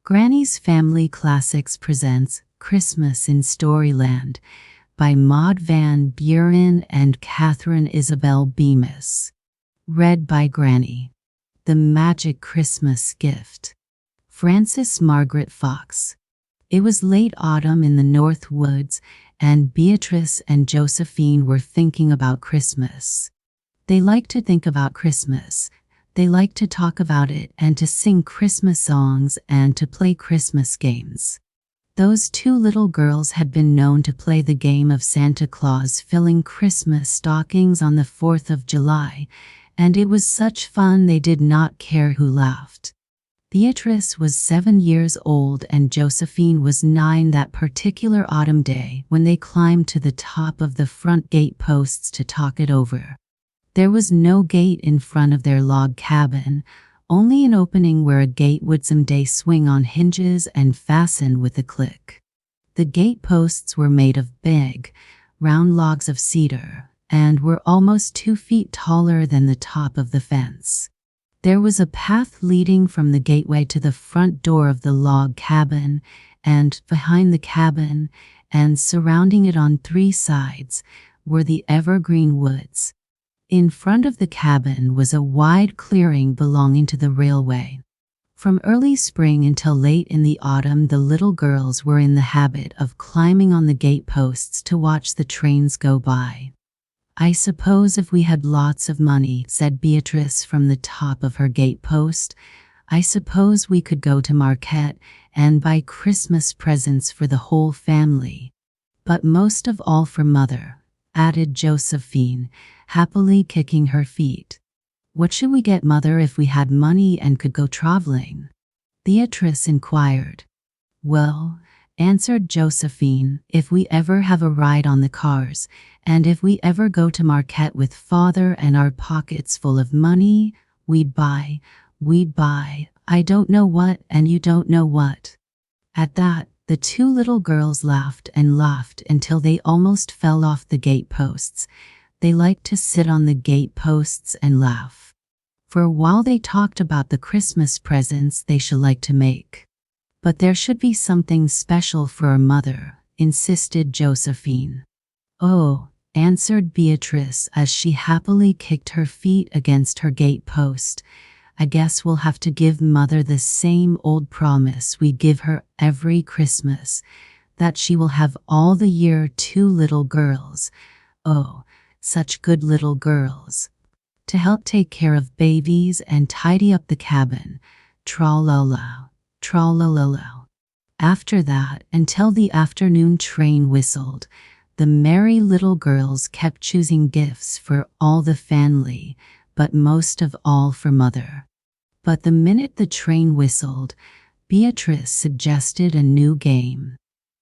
Granny's Family Classics presents Christmas in Storyland by Maud Van Buren and Katharine Isabel Bemis. Read by Granny. The Magic Christmas Gift. Frances Margaret Fox. It was late autumn in the North Woods, and Beatrice and Josephine were thinking about Christmas. They liked to think about Christmas. They liked to talk about it and to sing Christmas songs and to play Christmas games. Those two little girls had been known to play the game of Santa Claus filling Christmas stockings on the 4th of July, and it was such fun they did not care who laughed. Beatrice was 7 years old and Josephine was 9 that particular autumn day when they climbed to the top of the front gate posts to talk it over. There was no gate in front of their log cabin, only an opening where a gate would someday swing on hinges and fasten with a click. The gate posts were made of big, round logs of cedar, and were almost 2 feet taller than the top of the fence. There was a path leading from the gateway to the front door of the log cabin, and behind the cabin, and surrounding it on 3 sides, were the evergreen woods. In front of the cabin was a wide clearing belonging to the railway. From early spring until late in the autumn, the little girls were in the habit of climbing on the gate posts to watch the trains go by. "I suppose if we had lots of money," said Beatrice from the top of her gate post, "I suppose we could go to market and buy Christmas presents for the whole family. But most of all for Mother," added Josephine, happily kicking her feet. "What should we get Mother if we had money and could go traveling?" Beatrice inquired. "Well," answered Josephine, "if we ever have a ride on the cars, and if we ever go to market with Father and our pockets full of money, we'd buy, I don't know what and you don't know what." At that, the 2 little girls laughed and laughed until they almost fell off the gate posts. They liked to sit on the gate posts and laugh. For a while they talked about the Christmas presents they should like to make. "But there should be something special for our Mother," insisted Josephine. "Oh," answered Beatrice as she happily kicked her feet against her gate post, "I guess we'll have to give Mother the same old promise we give her every Christmas, that she will have all the year 2 little girls. Oh, such good little girls, to help take care of babies and tidy up the cabin. Tra-la-la, tra-la-la-la." After that, until the afternoon train whistled, the merry little girls kept choosing gifts for all the family, but most of all for Mother. But the minute the train whistled, Beatrice suggested a new game.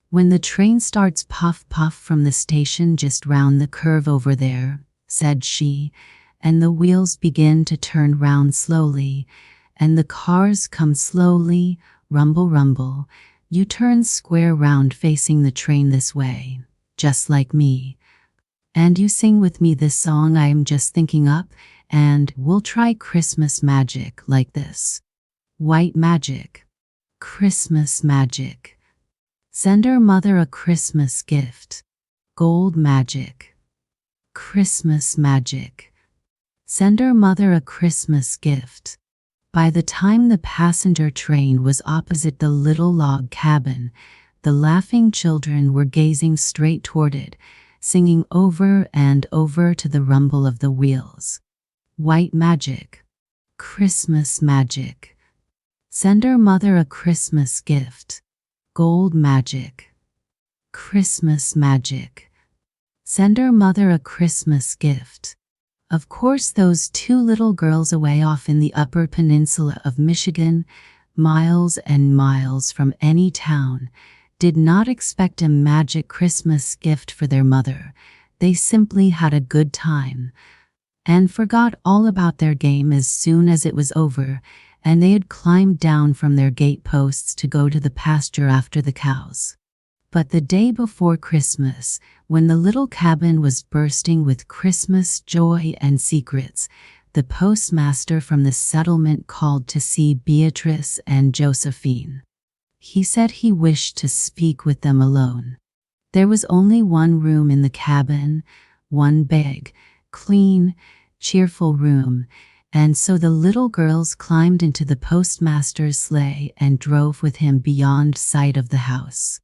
"When the train starts puff puff from the station just round the curve over there," said she, "and the wheels begin to turn round slowly, and the cars come slowly, rumble rumble, you turn square round facing the train this way, just like me. And you sing with me this song I am just thinking up, and we'll try Christmas magic like this. White magic. Christmas magic. Send her Mother a Christmas gift. Gold magic. Christmas magic. Send her Mother a Christmas gift." By the time the passenger train was opposite the little log cabin, the laughing children were gazing straight toward it, singing over and over to the rumble of the wheels. "White magic. Christmas magic. Send her Mother a Christmas gift. Gold magic. Christmas magic. Send her Mother a Christmas gift." Of course, those 2 little girls away off in the Upper Peninsula of Michigan, miles and miles from any town, did not expect a magic Christmas gift for their mother. They simply had a good time, and forgot all about their game as soon as it was over, and they had climbed down from their gate posts to go to the pasture after the cows. But the day before Christmas, when the little cabin was bursting with Christmas joy and secrets, the postmaster from the settlement called to see Beatrice and Josephine. He said he wished to speak with them alone. There was only one room in the cabin, one big, clean, cheerful room, and so the little girls climbed into the postmaster's sleigh and drove with him beyond sight of the house.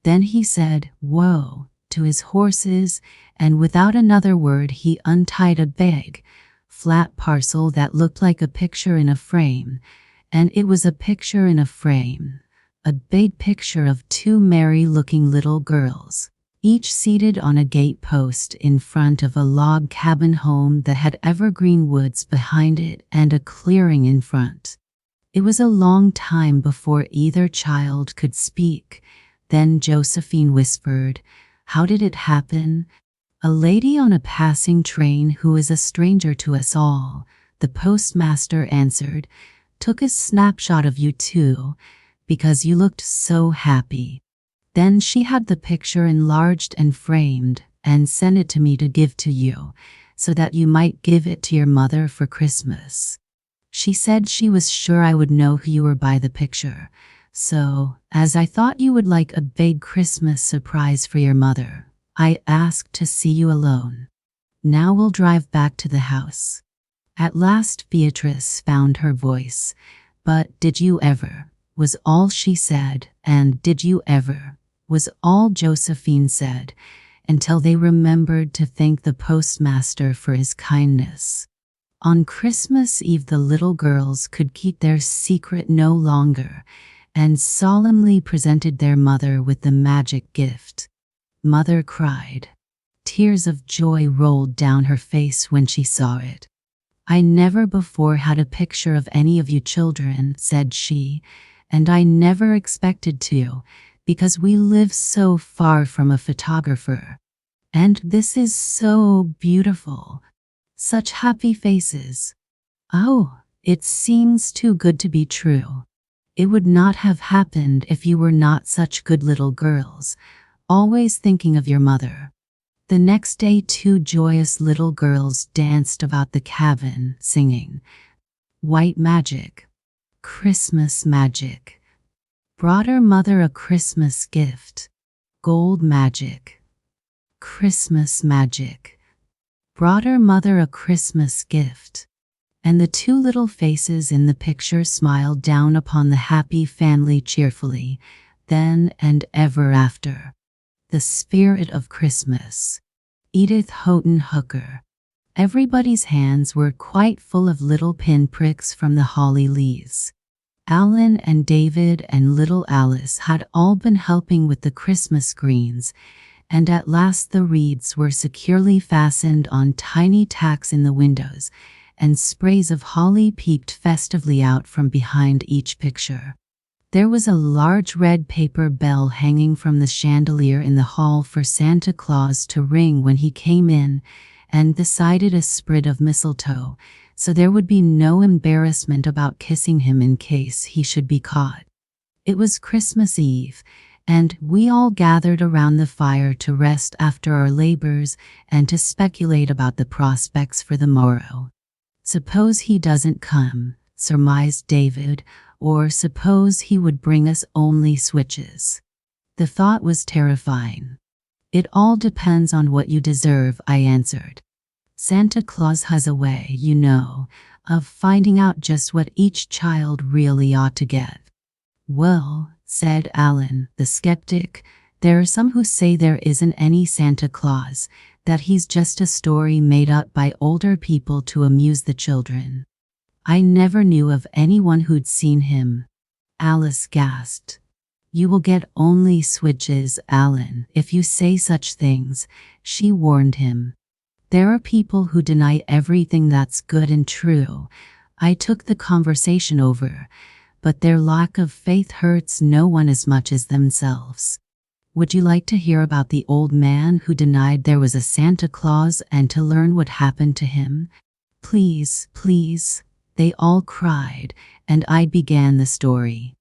Then he said, "Whoa," to his horses, and without another word he untied a big, flat parcel that looked like a picture in a frame, and it was a picture in a frame. A big picture of two merry-looking little girls, each seated on a gate post in front of a log cabin home that had evergreen woods behind it and a clearing in front. It was a long time before either child could speak. Then Josephine whispered, "How did it happen?" "A lady on a passing train who is a stranger to us all," the postmaster answered, "took a snapshot of you too, because you looked so happy. Then she had the picture enlarged and framed and sent it to me to give to you, so that you might give it to your mother for Christmas. She said she was sure I would know who you were by the picture, so, as I thought you would like a big Christmas surprise for your mother, I asked to see you alone. Now we'll drive back to the house." At last Beatrice found her voice. "But did you ever?" was all she said, and "did you ever?" was all Josephine said, until they remembered to thank the postmaster for his kindness. On Christmas Eve the little girls could keep their secret no longer, and solemnly presented their mother with the magic gift. Mother cried. Tears of joy rolled down her face when she saw it. "I never before had a picture of any of you children," said she, "and I never expected to, because we live so far from a photographer. And this is so beautiful. Such happy faces. Oh, it seems too good to be true. It would not have happened if you were not such good little girls, always thinking of your mother." The next day 2 joyous little girls danced about the cabin, singing, "White magic, Christmas magic, brought her mother a Christmas gift. Gold magic, Christmas magic, brought her mother a Christmas gift." And the 2 little faces in the picture smiled down upon the happy family cheerfully, then and ever after. The spirit of Christmas. Edith Houghton Hooker. Everybody's hands were quite full of little pinpricks from the holly leaves. Alan and David and little Alice had all been helping with the Christmas greens, and at last the wreaths were securely fastened on tiny tacks in the windows, and sprays of holly peeped festively out from behind each picture. There was a large red paper bell hanging from the chandelier in the hall for Santa Claus to ring when he came in, and beside it a sprig of mistletoe, so there would be no embarrassment about kissing him in case he should be caught. It was Christmas Eve, and we all gathered around the fire to rest after our labors and to speculate about the prospects for the morrow. "Suppose he doesn't come," surmised David, "or suppose he would bring us only switches." The thought was terrifying. "It all depends on what you deserve," I answered. "Santa Claus has a way, you know, of finding out just what each child really ought to get." "Well," said Alan, the skeptic, "there are some who say there isn't any Santa Claus, that he's just a story made up by older people to amuse the children." "I never knew of anyone who'd seen him," Alice gasped. "You will get only switches, Alan, if you say such things," she warned him. "There are people who deny everything that's good and true." I took the conversation over, but their lack of faith hurts no one as much as themselves. "Would you like to hear about the old man who denied there was a Santa Claus and to learn what happened to him?" "Please, please," they all cried, and I began the story.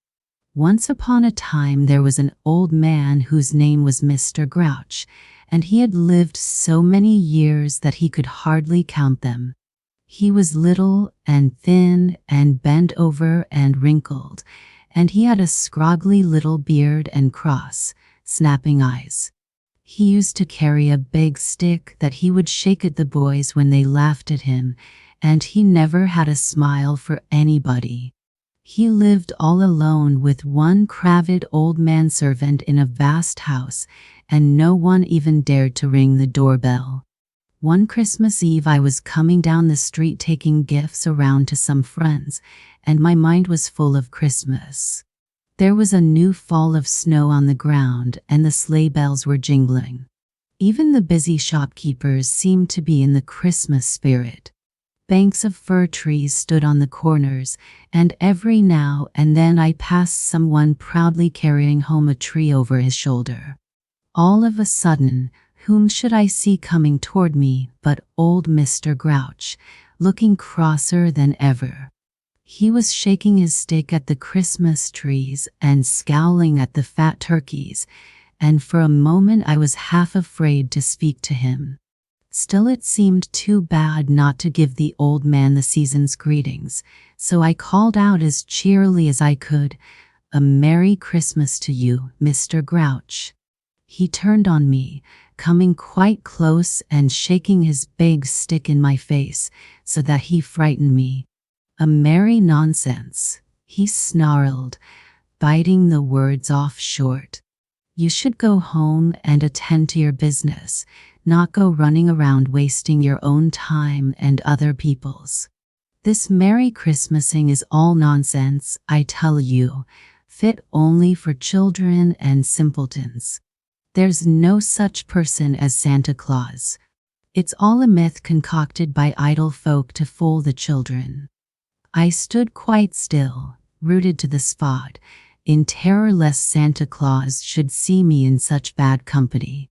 Once upon a time there was an old man whose name was Mr. Grouch, and he had lived so many years that he could hardly count them. He was little and thin and bent over and wrinkled, and he had a scroggly little beard and cross, snapping eyes. He used to carry a big stick that he would shake at the boys when they laughed at him, and he never had a smile for anybody. He lived all alone with one cravat old manservant in a vast house, and no one even dared to ring the doorbell. One Christmas Eve I was coming down the street taking gifts around to some friends, and my mind was full of Christmas. There was a new fall of snow on the ground, and the sleigh bells were jingling. Even the busy shopkeepers seemed to be in the Christmas spirit. Banks of fir trees stood on the corners, and every now and then I passed someone proudly carrying home a tree over his shoulder. All of a sudden, whom should I see coming toward me but old Mr. Grouch, looking crosser than ever. He was shaking his stick at the Christmas trees and scowling at the fat turkeys, and for a moment I was half afraid to speak to him. Still, it seemed too bad not to give the old man the season's greetings, so I called out as cheerily as I could, "A Merry Christmas to you, Mr. Grouch." He turned on me, coming quite close and shaking his big stick in my face so that he frightened me. "A merry nonsense," he snarled, biting the words off short. "You should go home and attend to your business, not go running around wasting your own time and other people's. This Merry Christmasing is all nonsense, I tell you, fit only for children and simpletons. There's no such person as Santa Claus. It's all a myth concocted by idle folk to fool the children." I stood quite still, rooted to the spot, in terror lest Santa Claus should see me in such bad company.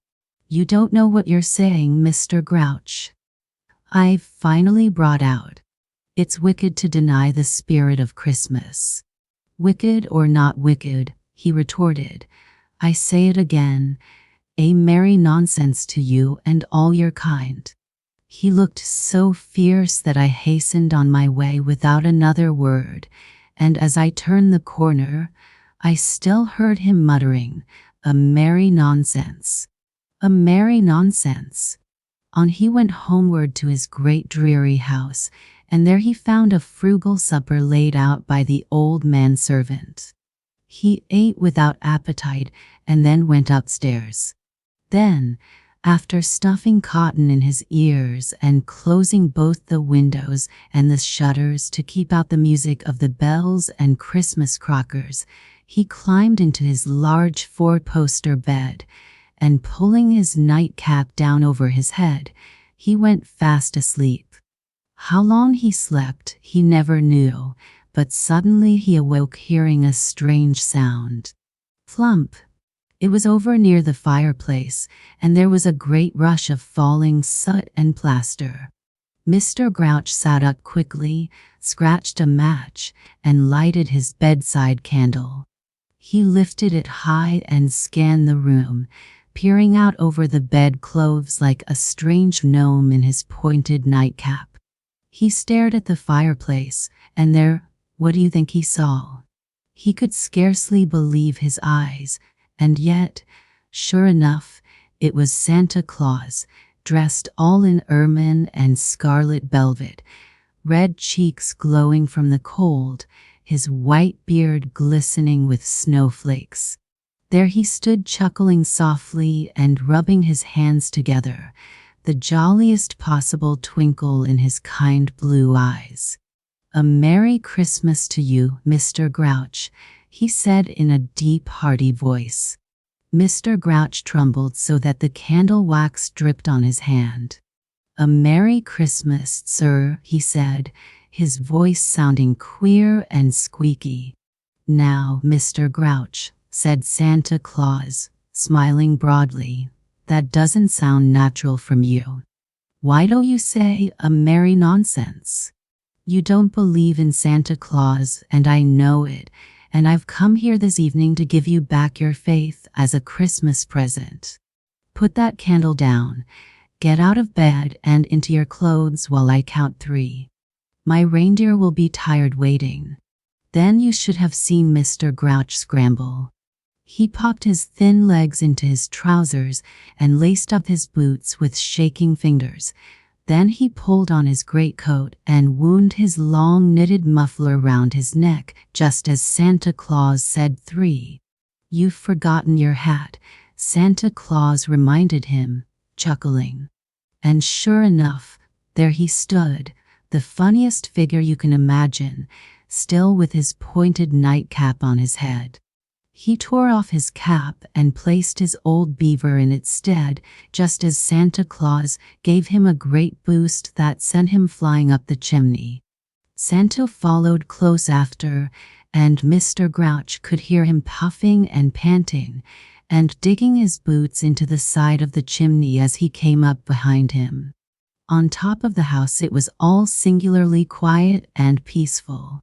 "You don't know what you're saying, Mr. Grouch," I finally brought out. "It's wicked to deny the spirit of Christmas." "Wicked or not wicked," he retorted, "I say it again, a merry nonsense to you and all your kind." He looked so fierce that I hastened on my way without another word, and as I turned the corner, I still heard him muttering, "A merry nonsense. A merry nonsense." On he went homeward to his great dreary house, and there he found a frugal supper laid out by the old manservant. He ate without appetite and then went upstairs. Then, after stuffing cotton in his ears and closing both the windows and the shutters to keep out the music of the bells and Christmas crackers, he climbed into his large four-poster bed, and pulling his nightcap down over his head, he went fast asleep. How long he slept he never knew, but suddenly he awoke hearing a strange sound. Flump! It was over near the fireplace, and there was a great rush of falling soot and plaster. Mr. Grouch sat up quickly, scratched a match, and lighted his bedside candle. He lifted it high and scanned the room, peering out over the bedclothes like a strange gnome in his pointed nightcap. He stared at the fireplace, and there, what do you think he saw? He could scarcely believe his eyes. And yet, sure enough, it was Santa Claus, dressed all in ermine and scarlet velvet, red cheeks glowing from the cold, his white beard glistening with snowflakes. There he stood chuckling softly and rubbing his hands together, the jolliest possible twinkle in his kind blue eyes. "A Merry Christmas to you, Mr. Grouch," he said in a deep, hearty voice. Mr. Grouch trembled so that the candle wax dripped on his hand. "A Merry Christmas, sir," he said, his voice sounding queer and squeaky. "Now, Mr. Grouch," said Santa Claus, smiling broadly, "that doesn't sound natural from you. Why don't you say a merry nonsense? You don't believe in Santa Claus, and I know it, and I've come here this evening to give you back your faith as a Christmas present. Put that candle down, get out of bed and into your clothes while I count 3. My reindeer will be tired waiting." Then you should have seen Mr. Grouch scramble. He popped his thin legs into his trousers and laced up his boots with shaking fingers. Then he pulled on his greatcoat and wound his long knitted muffler round his neck, just as Santa Claus said 3. "You've forgotten your hat," Santa Claus reminded him, chuckling. And sure enough, there he stood, the funniest figure you can imagine, still with his pointed nightcap on his head. He tore off his cap and placed his old beaver in its stead, just as Santa Claus gave him a great boost that sent him flying up the chimney. Santa followed close after, and Mr. Grouch could hear him puffing and panting, and digging his boots into the side of the chimney as he came up behind him. On top of the house it was all singularly quiet and peaceful.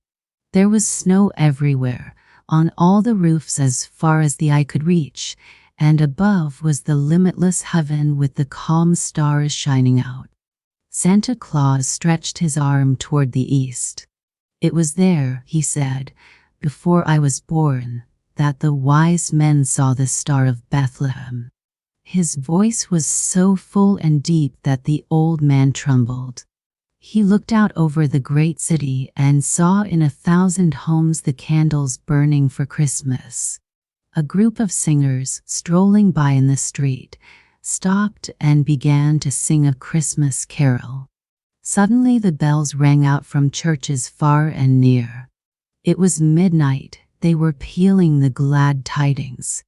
There was snow everywhere, on all the roofs as far as the eye could reach, and above was the limitless heaven with the calm stars shining out. Santa Claus stretched his arm toward the east. "It was there," he said, "before I was born, that the wise men saw the Star of Bethlehem." His voice was so full and deep that the old man trembled. He looked out over the great city and saw in 1,000 homes the candles burning for Christmas. A group of singers, strolling by in the street, stopped and began to sing a Christmas carol. Suddenly the bells rang out from churches far and near. It was midnight. They were pealing the glad tidings.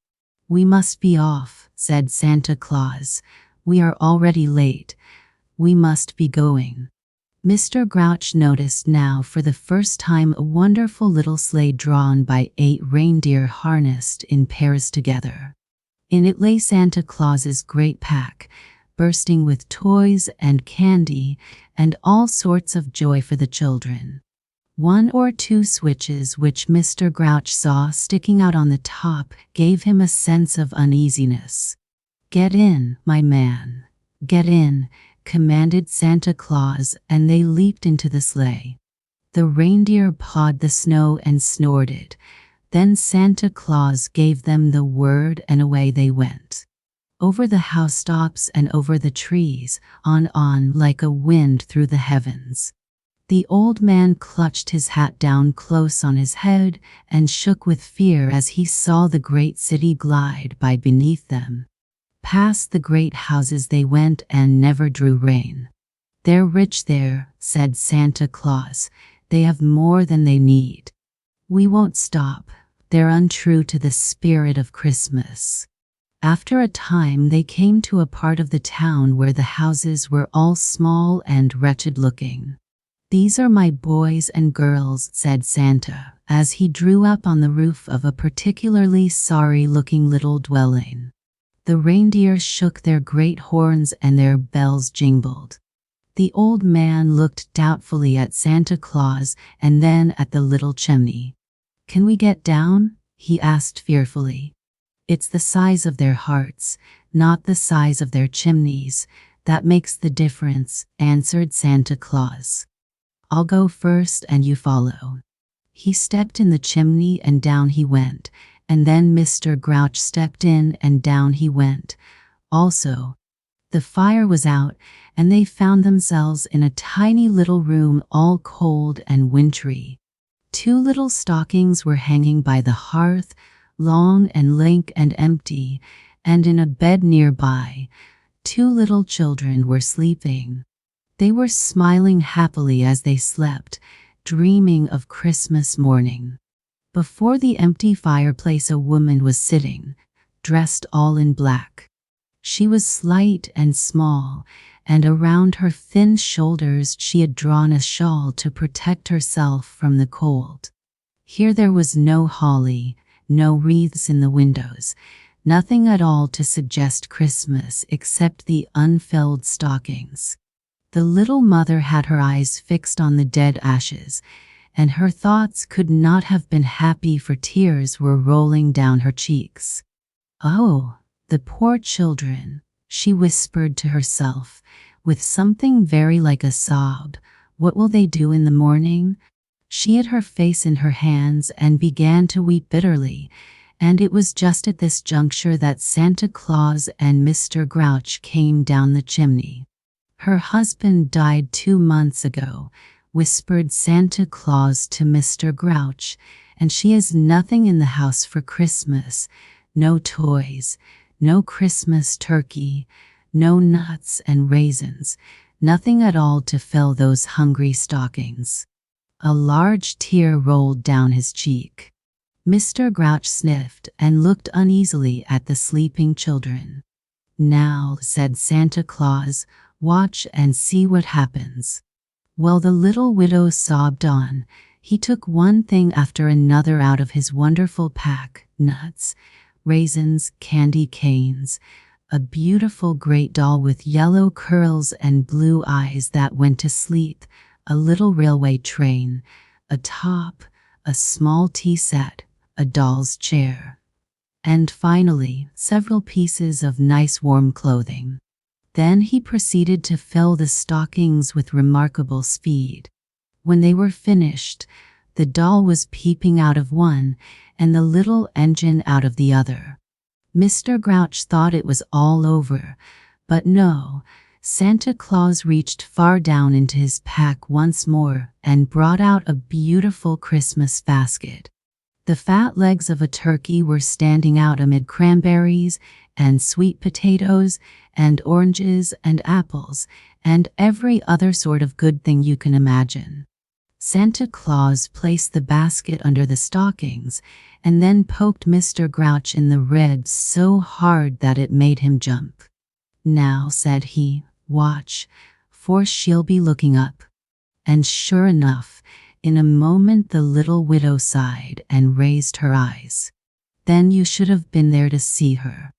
"We must be off," said Santa Claus. "We are already late. We must be going." Mr. Grouch noticed now for the first time a wonderful little sleigh drawn by 8 reindeer harnessed in pairs together. In it lay Santa Claus's great pack, bursting with toys and candy and all sorts of joy for the children. 1 or 2 switches which Mr. Grouch saw sticking out on the top gave him a sense of uneasiness. "Get in, my man, get in," commanded Santa Claus, and they leaped into the sleigh. The reindeer pawed the snow and snorted. Then Santa Claus gave them the word and away they went. Over the housetops and over the trees, on like a wind through the heavens. The old man clutched his hat down close on his head and shook with fear as he saw the great city glide by beneath them. Past the great houses they went and never drew rein. "They're rich there," said Santa Claus. "They have more than they need. We won't stop. They're untrue to the spirit of Christmas." After a time they came to a part of the town where the houses were all small and wretched-looking. "These are my boys and girls," said Santa, as he drew up on the roof of a particularly sorry-looking little dwelling. The reindeer shook their great horns and their bells jingled. The old man looked doubtfully at Santa Claus and then at the little chimney. "Can we get down?" he asked fearfully. "It's the size of their hearts, not the size of their chimneys, that makes the difference," answered Santa Claus. "I'll go first and you follow." He stepped in the chimney and down he went, and then Mr. Grouch stepped in and down he went also. The fire was out, and they found themselves in a tiny little room all cold and wintry. 2 little stockings were hanging by the hearth, long and lank and empty, and in a bed nearby, 2 little children were sleeping. They were smiling happily as they slept, dreaming of Christmas morning. Before the empty fireplace a woman was sitting, dressed all in black. She was slight and small, and around her thin shoulders she had drawn a shawl to protect herself from the cold. Here there was no holly, no wreaths in the windows, nothing at all to suggest Christmas except the unfilled stockings. The little mother had her eyes fixed on the dead ashes, and her thoughts could not have been happy, for tears were rolling down her cheeks. "Oh, the poor children," she whispered to herself, with something very like a sob. "What will they do in the morning?" She hid her face in her hands and began to weep bitterly, and it was just at this juncture that Santa Claus and Mr. Grouch came down the chimney. "Her husband died 2 months ago," whispered Santa Claus to Mr. Grouch, "and she has nothing in the house for Christmas. No toys, no Christmas turkey, no nuts and raisins, nothing at all to fill those hungry stockings." A large tear rolled down his cheek. Mr. Grouch sniffed and looked uneasily at the sleeping children. "Now," said Santa Claus, "watch and see what happens." While the little widow sobbed on, he took one thing after another out of his wonderful pack: nuts, raisins, candy canes, a beautiful great doll with yellow curls and blue eyes that went to sleep, a little railway train, a top, a small tea set, a doll's chair, and finally several pieces of nice warm clothing. Then he proceeded to fill the stockings with remarkable speed. When they were finished, the doll was peeping out of one and the little engine out of the other. Mr. Grouch thought it was all over, but no. Santa Claus reached far down into his pack once more and brought out a beautiful Christmas basket. The fat legs of a turkey were standing out amid cranberries and sweet potatoes and oranges and apples and every other sort of good thing you can imagine. Santa Claus placed the basket under the stockings and then poked Mr. Grouch in the ribs so hard that it made him jump. "Now," said he, "watch, for she'll be looking up." And sure enough, in a moment the little widow sighed and raised her eyes. Then you should have been there to see her.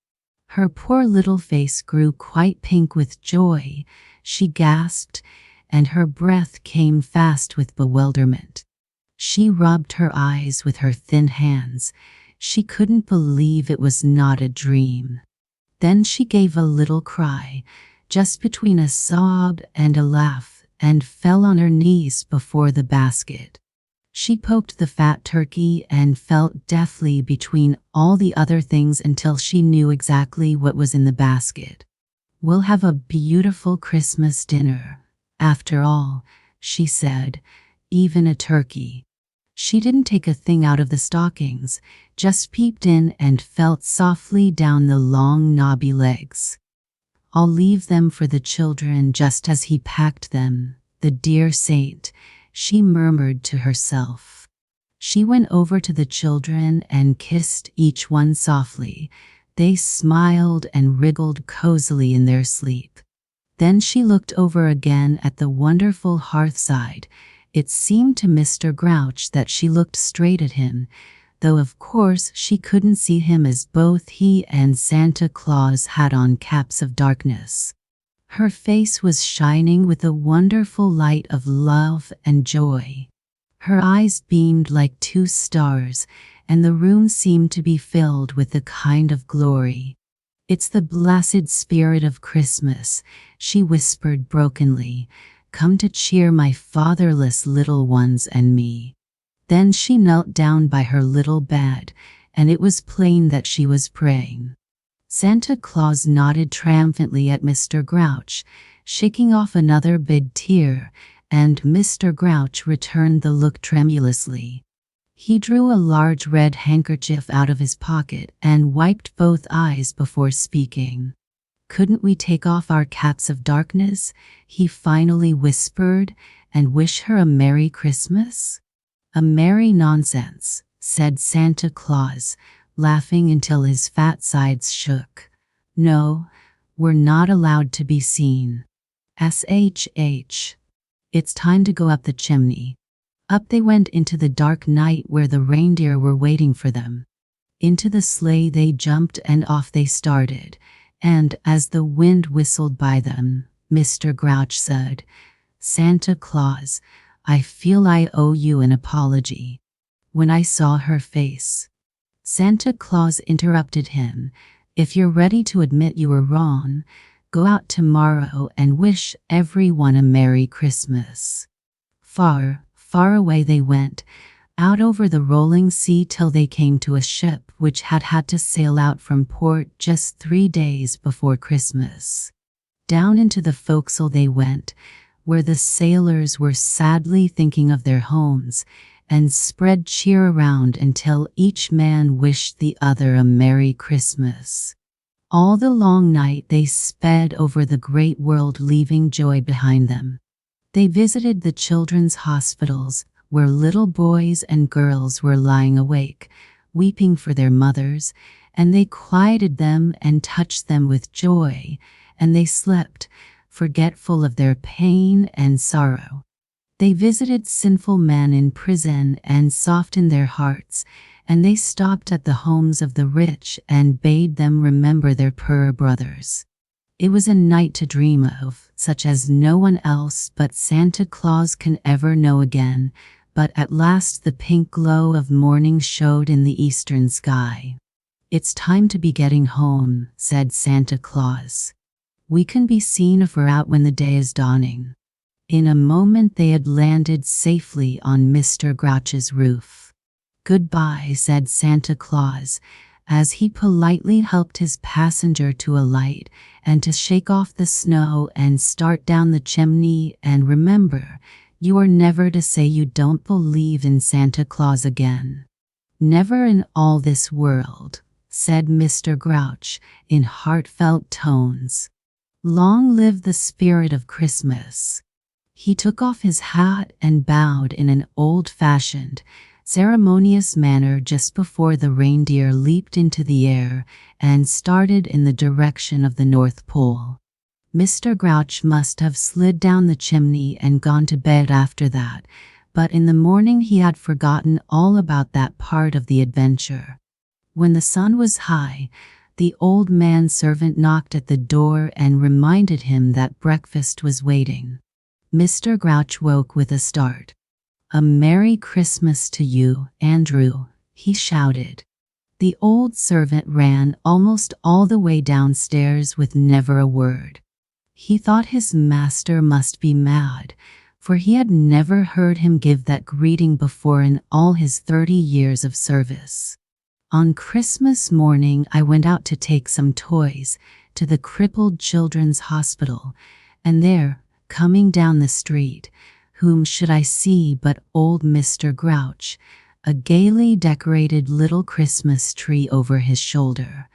Her poor little face grew quite pink with joy. She gasped, and her breath came fast with bewilderment. She rubbed her eyes with her thin hands. She couldn't believe it was not a dream. Then she gave a little cry, just between a sob and a laugh, and fell on her knees before the basket. She poked the fat turkey and felt deftly between all the other things until she knew exactly what was in the basket. "We'll have a beautiful Christmas dinner, after all," she said, "even a turkey." She didn't take a thing out of the stockings, just peeped in and felt softly down the long knobby legs. "I'll leave them for the children just as he packed them, the dear saint," she murmured to herself. She went over to the children and kissed each one softly. They smiled and wriggled cozily in their sleep. Then she looked over again at the wonderful hearthside. It seemed to Mr. Grouch that she looked straight at him, though of course she couldn't see him as both he and Santa Claus had on caps of darkness. Her face was shining with a wonderful light of love and joy. Her eyes beamed like 2 stars, and the room seemed to be filled with a kind of glory. "It's the blessed spirit of Christmas," she whispered brokenly, "come to cheer my fatherless little ones and me." Then she knelt down by her little bed, and it was plain that she was praying. Santa Claus nodded triumphantly at Mr. Grouch, shaking off another big tear, and Mr. Grouch returned the look tremulously. He drew a large red handkerchief out of his pocket and wiped both eyes before speaking. "Couldn't we take off our caps of darkness," he finally whispered, "and wish her a Merry Christmas?" "A merry nonsense," said Santa Claus, laughing until his fat sides shook. "No, we're not allowed to be seen. SHH. It's time to go up the chimney." Up they went into the dark night where the reindeer were waiting for them. Into the sleigh they jumped and off they started, and as the wind whistled by them, Mr. Grouch said, "Santa Claus, I feel I owe you an apology." When I saw her face. Santa Claus interrupted him, "If you're ready to admit you were wrong, go out tomorrow and wish everyone a Merry Christmas." Far, far away they went, out over the rolling sea till they came to a ship which had had to sail out from port just 3 days before Christmas. Down into the forecastle they went, where the sailors were sadly thinking of their homes, and spread cheer around until each man wished the other a Merry Christmas. All the long night they sped over the great world, leaving joy behind them. They visited the children's hospitals, where little boys and girls were lying awake, weeping for their mothers, and they quieted them and touched them with joy, and they slept, forgetful of their pain and sorrow. They visited sinful men in prison and softened their hearts, and they stopped at the homes of the rich and bade them remember their poor brothers. It was a night to dream of, such as no one else but Santa Claus can ever know again, but at last the pink glow of morning showed in the eastern sky. "It's time to be getting home," said Santa Claus. "We can be seen if we're out when the day is dawning." In a moment they had landed safely on Mr. Grouch's roof. "Goodbye," said Santa Claus, as he politely helped his passenger to alight and to shake off the snow and start down the chimney. "And remember, you are never to say you don't believe in Santa Claus again." "Never in all this world," said Mr. Grouch in heartfelt tones. "Long live the spirit of Christmas." He took off his hat and bowed in an old-fashioned, ceremonious manner just before the reindeer leaped into the air and started in the direction of the North Pole. Mr. Grouch must have slid down the chimney and gone to bed after that, but in the morning he had forgotten all about that part of the adventure. When the sun was high, the old man-servant knocked at the door and reminded him that breakfast was waiting. Mr. Grouch woke with a start. "A Merry Christmas to you, Andrew," he shouted. The old servant ran almost all the way downstairs with never a word. He thought his master must be mad, for he had never heard him give that greeting before in all his 30 years of service. "On Christmas morning I went out to take some toys to the crippled children's hospital, and there, coming down the street, whom should I see but old Mr. Grouch, a gaily decorated little Christmas tree over his shoulder,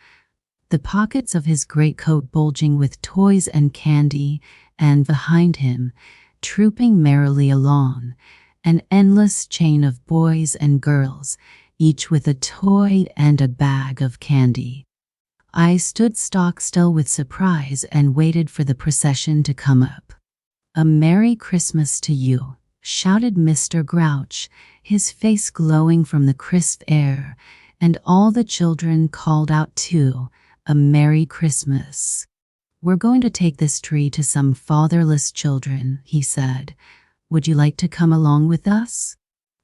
the pockets of his greatcoat bulging with toys and candy, and behind him, trooping merrily along, an endless chain of boys and girls, each with a toy and a bag of candy. I stood stock still with surprise and waited for the procession to come up. "A Merry Christmas to you," shouted Mr. Grouch, his face glowing from the crisp air, and all the children called out too, "A Merry Christmas." "We're going to take this tree to some fatherless children," he said. "Would you like to come along with us?"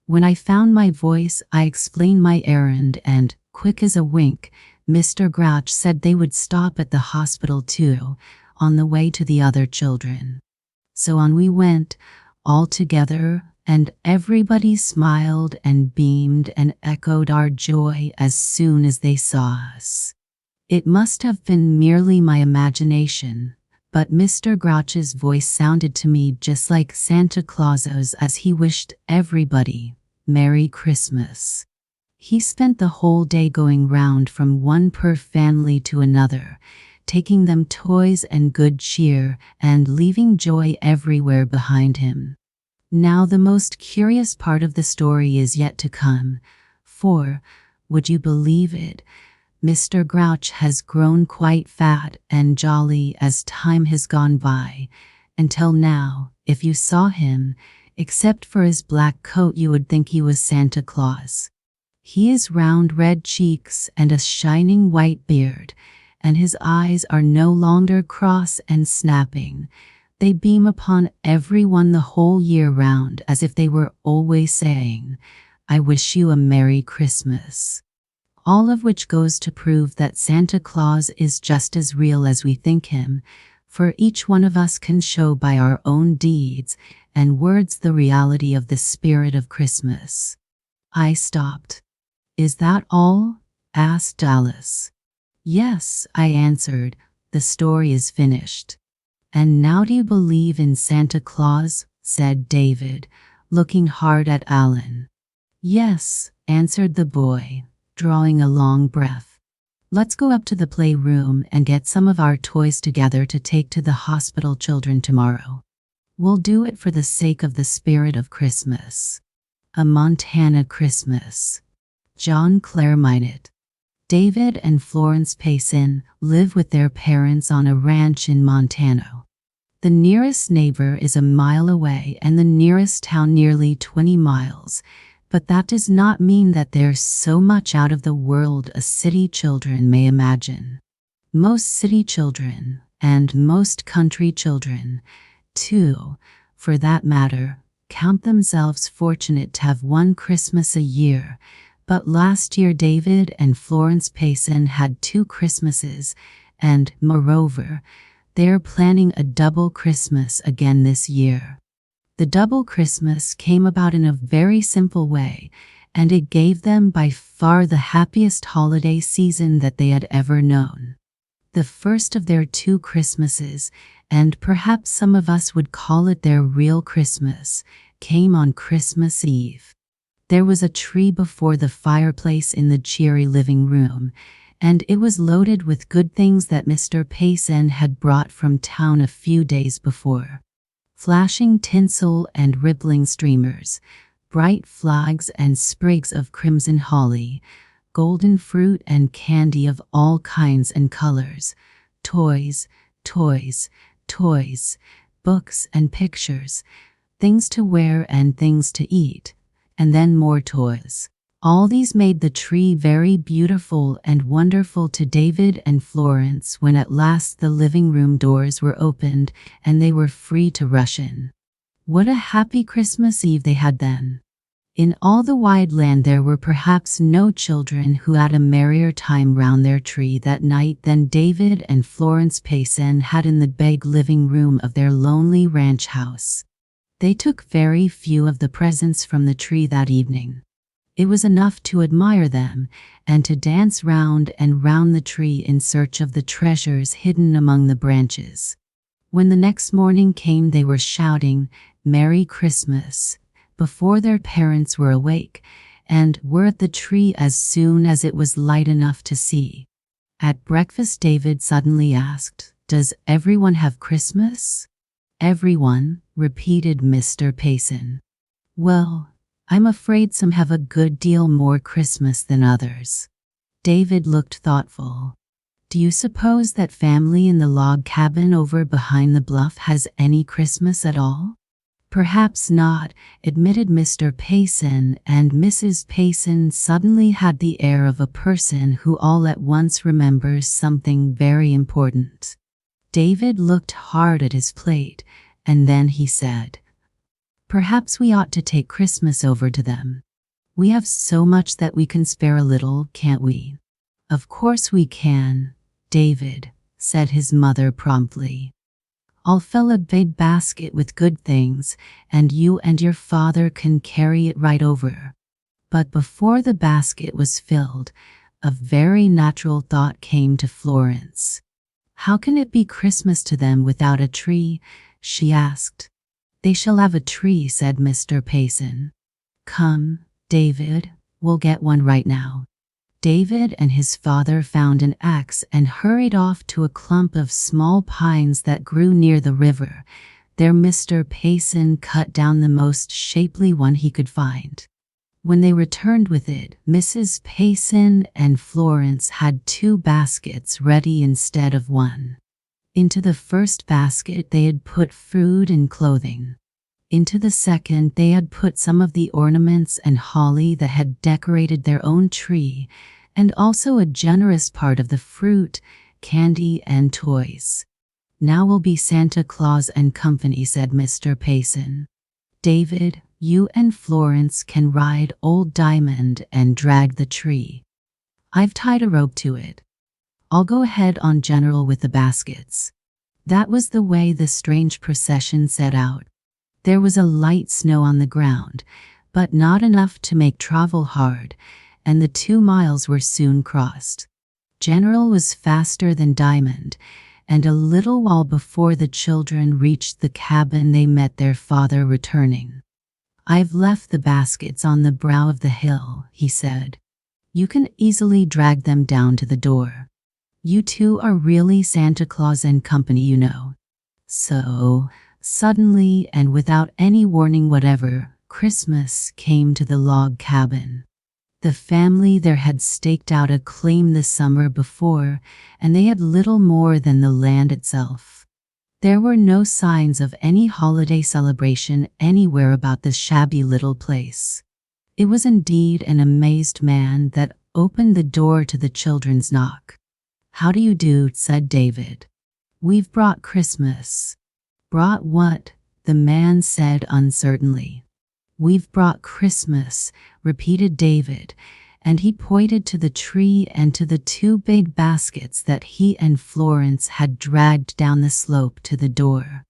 When I found my voice, I explained my errand, and, quick as a wink, Mr. Grouch said they would stop at the hospital too, on the way to the other children. So on we went, all together, and everybody smiled and beamed and echoed our joy as soon as they saw us. It must have been merely my imagination, but Mr. Grouch's voice sounded to me just like Santa Claus's as he wished everybody Merry Christmas. He spent the whole day going round from one poor family to another, taking them toys and good cheer and leaving joy everywhere behind him. Now the most curious part of the story is yet to come, for, would you believe it, Mr. Grouch has grown quite fat and jolly as time has gone by, until now, if you saw him, except for his black coat, you would think he was Santa Claus. He has round red cheeks and a shining white beard, and his eyes are no longer cross and snapping. They beam upon everyone the whole year round as if they were always saying, "I wish you a Merry Christmas." All of which goes to prove that Santa Claus is just as real as we think him, For each one of us can show by our own deeds and words the reality of the spirit of Christmas. I stopped. Is that all? Asked Alice. Yes, I answered. The story is finished. And now do you believe in Santa Claus? Said David, looking hard at Alan. Yes, answered the boy, drawing a long breath. Let's go up to the playroom and get some of our toys together to take to the hospital children tomorrow. We'll do it for the sake of the spirit of Christmas. A Montana Christmas. John Clareminot. David and Florence Payson live with their parents on a ranch in Montana. The nearest neighbor is a mile away and the nearest town nearly 20 miles, but that does not mean that there's so much out of the world as city children may imagine. Most city children, and most country children, too, for that matter, count themselves fortunate to have one Christmas a year. But last year David and Florence Payson had 2 Christmases, and, moreover, they're planning a double Christmas again this year. The double Christmas came about in a very simple way, and it gave them by far the happiest holiday season that they had ever known. The first of their 2 Christmases, and perhaps some of us would call it their real Christmas, came on Christmas Eve. There was a tree before the fireplace in the cheery living room, and it was loaded with good things that Mr. Payson had brought from town a few days before. Flashing tinsel and rippling streamers, bright flags and sprigs of crimson holly, golden fruit and candy of all kinds and colors, toys, toys, toys, books and pictures, things to wear and things to eat, and then more toys. All these made the tree very beautiful and wonderful to David and Florence when at last the living room doors were opened and they were free to rush in. What a happy Christmas Eve they had then! In all the wide land there were perhaps no children who had a merrier time round their tree that night than David and Florence Payson had in the big living room of their lonely ranch house. They took very few of the presents from the tree that evening. It was enough to admire them and to dance round and round the tree in search of the treasures hidden among the branches. When the next morning came they were shouting, "Merry Christmas," before their parents were awake, and were at the tree as soon as it was light enough to see. At breakfast David suddenly asked, "Does everyone have Christmas?" "Everyone," repeated Mr. Payson. "Well, I'm afraid some have a good deal more Christmas than others." David looked thoughtful. "Do you suppose that family in the log cabin over behind the bluff has any Christmas at all?" "Perhaps not," admitted Mr. Payson, and Mrs. Payson suddenly had the air of a person who all at once remembers something very important. David looked hard at his plate, and then he said, "Perhaps we ought to take Christmas over to them. We have so much that we can spare a little, can't we?" "Of course we can, David," said his mother promptly. "I'll fill a big basket with good things, and you and your father can carry it right over." But before the basket was filled, a very natural thought came to Florence. "How can it be Christmas to them without a tree?" she asked. "They shall have a tree," said Mr. Payson. "Come, David, we'll get one right now." David and his father found an axe and hurried off to a clump of small pines that grew near the river. There Mr. Payson cut down the most shapely one he could find. When they returned with it, Mrs. Payson and Florence had 2 baskets ready instead of one. Into the first basket they had put food and clothing. Into the second they had put some of the ornaments and holly that had decorated their own tree, and also a generous part of the fruit, candy, and toys. "Now will be Santa Claus and company," said Mr. Payson. "David, you and Florence can ride Old Diamond and drag the tree. I've tied a rope to it. I'll go ahead on general with the baskets." That was the way the strange procession set out. There was a light snow on the ground, but not enough to make travel hard, and the 2 miles were soon crossed. General was faster than Diamond, and a little while before the children reached the cabin they met their father returning. "I've left the baskets on the brow of the hill," he said. "You can easily drag them down to the door. You two are really Santa Claus and company, you know." So, suddenly and without any warning whatever, Christmas came to the log cabin. The family there had staked out a claim the summer before, and they had little more than the land itself. There were no signs of any holiday celebration anywhere about the shabby little place. It was indeed an amazed man that opened the door to the children's knock. "How do you do?" said David. "We've brought Christmas." "Brought what?" the man said uncertainly. "We've brought Christmas," repeated David, and he pointed to the tree and to the 2 big baskets that he and Florence had dragged down the slope to the door.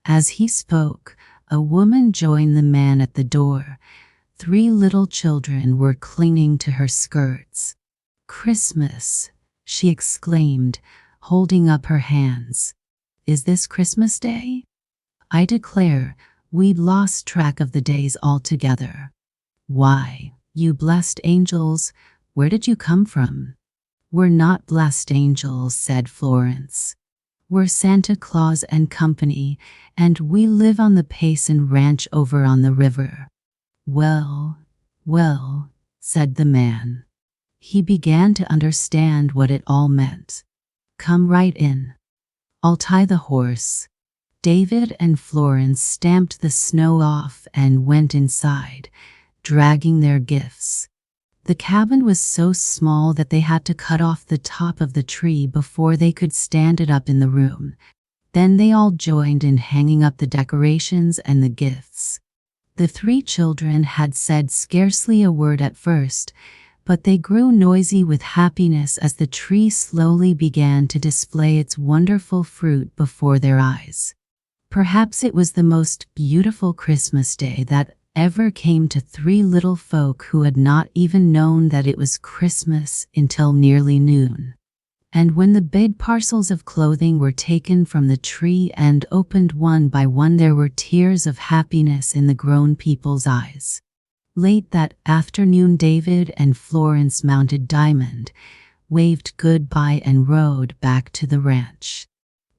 As he spoke, a woman joined the man at the door. 3 little children were clinging to her skirts. "Christmas," she exclaimed, holding up her hands. "Is this Christmas Day? I declare, we'd lost track of the days altogether. Why, you blessed angels, where did you come from?" "We're not blessed angels," said Florence. "We're Santa Claus and company, and we live on the Payson Ranch over on the river." "Well, well," said the man. He began to understand what it all meant. "Come right in. I'll tie the horse." David and Florence stamped the snow off and went inside, dragging their gifts. The cabin was so small that they had to cut off the top of the tree before they could stand it up in the room. Then they all joined in hanging up the decorations and the gifts. The 3 children had said scarcely a word at first, but they grew noisy with happiness as the tree slowly began to display its wonderful fruit before their eyes. Perhaps it was the most beautiful Christmas day that ever came to 3 little folk who had not even known that it was Christmas until nearly noon. And when the big parcels of clothing were taken from the tree and opened one by one, there were tears of happiness in the grown people's eyes. Late that afternoon, David and Florence mounted Diamond, waved goodbye, and rode back to the ranch.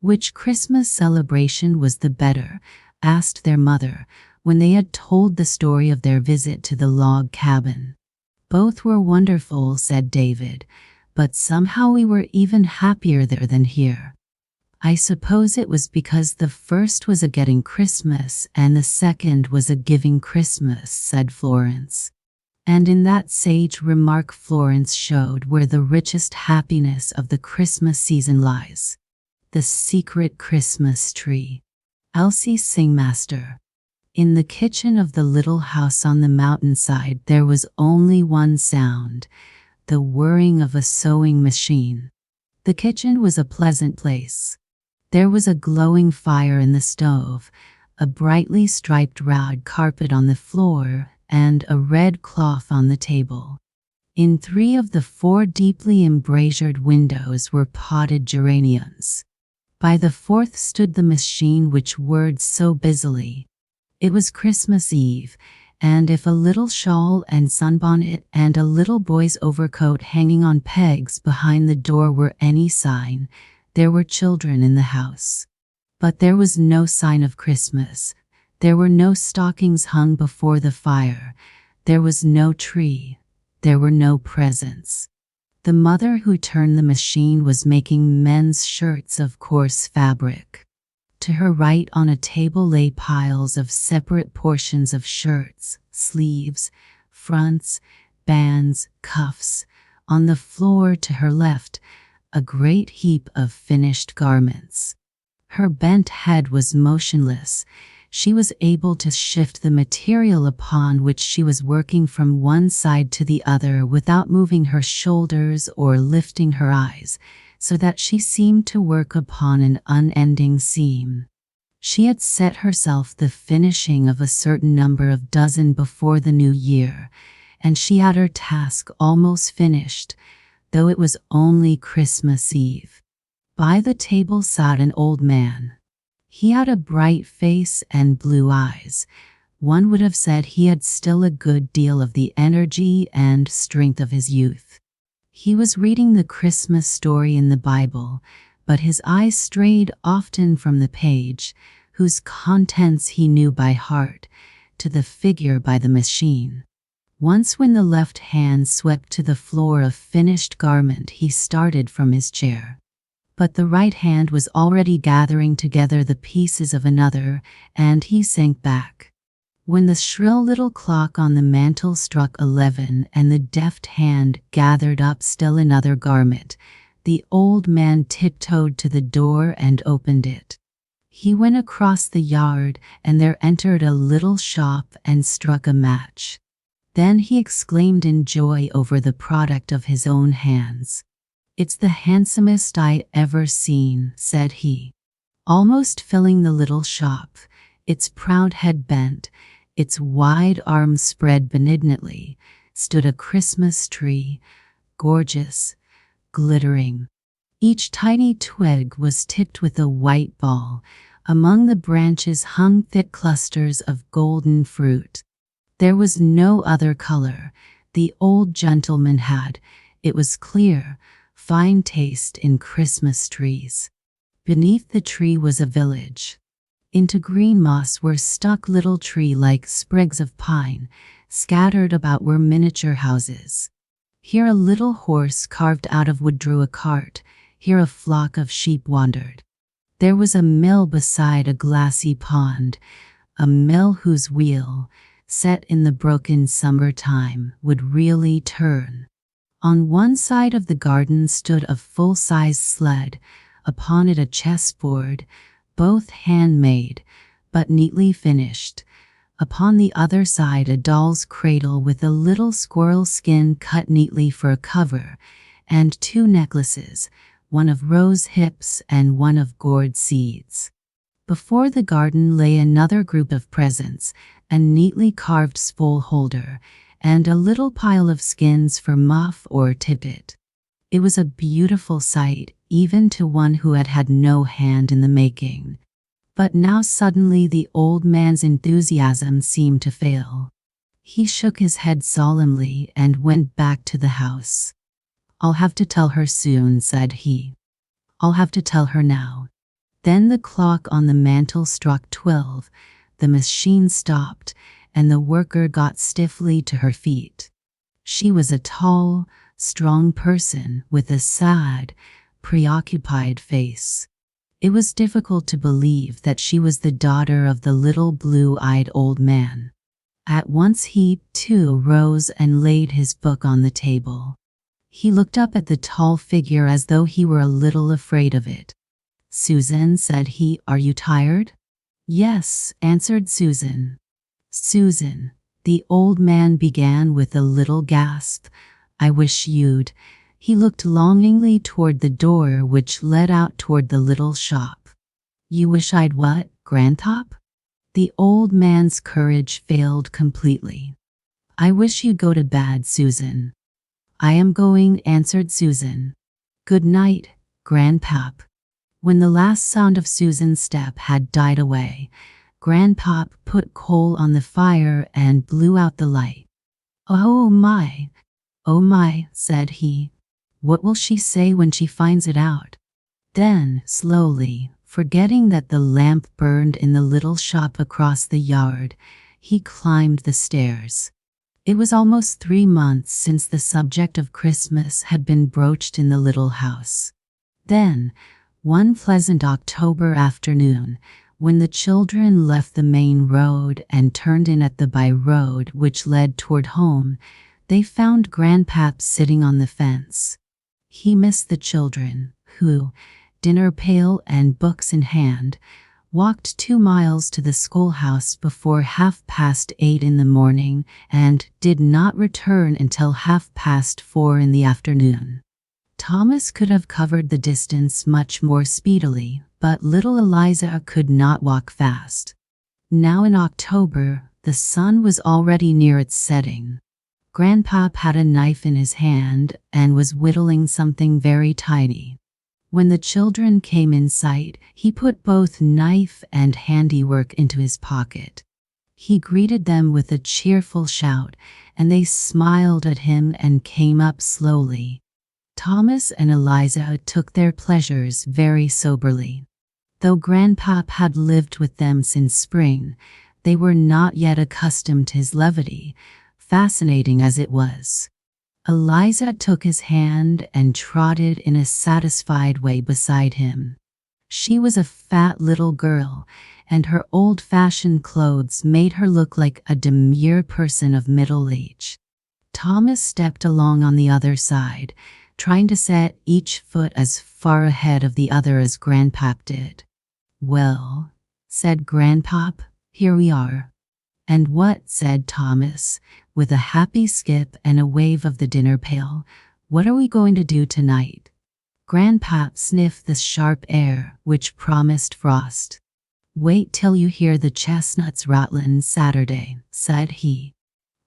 Which Christmas celebration was the better? Asked their mother, when they had told the story of their visit to the log cabin. "Both were wonderful," said David, "but somehow we were even happier there than here." "I suppose it was because the first was a getting Christmas and the second was a giving Christmas," said Florence. And in that sage remark Florence showed where the richest happiness of the Christmas season lies. The secret Christmas tree. Elsie Singmaster. In the kitchen of the little house on the mountainside there was only one sound, the whirring of a sewing machine. The kitchen was a pleasant place. There was a glowing fire in the stove, a brightly striped rag carpet on the floor, and a red cloth on the table. In 3 of the 4 deeply embrazured windows were potted geraniums. By the 4th stood the machine which whirred so busily. It was Christmas Eve, and if a little shawl and sunbonnet and a little boy's overcoat hanging on pegs behind the door were any sign, there were children in the house. But there was no sign of Christmas. There were no stockings hung before the fire. There was no tree. There were no presents. The mother who turned the machine was making men's shirts of coarse fabric. To her right on a table lay piles of separate portions of shirts, sleeves, fronts, bands, cuffs. On the floor to her left, a great heap of finished garments. Her bent head was motionless. She was able to shift the material upon which she was working from one side to the other without moving her shoulders or lifting her eyes, so that she seemed to work upon an unending seam. She had set herself the finishing of a certain number of dozen before the new year, and she had her task almost finished, though it was only Christmas Eve. By the table sat an old man. He had a bright face and blue eyes. One would have said he had still a good deal of the energy and strength of his youth. He was reading the Christmas story in the Bible, but his eyes strayed often from the page, whose contents he knew by heart, to the figure by the machine. Once when the left hand swept to the floor a finished garment, he started from his chair. But the right hand was already gathering together the pieces of another, and he sank back. When the shrill little clock on the mantel struck 11 and the deft hand gathered up still another garment, the old man tiptoed to the door and opened it. He went across the yard, and there entered a little shop and struck a match. Then he exclaimed in joy over the product of his own hands. "It's the handsomest I ever seen," said he. Almost filling the little shop, its proud head bent, its wide arms spread benignantly, stood a Christmas tree, gorgeous, glittering. Each tiny twig was tipped with a white ball. Among the branches hung thick clusters of golden fruit. There was no other color the old gentleman had. It was clear, fine taste in Christmas trees. Beneath the tree was a village. Into green moss were stuck little tree-like sprigs of pine. Scattered about were miniature houses. Here a little horse carved out of wood drew a cart. Here a flock of sheep wandered. There was a mill beside a glassy pond, a mill whose wheel, set in the broken summer time, would really turn. On one side of the garden stood a full-sized sled, upon it a chessboard, both handmade, but neatly finished. Upon the other side a doll's cradle with a little squirrel skin cut neatly for a cover, and two necklaces, one of rose hips and one of gourd seeds. Before the garden lay another group of presents, a neatly carved spool holder, and a little pile of skins for muff or tippet. It was a beautiful sight, even to one who had had no hand in the making. But now suddenly the old man's enthusiasm seemed to fail. He shook his head solemnly and went back to the house. "I'll have to tell her soon," said he. "I'll have to tell her now." Then the clock on the mantel struck 12, the machine stopped, and the worker got stiffly to her feet. She was a tall, strong person with a sad, preoccupied face. It was difficult to believe that she was the daughter of the little blue-eyed old man. At once he, too, rose and laid his book on the table. He looked up at the tall figure as though he were a little afraid of it. "Susan," said he, "are you tired?" "Yes," answered Susan. "Susan," the old man began with a little gasp, "I wish you'd—" He looked longingly toward the door which led out toward the little shop. "You wish I'd what, Grandpop?" The old man's courage failed completely. "I wish you'd go to bed, Susan." "I am going," answered Susan. "Good night, Grandpap." When the last sound of Susan's step had died away, Grandpop put coal on the fire and blew out the light. "Oh my, said he. "What will she say when she finds it out?" Then, slowly, forgetting that the lamp burned in the little shop across the yard, he climbed the stairs. It was almost 3 months since the subject of Christmas had been broached in the little house. Then, one pleasant October afternoon, when the children left the main road and turned in at the by-road which led toward home, they found Grandpap sitting on the fence. He missed the children, who, dinner pail and books in hand, walked 2 miles to the schoolhouse before 8:30 in the morning and did not return until 4:30 in the afternoon. Thomas could have covered the distance much more speedily, but little Eliza could not walk fast. Now in October, the sun was already near its setting. Grandpop had a knife in his hand and was whittling something very tiny. When the children came in sight, he put both knife and handiwork into his pocket. He greeted them with a cheerful shout, and they smiled at him and came up slowly. Thomas and Eliza took their pleasures very soberly. Though Grandpop had lived with them since spring, they were not yet accustomed to his levity, fascinating as it was. Eliza took his hand and trotted in a satisfied way beside him. She was a fat little girl, and her old-fashioned clothes made her look like a demure person of middle age. Thomas stepped along on the other side, trying to set each foot as far ahead of the other as Grandpop did. "Well," said Grandpop, "here we are." "And what?" said Thomas, with a happy skip and a wave of the dinner pail. "What are we going to do tonight?" Grandpop sniffed the sharp air, which promised frost. "Wait till you hear the chestnuts rattlin' Saturday," said he.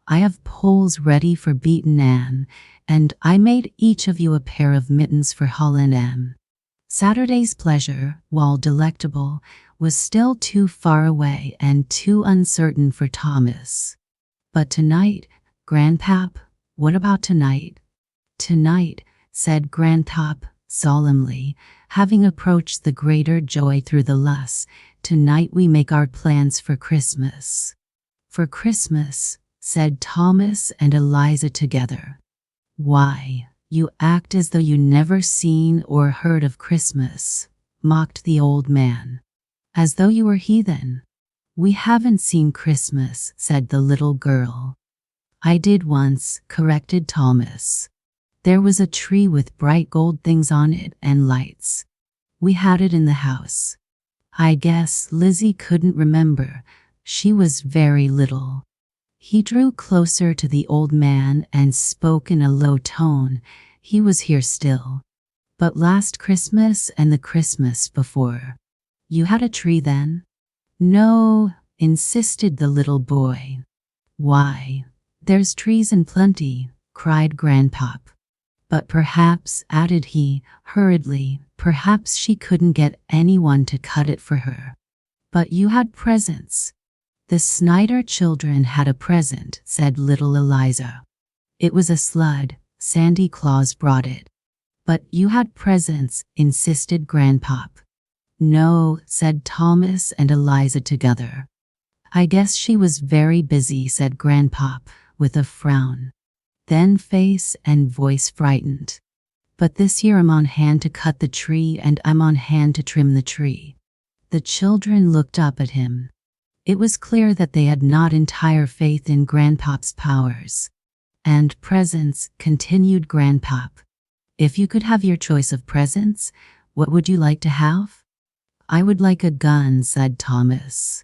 "I have poles ready for beatin' Ann, and I made each of you a pair of mittens for Holland M." Saturday's pleasure, while delectable, was still too far away and too uncertain for Thomas. "But tonight, Grandpop, what about tonight?" "Tonight," said Grandpop solemnly, having approached the greater joy through the less, "tonight we make our plans for Christmas." "For Christmas," said Thomas and Eliza together. "Why, you act as though you never seen or heard of Christmas," mocked the old man. "As though you were heathen." "We haven't seen Christmas," said the little girl. "I did once," corrected Thomas. "There was a tree with bright gold things on it and lights. We had it in the house. I guess Lizzie couldn't remember. She was very little." He drew closer to the old man and spoke in a low tone. "He was here still. But last Christmas and the Christmas before. You had a tree then?" "No," insisted the little boy. "Why, there's trees in plenty," cried Grandpop. "But perhaps," added he, hurriedly, "perhaps she couldn't get anyone to cut it for her." "But you had presents." "The Snyder children had a present," said little Eliza. "It was a sled. Sandy Claus brought it." "But you had presents," insisted Grandpop. "No," said Thomas and Eliza together. "I guess she was very busy," said Grandpop, with a frown. Then face and voice frightened. "But this year I'm on hand to cut the tree and I'm on hand to trim the tree." The children looked up at him. It was clear that they had not entire faith in Grandpop's powers. "And presents," continued Grandpop. "If you could have your choice of presents, what would you like to have?" "I would like a gun," said Thomas.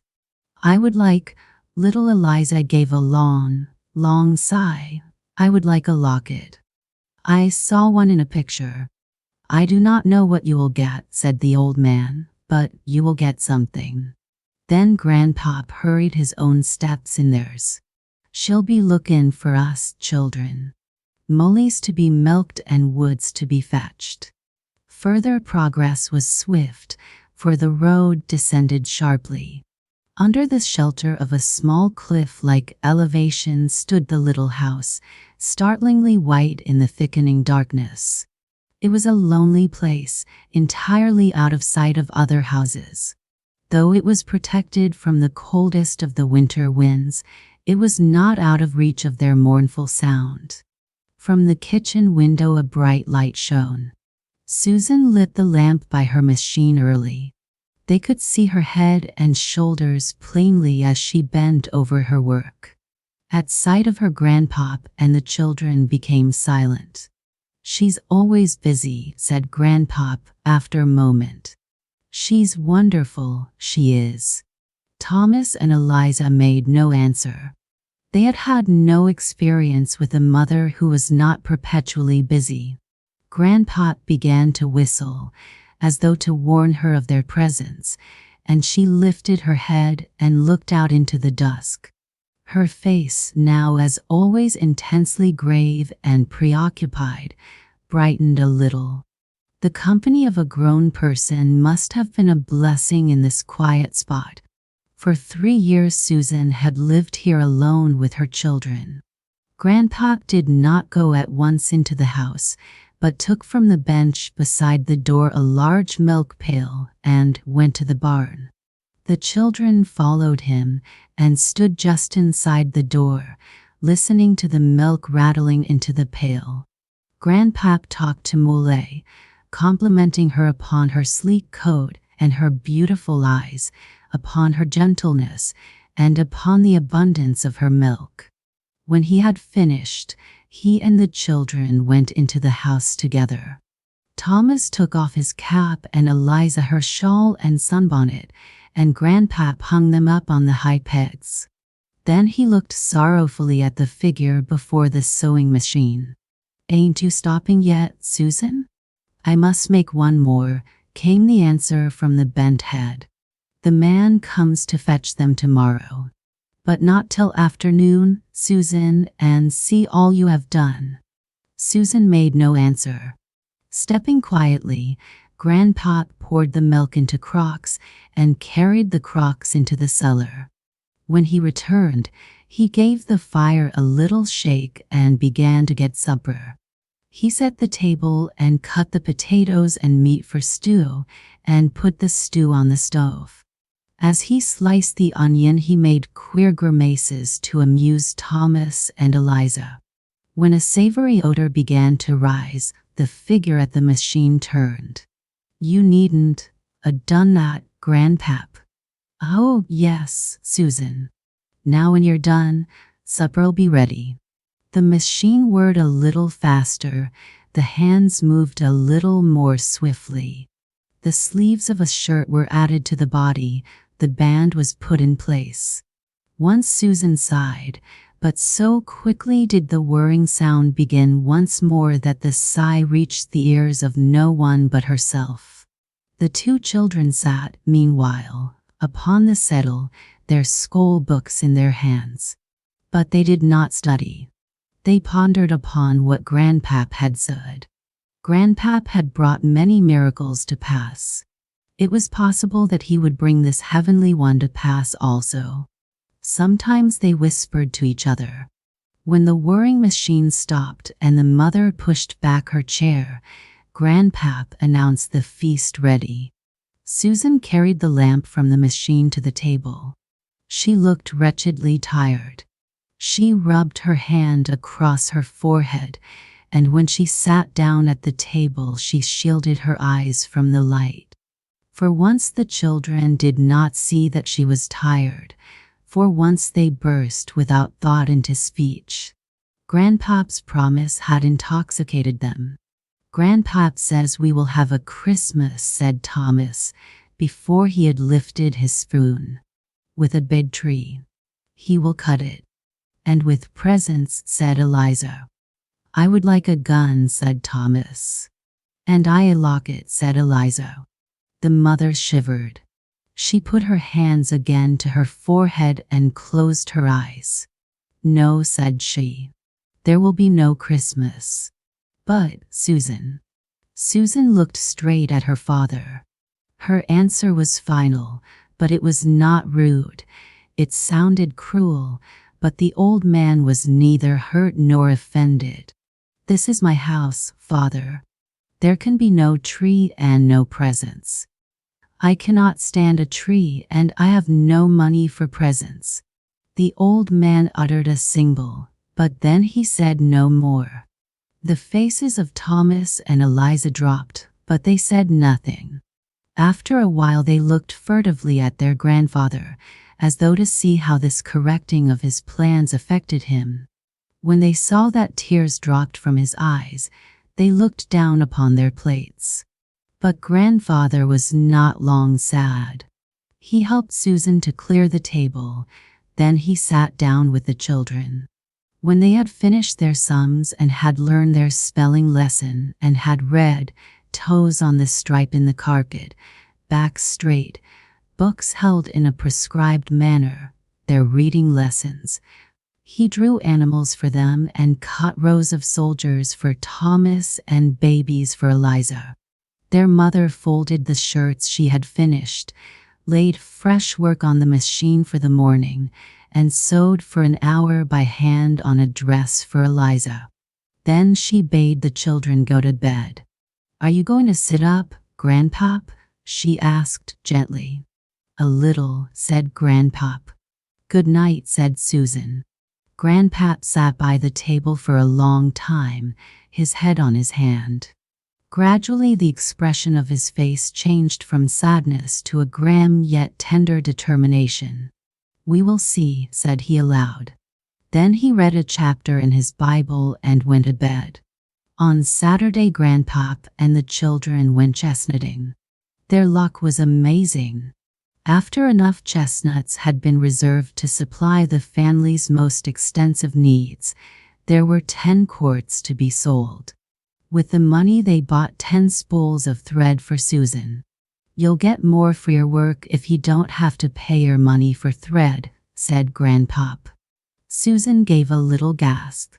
"I would like," little Eliza gave a long, long sigh. "I would like a locket. I saw one in a picture." "I do not know what you will get," said the old man, "but you will get something." Then Grandpop hurried his own steps in theirs. "She'll be lookin' for us, children. Molly's to be milked and wood's to be fetched." Further progress was swift, for the road descended sharply. Under the shelter of a small cliff-like elevation stood the little house, startlingly white in the thickening darkness. It was a lonely place, entirely out of sight of other houses. Though it was protected from the coldest of the winter winds, it was not out of reach of their mournful sound. From the kitchen window a bright light shone. Susan lit the lamp by her machine early. They could see her head and shoulders plainly as she bent over her work. At sight of her Grandpop and the children became silent. "She's always busy," said Grandpop after a moment. "She's wonderful, she is." Thomas and Eliza made no answer. They had had no experience with a mother who was not perpetually busy. Grandpa began to whistle, as though to warn her of their presence, and she lifted her head and looked out into the dusk. Her face, now as always intensely grave and preoccupied, brightened a little. The company of a grown person must have been a blessing in this quiet spot. For 3 years Susan had lived here alone with her children. Grandpa did not go at once into the house, but took from the bench beside the door a large milk pail and went to the barn. The children followed him and stood just inside the door, listening to the milk rattling into the pail. Grandpa talked to Molly, complimenting her upon her sleek coat and her beautiful eyes, upon her gentleness, and upon the abundance of her milk. When he had finished, he and the children went into the house together. Thomas took off his cap and Eliza her shawl and sunbonnet, and Grandpa hung them up on the high pegs. Then he looked sorrowfully at the figure before the sewing machine. "Ain't you stopping yet, Susan?" "I must make one more," came the answer from the bent head. "The man comes to fetch them tomorrow." "But not till afternoon, Susan, and see all you have done." Susan made no answer. Stepping quietly, Grandpa poured the milk into crocks and carried the crocks into the cellar. When he returned, he gave the fire a little shake and began to get supper. He set the table and cut the potatoes and meat for stew and put the stew on the stove. As he sliced the onion, he made queer grimaces to amuse Thomas and Eliza. When a savory odor began to rise, the figure at the machine turned. "You needn't a done that, Grandpap." "Oh, yes, Susan. Now when you're done, supper'll be ready." The machine whirred a little faster, the hands moved a little more swiftly. The sleeves of a shirt were added to the body, the band was put in place. Once Susan sighed, but so quickly did the whirring sound begin once more that the sigh reached the ears of no one but herself. The 2 children sat, meanwhile, upon the settle, their school books in their hands. But they did not study. They pondered upon what Grandpap had said. Grandpap had brought many miracles to pass. It was possible that he would bring this heavenly one to pass also. Sometimes they whispered to each other. When the whirring machine stopped and the mother pushed back her chair, Grandpap announced the feast ready. Susan carried the lamp from the machine to the table. She looked wretchedly tired. She rubbed her hand across her forehead, and when she sat down at the table she shielded her eyes from the light. For once the children did not see that she was tired. For once they burst without thought into speech. Grandpap's promise had intoxicated them. "Grandpap says we will have a Christmas," said Thomas, before he had lifted his spoon. "With a big tree. He will cut it." "And with presents," said Eliza. "I would like a gun," said Thomas. "And I a locket," said Eliza. The mother shivered. She put her hands again to her forehead and closed her eyes. "No," said she. "There will be no Christmas." "But, Susan." Susan looked straight at her father. Her answer was final, but it was not rude. It sounded cruel, but the old man was neither hurt nor offended. "This is my house, Father. There can be no tree and no presents. I cannot stand a tree and I have no money for presents." The old man uttered a single, but then he said no more. The faces of Thomas and Eliza dropped, but they said nothing. After a while they looked furtively at their grandfather, as though to see how this correcting of his plans affected him. When they saw that tears dropped from his eyes, they looked down upon their plates. But Grandfather was not long sad. He helped Susan to clear the table, then he sat down with the children. When they had finished their sums and had learned their spelling lesson and had read "Toes on the stripe in the carpet, back straight," books held in a prescribed manner, their reading lessons, he drew animals for them and cut rows of soldiers for Thomas and babies for Eliza. Their mother folded the shirts she had finished, laid fresh work on the machine for the morning, and sewed for an hour by hand on a dress for Eliza. Then she bade the children go to bed. "Are you going to sit up, Grandpap?" she asked gently. "A little," said Grandpap. "Good night," said Susan. Grandpap sat by the table for a long time, his head on his hand. Gradually the expression of his face changed from sadness to a grim yet tender determination. "We will see," said he aloud. Then he read a chapter in his Bible and went to bed. On Saturday, Grandpap and the children went chestnutting. Their luck was amazing. After enough chestnuts had been reserved to supply the family's most extensive needs, there were 10 quarts to be sold. With the money they bought 10 spools of thread for Susan. "You'll get more for your work if you don't have to pay your money for thread," said Grandpap. Susan gave a little gasp.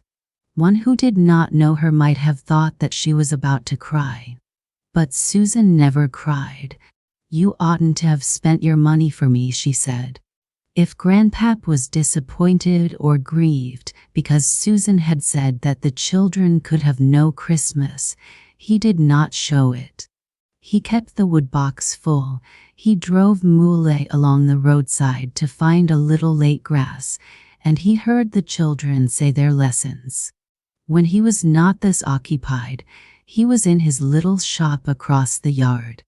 One who did not know her might have thought that she was about to cry. But Susan never cried. "You oughtn't to have spent your money for me," she said. If Grandpap was disappointed or grieved because Susan had said that the children could have no Christmas, he did not show it. He kept the woodbox full. He drove Moulay along the roadside to find a little late grass, and he heard the children say their lessons. When he was not thus occupied, he was in his little shop across the yard.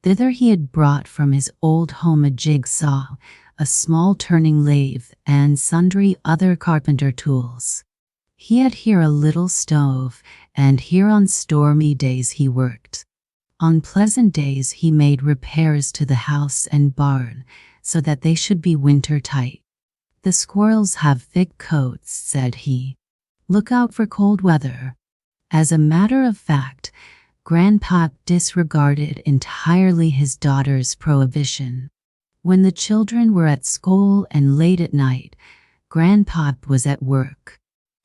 Thither he had brought from his old home a jigsaw, a small turning lathe, and sundry other carpenter tools. He had here a little stove, and here on stormy days he worked. On pleasant days he made repairs to the house and barn, so that they should be winter-tight. "The squirrels have thick coats," said he. "Look out for cold weather." As a matter of fact, Grandpap disregarded entirely his daughter's prohibition. When the children were at school and late at night, Grandpap was at work.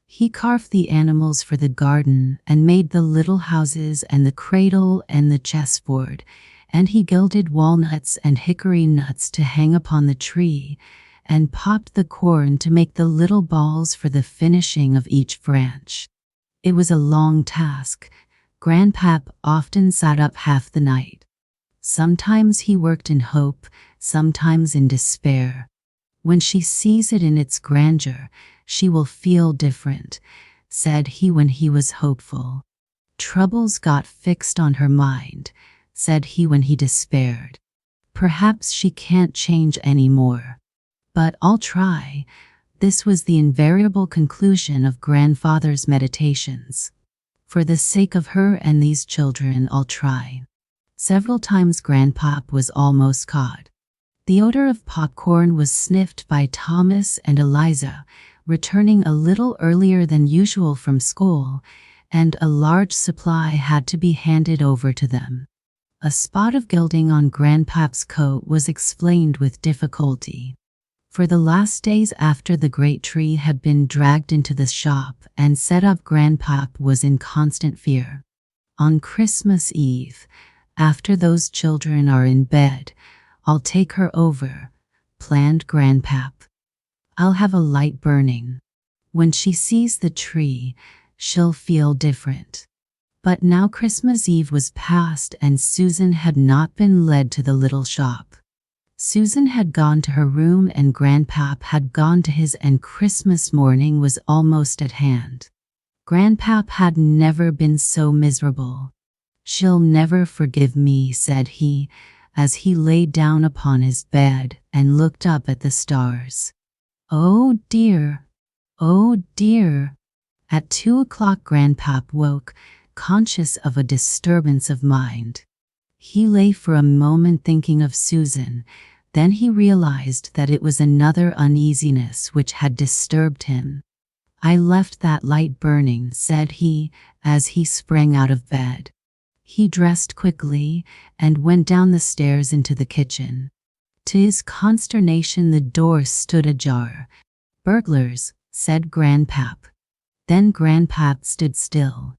He carved the animals for the garden and made the little houses and the cradle and the chessboard, and he gilded walnuts and hickory nuts to hang upon the tree, and popped the corn to make the little balls for the finishing of each branch. It was a long task. Grandpap often sat up half the night. Sometimes he worked in hope, sometimes in despair. "When she sees it in its grandeur, she will feel different," said he when he was hopeful. "Troubles got fixed on her mind," said he when he despaired. "Perhaps she can't change any more. But I'll try." This was the invariable conclusion of Grandfather's meditations. "For the sake of her and these children, I'll try." Several times Grandpap was almost caught. The odor of popcorn was sniffed by Thomas and Eliza, returning a little earlier than usual from school, and a large supply had to be handed over to them. A spot of gilding on Grandpap's coat was explained with difficulty. For the last days after the great tree had been dragged into the shop and set up, Grandpap was in constant fear. "On Christmas Eve, after those children are in bed, I'll take her over," planned Grandpap. "I'll have a light burning. When she sees the tree, she'll feel different." But now Christmas Eve was past and Susan had not been led to the little shop. Susan had gone to her room and Grandpap had gone to his, and Christmas morning was almost at hand. Grandpap had never been so miserable. "She'll never forgive me," said he, as he lay down upon his bed and looked up at the stars. "Oh dear, oh dear." At 2 o'clock Grandpap woke, conscious of a disturbance of mind. He lay for a moment thinking of Susan, then he realized that it was another uneasiness which had disturbed him. I left that light burning, said he, as he sprang out of bed. He dressed quickly and went down the stairs into the kitchen. To his consternation, the door stood ajar. "Burglars," said Grandpap. Then Grandpap stood still.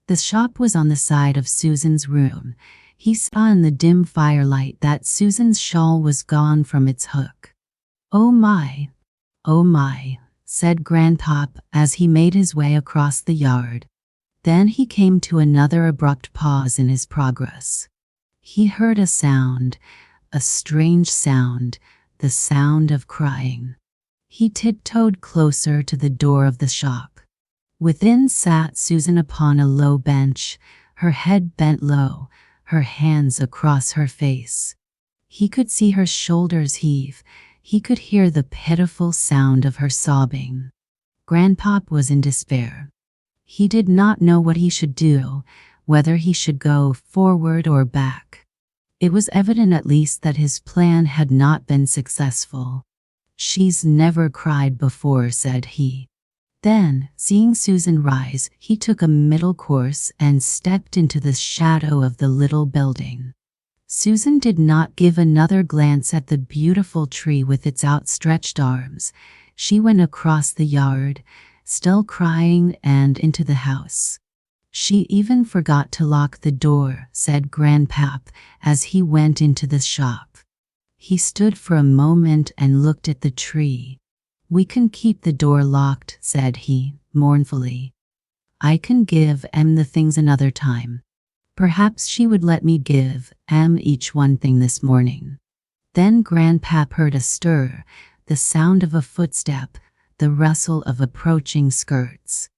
The shop was on the side of Susan's room. He saw in the dim firelight that Susan's shawl was gone from its hook. "Oh my, said Grandpap as he made his way across the yard. Then he came to another abrupt pause in his progress. He heard a sound, a strange sound, the sound of crying. He tiptoed closer to the door of the shop. Within sat Susan upon a low bench, her head bent low, her hands across her face. He could see her shoulders heave. He could hear the pitiful sound of her sobbing. Grandpap was in despair. He did not know what he should do, whether he should go forward or back. It was evident at least that his plan had not been successful. "She's never cried before," said he. Then, seeing Susan rise, he took a middle course and stepped into the shadow of the little building. Susan did not give another glance at the beautiful tree with its outstretched arms. She went across the yard, still crying, and into the house. "She even forgot to lock the door," said Grandpap as he went into the shop. He stood for a moment and looked at the tree. "We can keep the door locked," said he, mournfully. "I can give Em the things another time. Perhaps she would let me give Em each one thing this morning." Then Grandpap heard a stir, the sound of a footstep, the rustle of approaching skirts.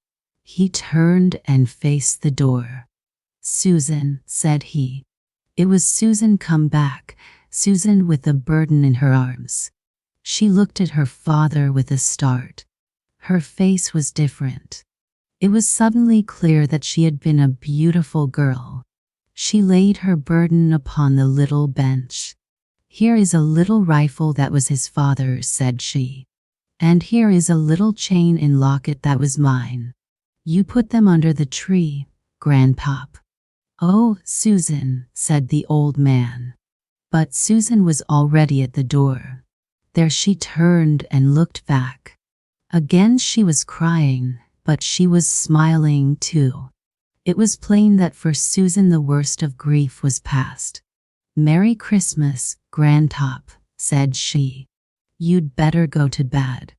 He turned and faced the door. "Susan," said he. It was Susan come back, Susan with a burden in her arms. She looked at her father with a start. Her face was different. It was suddenly clear that she had been a beautiful girl. She laid her burden upon the little bench. "Here is a little rifle that was his father's," said she. "And here is a little chain and locket that was mine. You put them under the tree, Grandpap." "Oh, Susan," said the old man. But Susan was already at the door. There she turned and looked back. Again she was crying, but she was smiling too. It was plain that for Susan the worst of grief was past. "Merry Christmas, Grandpap," said she. "You'd better go to bed."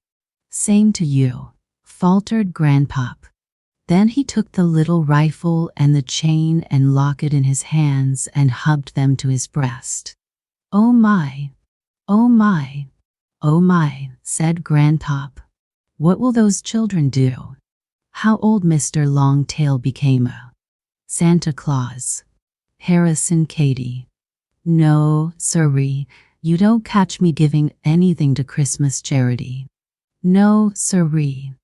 "Same to you," faltered Grandpap. Then he took the little rifle and the chain and locket in his hands and hugged them to his breast. "Oh my, oh my, oh my," said Grandpap. "What will those children do? How old Mr. Longtail became a Santa Claus." Harrison Katie. "No, sirree, you don't catch me giving anything to Christmas charity. No, sirree.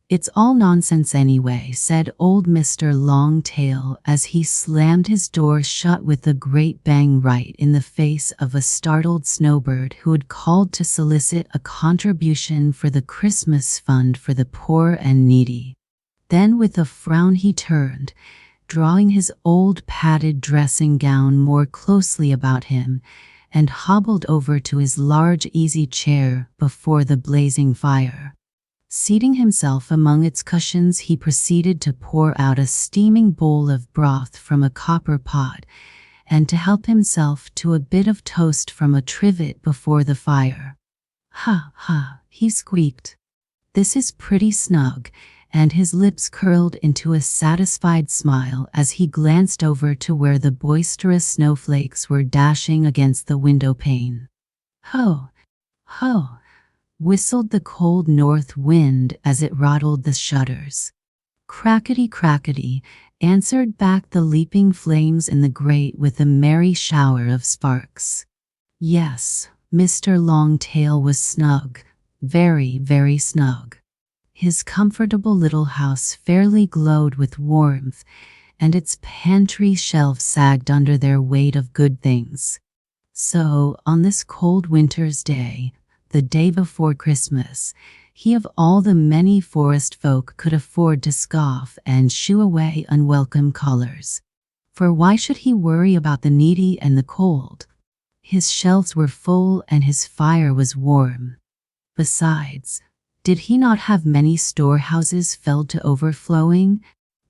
It's all nonsense anyway," said old Mr. Longtail as he slammed his door shut with a great bang right in the face of a startled snowbird who had called to solicit a contribution for the Christmas fund for the poor and needy. Then with a frown he turned, drawing his old padded dressing gown more closely about him, and hobbled over to his large easy chair before the blazing fire. Seating himself among its cushions, he proceeded to pour out a steaming bowl of broth from a copper pot, and to help himself to a bit of toast from a trivet before the fire. "Ha, ha," he squeaked. "This is pretty snug," and his lips curled into a satisfied smile as he glanced over to where the boisterous snowflakes were dashing against the window pane. "Ho, ho," whistled the cold north wind as it rattled the shutters. "Crackety, crackety," answered back the leaping flames in the grate with a merry shower of sparks. Yes, Mr. Longtail was snug, very, very snug. His comfortable little house fairly glowed with warmth, and its pantry shelves sagged under their weight of good things. So, on this cold winter's day, the day before Christmas, He of all the many forest folk could afford to scoff and shoo away unwelcome callers. For why should he worry about the needy and the cold? His shelves were full and his fire was warm. Besides, did he not have many storehouses filled to overflowing?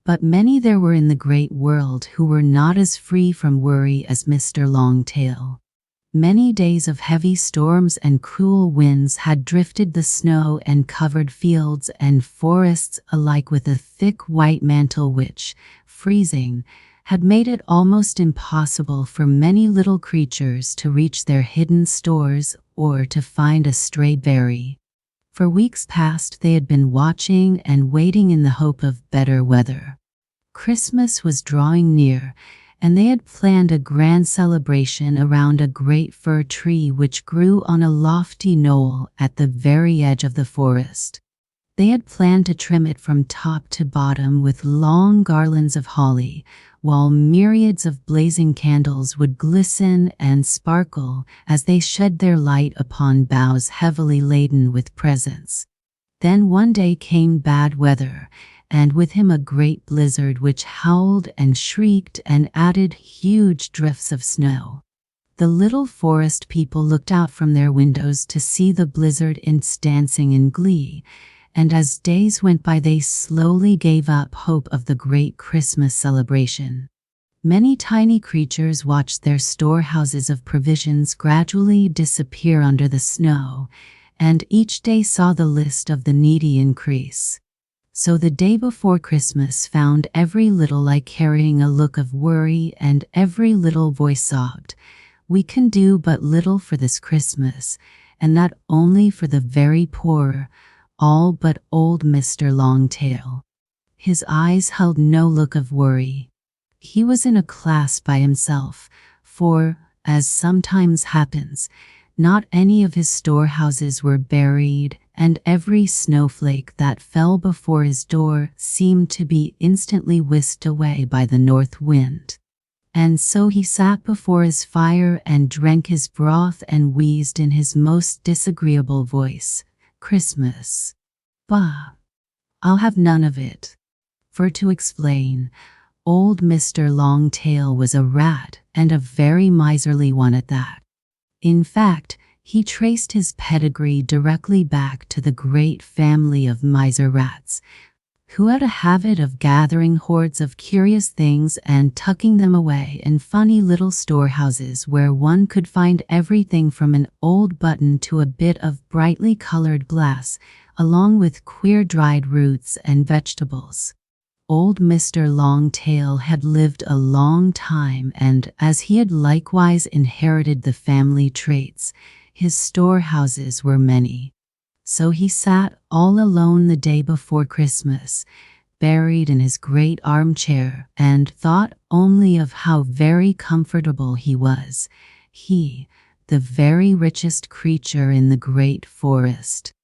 But many there were in the great world who were not as free from worry as Mr. Longtail. Many days of heavy storms and cruel winds had drifted the snow and covered fields and forests alike with a thick white mantle which, freezing, had made it almost impossible for many little creatures to reach their hidden stores or to find a stray berry. For weeks past they had been watching and waiting in the hope of better weather. Christmas was drawing near, and they had planned a grand celebration around a great fir tree which grew on a lofty knoll at the very edge of the forest. They had planned to trim it from top to bottom with long garlands of holly, while myriads of blazing candles would glisten and sparkle as they shed their light upon boughs heavily laden with presents. Then one day came bad weather, and with him a great blizzard which howled and shrieked and added huge drifts of snow. The little forest people looked out from their windows to see the blizzard imps dancing in glee, and as days went by they slowly gave up hope of the great Christmas celebration. Many tiny creatures watched their storehouses of provisions gradually disappear under the snow, and each day saw the list of the needy increase. So the day before Christmas found every little eye carrying a look of worry, and every little voice sobbed, "We can do but little for this Christmas, and that only for the very poor, all but old Mr. Longtail." His eyes held no look of worry. He was in a class by himself, for, as sometimes happens, not any of his storehouses were buried, and every snowflake that fell before his door seemed to be instantly whisked away by the north wind. And so he sat before his fire and drank his broth and wheezed in his most disagreeable voice, "Christmas? Bah! I'll have none of it." For to explain, old Mr. Longtail was a rat, and a very miserly one at that. In fact, he traced his pedigree directly back to the great family of miser rats, who had a habit of gathering hordes of curious things and tucking them away in funny little storehouses where one could find everything from an old button to a bit of brightly colored glass, along with queer dried roots and vegetables. Old Mr. Longtail had lived a long time, and as he had likewise inherited the family traits, his storehouses were many. So he sat all alone the day before Christmas, buried in his great armchair, and thought only of how very comfortable he was, he, the very richest creature in the great forest.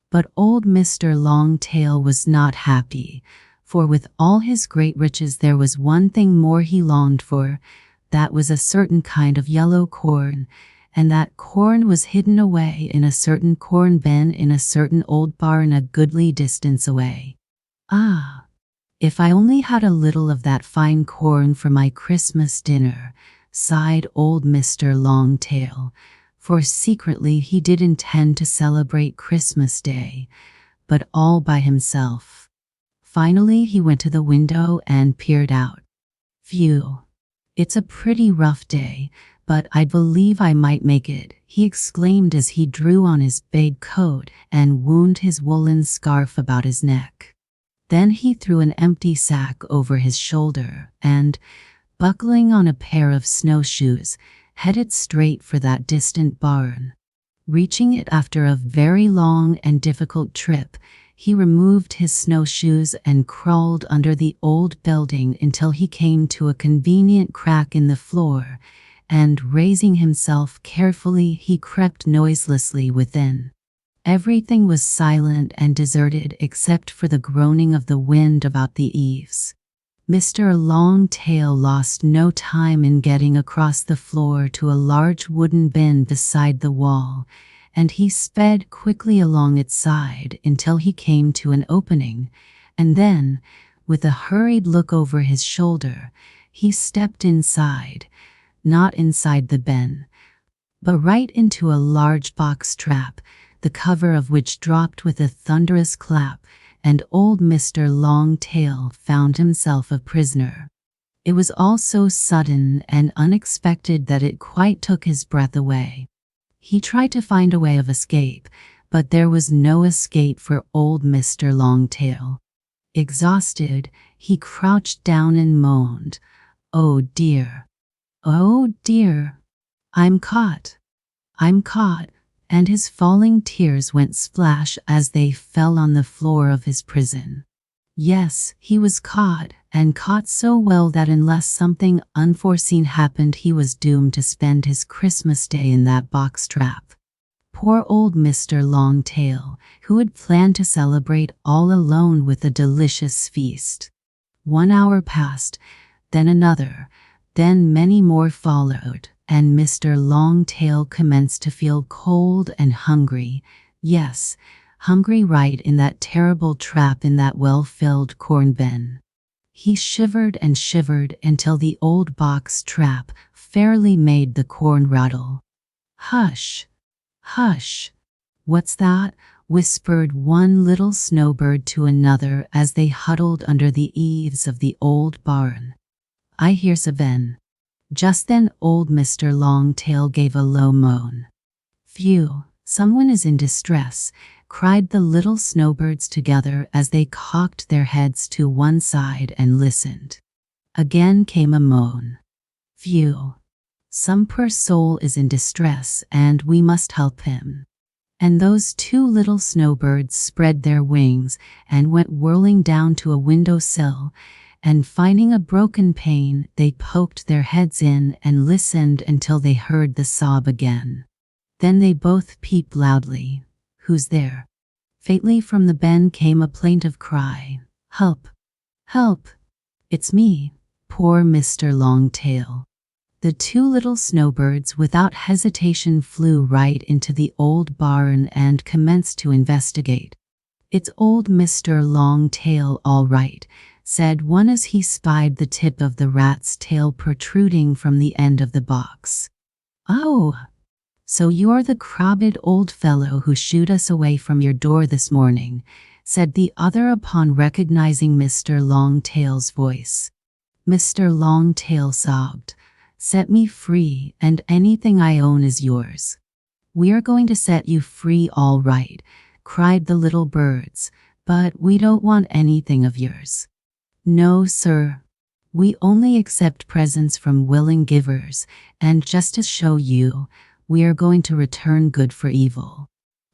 But old Mr. Longtail was not happy, for with all his great riches there was one thing more he longed for. That was a certain kind of yellow corn, and that corn was hidden away in a certain corn bin in a certain old barn a goodly distance away. "Ah, if I only had a little of that fine corn for my Christmas dinner," sighed old Mr. Longtail, for secretly he did intend to celebrate Christmas Day, but all by himself. Finally he went to the window and peered out. "Phew, it's a pretty rough day, but I believe I might make it," he exclaimed as he drew on his big coat and wound his woolen scarf about his neck. Then he threw an empty sack over his shoulder and, buckling on a pair of snowshoes, headed straight for that distant barn. Reaching it after a very long and difficult trip, he removed his snowshoes and crawled under the old building until he came to a convenient crack in the floor, and raising himself carefully he crept noiselessly within. Everything was silent and deserted except for the groaning of the wind about the eaves. Mr. Longtail lost no time in getting across the floor to a large wooden bin beside the wall, and he sped quickly along its side until he came to an opening, and then, with a hurried look over his shoulder, he stepped inside, not inside the bin, but right into a large box trap, the cover of which dropped with a thunderous clap, and old Mr. Longtail found himself a prisoner. It was all so sudden and unexpected that it quite took his breath away. He tried to find a way of escape, but there was no escape for old Mr. Longtail. Exhausted, he crouched down and moaned, "Oh dear! Oh dear! I'm caught! I'm caught!" And his falling tears went splash as they fell on the floor of his prison. Yes, he was caught, and caught so well that unless something unforeseen happened, he was doomed to spend his Christmas day in that box trap. Poor old Mr. Longtail, who had planned to celebrate all alone with a delicious feast. 1 hour passed, then another, then many more followed, and Mr. Longtail commenced to feel cold and hungry. Yes, hungry right in that terrible trap in that well-filled corn bin. He shivered and shivered until the old box trap fairly made the corn rattle. "Hush! Hush! What's that?" whispered one little snowbird to another as they huddled under the eaves of the old barn. "I hear Saven." Just then old Mr. Longtail gave a low moan. "Phew, someone is in distress," cried the little snowbirds together as they cocked their heads to one side and listened. Again came a moan. "Phew, some poor soul is in distress and we must help him." And those two little snowbirds spread their wings and went whirling down to a window sill, and finding a broken pane, they poked their heads in and listened until they heard the sob again. Then they both peeped loudly. "Who's there?" Faintly from the bin came a plaintive cry. "Help! Help! It's me, poor Mr. Longtail." The two little snowbirds without hesitation flew right into the old barn and commenced to investigate. "It's old Mr. Longtail, all right," said one as he spied the tip of the rat's tail protruding from the end of the box. "Oh, so you're the crabbed old fellow who shooed us away from your door this morning," said the other upon recognizing Mr. Longtail's voice. Mr. Longtail sobbed, "Set me free, and anything I own is yours." "We're going to set you free all right," cried the little birds, "but we don't want anything of yours." "No, sir. We only accept presents from willing givers, and just to show you, we are going to return good for evil."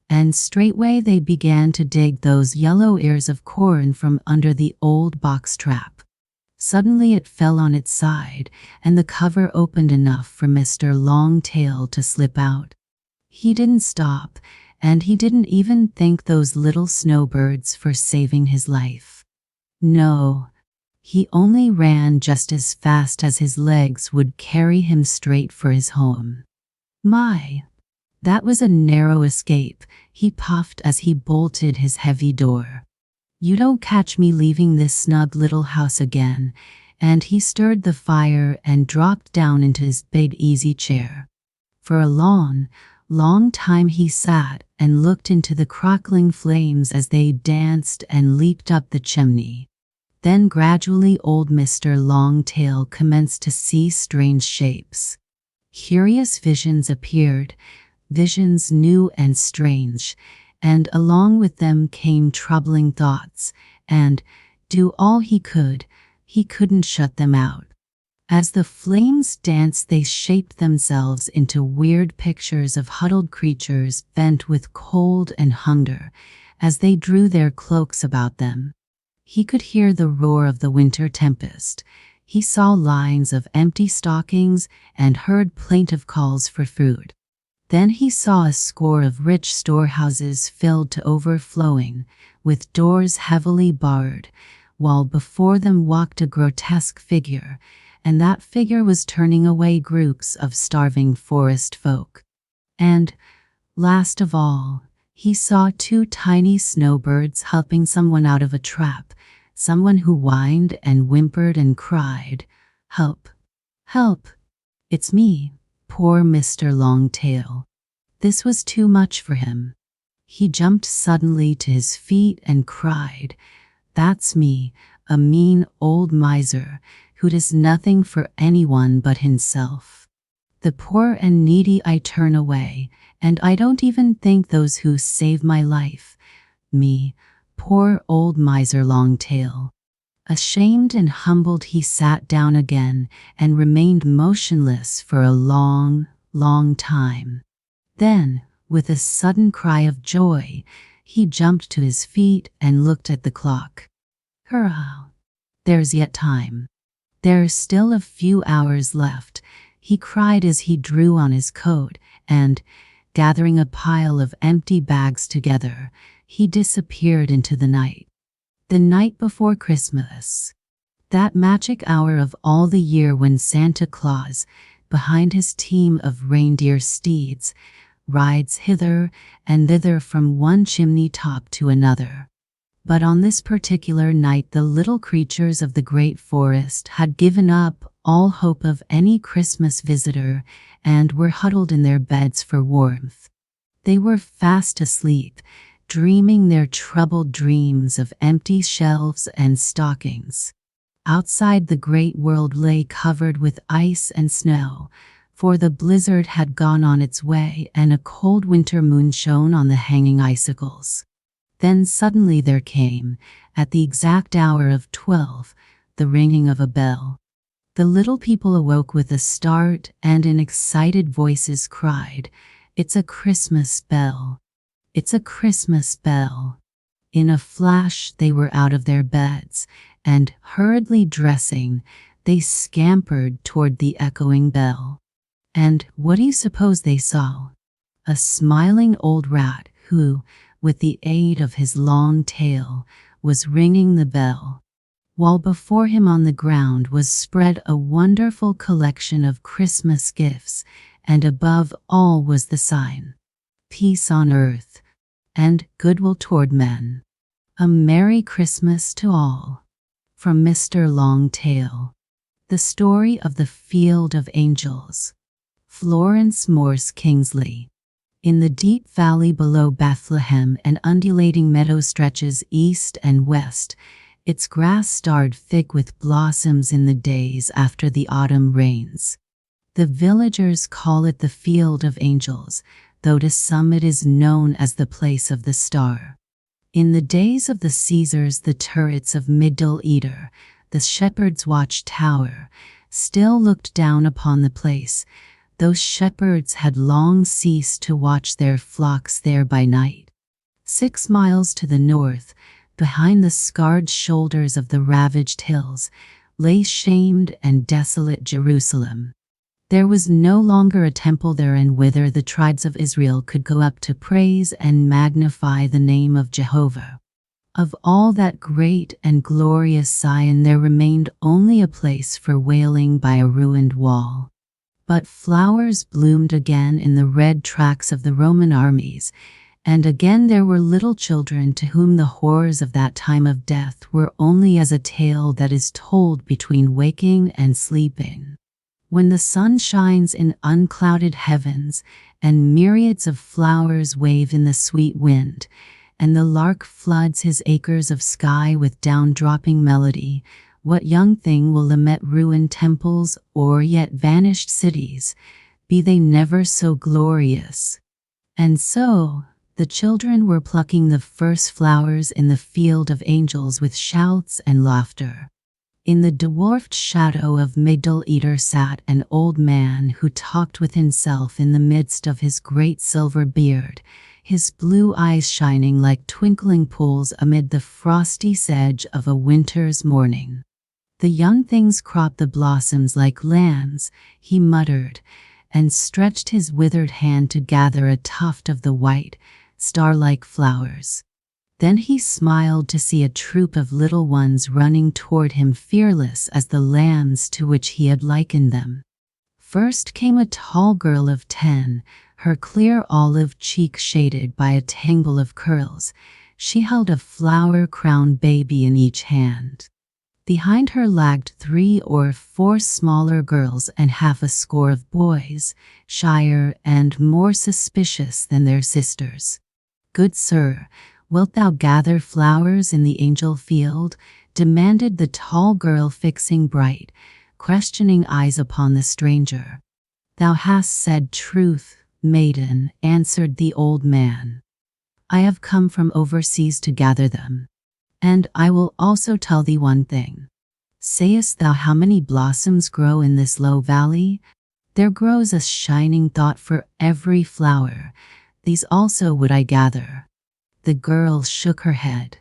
And straightway they began to dig those yellow ears of corn from under the old box trap. Suddenly it fell on its side, and the cover opened enough for Mr. Longtail to slip out. He didn't stop, and he didn't even thank those little snowbirds for saving his life. No, he only ran just as fast as his legs would carry him straight for his home. "My, that was a narrow escape," he puffed as he bolted his heavy door. "You don't catch me leaving this snug little house again," and he stirred the fire and dropped down into his big easy chair. For a long, long time he sat and looked into the crackling flames as they danced and leaped up the chimney. Then gradually old Mr. Longtail commenced to see strange shapes. Curious visions appeared, visions new and strange, and along with them came troubling thoughts, and, do all he couldn't shut them out. As the flames danced, they shaped themselves into weird pictures of huddled creatures bent with cold and hunger, as they drew their cloaks about them. He could hear the roar of the winter tempest. He saw lines of empty stockings and heard plaintive calls for food. Then he saw a score of rich storehouses filled to overflowing, with doors heavily barred, while before them walked a grotesque figure, and that figure was turning away groups of starving forest folk. And, Last of all, he saw two tiny snowbirds helping someone out of a trap, someone who whined and whimpered and cried, "Help! Help! It's me, poor Mr. Longtail." This was too much for him. He jumped suddenly to his feet and cried, "That's me, a mean old miser who does nothing for anyone but himself. The poor and needy I turn away, and I don't even thank those who save my life. Me, poor old miser Longtail." Ashamed and humbled, he sat down again and remained motionless for a long, long time. Then, with a sudden cry of joy, he jumped to his feet and looked at the clock. "Hurrah! There's yet time. There's still a few hours left," he cried as he drew on his coat, and, gathering a pile of empty bags together, he disappeared into the night. The night before Christmas. That magic hour of all the year when Santa Claus, behind his team of reindeer steeds, rides hither and thither from one chimney top to another. But on this particular night the little creatures of the great forest had given up all hope of any Christmas visitor and were huddled in their beds for warmth. They were fast asleep, dreaming their troubled dreams of empty shelves and stockings. Outside, the great world lay covered with ice and snow, for the blizzard had gone on its way and a cold winter moon shone on the hanging icicles. Then suddenly there came, at the exact hour of 12, the ringing of a bell. The little people awoke with a start and in excited voices cried, "It's a Christmas bell! It's a Christmas bell!" In a flash they were out of their beds, and, hurriedly dressing, they scampered toward the echoing bell. And what do you suppose they saw? A smiling old rat who, with the aid of his long tail, was ringing the bell, while before him on the ground was spread a wonderful collection of Christmas gifts, and above all was the sign, "Peace on earth and goodwill toward men. A Merry Christmas to all." From Mr. Longtail. The Story of the Field of Angels. Florence Morse Kingsley. In the deep valley below Bethlehem, an undulating meadow stretches east and west, its grass starred thick with blossoms in the days after the autumn rains. The villagers call it the Field of Angels, though to some it is known as the Place of the Star. In the days of the Caesars, the turrets of Middle Eder, the shepherd's watch tower, still looked down upon the place. Those shepherds had long ceased to watch their flocks there by night. 6 miles to the north, behind the scarred shoulders of the ravaged hills, lay shamed and desolate Jerusalem. There was no longer a temple therein whither the tribes of Israel could go up to praise and magnify the name of Jehovah. Of all that great and glorious Zion there remained only a place for wailing by a ruined wall. But flowers bloomed again in the red tracks of the Roman armies, and again there were little children to whom the horrors of that time of death were only as a tale that is told between waking and sleeping. When the sun shines in unclouded heavens, and myriads of flowers wave in the sweet wind, and the lark floods his acres of sky with down-dropping melody, what young thing will lament ruined temples or yet vanished cities, be they never so glorious? And so, the children were plucking the first flowers in the Field of Angels with shouts and laughter. In the dwarfed shadow of Middle Eder sat an old man who talked with himself in the midst of his great silver beard, his blue eyes shining like twinkling pools amid the frosty sedge of a winter's morning. "The young things crop the blossoms like lambs," he muttered, and stretched his withered hand to gather a tuft of the white, star-like flowers. Then he smiled to see a troop of little ones running toward him, fearless as the lambs to which he had likened them. First came a tall girl of 10, her clear olive cheek shaded by a tangle of curls. She held a flower-crowned baby in each hand. Behind her lagged 3 or 4 smaller girls and half a score of boys, shyer and more suspicious than their sisters. "Good sir, wilt thou gather flowers in the angel field?" demanded the tall girl, fixing bright, questioning eyes upon the stranger. "Thou hast said truth, maiden," answered the old man. "I have come from overseas to gather them. And I will also tell thee one thing. Sayest thou how many blossoms grow in this low valley? There grows a shining thought for every flower. These also would I gather." The girl shook her head.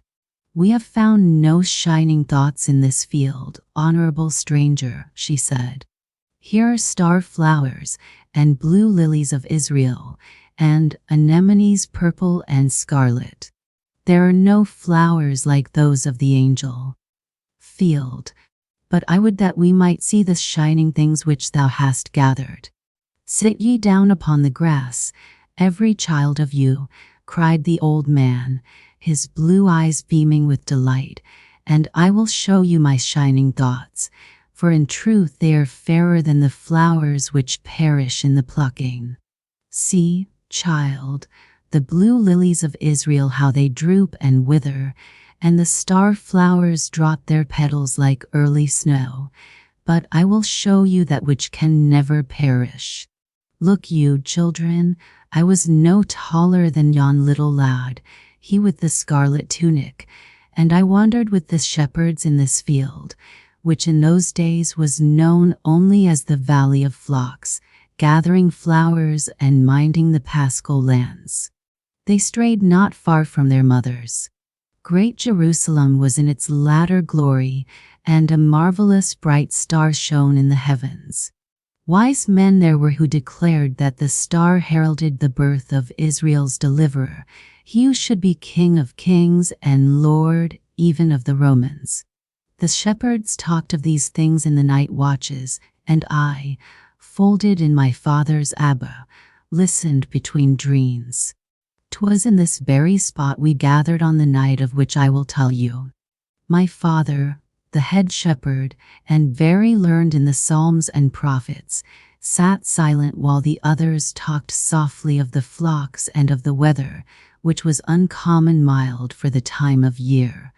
"We have found no shining thoughts in this field, honorable stranger," she said. "Here are star flowers and blue lilies of Israel, and anemones purple and scarlet. There are no flowers like those of the angel field. But I would that we might see the shining things which thou hast gathered. Sit ye down upon the grass, every child of you," cried the old man, his blue eyes beaming with delight, "and I will show you my shining thoughts, for in truth they are fairer than the flowers which perish in the plucking. See, child, the blue lilies of Israel, how they droop and wither, and the star flowers drop their petals like early snow. But I will show you that which can never perish. Look you, children, I was no taller than yon little lad, he with the scarlet tunic, and I wandered with the shepherds in this field, which in those days was known only as the Valley of Flocks, gathering flowers and minding the paschal lambs. They strayed not far from their mothers. Great Jerusalem was in its latter glory, and a marvelous bright star shone in the heavens. Wise men there were who declared that the star heralded the birth of Israel's deliverer, he who should be King of kings and Lord even of the Romans. The shepherds talked of these things in the night watches, and I, folded in my father's Abba, listened between dreams. 'Twas in this very spot we gathered on the night of which I will tell you. My father, the head shepherd, and very learned in the Psalms and prophets, sat silent while the others talked softly of the flocks and of the weather, which was uncommon mild for the time of year,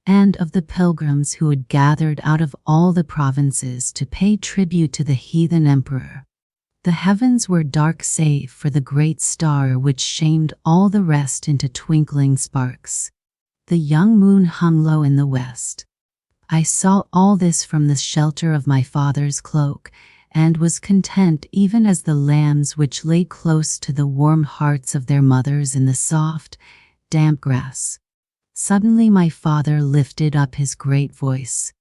and of the pilgrims who had gathered out of all the provinces to pay tribute to the heathen emperor. The heavens were dark save for the great star which shamed all the rest into twinkling sparks. The young moon hung low in the west. I saw all this from the shelter of my father's cloak, and was content even as the lambs which lay close to the warm hearts of their mothers in the soft, damp grass. Suddenly my father lifted up his great voice.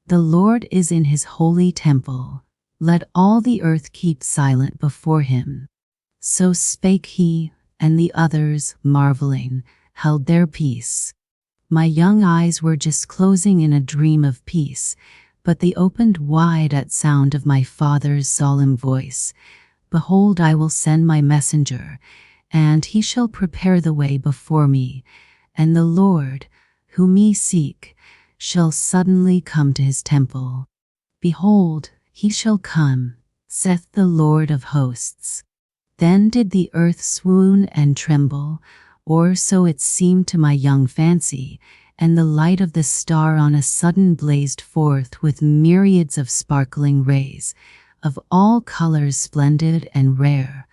"The Lord is in his holy temple. Let all the earth keep silent before him." So spake he, and the others, marveling, held their peace. My young eyes were just closing in a dream of peace, but they opened wide at sound of my father's solemn voice. "Behold, I will send my messenger, and he shall prepare the way before me, and the Lord, whom ye seek, shall suddenly come to his temple. Behold, he shall come, saith the Lord of hosts." Then did the earth swoon and tremble, or so it seemed to my young fancy, and the light of the star on a sudden blazed forth with myriads of sparkling rays, of all colors splendid and rare.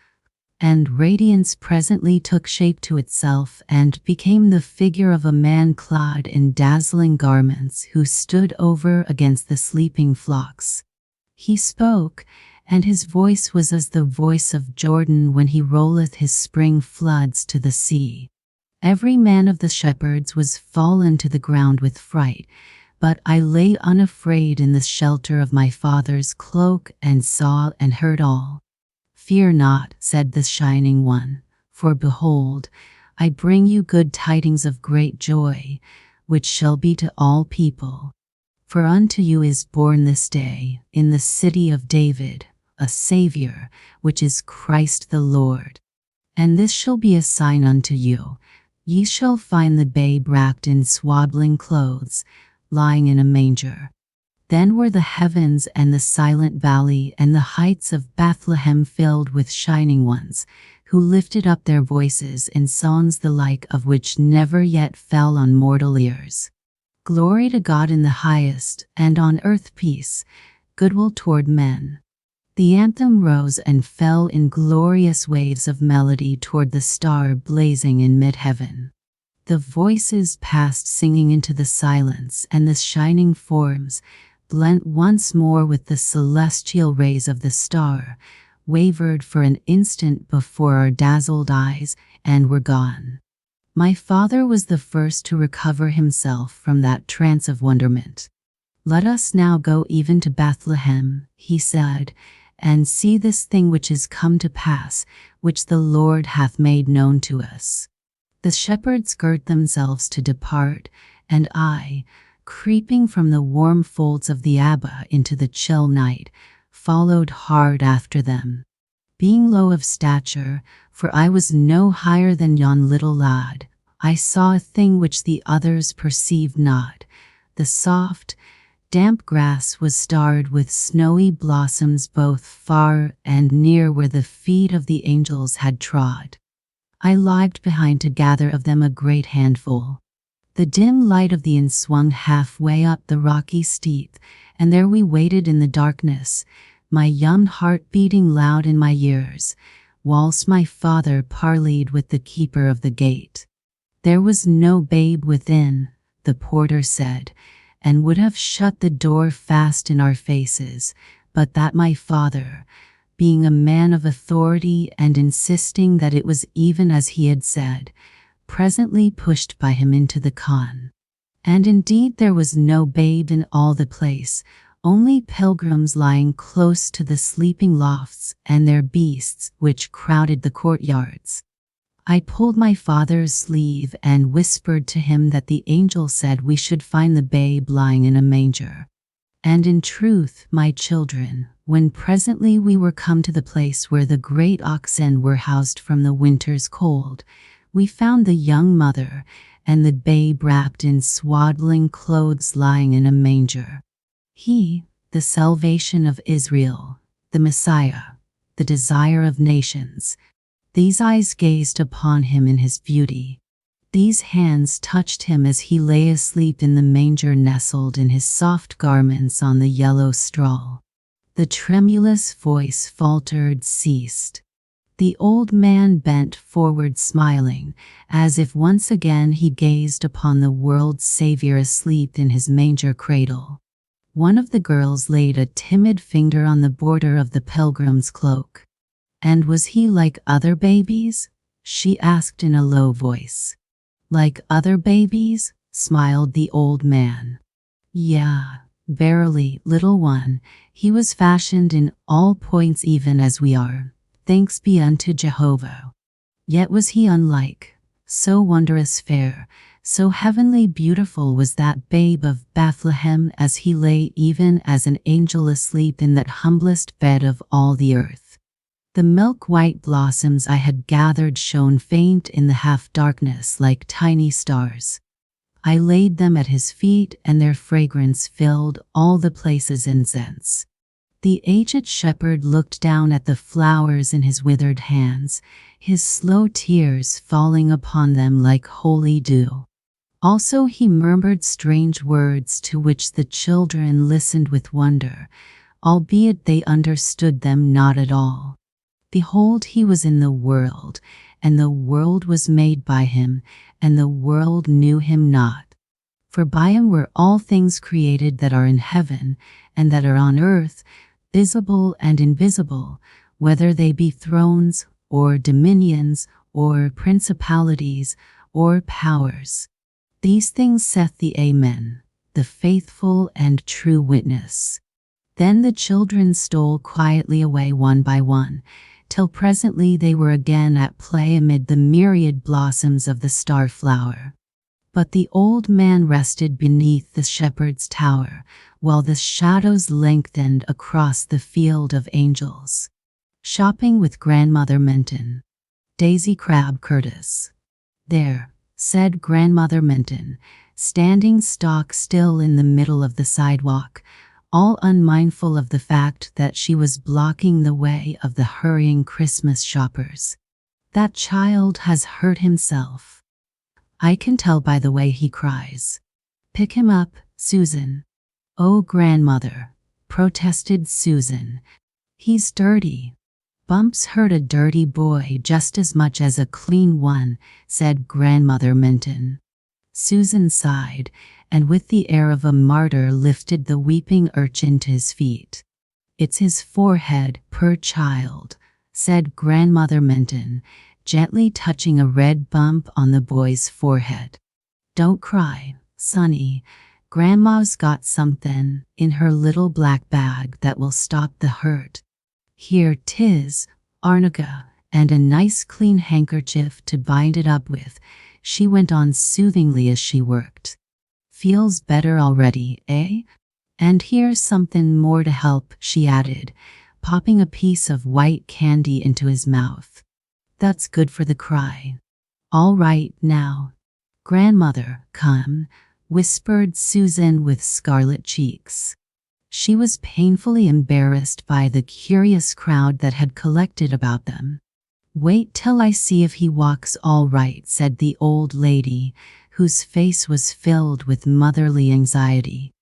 And radiance presently took shape to itself and became the figure of a man clad in dazzling garments who stood over against the sleeping flocks. He spoke, and his voice was as the voice of Jordan when he rolleth his spring floods to the sea. Every man of the shepherds was fallen to the ground with fright, but I lay unafraid in the shelter of my father's cloak and saw and heard all. "Fear not," said the Shining One, "for behold, I bring you good tidings of great joy, which shall be to all people. For unto you is born this day, in the city of David, a Savior, which is Christ the Lord. And this shall be a sign unto you. Ye shall find the babe wrapped in swaddling clothes, lying in a manger. Then were the heavens and the silent valley and the heights of Bethlehem filled with shining ones, who lifted up their voices in songs the like of which never yet fell on mortal ears. Glory to God in the highest, and on earth peace, goodwill toward men. The anthem rose and fell in glorious waves of melody toward the star blazing in mid-heaven. The voices passed singing into the silence, and the shining forms, blent once more with the celestial rays of the star, wavered for an instant before our dazzled eyes, and were gone. My father was the first to recover himself from that trance of wonderment. Let us now go even to Bethlehem, he said, and see this thing which is come to pass, which the Lord hath made known to us. The shepherds girt themselves to depart, and I, creeping from the warm folds of the Abba into the chill night, followed hard after them. Being low of stature, for I was no higher than yon little lad, I saw a thing which the others perceived not. The soft, damp grass was starred with snowy blossoms both far and near where the feet of the angels had trod. I lagged behind to gather of them a great handful. The dim light of the inn swung halfway up the rocky steep, and there we waited in the darkness, my young heart beating loud in my ears, whilst my father parleyed with the keeper of the gate. There was no babe within, the porter said, and would have shut the door fast in our faces, but that my father, being a man of authority and insisting that it was even as he had said, presently pushed by him into the khan. And indeed there was no babe in all the place, only pilgrims lying close to the sleeping lofts and their beasts which crowded the courtyards. I pulled my father's sleeve and whispered to him that the angel said we should find the babe lying in a manger. And in truth, my children, when presently we were come to the place where the great oxen were housed from the winter's cold, we found the young mother and the babe wrapped in swaddling clothes lying in a manger. He, the salvation of Israel, the Messiah, the desire of nations, these eyes gazed upon him in his beauty. These hands touched him as he lay asleep in the manger nestled in his soft garments on the yellow straw. The tremulous voice faltered, ceased. The old man bent forward smiling, as if once again he gazed upon the world's Savior asleep in his manger cradle. One of the girls laid a timid finger on the border of the pilgrim's cloak. "And was he like other babies?" she asked in a low voice. "Like other babies?" smiled the old man. "Yeah, verily, little one, he was fashioned in all points even as we are. Thanks be unto Jehovah. Yet was he unlike, so wondrous fair, so heavenly beautiful was that babe of Bethlehem as he lay even as an angel asleep in that humblest bed of all the earth. The milk-white blossoms I had gathered shone faint in the half-darkness like tiny stars. I laid them at his feet, and their fragrance filled all the place's incense. The aged shepherd looked down at the flowers in his withered hands, his slow tears falling upon them like holy dew. Also he murmured strange words to which the children listened with wonder, albeit they understood them not at all. Behold, he was in the world, and the world was made by him, and the world knew him not. For by him were all things created that are in heaven, and that are on earth, visible and invisible, whether they be thrones, or dominions, or principalities, or powers. These things saith the Amen, the faithful and true witness. Then the children stole quietly away one by one, till presently they were again at play amid the myriad blossoms of the star-flower. But the old man rested beneath the shepherd's tower, while the shadows lengthened across the field of angels. Shopping with Grandmother Minton. Daisy Crab Curtis. There, said Grandmother Minton, standing stock still in the middle of the sidewalk, all unmindful of the fact that she was blocking the way of the hurrying Christmas shoppers. That child has hurt himself. I can tell by the way he cries. Pick him up, Susan. Oh, Grandmother, protested Susan. He's dirty. Bumps hurt a dirty boy just as much as a clean one, said Grandmother Minton. Susan sighed, and with the air of a martyr lifted the weeping urchin to his feet. It's his forehead, poor child, said Grandmother Minton, gently touching a red bump on the boy's forehead. Don't cry, sonny. Grandma's got something in her little black bag that will stop the hurt. Here 'tis, arnica, and a nice clean handkerchief to bind it up with, she went on soothingly as she worked. Feels better already, eh? And here's something more to help, she added, popping a piece of white candy into his mouth. That's good for the cry. All right now. Grandmother, come, whispered Susan with scarlet cheeks. She was painfully embarrassed by the curious crowd that had collected about them. Wait till I see if he walks all right, said the old lady, whose face was filled with motherly anxiety.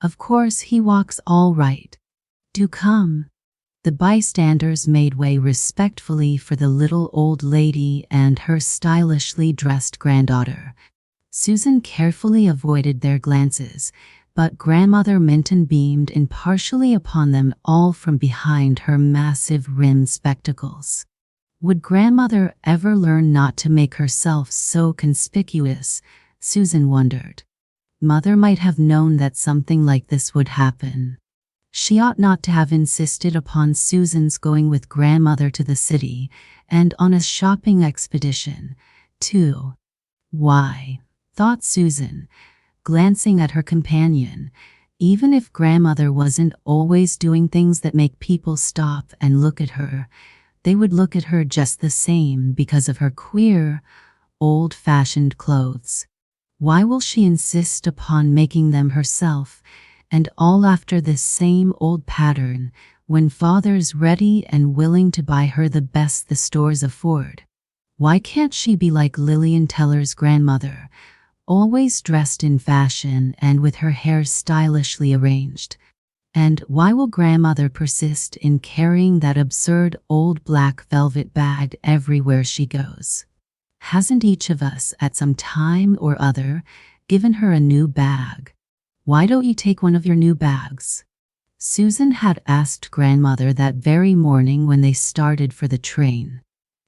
Of course he walks all right. Do come. The bystanders made way respectfully for the little old lady and her stylishly dressed granddaughter. Susan carefully avoided their glances, but Grandmother Minton beamed impartially upon them all from behind her massive rimmed spectacles. Would Grandmother ever learn not to make herself so conspicuous? Susan wondered. Mother might have known that something like this would happen. She ought not to have insisted upon Susan's going with Grandmother to the city, and on a shopping expedition, too. Why, thought Susan, glancing at her companion, even if Grandmother wasn't always doing things that make people stop and look at her, they would look at her just the same because of her queer, old-fashioned clothes. Why will she insist upon making them herself, and all after this same old pattern, when Father's ready and willing to buy her the best the stores afford? Why can't she be like Lillian Teller's grandmother, always dressed in fashion and with her hair stylishly arranged? And why will Grandmother persist in carrying that absurd old black velvet bag everywhere she goes? Hasn't each of us, at some time or other, given her a new bag? Why don't you take one of your new bags? Susan had asked Grandmother that very morning when they started for the train.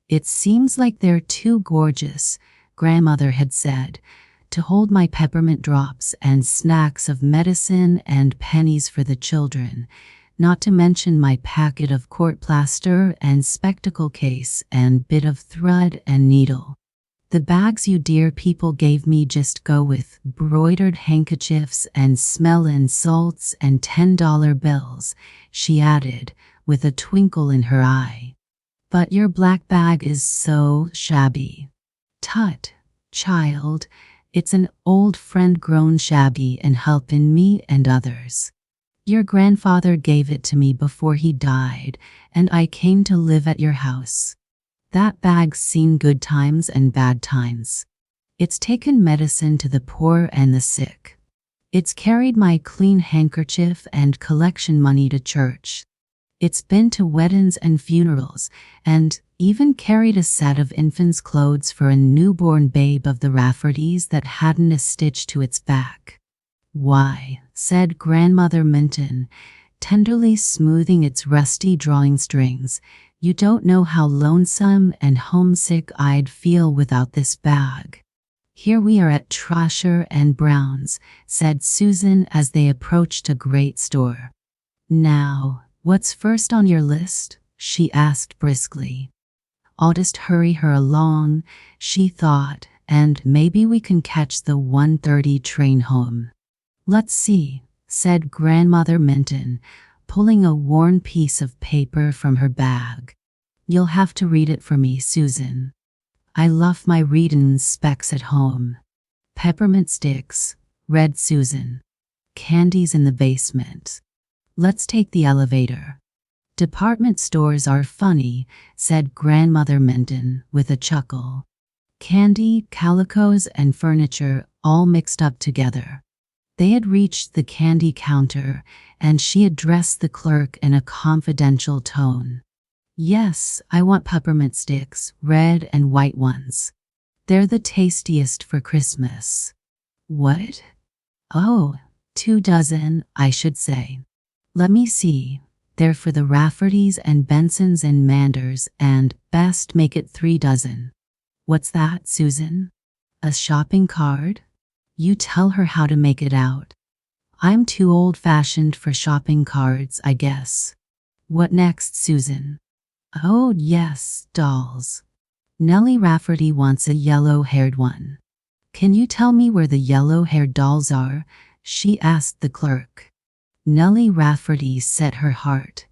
It seems like they're too gorgeous, Grandmother had said, to hold my peppermint drops and snacks of medicine and pennies for the children, not to mention my packet of court plaster and spectacle case and bit of thread and needle. The bags you dear people gave me just go with broidered handkerchiefs and smellin' salts and $10 bills, she added, with a twinkle in her eye. But your black bag is so shabby. Tut, child, it's an old friend grown shabby and helpin' me and others. Your grandfather gave it to me before he died, and I came to live at your house. That bag's seen good times and bad times. It's taken medicine to the poor and the sick. It's carried my clean handkerchief and collection money to church. It's been to weddings and funerals, and even carried a set of infant's clothes for a newborn babe of the Raffertys that hadn't a stitch to its back. Why, said Grandmother Minton, tenderly smoothing its rusty drawing strings, you don't know how lonesome and homesick I'd feel without this bag. Here we are at Trosher and Brown's, said Susan as they approached a great store. Now, what's first on your list? She asked briskly. I'll just hurry her along, she thought, and maybe we can catch the 1:30 train home." "Let's see," said Grandmother Minton, pulling a worn piece of paper from her bag. "You'll have to read it for me, Susan. I love my readin' specs at home." "Peppermint sticks," read Susan. "Candy's in the basement. Let's take the elevator." "Department stores are funny," said Grandmother Minton with a chuckle. "Candy, calicos, and furniture all mixed up together." They had reached the candy counter, and she addressed the clerk in a confidential tone. "Yes, I want peppermint sticks, red and white ones. They're the tastiest for Christmas." "What?" "Oh, 2 dozen, I should say. Let me see. They're for the Raffertys and Bensons and Manders, and best make it 3 dozen. "What's that, Susan? A shopping card? You tell her how to make it out. I'm too old-fashioned for shopping cards, I guess." "What next, Susan?" "Oh, yes, dolls. Nellie Rafferty wants a yellow-haired one." "Can you tell me where the yellow-haired dolls are?" she asked the clerk. Nellie Rafferty set her heart.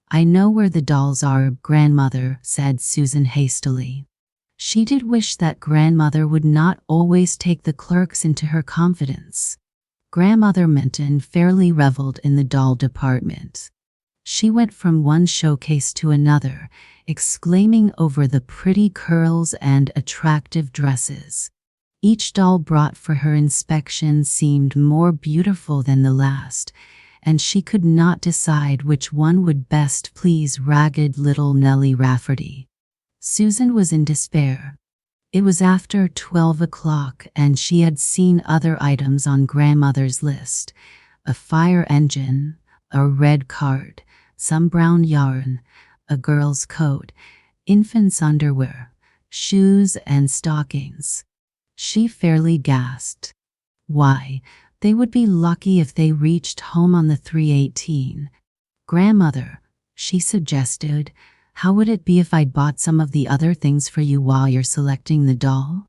"I know where the dolls are, Grandmother," said Susan hastily. She did wish that Grandmother would not always take the clerks into her confidence. Grandmother Minton fairly reveled in the doll department. She went from one showcase to another, exclaiming over the pretty curls and attractive dresses. Each doll brought for her inspection seemed more beautiful than the last, and she could not decide which one would best please ragged little Nellie Rafferty. Susan was in despair. It was after 12 o'clock, and she had seen other items on Grandmother's list: a fire engine, a red card, some brown yarn, a girl's coat, infant's underwear, shoes, and stockings. She fairly gasped. Why, they would be lucky if they reached home on the 3:18. "Grandmother," she suggested, "how would it be if I bought some of the other things for you while you're selecting the doll?"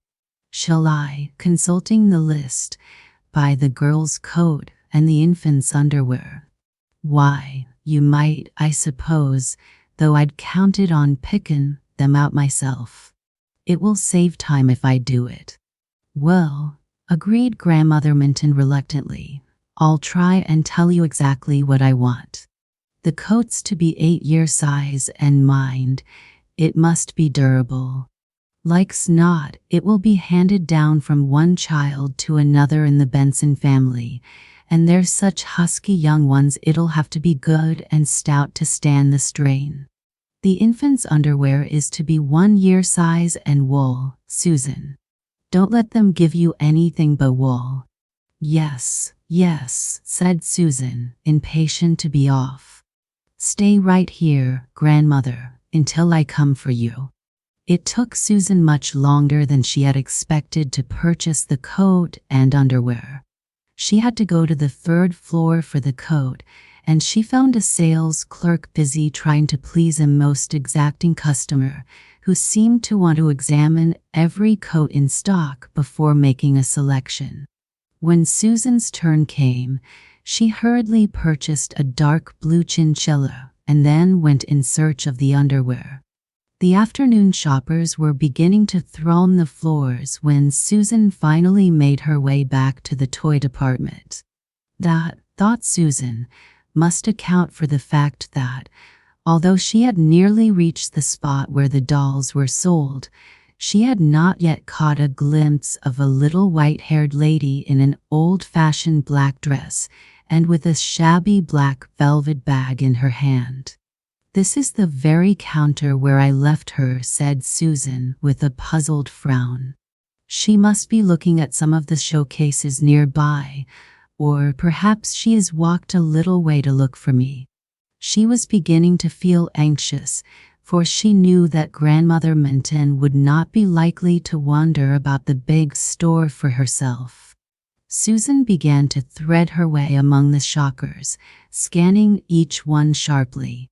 "Shall I," consulting the list, "buy the girl's coat and the infant's underwear?" "Why, you might, I suppose, though I'd counted on pickin' them out myself. It will save time if I do it." "Well," agreed Grandmother Minton reluctantly, "I'll try and tell you exactly what I want. The coat's to be 8-year size, and mind, it must be durable. Like's not, it will be handed down from one child to another in the Benson family, and they're such husky young ones it'll have to be good and stout to stand the strain. The infant's underwear is to be 1-year size and wool, Susan. Don't let them give you anything but wool." "Yes, yes," said Susan, impatient to be off. "Stay right here, Grandmother, until I come for you." It took Susan much longer than she had expected to purchase the coat and underwear. She had to go to the 3rd floor for the coat, and she found a sales clerk busy trying to please a most exacting customer who seemed to want to examine every coat in stock before making a selection. When Susan's turn came, she hurriedly purchased a dark blue chinchilla and then went in search of the underwear. The afternoon shoppers were beginning to throng the floors when Susan finally made her way back to the toy department. That, thought Susan, must account for the fact that, although she had nearly reached the spot where the dolls were sold, she had not yet caught a glimpse of a little white-haired lady in an old-fashioned black dress and with a shabby black velvet bag in her hand. "This is the very counter where I left her," said Susan with a puzzled frown. "She must be looking at some of the showcases nearby, or perhaps she has walked a little way to look for me." She was beginning to feel anxious, for she knew that Grandmother Minton would not be likely to wander about the big store for herself. Susan began to thread her way among the shoppers, scanning each one sharply.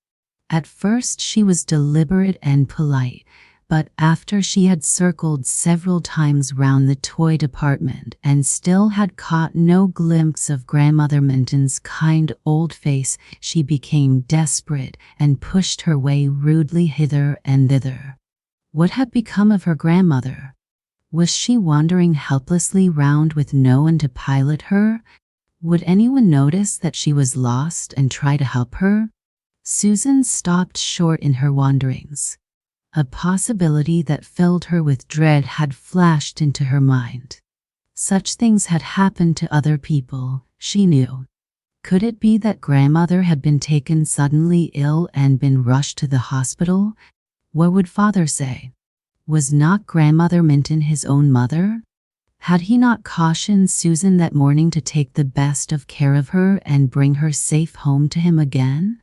At first she was deliberate and polite, But after she had circled several times round the toy department and still had caught no glimpse of Grandmother Minton's kind old face, she became desperate and pushed her way rudely hither and thither. What had become of her grandmother? Was she wandering helplessly round with no one to pilot her? Would anyone notice that she was lost and try to help her? Susan stopped short in her wanderings. A possibility that filled her with dread had flashed into her mind. Such things had happened to other people, she knew. Could it be that Grandmother had been taken suddenly ill and been rushed to the hospital? What would Father say? Was not Grandmother Minton his own mother? Had he not cautioned Susan that morning to take the best of care of her and bring her safe home to him again?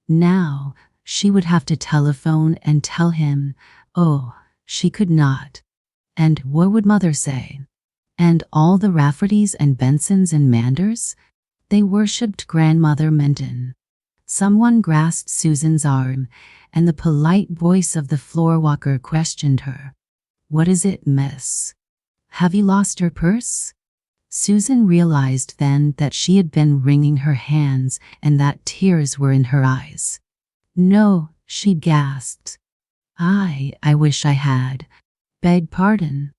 Now, she would have to telephone and tell him. Oh, she could not. And what would Mother say? And all the Raffertys and Bensons and Manders? They worshipped Grandmother Minton. Someone grasped Susan's arm, and the polite voice of the floorwalker questioned her. "What is it, miss? Have you lost your purse?" Susan realized then that she had been wringing her hands and that tears were in her eyes. "No," she gasped. I wish I had. Beg pardon.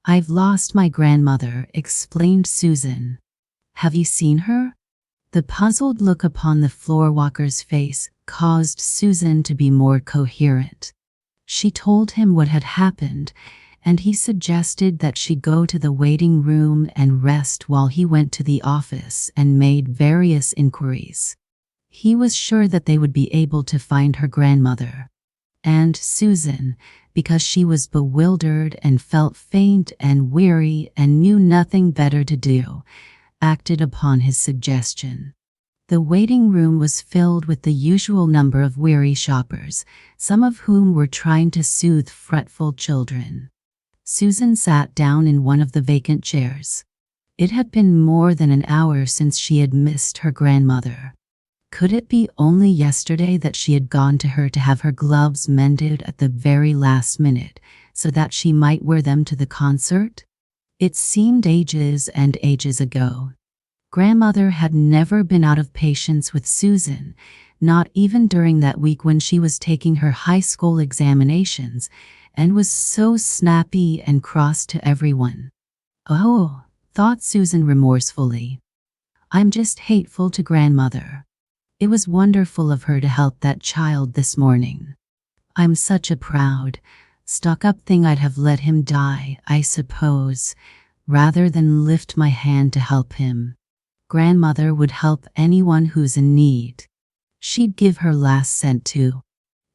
"I've lost my grandmother," explained Susan. "Have you seen her?" The puzzled look upon the floorwalker's face caused Susan to be more coherent. She told him what had happened, and he suggested that she go to the waiting room and rest while he went to the office and made various inquiries. He was sure that they would be able to find her grandmother. And Susan, because she was bewildered and felt faint and weary and knew nothing better to do, acted upon his suggestion. The waiting room was filled with the usual number of weary shoppers, some of whom were trying to soothe fretful children. Susan sat down in one of the vacant chairs. It had been more than an hour since she had missed her grandmother. Could it be only yesterday that she had gone to her to have her gloves mended at the very last minute, so that she might wear them to the concert? It seemed ages and ages ago. Grandmother had never been out of patience with Susan, not even during that week when she was taking her high school examinations, and was so snappy and cross to everyone. "Oh," thought Susan remorsefully. "I'm just hateful to Grandmother. It was wonderful of her to help that child this morning. I'm such a proud, stuck-up thing. I'd have let him die, I suppose, rather than lift my hand to help him. Grandmother would help anyone who's in need. She'd give her last cent too."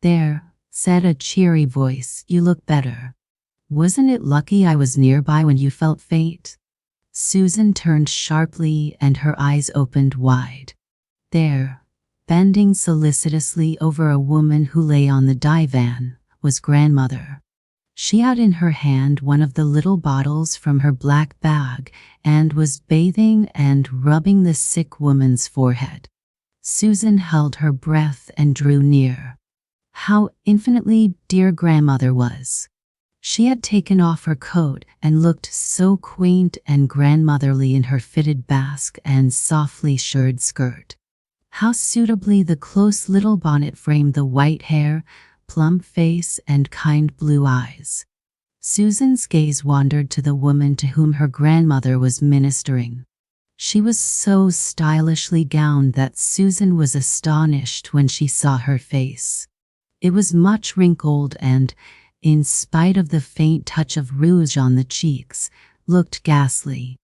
"There," said a cheery voice, "you look better. Wasn't it lucky I was nearby when you felt faint?" Susan turned sharply and her eyes opened wide. There, bending solicitously over a woman who lay on the divan, was Grandmother. She had in her hand one of the little bottles from her black bag and was bathing and rubbing the sick woman's forehead. Susan held her breath and drew near. How infinitely dear Grandmother was. She had taken off her coat and looked so quaint and grandmotherly in her fitted basque and softly shirred skirt. How suitably the close little bonnet framed the white hair, plump face, and kind blue eyes. Susan's gaze wandered to the woman to whom her grandmother was ministering. She was so stylishly gowned that Susan was astonished when she saw her face. It was much wrinkled and, in spite of the faint touch of rouge on the cheeks, looked ghastly.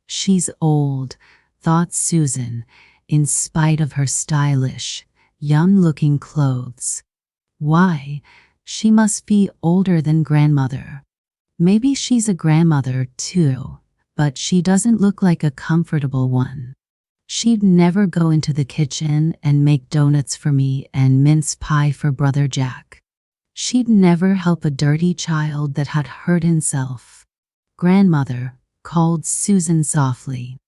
"She's old," thought Susan, in spite of her stylish, young-looking clothes. Why, she must be older than Grandmother. Maybe she's a grandmother too, but she doesn't look like a comfortable one. She'd never go into the kitchen and make donuts for me and mince pie for Brother Jack. She'd never help a dirty child that had hurt himself. "Grandmother," called Susan softly.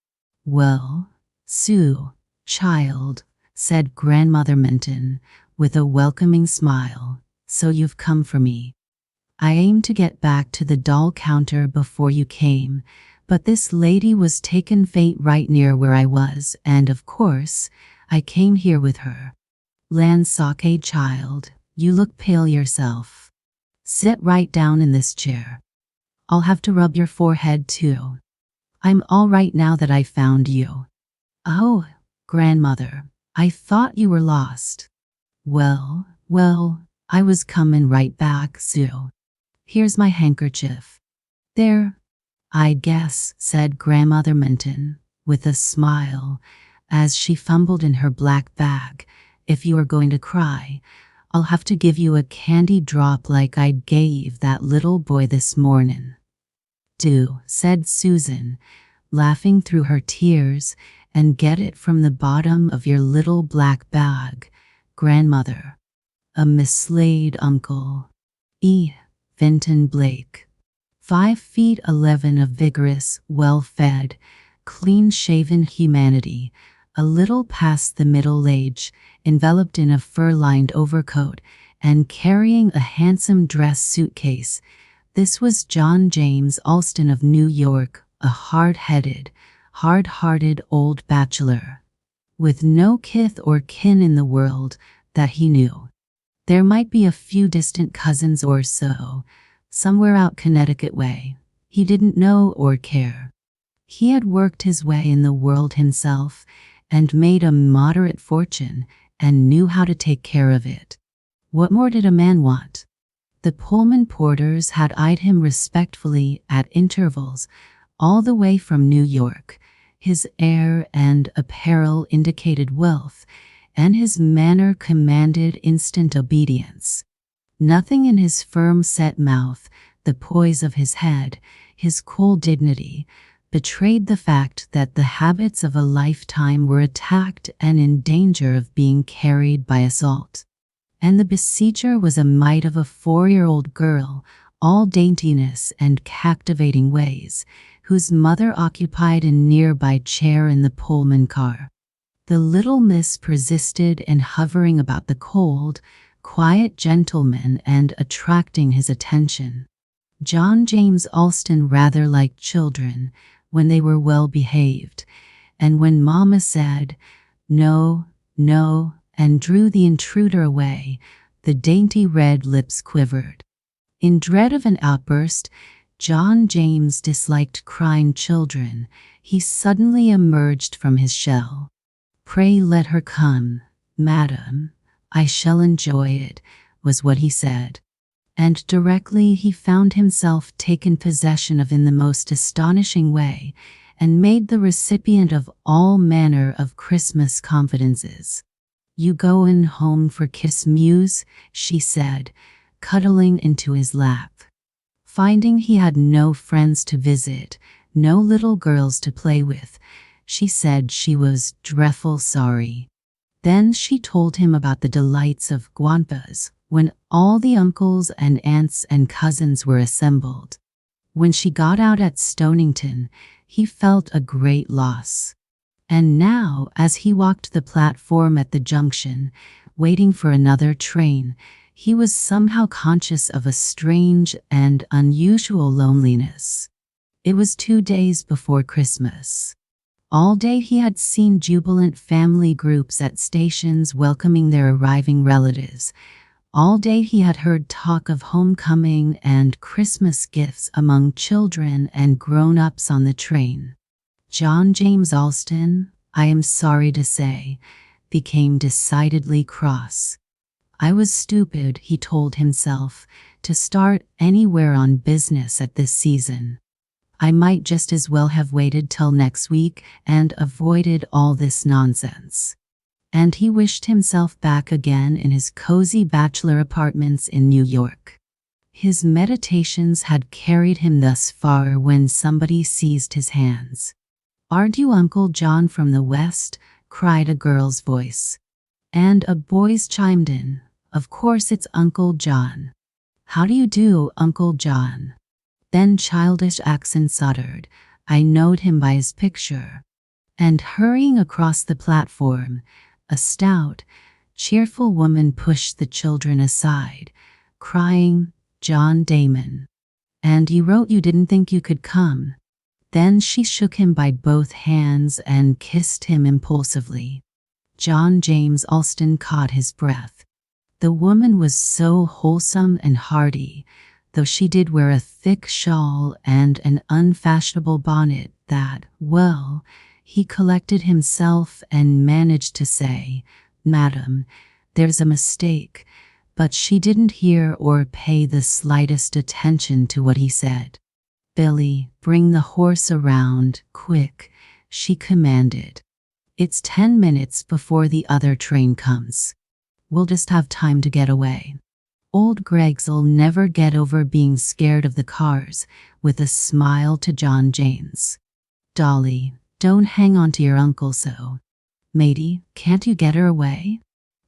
"Well, Sue, child," said Grandmother Minton, with a welcoming smile, "so you've come for me." I aimed to get back to the doll counter before you came, but this lady was taken fate right near where I was, and of course, I came here with her. Lansake child, you look pale yourself. Sit right down in this chair. I'll have to rub your forehead too. I'm all right now that I found you. Oh, grandmother, I thought you were lost. Well, I was coming right back, Sue. Here's my handkerchief. There, I guess, said Grandmother Minton, with a smile, as she fumbled in her black bag. If you are going to cry, I'll have to give you a candy drop like I gave that little boy this morning. Do, said Susan, laughing through her tears, and get it from the bottom of your little black bag, grandmother. A mislaid uncle. E. Vinton Blake. 5'11" of vigorous, well-fed, clean-shaven humanity, a little past the middle age, enveloped in a fur-lined overcoat and carrying a handsome dress suitcase. This was John James Alston of New York, a hard-headed, hard-hearted old bachelor, with no kith or kin in the world that he knew. There might be a few distant cousins or so, somewhere out Connecticut way. He didn't know or care. He had worked his way in the world himself and made a moderate fortune and knew how to take care of it. What more did a man want? The Pullman porters had eyed him respectfully at intervals all the way from New York. His air and apparel indicated wealth, and his manner commanded instant obedience. Nothing in his firm-set mouth, the poise of his head, his cool dignity, betrayed the fact that the habits of a lifetime were attacked and in danger of being carried by assault. And the besieger was a mite of a 4-year-old girl, all daintiness and captivating ways, whose mother occupied a nearby chair in the Pullman car. The little miss persisted in hovering about the cold, quiet gentleman and attracting his attention. John James Alston rather liked children when they were well behaved, and when Mama said, "No, no," and drew the intruder away, the dainty red lips quivered. In dread of an outburst, John James disliked crying children. He suddenly emerged from his shell. "Pray let her come, madam. I shall enjoy it," was what he said. And directly he found himself taken possession of in the most astonishing way, and made the recipient of all manner of Christmas confidences. "You goin' home for Christmas?" she said, cuddling into his lap. Finding he had no friends to visit, no little girls to play with, she said she was dreadful sorry. Then she told him about the delights of Guampas, when all the uncles and aunts and cousins were assembled. When she got out at Stonington, he felt a great loss. And now, as he walked the platform at the junction, waiting for another train, he was somehow conscious of a strange and unusual loneliness. It was 2 days before Christmas. All day he had seen jubilant family groups at stations welcoming their arriving relatives. All day he had heard talk of homecoming and Christmas gifts among children and grown-ups on the train. John James Alston, I am sorry to say, became decidedly cross. I was stupid, he told himself, to start anywhere on business at this season. I might just as well have waited till next week and avoided all this nonsense. And he wished himself back again in his cozy bachelor apartments in New York. His meditations had carried him thus far when somebody seized his hands. "Aren't you Uncle John from the West?" cried a girl's voice. And a boy's chimed in, "Of course it's Uncle John. How do you do, Uncle John?" Then childish accents uttered, "I knowed him by his picture." And hurrying across the platform, a stout, cheerful woman pushed the children aside, crying, John Damon. And you wrote you didn't think you could come. Then she shook him by both hands and kissed him impulsively. John James Alston caught his breath. The woman was so wholesome and hearty, though she did wear a thick shawl and an unfashionable bonnet that, well, he collected himself and managed to say, "Madam, there's a mistake," but she didn't hear or pay the slightest attention to what he said. "Billy, bring the horse around, quick," she commanded. "It's 10 minutes before the other train comes. We'll just have time to get away." Old Gregs'll never get over being scared of the cars, with a smile to John James. "Dolly, don't hang on to your uncle so. Matey, can't you get her away?"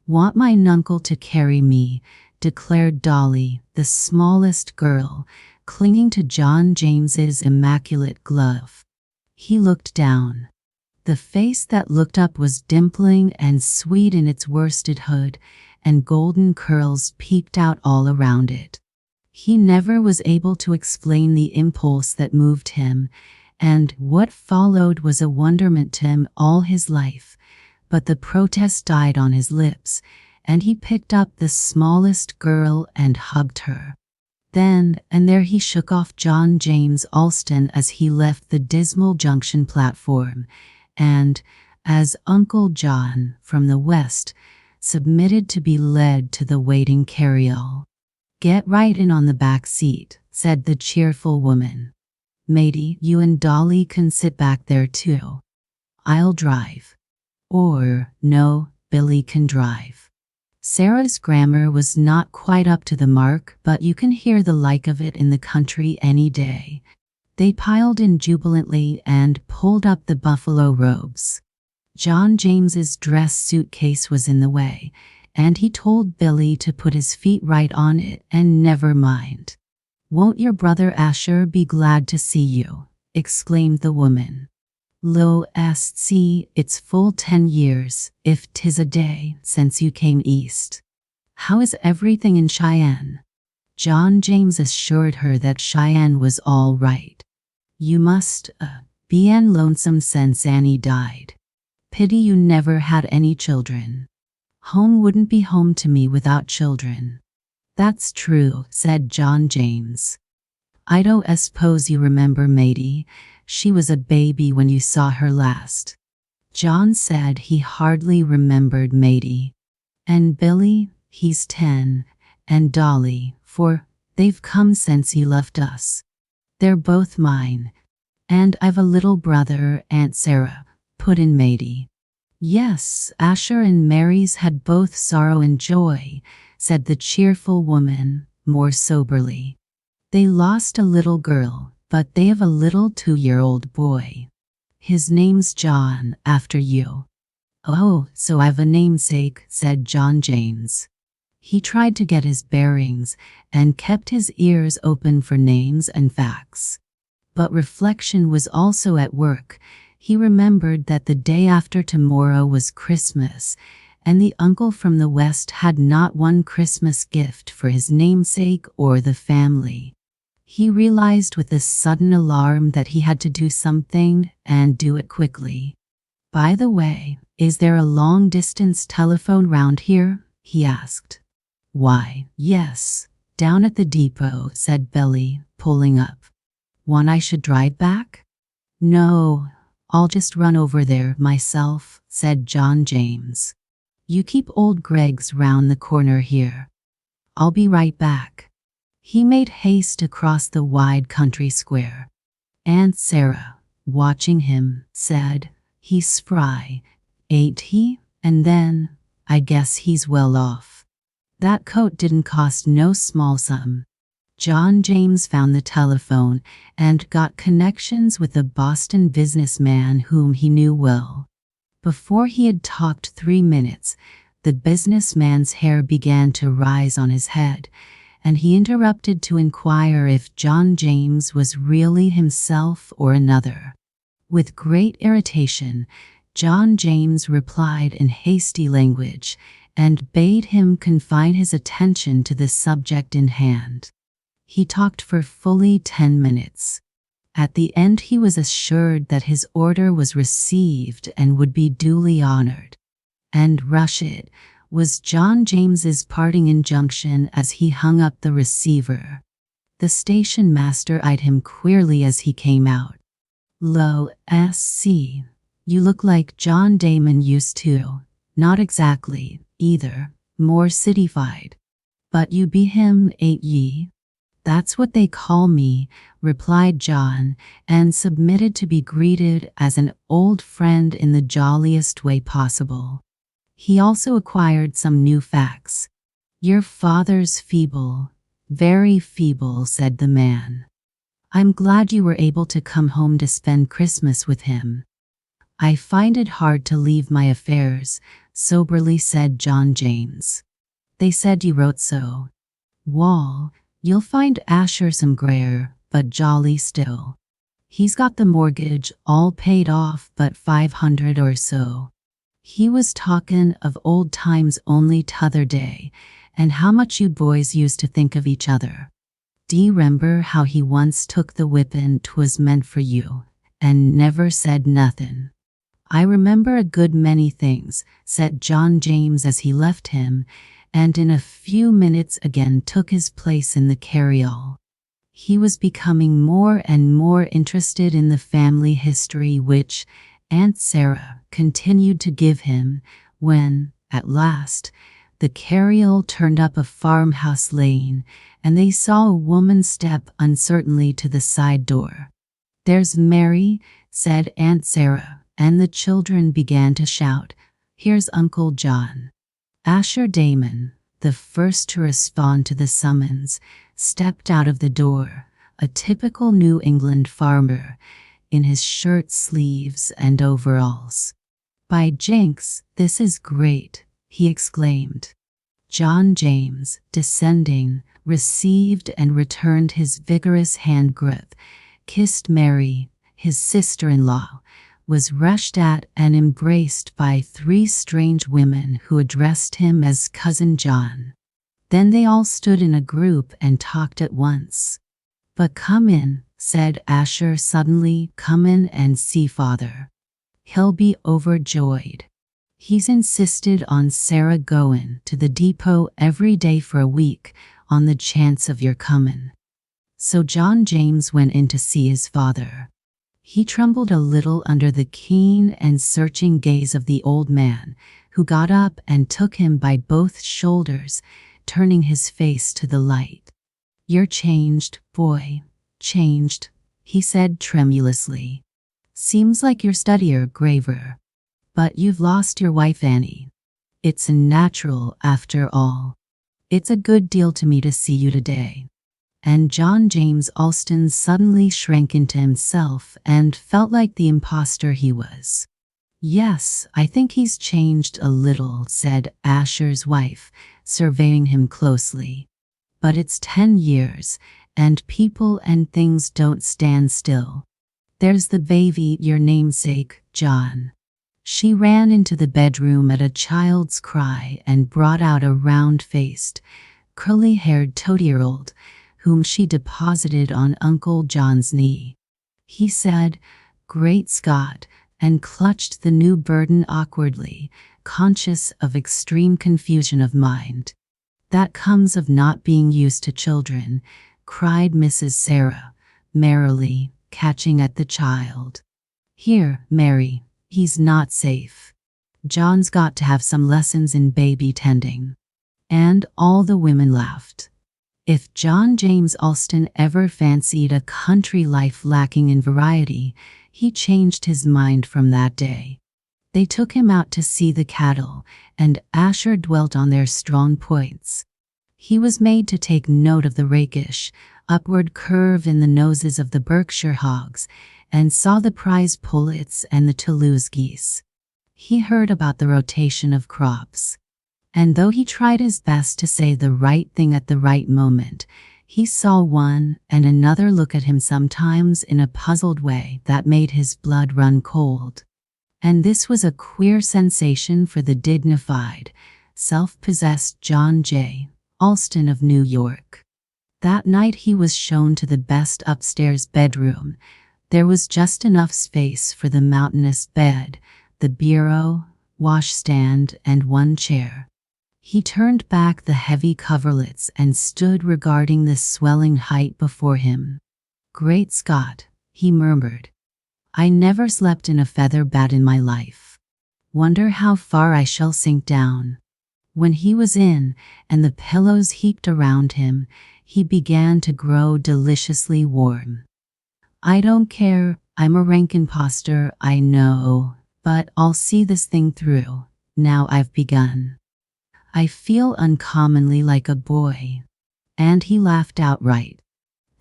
"Want my nuncle to carry me," declared Dolly, the smallest girl, clinging to John James's immaculate glove. He looked down. The face that looked up was dimpling and sweet in its worsted hood, and golden curls peeked out all around it. He never was able to explain the impulse that moved him, and what followed was a wonderment to him all his life, but the protest died on his lips, and he picked up the smallest girl and hugged her. Then and there he shook off John James Alston as he left the dismal junction platform, and, as Uncle John, from the west, submitted to be led to the waiting carryall. "Get right in on the back seat," said the cheerful woman. "Matey, you and Dolly can sit back there too. I'll drive." Or, no, Billy can drive. Sarah's grammar was not quite up to the mark, but you can hear the like of it in the country any day. They piled in jubilantly and pulled up the buffalo robes. John James's dress suitcase was in the way, and he told Billy to put his feet right on it and never mind. "Won't your brother Asher be glad to see you?" exclaimed the woman. "Lo est see, it's full 10 years, if 'tis a day, since you came east. How is everything in Cheyenne?" John James assured her that Cheyenne was all right. "You must, been lonesome since Annie died. Pity you never had any children. Home wouldn't be home to me without children." "That's true," said John James. "I don't suppose you remember Matey. She was a baby when you saw her last." John said he hardly remembered Matey. "And Billy, he's 10, and Dolly, for they've come since he left us. They're both mine. And I've a little brother, Aunt Sarah," put in Matey. "Yes, Asher and Mary's had both sorrow and joy," said the cheerful woman, more soberly. "They lost a little girl, but they have a little 2-year-old boy. His name's John, after you." "Oh, so I've a namesake," said John James. He tried to get his bearings and kept his ears open for names and facts. But reflection was also at work. He remembered that the day after tomorrow was Christmas, and the uncle from the west had not one Christmas gift for his namesake or the family. He realized with a sudden alarm that he had to do something, and do it quickly. "By the way, is there a long-distance telephone round here?" he asked. "Why, yes, down at the depot," said Billy, pulling up. "One I should drive back?" "No, I'll just run over there myself," said John James. "You keep old Greg's round the corner here. I'll be right back." He made haste across the wide country square. Aunt Sarah, watching him, said, "He's spry, ain't he? And then, I guess he's well off. That coat didn't cost no small sum." John James found the telephone and got connections with a Boston businessman whom he knew well. Before he had talked 3 minutes, the businessman's hair began to rise on his head, and he interrupted to inquire if John James was really himself or another. With great irritation, John James replied in hasty language and bade him confine his attention to the subject in hand. He talked for fully 10 minutes. At the end, he was assured that his order was received and would be duly honored. And rush it, was John James's parting injunction as he hung up the receiver. The station master eyed him queerly as he came out. "Lo, S.C. You look like John Damon used to. Not exactly, either. More cityfied. But you be him, ain't ye?" "That's what they call me," replied John, and submitted to be greeted as an old friend in the jolliest way possible. He also acquired some new facts. "Your father's feeble, very feeble," said the man. "I'm glad you were able to come home to spend Christmas with him." "I find it hard to leave my affairs," soberly said John James. "They said you wrote so. Wall, you'll find Asher some grayer, but jolly still. He's got the mortgage all paid off but 500 or so. He was talkin' of old times only t'other day, and how much you boys used to think of each other. D'ye remember how he once took the whippin' 'twas meant for you, and never said nothin'?" "I remember a good many things," said John James as he left him, and in a few minutes again took his place in the carryall. He was becoming more and more interested in the family history which Aunt Sarah continued to give him when, at last, the carryall turned up a farmhouse lane, and they saw a woman step uncertainly to the side door. "There's Mary," said Aunt Sarah, and the children began to shout, "Here's Uncle John." Asher Damon, the first to respond to the summons, stepped out of the door, a typical New England farmer, in his shirt sleeves and overalls. "By jinks, this is great," he exclaimed. John James, descending, received and returned his vigorous hand grip, kissed Mary, his sister-in-law, was rushed at and embraced by 3 strange women who addressed him as Cousin John. Then they all stood in a group and talked at once. "But come in," said Asher suddenly, "come in and see Father. He'll be overjoyed. He's insisted on Sarah goin' to the depot every day for a week on the chance of your comin'." So John James went in to see his father. He trembled a little under the keen and searching gaze of the old man, who got up and took him by both shoulders, turning his face to the light. "You're changed, boy, changed," he said tremulously. "Seems like you're steadier, graver. But you've lost your wife, Annie. It's natural, after all. It's a good deal to me to see you today." And John James Alston suddenly shrank into himself and felt like the imposter he was. "Yes, I think he's changed a little," said Asher's wife, surveying him closely. "But it's 10 years, and people and things don't stand still. There's the baby, your namesake, John." She ran into the bedroom at a child's cry and brought out a round-faced, curly-haired toady-year-old, whom she deposited on Uncle John's knee. He said, "Great Scott," and clutched the new burden awkwardly, conscious of extreme confusion of mind. "That comes of not being used to children," cried Mrs. Sarah, merrily, catching at the child. "Here, Mary, he's not safe. John's got to have some lessons in baby tending." And all the women laughed. If John James Alston ever fancied a country life lacking in variety, he changed his mind from that day. They took him out to see the cattle, and Asher dwelt on their strong points. He was made to take note of the rakish, upward curve in the noses of the Berkshire hogs, and saw the prize pullets and the Toulouse geese. He heard about the rotation of crops. And though he tried his best to say the right thing at the right moment, he saw one and another look at him sometimes in a puzzled way that made his blood run cold. And this was a queer sensation for the dignified, self-possessed John J. Alston of New York. That night he was shown to the best upstairs bedroom. There was just enough space for the mountainous bed, the bureau, washstand, and one chair. He turned back the heavy coverlets and stood regarding the swelling height before him. "Great Scott," he murmured. "I never slept in a feather bed in my life. Wonder how far I shall sink down." When he was in, and the pillows heaped around him, he began to grow deliciously warm. "I don't care, I'm a rank imposter, I know, but I'll see this thing through, now I've begun. I feel uncommonly like a boy." And he laughed outright.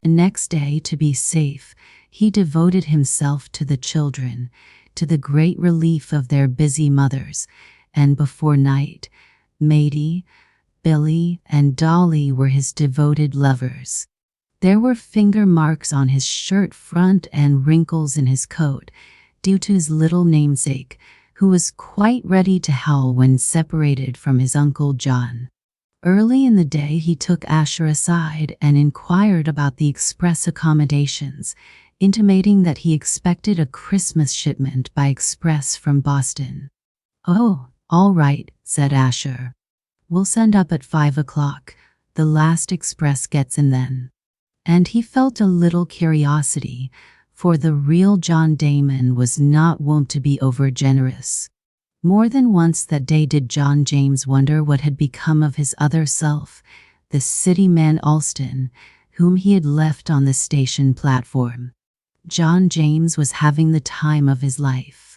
The next day, to be safe, he devoted himself to the children, to the great relief of their busy mothers, and before night, Matey, Billy, and Dolly were his devoted lovers. There were finger marks on his shirt front and wrinkles in his coat, due to his little namesake, who was quite ready to howl when separated from his Uncle John. Early in the day he took Asher aside and inquired about the express accommodations, intimating that he expected a Christmas shipment by express from Boston. "Oh, all right," said Asher. "We'll send up at 5 o'clock. The last express gets in then." And he felt a little curiosity, for the real John Damon was not wont to be overgenerous. More than once that day did John James wonder what had become of his other self, the city man Alston, whom he had left on the station platform. John James was having the time of his life.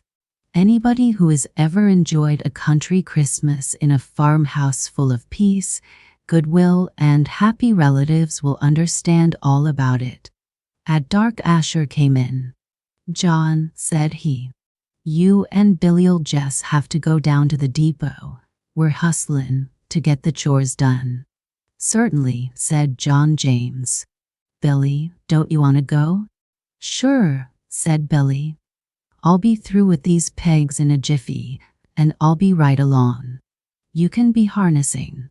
Anybody who has ever enjoyed a country Christmas in a farmhouse full of peace, goodwill, and happy relatives will understand all about it. At dark, Asher came in. "John," said he, "you and Billy'll just have to go down to the depot. We're hustlin' to get the chores done." "Certainly," said John James. "Billy, don't you want to go?" "Sure," said Billy. "I'll be through with these pegs in a jiffy, and I'll be right along. You can be harnessing."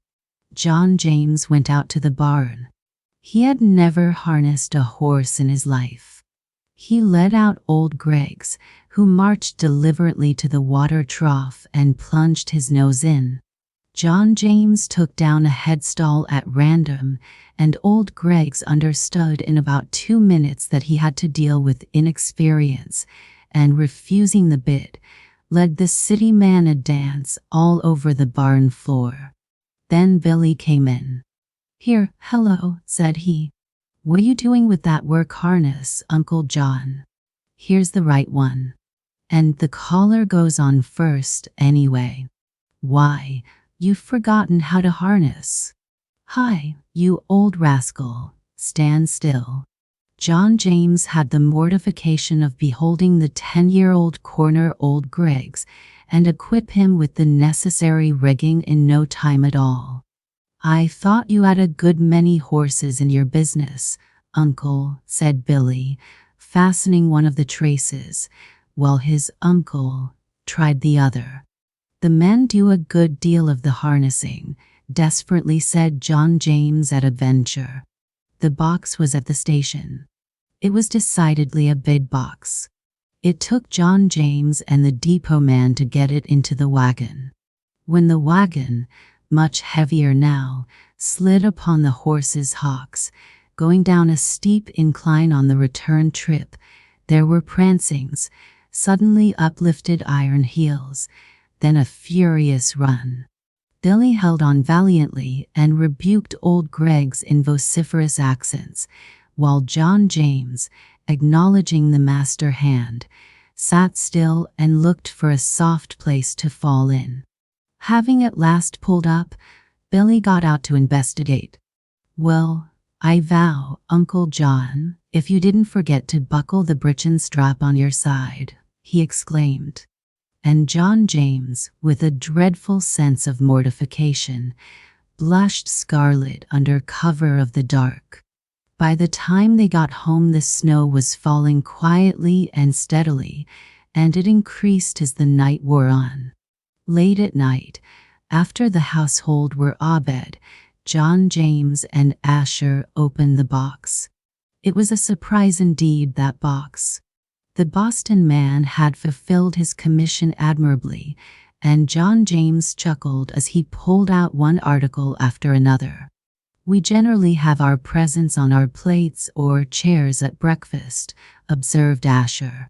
John James went out to the barn. He had never harnessed a horse in his life. He led out old Greggs, who marched deliberately to the water trough and plunged his nose in. John James took down a headstall at random, and old Greggs understood in about 2 minutes that he had to deal with inexperience, and refusing the bit, led the city man a dance all over the barn floor. Then Billy came in. "Here, hello," said he. "What you doing with that work harness, Uncle John? Here's the right one. And the collar goes on first, anyway. Why, you've forgotten how to harness. Hi, you old rascal, stand still." John James had the mortification of beholding the 10-year-old corner old Greggs and equip him with the necessary rigging in no time at all. "I thought you had a good many horses in your business, Uncle," said Billy, fastening one of the traces, while his uncle tried the other. "The men do a good deal of the harnessing," desperately said John James at a venture. The box was at the station. It was decidedly a big box. It took John James and the depot man to get it into the wagon. When the wagon, much heavier now, slid upon the horse's hocks, going down a steep incline on the return trip, there were prancings, suddenly uplifted iron heels, then a furious run. Billy held on valiantly and rebuked old Greggs in vociferous accents, while John James, acknowledging the master hand, sat still and looked for a soft place to fall in. Having at last pulled up, Billy got out to investigate. "Well, I vow, Uncle John, if you didn't forget to buckle the breeching strap on your side," he exclaimed. And John James, with a dreadful sense of mortification, blushed scarlet under cover of the dark. By the time they got home, the snow was falling quietly and steadily, and it increased as the night wore on. Late at night, after the household were abed, John James and Asher opened the box. It was a surprise indeed, that box. The Boston man had fulfilled his commission admirably, and John James chuckled as he pulled out one article after another. "We generally have our presents on our plates or chairs at breakfast," observed Asher.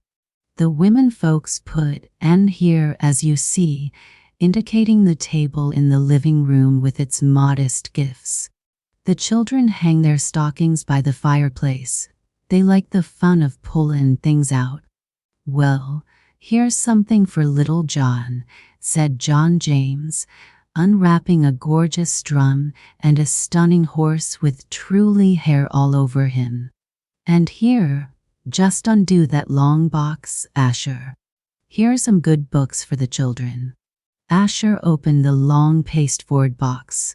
"The women folks put "and here, as you see," indicating the table in the living room with its modest gifts. "The children hang their stockings by the fireplace. They like the fun of pulling things out." "Well, here's something for little John," said John James, unwrapping a gorgeous drum and a stunning horse with truly hair all over him. "And here, just undo that long box, Asher. Here are some good books for the children." Asher opened the long pasteboard box.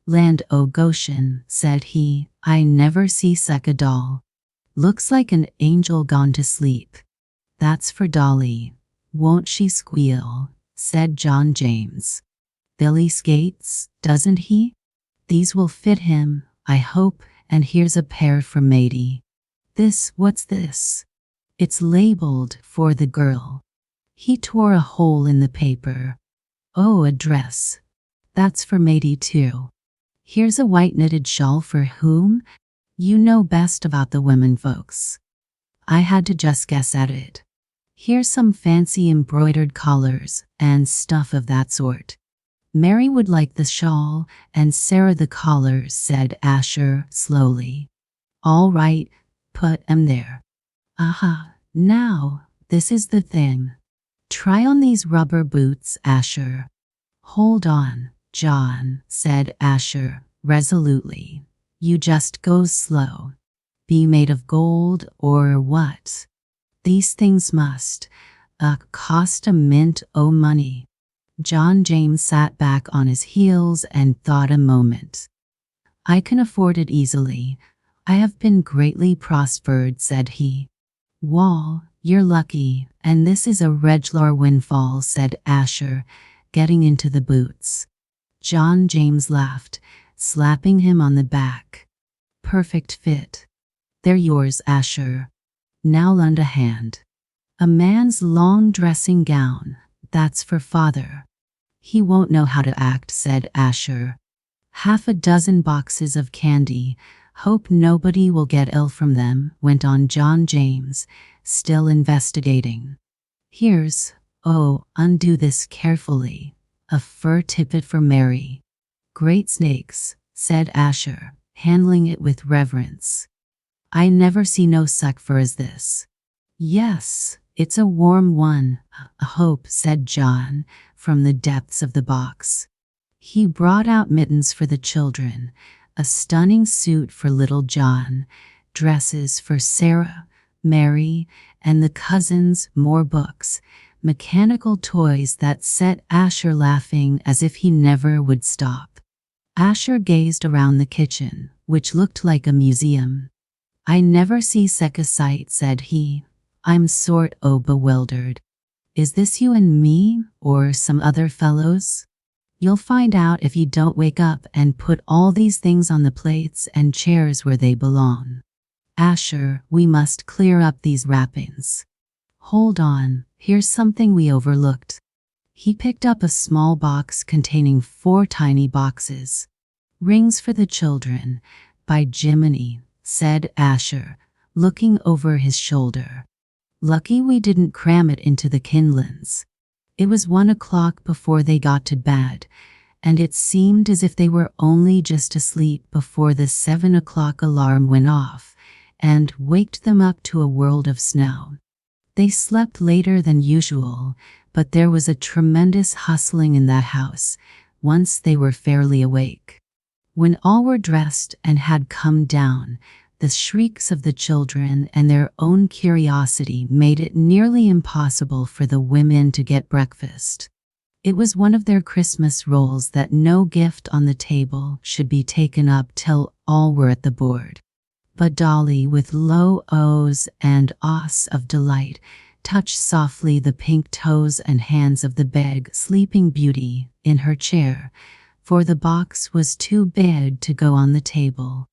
"Land o' Goshen," said he, "I never see such a doll. Looks like an angel gone to sleep." "That's for Dolly. Won't she squeal?" said John James. "Billy skates, doesn't he? These will fit him, I hope, and here's a pair for Matey. What's this? It's labeled for the girl." He tore a hole in the paper. "Oh, a dress. That's for Matey too. Here's a white knitted shawl for whom? You know best about the women folks. I had to just guess at it. Here's some fancy embroidered collars and stuff of that sort. Mary would like the shawl and Sarah the collars," said Asher slowly. "All right, put 'em there. Aha, now, this is the thing. Try on these rubber boots, Asher." "Hold on, John," said Asher resolutely. "You just go slow. Be made of gold or what? These things must cost a mint o' money." John James sat back on his heels and thought a moment. "I can afford it easily. I have been greatly prospered," said he. "Wall, you're lucky, and this is a reg'lar windfall," said Asher, getting into the boots. John James laughed, slapping him on the back. "Perfect fit. They're yours, Asher. Now lend a hand. A man's long dressing gown, that's for father." "He won't know how to act," said Asher. "Half a dozen boxes of candy. Hope nobody will get ill from them," went on John James, still investigating. Undo this carefully. A fur tippet for Mary." "Great snakes," said Asher, handling it with reverence. "I never see no such fur as this." "Yes, it's a warm one, I hope," said John, from the depths of the box. He brought out mittens for the children, a stunning suit for little John, dresses for Sarah, Mary, and the cousins, more books, mechanical toys that set Asher laughing as if he never would stop. Asher gazed around the kitchen, which looked like a museum. "I never see such a sight," said he. "I'm sort o' bewildered. Is this you and me, or some other fellows? You'll find out if you don't wake up and put all these things on the plates and chairs where they belong. Asher, we must clear up these wrappings. Hold on, here's something we overlooked." He picked up a small box containing 4 tiny boxes. "Rings for the children, by Jiminy," said Asher, looking over his shoulder. "Lucky we didn't cram it into the kindlings." It was 1 o'clock before they got to bed, and it seemed as if they were only just asleep before the 7 o'clock alarm went off and waked them up to a world of snow. They slept later than usual, but there was a tremendous hustling in that house once they were fairly awake. When all were dressed and had come down, the shrieks of the children and their own curiosity made it nearly impossible for the women to get breakfast. It was one of their Christmas rules that no gift on the table should be taken up till all were at the board. But Dolly, with low ohs and ahs of delight, touched softly the pink toes and hands of the big sleeping beauty in her chair, for the box was too big to go on the table.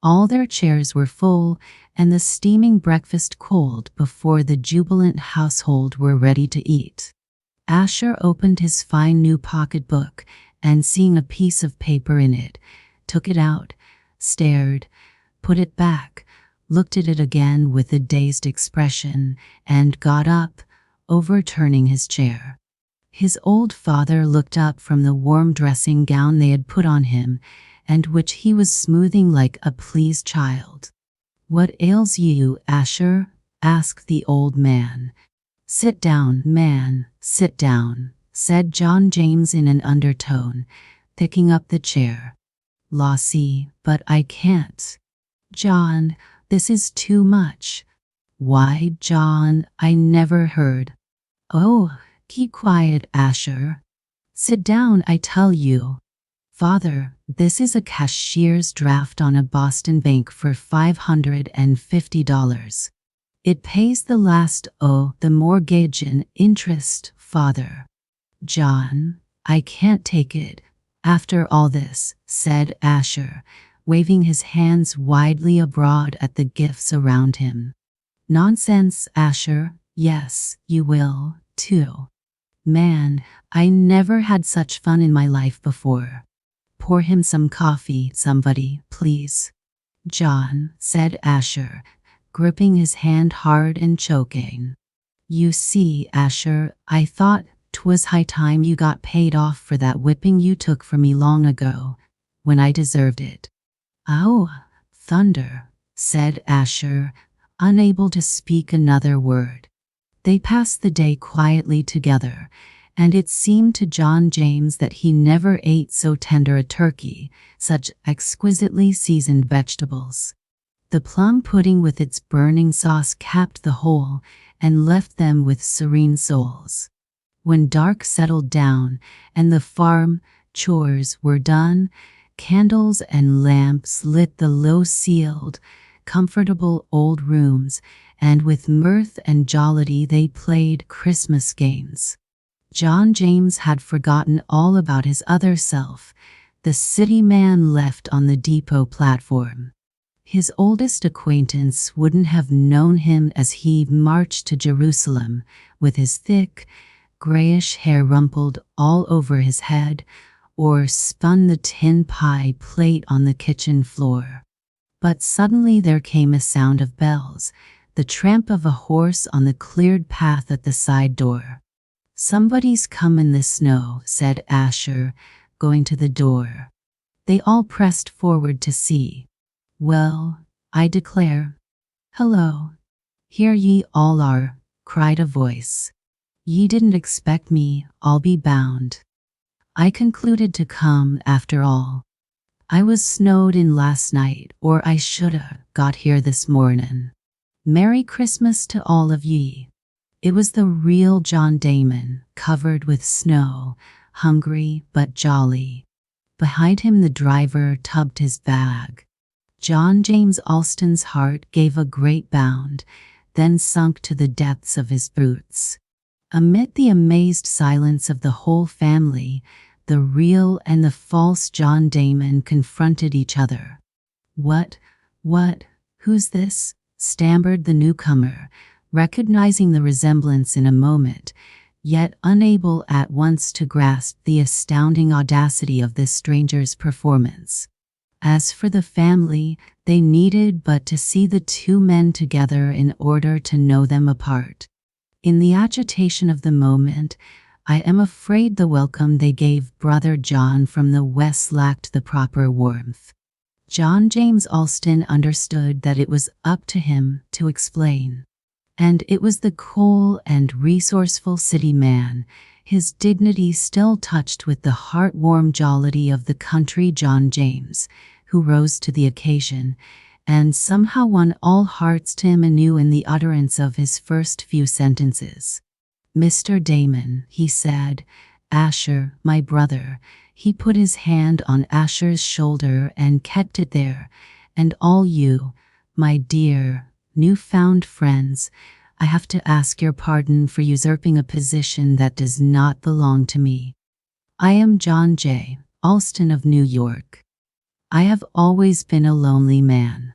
All their chairs were full, and the steaming breakfast cold before the jubilant household were ready to eat. Asher opened his fine new pocketbook, and seeing a piece of paper in it, took it out, stared, put it back, looked at it again with a dazed expression, and got up, overturning his chair. His old father looked up from the warm dressing gown they had put on him, and which he was smoothing like a pleased child. "What ails you, Asher?" asked the old man. "Sit down, man, sit down," said John James in an undertone, picking up the chair. "Lossie, but I can't." "John, this is too much." "Why, John, I never heard." "Oh, keep quiet, Asher. Sit down, I tell you." "Father, this is a cashier's draft on a Boston bank for $550. It pays the last the mortgage and interest, Father." "John, I can't take it, after all this," said Asher, waving his hands widely abroad at the gifts around him. "Nonsense, Asher. Yes, you will, too. Man, I never had such fun in my life before. Pour him some coffee, somebody, please." "John," said Asher, gripping his hand hard and choking. "You see, Asher, I thought 'twas high time you got paid off for that whipping you took from me long ago, when I deserved it." "Oh, thunder," said Asher, unable to speak another word. They passed the day quietly together, and it seemed to John James that he never ate so tender a turkey, such exquisitely seasoned vegetables. The plum pudding with its burning sauce capped the whole, and left them with serene souls. When dark settled down, and the farm chores were done, candles and lamps lit the low-ceiled, comfortable old rooms, and with mirth and jollity they played Christmas games. John James had forgotten all about his other self, the city man left on the depot platform. His oldest acquaintance wouldn't have known him as he marched to Jerusalem, with his thick, grayish hair rumpled all over his head, or spun the tin pie plate on the kitchen floor. But suddenly there came a sound of bells, the tramp of a horse on the cleared path at the side door. "Somebody's come in the snow," said Asher, going to the door. They all pressed forward to see. "Well, I declare." "Hello. Here ye all are," cried a voice. "Ye didn't expect me, I'll be bound. I concluded to come after all. I was snowed in last night, or I shoulda got here this mornin'. Merry Christmas to all of ye." It was the real John Damon, covered with snow, hungry but jolly. Behind him the driver tugged his bag. John James Alston's heart gave a great bound, then sunk to the depths of his boots. Amid the amazed silence of the whole family, the real and the false John Damon confronted each other. What, who's this?" stammered the newcomer, recognizing the resemblance in a moment, yet unable at once to grasp the astounding audacity of this stranger's performance. As for the family, they needed but to see the two men together in order to know them apart. In the agitation of the moment, I am afraid the welcome they gave Brother John from the West lacked the proper warmth. John James Alston understood that it was up to him to explain. And it was the cool and resourceful city man, his dignity still touched with the heart-warm jollity of the country John James, who rose to the occasion, and somehow won all hearts to him anew in the utterance of his first few sentences. "Mr. Damon," he said, "Asher, my brother." He put his hand on Asher's shoulder and kept it there. "And all you, my dear, new-found friends, I have to ask your pardon for usurping a position that does not belong to me. I am John J. Alston of New York. I have always been a lonely man.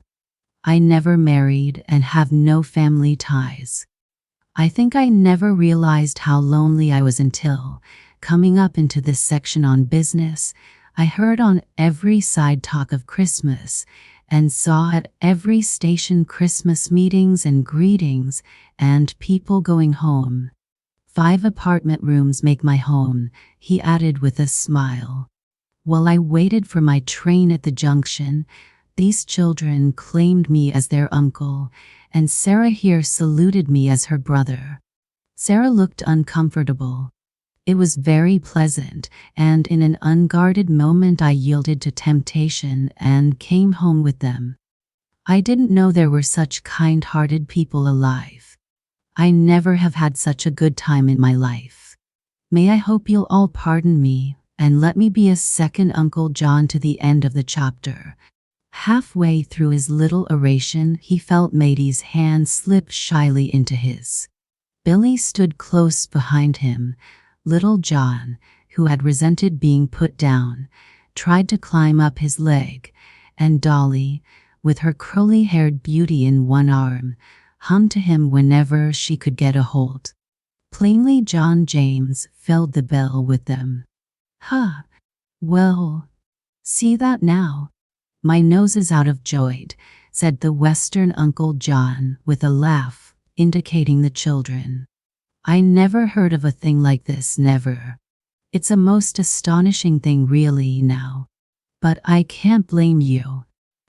I never married and have no family ties. I think I never realized how lonely I was until, coming up into this section on business, I heard on every side talk of Christmas and saw at every station Christmas meetings and greetings and people going home. 5 apartment rooms make my home, he added with a smile. While I waited for my train at the junction, these children claimed me as their uncle, and Sarah here saluted me as her brother. Sarah looked uncomfortable. It was very pleasant, and in an unguarded moment I yielded to temptation and came home with them. I didn't know there were such kind-hearted people alive. I never have had such a good time in my life. May I hope you'll all pardon me, and let me be a second Uncle John to the end of the chapter. Halfway through his little oration, he felt Matey's hand slip shyly into his. Billy stood close behind him. Little John, who had resented being put down, tried to climb up his leg, and Dolly, with her curly-haired beauty in one arm, hung to him whenever she could get a hold. Plainly John James filled the bill with them. "Huh. Well, see that now? My nose is out of joint," said the Western Uncle John with a laugh, indicating the children. "I never heard of a thing like this, never. It's a most astonishing thing really now. But I can't blame you."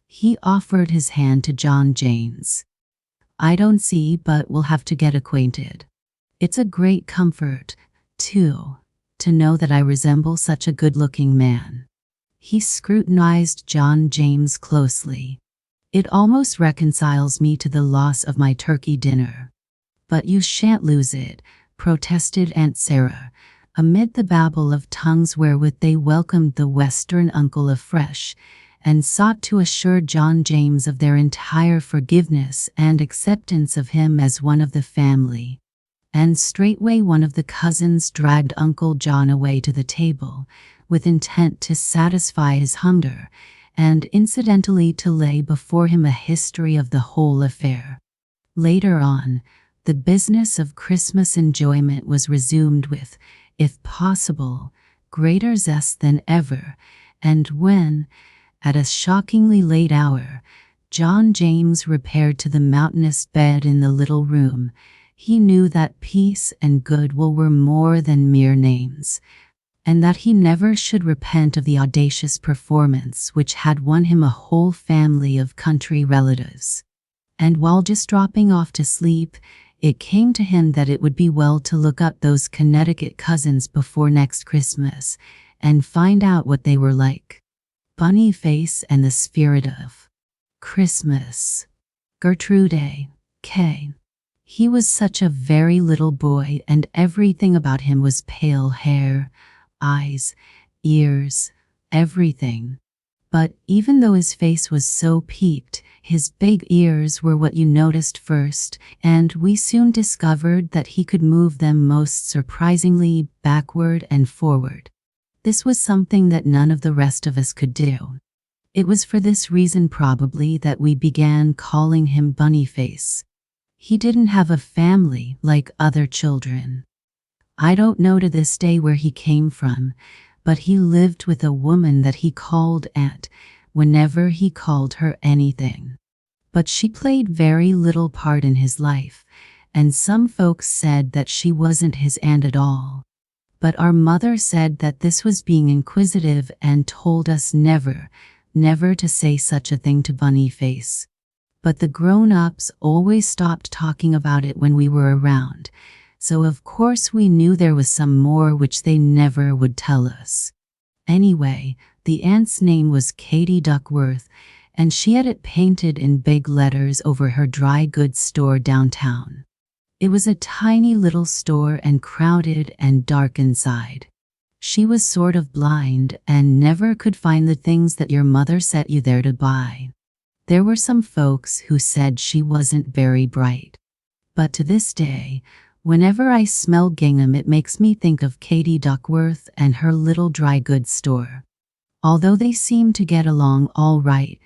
He offered his hand to John James. "I don't see, but we'll have to get acquainted. It's a great comfort, too, to know that I resemble such a good-looking man." He scrutinized John James closely. "It almost reconciles me to the loss of my turkey dinner." "But you shan't lose it," protested Aunt Sarah, amid the babble of tongues wherewith they welcomed the Western uncle afresh, and sought to assure John James of their entire forgiveness and acceptance of him as one of the family. And straightway one of the cousins dragged Uncle John away to the table, with intent to satisfy his hunger, and incidentally to lay before him a history of the whole affair. Later on, the business of Christmas enjoyment was resumed with, if possible, greater zest than ever, and when, at a shockingly late hour, John James repaired to the mountainous bed in the little room, he knew that peace and goodwill were more than mere names, and that he never should repent of the audacious performance which had won him a whole family of country relatives. And while just dropping off to sleep, it came to him that it would be well to look up those Connecticut cousins before next Christmas and find out what they were like. Bunny Face and the Spirit of Christmas. Gertrude A. K. He was such a very little boy, and everything about him was pale hair, eyes, ears, everything. But even though his face was so peaked, his big ears were what you noticed first, and we soon discovered that he could move them most surprisingly backward and forward. This was something that none of the rest of us could do. It was for this reason probably that we began calling him Bunnyface. He didn't have a family like other children. I don't know to this day where he came from, but he lived with a woman that he called Aunt whenever he called her anything. But she played very little part in his life, and some folks said that she wasn't his aunt at all. But our mother said that this was being inquisitive and told us never to say such a thing to Bunnyface. But the grown-ups always stopped talking about it when we were around, so of course we knew there was some more which they never would tell us. Anyway, the aunt's name was Katie Duckworth, and she had it painted in big letters over her dry goods store downtown. It was a tiny little store and crowded and dark inside. She was sort of blind and never could find the things that your mother set you there to buy. There were some folks who said she wasn't very bright. But to this day, whenever I smell gingham, it makes me think of Katie Duckworth and her little dry goods store. Although they seemed to get along all right,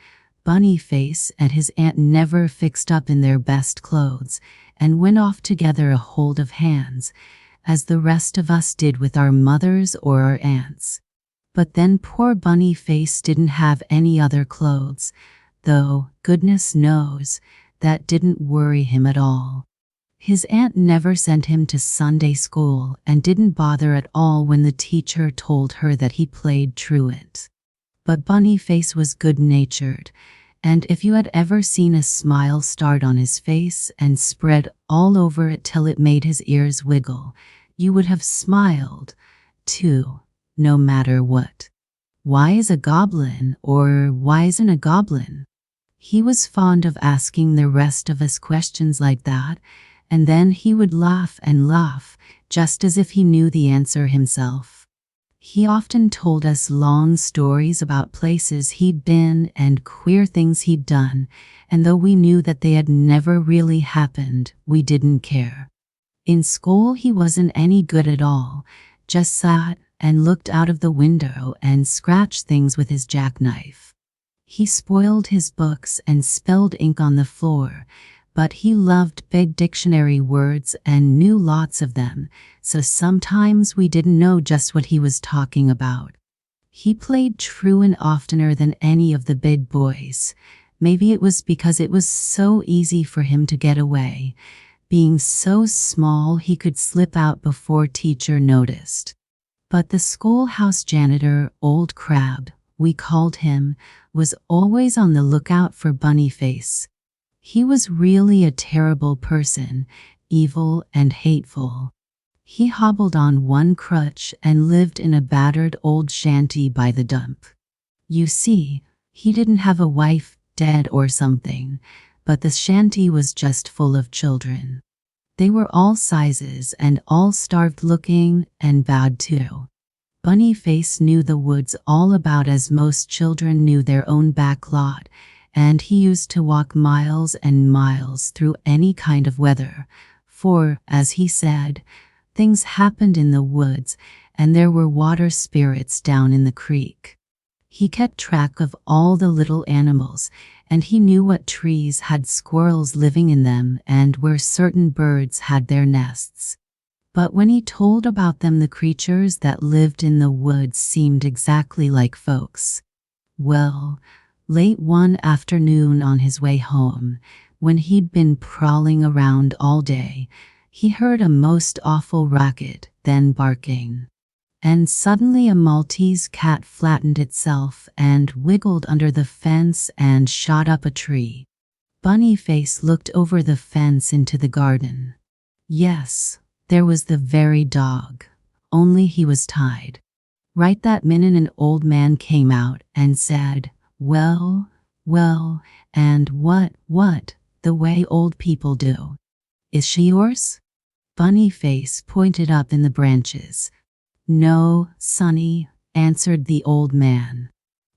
Bunnyface and his aunt never fixed up in their best clothes and went off together a hold of hands, as the rest of us did with our mothers or our aunts. But then poor Bunnyface didn't have any other clothes, though, goodness knows, that didn't worry him at all. His aunt never sent him to Sunday school and didn't bother at all when the teacher told her that he played truant. But Bunnyface was good-natured, and if you had ever seen a smile start on his face and spread all over it till it made his ears wiggle, you would have smiled, too, no matter what. Why is a goblin, or why isn't a goblin? He was fond of asking the rest of us questions like that, and then he would laugh and laugh, just as if he knew the answer himself. He often told us long stories about places he'd been and queer things he'd done, and though we knew that they had never really happened, we didn't care. In school he wasn't any good at all, just sat and looked out of the window and scratched things with his jackknife. He spoiled his books and spilled ink on the floor, but he loved big dictionary words and knew lots of them, so sometimes we didn't know just what he was talking about. He played truant oftener than any of the big boys. Maybe it was because it was so easy for him to get away. Being so small, he could slip out before teacher noticed. But the schoolhouse janitor, Old Crab, we called him, was always on the lookout for Bunnyface. He was really a terrible person, evil and hateful. He hobbled on one crutch and lived in a battered old shanty by the dump. You see, he didn't have a wife, dead or something, but the shanty was just full of children. They were all sizes and all starved looking and bad too. Bunnyface knew the woods all about as most children knew their own back lot, and he used to walk miles and miles through any kind of weather, for, as he said, things happened in the woods and there were water spirits down in the creek. He kept track of all the little animals, and he knew what trees had squirrels living in them and where certain birds had their nests. But when he told about them, the creatures that lived in the woods seemed exactly like folks. Well, late one afternoon on his way home, when he'd been prowling around all day, he heard a most awful racket, then barking. And suddenly a Maltese cat flattened itself and wiggled under the fence and shot up a tree. Bunnyface looked over the fence into the garden. Yes, there was the very dog, only he was tied. Right that minute an old man came out and said, "Well, well, and what, the way old people do. Is she yours?" Bunnyface pointed up in the branches. "No, sonny," answered the old man.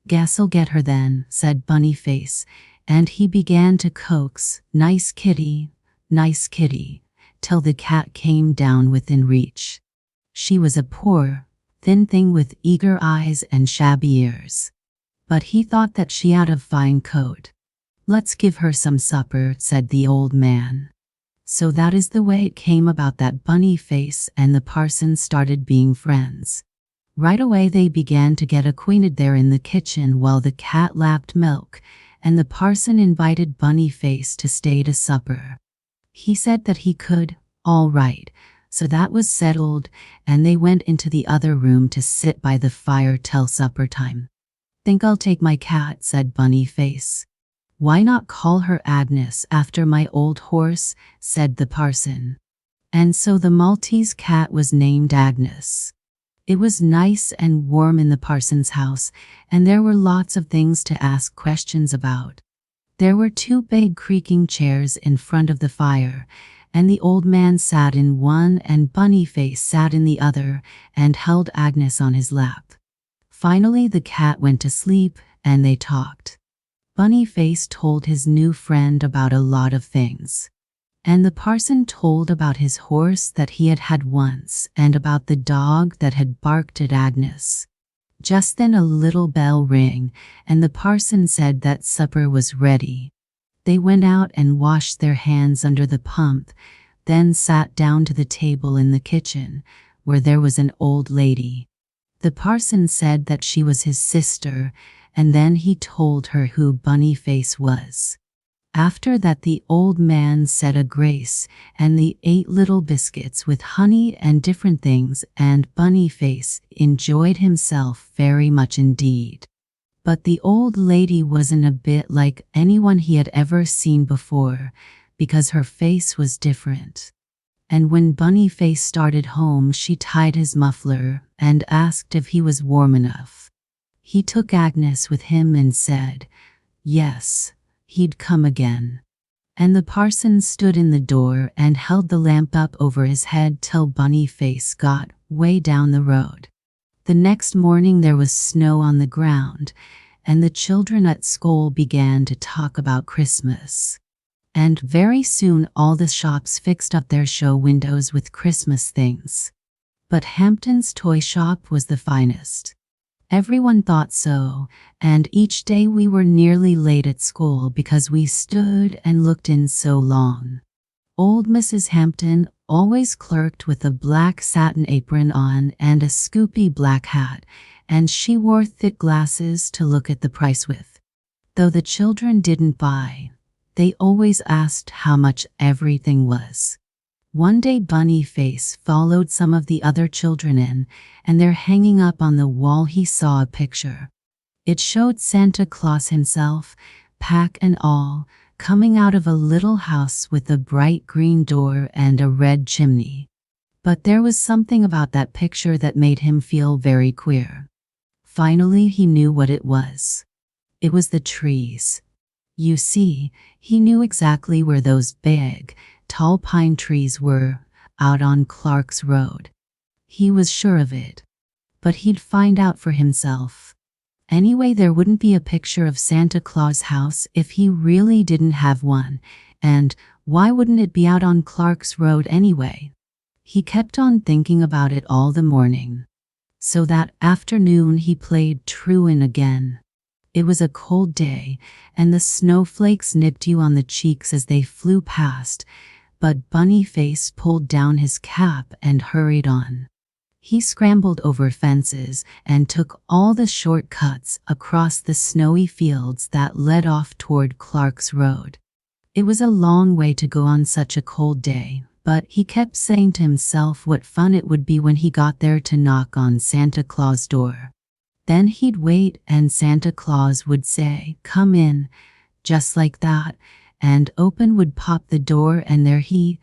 "Guess I'll get her then," said Bunnyface, and he began to coax, nice kitty," till the cat came down within reach. She was a poor, thin thing with eager eyes and shabby ears. But he thought that she had a fine coat. "Let's give her some supper," said the old man. So that is the way it came about that Bunnyface and the parson started being friends. Right away they began to get acquainted there in the kitchen while the cat lapped milk, and the parson invited Bunnyface to stay to supper. He said that he could, all right, so that was settled, and they went into the other room to sit by the fire till supper time. "Think I'll take my cat," said Bunnyface. "Why not call her Agnes after my old horse?" said the parson. And so the Maltese cat was named Agnes. It was nice and warm in the parson's house, and there were lots of things to ask questions about. There were 2 big creaking chairs in front of the fire, and the old man sat in one and Bunnyface sat in the other and held Agnes on his lap. Finally the cat went to sleep, and they talked. Bunnyface told his new friend about a lot of things. And the parson told about his horse that he had had once, and about the dog that had barked at Agnes. Just then a little bell rang, and the parson said that supper was ready. They went out and washed their hands under the pump, then sat down to the table in the kitchen, where there was an old lady. The parson said that she was his sister, and then he told her who Bunny Face was. After that the old man said a grace, and they ate little biscuits with honey and different things, and Bunny Face enjoyed himself very much indeed. But the old lady wasn't a bit like anyone he had ever seen before, because her face was different. And when Bunny Face started home, she tied his muffler and asked if he was warm enough. He took Agnes with him and said, yes, he'd come again. And the parson stood in the door and held the lamp up over his head till Bunny Face got way down the road. The next morning there was snow on the ground, and the children at school began to talk about Christmas. And very soon all the shops fixed up their show windows with Christmas things. But Hampton's toy shop was the finest. Everyone thought so, and each day we were nearly late at school because we stood and looked in so long. Old Mrs. Hampton always clerked with a black satin apron on and a scoopy black hat, and she wore thick glasses to look at the price with. Though the children didn't buy, they always asked how much everything was. One day Bunny Face followed some of the other children in, and there hanging up on the wall he saw a picture. It showed Santa Claus himself, pack and all, coming out of a little house with a bright green door and a red chimney. But there was something about that picture that made him feel very queer. Finally he knew what it was. It was the trees. You see, he knew exactly where those big, tall pine trees were, out on Clark's Road. He was sure of it. But he'd find out for himself. Anyway, there wouldn't be a picture of Santa Claus' house if he really didn't have one, and why wouldn't it be out on Clark's Road anyway? He kept on thinking about it all the morning. So that afternoon he played truant again. It was a cold day, and the snowflakes nipped you on the cheeks as they flew past, but Bunny Face pulled down his cap and hurried on. He scrambled over fences and took all the shortcuts across the snowy fields that led off toward Clark's Road. It was a long way to go on such a cold day, but he kept saying to himself what fun it would be when he got there to knock on Santa Claus' door. Then he'd wait and Santa Claus would say, "Come in," just like that, and open would pop the door and there he,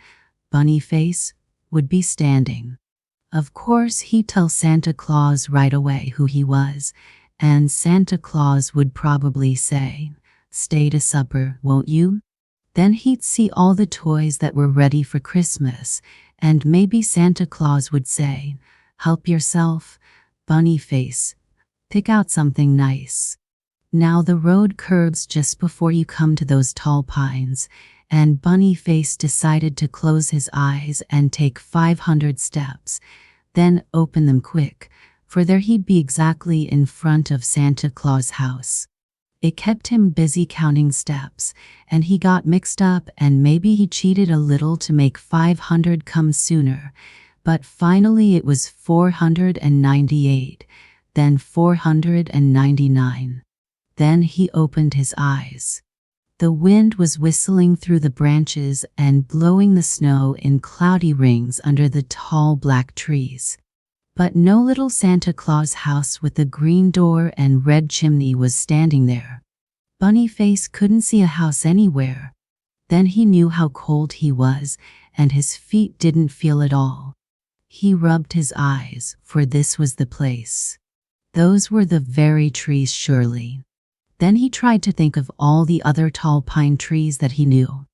Bunny Face, would be standing. Of course he'd tell Santa Claus right away who he was, and Santa Claus would probably say, "Stay to supper, won't you?" Then he'd see all the toys that were ready for Christmas, and maybe Santa Claus would say, "Help yourself, Bunny Face. Pick out something nice." Now the road curves just before you come to those tall pines, and Bunny Face decided to close his eyes and take 500 steps, then open them quick, for there he'd be exactly in front of Santa Claus' house. It kept him busy counting steps, and he got mixed up and maybe he cheated a little to make 500 come sooner, but finally it was 498, then 499. Then he opened his eyes. The wind was whistling through the branches and blowing the snow in cloudy rings under the tall black trees. But no little Santa Claus house with the green door and red chimney was standing there. Bunny Face couldn't see a house anywhere. Then he knew how cold he was, and his feet didn't feel at all. He rubbed his eyes, for this was the place. Those were the very trees, surely. Then he tried to think of all the other tall pine trees that he knew.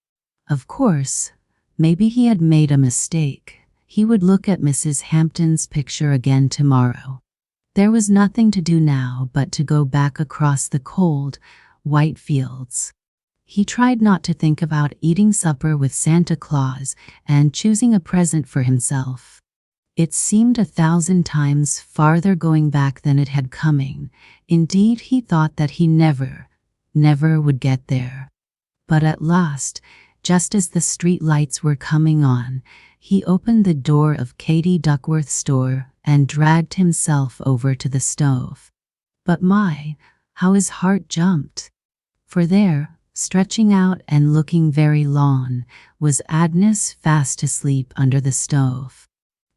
Of course, maybe he had made a mistake. He would look at Mrs. Hampton's picture again tomorrow. There was nothing to do now but to go back across the cold, white fields. He tried not to think about eating supper with Santa Claus and choosing a present for himself. It seemed 1,000 times farther going back than it had coming. Indeed, he thought that he never would get there. But at last, just as the street lights were coming on, he opened the door of Katie Duckworth's store and dragged himself over to the stove. But my, how his heart jumped! For there, stretching out and looking very long, was Agnes fast asleep under the stove.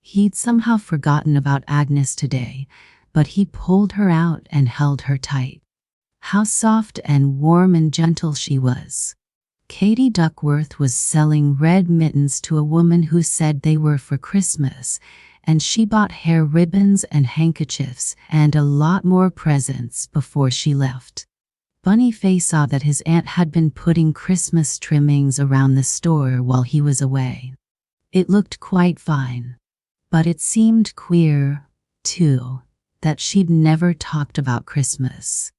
He'd somehow forgotten about Agnes today, but he pulled her out and held her tight. How soft and warm and gentle she was. Katie Duckworth was selling red mittens to a woman who said they were for Christmas, and she bought hair ribbons and handkerchiefs and a lot more presents before she left. Boniface saw that his aunt had been putting Christmas trimmings around the store while he was away. It looked quite fine. But it seemed queer, too, that she'd never talked about Christmas.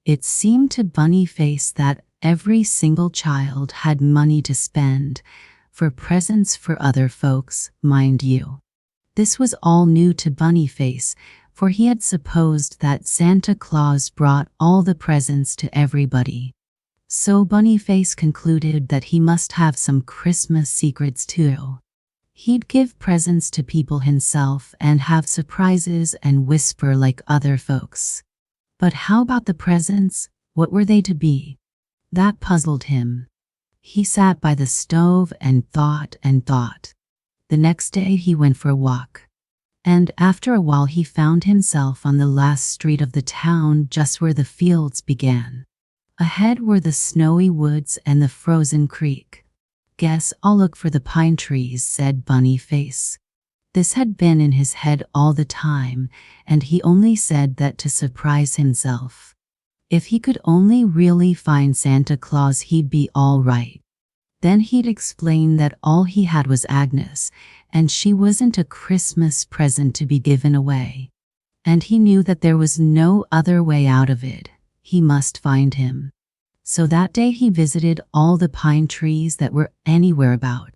It seemed to Boniface that every single child had money to spend, for presents for other folks, mind you. This was all new to Boniface, for he had supposed that Santa Claus brought all the presents to everybody. So Boniface concluded that he must have some Christmas secrets too. He'd give presents to people himself and have surprises and whisper like other folks. But how about the presents? What were they to be? That puzzled him. He sat by the stove and thought and thought. The next day he went for a walk. And after a while he found himself on the last street of the town, just where the fields began. Ahead were the snowy woods and the frozen creek. "Guess I'll look for the pine trees," said Boniface. This had been in his head all the time, and he only said that to surprise himself. If he could only really find Santa Claus, he'd be all right. Then he'd explain that all he had was Agnes, and she wasn't a Christmas present to be given away. And he knew that there was no other way out of it. He must find him. So that day he visited all the pine trees that were anywhere about.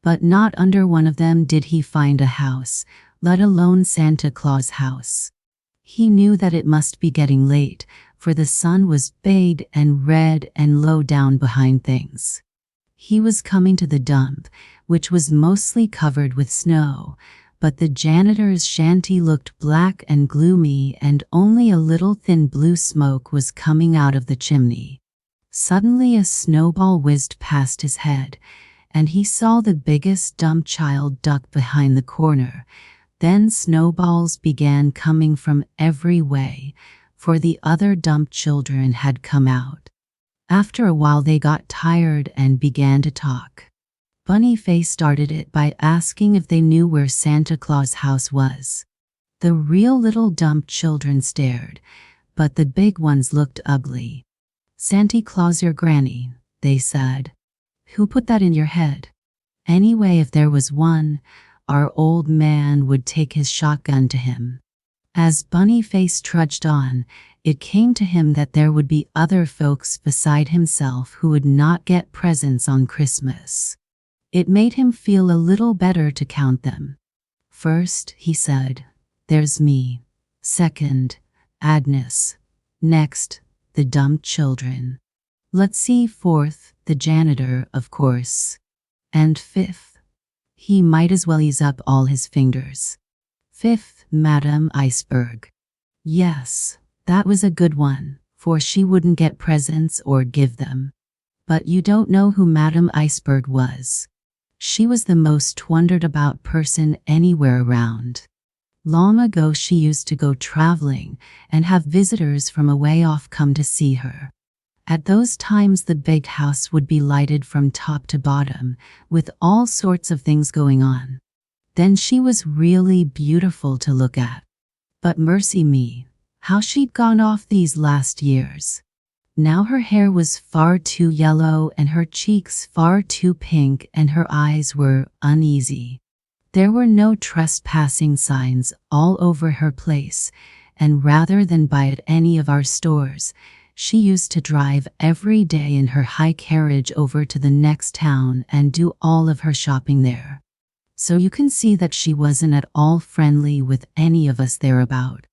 But not under one of them did he find a house, let alone Santa Claus' house. He knew that it must be getting late, for the sun was big and red and low down behind things. He was coming to the dump, which was mostly covered with snow, but the janitor's shanty looked black and gloomy, and only a little thin blue smoke was coming out of the chimney. Suddenly a snowball whizzed past his head, and he saw the biggest dump child duck behind the corner. Then snowballs began coming from every way, for the other dump children had come out. After a while they got tired and began to talk. Boniface started it by asking if they knew where Santa Claus' house was. The real little dump children stared, but the big ones looked ugly. "Santa Claus your granny," they said. "Who put that in your head? Anyway, if there was one, our old man would take his shotgun to him." As Boniface trudged on, it came to him that there would be other folks beside himself who would not get presents on Christmas. It made him feel a little better to count them. "First," he said, "there's me. Second, Agnes. Next, the dump children. Let's see, fourth, the janitor, of course. And fifth." He might as well ease up all his fingers. "Fifth, Madame Iceberg." Yes, that was a good one, for she wouldn't get presents or give them. But you don't know who Madame Iceberg was. She was the most wondered about person anywhere around. Long ago she used to go traveling and have visitors from away off come to see her. At those times the big house would be lighted from top to bottom, with all sorts of things going on. Then she was really beautiful to look at. But mercy me, how she'd gone off these last years. Now her hair was far too yellow and her cheeks far too pink and her eyes were uneasy. There were no trespassing signs all over her place, and rather than buy at any of our stores, she used to drive every day in her high carriage over to the next town and do all of her shopping there. So you can see that she wasn't at all friendly with any of us thereabout.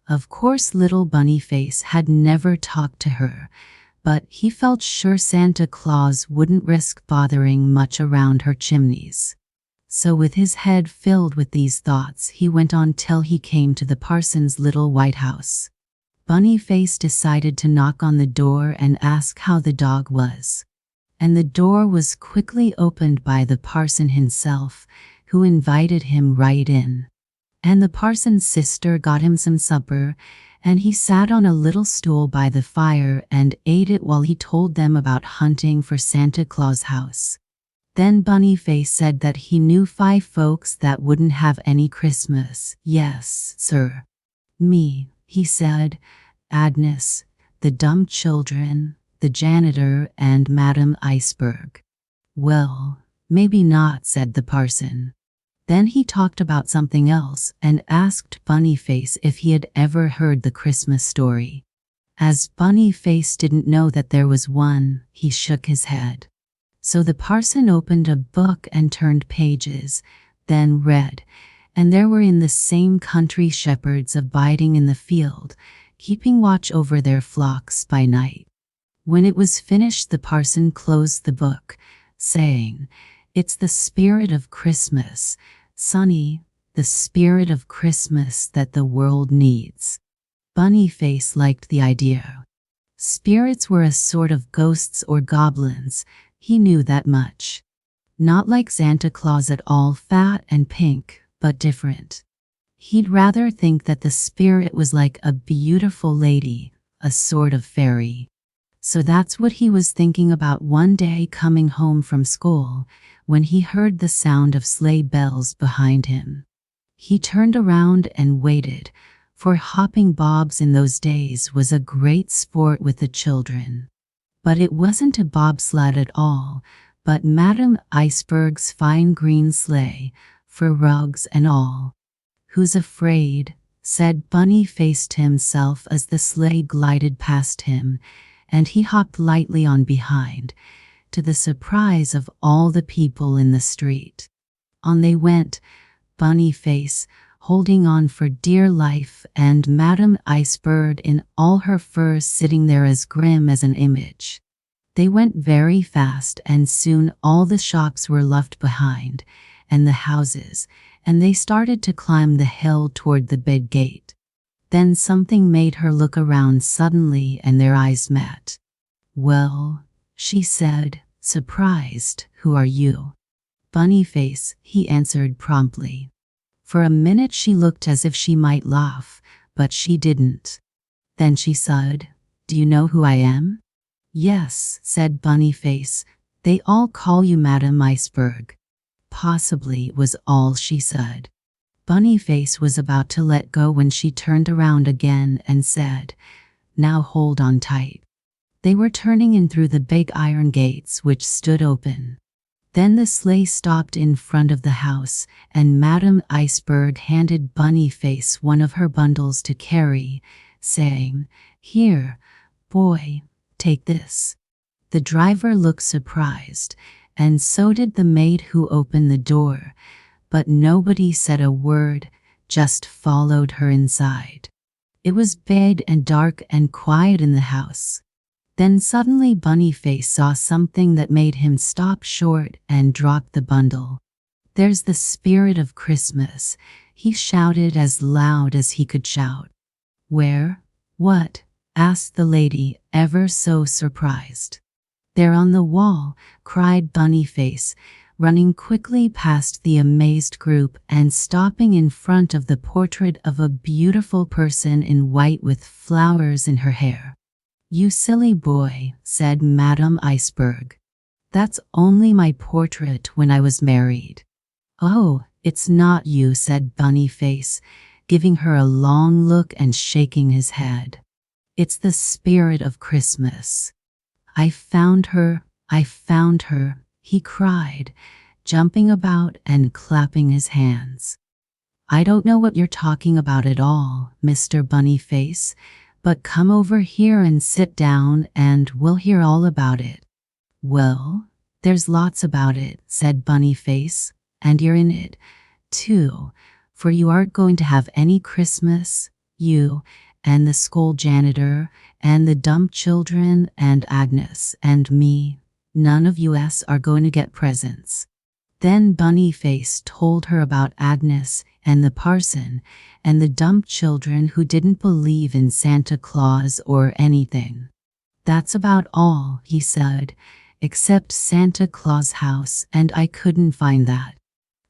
Of course, little Bunny Face had never talked to her, but he felt sure Santa Claus wouldn't risk bothering much around her chimneys. So with his head filled with these thoughts, he went on till he came to the parson's little white house. Bunny Face decided to knock on the door and ask how the dog was. And the door was quickly opened by the parson himself, who invited him right in. And the parson's sister got him some supper, and he sat on a little stool by the fire and ate it while he told them about hunting for Santa Claus' house. Then Bunny Face said that he knew 5 folks that wouldn't have any Christmas. Yes, sir. Me, he said, Agnes, the dumb children, the janitor, and Madame Iceberg. Well, maybe not, said the parson. Then he talked about something else and asked Bunny Face if he had ever heard the Christmas story. As Bunny Face didn't know that there was one, he shook his head. So the parson opened a book and turned pages, then read, and there were in the same country shepherds abiding in the field, keeping watch over their flocks by night. When it was finished, the parson closed the book, saying, "It's the spirit of Christmas, Sonny, the spirit of Christmas that the world needs." Bunny Face liked the idea. Spirits were a sort of ghosts or goblins, he knew that much. Not like Santa Claus at all, fat and pink, but different. He'd rather think that the spirit was like a beautiful lady, a sort of fairy. So that's what he was thinking about one day coming home from school, when he heard the sound of sleigh bells behind him. He turned around and waited, for hopping bobs in those days was a great sport with the children. But it wasn't a bobsled at all, but Madame Iceberg's fine green sleigh, for rugs and all. "Who's afraid?" said Bunny Face to himself as the sleigh glided past him, and he hopped lightly on behind, to the surprise of all the people in the street. On they went, Bunny Face holding on for dear life, and Madame Iceberg in all her furs sitting there as grim as an image. They went very fast, and soon all the shops were left behind, and the houses, and they started to climb the hill toward the big gate. Then something made her look around suddenly, and their eyes met. "Well," she said, surprised, "who are you?" "Bunny Face," he answered promptly. For a minute she looked as if she might laugh, but she didn't. Then she said, "Do you know who I am?" "Yes," said Bunny Face, "they all call you Madame Iceberg." "Possibly," was all she said. Bunny Face was about to let go when she turned around again and said, "Now hold on tight." They were turning in through the big iron gates which stood open. Then the sleigh stopped in front of the house, and Madame Iceberg handed Bunny Face one of her bundles to carry, saying, "Here, boy, take this." The driver looked surprised, and so did the maid who opened the door, but nobody said a word, just followed her inside. It was big and dark and quiet in the house. Then suddenly Bunny Face saw something that made him stop short and drop the bundle. "There's the spirit of Christmas," he shouted as loud as he could shout. "Where? What?" asked the lady, ever so surprised. "There on the wall," cried Bunny Face, running quickly past the amazed group and stopping in front of the portrait of a beautiful person in white with flowers in her hair. "You silly boy," said Madame Iceberg. "That's only my portrait when I was married." "Oh, it's not you," said Bunny Face, giving her a long look and shaking his head. "It's the spirit of Christmas. I found her, he cried, jumping about and clapping his hands. "I don't know what you're talking about at all, Mr. Bunny Face, but come over here and sit down and we'll hear all about it." "Well, there's lots about it," said Bunny Face. And you're in it, too, for you aren't going to have any Christmas, you, and the school janitor, and the dumb children, and Agnes, and me. None of us are going to get presents. Then Bunny Face told her about Agnes, and the parson, and the dumb children who didn't believe in Santa Claus or anything. That's about all, he said, except Santa Claus' house, and I couldn't find that.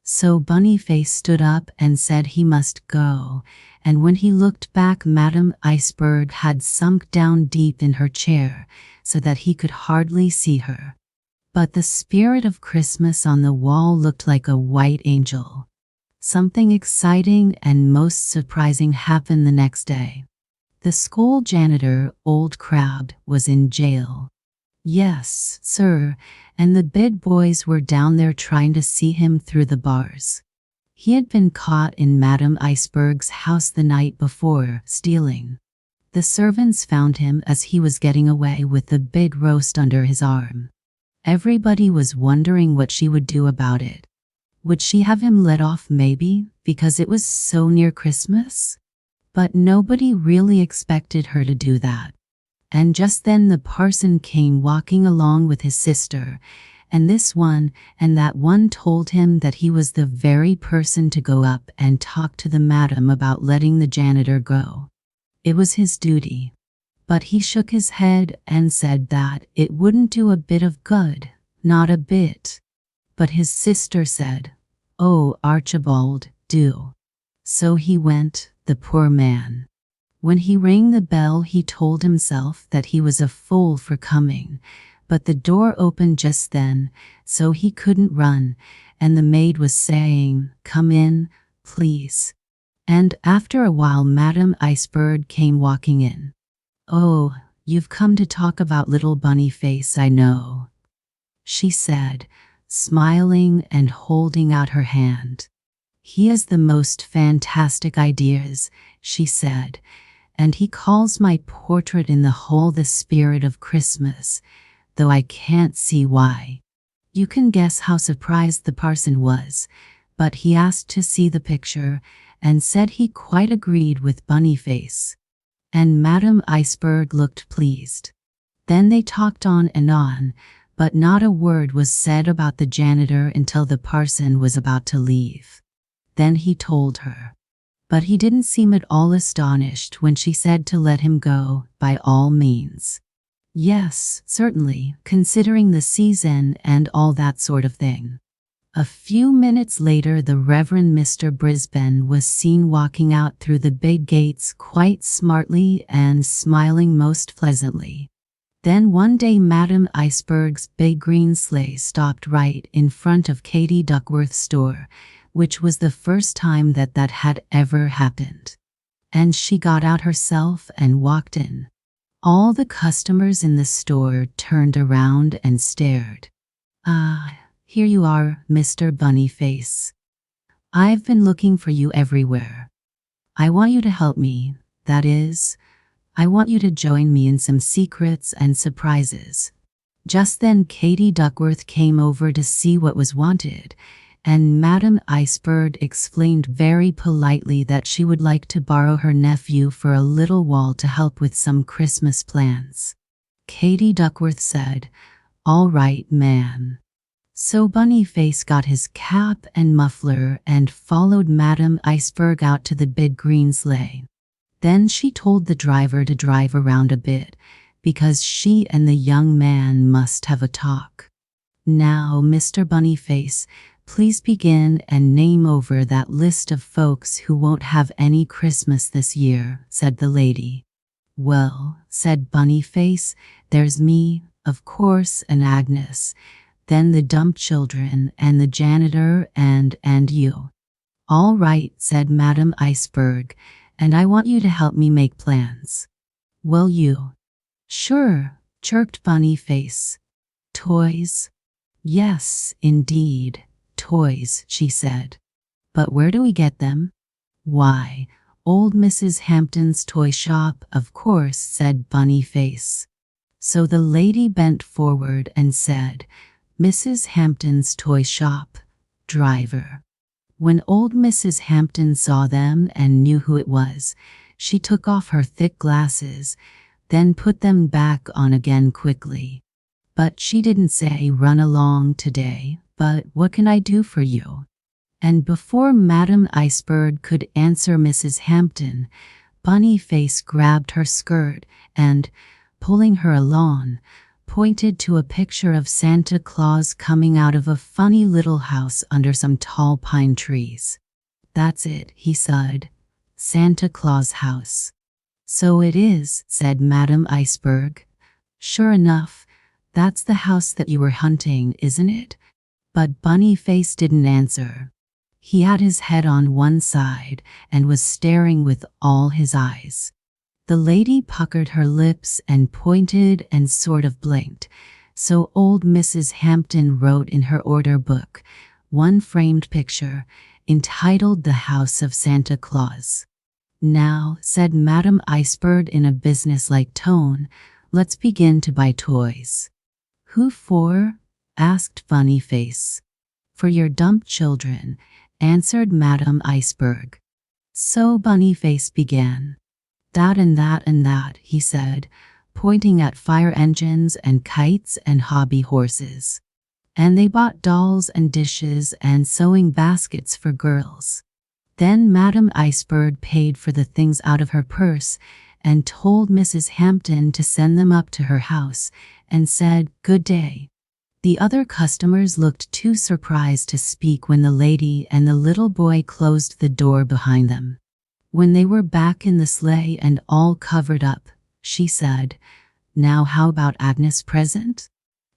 So Bunny Face stood up and said he must go, and when he looked back, Madame Iceberg had sunk down deep in her chair so that he could hardly see her. But the spirit of Christmas on the wall looked like a white angel. Something exciting and most surprising happened the next day. The school janitor, Old Crab, was in jail. Yes, sir, and the big boys were down there trying to see him through the bars. He had been caught in Madame Iceberg's house the night before, stealing. The servants found him as he was getting away with the big roast under his arm. Everybody was wondering what she would do about it. Would she have him let off maybe, because it was so near Christmas? But nobody really expected her to do that. And just then the parson came walking along with his sister, and this one and that one told him that he was the very person to go up and talk to the madam about letting the janitor go. It was his duty. But he shook his head and said that it wouldn't do a bit of good, not a bit. But his sister said, "Oh, Archibald, do." So he went, the poor man. When he rang the bell, he told himself that he was a fool for coming, but the door opened just then, so he couldn't run, and the maid was saying, "Come in, please." And after a while Madame Iceberg came walking in. "Oh, you've come to talk about little Bunny Face, I know," she said, smiling and holding out her hand. "He has the most fantastic ideas," she said, "and he calls my portrait in the hole the spirit of Christmas, though I can't see why." You can guess how surprised the parson was, but he asked to see the picture and said he quite agreed with Bunny Face. And Madame Iceberg looked pleased. Then they talked on, but not a word was said about the janitor until the parson was about to leave. Then he told her. But he didn't seem at all astonished when she said to let him go, by all means. Yes, certainly, considering the season and all that sort of thing. A few minutes later the Reverend Mr. Brisbane was seen walking out through the big gates quite smartly and smiling most pleasantly. Then one day Madame Iceberg's big green sleigh stopped right in front of Katie Duckworth's store, which was the first time that had ever happened. And she got out herself and walked in. All the customers in the store turned around and stared. "Ah, here you are, Mr. Bunny Face. I've been looking for you everywhere. I want you to help me, that is, I want you to join me in some secrets and surprises." Just then Katie Duckworth came over to see what was wanted, and Madame Iceberg explained very politely that she would like to borrow her nephew for a little while to help with some Christmas plans. Katie Duckworth said, "All right, ma'am." So Bunny Face got his cap and muffler and followed Madame Iceberg out to the big green sleigh. Then she told the driver to drive around a bit, because she and the young man must have a talk. "Now, Mr. Bunny Face, please begin and name over that list of folks who won't have any Christmas this year," said the lady. "Well," said Bunny Face, "there's me, of course, and Agnes, then the dumb children and the janitor and you." "All right," said Madame Iceberg, "and I want you to help me make plans." "Will you?" "Sure," chirped Bunny Face. "Toys?" "Yes, indeed, toys," she said. "But where do we get them?" "Why, old Mrs. Hampton's toy shop, of course," said Bunny Face. So the lady bent forward and said, "Mrs. Hampton's toy shop. driver. When old Mrs. Hampton saw them and knew who it was, she took off her thick glasses, then put them back on again quickly. But she didn't say run along today, but what can I do for you? And before Madame Iceberg could answer Mrs. Hampton, Bunny Face grabbed her skirt and, pulling her along, pointed to a picture of Santa Claus coming out of a funny little house under some tall pine trees. That's it, he said. Santa Claus house. So it is, said Madame Iceberg. Sure enough, that's the house that you were hunting, isn't it? But Bunny Face didn't answer. He had his head on one side and was staring with all his eyes. The lady puckered her lips and pointed and sort of blinked, so old Mrs. Hampton wrote in her order book one framed picture entitled The House of Santa Claus. Now, said Madame Iceberg in a businesslike tone, let's begin to buy toys. Who for? Asked Bunny Face. For your dumb children, answered Madame Iceberg. So Bunny Face began. That and that and that, he said, pointing at fire engines and kites and hobby horses. And they bought dolls and dishes and sewing baskets for girls. Then Madame Iceberg paid for the things out of her purse and told Mrs. Hampton to send them up to her house and said, "Good day." The other customers looked too surprised to speak when the lady and the little boy closed the door behind them. When they were back in the sleigh and all covered up, she said, "Now how about Agnes' present?"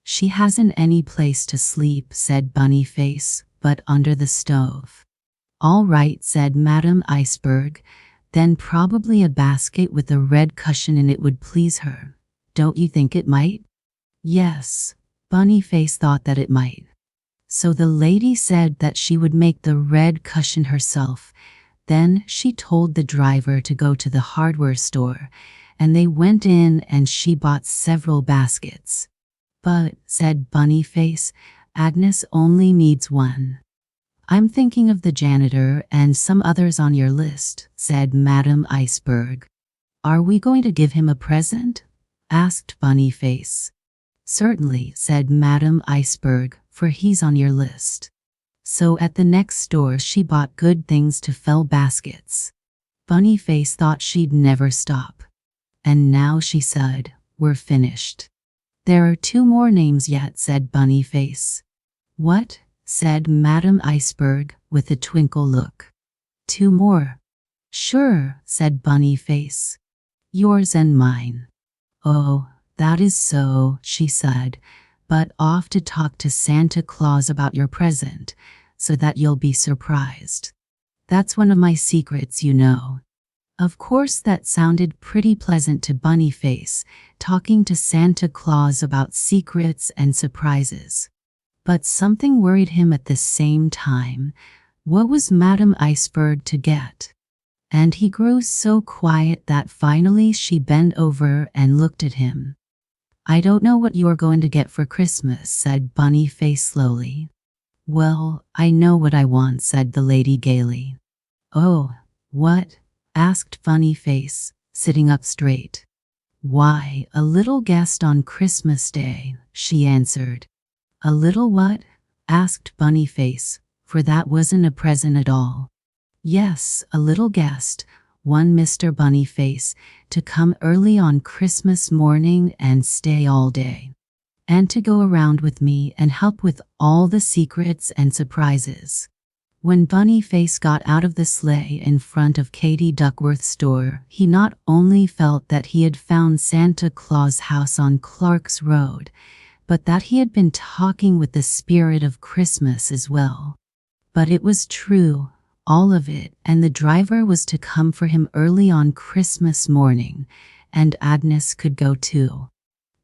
"She hasn't any place to sleep," said Bunny Face, "but under the stove." "All right," said Madame Iceberg, "then probably a basket with a red cushion in it would please her. Don't you think it might?" Yes, Bunny Face thought that it might. So the lady said that she would make the red cushion herself. Then she told the driver to go to the hardware store, and they went in and she bought several baskets. "But," said Bunny Face, "Agnes only needs one." "I'm thinking of the janitor and some others on your list," said Madame Iceberg. "Are we going to give him a present?" asked Bunny Face. "Certainly," said Madame Iceberg, "for he's on your list." So at the next store she bought good things to fill baskets. Bunny Face thought she'd never stop. And now she said, "We're finished." "There are 2 more names yet," said Bunny Face. "What?" said Madame Iceberg with a twinkle look. 2 more. "Sure," said Bunny Face. "Yours and mine." "Oh, that is so," she said, "but off to talk to Santa Claus about your present, so that you'll be surprised. That's one of my secrets, you know." Of course that sounded pretty pleasant to Bunny Face, talking to Santa Claus about secrets and surprises. But something worried him at the same time. What was Madame Iceberg to get? And he grew so quiet that finally she bent over and looked at him. "I don't know what you're going to get for Christmas," said Bunny Face slowly. "Well, I know what I want," said the lady gaily. "Oh, what?" asked Bunny Face, sitting up straight. "Why, a little guest on Christmas Day," she answered. "A little what?" asked Bunny Face, for that wasn't a present at all. "Yes, a little guest, one Mr. Bunny Face, to come early on Christmas morning and stay all day. And to go around with me and help with all the secrets and surprises." When Bunny Face got out of the sleigh in front of Katie Duckworth's store, he not only felt that he had found Santa Claus' house on Clark's Road, but that he had been talking with the spirit of Christmas as well. But it was true, all of it, and the driver was to come for him early on Christmas morning, and Agnes could go too.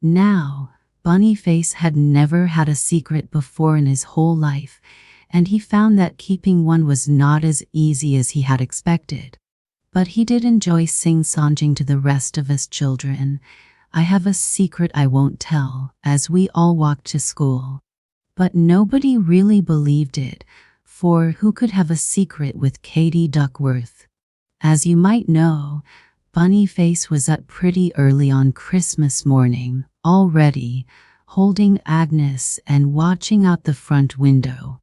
Now, Bunny Face had never had a secret before in his whole life, and he found that keeping one was not as easy as he had expected. But he did enjoy sing-songing to the rest of us children, "I have a secret I won't tell," as we all walked to school. But nobody really believed it, for who could have a secret with Katie Duckworth? As you might know, Bunnyface was up pretty early on Christmas morning, already, holding Agnes and watching out the front window.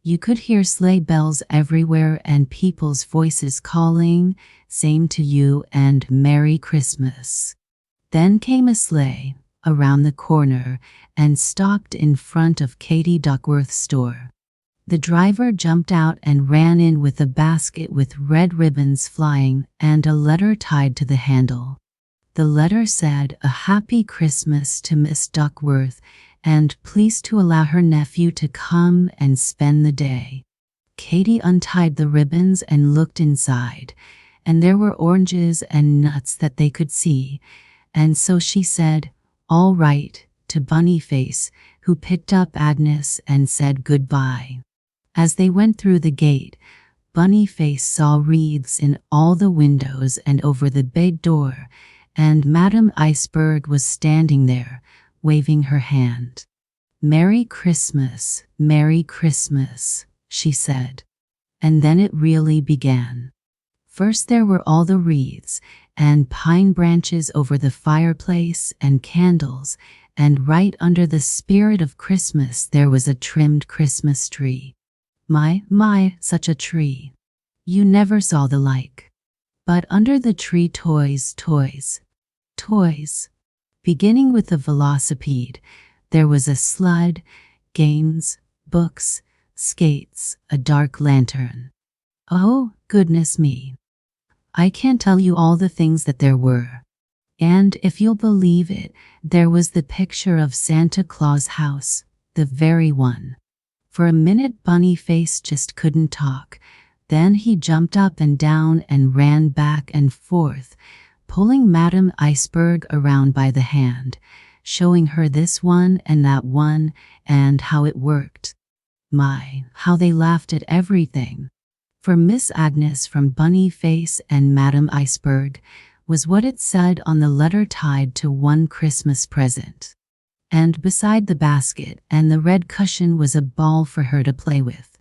You could hear sleigh bells everywhere and people's voices calling, "Same to you" and "Merry Christmas." Then came a sleigh around the corner and stopped in front of Katie Duckworth's store. The driver jumped out and ran in with a basket with red ribbons flying and a letter tied to the handle. The letter said, "A happy Christmas to Miss Duckworth, and please to allow her nephew to come and spend the day." Katie untied the ribbons and looked inside, and there were oranges and nuts that they could see, and so she said, "All right," to Bunnyface, who picked up Agnes and said goodbye. As they went through the gate, Bunnyface saw wreaths in all the windows and over the big door, and Madame Iceberg was standing there, waving her hand. "Merry Christmas, Merry Christmas," she said. And then it really began. First there were all the wreaths, and pine branches over the fireplace, and candles, and right under the spirit of Christmas there was a trimmed Christmas tree. My, such a tree. You never saw the like. But under the tree toys. Beginning with the velocipede, there was a sled, games, books, skates, a dark lantern. Oh, goodness me. I can't tell you all the things that there were. And if you'll believe it, there was the picture of Santa Claus' house, the very one. For a minute Bunnyface just couldn't talk. Then he jumped up and down and ran back and forth, pulling Madame Iceberg around by the hand, showing her this one and that one and how it worked. My, how they laughed at everything. For Miss Agnes from Bunnyface and Madame Iceberg was what it said on the letter tied to one Christmas present. And beside the basket and the red cushion was a ball for her to play with.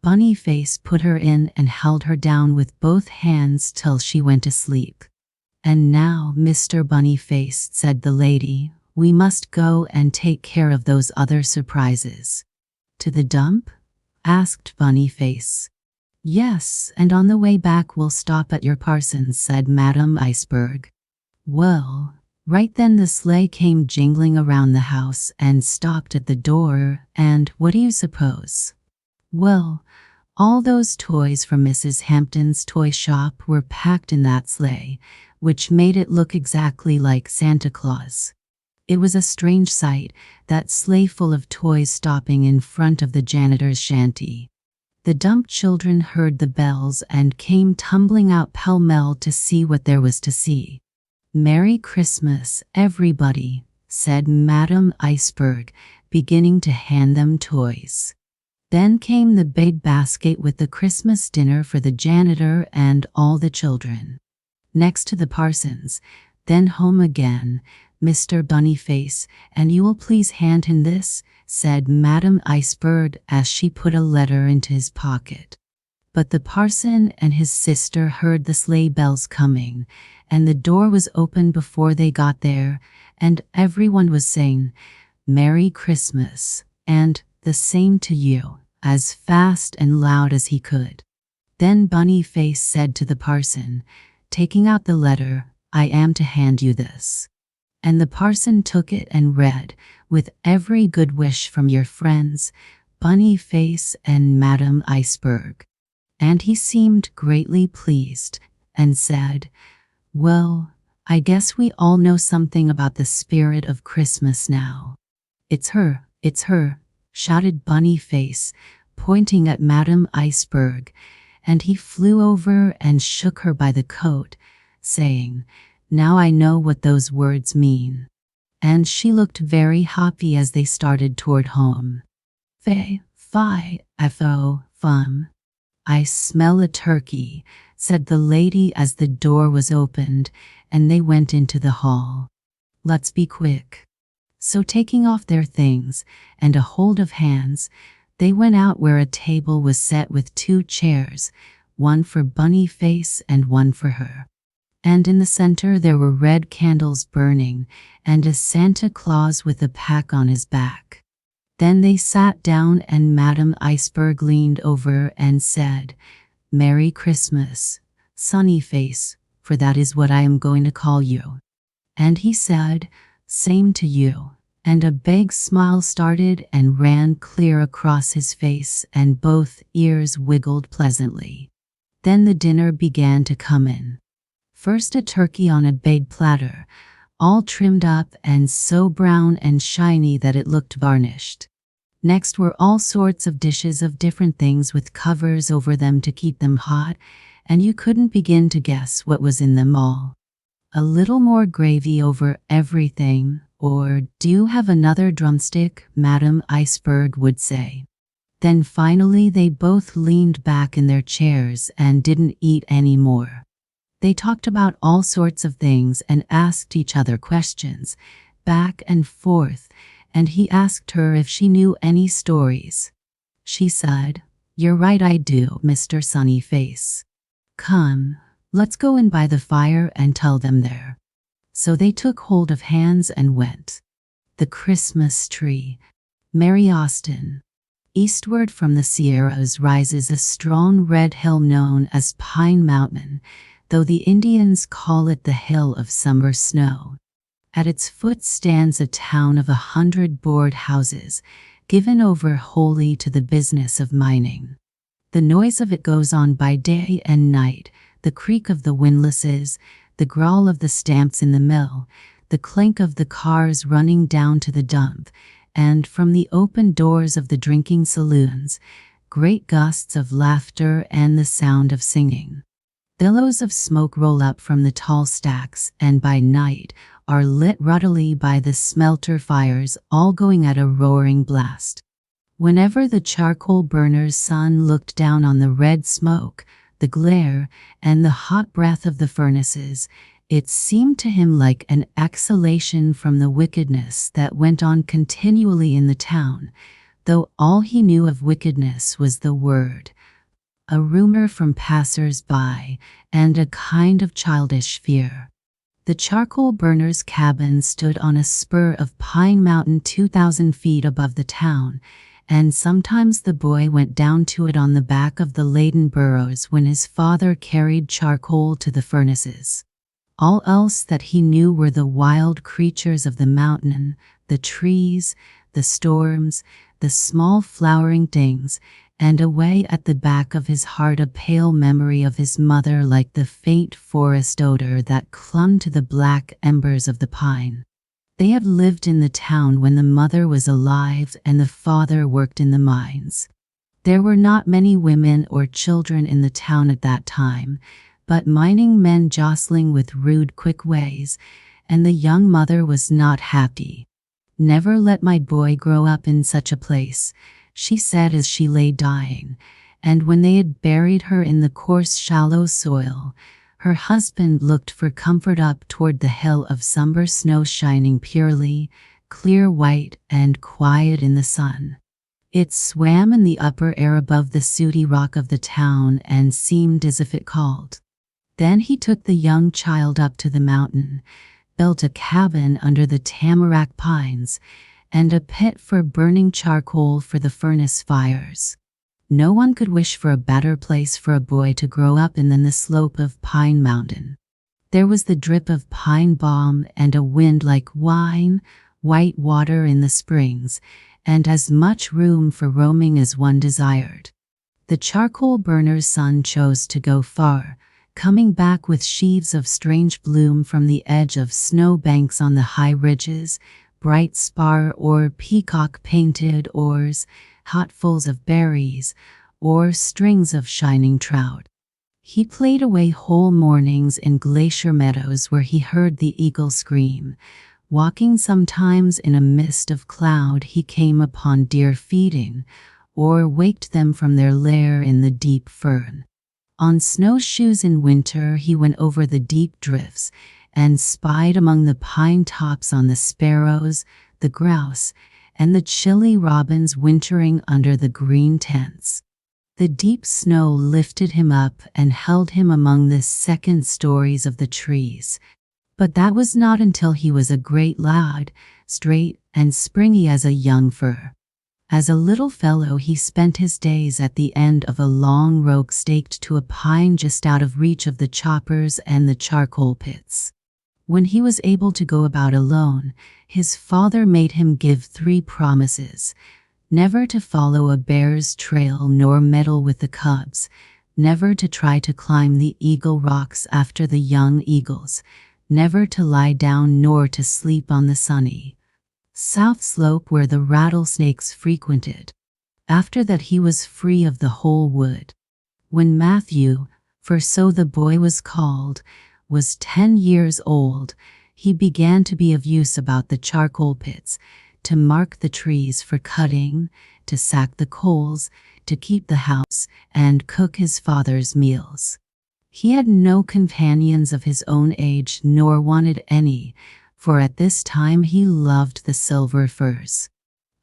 Bunnyface put her in and held her down with both hands till she went to sleep. "And now, Mr. Bunnyface," said the lady, "we must go and take care of those other surprises." "To the dump?" asked Bunnyface. "Yes, and on the way back we'll stop at your parson's," said Madame Iceberg. Well, right then the sleigh came jingling around the house and stopped at the door, and what do you suppose? Well, all those toys from Mrs. Hampton's toy shop were packed in that sleigh, which made it look exactly like Santa Claus. It was a strange sight, that sleigh full of toys stopping in front of the janitor's shanty. The dump children heard the bells and came tumbling out pell-mell to see what there was to see. "Merry Christmas, everybody," said Madame Iceberg, beginning to hand them toys. Then came the big basket with the Christmas dinner for the janitor and all the children. Next to the parsons, then home again, "Mr. Bunnyface, and you will please hand him this," said Madame Iceberg as she put a letter into his pocket. But the parson and his sister heard the sleigh bells coming, and the door was open before they got there, and everyone was saying, "Merry Christmas," and "The same to you," as fast and loud as he could. Then Bunnyface said to the parson, taking out the letter, "I am to hand you this." And the parson took it and read, "With every good wish from your friends, Bunnyface and Madame Iceberg." And he seemed greatly pleased, and said, "Well, I guess we all know something about the spirit of Christmas now." It's her," shouted Bunnyface, pointing at Madame Iceberg, and he flew over and shook her by the coat, saying, "Now I know what those words mean." And she looked very happy as they started toward home. Fum. "I smell a turkey," said the lady as the door was opened, and they went into the hall. "Let's be quick." So taking off their things and a hold of hands, They went out where a table was set with 2 chairs, one for Bunny Face and one for her. And in the center there were red candles burning and a Santa Claus with a pack on his back. Then they sat down and Madame Iceberg leaned over and said, "Merry Christmas, Sunny Face, for that is what I am going to call you." And he said, "Same to you." And a big smile started and ran clear across his face and both ears wiggled pleasantly. Then the dinner began to come in. First a turkey on a big platter, all trimmed up and so brown and shiny that it looked varnished. Next were all sorts of dishes of different things with covers over them to keep them hot, and you couldn't begin to guess what was in them all. A little more gravy over everything, or "Do you have another drumstick?" Madame Iceberg would say. Then finally they both leaned back in their chairs and didn't eat any more. They talked about all sorts of things and asked each other questions, back and forth, and he asked her if she knew any stories. She said, "You're right, I do, Mr. Sunny Face. Come, let's go in by the fire and tell them there." So they took hold of hands and went. The Christmas tree. Mary Austin. Eastward from the Sierras rises a strong red hill known as Pine Mountain, though the Indians call it the Hill of Summer Snow. At its foot stands a town of 100 board houses, given over wholly to the business of mining. The noise of it goes on by day and night, the creak of the windlasses, the growl of the stamps in the mill, the clink of the cars running down to the dump, and from the open doors of the drinking saloons, great gusts of laughter and the sound of singing. Billows of smoke roll up from the tall stacks and by night are lit ruddily by the smelter fires, all going at a roaring blast. Whenever the charcoal burner's son looked down on the red smoke, the glare, and the hot breath of the furnaces, it seemed to him like an exhalation from the wickedness that went on continually in the town, though all he knew of wickedness was the word, a rumor from passers-by, and a kind of childish fear. The charcoal burner's cabin stood on a spur of Pine Mountain 2,000 feet above the town, and sometimes the boy went down to it on the back of the laden burros when his father carried charcoal to the furnaces. All else that he knew were the wild creatures of the mountain, the trees, the storms, the small flowering things, and away at the back of his heart a pale memory of his mother like the faint forest odor that clung to the black embers of the pine. They had lived in the town when the mother was alive and the father worked in the mines. There were not many women or children in the town at that time, but mining men jostling with rude, quick ways, and the young mother was not happy. "Never let my boy grow up in such a place," she said as she lay dying, and when they had buried her in the coarse, shallow soil, her husband looked for comfort up toward the hill of summer snow shining purely, clear white and quiet in the sun. It swam in the upper air above the sooty rock of the town and seemed as if it called. Then he took the young child up to the mountain, built a cabin under the tamarack pines, and a pit for burning charcoal for the furnace fires. No one could wish for a better place for a boy to grow up in than the slope of Pine Mountain. There was the drip of pine balm and a wind like wine, white water in the springs, and as much room for roaming as one desired. The charcoal burner's son chose to go far, coming back with sheaves of strange bloom from the edge of snow banks on the high ridges, bright spar or peacock-painted oars, hatfuls of berries, or strings of shining trout. He played away whole mornings in glacier meadows where he heard the eagle scream. Walking sometimes in a mist of cloud he came upon deer feeding, or waked them from their lair in the deep fern. On snowshoes in winter he went over the deep drifts, and spied among the pine tops on the sparrows, the grouse, and the chilly robins wintering under the green tents. The deep snow lifted him up and held him among the second stories of the trees. But that was not until he was a great lad, straight and springy as a young fir. As a little fellow he spent his days at the end of a long rope staked to a pine just out of reach of the choppers and the charcoal pits. When he was able to go about alone, his father made him give 3 promises: never to follow a bear's trail nor meddle with the cubs, never to try to climb the eagle rocks after the young eagles, never to lie down nor to sleep on the sunny south slope where the rattlesnakes frequented. After that he was free of the whole wood. When Matthew, for so the boy was called, was 10 years old, he began to be of use about the charcoal pits, to mark the trees for cutting, to sack the coals, to keep the house, and cook his father's meals. He had no companions of his own age nor wanted any, for at this time he loved the silver firs.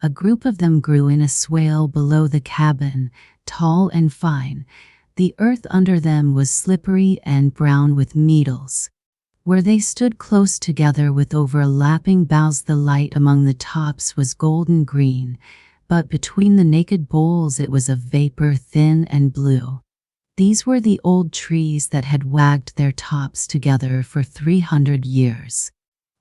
A group of them grew in a swale below the cabin, tall and fine. The earth under them was slippery and brown with needles. Where they stood close together with overlapping boughs, the light among the tops was golden green, but between the naked boles it was a vapor thin and blue. These were the old trees that had wagged their tops together for 300 years.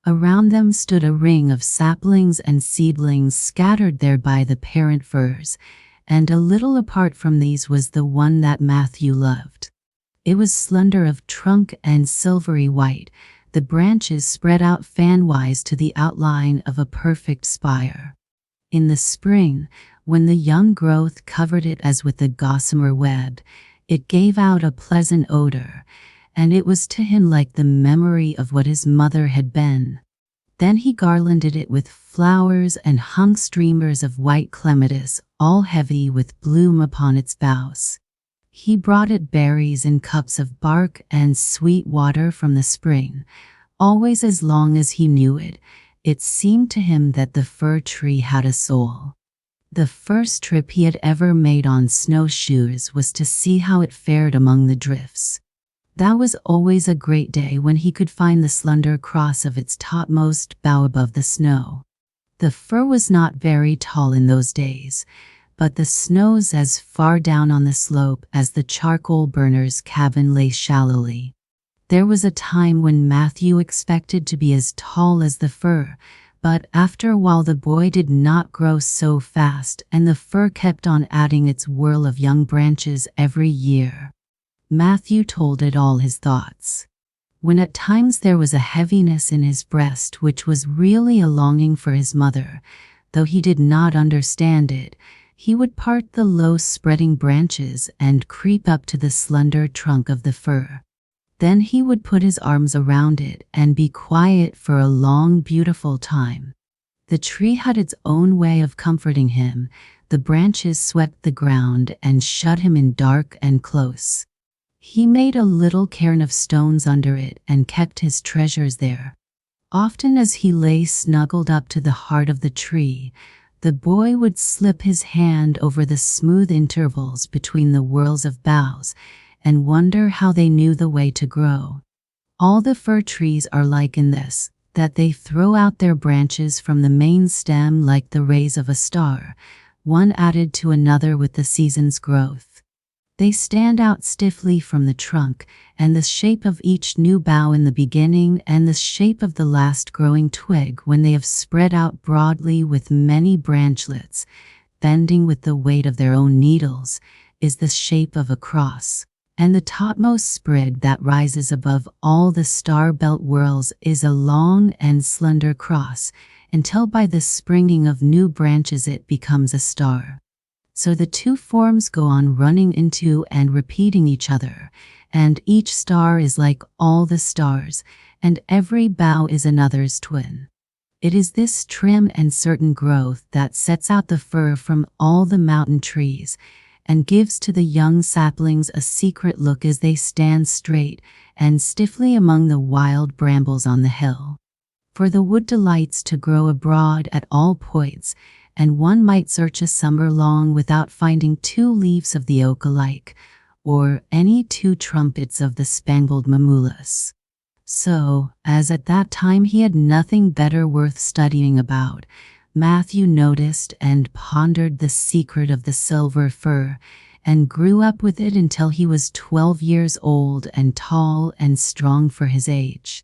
Around them stood a ring of saplings and seedlings scattered there by the parent firs, and a little apart from these was the one that Matthew loved. It was slender of trunk and silvery white, the branches spread out fanwise to the outline of a perfect spire. In the spring, when the young growth covered it as with a gossamer web, it gave out a pleasant odor, and it was to him like the memory of what his mother had been. Then he garlanded it with flowers and hung streamers of white clematis, all heavy with bloom upon its boughs. He brought it berries in cups of bark and sweet water from the spring. Always, as long as he knew it, it seemed to him that the fir tree had a soul. The first trip he had ever made on snowshoes was to see how it fared among the drifts. That was always a great day when he could find the slender cross of its topmost bough above the snow. The fir was not very tall in those days, but the snows as far down on the slope as the charcoal burner's cabin lay shallowly. There was a time when Matthew expected to be as tall as the fir, but after a while the boy did not grow so fast, and the fir kept on adding its whirl of young branches every year. Matthew told it all his thoughts. When at times there was a heaviness in his breast which was really a longing for his mother, though he did not understand it, he would part the low spreading branches and creep up to the slender trunk of the fir. Then he would put his arms around it and be quiet for a long, beautiful time. The tree had its own way of comforting him. The branches swept the ground and shut him in dark and close. He made a little cairn of stones under it and kept his treasures there. Often as he lay snuggled up to the heart of the tree, the boy would slip his hand over the smooth intervals between the whorls of boughs and wonder how they knew the way to grow. All the fir trees are like in this, that they throw out their branches from the main stem like the rays of a star, one added to another with the season's growth. They stand out stiffly from the trunk, and the shape of each new bough in the beginning and the shape of the last growing twig when they have spread out broadly with many branchlets, bending with the weight of their own needles, is the shape of a cross. And the topmost sprig that rises above all the star-belt whorls is a long and slender cross, until by the springing of new branches it becomes a star. So the two forms go on running into and repeating each other, and each star is like all the stars, and every bough is another's twin. It is this trim and certain growth that sets out the fir from all the mountain trees, and gives to the young saplings a secret look as they stand straight and stiffly among the wild brambles on the hill. For the wood delights to grow abroad at all points, and one might search a summer long without finding two leaves of the oak alike, or any two trumpets of the spangled mamulus. So, as at that time he had nothing better worth studying about, Matthew noticed and pondered the secret of the silver fir, and grew up with it until he was 12 years old and tall and strong for his age.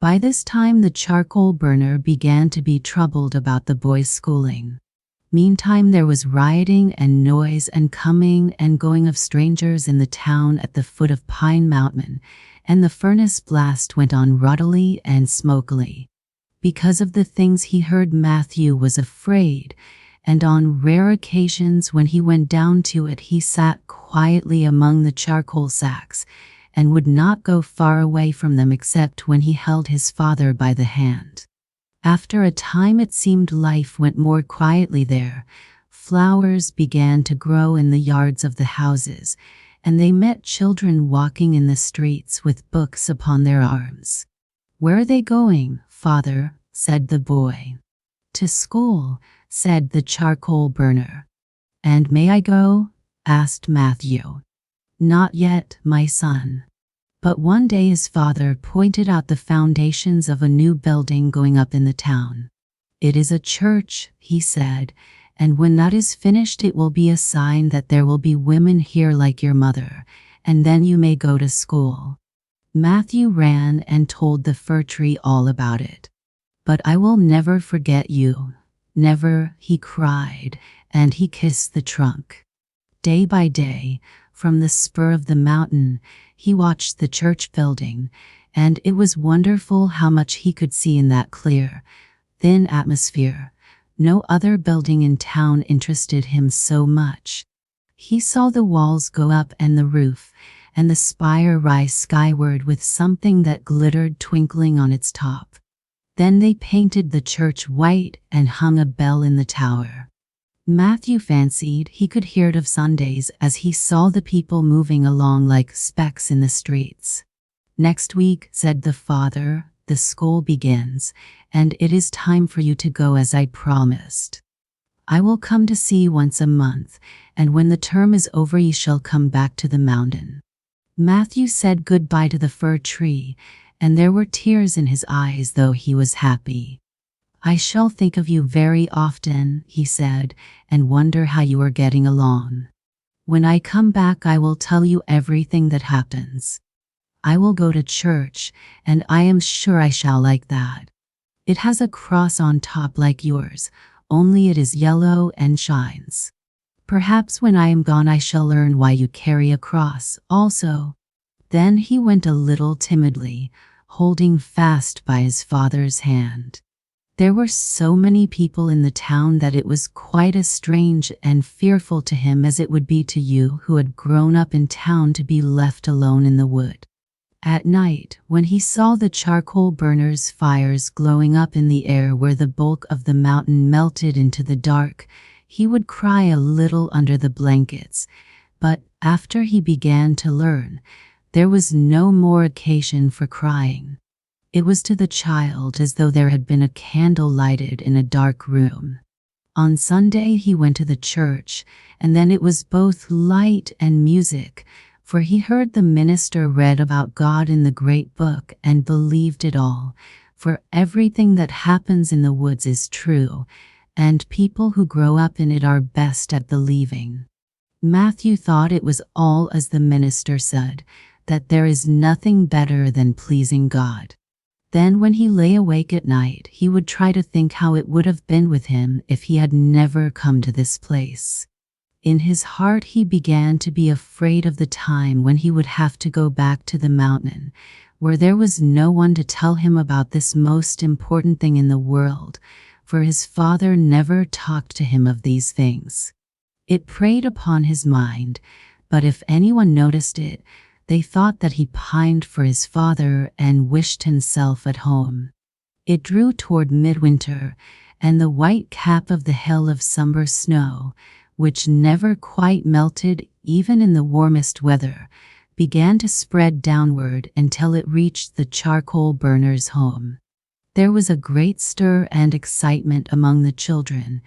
By this time the charcoal burner began to be troubled about the boy's schooling. Meantime there was rioting and noise and coming and going of strangers in the town at the foot of Pine Mountain, and the furnace blast went on ruddily and smokily. Because of the things he heard, Matthew was afraid, and on rare occasions when he went down to it he sat quietly among the charcoal sacks, and would not go far away from them except when he held his father by the hand. After a time it seemed life went more quietly there. Flowers began to grow in the yards of the houses, and they met children walking in the streets with books upon their arms. "Where are they going, father?" said the boy. "To school," said the charcoal burner. "And may I go?" asked Matthew. "Not yet, my son." But one day his father pointed out the foundations of a new building going up in the town. "It is a church," he said, "and when that is finished it will be a sign that there will be women here like your mother, and then you may go to school." Matthew ran and told the fir tree all about it. "But I will never forget you. Never," he cried, and he kissed the trunk. Day by day, from the spur of the mountain, he watched the church building, and it was wonderful how much he could see in that clear, thin atmosphere. No other building in town interested him so much. He saw the walls go up and the roof, and the spire rise skyward with something that glittered twinkling on its top. Then they painted the church white and hung a bell in the tower. Matthew fancied he could hear it of Sundays as he saw the people moving along like specks in the streets. "Next week," said the father, "the school begins, and it is time for you to go as I promised. I will come to see you once a month, and when the term is over ye shall come back to the mountain." Matthew said goodbye to the fir tree, and there were tears in his eyes though he was happy. "I shall think of you very often," he said, "and wonder how you are getting along. When I come back I will tell you everything that happens. I will go to church, and I am sure I shall like that. It has a cross on top like yours, only it is yellow and shines. Perhaps when I am gone I shall learn why you carry a cross also." Then he went a little timidly, holding fast by his father's hand. There were so many people in the town that it was quite as strange and fearful to him as it would be to you who had grown up in town to be left alone in the wood. At night, when he saw the charcoal burners' fires glowing up in the air where the bulk of the mountain melted into the dark, he would cry a little under the blankets, but after he began to learn, there was no more occasion for crying. It was to the child as though there had been a candle lighted in a dark room. On Sunday he went to the church, and then it was both light and music, for he heard the minister read about God in the great book and believed it all, for everything that happens in the woods is true, and people who grow up in it are best at believing. Matthew thought it was all as the minister said, that there is nothing better than pleasing God. Then when he lay awake at night, he would try to think how it would have been with him if he had never come to this place. In his heart he began to be afraid of the time when he would have to go back to the mountain, where there was no one to tell him about this most important thing in the world, for his father never talked to him of these things. It preyed upon his mind, but if anyone noticed it, they thought that he pined for his father and wished himself at home. It drew toward midwinter, and the white cap of the hill of summer snow, which never quite melted even in the warmest weather, began to spread downward until it reached the charcoal burner's home. There was a great stir and excitement among the children,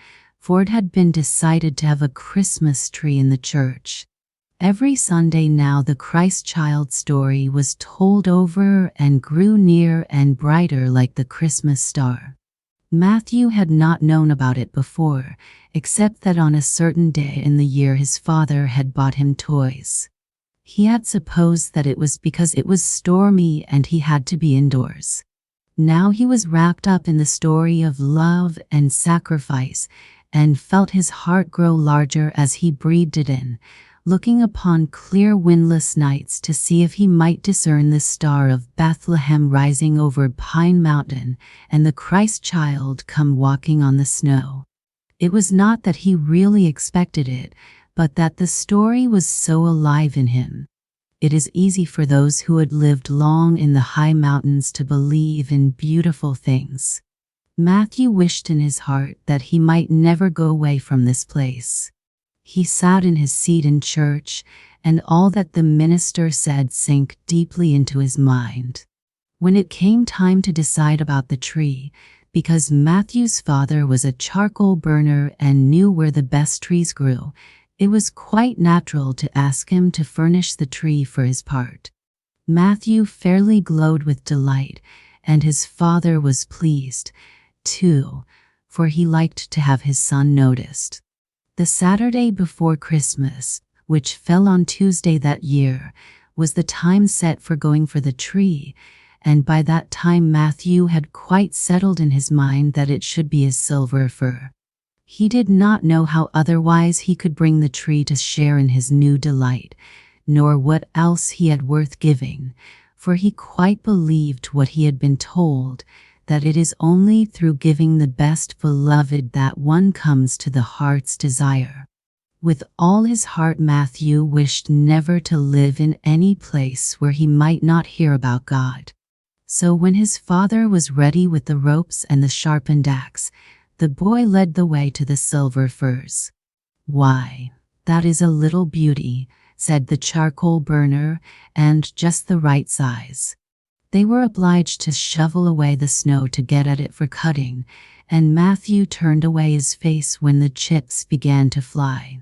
for it had been decided to have a Christmas tree in the church. Every Sunday now the Christ child story was told over and grew near and brighter like the Christmas star. Matthew had not known about it before, except that on a certain day in the year his father had bought him toys. He had supposed that it was because it was stormy and he had to be indoors. Now he was wrapped up in the story of love and sacrifice, and felt his heart grow larger as he breathed it in, looking upon clear windless nights to see if he might discern the star of Bethlehem rising over Pine Mountain and the Christ child come walking on the snow. It was not that he really expected it, but that the story was so alive in him. It is easy for those who had lived long in the high mountains to believe in beautiful things. Matthew wished in his heart that he might never go away from this place. He sat in his seat in church, and all that the minister said sank deeply into his mind. When it came time to decide about the tree, because Matthew's father was a charcoal burner and knew where the best trees grew, it was quite natural to ask him to furnish the tree for his part. Matthew fairly glowed with delight, and his father was pleased, too, for he liked to have his son noticed. The Saturday before Christmas, which fell on Tuesday that year, was the time set for going for the tree, and by that time Matthew had quite settled in his mind that it should be a silver fir. He did not know how otherwise he could bring the tree to share in his new delight, nor what else he had worth giving, for he quite believed what he had been told, that it is only through giving the best beloved that one comes to the heart's desire. With all his heart Matthew wished never to live in any place where he might not hear about God. So when his father was ready with the ropes and the sharpened axe, the boy led the way to the silver firs. "Why, that is a little beauty," said the charcoal burner, "and just the right size." They were obliged to shovel away the snow to get at it for cutting, and Matthew turned away his face when the chips began to fly.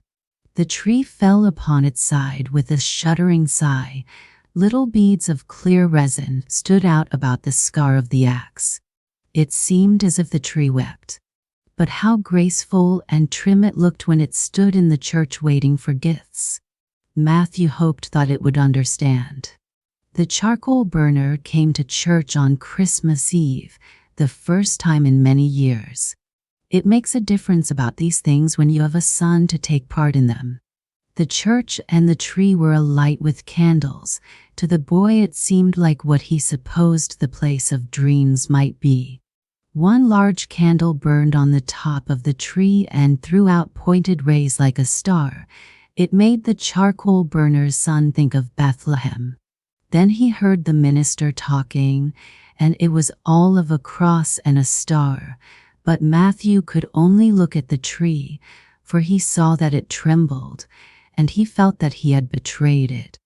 The tree fell upon its side with a shuddering sigh. Little beads of clear resin stood out about the scar of the axe. It seemed as if the tree wept. But how graceful and trim it looked when it stood in the church waiting for gifts. Matthew hoped that it would understand. The charcoal burner came to church on Christmas Eve, the first time in many years. It makes a difference about these things when you have a son to take part in them. The church and the tree were alight with candles. To the boy it seemed like what he supposed the place of dreams might be. One large candle burned on the top of the tree and threw out pointed rays like a star. It made the charcoal burner's son think of Bethlehem. Then he heard the minister talking, and it was all of a cross and a star, but Matthew could only look at the tree, for he saw that it trembled, and he felt that he had betrayed it.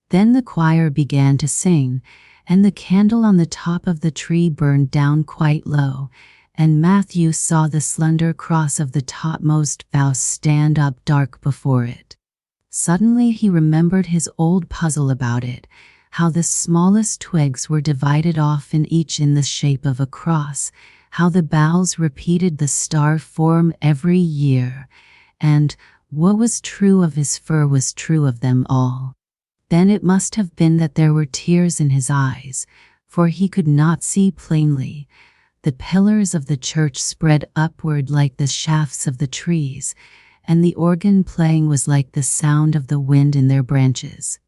Then the choir began to sing, and the candle on the top of the tree burned down quite low, and Matthew saw the slender cross of the topmost bough stand up dark before it. Suddenly he remembered his old puzzle about it, how the smallest twigs were divided off in each in the shape of a cross, how the boughs repeated the star form every year, and what was true of his fir was true of them all. Then it must have been that there were tears in his eyes, for he could not see plainly. The pillars of the church spread upward like the shafts of the trees, and the organ playing was like the sound of the wind in their branches.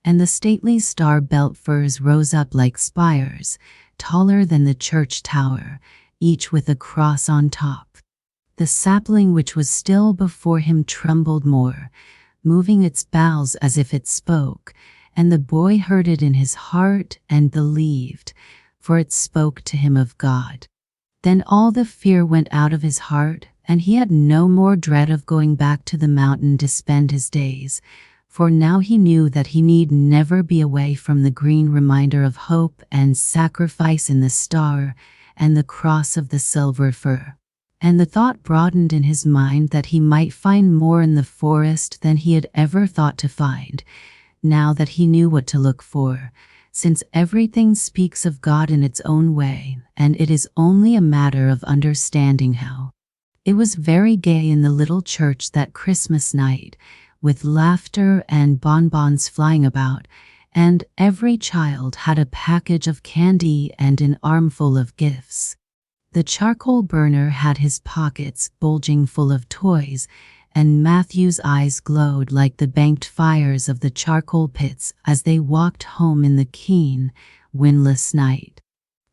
And the stately star-belt firs rose up like spires, taller than the church tower, each with a cross on top. The sapling which was still before him trembled more, moving its boughs as if it spoke, and the boy heard it in his heart and believed, for it spoke to him of God. Then all the fear went out of his heart, and he had no more dread of going back to the mountain to spend his days, for now he knew that he need never be away from the green reminder of hope and sacrifice in the star and the cross of the silver fir. and the thought broadened in his mind that he might find more in the forest than he had ever thought to find, now that he knew what to look for, since everything speaks of God in its own way, and it is only a matter of understanding how. It was very gay in the little church that Christmas night, with laughter and bonbons flying about, and every child had a package of candy and an armful of gifts. The charcoal burner had his pockets bulging full of toys, and Matthew's eyes glowed like the banked fires of the charcoal pits as they walked home in the keen, windless night.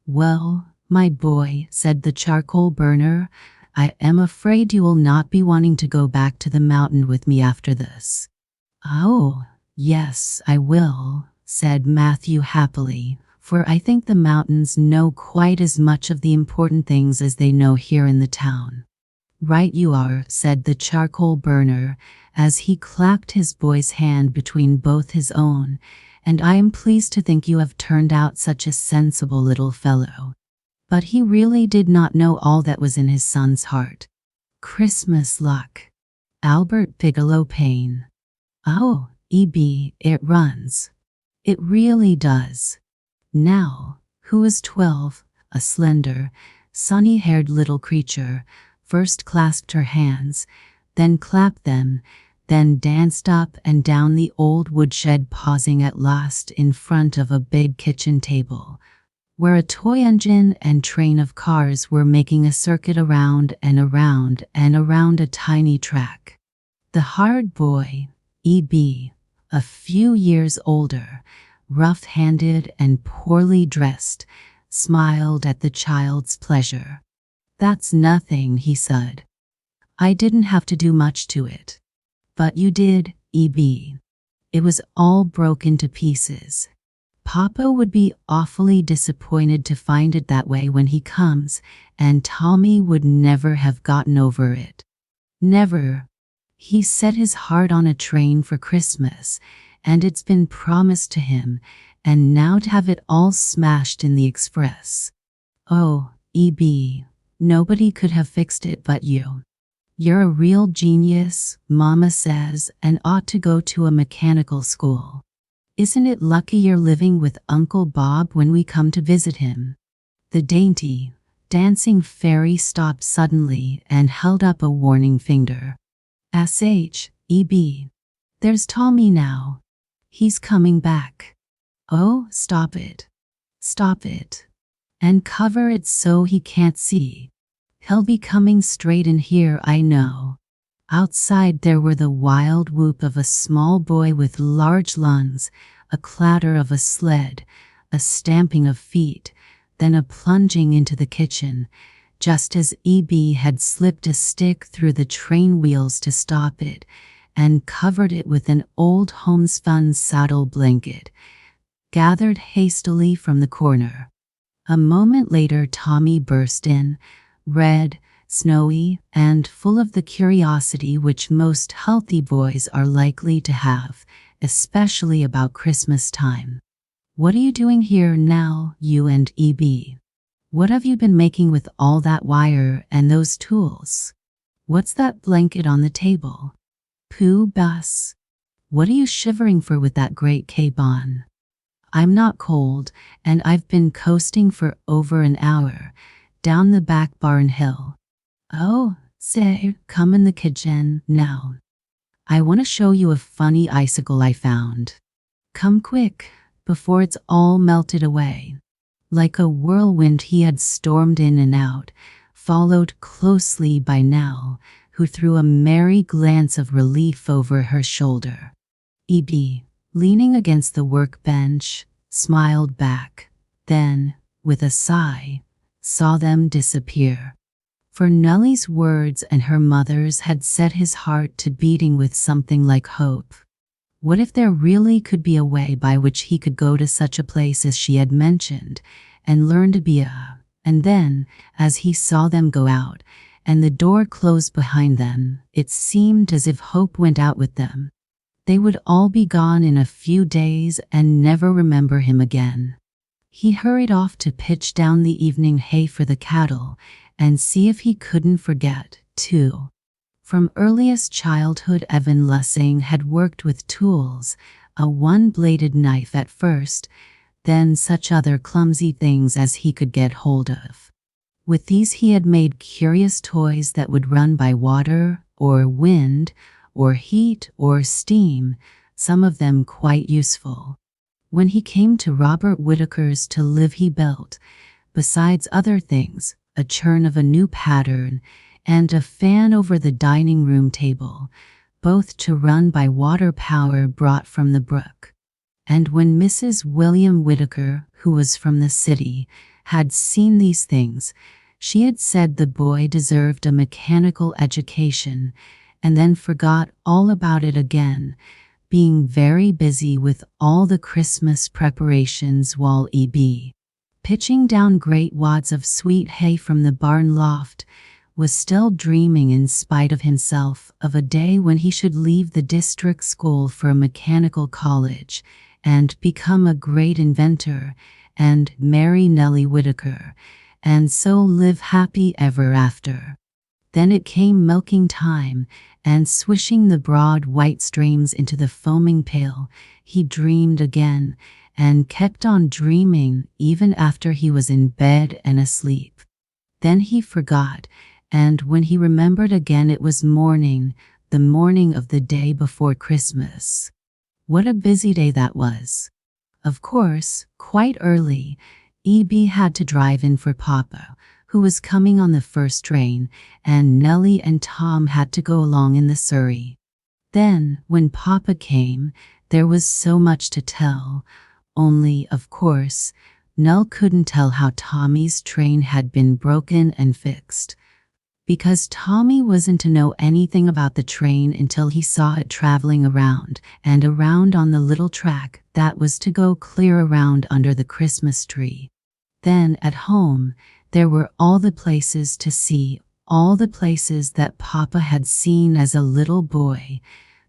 "Well, my boy," said the charcoal burner, "I am afraid you will not be wanting to go back to the mountain with me after this." "Oh, yes, I will," said Matthew happily, "for I think the mountains know quite as much of the important things as they know here in the town." "Right you are," said the charcoal burner, as he clapped his boy's hand between both his own, "and I am pleased to think you have turned out such a sensible little fellow." But he really did not know all that was in his son's heart. Christmas luck. Albert Bigelow Paine. "Oh, E.B., it runs. It really does." Now, who was 12, a slender, sunny-haired little creature, first clasped her hands, then clapped them, then danced up and down the old woodshed, pausing at last in front of a big kitchen table, where a toy engine and train of cars were making a circuit around and around and around a tiny track. The hard boy, E.B., a few years older, rough-handed and poorly dressed, smiled at the child's pleasure. "That's nothing," he said. "I didn't have to do much to it." "But you did, E.B. It was all broken to pieces. Papa would be awfully disappointed to find it that way when he comes, and Tommy would never have gotten over it. Never. He set his heart on a train for Christmas, and it's been promised to him, and now to have it all smashed in the express. Oh, E.B., nobody could have fixed it but you. You're a real genius, Mama says, and ought to go to a mechanical school. Isn't it lucky you're living with Uncle Bob when we come to visit him?" The dainty, dancing fairy stopped suddenly and held up a warning finger. "E.B. There's Tommy now. He's coming back. Oh, stop it. Stop it. And cover it so he can't see. He'll be coming straight in here, I know." Outside there were the wild whoop of a small boy with large lungs, a clatter of a sled, a stamping of feet, then a plunging into the kitchen, just as E.B. had slipped a stick through the train wheels to stop it, and covered it with an old homespun saddle blanket, gathered hastily from the corner. A moment later Tommy burst in, red, snowy, and full of the curiosity which most healthy boys are likely to have, especially about Christmas time. "What are you doing here now, you and E.B.? What have you been making with all that wire and those tools? What's that blanket on the table? Pooh, Bus. What are you shivering for with that great cape on?" "I'm not cold, and I've been coasting for over an hour, down the back barn hill." "Oh, say, come in the kitchen now. I want to show you a funny icicle I found. Come quick, before it's all melted away." Like a whirlwind he had stormed in and out, followed closely by Nell, who threw a merry glance of relief over her shoulder. E.B., leaning against the workbench, smiled back, then, with a sigh, saw them disappear. For Nellie's words and her mother's had set his heart to beating with something like hope. What if there really could be a way by which he could go to such a place as she had mentioned, and learn to be And then, as he saw them go out, and the door closed behind them, it seemed as if hope went out with them. They would all be gone in a few days and never remember him again. He hurried off to pitch down the evening hay for the cattle, and see if he couldn't forget, too. From earliest childhood, Evan Lessing had worked with tools, a one-bladed knife at first, then such other clumsy things as he could get hold of. With these he had made curious toys that would run by water, or wind, or heat, or steam, some of them quite useful. When he came to Robert Whitaker's To Live, he built, besides other things, a churn of a new pattern, and a fan over the dining room table, both to run by water power brought from the brook. And when Mrs. William Whitaker, who was from the city, had seen these things, she had said the boy deserved a mechanical education, and then forgot all about it again, being very busy with all the Christmas preparations while E.B., pitching down great wads of sweet hay from the barn loft, was still dreaming in spite of himself of a day when he should leave the district school for a mechanical college and become a great inventor and marry Nellie Whitaker, and so live happy ever after. Then it came milking time, and swishing the broad white streams into the foaming pail, he dreamed again, and kept on dreaming even after he was in bed and asleep. Then he forgot, and when he remembered again it was morning, the morning of the day before Christmas. What a busy day that was. Of course, quite early, E.B. had to drive in for Papa, who was coming on the first train, and Nellie and Tom had to go along in the surrey. Then, when Papa came, there was so much to tell, only, of course, Nell couldn't tell how Tommy's train had been broken and fixed, because Tommy wasn't to know anything about the train until he saw it traveling around and around on the little track that was to go clear around under the Christmas tree. Then, at home, there were all the places to see, all the places that Papa had seen as a little boy,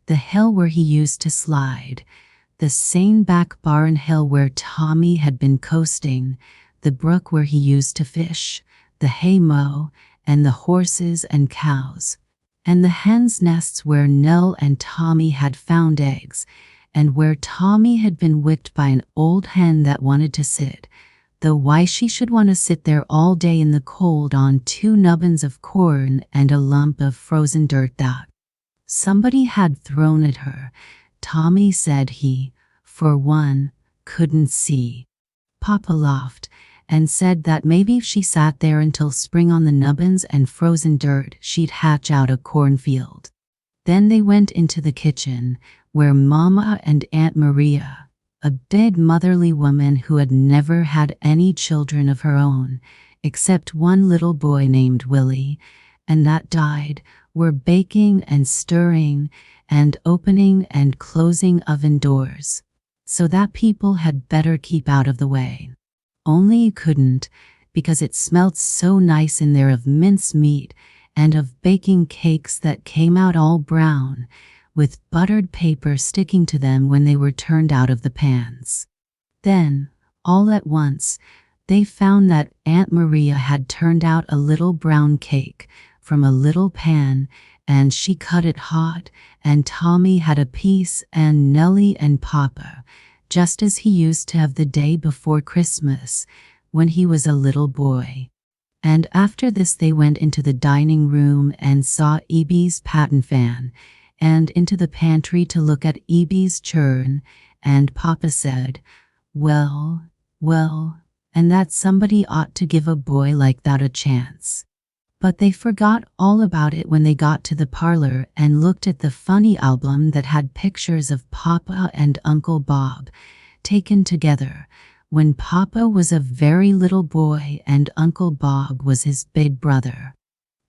the hill where he used to slide, the same back barn hill where Tommy had been coasting, the brook where he used to fish, the hay mow, and the horses and cows, and the hens' nests where Nell and Tommy had found eggs, and where Tommy had been whipped by an old hen that wanted to sit, though why she should want to sit there all day in the cold on 2 nubbins of corn and a lump of frozen dirt that somebody had thrown at her, Tommy said he, for one, couldn't see. Papa laughed and said that maybe if she sat there until spring on the nubbins and frozen dirt, she'd hatch out a cornfield. Then they went into the kitchen, where Mama and Aunt Maria, a big motherly woman who had never had any children of her own, except one little boy named Willie, and that died, were baking and stirring and opening and closing oven doors, so that people had better keep out of the way. Only you couldn't, because it smelt so nice in there of mince meat and of baking cakes that came out all brown, with buttered paper sticking to them when they were turned out of the pans. Then, all at once, they found that Aunt Maria had turned out a little brown cake from a little pan, and she cut it hot, and Tommy had a piece, and Nellie and Papa, just as he used to have the day before Christmas, when he was a little boy. And after this they went into the dining room and saw E.B.'s patent fan, and into the pantry to look at E.B.'s churn, and Papa said, well, and that somebody ought to give a boy like that a chance. But they forgot all about it when they got to the parlor and looked at the funny album that had pictures of Papa and Uncle Bob, taken together, when Papa was a very little boy and Uncle Bob was his big brother.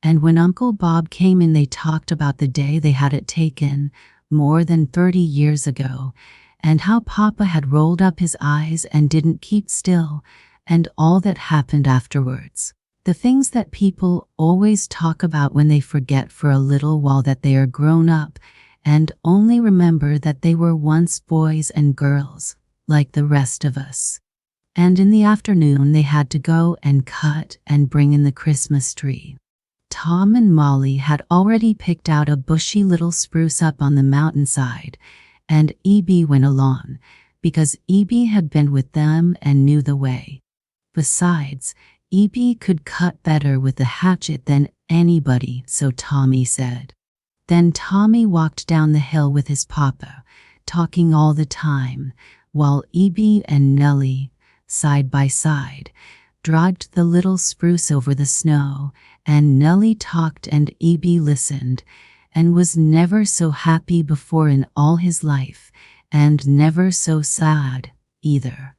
And when Uncle Bob came in, they talked about the day they had it taken, more than 30 years ago, and how Papa had rolled up his eyes and didn't keep still, and all that happened afterwards. The things that people always talk about when they forget for a little while that they are grown up, and only remember that they were once boys and girls, like the rest of us. And in the afternoon they had to go and cut and bring in the Christmas tree. Tom and Molly had already picked out a bushy little spruce up on the mountainside, and E.B. went along, because E.B. had been with them and knew the way. Besides, E.B. could cut better with a hatchet than anybody, so Tommy said. Then Tommy walked down the hill with his papa, talking all the time, while E.B. and Nellie, side by side, dragged the little spruce over the snow, and Nellie talked and E.B. listened, and was never so happy before in all his life, and never so sad, either.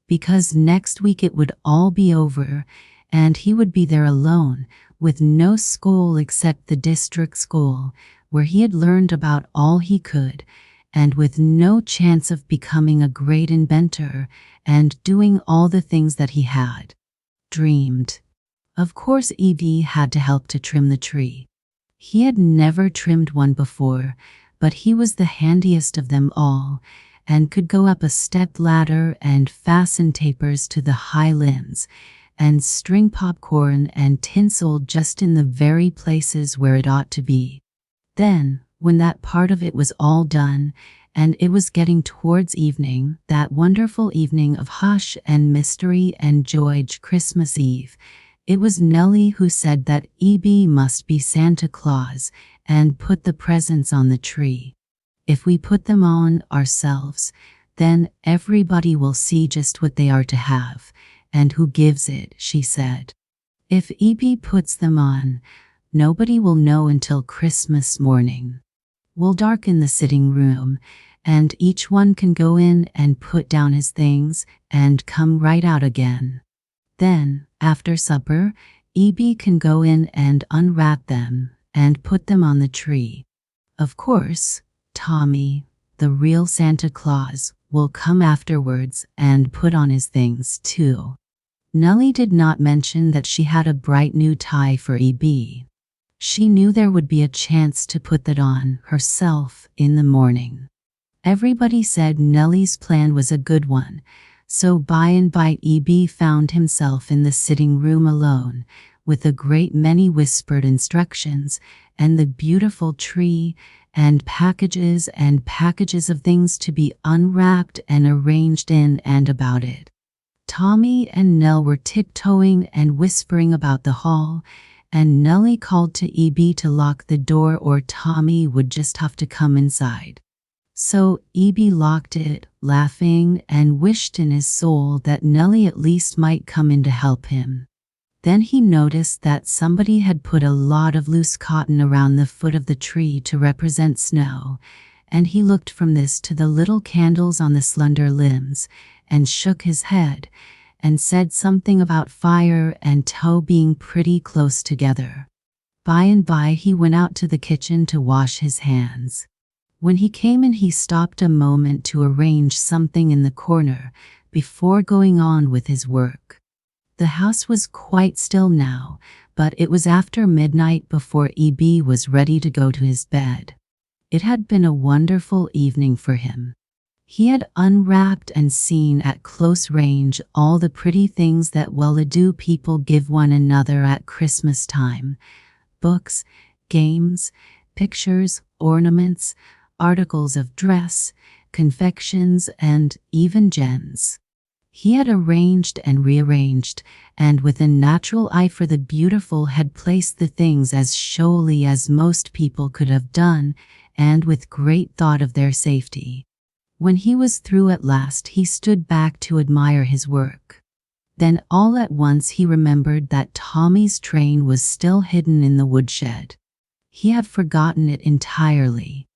Because next week it would all be over, and he would be there alone, with no school except the district school, where he had learned about all he could, and with no chance of becoming a great inventor and doing all the things that he had dreamed. Of course, E.B. had to help to trim the tree. He had never trimmed one before, but he was the handiest of them all, and could go up a step ladder and fasten tapers to the high limbs, and string popcorn and tinsel just in the very places where it ought to be. Then, when that part of it was all done, and it was getting towards evening, that wonderful evening of hush and mystery and joy, Christmas Eve, it was Nellie who said that E.B. must be Santa Claus and put the presents on the tree. If we put them on ourselves, then everybody will see just what they are to have, and who gives it, she said. If E.B. puts them on, nobody will know until Christmas morning. We'll darken the sitting room, and each one can go in and put down his things and come right out again. Then, after supper, E.B. can go in and unwrap them and put them on the tree. Of course, Tommy, the real Santa Claus, will come afterwards and put on his things too. Nellie did not mention that she had a bright new tie for E.B. She knew there would be a chance to put that on herself in the morning. Everybody said Nellie's plan was a good one, so by and by E.B. found himself in the sitting room alone, with a great many whispered instructions, and the beautiful tree, and packages of things to be unwrapped and arranged in and about it. Tommy and Nell were tiptoeing and whispering about the hall, and Nellie called to E.B. to lock the door or Tommy would just have to come inside. So E.B. locked it, laughing, and wished in his soul that Nellie at least might come in to help him. Then he noticed that somebody had put a lot of loose cotton around the foot of the tree to represent snow, and he looked from this to the little candles on the slender limbs, and shook his head, and said something about fire and tow being pretty close together. By and by he went out to the kitchen to wash his hands. When he came in he stopped a moment to arrange something in the corner before going on with his work. The house was quite still now, but it was after midnight before E.B. was ready to go to his bed. It had been a wonderful evening for him. He had unwrapped and seen at close range all the pretty things that well-to-do people give one another at Christmas time: books, games, pictures, ornaments, articles of dress, confections, and even gems. He had arranged and rearranged, and with a natural eye for the beautiful had placed the things as showily as most people could have done, and with great thought of their safety. When he was through at last he stood back to admire his work. Then all at once he remembered that Tommy's train was still hidden in the woodshed. He had forgotten it entirely.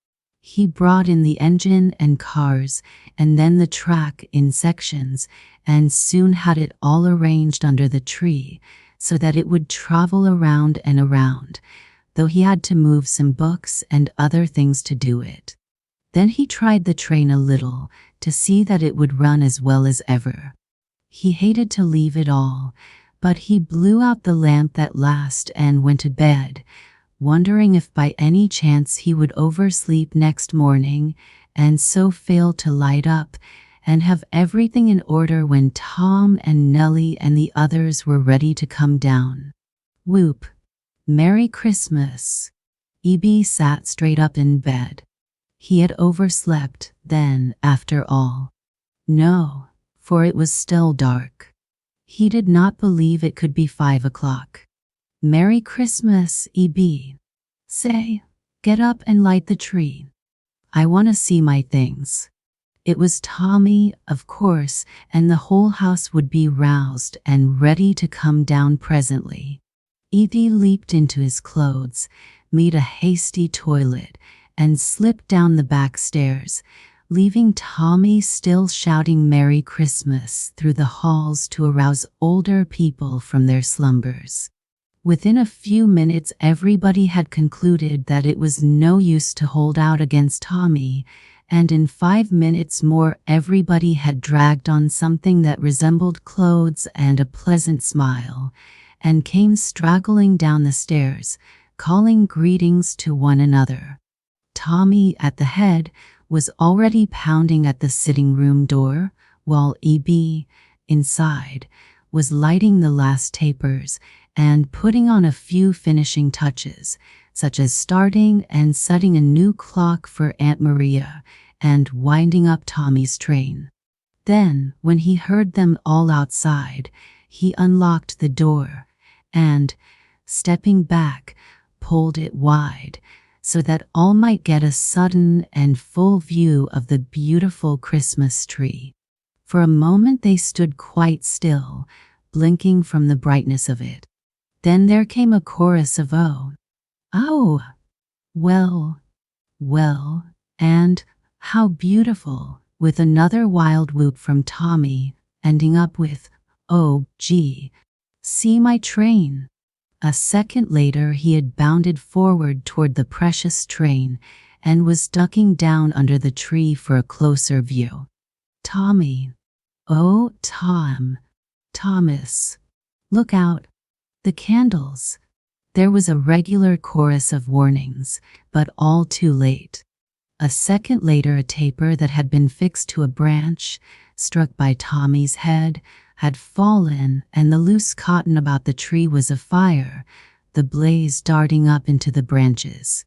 He brought in the engine and cars, and then the track in sections, and soon had it all arranged under the tree, so that it would travel around and around, though he had to move some books and other things to do it. Then he tried the train a little, to see that it would run as well as ever. He hated to leave it all, but he blew out the lamp at last and went to bed, wondering if by any chance he would oversleep next morning, and so fail to light up, and have everything in order when Tom and Nellie and the others were ready to come down. Whoop! Merry Christmas! E.B. sat straight up in bed. He had overslept, then, after all. No, for it was still dark. He did not believe it could be 5 o'clock. Merry Christmas, E.B. Say, get up and light the tree. I want to see my things. It was Tommy, of course, and the whole house would be roused and ready to come down presently. E.B. leaped into his clothes, made a hasty toilet, and slipped down the back stairs, leaving Tommy still shouting Merry Christmas through the halls to arouse older people from their slumbers. Within a few minutes, everybody had concluded that it was no use to hold out against Tommy, and in 5 minutes more everybody had dragged on something that resembled clothes and a pleasant smile, and came straggling down the stairs, calling greetings to one another. Tommy, at the head, was already pounding at the sitting-room door, while E.B., inside, was lighting the last tapers and putting on a few finishing touches, such as starting and setting a new clock for Aunt Maria and winding up Tommy's train. Then, when he heard them all outside, he unlocked the door and, stepping back, pulled it wide, so that all might get a sudden and full view of the beautiful Christmas tree. For a moment they stood quite still, blinking from the brightness of it. Then there came a chorus of "Oh! Oh! Well! Well!" and "How beautiful!" with another wild whoop from Tommy, ending up with "Oh, gee! See my train!" A second later he had bounded forward toward the precious train and was ducking down under the tree for a closer view. "Tommy! Oh, Tom! Thomas! Look out! The candles!" There was a regular chorus of warnings, but all too late. A second later a taper that had been fixed to a branch, struck by Tommy's head, had fallen, and the loose cotton about the tree was afire, the blaze darting up into the branches.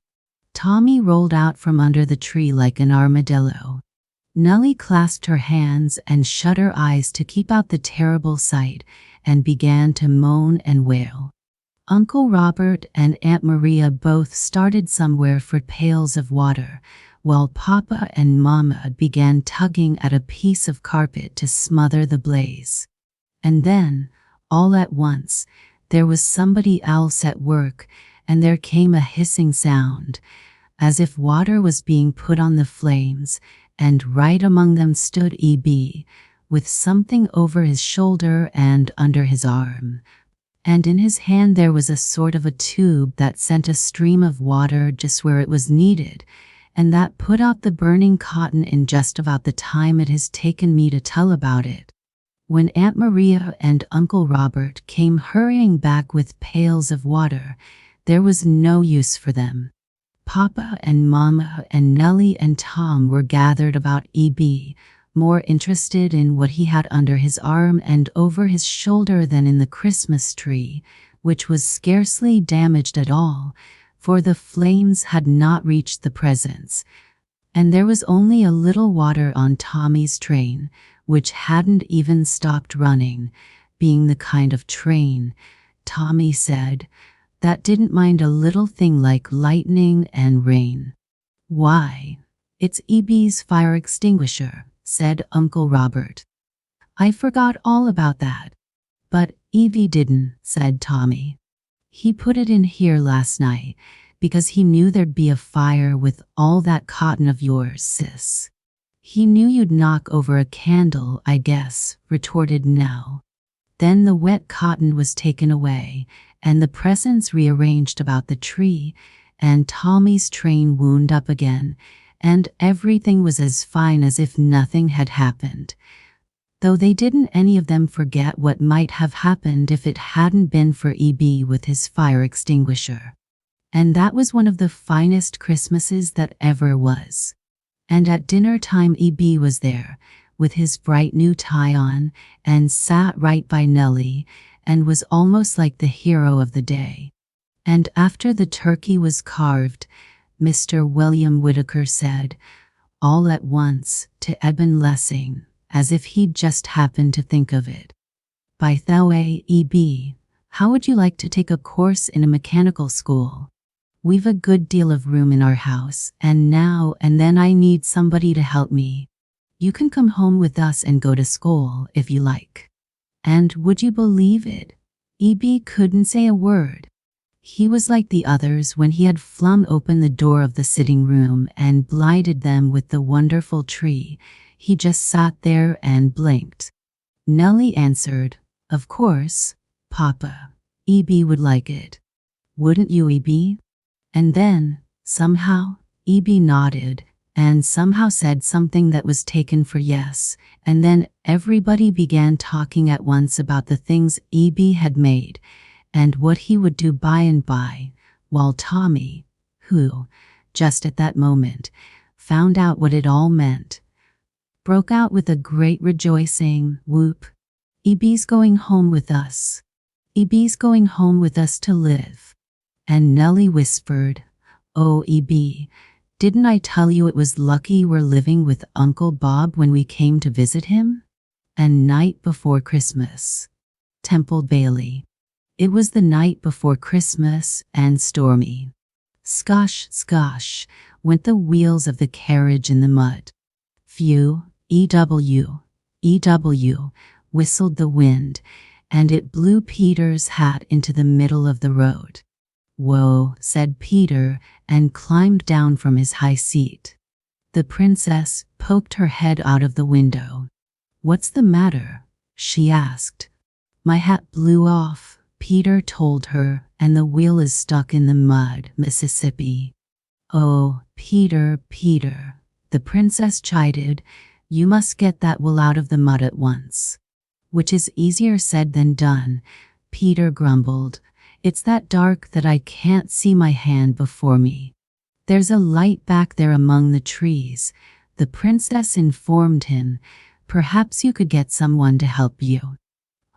Tommy rolled out from under the tree like an armadillo. Nellie clasped her hands and shut her eyes to keep out the terrible sight, and began to moan and wail. Uncle Robert and Aunt Maria both started somewhere for pails of water, while Papa and Mama began tugging at a piece of carpet to smother the blaze. And then, all at once, there was somebody else at work, and there came a hissing sound, as if water was being put on the flames, and right among them stood E.B., with something over his shoulder and under his arm. And in his hand there was a sort of a tube that sent a stream of water just where it was needed, and that put out the burning cotton in just about the time it has taken me to tell about it. When Aunt Maria and Uncle Robert came hurrying back with pails of water, there was no use for them. Papa and Mama and Nellie and Tom were gathered about E.B., more interested in what he had under his arm and over his shoulder than in the Christmas tree, which was scarcely damaged at all, for the flames had not reached the presents, and there was only a little water on Tommy's train, which hadn't even stopped running, being the kind of train, Tommy said, that didn't mind a little thing like lightning and rain. "Why, it's E.B.'s fire extinguisher," said Uncle Robert. "I forgot all about that." "But E.B. didn't," said Tommy. "He put it in here last night because he knew there'd be a fire with all that cotton of yours, sis." "He knew you'd knock over a candle, I guess," retorted Nell. Then the wet cotton was taken away, and the presents rearranged about the tree, and Tommy's train wound up again, and everything was as fine as if nothing had happened, though they didn't any of them forget what might have happened if it hadn't been for E.B. with his fire extinguisher. And that was one of the finest Christmases that ever was. And at dinner time E.B. was there, with his bright new tie on, and sat right by Nellie, and was almost like the hero of the day. And after the turkey was carved, Mr. William Whittaker said, all at once, to Eben Lessing, as if he'd just happened to think of it, "By the way, E.B., how would you like to take a course in a mechanical school? We've a good deal of room in our house, and now and then I need somebody to help me. You can come home with us and go to school if you like." And would you believe it? E.B. couldn't say a word. He was like the others when he had flung open the door of the sitting room and blinded them with the wonderful tree. He just sat there and blinked. Nellie answered, "Of course, Papa. E.B. would like it. Wouldn't you, E.B.?" And then, somehow, E.B. nodded, and somehow said something that was taken for yes, and then everybody began talking at once about the things E.B. had made, and what he would do by and by, while Tommy, who, just at that moment, found out what it all meant, broke out with a great rejoicing whoop. "E.B.'s going home with us. E.B.'s going home with us to live." And Nellie whispered, "Oh, E.B., didn't I tell you it was lucky we're living with Uncle Bob when we came to visit him?" And night before Christmas. Temple Bailey. It was the night before Christmas, and stormy. Skosh, skosh, went the wheels of the carriage in the mud. Phew, EW, EW, whistled the wind, and it blew Peter's hat into the middle of the road. "Whoa," said Peter, and climbed down from his high seat. The princess poked her head out of the window. "What's the matter?" she asked. "My hat blew off," Peter told her, "and the wheel is stuck in the mud, Mississippi." "Oh, Peter, Peter," the princess chided, "you must get that wheel out of the mud at once." "Which is easier said than done," Peter grumbled. "It's that dark that I can't see my hand before me." "There's a light back there among the trees," the princess informed him. "Perhaps you could get someone to help you."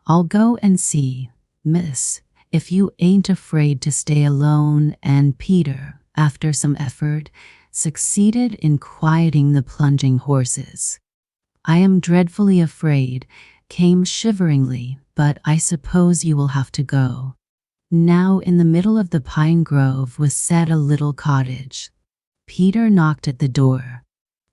"I'll go and see, miss, if you ain't afraid to stay alone," and Peter, after some effort, succeeded in quieting the plunging horses. "I am dreadfully afraid," came shiveringly, "but I suppose you will have to go." Now in the middle of the pine grove was set a little cottage. Peter knocked at the door.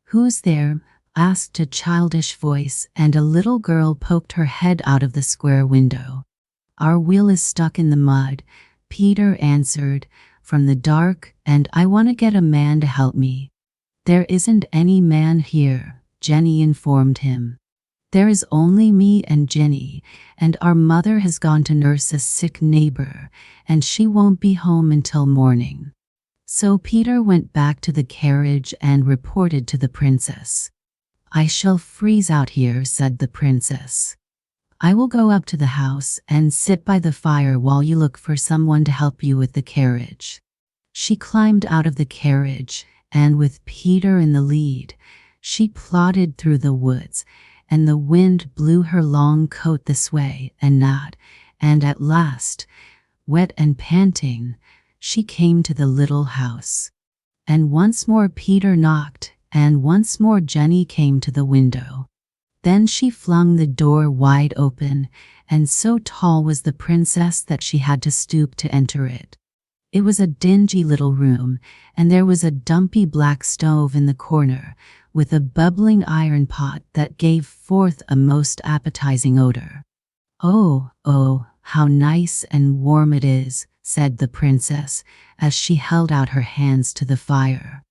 "Who's there?" asked a childish voice, and a little girl poked her head out of the square window. "Our wheel is stuck in the mud," Peter answered from the dark, "and I want to get a man to help me." "There isn't any man here," Jenny informed him. "There is only me and Jenny, and our mother has gone to nurse a sick neighbor, and she won't be home until morning." So Peter went back to the carriage and reported to the princess. "I shall freeze out here," said the princess. "I will go up to the house and sit by the fire while you look for someone to help you with the carriage." She climbed out of the carriage, and with Peter in the lead, she plodded through the woods, and the wind blew her long coat this way and that, and at last, wet and panting, she came to the little house. And once more Peter knocked, and once more Jenny came to the window. Then she flung the door wide open, and so tall was the princess that she had to stoop to enter it. It was a dingy little room, and there was a dumpy black stove in the corner, with a bubbling iron pot that gave forth a most appetizing odor. "Oh, oh, how nice and warm it is," said the princess, as she held out her hands to the fire.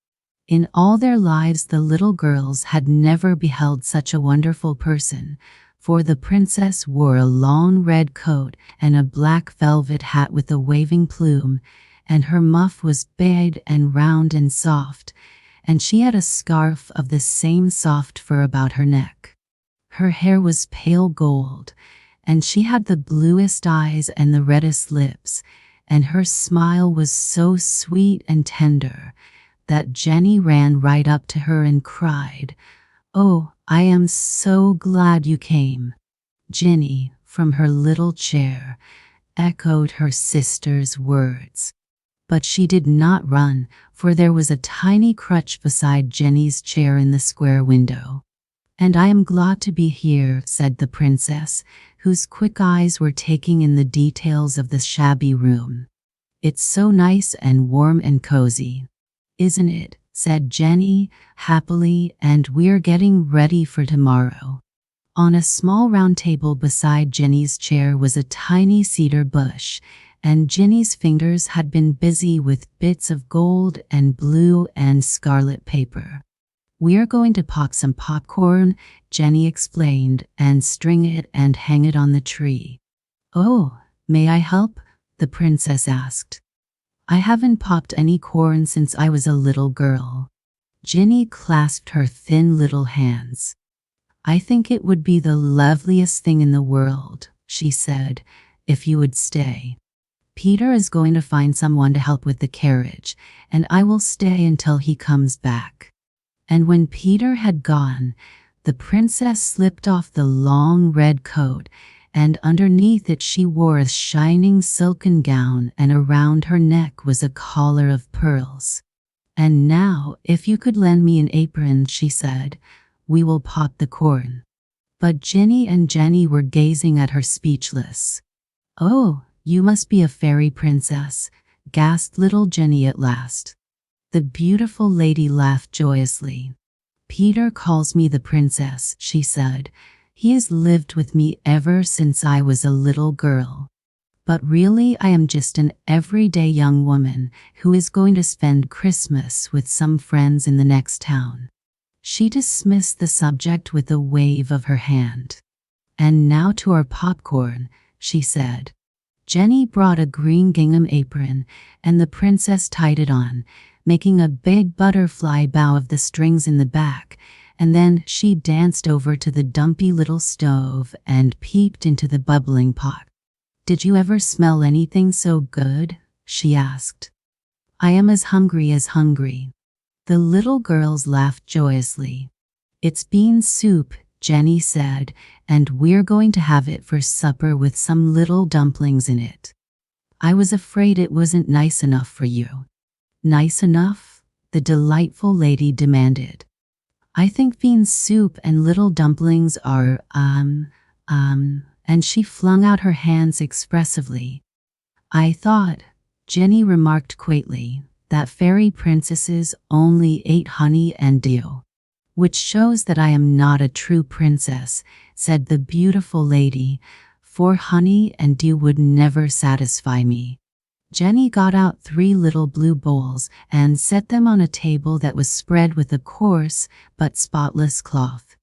In all their lives the little girls had never beheld such a wonderful person, for the princess wore a long red coat and a black velvet hat with a waving plume, and her muff was big and round and soft, and she had a scarf of the same soft fur about her neck. Her hair was pale gold, and she had the bluest eyes and the reddest lips, and her smile was so sweet and tender that Jenny ran right up to her and cried, "Oh, I am so glad you came. Ginny, from her little chair, echoed her sister's words. But she did not run, for there was a tiny crutch beside Jenny's chair in the square window. And I am glad to be here, said the princess, whose quick eyes were taking in the details of the shabby room. It's so nice and warm and cozy. Isn't it? Said Jenny, happily, and we're getting ready for tomorrow. On a small round table beside Jenny's chair was a tiny cedar bush, and Jenny's fingers had been busy with bits of gold and blue and scarlet paper. We're going to pop some popcorn, Jenny explained, and string it and hang it on the tree. Oh, may I help? The princess asked. I haven't popped any corn since I was a little girl. Ginny clasped her thin little hands. I think it would be the loveliest thing in the world, she said, if you would stay. Peter is going to find someone to help with the carriage, and I will stay until he comes back. And when Peter had gone, the princess slipped off the long red coat, and underneath it she wore a shining silken gown, and around her neck was a collar of pearls. And now, if you could lend me an apron, she said, we will pop the corn. But Ginny and Jenny were gazing at her speechless. Oh, you must be a fairy princess, gasped little Jenny at last. The beautiful lady laughed joyously. Peter calls me the princess, she said. He has lived with me ever since I was a little girl. But really I am just an everyday young woman who is going to spend Christmas with some friends in the next town. She dismissed the subject with a wave of her hand. And now to our popcorn, she said. Jenny brought a green gingham apron, and the princess tied it on, making a big butterfly bow of the strings in the back, and then she danced over to the dumpy little stove and peeped into the bubbling pot. Did you ever smell anything so good? She asked. I am as hungry. The little girls laughed joyously. It's bean soup, Jenny said, and we're going to have it for supper with some little dumplings in it. I was afraid it wasn't nice enough for you. Nice enough? The delightful lady demanded. I think bean soup and little dumplings are, and she flung out her hands expressively. I thought, Jenny remarked quaintly, that fairy princesses only ate honey and dew. Which shows that I am not a true princess, said the beautiful lady, for honey and dew would never satisfy me. Jenny got out 3 little blue bowls and set them on a table that was spread with a coarse but spotless cloth.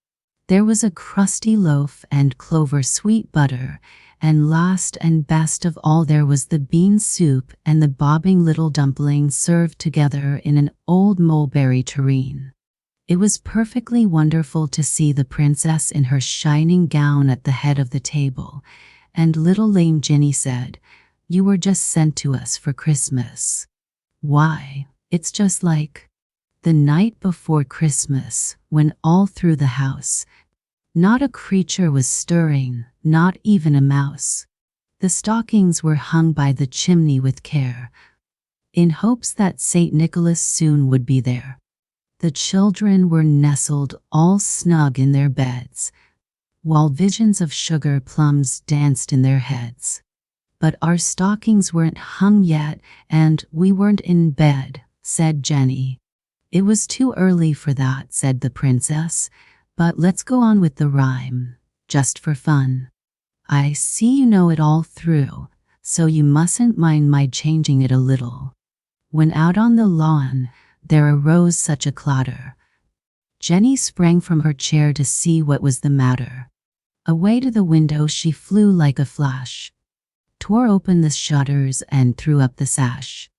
There was a crusty loaf and clover sweet butter, and last and best of all there was the bean soup and the bobbing little dumplings served together in an old mulberry tureen. It was perfectly wonderful to see the princess in her shining gown at the head of the table, and little lame Ginny said, You were just sent to us for Christmas. Why, it's just like the night before Christmas, when all through the house, not a creature was stirring, not even a mouse. The stockings were hung by the chimney with care, in hopes that St. Nicholas soon would be there. The children were nestled all snug in their beds, while visions of sugar plums danced in their heads. But our stockings weren't hung yet, and we weren't in bed, said Jenny. It was too early for that, said the princess, but let's go on with the rhyme, just for fun. I see you know it all through, so you mustn't mind my changing it a little. When out on the lawn, there arose such a clatter. Jenny sprang from her chair to see what was the matter. Away to the window she flew like a flash, tore open the shutters and threw up the sash.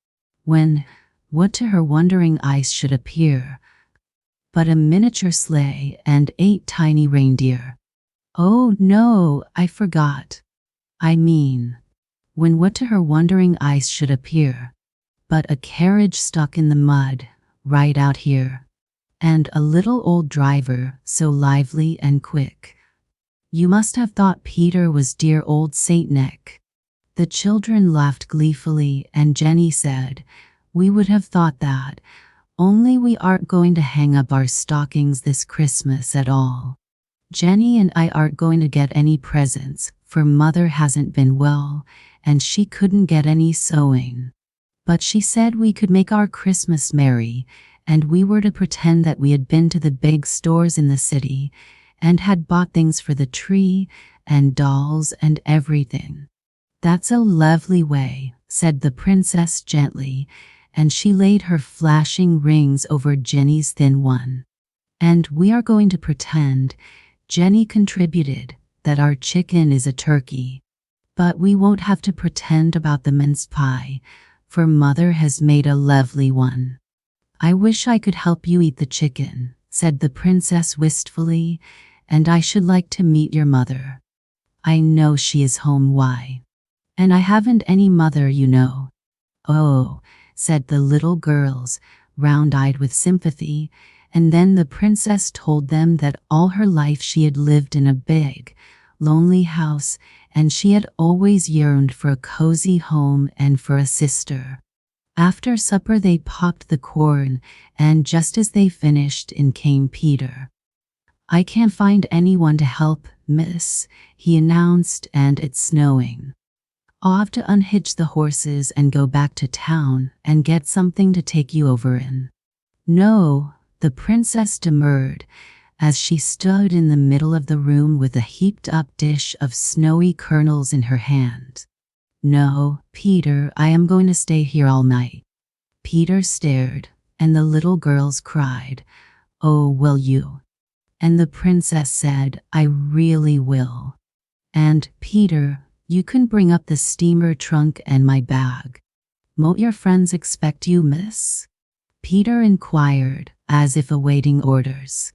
When, what to her wondering eyes should appear, but a miniature sleigh and 8 tiny reindeer. Oh no, I forgot. I mean, when what to her wondering eyes should appear, but a carriage stuck in the mud, right out here. and a little old driver, so lively and quick. You must have thought Peter was dear old Saint Nick. The children laughed gleefully, and Jenny said, "We would have thought that, only we aren't going to hang up our stockings this Christmas at all. Jenny and I aren't going to get any presents, for Mother hasn't been well, and she couldn't get any sewing. But she said we could make our Christmas merry, and we were to pretend that we had been to the big stores in the city, and had bought things for the tree, and dolls and everything." "That's a lovely way," said the princess gently, and she laid her flashing rings over Jenny's thin one. "And we are going to pretend," Jenny contributed, "that our chicken is a turkey. But we won't have to pretend about the mince pie, for Mother has made a lovely one." "I wish I could help you eat the chicken," said the princess wistfully, "and I should like to meet your mother. I know she is home. Why? And I haven't any mother, you know." "Oh," said the little girls, round-eyed with sympathy, and then the princess told them that all her life she had lived in a big, lonely house, and she had always yearned for a cozy home and for a sister. After supper they popped the corn, and just as they finished in came Peter. "I can't find anyone to help, miss," he announced, "and it's snowing. I'll have to unhitch the horses and go back to town and get something to take you over in." "No," the princess demurred, as she stood in the middle of the room with a heaped-up dish of snowy kernels in her hand. "No, Peter, I am going to stay here all night." Peter stared, and the little girls cried, "Oh, will you?" And the princess said, "I really will. And, Peter, you can bring up the steamer trunk and my bag. Won't your friends expect you, miss?" Peter inquired, as if awaiting orders.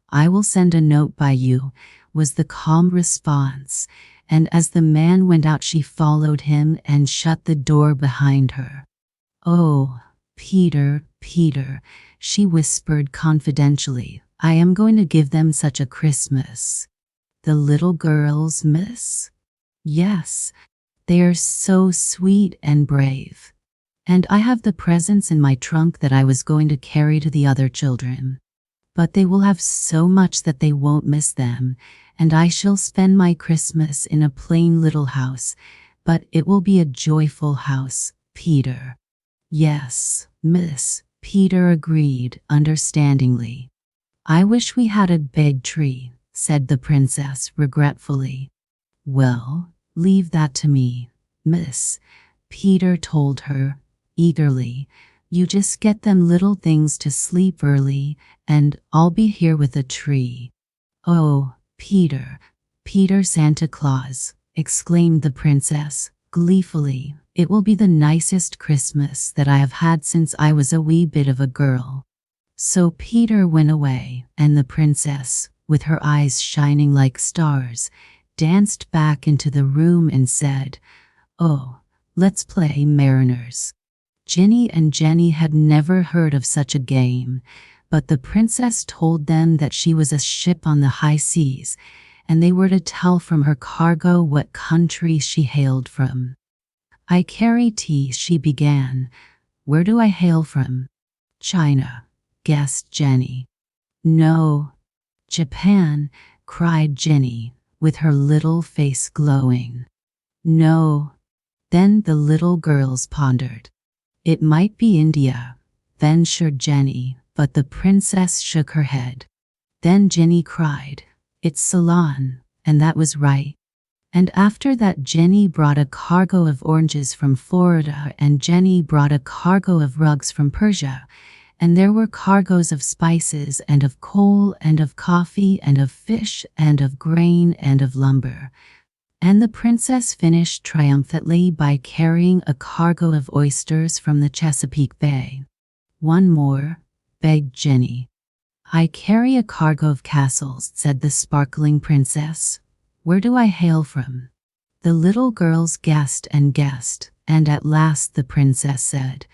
"I will send a note by you," was the calm response, and as the man went out she followed him and shut the door behind her. "Oh, Peter, Peter," she whispered confidentially, "I am going to give them such a Christmas." "The little girls, miss?" "Yes, they are so sweet and brave. And I have the presents in my trunk that I was going to carry to the other children. But they will have so much that they won't miss them, and I shall spend my Christmas in a plain little house, but it will be a joyful house, Peter." "Yes, miss," Peter agreed understandingly. "I wish we had a big tree," said the princess regretfully. "Well, leave that to me, miss," Peter told her eagerly. "You just get them little things to sleep early, and I'll be here with a tree." "Oh, Peter, Peter Santa Claus," exclaimed the princess gleefully, "it will be the nicest Christmas that I have had since I was a wee bit of a girl." So Peter went away, and the princess, with her eyes shining like stars, danced back into the room and said, "Oh, let's play mariners." Ginny and Jenny had never heard of such a game, but the princess told them that she was a ship on the high seas, and they were to tell from her cargo what country she hailed from. "I carry tea," she began. "Where do I hail from?" "China," guessed Jenny. "No, Japan," cried Ginny, with her little face glowing. "No." Then the little girls pondered. "It might be India," ventured Jenny, but the princess shook her head. Then Ginny cried, "It's Ceylon," and that was right. And after that Jenny brought a cargo of oranges from Florida, and Jenny brought a cargo of rugs from Persia, and there were cargoes of spices and of coal and of coffee and of fish and of grain and of lumber. And the princess finished triumphantly by carrying a cargo of oysters from the Chesapeake Bay. "One more," begged Ginny. "I carry a cargo of castles," said the sparkling princess. "Where do I hail from?" The little girls guessed and guessed, and at last the princess said,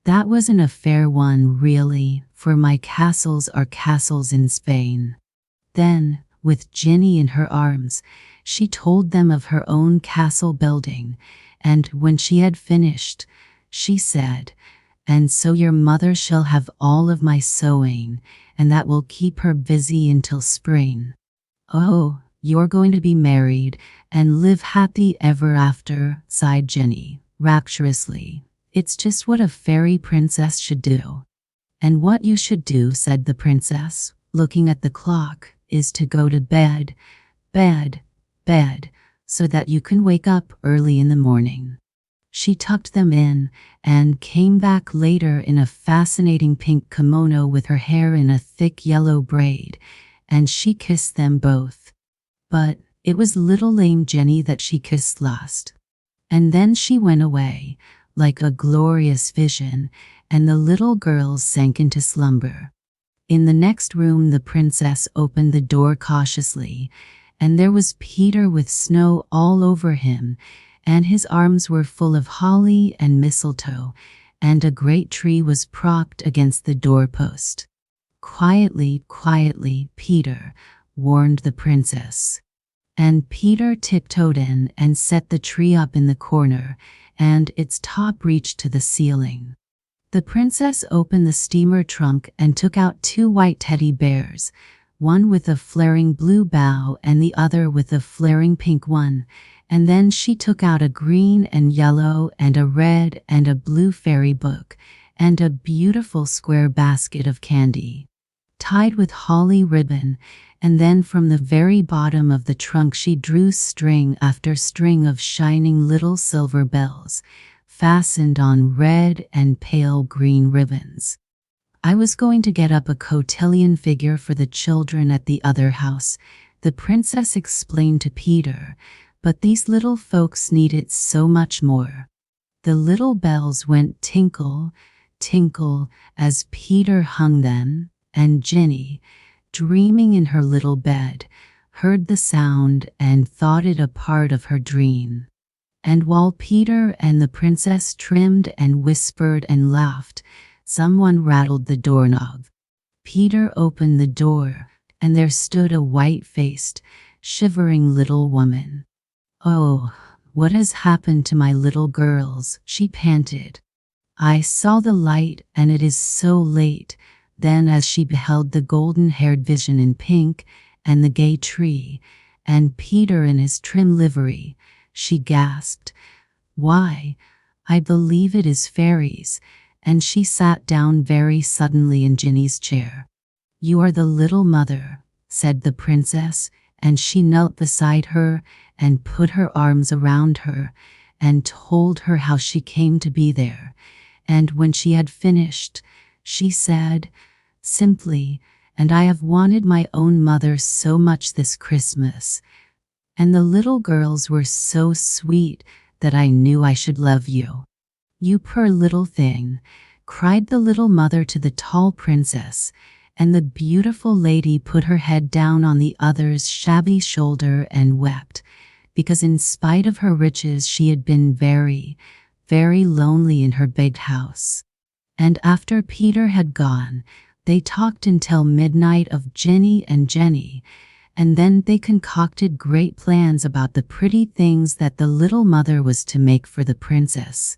"That wasn't a fair one, really, for my castles are castles in Spain." Then, with Ginny in her arms, she told them of her own castle building, and when she had finished, she said, "And so your mother shall have all of my sewing, and that will keep her busy until spring. Oh, you're going to be married and live happy ever after," sighed Ginny, rapturously. "It's just what a fairy princess should do." "And what you should do," said the princess, looking at the clock, "is to go to bed, bed, bed, so that you can wake up early in the morning." She tucked them in and came back later in a fascinating pink kimono with her hair in a thick yellow braid, and she kissed them both. But it was little lame Jenny that she kissed last. And then she went away, like a glorious vision, and the little girls sank into slumber. In the next room the princess opened the door cautiously, and there was Peter with snow all over him, and his arms were full of holly and mistletoe, and a great tree was propped against the doorpost. "Quietly, quietly, Peter," warned the princess. And Peter tiptoed in and set the tree up in the corner, and its top reached to the ceiling. The princess opened the steamer trunk and took out 2 white teddy bears, one with a flaring blue bow and the other with a flaring pink one, and then she took out a green and yellow and a red and a blue fairy book, and a beautiful square basket of candy, tied with holly ribbon, and then from the very bottom of the trunk she drew string after string of shining little silver bells, fastened on red and pale green ribbons. "I was going to get up a cotillion figure for the children at the other house," the princess explained to Peter, "but these little folks need it so much more." The little bells went tinkle, tinkle as Peter hung them, and Ginny, dreaming in her little bed, heard the sound and thought it a part of her dream. And while Peter and the princess trimmed and whispered and laughed, someone rattled the doorknob. Peter opened the door, and there stood a white-faced, shivering little woman. "Oh, what has happened to my little girls?" she panted. "I saw the light, and it is so late." Then as she beheld the golden-haired vision in pink, and the gay tree, and Peter in his trim livery, she gasped, "Why, I believe it is fairies," and she sat down very suddenly in Ginny's chair. "You are the little mother," said the princess, and she knelt beside her and put her arms around her and told her how she came to be there. And when she had finished, she said, simply, "And I have wanted my own mother so much this Christmas. And the little girls were so sweet that I knew I should love you." "You poor little thing," cried the little mother to the tall princess, and the beautiful lady put her head down on the other's shabby shoulder and wept, because in spite of her riches she had been very, very lonely in her big house. And after Peter had gone, they talked until midnight of Ginny and Jenny, and then they concocted great plans about the pretty things that the little mother was to make for the princess.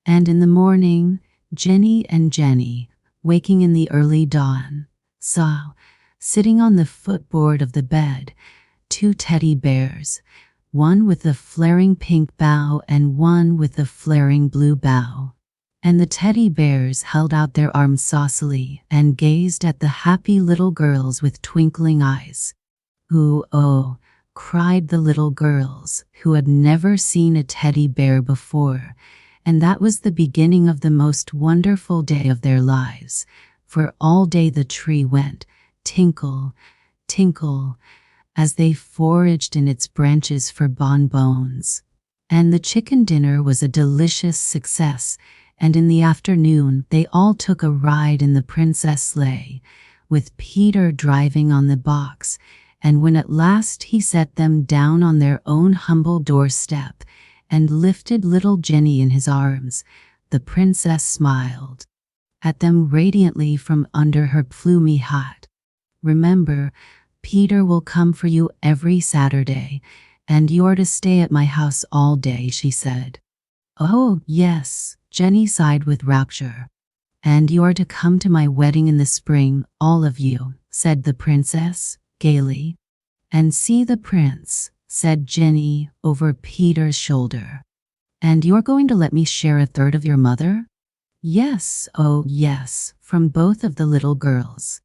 And in the morning, Ginny and Jenny, waking in the early dawn, saw, sitting on the footboard of the bed, 2 teddy bears, one with a flaring pink bow and one with a flaring blue bow. And the teddy bears held out their arms saucily and gazed at the happy little girls with twinkling eyes. "Ooh, oh," cried the little girls, who had never seen a teddy bear before, and that was the beginning of the most wonderful day of their lives, for all day the tree went tinkle, tinkle, as they foraged in its branches for bonbons. And the chicken dinner was a delicious success, and in the afternoon they all took a ride in the princess sleigh, with Peter driving on the box, and when at last he set them down on their own humble doorstep and lifted little Ginny in his arms, the princess smiled. at them radiantly from under her plumy hat. "Remember, Peter will come for you every Saturday, and you're to stay at my house all day," she said. "Oh, yes," Jenny sighed with rapture. "And you are to come to my wedding in the spring, all of you," said the princess, gaily. "And see the prince," said Jenny over Peter's shoulder. "And you're going to let me share a third of your mother?" "Yes, oh yes," from both of the little girls.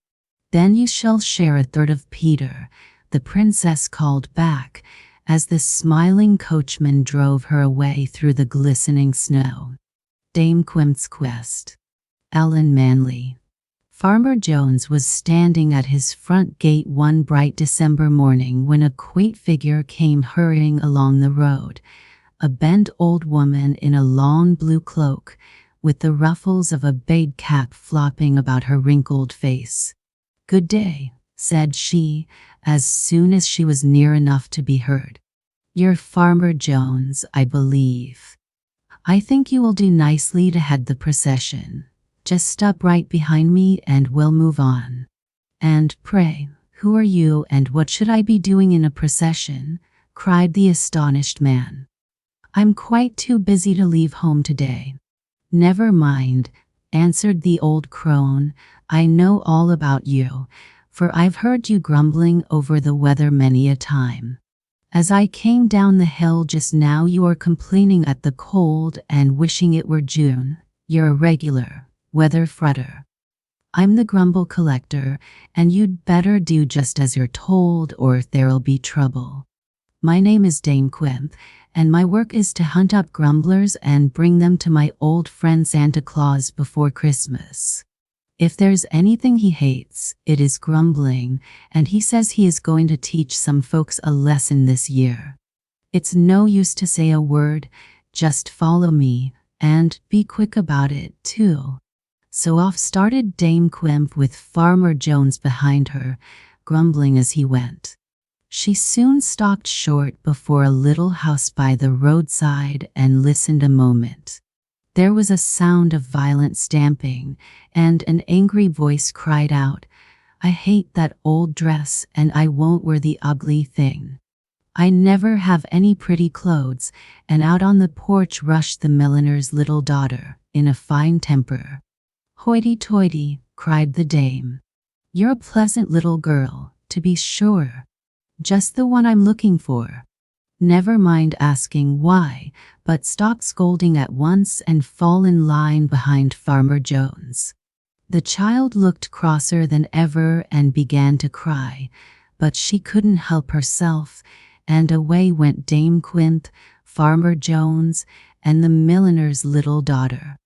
"Then you shall share a third of Peter," the princess called back, as the smiling coachman drove her away through the glistening snow. Dame Quim's Quest. Ellen Manley. Farmer Jones was standing at his front gate one bright December morning when a quaint figure came hurrying along the road, a bent old woman in a long blue cloak, with the ruffles of a big cap flopping about her wrinkled face. "Good day," said she, as soon as she was near enough to be heard. "You're Farmer Jones, I believe. I think you will do nicely to head the procession. Just step right behind me and we'll move on." "And pray, who are you and what should I be doing in a procession?" cried the astonished man. "I'm quite too busy to leave home today." "Never mind," answered the old crone. "I know all about you, for I've heard you grumbling over the weather many a time. As I came down the hill just now, you are complaining at the cold and wishing it were June. You're a regular weather fretter. I'm the grumble collector, and you'd better do just as you're told or there'll be trouble. My name is Dame Quimp, and my work is to hunt up grumblers and bring them to my old friend Santa Claus before Christmas. If there's anything he hates, it is grumbling, and he says he is going to teach some folks a lesson this year. It's no use to say a word, just follow me, and be quick about it, too." So off started Dame Quimp with Farmer Jones behind her, grumbling as he went. She soon stopped short before a little house by the roadside and listened a moment. There was a sound of violent stamping, and an angry voice cried out, "I hate that old dress, and I won't wear the ugly thing. I never have any pretty clothes," and out on the porch rushed the milliner's little daughter, in a fine temper. "Hoity-toity," cried the dame. "You're a pleasant little girl, to be sure. Just the one I'm looking for. Never mind asking why, but stop scolding at once and fall in line behind Farmer Jones." The child looked crosser than ever and began to cry, but she couldn't help herself, and away went Dame Quimp, Farmer Jones, and the milliner's little daughter.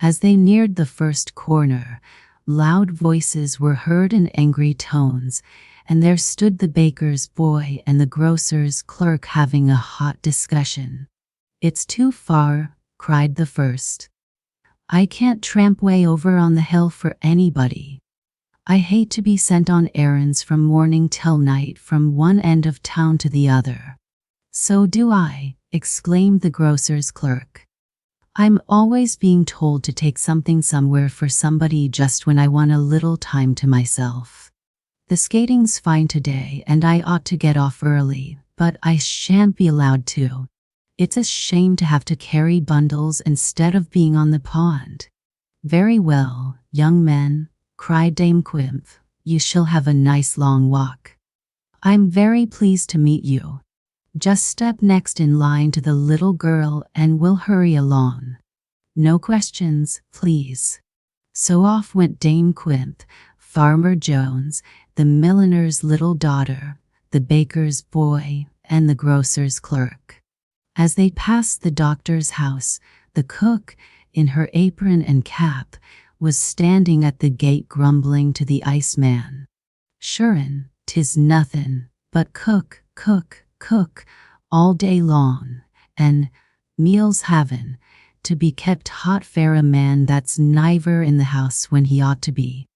As they neared the first corner, loud voices were heard in angry tones, and there stood the baker's boy and the grocer's clerk having a hot discussion. "It's too far," cried the first. "I can't tramp way over on the hill for anybody. I hate to be sent on errands from morning till night from one end of town to the other." "So do I," exclaimed the grocer's clerk. "I'm always being told to take something somewhere for somebody just when I want a little time to myself. The skating's fine today and I ought to get off early, but I shan't be allowed to. It's a shame to have to carry bundles instead of being on the pond." "Very well, young men," cried Dame Quimp, "you shall have a nice long walk. I'm very pleased to meet you. Just step next in line to the little girl and we'll hurry along. No questions, please." So off went Dame Quimp, Farmer Jones, the milliner's little daughter, the baker's boy, and the grocer's clerk. As they passed the doctor's house, the cook, in her apron and cap, was standing at the gate grumbling to the iceman. "Sure'n, 'tis nothin' but cook, cook, cook, all day long, and meals havin' to be kept hot for a man that's niver in the house when he ought to be.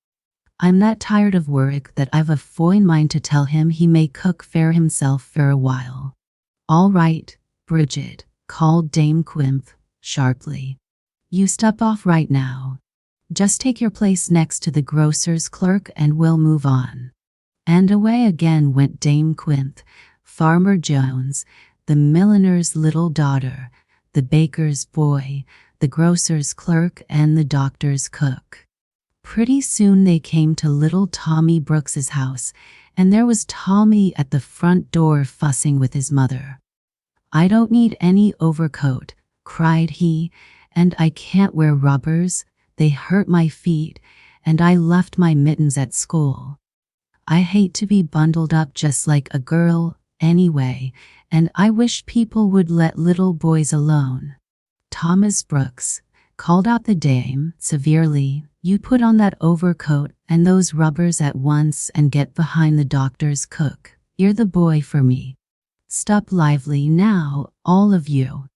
I'm that tired of work that I've a fine mind to tell him he may cook for himself for a while." "All right, Bridget," called Dame Quimp, sharply. "You step off right now. Just take your place next to the grocer's clerk and we'll move on." And away again went Dame Quinth, Farmer Jones, the milliner's little daughter, the baker's boy, the grocer's clerk, and the doctor's cook. Pretty soon they came to little Tommy Brooks's house, and there was Tommy at the front door fussing with his mother. "I don't need any overcoat," cried he, "and I can't wear rubbers. They hurt my feet, and I left my mittens at school. I hate to be bundled up just like a girl, anyway, and I wish people would let little boys alone." "Thomas Brooks," called out the dame severely, "you put on that overcoat and those rubbers at once and get behind the doctor's cook. You're the boy for me. Stop lively now, all of you."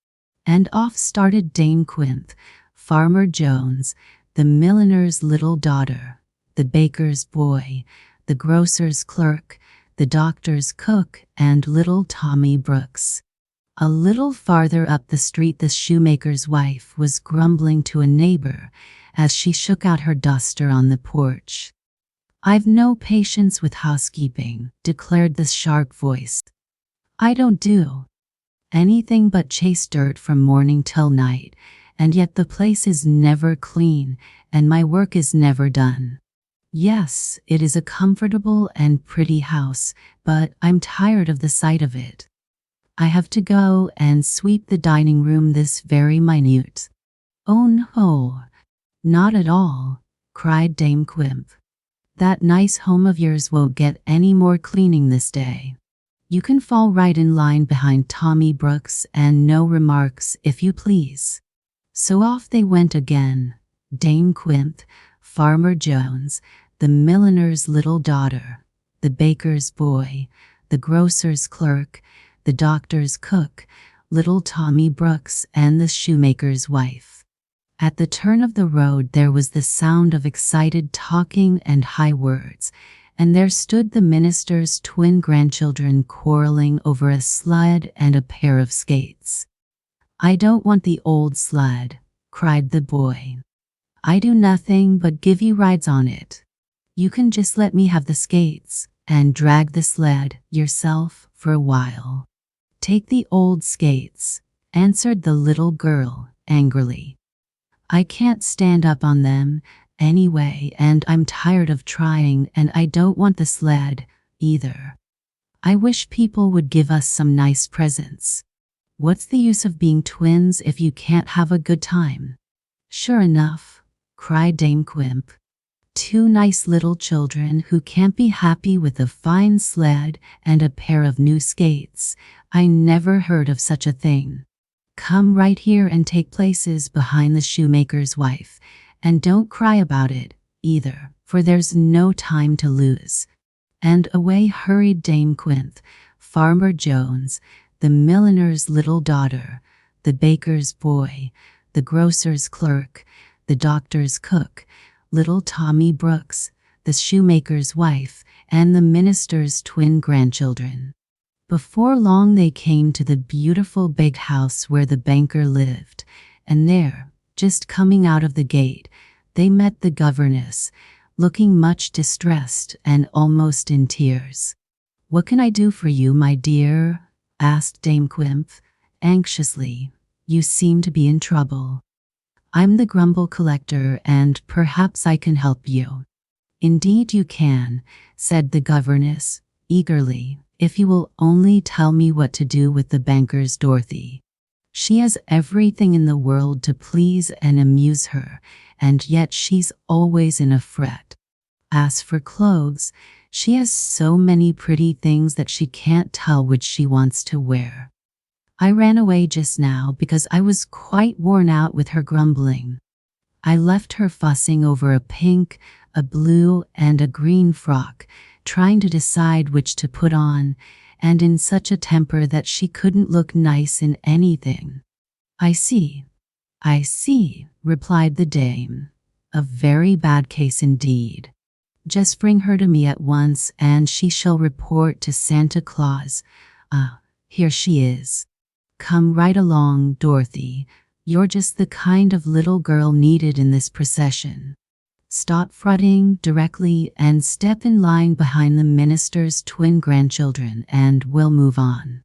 And off started Dame Quinth, Farmer Jones, the milliner's little daughter, the baker's boy, the grocer's clerk, the doctor's cook, and little Tommy Brooks. A little farther up the street the shoemaker's wife was grumbling to a neighbor as she shook out her duster on the porch. "I've no patience with housekeeping," declared the sharp voice. "I don't do anything but chase dirt from morning till night, and yet the place is never clean, and my work is never done. Yes, it is a comfortable and pretty house, but I'm tired of the sight of it. I have to go and sweep the dining room this very minute." "Oh no, not at all," cried Dame Quinth. "That nice home of yours won't get any more cleaning this day. You can fall right in line behind Tommy Brooks and no remarks, if you please." So off they went again, Dame Quinth, Farmer Jones, the milliner's little daughter, the baker's boy, the grocer's clerk, the doctor's cook, little Tommy Brooks, and the shoemaker's wife. At the turn of the road there was the sound of excited talking and high words, and there stood the minister's twin grandchildren quarreling over a sled and a pair of skates. "I don't want the old sled," cried the boy. "I do nothing but give you rides on it. You can just let me have the skates and drag the sled yourself for a while." "Take the old skates," answered the little girl angrily. "I can't stand up on them anyway, and I'm tired of trying, and I don't want the sled either. I wish people would give us some nice presents. What's the use of being twins if you can't have a good time?" "Sure enough," cried Dame Quinth. "Two nice little children who can't be happy with a fine sled and a pair of new skates. I never heard of such a thing. Come right here and take places behind the shoemaker's wife, and don't cry about it, either, for there's no time to lose." And away hurried Dame Quinth, Farmer Jones, the milliner's little daughter, the baker's boy, the grocer's clerk, the doctor's cook, little Tommy Brooks, the shoemaker's wife, and the minister's twin grandchildren. Before long they came to the beautiful big house where the banker lived, and there, just coming out of the gate, they met the governess, looking much distressed and almost in tears. "What can I do for you, my dear?" asked Dame Quinth, anxiously. "You seem to be in trouble." "I'm the grumble collector, and perhaps I can help you." "Indeed you can," said the governess, eagerly, "if you will only tell me what to do with the banker's Dorothy. She has everything in the world to please and amuse her, and yet she's always in a fret. As for clothes, she has so many pretty things that she can't tell which she wants to wear. I ran away just now because I was quite worn out with her grumbling. I left her fussing over a pink, a blue, and a green frock, trying to decide which to put on, and in such a temper that she couldn't look nice in anything." I see," replied the dame. "A very bad case indeed. Just bring her to me at once, and she shall report to Santa Claus. Here she is. Come right along, Dorothy. You're just the kind of little girl needed in this procession." Stop fretting directly and step in line behind the minister's twin grandchildren and we'll move on.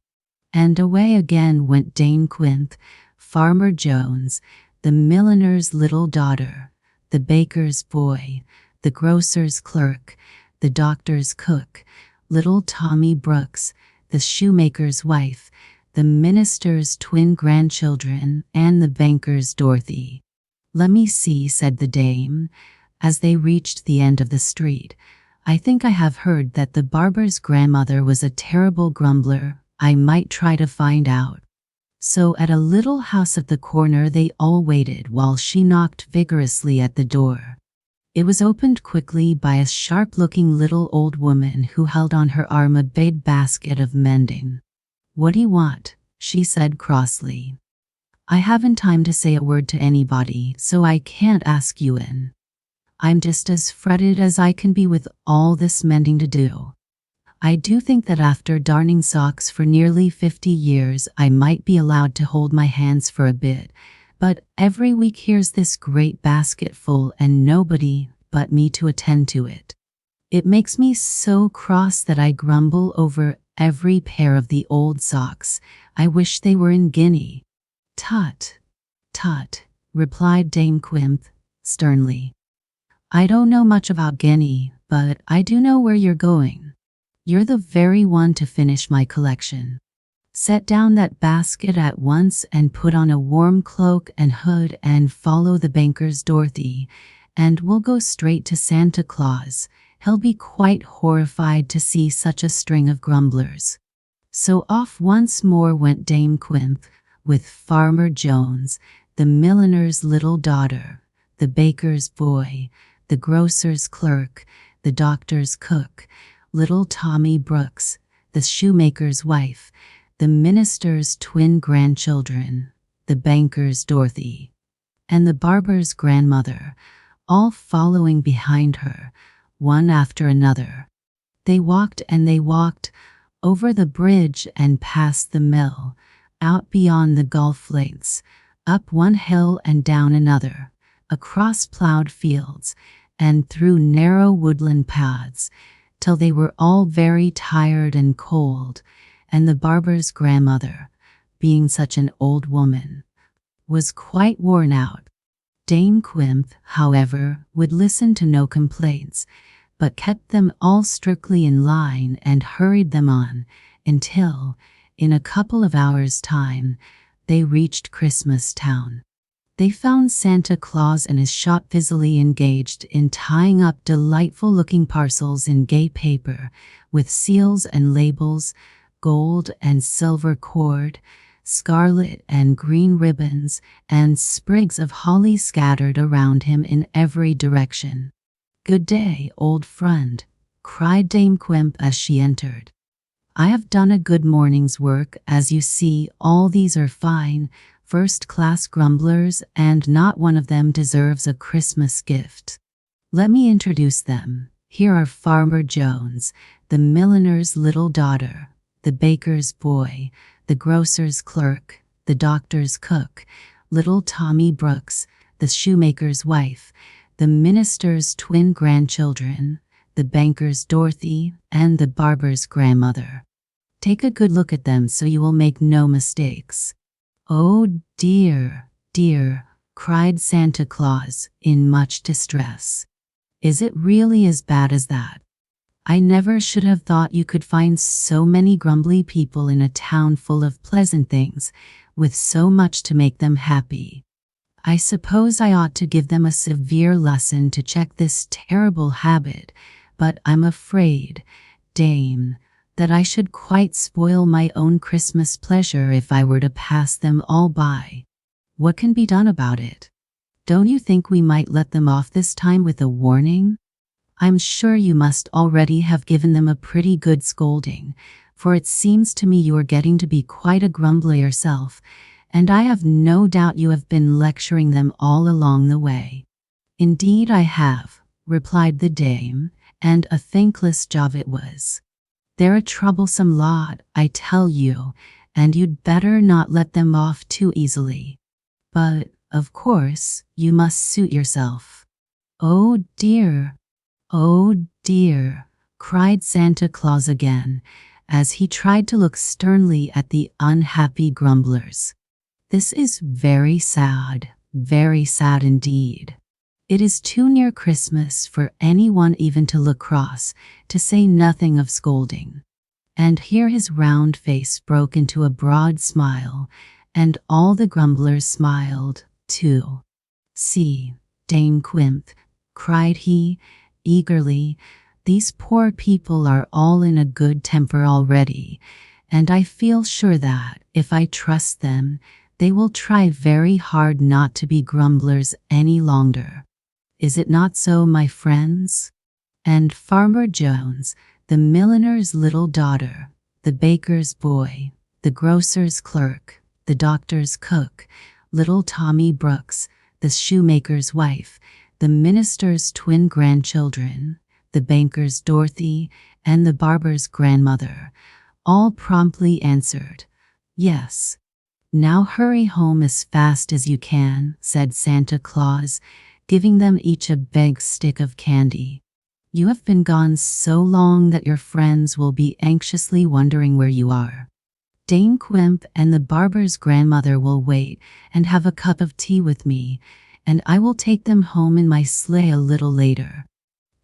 And away again went Dame Quinth, Farmer Jones, the milliner's little daughter, the baker's boy, the grocer's clerk, the doctor's cook, little Tommy Brooks, the shoemaker's wife, the minister's twin grandchildren, and the banker's Dorothy. "Let me see," said the dame, as they reached the end of the street. "I think I have heard that the barber's grandmother was a terrible grumbler. I might try to find out." So at a little house at the corner they all waited while she knocked vigorously at the door. It was opened quickly by a sharp-looking little old woman who held on her arm a big basket of mending. "What do you want?" she said crossly. "I haven't time to say a word to anybody, so I can't ask you in. I'm just as fretted as I can be with all this mending to do. I do think that after darning socks for nearly 50 years, I might be allowed to hold my hands for a bit, but every week here's this great basket full and nobody but me to attend to it. It makes me so cross that I grumble over every pair of the old socks. I wish they were in Guinea." "Tut, tut," replied Dame Quinth sternly. "I don't know much about Guinea, but I do know where you're going. You're the very one to finish my collection. Set down that basket at once and put on a warm cloak and hood and follow the banker's Dorothy, and we'll go straight to Santa Claus. He'll be quite horrified to see such a string of grumblers." So off once more went Dame Quinth, with Farmer Jones, the milliner's little daughter, the baker's boy, the grocer's clerk, the doctor's cook, little Tommy Brooks, the shoemaker's wife, the minister's twin grandchildren, the banker's Dorothy, and the barber's grandmother, all following behind her, one after another. They walked and they walked, over the bridge and past the mill, out beyond the golf links, up one hill and down another, across plowed fields, and through narrow woodland paths, till they were all very tired and cold, and the barber's grandmother, being such an old woman, was quite worn out. Dame Quinth, however, would listen to no complaints, but kept them all strictly in line and hurried them on, until, in a couple of hours' time, they reached Christmas Town. They found Santa Claus and his shop busily engaged in tying up delightful-looking parcels in gay paper, with seals and labels, gold and silver cord, scarlet and green ribbons, and sprigs of holly scattered around him in every direction. "Good day, old friend," cried Dame Quinth as she entered. "I have done a good morning's work. As you see, all these are fine, first-class grumblers, and not one of them deserves a Christmas gift. Let me introduce them. Here are Farmer Jones, the milliner's little daughter, the baker's boy, the grocer's clerk, the doctor's cook, little Tommy Brooks, the shoemaker's wife, the minister's twin grandchildren, the banker's Dorothy, and the barber's grandmother. Take a good look at them so you will make no mistakes." "Oh dear, dear," cried Santa Claus in much distress. "Is it really as bad as that? I never should have thought you could find so many grumbly people in a town full of pleasant things, with so much to make them happy. I suppose I ought to give them a severe lesson to check this terrible habit, but I'm afraid, Dame, that I should quite spoil my own Christmas pleasure if I were to pass them all by. What can be done about it? Don't you think we might let them off this time with a warning? I'm sure you must already have given them a pretty good scolding, for it seems to me you are getting to be quite a grumbler yourself, and I have no doubt you have been lecturing them all along the way." "Indeed I have," replied the dame, "and a thankless job it was. They're a troublesome lot, I tell you, and you'd better not let them off too easily. But, of course, you must suit yourself. "Oh dear, oh dear," cried Santa Claus again, as he tried to look sternly at the unhappy grumblers. "This is very sad indeed. It is too near Christmas for anyone even to look cross, to say nothing of scolding." And here his round face broke into a broad smile, and all the grumblers smiled, too. "See, Dame Quimp," cried he, eagerly, "these poor people are all in a good temper already, and I feel sure that, if I trust them, they will try very hard not to be grumblers any longer. Is it not so, my friends?" And Farmer Jones, the milliner's little daughter, the baker's boy, the grocer's clerk, the doctor's cook, little Tommy Brooks, the shoemaker's wife, the minister's twin grandchildren, the banker's Dorothy, and the barber's grandmother, all promptly answered, "Yes." "Now hurry home as fast as you can," said Santa Claus, giving them each a big stick of candy. "You have been gone so long that your friends will be anxiously wondering where you are. Dame Quimp and the barber's grandmother will wait and have a cup of tea with me, and I will take them home in my sleigh a little later."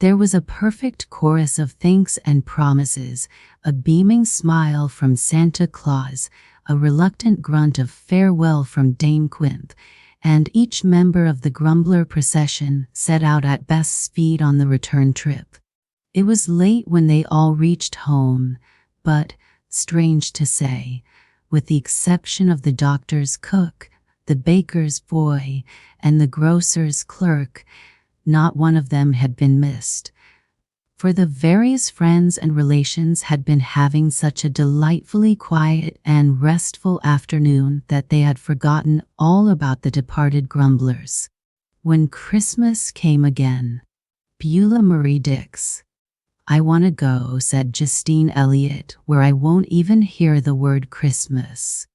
There was a perfect chorus of thanks and promises, a beaming smile from Santa Claus, a reluctant grunt of farewell from Dame Quimp, and each member of the grumbler procession set out at best speed on the return trip. It was late when they all reached home, but, strange to say, with the exception of the doctor's cook, the baker's boy, and the grocer's clerk, not one of them had been missed. For the various friends and relations had been having such a delightfully quiet and restful afternoon that they had forgotten all about the departed grumblers. When Christmas came again, Beulah Marie Dix. "I want to go," said Justine Elliott, "where I won't even hear the word Christmas.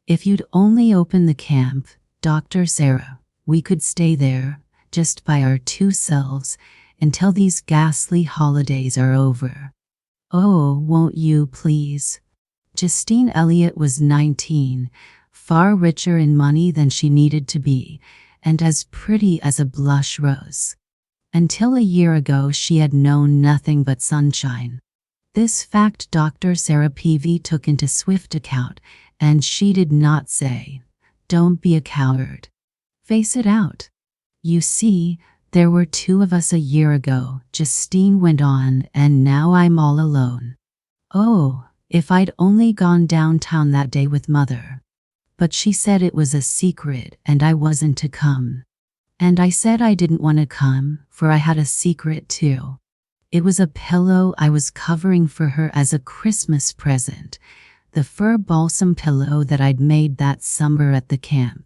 If you'd only open the camp, Dr. Sarah, we could stay there, just by our two selves, until these ghastly holidays are over." "Oh, won't you, please?" Justine Elliott was 19, far richer in money than she needed to be, and as pretty as a blush rose. Until a year ago she had known nothing but sunshine. This fact Dr. Sarah Peavy took into swift account, and she did not say, "Don't be a coward. Face it out. You see, there were two of us a year ago," Justine went on, "and now I'm all alone. Oh, if I'd only gone downtown that day with Mother. But she said it was a secret and I wasn't to come. And I said I didn't want to come, for I had a secret too. It was a pillow I was covering for her as a Christmas present, the fur balsam pillow that I'd made that summer at the camp.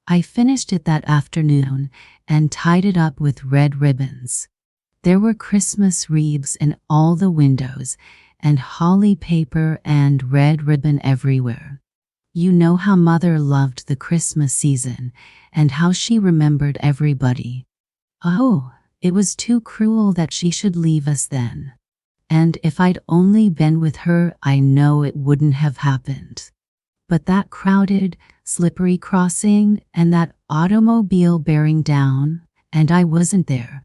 I finished it that afternoon and tied it up with red ribbons. There were Christmas wreaths in all the windows, and holly paper and red ribbon everywhere. You know how Mother loved the Christmas season, and how she remembered everybody. Oh, it was too cruel that she should leave us then. And if I'd only been with her, I know it wouldn't have happened. But that crowded, slippery crossing, and that automobile bearing down, and I wasn't there.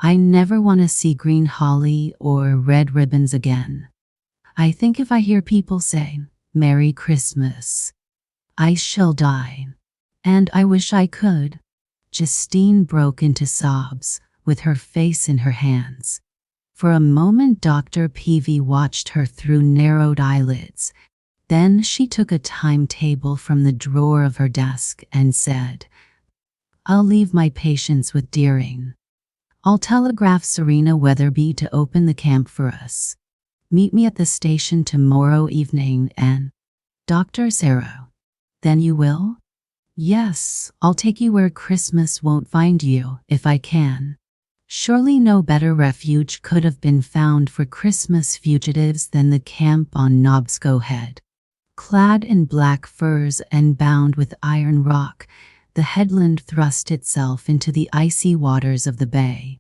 I never want to see green holly or red ribbons again. I think if I hear people say, 'Merry Christmas,' I shall die. And I wish I could." Justine broke into sobs, with her face in her hands. For a moment Dr. Peavy watched her through narrowed eyelids. Then she took a timetable from the drawer of her desk and said, "I'll leave my patients with Deering. I'll telegraph Serena Weatherby to open the camp for us. Meet me at the station tomorrow evening and—" "Dr. Sarah, then you will?" "Yes, I'll take you where Christmas won't find you, if I can. Surely no better refuge could have been found for Christmas fugitives than the camp on Knobsco Head. Clad in black furs and bound with iron rock, the headland thrust itself into the icy waters of the bay.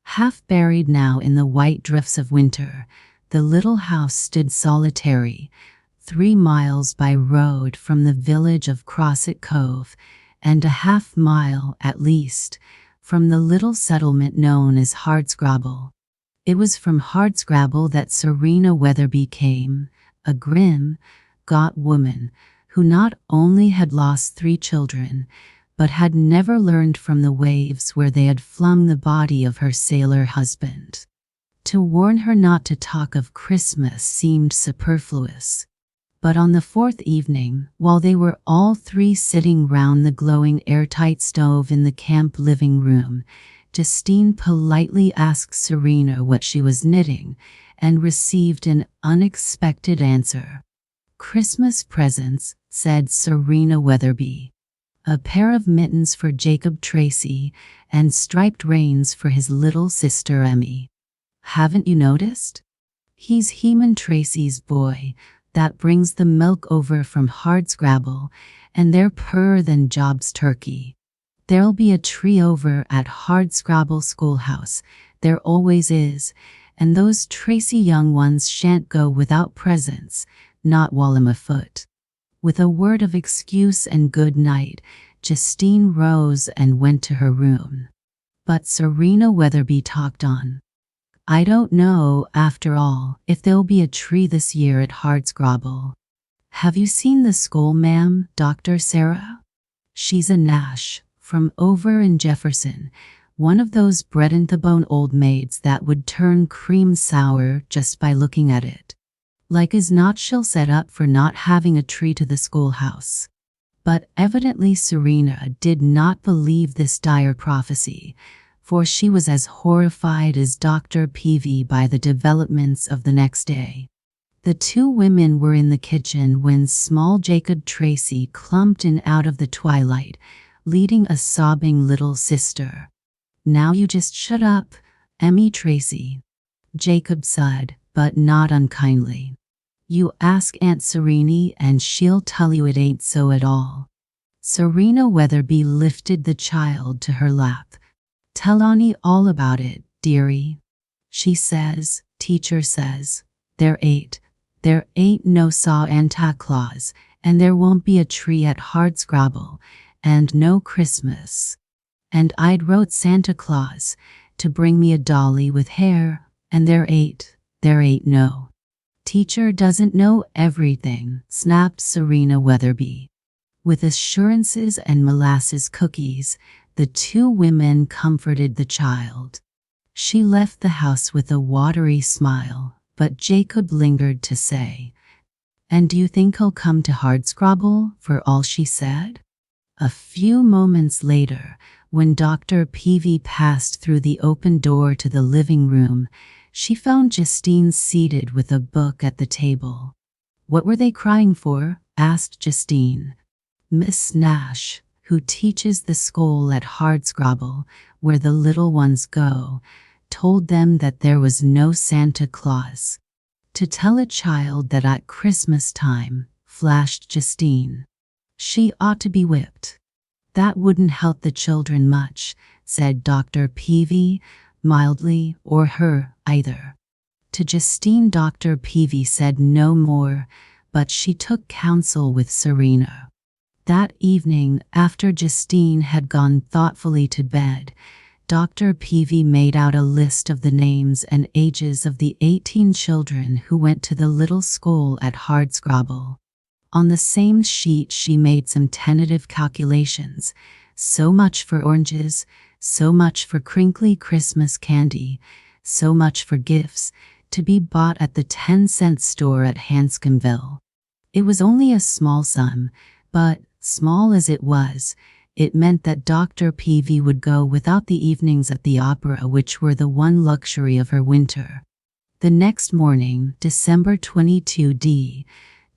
Half buried now in the white drifts of winter, the little house stood solitary, 3 miles by road from the village of Crosset Cove, and a half-mile, at least, from the little settlement known as Hardscrabble. It was from Hardscrabble that Serena Weatherby came, a grim, gaunt woman who not only had lost 3 children, but had never learned from the waves where they had flung the body of her sailor husband. To warn her not to talk of Christmas seemed superfluous. But on the 4th evening, while they were all 3 sitting round the glowing airtight stove in the camp living room, Justine politely asked Serena what she was knitting, and received an unexpected answer. "Christmas presents," said Serena Weatherby. "A pair of mittens for Jacob Tracy, and striped reins for his little sister Emmy. Haven't you noticed? He's Heman Tracy's boy, that brings the milk over from Hardscrabble, and they're purrer than Job's turkey. There'll be a tree over at Hardscrabble Schoolhouse, there always is, and those Tracy young ones shan't go without presents, not while I'm afoot." With a word of excuse and good night, Justine rose and went to her room. But Serena Weatherby talked on. "I don't know, after all, if there'll be a tree this year at Hardscrabble. Have you seen the school, ma'am, Dr. Sarah? She's a Nash, from over in Jefferson, one of those bred-in-the-bone old maids that would turn cream sour just by looking at it. Like as not she'll set up for not having a tree to the schoolhouse." But evidently Serena did not believe this dire prophecy, for she was as horrified as Dr. Peavy by the developments of the next day. The 2 women were in the kitchen when small Jacob Tracy clumped in out of the twilight, leading a sobbing little sister. "Now you just shut up, Emmy Tracy," Jacob said, but not unkindly. "You ask Aunt Sereny and she'll tell you it ain't so at all." Serena Weatherby lifted the child to her lap. "Tell Annie all about it, dearie. She says, teacher says, there ain't no Santa Claus, and there won't be a tree at Hardscrabble, and no Christmas. And I'd wrote Santa Claus to bring me a dolly with hair, and there ain't no." "Teacher doesn't know everything," snapped Serena Weatherby. With assurances and molasses cookies, the 2 women comforted the child. She left the house with a watery smile, but Jacob lingered to say, "And do you think he'll come to Hardscrabble, for all she said?" A few moments later, when Dr. Peavy passed through the open door to the living room, she found Justine seated with a book at the table. "What were they crying for?" asked Justine. "Miss Nash, who teaches the school at Hardscrabble, where the little ones go, told them that there was no Santa Claus. To tell a child that at Christmas time," flashed Justine. "She ought to be whipped." "That wouldn't help the children much," said Dr. Peavy, mildly, "or her, either." To Justine, Dr. Peavy said no more, but she took counsel with Serena. That evening, after Justine had gone thoughtfully to bed, Dr. Peavy made out a list of the names and ages of the 18 children who went to the little school at Hardscrabble. On the same sheet she made some tentative calculations: so much for oranges, so much for crinkly Christmas candy, so much for gifts, to be bought at the 10-cent store at Hanscomville. It was only a small sum, but, small as it was, it meant that Dr. Peavy would go without the evenings at the opera, which were the one luxury of her winter. The next morning, December 22d,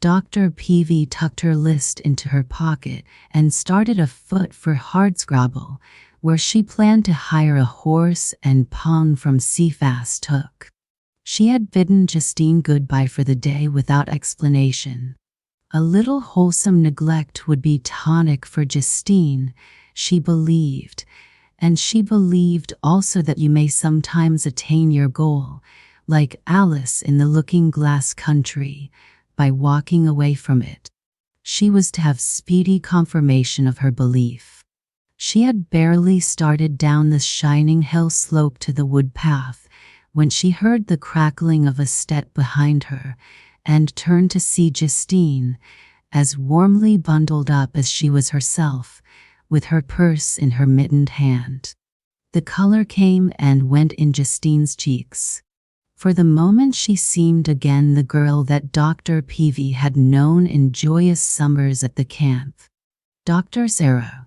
Dr. Peavy tucked her list into her pocket and started afoot for Hardscrabble, where she planned to hire a horse and pawn from Seafast Hook. She had bidden Justine goodbye for the day without explanation. A little wholesome neglect would be tonic for Justine. she believed. And she believed also that you may sometimes attain your goal, like Alice in the Looking-Glass Country, by walking away from it. She was to have speedy confirmation of her belief. She had barely started down the shining hill slope to the wood path when she heard the crackling of a step behind her and turned to see Justine, as warmly bundled up as she was herself, with her purse in her mittened hand. The color came and went in Justine's cheeks. For the moment she seemed again the girl that Dr. Peavy had known in joyous summers at the camp. "Dr. Sarah,"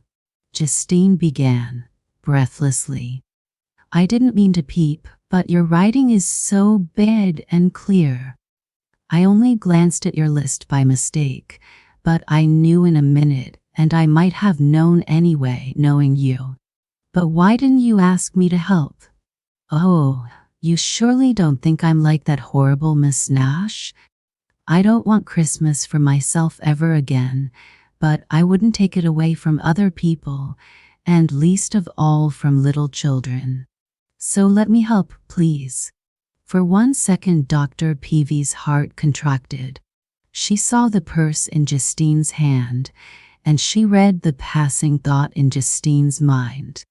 Justine began, breathlessly. "I didn't mean to peep, but your writing is so bad and clear. I only glanced at your list by mistake, but I knew in a minute, and I might have known anyway, knowing you. But why didn't you ask me to help? Oh, you surely don't think I'm like that horrible Miss Nash? I don't want Christmas for myself ever again, but I wouldn't take it away from other people, and least of all from little children. So let me help, please." For 1 second Dr. Peavy's heart contracted. She saw the purse in Justine's hand, and she read the passing thought in Justine's mind.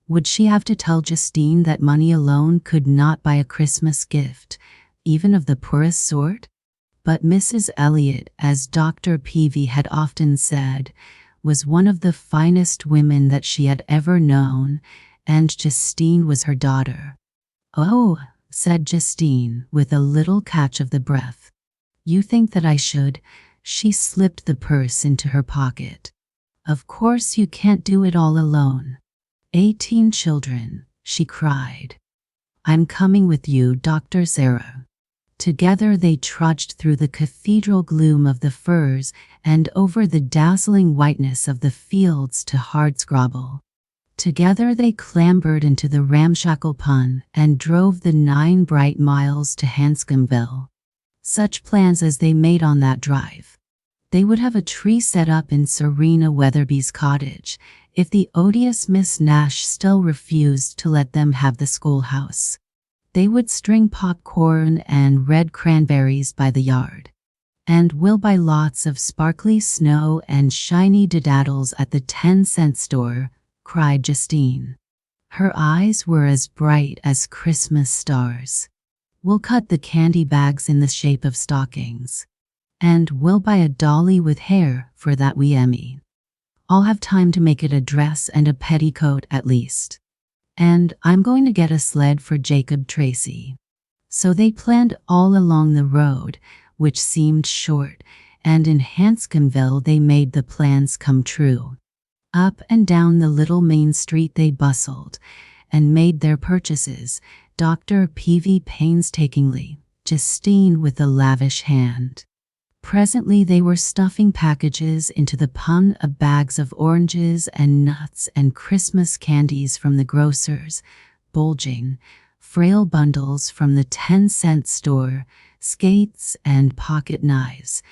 Would she have to tell Justine that money alone could not buy a Christmas gift, even of the poorest sort? But Mrs. Elliot, as Dr. Peavy had often said, was one of the finest women that she had ever known, and Justine was her daughter. "Oh," said Justine, with a little catch of the breath. "You think that I should?" She slipped the purse into her pocket. "Of course you can't do it all alone. 18 children," she cried. "I'm coming with you, Dr. Sarah." Together they trudged through the cathedral gloom of the firs and over the dazzling whiteness of the fields to Hardscrabble. Together they clambered into the ramshackle pun and drove the 9 bright miles to Hanscomville. Such plans as they made on that drive! They would have a tree set up in Serena Weatherby's cottage, if the odious Miss Nash still refused to let them have the schoolhouse. They would string popcorn and red cranberries by the yard. "And we'll buy lots of sparkly snow and shiny didaddles at the 10-cent store," cried Justine. Her eyes were as bright as Christmas stars. "We'll cut the candy bags in the shape of stockings. And we'll buy a dolly with hair for that wee Emmy. I'll have time to make it a dress and a petticoat at least. And I'm going to get a sled for Jacob Tracy." So they planned all along the road, which seemed short, and in Hanscomville they made the plans come true. Up and down the little main street they bustled, and made their purchases, Dr. Peavy painstakingly, Justine with a lavish hand. Presently they were stuffing packages into the pun of bags of oranges and nuts and Christmas candies from the grocer's, bulging, frail bundles from the 10-cent store, skates and pocket knives,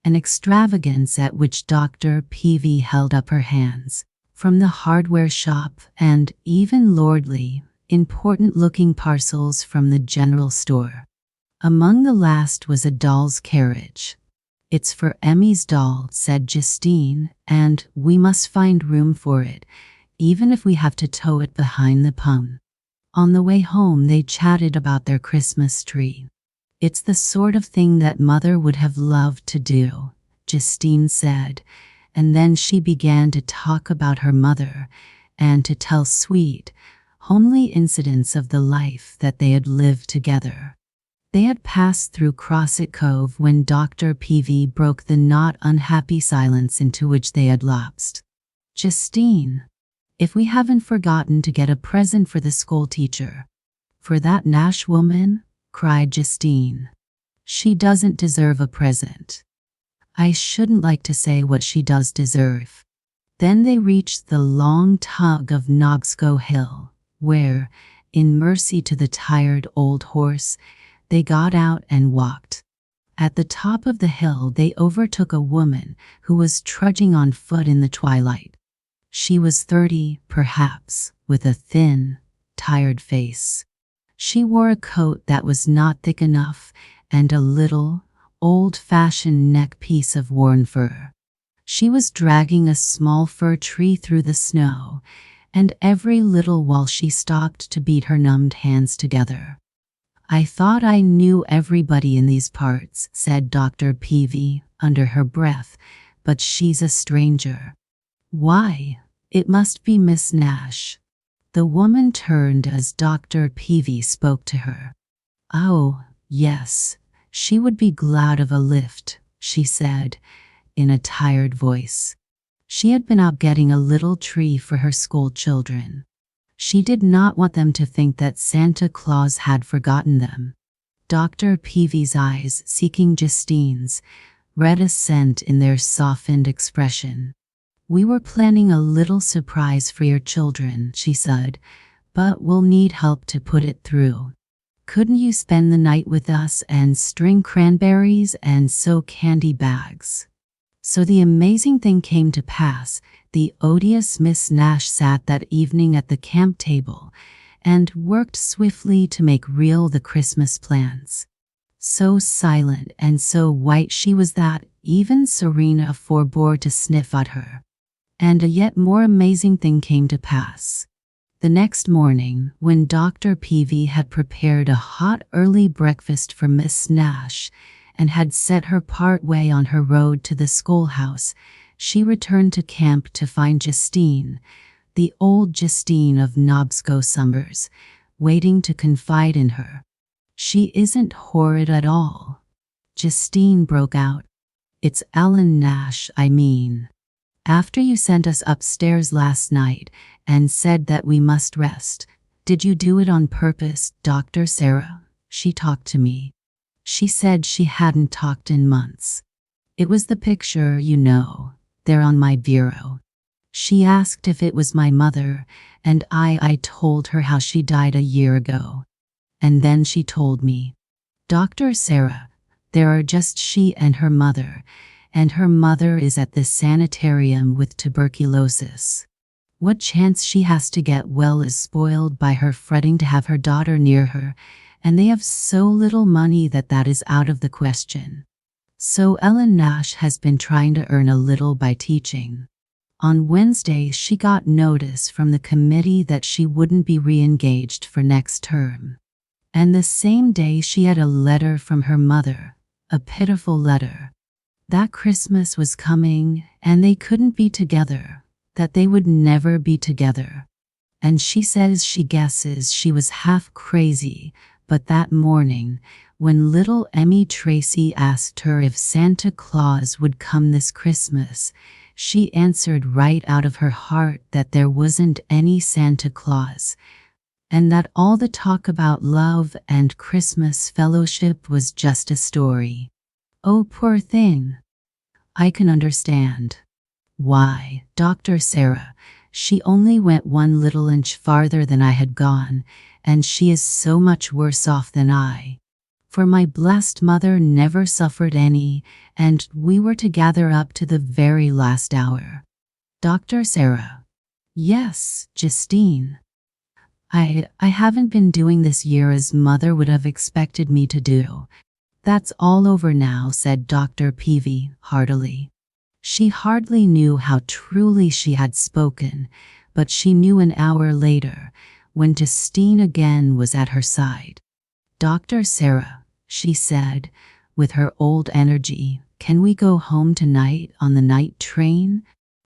an extravagance at which Dr. Peavy held up her hands, from the hardware shop, and even lordly, important-looking parcels from the general store. Among the last was a doll's carriage. "It's for Emmy's doll," said Justine, "and we must find room for it, even if we have to tow it behind the pun." On the way home they chatted about their Christmas tree. "It's the sort of thing that Mother would have loved to do," Justine said, and then she began to talk about her mother and to tell sweet, homely incidents of the life that they had lived together. They had passed through Crosset Cove when Dr. Peavy broke the not unhappy silence into which they had lapsed. "Justine, if we haven't forgotten to get a present for the schoolteacher." "For that Nash woman?" cried Justine. "She doesn't deserve a present." "I shouldn't like to say what she does deserve." Then they reached the long tug of Knoxgo Hill, where, in mercy to the tired old horse, they got out and walked. At the top of the hill they overtook a woman who was trudging on foot in the twilight. She was 30, perhaps, with a thin, tired face. She wore a coat that was not thick enough and a little, old-fashioned neck piece of worn fur. She was dragging a small fir tree through the snow, and every little while she stopped to beat her numbed hands together. "I thought I knew everybody in these parts," said Dr. Peavy under her breath, "but she's a stranger." "Why, it must be Miss Nash." The woman turned as Dr. Peavy spoke to her. "Oh, yes, she would be glad of a lift," she said, in a tired voice. She had been out getting a little tree for her school children. She did not want them to think that Santa Claus had forgotten them. Dr. Peavy's eyes, seeking Justine's, read assent in their softened expression. "We were planning a little surprise for your children," she said, "but we'll need help to put it through. Couldn't you spend the night with us and string cranberries and sew candy bags?" So the amazing thing came to pass. The odious Miss Nash sat that evening at the camp table and worked swiftly to make real the Christmas plans. So silent and so white she was that even Serena forbore to sniff at her. And a yet more amazing thing came to pass. The next morning, when Dr. Peavy had prepared a hot early breakfast for Miss Nash and had set her part way on her road to the schoolhouse, she returned to camp to find Justine, the old Justine of Knobsco summers, waiting to confide in her. "She isn't horrid at all," Justine broke out. "It's Ellen Nash, I mean. After you sent us upstairs last night and said that we must rest, did you do it on purpose, Dr. Sarah? She talked to me. She said she hadn't talked in months. It was the picture, you know, there on my bureau. She asked if it was my mother, and I told her how she died a year ago. And then she told me, Dr. Sarah, there are just she and her mother is at the sanitarium with tuberculosis. What chance she has to get well is spoiled by her fretting to have her daughter near her, and they have so little money that is out of the question. So Ellen Nash has been trying to earn a little by teaching. On Wednesday she got notice from the committee that she wouldn't be re-engaged for next term. And the same day she had a letter from her mother, a pitiful letter. That Christmas was coming, and they couldn't be together, that they would never be together. And she says she guesses she was half crazy, but that morning, when little Emmy Tracy asked her if Santa Claus would come this Christmas, she answered right out of her heart that there wasn't any Santa Claus, and that all the talk about love and Christmas fellowship was just a story. Oh, poor thing. I can understand. Why, Dr. Sarah, she only went one little inch farther than I had gone, and she is so much worse off than I. For my blessed mother never suffered any, and we were together up to the very last hour. Dr. Sarah. Yes, Justine. I haven't been doing this year as mother would have expected me to do. That's all over now, said Dr. Peavy heartily. She hardly knew how truly she had spoken, but she knew an hour later, when Justine again was at her side. Dr. Sarah, she said, with her old energy, can we go home tonight on the night train?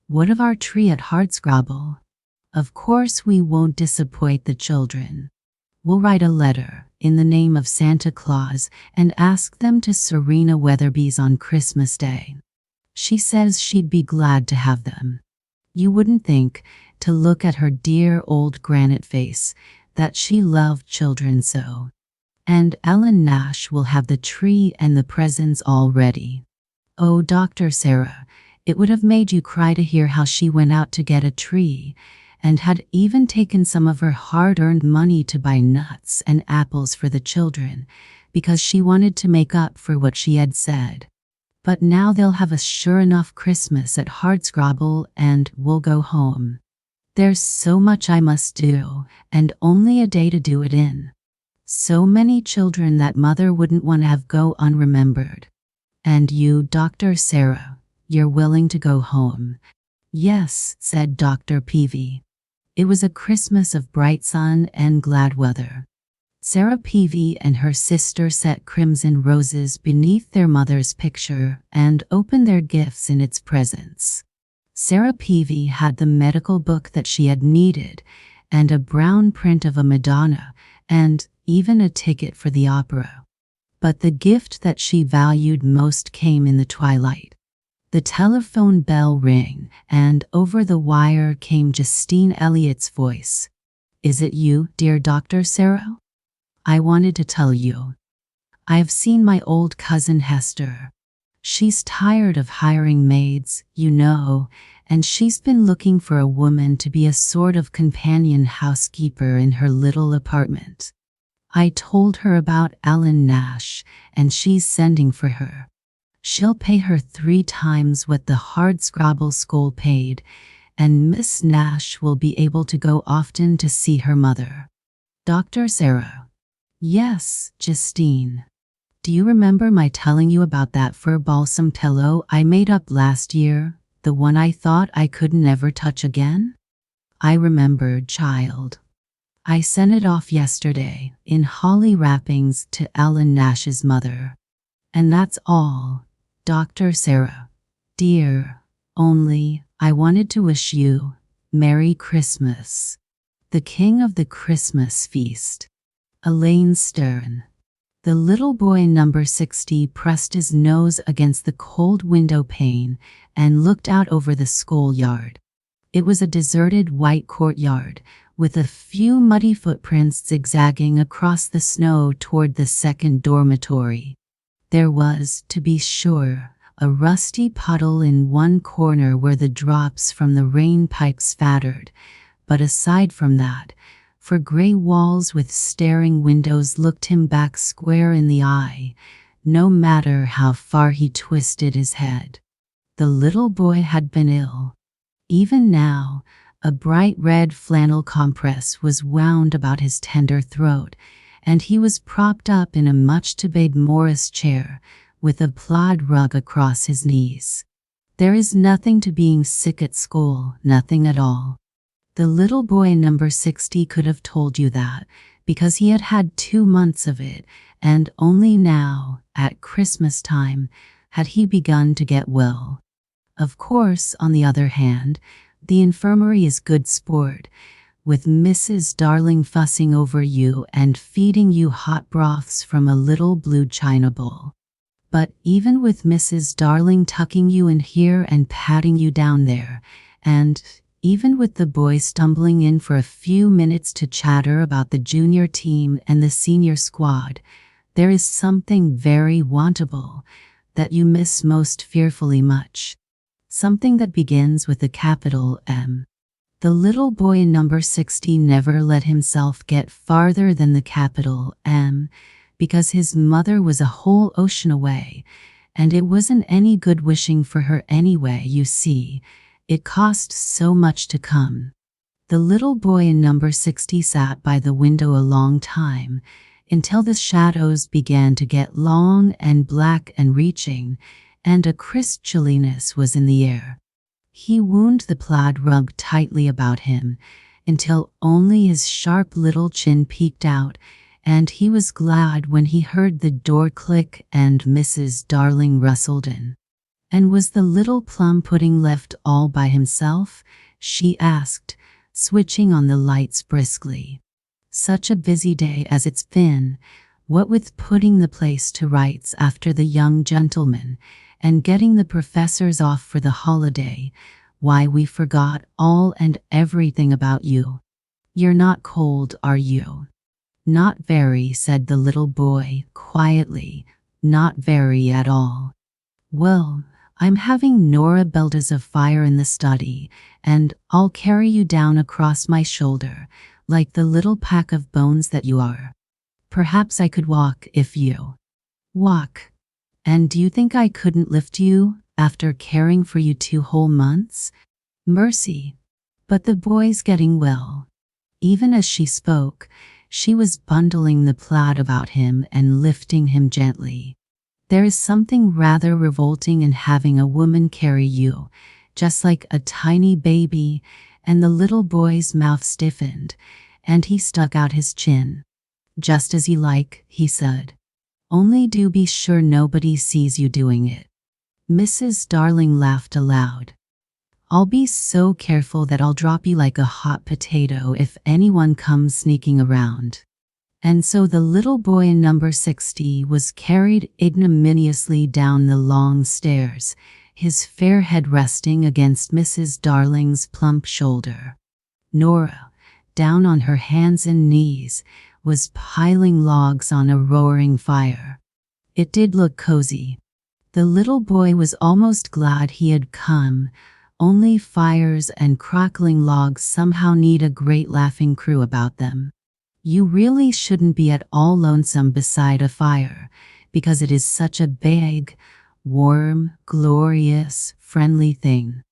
What of our tree at Hardscrabble? Of course we won't disappoint the children. We'll write a letter, in the name of Santa Claus, and ask them to Serena Weatherby's on Christmas Day. She says she'd be glad to have them. You wouldn't think, to look at her dear old granite face, that she loved children so. And Ellen Nash will have the tree and the presents all ready. Oh, Dr. Sarah, it would have made you cry to hear how she went out to get a tree, and had even taken some of her hard-earned money to buy nuts and apples for the children, because she wanted to make up for what she had said. But now they'll have a sure enough Christmas at Hardscrabble and we'll go home. There's so much I must do, and only a day to do it in. So many children that mother wouldn't want to have go unremembered. And you, Dr. Sarah, you're willing to go home? Yes, said Dr. Peavy. It was a Christmas of bright sun and glad weather. Sarah Peavy and her sister set crimson roses beneath their mother's picture and opened their gifts in its presence. Sarah Peavy had the medical book that she had needed, and a brown print of a Madonna, and even a ticket for the opera. But the gift that she valued most came in the twilight. The telephone bell rang, and over the wire came Justine Elliott's voice. "Is it you, dear Dr. Sarah? I wanted to tell you. I've seen my old cousin Hester. She's tired of hiring maids, you know, and she's been looking for a woman to be a sort of companion housekeeper in her little apartment. I told her about Ellen Nash, and she's sending for her. She'll pay her 3 times what the Hardscrabble school paid, and Miss Nash will be able to go often to see her mother." Dr. Sarah. Yes, Justine. Do you remember my telling you about that fur balsam pillow I made up last year, the one I thought I could never touch again? I remembered, child. I sent it off yesterday, in holly wrappings, to Ellen Nash's mother. And that's all, Dr. Sarah. Dear, only, I wanted to wish you Merry Christmas. The king of the Christmas feast. Elaine Stern. The little boy number 60 pressed his nose against the cold window pane and looked out over the schoolyard. It was a deserted white courtyard, with a few muddy footprints zigzagging across the snow toward the second dormitory. There was, to be sure, a rusty puddle in one corner where the drops from the rain pipes spattered, but aside from that, for gray walls with staring windows looked him back square in the eye, no matter how far he twisted his head. The little boy had been ill. Even now, a bright red flannel compress was wound about his tender throat, and he was propped up in a much-to-be Morris chair, with a plaid rug across his knees. There is nothing to being sick at school, nothing at all. The little boy number 60 could have told you that, because he had had 2 months of it, and only now, at Christmas time, had he begun to get well. Of course, on the other hand, the infirmary is good sport, with Mrs. Darling fussing over you and feeding you hot broths from a little blue china bowl. But even with Mrs. Darling tucking you in here and patting you down there, and even with the boy stumbling in for a few minutes to chatter about the junior team and the senior squad, there is something very wantable that you miss most fearfully much. Something that begins with a capital M. The little boy number 60 never let himself get farther than the capital M, because his mother was a whole ocean away, and it wasn't any good wishing for her anyway, you see. It cost so much to come. The little boy in number 60 sat by the window a long time, until the shadows began to get long and black and reaching, and a crisp chilliness was in the air. He wound the plaid rug tightly about him, until only his sharp little chin peeked out, and he was glad when he heard the door click and Mrs. Darling rustled in. "And was the little plum pudding left all by himself?" she asked, switching on the lights briskly. "Such a busy day as it's been, what with putting the place to rights after the young gentleman, and getting the professors off for the holiday, why we forgot all and everything about you. You're not cold, are you?" "Not very," said the little boy quietly, "not very at all." "Well, I'm having Nora build us a fire in the study, and I'll carry you down across my shoulder, like the little pack of bones that you are. Perhaps I could walk if you." "Walk?" And do you think I couldn't lift you after caring for you 2 whole months? Mercy. But the boy's getting well. Even as she spoke, she was bundling the plaid about him and lifting him gently. There is something rather revolting in having a woman carry you, just like a tiny baby, and the little boy's mouth stiffened, and he stuck out his chin. Just as you like, he said. Only do be sure nobody sees you doing it. Mrs. Darling laughed aloud. I'll be so careful that I'll drop you like a hot potato if anyone comes sneaking around. And so the little boy in number 60 was carried ignominiously down the long stairs, his fair head resting against Mrs. Darling's plump shoulder. Nora, down on her hands and knees, was piling logs on a roaring fire. It did look cozy. The little boy was almost glad he had come. Only fires and crackling logs somehow need a great laughing crew about them. You really shouldn't be at all lonesome beside a fire, because it is such a big, warm, glorious, friendly thing.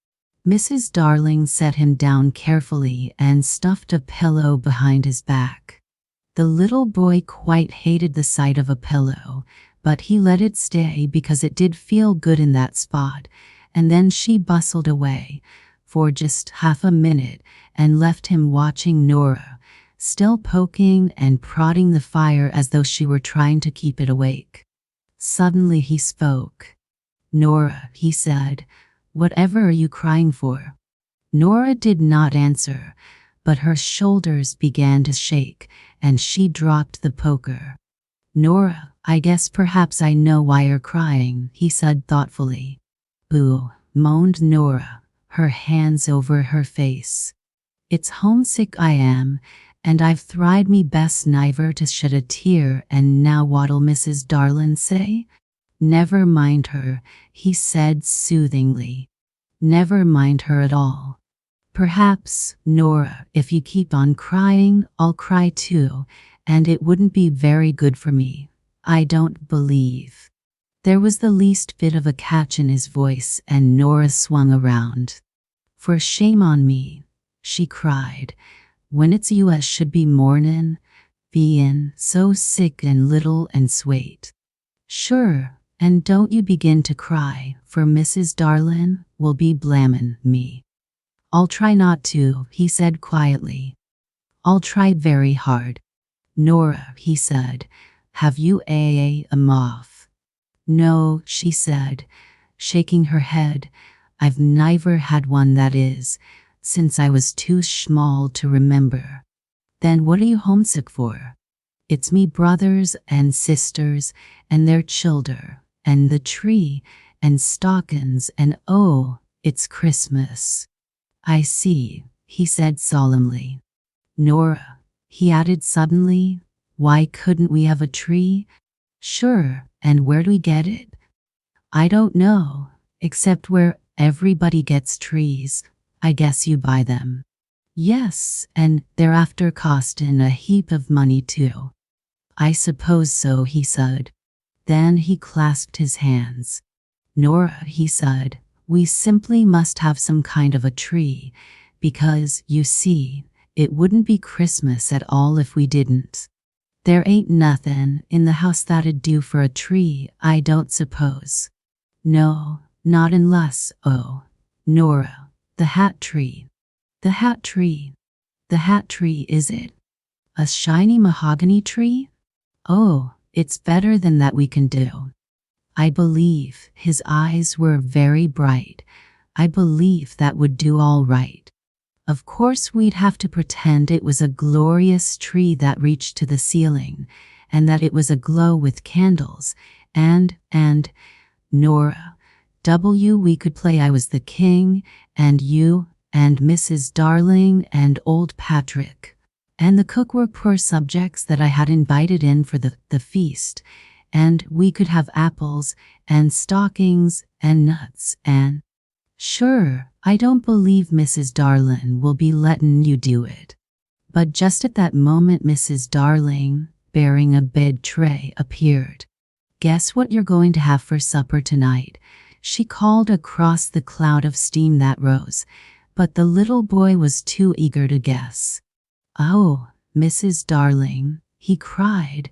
Mrs. Darling set him down carefully and stuffed a pillow behind his back. The little boy quite hated the sight of a pillow, but he let it stay because it did feel good in that spot, and then she bustled away for just half a minute and left him watching Nora, still poking and prodding the fire as though she were trying to keep it awake. Suddenly he spoke. Nora, he said, whatever are you crying for? Nora did not answer, but her shoulders began to shake, and she dropped the poker. Nora, I guess perhaps I know why you're crying, he said thoughtfully. Boo, moaned Nora, her hands over her face. It's homesick I am, and I've tried me best never to shed a tear, and now what'll Mrs. Darling say? Never mind her, he said soothingly. Never mind her at all. Perhaps, Nora, if you keep on crying, I'll cry too, and it wouldn't be very good for me, I don't believe. There was the least bit of a catch in his voice, and Nora swung around. For shame on me, she cried, when it's you as should be mournin', bein' so sick and little and swate. Sure, and don't you begin to cry, for Mrs. Darling will be blammin' me. I'll try not to, he said quietly. I'll try very hard. Nora, he said, have you a moth? No, she said, shaking her head. I've never had one, that is, since I was too small to remember. Then what are you homesick for? It's me brothers and sisters and their children, and the tree, and stockings, and oh, it's Christmas. I see, he said solemnly. Nora, he added suddenly, why couldn't we have a tree? Sure, and where do we get it? I don't know, except where everybody gets trees. I guess you buy them. Yes, and they're after costin' a heap of money too. I suppose so, he said. Then he clasped his hands. Nora, he said, we simply must have some kind of a tree, because, you see, it wouldn't be Christmas at all if we didn't. There ain't nothin' in the house that'd do for a tree, I don't suppose. No, not unless, oh, Nora, the hat tree. The hat tree. The hat tree, is it? A shiny mahogany tree? Oh, it's better than that we can do. I believe, his eyes were very bright, I believe that would do all right. Of course we'd have to pretend it was a glorious tree that reached to the ceiling, and that it was aglow with candles, and, Nora, we could play I was the king, and you, and Mrs. Darling, and old Patrick, and the cook were poor subjects that I had invited in for the feast, and we could have apples, and stockings, and nuts, and… Sure, I don't believe Mrs. Darling will be lettin' you do it. But just at that moment Mrs. Darling, bearing a bed tray, appeared. Guess what you're going to have for supper tonight? She called across the cloud of steam that rose, but the little boy was too eager to guess. "Oh, Mrs. Darling," he cried,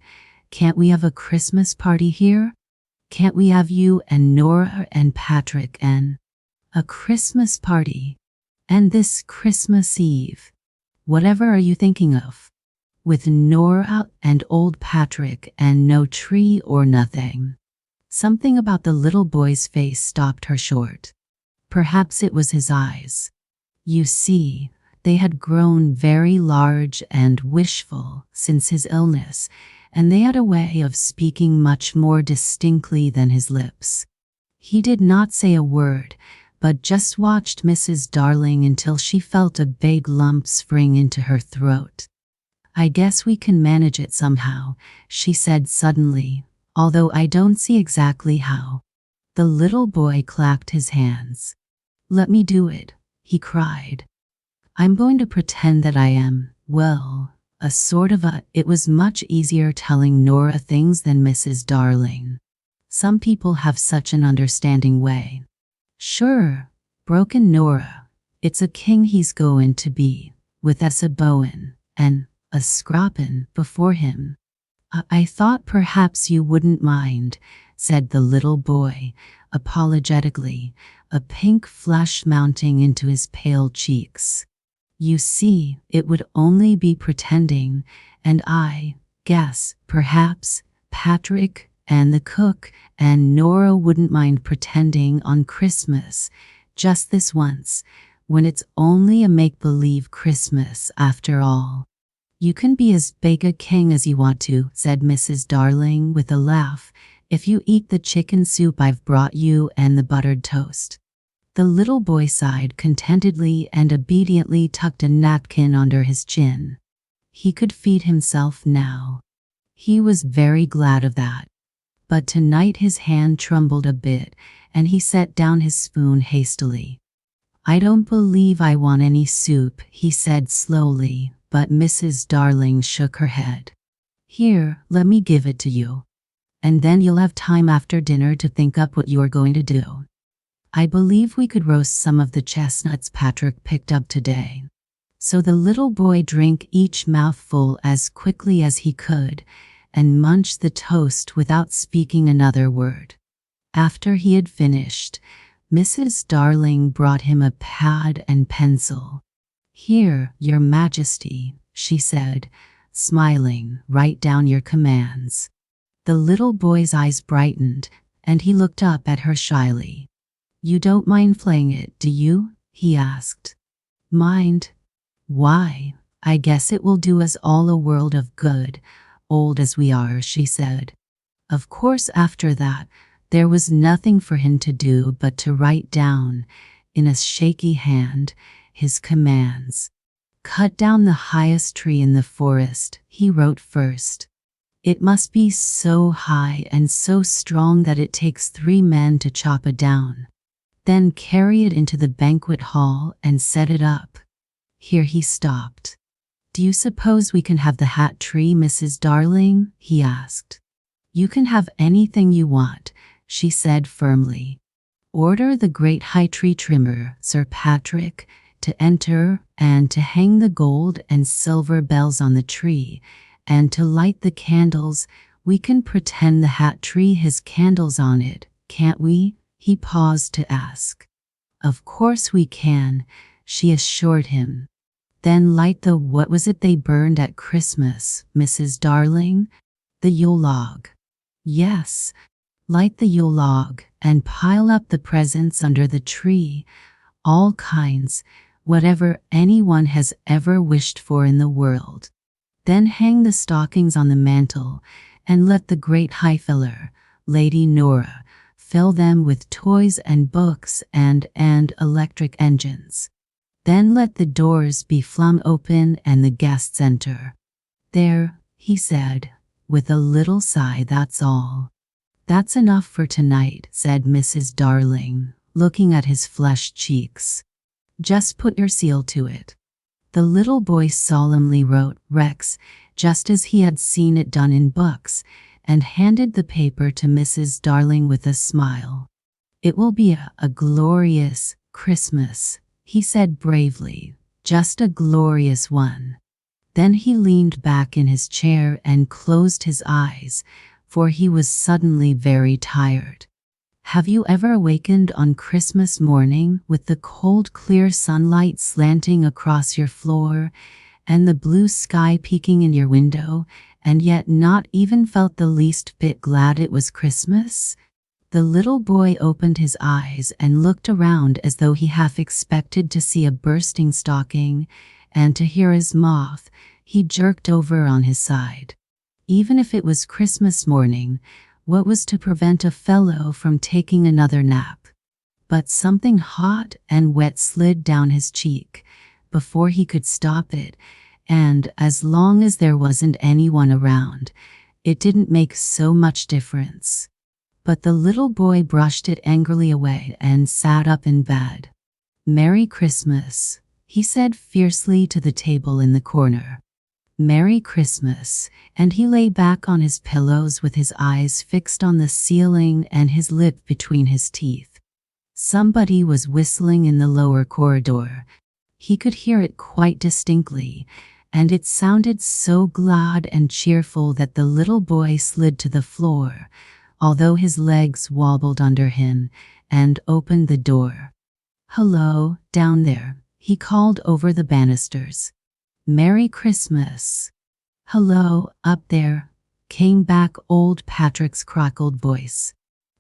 "can't we have a Christmas party here? Can't we have you and Nora and Patrick and a Christmas party? And this Christmas Eve? Whatever are you thinking of? With Nora and old Patrick and no tree or nothing?" Something about the little boy's face stopped her short. Perhaps it was his eyes. You see, they had grown very large and wishful since his illness, and they had a way of speaking much more distinctly than his lips. He did not say a word, but just watched Mrs. Darling until she felt a big lump spring into her throat. "I guess we can manage it somehow," she said suddenly, "although I don't see exactly how." The little boy clapped his hands. "Let me do it," he cried. "I'm going to pretend that I am, well, a sort of a..." It was much easier telling Nora things than Mrs. Darling. Some people have such an understanding way. "Sure," broke in Nora. "It's a king he's going to be, with a bowin' and a scroppin' before him." I thought perhaps you wouldn't mind," said the little boy, apologetically, a pink flush mounting into his pale cheeks. "You see, it would only be pretending, and I guess, perhaps, Patrick and the cook and Nora wouldn't mind pretending on Christmas, just this once, when it's only a make-believe Christmas after all." "You can be as big a king as you want to," said Mrs. Darling with a laugh, "if you eat the chicken soup I've brought you and the buttered toast." The little boy sighed contentedly and obediently tucked a napkin under his chin. He could feed himself now. He was very glad of that. But tonight his hand trembled a bit, and he set down his spoon hastily. "I don't believe I want any soup," he said slowly, but Mrs. Darling shook her head. "Here, let me give it to you. And then you'll have time after dinner to think up what you're going to do. I believe we could roast some of the chestnuts Patrick picked up today." So the little boy drank each mouthful as quickly as he could, and munched the toast without speaking another word. After he had finished, Mrs. Darling brought him a pad and pencil. "Here, Your Majesty," she said, smiling, "write down your commands." The little boy's eyes brightened, and he looked up at her shyly. "You don't mind playing it, do you?" he asked. "Mind? Why, I guess it will do us all a world of good, old as we are," she said. Of course, after that, there was nothing for him to do but to write down, in a shaky hand, his commands. "Cut down the highest tree in the forest," he wrote first. "It must be so high and so strong that it takes 3 men to chop it down. Then carry it into the banquet hall and set it up." Here he stopped. "Do you suppose we can have the hat tree, Mrs. Darling?" he asked. "You can have anything you want," she said firmly. "Order the great high tree trimmer, Sir Patrick, to enter and to hang the gold and silver bells on the tree, and to light the candles. We can pretend the hat tree has candles on it, can't we?" he paused to ask. "Of course we can," she assured him. "Then light the what was it they burned at Christmas, Mrs. Darling? The Yule log." "Yes, light the Yule log and pile up the presents under the tree, all kinds, whatever anyone has ever wished for in the world. Then hang the stockings on the mantel and let the great high filler, Lady Nora, fill them with toys and books and electric engines. Then let the doors be flung open and the guests enter." "There," he said, with a little sigh, "that's all." "That's enough for tonight," said Mrs. Darling, looking at his flushed cheeks. "Just put your seal to it." The little boy solemnly wrote Rex, just as he had seen it done in books, and handed the paper to Mrs. Darling with a smile. "It will be a glorious Christmas," he said bravely, "just a glorious one." Then he leaned back in his chair and closed his eyes, for he was suddenly very tired. Have you ever awakened on Christmas morning with the cold, clear sunlight slanting across your floor and the blue sky peeking in your window, and yet not even felt the least bit glad it was Christmas? The little boy opened his eyes and looked around as though he half expected to see a bursting stocking, and to hear his moth, he jerked over on his side. Even if it was Christmas morning, what was to prevent a fellow from taking another nap? But something hot and wet slid down his cheek before he could stop it, and as long as there wasn't anyone around, it didn't make so much difference. But the little boy brushed it angrily away and sat up in bed. "Merry Christmas," he said fiercely to the table in the corner. "Merry Christmas," and he lay back on his pillows with his eyes fixed on the ceiling and his lip between his teeth. Somebody was whistling in the lower corridor. He could hear it quite distinctly, and it sounded so glad and cheerful that the little boy slid to the floor, although his legs wobbled under him, and opened the door. "Hello, down there," he called over the banisters. "Merry Christmas." "Hello, up there," came back old Patrick's crackled voice.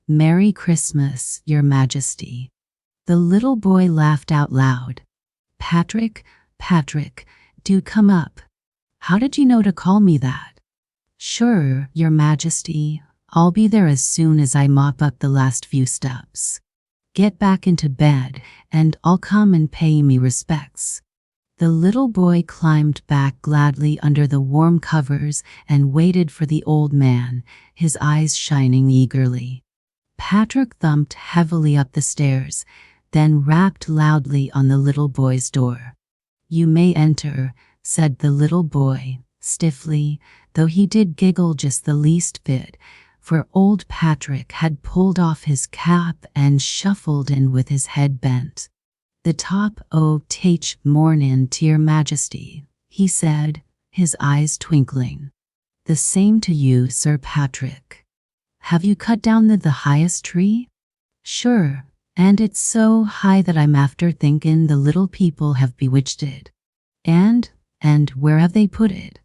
"Merry Christmas, Your Majesty." The little boy laughed out loud. "Patrick, Patrick, do come up. How did you know to call me that?" "Sure, Your Majesty. I'll be there as soon as I mop up the last few steps. Get back into bed, and I'll come and pay me respects." The little boy climbed back gladly under the warm covers and waited for the old man, his eyes shining eagerly. Patrick thumped heavily up the stairs, then rapped loudly on the little boy's door. "You may enter," said the little boy, stiffly, though he did giggle just the least bit, for old Patrick had pulled off his cap and shuffled in with his head bent. "The top o' t'ach mornin' to Your Majesty," he said, his eyes twinkling. "The same to you, Sir Patrick. Have you cut down the highest tree?" "Sure, and it's so high that I'm after thinkin' the little people have bewitched it." And where have they put it?"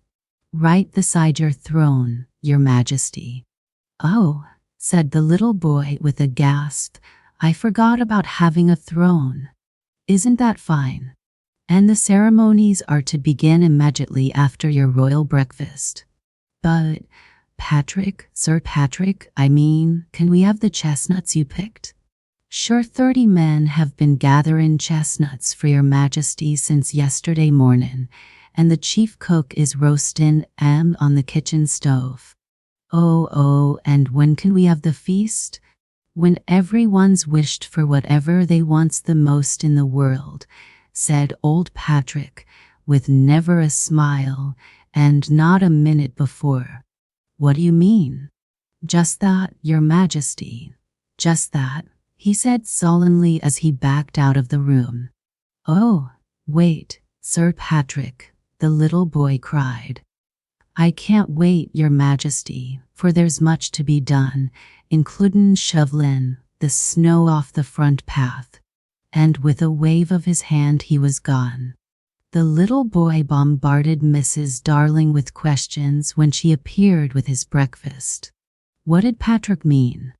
"Right beside your throne, Your Majesty." "Oh," said the little boy with a gasp, "I forgot about having a throne. Isn't that fine? And the ceremonies are to begin immediately after your royal breakfast." "But, Patrick, Sir Patrick, I mean, can we have the chestnuts you picked?" "Sure, 30 men have been gatherin' chestnuts for Your Majesty since yesterday mornin', and the chief cook is roastin' 'em on the kitchen stove." Oh, and when can we have the feast?" "When everyone's wished for whatever they wants the most in the world," said old Patrick, with never a smile, and not a minute before. "What do you mean?" "Just that, Your Majesty. Just that," he said sullenly as he backed out of the room. "Oh, wait, Sir Patrick," the little boy cried. "I can't wait, Your Majesty, for there's much to be done, includin' shovelin' the snow off the front path." And with a wave of his hand he was gone. The little boy bombarded Mrs. Darling with questions when she appeared with his breakfast. What did Patrick mean?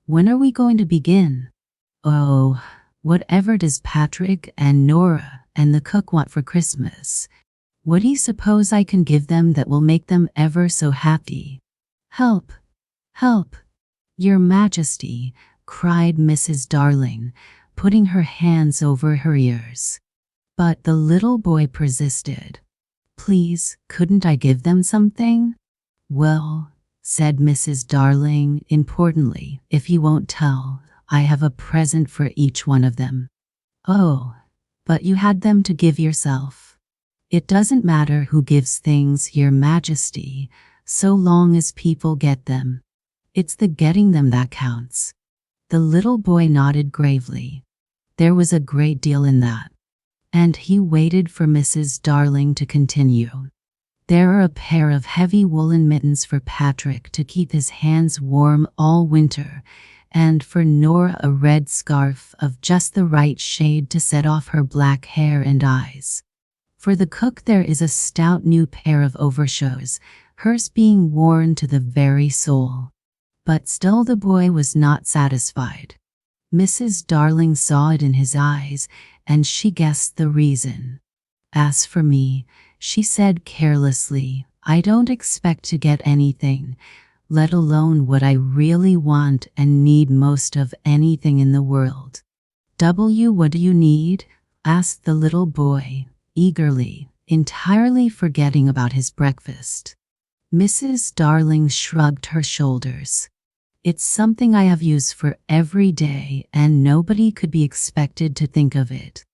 When are we going to begin? Oh, whatever does Patrick and Nora and the cook want for Christmas? What do you suppose I can give them that will make them ever so happy? Help! Help! Your Majesty, cried Mrs. Darling, putting her hands over her ears. But the little boy persisted. Please, couldn't I give them something? Well, said Mrs. Darling importantly, if you won't tell, I have a present for each one of them. Oh, but you had them to give yourself. It doesn't matter who gives things, Your Majesty, so long as people get them. It's the getting them that counts. The little boy nodded gravely. There was a great deal in that. And he waited for Mrs. Darling to continue. There are a pair of heavy woolen mittens for Patrick to keep his hands warm all winter, and for Nora a red scarf of just the right shade to set off her black hair and eyes. For the cook there is a stout new pair of overshoes, hers being worn to the very soul. But still the boy was not satisfied. Mrs. Darling saw it in his eyes, and she guessed the reason. As for me, she said carelessly, I don't expect to get anything, let alone what I really want and need most of anything in the world. What do you need? Asked the little boy, eagerly, entirely forgetting about his breakfast. Mrs. Darling shrugged her shoulders. It's something I have use for every day, and nobody could be expected to think of it.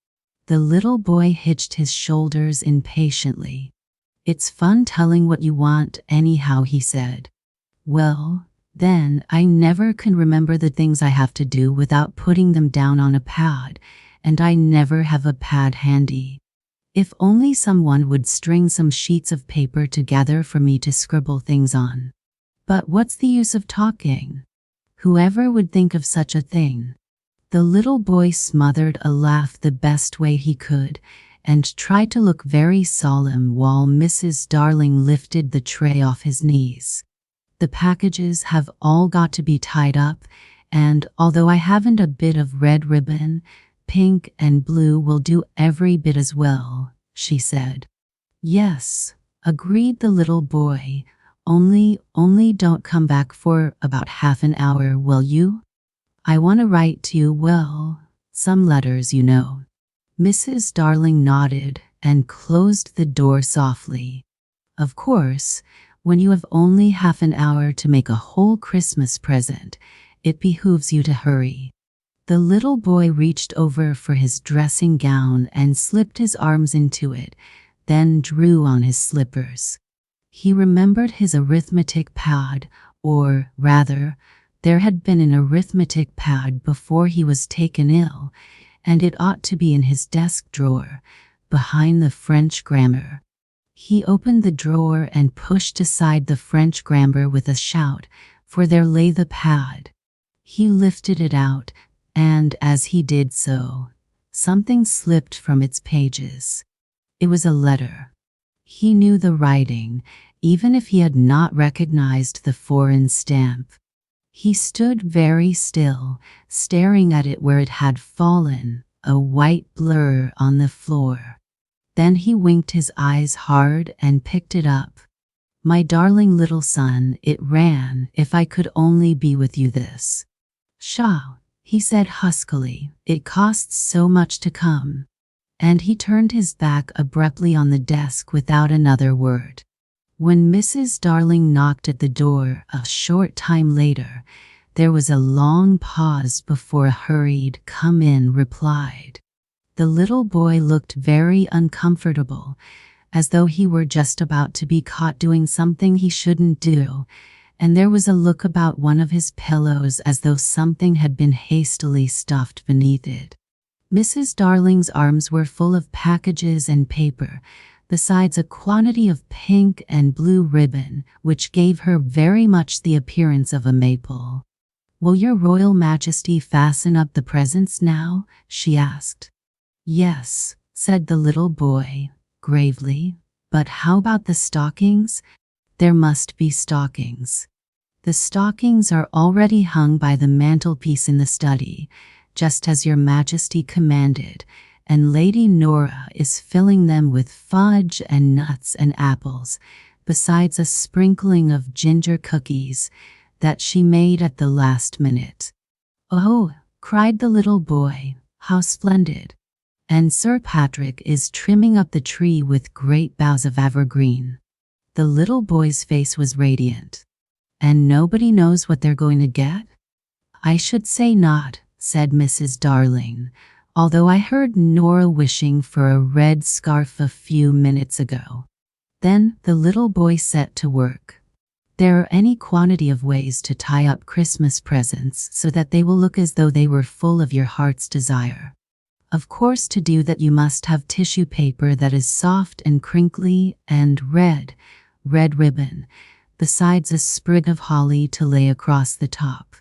The little boy hitched his shoulders impatiently. It's fun telling what you want anyhow, he said. Well, then, I never can remember the things I have to do without putting them down on a pad, and I never have a pad handy. If only someone would string some sheets of paper together for me to scribble things on. But what's the use of talking? Whoever would think of such a thing? The little boy smothered a laugh the best way he could, and tried to look very solemn while Mrs. Darling lifted the tray off his knees. The packages have all got to be tied up, and although I haven't a bit of red ribbon, pink and blue will do every bit as well, she said. Yes, agreed the little boy, only don't come back for about half an hour, will you? I want to write to you, well, some letters, you know. Mrs. Darling nodded and closed the door softly. Of course, when you have only half an hour to make a whole Christmas present, it behooves you to hurry. The little boy reached over for his dressing gown and slipped his arms into it, then drew on his slippers. He remembered his arithmetic pad, or rather, there had been an arithmetic pad before he was taken ill, and it ought to be in his desk drawer, behind the French grammar. He opened the drawer and pushed aside the French grammar with a shout, for there lay the pad. He lifted it out, and as he did so, something slipped from its pages. It was a letter. He knew the writing, even if he had not recognized the foreign stamp. He stood very still, staring at it where it had fallen, a white blur on the floor. Then he winked his eyes hard and picked it up. My darling little son, it ran, if I could only be with you this. Pshaw, he said huskily, it costs so much to come. And he turned his back abruptly on the desk without another word. When Mrs. Darling knocked at the door a short time later, there was a long pause before a hurried "come in" replied. The little boy looked very uncomfortable, as though he were just about to be caught doing something he shouldn't do, and there was a look about one of his pillows as though something had been hastily stuffed beneath it. Mrs. Darling's arms were full of packages and paper, besides a quantity of pink and blue ribbon, which gave her very much the appearance of a maple. Will your Royal Majesty fasten up the presents now? She asked. Yes, said the little boy, gravely, but how about the stockings? There must be stockings. The stockings are already hung by the mantelpiece in the study, just as your Majesty commanded, and Lady Nora is filling them with fudge and nuts and apples, besides a sprinkling of ginger cookies that she made at the last minute. Oh, cried the little boy, how splendid! And Sir Patrick is trimming up the tree with great boughs of evergreen. The little boy's face was radiant. And nobody knows what they're going to get? I should say not, said Mrs. Darling, although I heard Nora wishing for a red scarf a few minutes ago. Then the little boy set to work. There are any quantity of ways to tie up Christmas presents so that they will look as though they were full of your heart's desire. Of course, to do that you must have tissue paper that is soft and crinkly and red ribbon, besides a sprig of holly to lay across the top.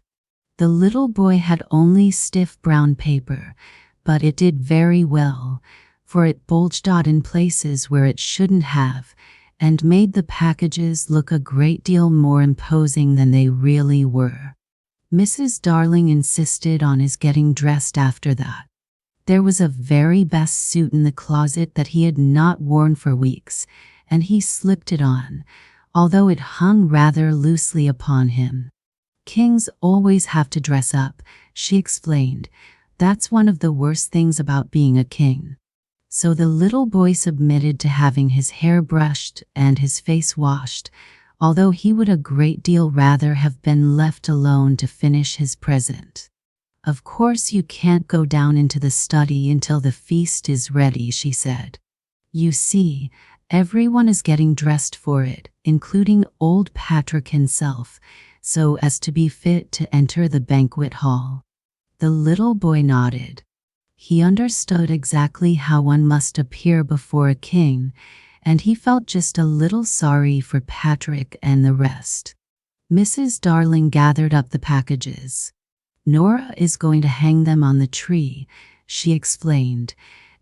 The little boy had only stiff brown paper, but it did very well, for it bulged out in places where it shouldn't have, and made the packages look a great deal more imposing than they really were. Mrs. Darling insisted on his getting dressed after that. There was a very best suit in the closet that he had not worn for weeks, and he slipped it on, although it hung rather loosely upon him. Kings always have to dress up, she explained. That's one of the worst things about being a king. So the little boy submitted to having his hair brushed and his face washed, although he would a great deal rather have been left alone to finish his present. Of course you can't go down into the study until the feast is ready, she said. You see, everyone is getting dressed for it, including old Patrick himself, so as to be fit to enter the banquet hall. The little boy nodded. He understood exactly how one must appear before a king, and he felt just a little sorry for Patrick and the rest. Mrs. Darling gathered up the packages. Nora is going to hang them on the tree, she explained,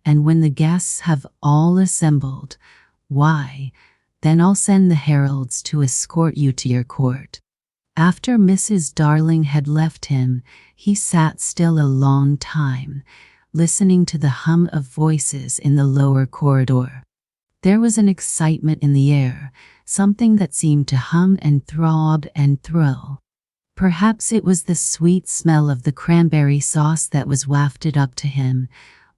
and when the guests have all assembled, why, then I'll send the heralds to escort you to your court. After Mrs. Darling had left him, he sat still a long time, listening to the hum of voices in the lower corridor. There was an excitement in the air, something that seemed to hum and throb and thrill. Perhaps it was the sweet smell of the cranberry sauce that was wafted up to him,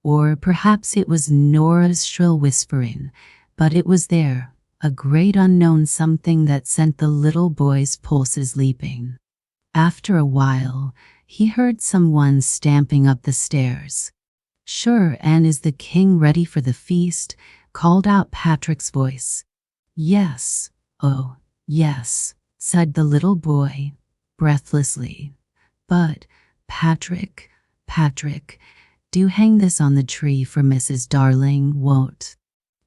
or perhaps it was Nora's shrill whispering, but it was there, a great unknown something that sent the little boy's pulses leaping. After a while, he heard someone stamping up the stairs. "Sure, and is the king ready for the feast?" called out Patrick's voice. "Yes, oh, yes," said the little boy, breathlessly. "But, Patrick, do hang this on the tree for Mrs. Darling, won't?"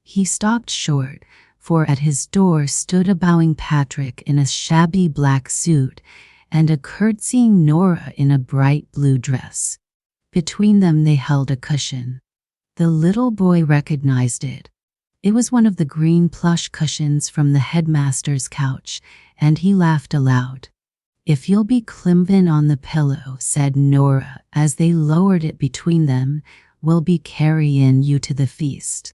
He stopped short, for at his door stood a bowing Patrick in a shabby black suit, and a curtsying Nora in a bright blue dress. Between them they held a cushion. The little boy recognized it. It was one of the green plush cushions from the headmaster's couch, and he laughed aloud. "If you'll be climben on the pillow," said Nora, as they lowered it between them, "we'll be carrying you to the feast."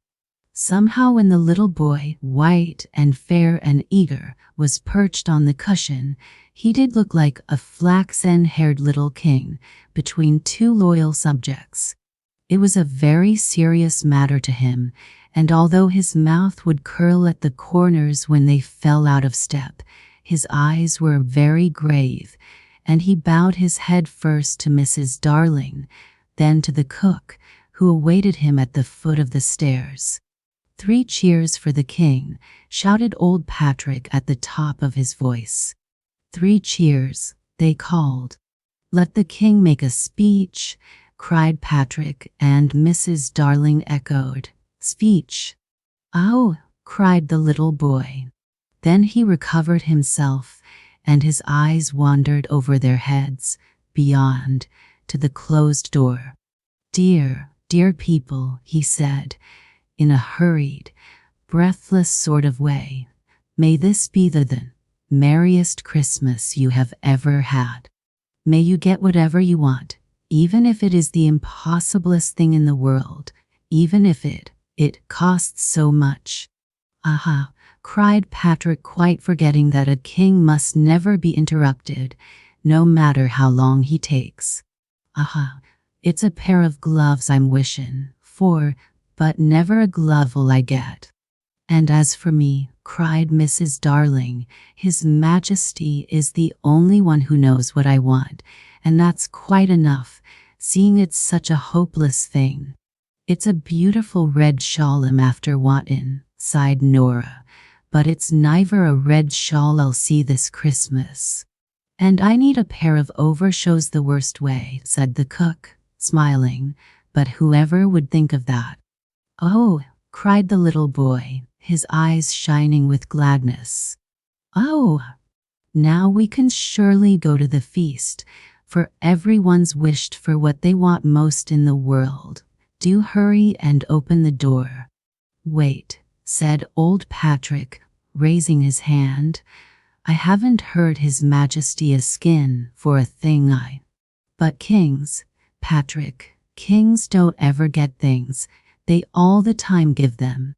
Somehow when the little boy, white and fair and eager, was perched on the cushion, he did look like a flaxen-haired little king between two loyal subjects. It was a very serious matter to him, and although his mouth would curl at the corners when they fell out of step, his eyes were very grave, and he bowed his head first to Mrs. Darling, then to the cook, who awaited him at the foot of the stairs. "3 cheers for the king," shouted old Patrick at the top of his voice. 3 cheers, they called. "Let the king make a speech," cried Patrick, and Mrs. Darling echoed, "Speech." "Oh," cried the little boy. Then he recovered himself, and his eyes wandered over their heads, beyond, to the closed door. "Dear, dear people," he said, in a hurried, breathless sort of way, "may this be the merriest Christmas you have ever had. May you get whatever you want, even if it is the impossiblest thing in the world, even if it costs so much." "Aha," cried Patrick, quite forgetting that a king must never be interrupted, no matter how long he takes. "Aha, it's a pair of gloves I'm wishin' for, but never a glove will I get." "And as for me," cried Mrs. Darling, "His Majesty is the only one who knows what I want, and that's quite enough, seeing it's such a hopeless thing." "It's a beautiful red shawl I'm after wantin'," sighed Nora, but it's neither a red shawl I'll see this Christmas. And I need a pair of overshoes the worst way, said the cook, smiling, but whoever would think of that? Oh, cried the little boy, his eyes shining with gladness. Oh, now we can surely go to the feast, for everyone's wished for what they want most in the world. Do hurry and open the door. Wait, said old Patrick, raising his hand. I haven't heard His Majesty a skin for a thing But kings, Patrick, kings don't ever get things, they all the time give them.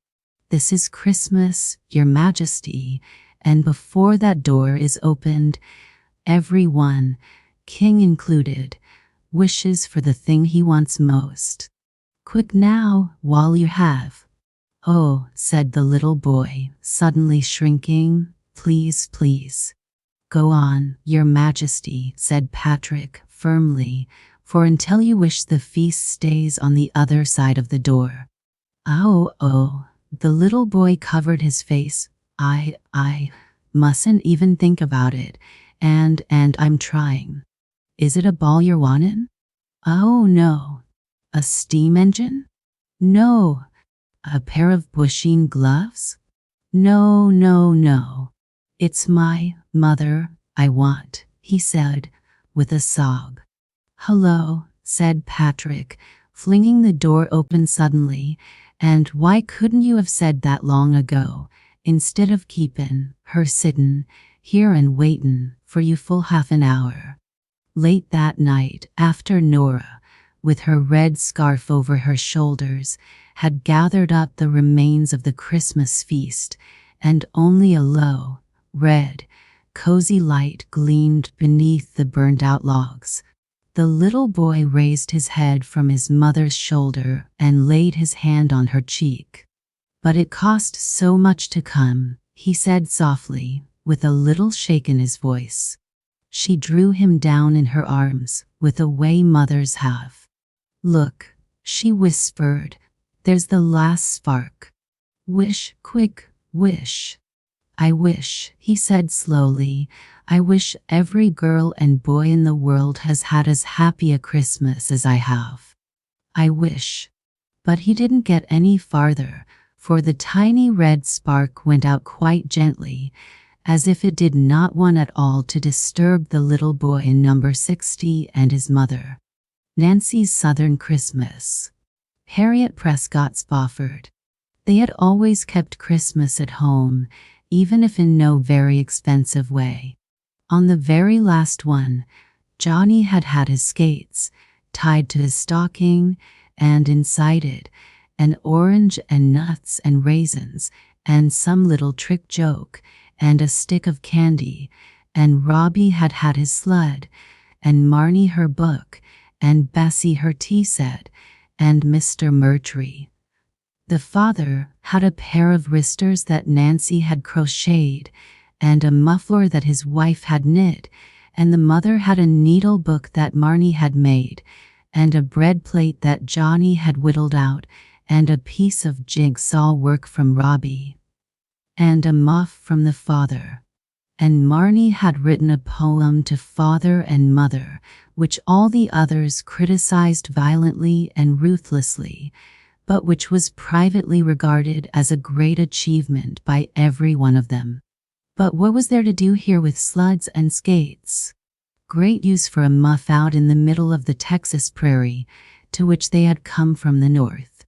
This is Christmas, Your Majesty, and before that door is opened, everyone, king included, wishes for the thing he wants most. Quick now, while you have. Oh, said the little boy, suddenly shrinking, please, please. Go on, Your Majesty, said Patrick, firmly, for until you wish the feast stays on the other side of the door. Oh, the little boy covered his face. I mustn't even think about it, and I'm trying. Is it a ball you're wantin'? Oh, no. A steam engine? No. A pair of bushing gloves? No. It's my mother I want, he said, with a sob. Hello, said Patrick, flinging the door open suddenly, and why couldn't you have said that long ago, instead of keepin' her sittin' here and waitin' for you full half an hour? Late that night, after Nora, with her red scarf over her shoulders, had gathered up the remains of the Christmas feast, and only a low, red, cozy light gleamed beneath the burned-out logs. The little boy raised his head from his mother's shoulder and laid his hand on her cheek. But it cost so much to come, he said softly, with a little shake in his voice. She drew him down in her arms, with a way mothers have. Look, she whispered, there's the last spark. Wish, quick, wish. I wish, he said slowly, I wish every girl and boy in the world has had as happy a Christmas as I have. I wish. But he didn't get any farther, for the tiny red spark went out quite gently, as if it did not want at all to disturb the little boy in number 60 and his mother. Nancy's Southern Christmas. Harriet Prescott Spofford. They had always kept Christmas at home, even if in no very expensive way. On the very last one, Johnny had had his skates tied to his stocking, and inside it, an orange and nuts and raisins, and some little trick joke, and a stick of candy, and Robbie had had his sled, and Marnie her book, and Bessie her tea set, and Mr. Murtry. The father had a pair of wristers that Nancy had crocheted, and a muffler that his wife had knit, and the mother had a needle book that Marnie had made, and a bread plate that Johnny had whittled out, and a piece of jigsaw work from Robbie, and a muff from the father. And Marnie had written a poem to father and mother, which all the others criticized violently and ruthlessly, but which was privately regarded as a great achievement by every one of them. But what was there to do here with sleds and skates? Great use for a muff out in the middle of the Texas prairie, to which they had come from the north.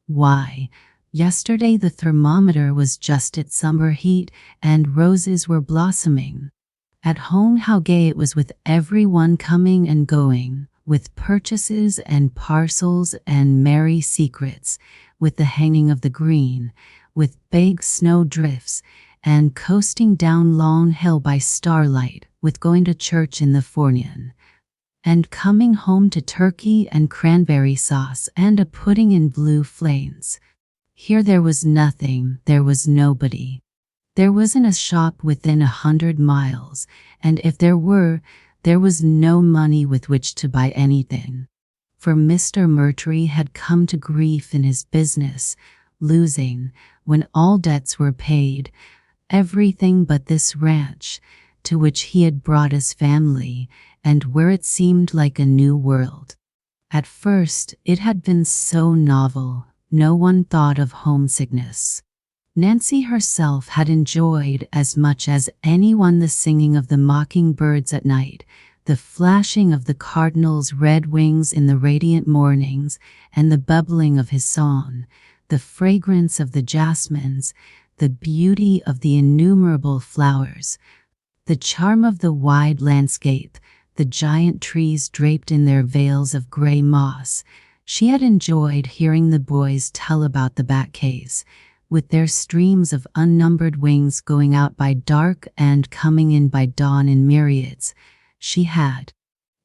Why, yesterday the thermometer was just at summer heat, and roses were blossoming. At home how gay it was with everyone coming and going, with purchases and parcels and merry secrets, with the hanging of the green, with big snow drifts, and coasting down Long Hill by starlight, with going to church in the forenoon, and coming home to turkey and cranberry sauce and a pudding in blue flames. Here there was nothing, there was nobody. There wasn't a shop within 100 miles, and if there were, there was no money with which to buy anything. For Mr. Murtry had come to grief in his business, losing, when all debts were paid, everything but this ranch, to which he had brought his family, and where it seemed like a new world. At first, it had been so novel, no one thought of homesickness. Nancy herself had enjoyed as much as anyone the singing of the mockingbirds at night, the flashing of the cardinal's red wings in the radiant mornings, and the bubbling of his song, the fragrance of the jasmines, the beauty of the innumerable flowers, the charm of the wide landscape, the giant trees draped in their veils of gray moss. She had enjoyed hearing the boys tell about the bat caves, with their streams of unnumbered wings going out by dark and coming in by dawn in myriads. She had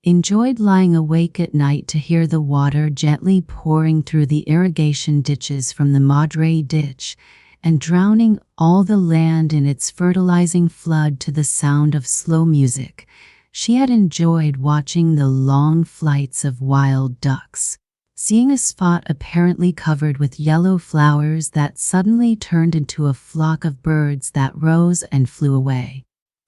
enjoyed lying awake at night to hear the water gently pouring through the irrigation ditches from the Madre ditch, and drowning all the land in its fertilizing flood to the sound of slow music. She had enjoyed watching the long flights of wild ducks, seeing a spot apparently covered with yellow flowers that suddenly turned into a flock of birds that rose and flew away.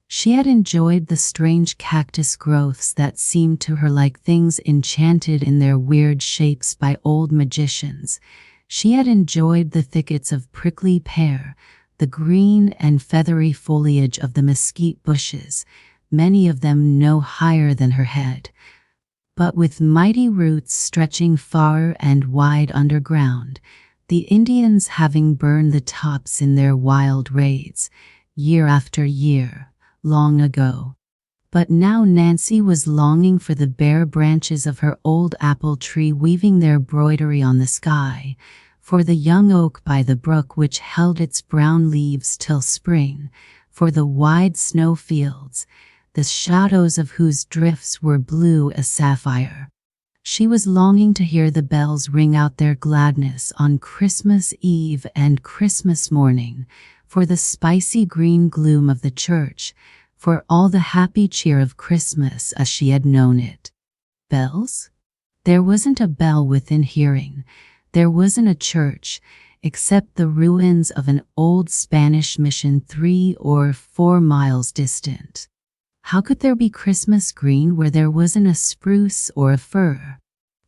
She had enjoyed the strange cactus growths that seemed to her like things enchanted in their weird shapes by old magicians. She had enjoyed the thickets of prickly pear, the green and feathery foliage of the mesquite bushes, many of them no higher than her head, but with mighty roots stretching far and wide underground, the Indians having burned the tops in their wild raids, year after year, long ago. But now Nancy was longing for the bare branches of her old apple tree weaving their broidery on the sky, for the young oak by the brook which held its brown leaves till spring, for the wide snow fields, the shadows of whose drifts were blue as sapphire. She was longing to hear the bells ring out their gladness on Christmas Eve and Christmas morning, for the spicy green gloom of the church, for all the happy cheer of Christmas as she had known it. Bells? There wasn't a bell within hearing. There wasn't a church, except the ruins of an old Spanish mission 3 or 4 miles distant. How could there be Christmas green where there wasn't a spruce or a fir?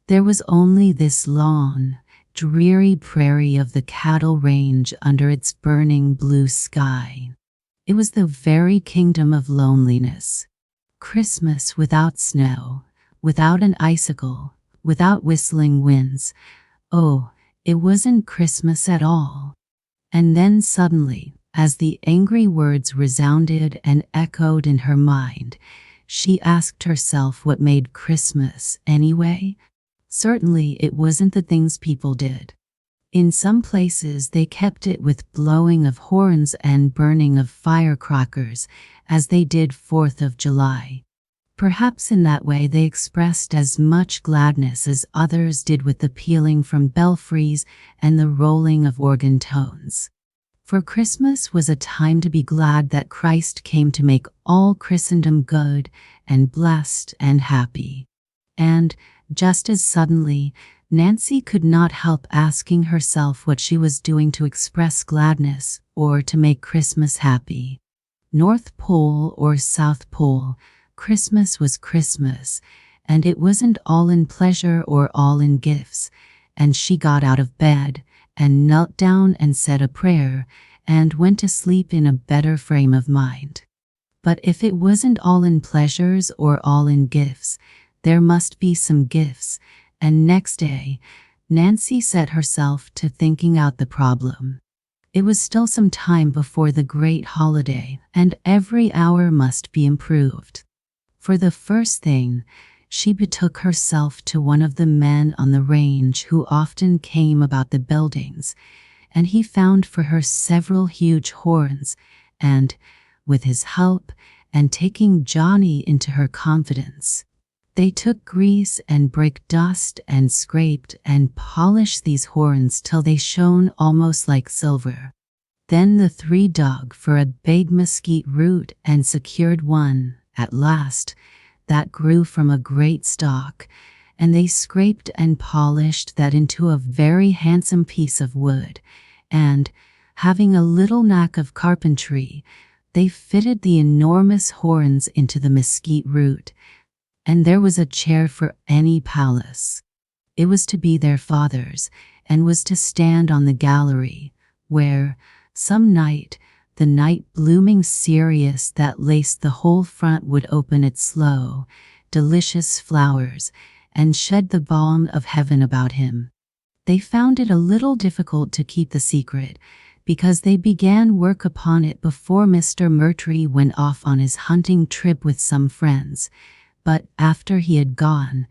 There was only this long, dreary prairie of the cattle range under its burning blue sky. It was the very kingdom of loneliness. Christmas without snow, without an icicle, without whistling winds. Oh, it wasn't Christmas at all. And then suddenly, as the angry words resounded and echoed in her mind, she asked herself what made Christmas anyway. Certainly it wasn't the things people did. In some places they kept it with blowing of horns and burning of firecrackers, as they did 4th of July. Perhaps in that way they expressed as much gladness as others did with the pealing from belfries and the rolling of organ tones. For Christmas was a time to be glad that Christ came to make all Christendom good and blessed and happy. And, just as suddenly, Nancy could not help asking herself what she was doing to express gladness or to make Christmas happy. North Pole or South Pole, Christmas was Christmas, and it wasn't all in pleasure or all in gifts, and she got out of bed and knelt down and said a prayer, and went to sleep in a better frame of mind. But if it wasn't all in pleasures or all in gifts, there must be some gifts, and next day, Nancy set herself to thinking out the problem. It was still some time before the great holiday, and every hour must be improved. For the first thing, she betook herself to one of the men on the range who often came about the buildings, and he found for her several huge horns, and, with his help, and taking Johnny into her confidence, they took grease and brake dust and scraped and polished these horns till they shone almost like silver. Then the 3 dug for a big mesquite root and secured one, at last, that grew from a great stalk, and they scraped and polished that into a very handsome piece of wood, and, Having a little knack of carpentry, they fitted the enormous horns into the mesquite root, and there was a chair for any palace. It was to be their father's, and was to stand on the gallery, where, some night, the night blooming cereus that laced the whole front would open its slow, delicious flowers, and shed the balm of heaven about him. They found it a little difficult to keep the secret, because they began work upon it before Mr. Mertry went off on his hunting trip with some friends, but after he had gone,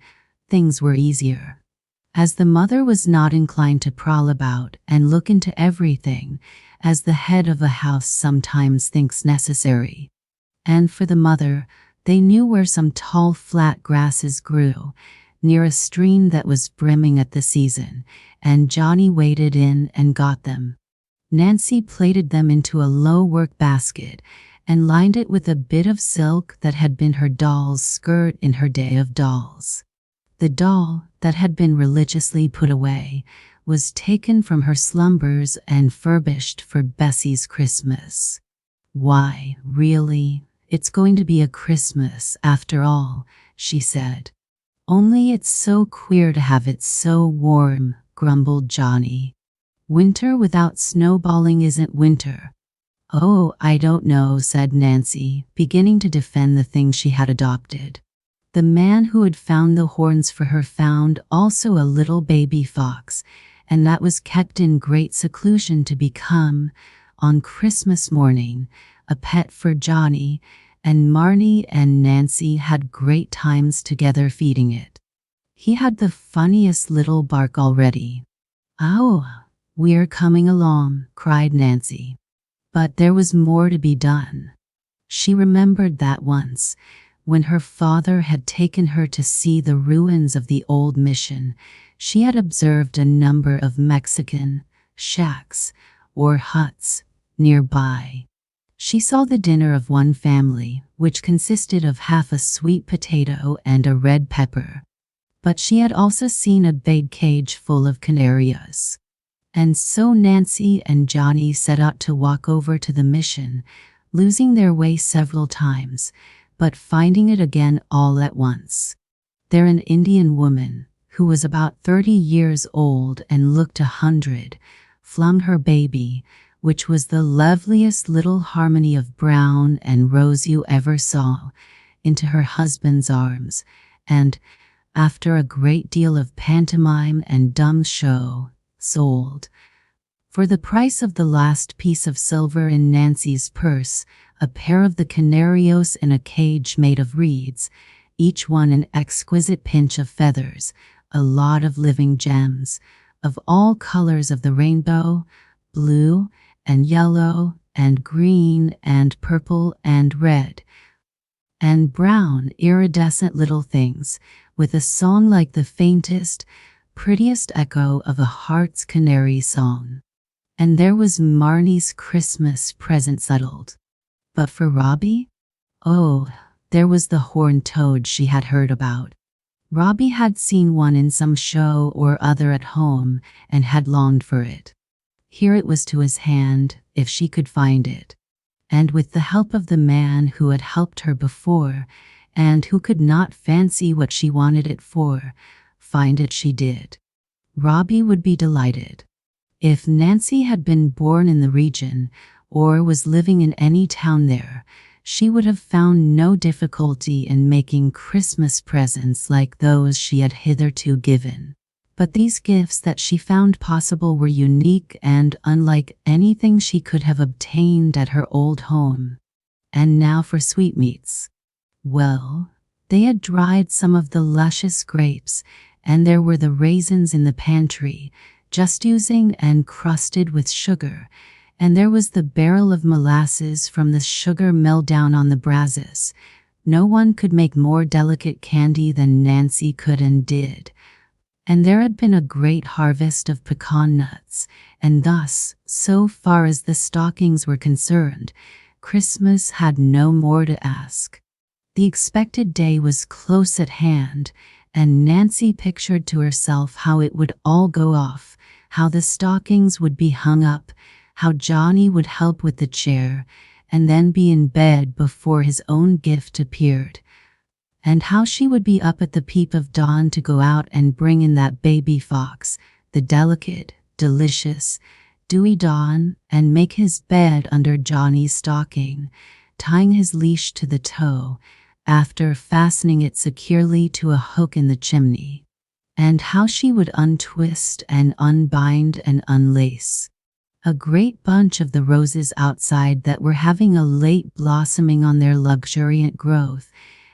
things were easier. As the mother was not inclined to prowl about and look into everything, as the head of a house sometimes thinks necessary. And for the mother, they knew where some tall flat grasses grew, near a stream that was brimming at the season, and Johnny waded in and got them. Nancy plaited them into a low work basket and lined it with a bit of silk that had been her doll's skirt in her day of dolls. The doll, that had been religiously put away, was taken from her slumbers and furbished for Bessie's Christmas. "Why, really, it's going to be a Christmas after all," she said. "Only it's so queer to have it so warm," grumbled Johnny. "Winter without snowballing isn't winter." "Oh, I don't know," said Nancy, beginning to defend the thing she had adopted. The man who had found the horns for her found also a little baby fox, and that was kept in great seclusion to become, on Christmas morning, a pet for Johnny, and Marnie and Nancy had great times together feeding it. He had the funniest little bark already. "Oh, we're coming along," cried Nancy. But there was more to be done. She remembered that once, when her father had taken her to see the ruins of the old mission, she had observed a number of Mexican shacks or huts nearby. She saw the dinner of one family, which consisted of half a sweet potato and a red pepper. But she had also seen a big cage full of canarios. And so Nancy and Johnny set out to walk over to the mission, losing their way several times, but finding it again all at once. There an Indian woman, who was about 30 years old and looked 100, flung her baby, which was the loveliest little harmony of brown and rose you ever saw, into her husband's arms, and, after a great deal of pantomime and dumb show, sold, for the price of the last piece of silver in Nancy's purse, a pair of the canarios in a cage made of reeds, each one an exquisite pinch of feathers, a lot of living gems, of all colors of the rainbow, blue and yellow and green and purple and red and brown, iridescent little things, with a song like the faintest, prettiest echo of a heart's canary song. And there was Marnie's Christmas present settled. But for Robbie? Oh, there was the horned toad she had heard about. Robbie had seen one in some show or other at home and had longed for it. Here it was to his hand, if she could find it. And with the help of the man who had helped her before, and who could not fancy what she wanted it for, find it she did. Robbie would be delighted. If Nancy had been born in the region, or was living in any town there, she would have found no difficulty in making Christmas presents like those she had hitherto given. But these gifts that she found possible were unique and unlike anything she could have obtained at her old home. And now for sweetmeats. Well, they had dried some of the luscious grapes, and there were the raisins in the pantry, just oozing and crusted with sugar, and there was the barrel of molasses from the sugar mill down on the Brazos. No one could make more delicate candy than Nancy could and did. And there had been a great harvest of pecan nuts, and thus, so far as the stockings were concerned, Christmas had no more to ask. The expected day was close at hand, and Nancy pictured to herself how it would all go off, how the stockings would be hung up, how Johnny would help with the chair and then be in bed before his own gift appeared, and how she would be up at the peep of dawn to go out and bring in that baby fox, the delicate, delicious, dewy dawn, and make his bed under Johnny's stocking, tying his leash to the toe, after fastening it securely to a hook in the chimney, and how she would untwist and unbind and unlace a great bunch of the roses outside that were having a late blossoming on their luxuriant growth,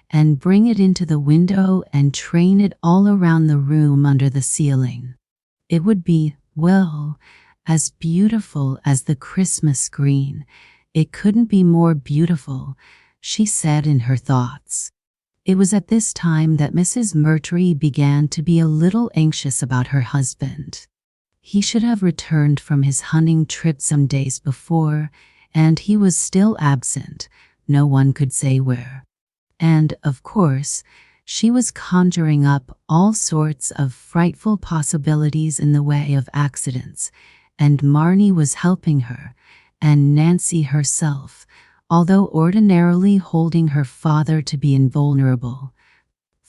and bring it into the window and train it all around the room under the ceiling. It would be, well, as beautiful as the Christmas green. It couldn't be more beautiful, she said in her thoughts. It was at this time that Mrs. Mertry began to be a little anxious about her husband. He should have returned from his hunting trip some days before, and he was still absent, no one could say where. And, of course, she was conjuring up all sorts of frightful possibilities in the way of accidents, and Marnie was helping her, and Nancy herself, although ordinarily holding her father to be invulnerable,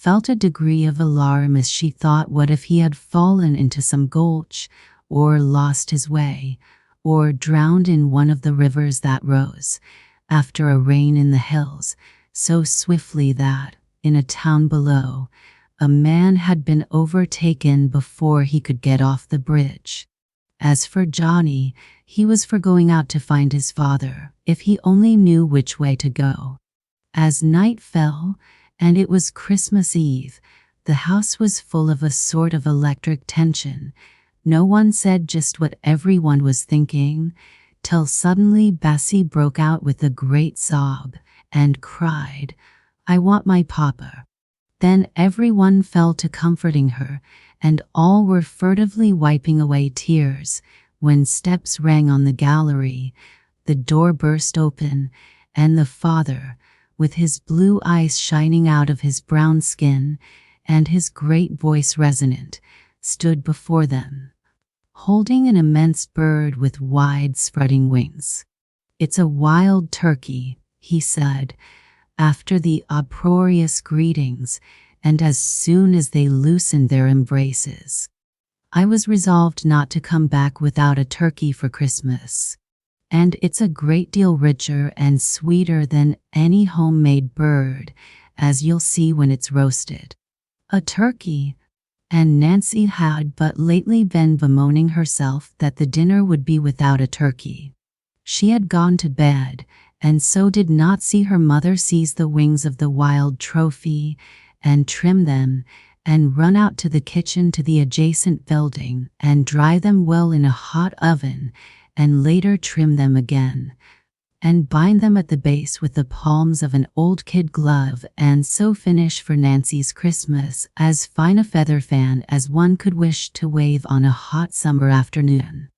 felt a degree of alarm as she thought, what if he had fallen into some gulch, or lost his way, or drowned in one of the rivers that rose, after a rain in the hills, so swiftly that, in a town below, a man had been overtaken before he could get off the bridge. As for Johnny, he was for going out to find his father, if he only knew which way to go. As night fell, and it was Christmas Eve, the house was full of a sort of electric tension. No one said just what everyone was thinking, till suddenly Bessie broke out with a great sob, and cried, "I want my papa." Then everyone fell to comforting her, and all were furtively wiping away tears, when steps rang on the gallery, the door burst open, and the father, with his blue eyes shining out of his brown skin, and his great voice resonant, stood before them, holding an immense bird with wide spreading wings. "It's a wild turkey," he said, after the uproarious greetings, and as soon as they loosened their embraces. "I was resolved not to come back without a turkey for Christmas. And it's a great deal richer and sweeter than any homemade bird, as you'll see when it's roasted." A turkey! And Nancy had but lately been bemoaning herself that the dinner would be without a turkey. She had gone to bed, and so did not see her mother seize the wings of the wild trophy, and trim them, and run out to the kitchen to the adjacent building, and dry them well in a hot oven, and later trim them again, and bind them at the base with the palms of an old kid glove, and so finish for Nancy's Christmas as fine a feather fan as one could wish to wave on a hot summer afternoon.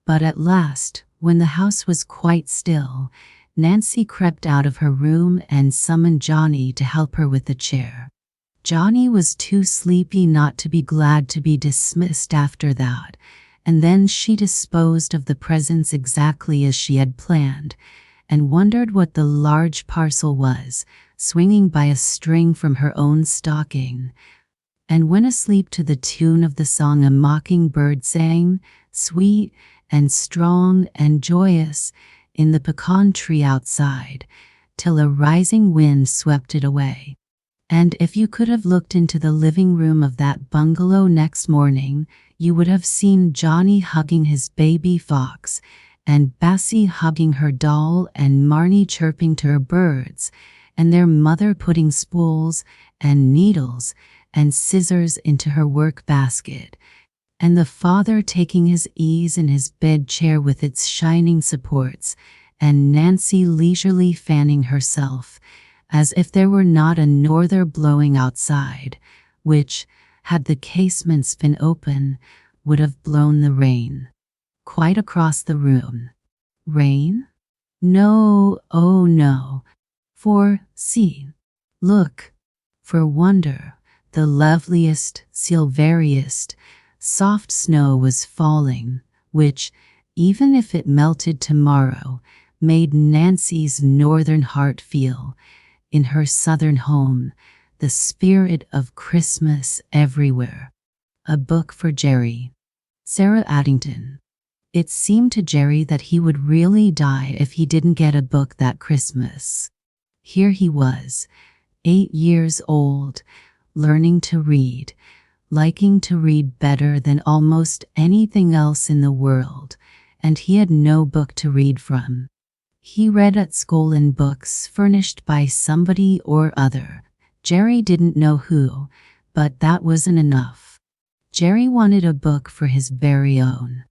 But at last, when the house was quite still, Nancy crept out of her room and summoned Johnny to help her with the chair. Johnny was too sleepy not to be glad to be dismissed after that, and then she disposed of the presents exactly as she had planned, and wondered what the large parcel was, swinging by a string from her own stocking, and went asleep to the tune of the song a mockingbird sang, sweet and strong and joyous, in the pecan tree outside, till a rising wind swept it away. And if you could have looked into the living room of that bungalow next morning, you would have seen Johnny hugging his baby fox, and Bessie hugging her doll, and Marnie chirping to her birds, and their mother putting spools and needles and scissors into her work basket, and the father taking his ease in his bed chair with its shining supports, and Nancy leisurely fanning herself, as if there were not a norther blowing outside, which, had the casements been open, would have blown the rain quite across the room. Rain? No, oh no. For, see, look, for wonder, the loveliest, silveriest, soft snow was falling, which, even if it melted tomorrow, made Nancy's northern heart feel, in her southern home, the spirit of Christmas everywhere. A book for Jerry. Sarah Addington. It seemed to Jerry that he would really die if he didn't get a book that Christmas. Here he was, 8 years old, learning to read, liking to read better than almost anything else in the world, and he had no book to read from. He read at school in books furnished by somebody or other. Jerry didn't know who, but that wasn't enough. Jerry wanted a book for his very own.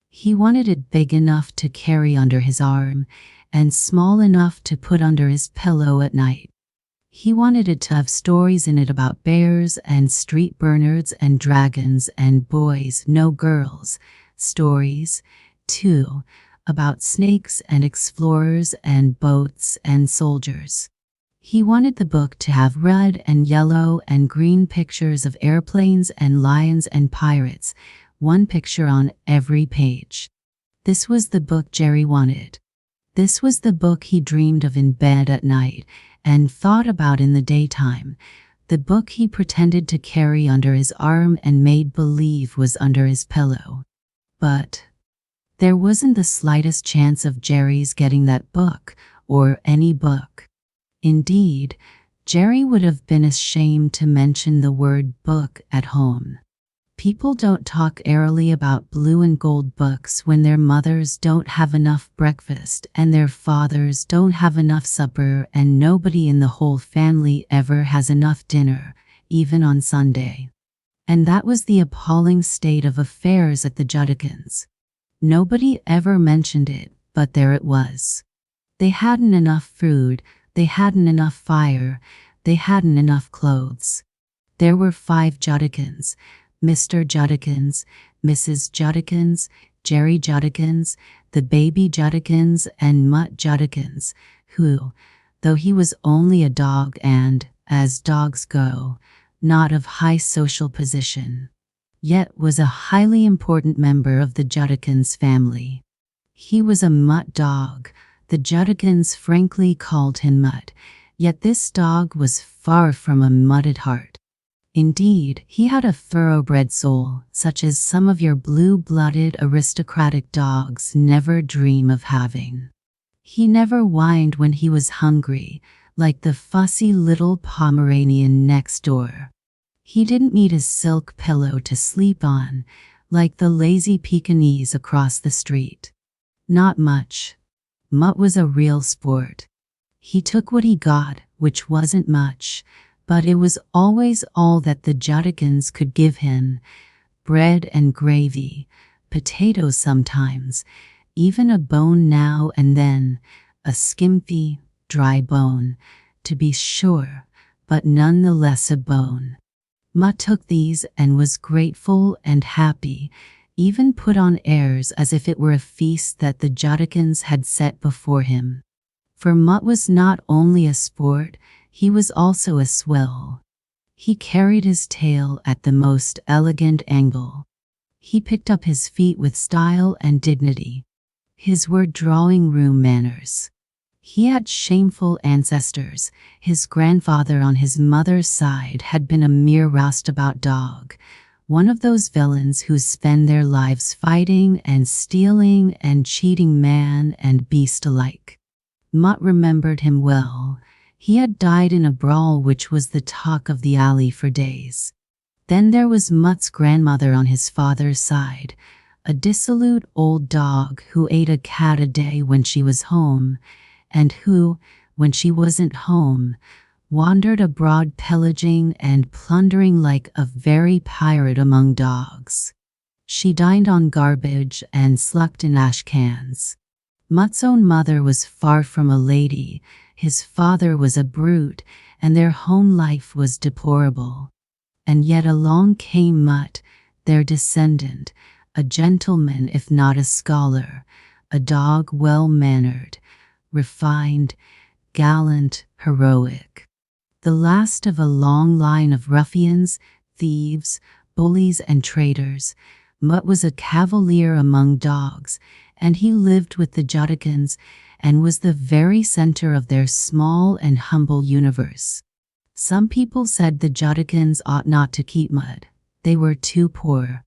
He wanted it big enough to carry under his arm and small enough to put under his pillow at night. He wanted it to have stories in it about bears and street burnards and dragons and boys, no girls. Stories, too, about snakes and explorers and boats and soldiers. He wanted the book to have red and yellow and green pictures of airplanes and lions and pirates, one picture on every page. This was the book Jerry wanted. This was the book he dreamed of in bed at night and thought about in the daytime, the book he pretended to carry under his arm and made believe was under his pillow. But there wasn't the slightest chance of Jerry's getting that book, or any book. Indeed, Jerry would have been ashamed to mention the word book at home. People don't talk airily about blue and gold books when their mothers don't have enough breakfast and their fathers don't have enough supper and nobody in the whole family ever has enough dinner, even on Sunday. And that was the appalling state of affairs at the Judkins. Nobody ever mentioned it, but there it was. They hadn't enough food, they hadn't enough fire, they hadn't enough clothes. There were 5 Judkins, Mr. Judkins, Mrs. Judkins, Jerry Judkins, the baby Judkins, and Mutt Judkins, who, though he was only a dog and, as dogs go, not of high social position, yet was a highly important member of the Judkins family. He was a mutt dog. The Judkins frankly called him Mutt, yet this dog was far from a mutt at heart. Indeed, he had a thoroughbred soul, such as some of your blue-blooded aristocratic dogs never dream of having. He never whined when he was hungry, like the fussy little Pomeranian next door. He didn't need his silk pillow to sleep on, like the lazy Pekingese across the street. Not much. Mutt was a real sport. He took what he got, which wasn't much, but it was always all that the Judkins could give him. Bread and gravy, potatoes sometimes, even a bone now and then, a skimpy, dry bone, to be sure, but none the less a bone. Mutt took these and was grateful and happy, even put on airs as if it were a feast that the Judkins had set before him. For Mutt was not only a sport, he was also a swell. He carried his tail at the most elegant angle. He picked up his feet with style and dignity. His were drawing-room manners. He had shameful ancestors. His grandfather on his mother's side had been a mere roustabout dog, one of those villains who spend their lives fighting and stealing and cheating man and beast alike. Mutt remembered him well. He had died in a brawl which was the talk of the alley for days. Then there was Mutt's grandmother on his father's side, a dissolute old dog who ate a cat a day when she was home, and who, when she wasn't home, wandered abroad pillaging and plundering like a very pirate among dogs. She dined on garbage and slept in ash cans. Mutt's own mother was far from a lady, his father was a brute, and their home life was deplorable. And yet along came Mutt, their descendant, a gentleman if not a scholar, a dog well-mannered, refined, gallant, heroic. The last of a long line of ruffians, thieves, bullies, and traitors, Mutt was a cavalier among dogs, and he lived with the Judikins and was the very center of their small and humble universe. Some people said the Judikins ought not to keep mud. They were too poor.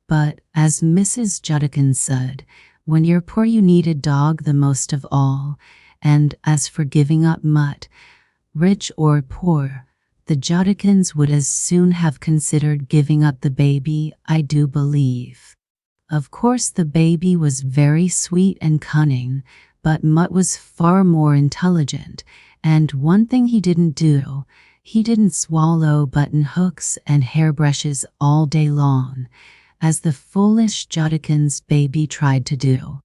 But, as Mrs. Judikins said, when you're poor you need a dog the most of all, and as for giving up mud, rich or poor, the Judikins would as soon have considered giving up the baby, I do believe. Of course the baby was very sweet and cunning, but Mutt was far more intelligent, and one thing he didn't do, he didn't swallow button hooks and hairbrushes all day long, as the foolish Judikins' baby tried to do.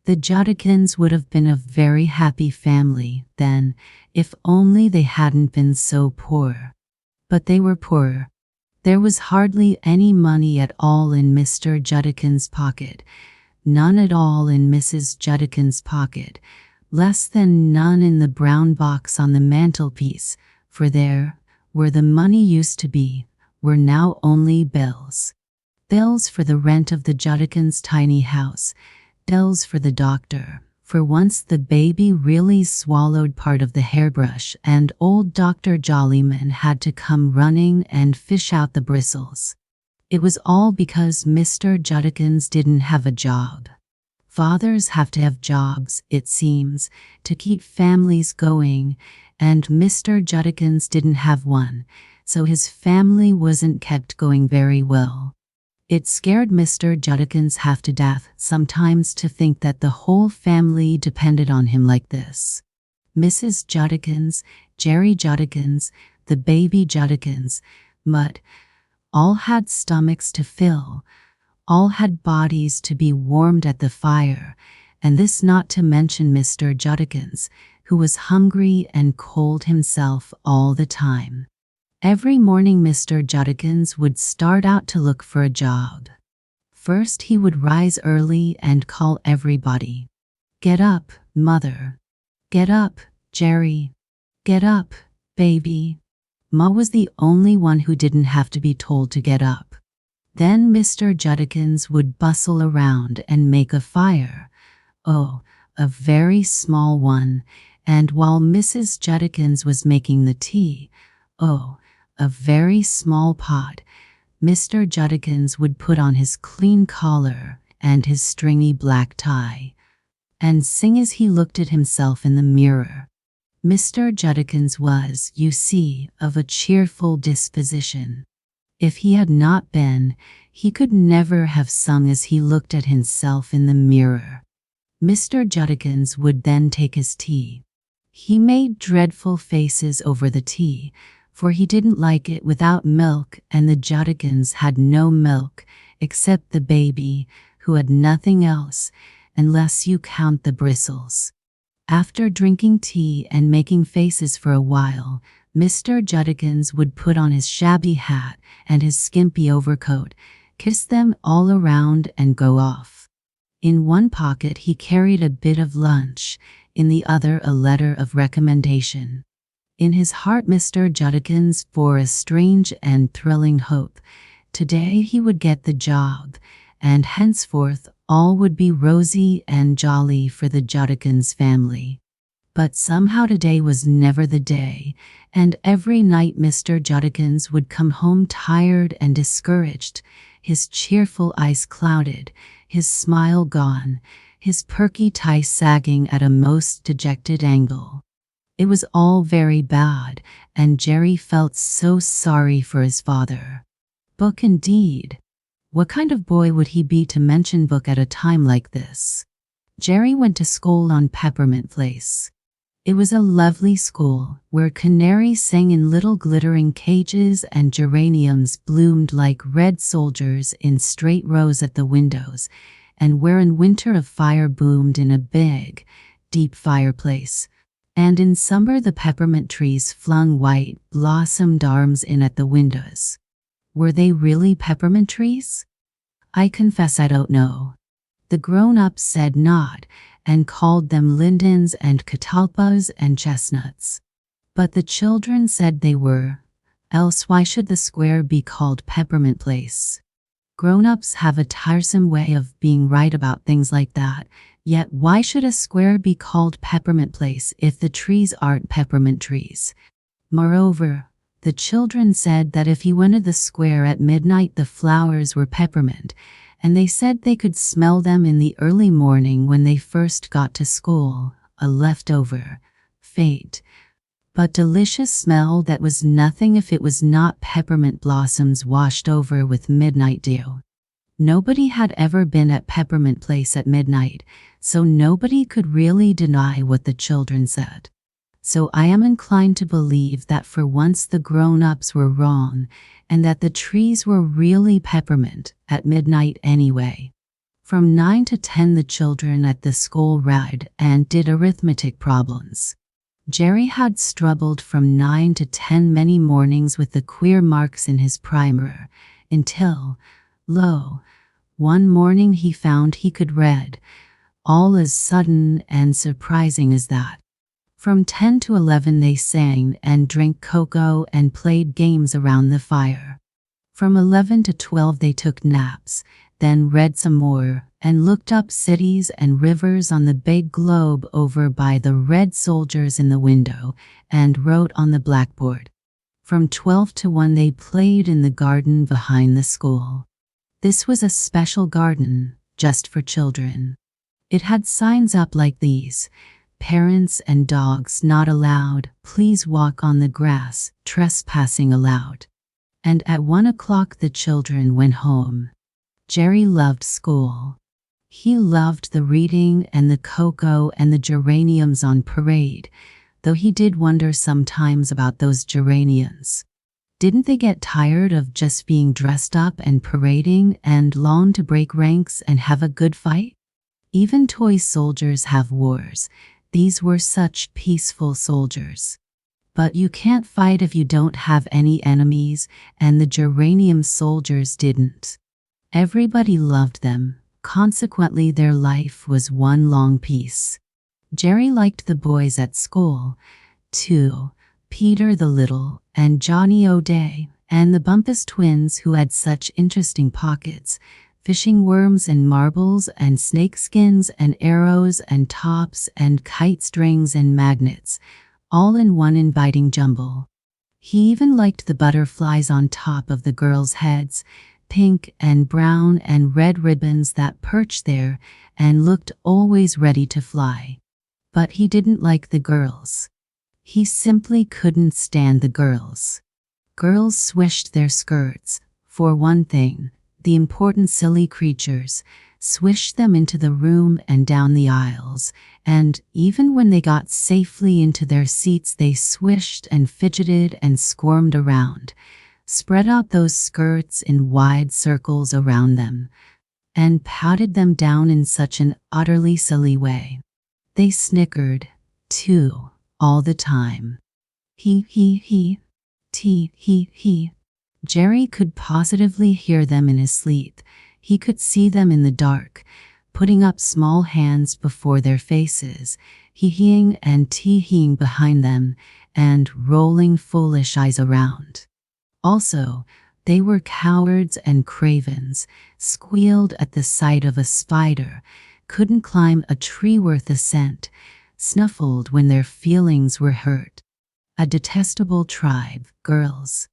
The Judikins would have been a very happy family then, if only they hadn't been so poor. But they were poor. There was hardly any money at all in Mr. Judikins' pocket, none at all in Mrs. Judikins' pocket, less than none in the brown box on the mantelpiece, for there, where the money used to be, were now only bills. Bills for the rent of the Judikins' tiny house, bills for the doctor, for once the baby really swallowed part of the hairbrush and old Dr. Jollyman had to come running and fish out the bristles. It was all because Mr. Judikins didn't have a job. Fathers have to have jobs, it seems, to keep families going, and Mr. Judikins didn't have one, so his family wasn't kept going very well. It scared Mr. Judikins half to death sometimes to think that the whole family depended on him like this. Mrs. Judikins, Jerry Judikins, the baby Judikins, Mutt, all had stomachs to fill, all had bodies to be warmed at the fire, and this not to mention Mr. Judikins, who was hungry and cold himself all the time. Every morning Mr. Judikins would start out to look for a job. First he would rise early and call everybody. "Get up, Mother. Get up, Jerry. Get up, baby." Ma was the only one who didn't have to be told to get up. Then Mr. Judikins would bustle around and make a fire. Oh, a very small one, and while Mrs. Judikins was making the tea, oh, a very small pot, Mr. Judikins would put on his clean collar and his stringy black tie, and sing as he looked at himself in the mirror. Mr. Judikins was, you see, of a cheerful disposition. If he had not been, he could never have sung as he looked at himself in the mirror. Mr. Judikins would then take his tea. He made dreadful faces over the tea, for he didn't like it without milk, and the Judikins had no milk, except the baby, who had nothing else, unless you count the bristles. After drinking tea and making faces for a while, Mr. Judikins would put on his shabby hat and his skimpy overcoat, kiss them all around and go off. In one pocket he carried a bit of lunch, in the other a letter of recommendation. In his heart Mr. Judikins bore a strange and thrilling hope. Today he would get the job, and henceforth all would be rosy and jolly for the Judikins family. But somehow today was never the day, and every night Mr. Judikins would come home tired and discouraged, his cheerful eyes clouded, his smile gone, his perky tie sagging at a most dejected angle. It was all very bad, and Jerry felt so sorry for his father. Book indeed. What kind of boy would he be to mention book at a time like this? Jerry went to school on Peppermint Place. It was a lovely school, where canaries sang in little glittering cages and geraniums bloomed like red soldiers in straight rows at the windows, and where in winter a fire boomed in a big, deep fireplace. And in summer the peppermint trees flung white, blossomed arms in at the windows. Were they really peppermint trees? I confess I don't know. The grown-ups said not, and called them lindens and catalpas and chestnuts. But the children said they were, else why should the square be called Peppermint Place? Grown-ups have a tiresome way of being right about things like that, yet why should a square be called Peppermint Place if the trees aren't peppermint trees? Moreover, the children said that if he went to the square at midnight the flowers were peppermint, and they said they could smell them in the early morning when they first got to school, a leftover, faint, but delicious smell that was nothing if it was not peppermint blossoms washed over with midnight dew. Nobody had ever been at Peppermint Place at midnight, so nobody could really deny what the children said. So I am inclined to believe that for once the grown-ups were wrong, and that the trees were really peppermint at midnight anyway. From 9 to 10 the children at the school read and did arithmetic problems. Jerry had struggled from 9 to 10 many mornings with the queer marks in his primer, until, lo, one morning he found he could read, all as sudden and surprising as that. From 10 to 11 they sang and drank cocoa and played games around the fire. From 11 to 12 they took naps, then read some more, and looked up cities and rivers on the big globe over by the red soldiers in the window, and wrote on the blackboard. From 12 to 1 they played in the garden behind the school. This was a special garden, just for children. It had signs up like these: parents and dogs not allowed, please walk on the grass, trespassing allowed. And at 1 o'clock the children went home. Jerry loved school. He loved the reading and the cocoa and the geraniums on parade, though he did wonder sometimes about those geraniums. Didn't they get tired of just being dressed up and parading and long to break ranks and have a good fight? Even toy soldiers have wars. These were such peaceful soldiers. But you can't fight if you don't have any enemies, and the geranium soldiers didn't. Everybody loved them. Consequently, their life was one long peace. Jerry liked the boys at school, too, Peter the Little, and Johnny O'Day, and the Bumpus twins who had such interesting pockets, fishing worms and marbles and snakeskins and arrows and tops and kite strings and magnets, all in one inviting jumble. He even liked the butterflies on top of the girls' heads, pink and brown and red ribbons that perched there and looked always ready to fly. But he didn't like the girls. He simply couldn't stand the girls. Girls swished their skirts, for one thing. The important silly creatures swished them into the room and down the aisles, and even when they got safely into their seats they swished and fidgeted and squirmed around, spread out those skirts in wide circles around them, and patted them down in such an utterly silly way. They snickered, too, all the time. He, he. Jerry could positively hear them in his sleep. He could see them in the dark, putting up small hands before their faces, hee-heeing and tee-heeing behind them, and rolling foolish eyes around. Also, they were cowards and cravens, squealed at the sight of a spider, couldn't climb a tree worth a cent, snuffled when their feelings were hurt. A detestable tribe, girls.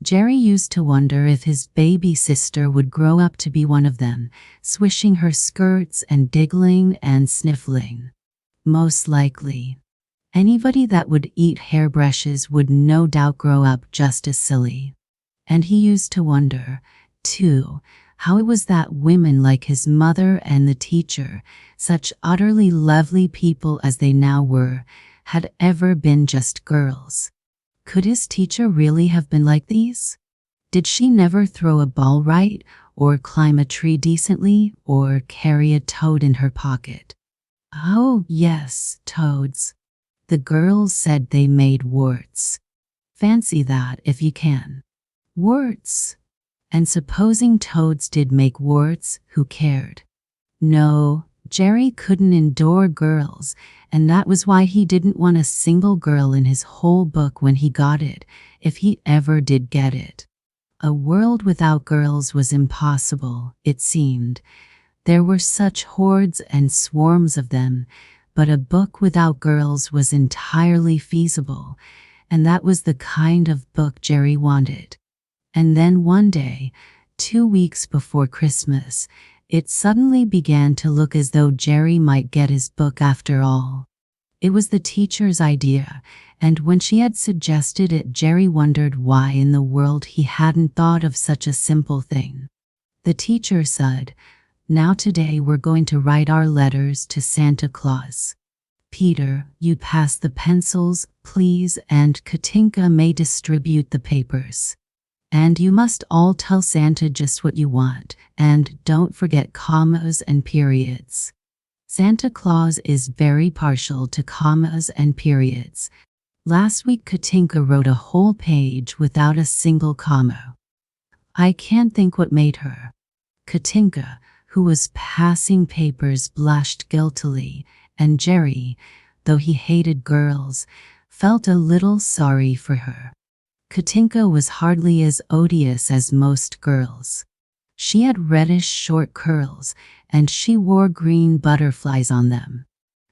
Jerry used to wonder if his baby sister would grow up to be one of them, swishing her skirts and diggling and sniffling. Most likely. Anybody that would eat hairbrushes would no doubt grow up just as silly. And he used to wonder, too, how it was that women like his mother and the teacher, such utterly lovely people as they now were, had ever been just girls. Could his teacher really have been like these? Did she never throw a ball right, or climb a tree decently, or carry a toad in her pocket? Oh, yes, toads. The girls said they made warts. Fancy that if you can. Warts. And supposing toads did make warts, who cared? No, Jerry couldn't endure girls, and that was why he didn't want a single girl in his whole book when he got it, if he ever did get it. A world without girls was impossible, it seemed. There were such hordes and swarms of them, but a book without girls was entirely feasible, and that was the kind of book Jerry wanted. And then one day, 2 weeks before Christmas, it suddenly began to look as though Jerry might get his book after all. It was the teacher's idea, and when she had suggested it, Jerry wondered why in the world he hadn't thought of such a simple thing. The teacher said, "Now today we're going to write our letters to Santa Claus. Peter, you pass the pencils, please, and Katinka may distribute the papers. And you must all tell Santa just what you want, and don't forget commas and periods. Santa Claus is very partial to commas and periods. Last week Katinka wrote a whole page without a single comma. I can't think what made her." Katinka, who was passing papers, blushed guiltily, and Jerry, though he hated girls, felt a little sorry for her. Katinka was hardly as odious as most girls. She had reddish short curls, and she wore green butterflies on them.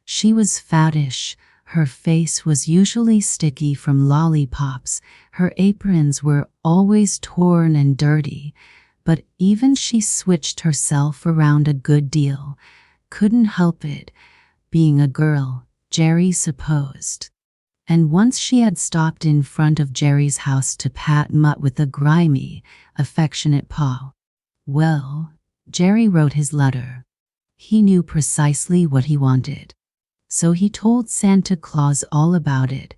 She was fattish, her face was usually sticky from lollipops, her aprons were always torn and dirty, but even she switched herself around a good deal. Couldn't help it, being a girl, Jerry supposed. And once she had stopped in front of Jerry's house to pat Mutt with a grimy, affectionate paw. Well, Jerry wrote his letter. He knew precisely what he wanted. So he told Santa Claus all about it,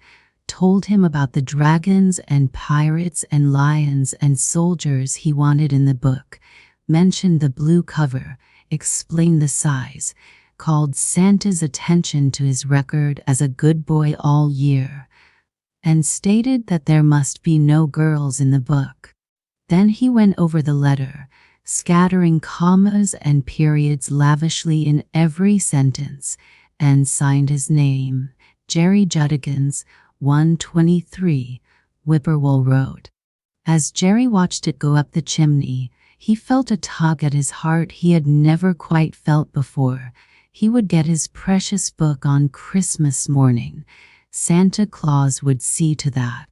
told him about the dragons and pirates and lions and soldiers he wanted in the book, mentioned the blue cover, explained the size, called Santa's attention to his record as a good boy all year, and stated that there must be no girls in the book. Then he went over the letter, scattering commas and periods lavishly in every sentence, and signed his name, Jerry Judkins, 123, Whippoorwill Road. As Jerry watched it go up the chimney, he felt a tug at his heart he had never quite felt before. He would get his precious book on Christmas morning. Santa Claus would see to that.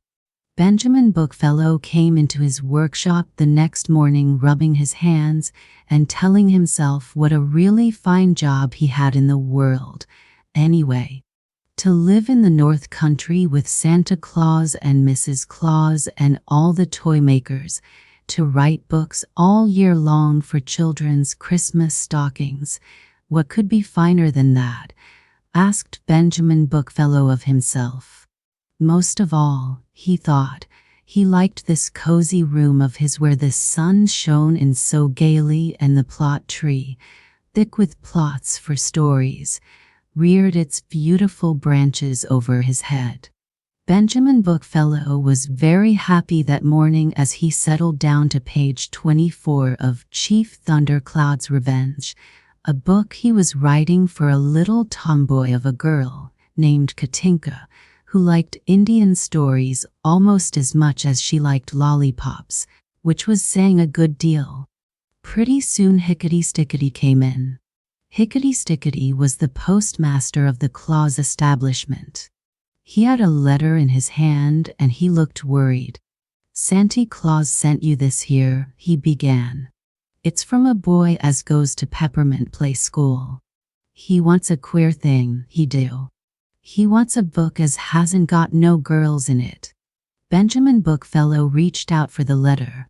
Benjamin Bookfellow came into his workshop the next morning, rubbing his hands and telling himself what a really fine job he had in the world. Anyway, to live in the North Country with Santa Claus and Mrs. Claus and all the toy makers, to write books all year long for children's Christmas stockings. What could be finer than that? Asked Benjamin Bookfellow of himself. Most of all, he thought, he liked this cozy room of his where the sun shone in so gaily and the plot tree, thick with plots for stories, reared its beautiful branches over his head. Benjamin Bookfellow was very happy that morning as he settled down to page 24 of Chief Thundercloud's Revenge, a book he was writing for a little tomboy of a girl named Katinka, who liked Indian stories almost as much as she liked lollipops, which was saying a good deal. Pretty soon Hickety-Stickety came in. Hickety-Stickety was the postmaster of the Claus establishment. He had a letter in his hand and he looked worried. "Santa Claus sent you this here," he began. "It's from a boy as goes to Peppermint Place School. He wants a queer thing, he do. He wants a book as hasn't got no girls in it." Benjamin Bookfellow reached out for the letter.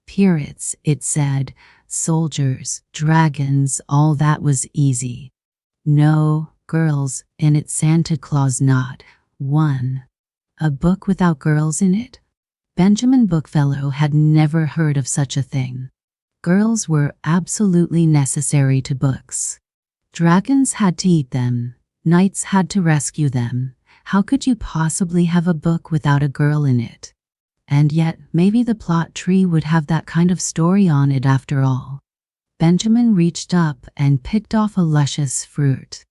"Pirates," it said, "soldiers, dragons, all that was easy. No girls in it, Santa Claus not one. A book without girls in it?" Benjamin Bookfellow had never heard of such a thing. Girls were absolutely necessary to books. Dragons had to eat them. Knights had to rescue them. How could you possibly have a book without a girl in it? And yet, maybe the plot tree would have that kind of story on it after all. Benjamin reached up and picked off a luscious fruit.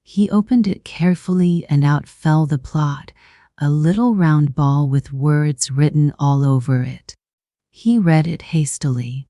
He opened it carefully and out fell the plot, a little round ball with words written all over it. He read it hastily.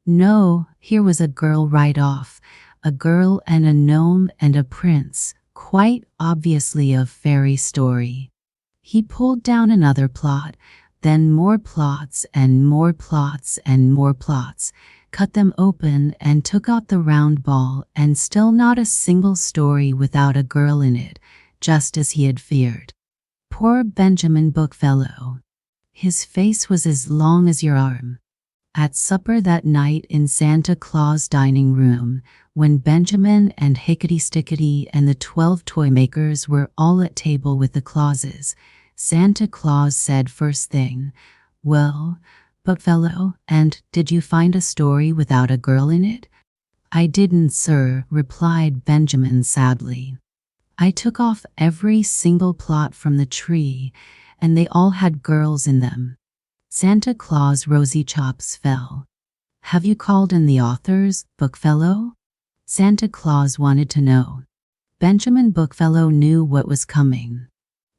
No, here was a girl right off. A girl and a gnome and a prince, quite obviously a fairy story. He pulled down another plot, then more plots and more plots and more plots, cut them open and took out the round ball, and still not a single story without a girl in it, just as he had feared. Poor Benjamin Bookfellow. His face was as long as your arm. At supper that night in Santa Claus' dining room, when Benjamin and Hickety-Stickety and the 12 toy makers were all at table with the Clauses, Santa Claus said first thing, "Well, Bookfellow, and did you find a story without a girl in it?" "I didn't, sir," replied Benjamin sadly. "I took off every single plot from the tree, and they all had girls in them." Santa Claus' rosy chops fell. "Have you called in the authors, Bookfellow?" Santa Claus wanted to know. Benjamin Bookfellow knew what was coming.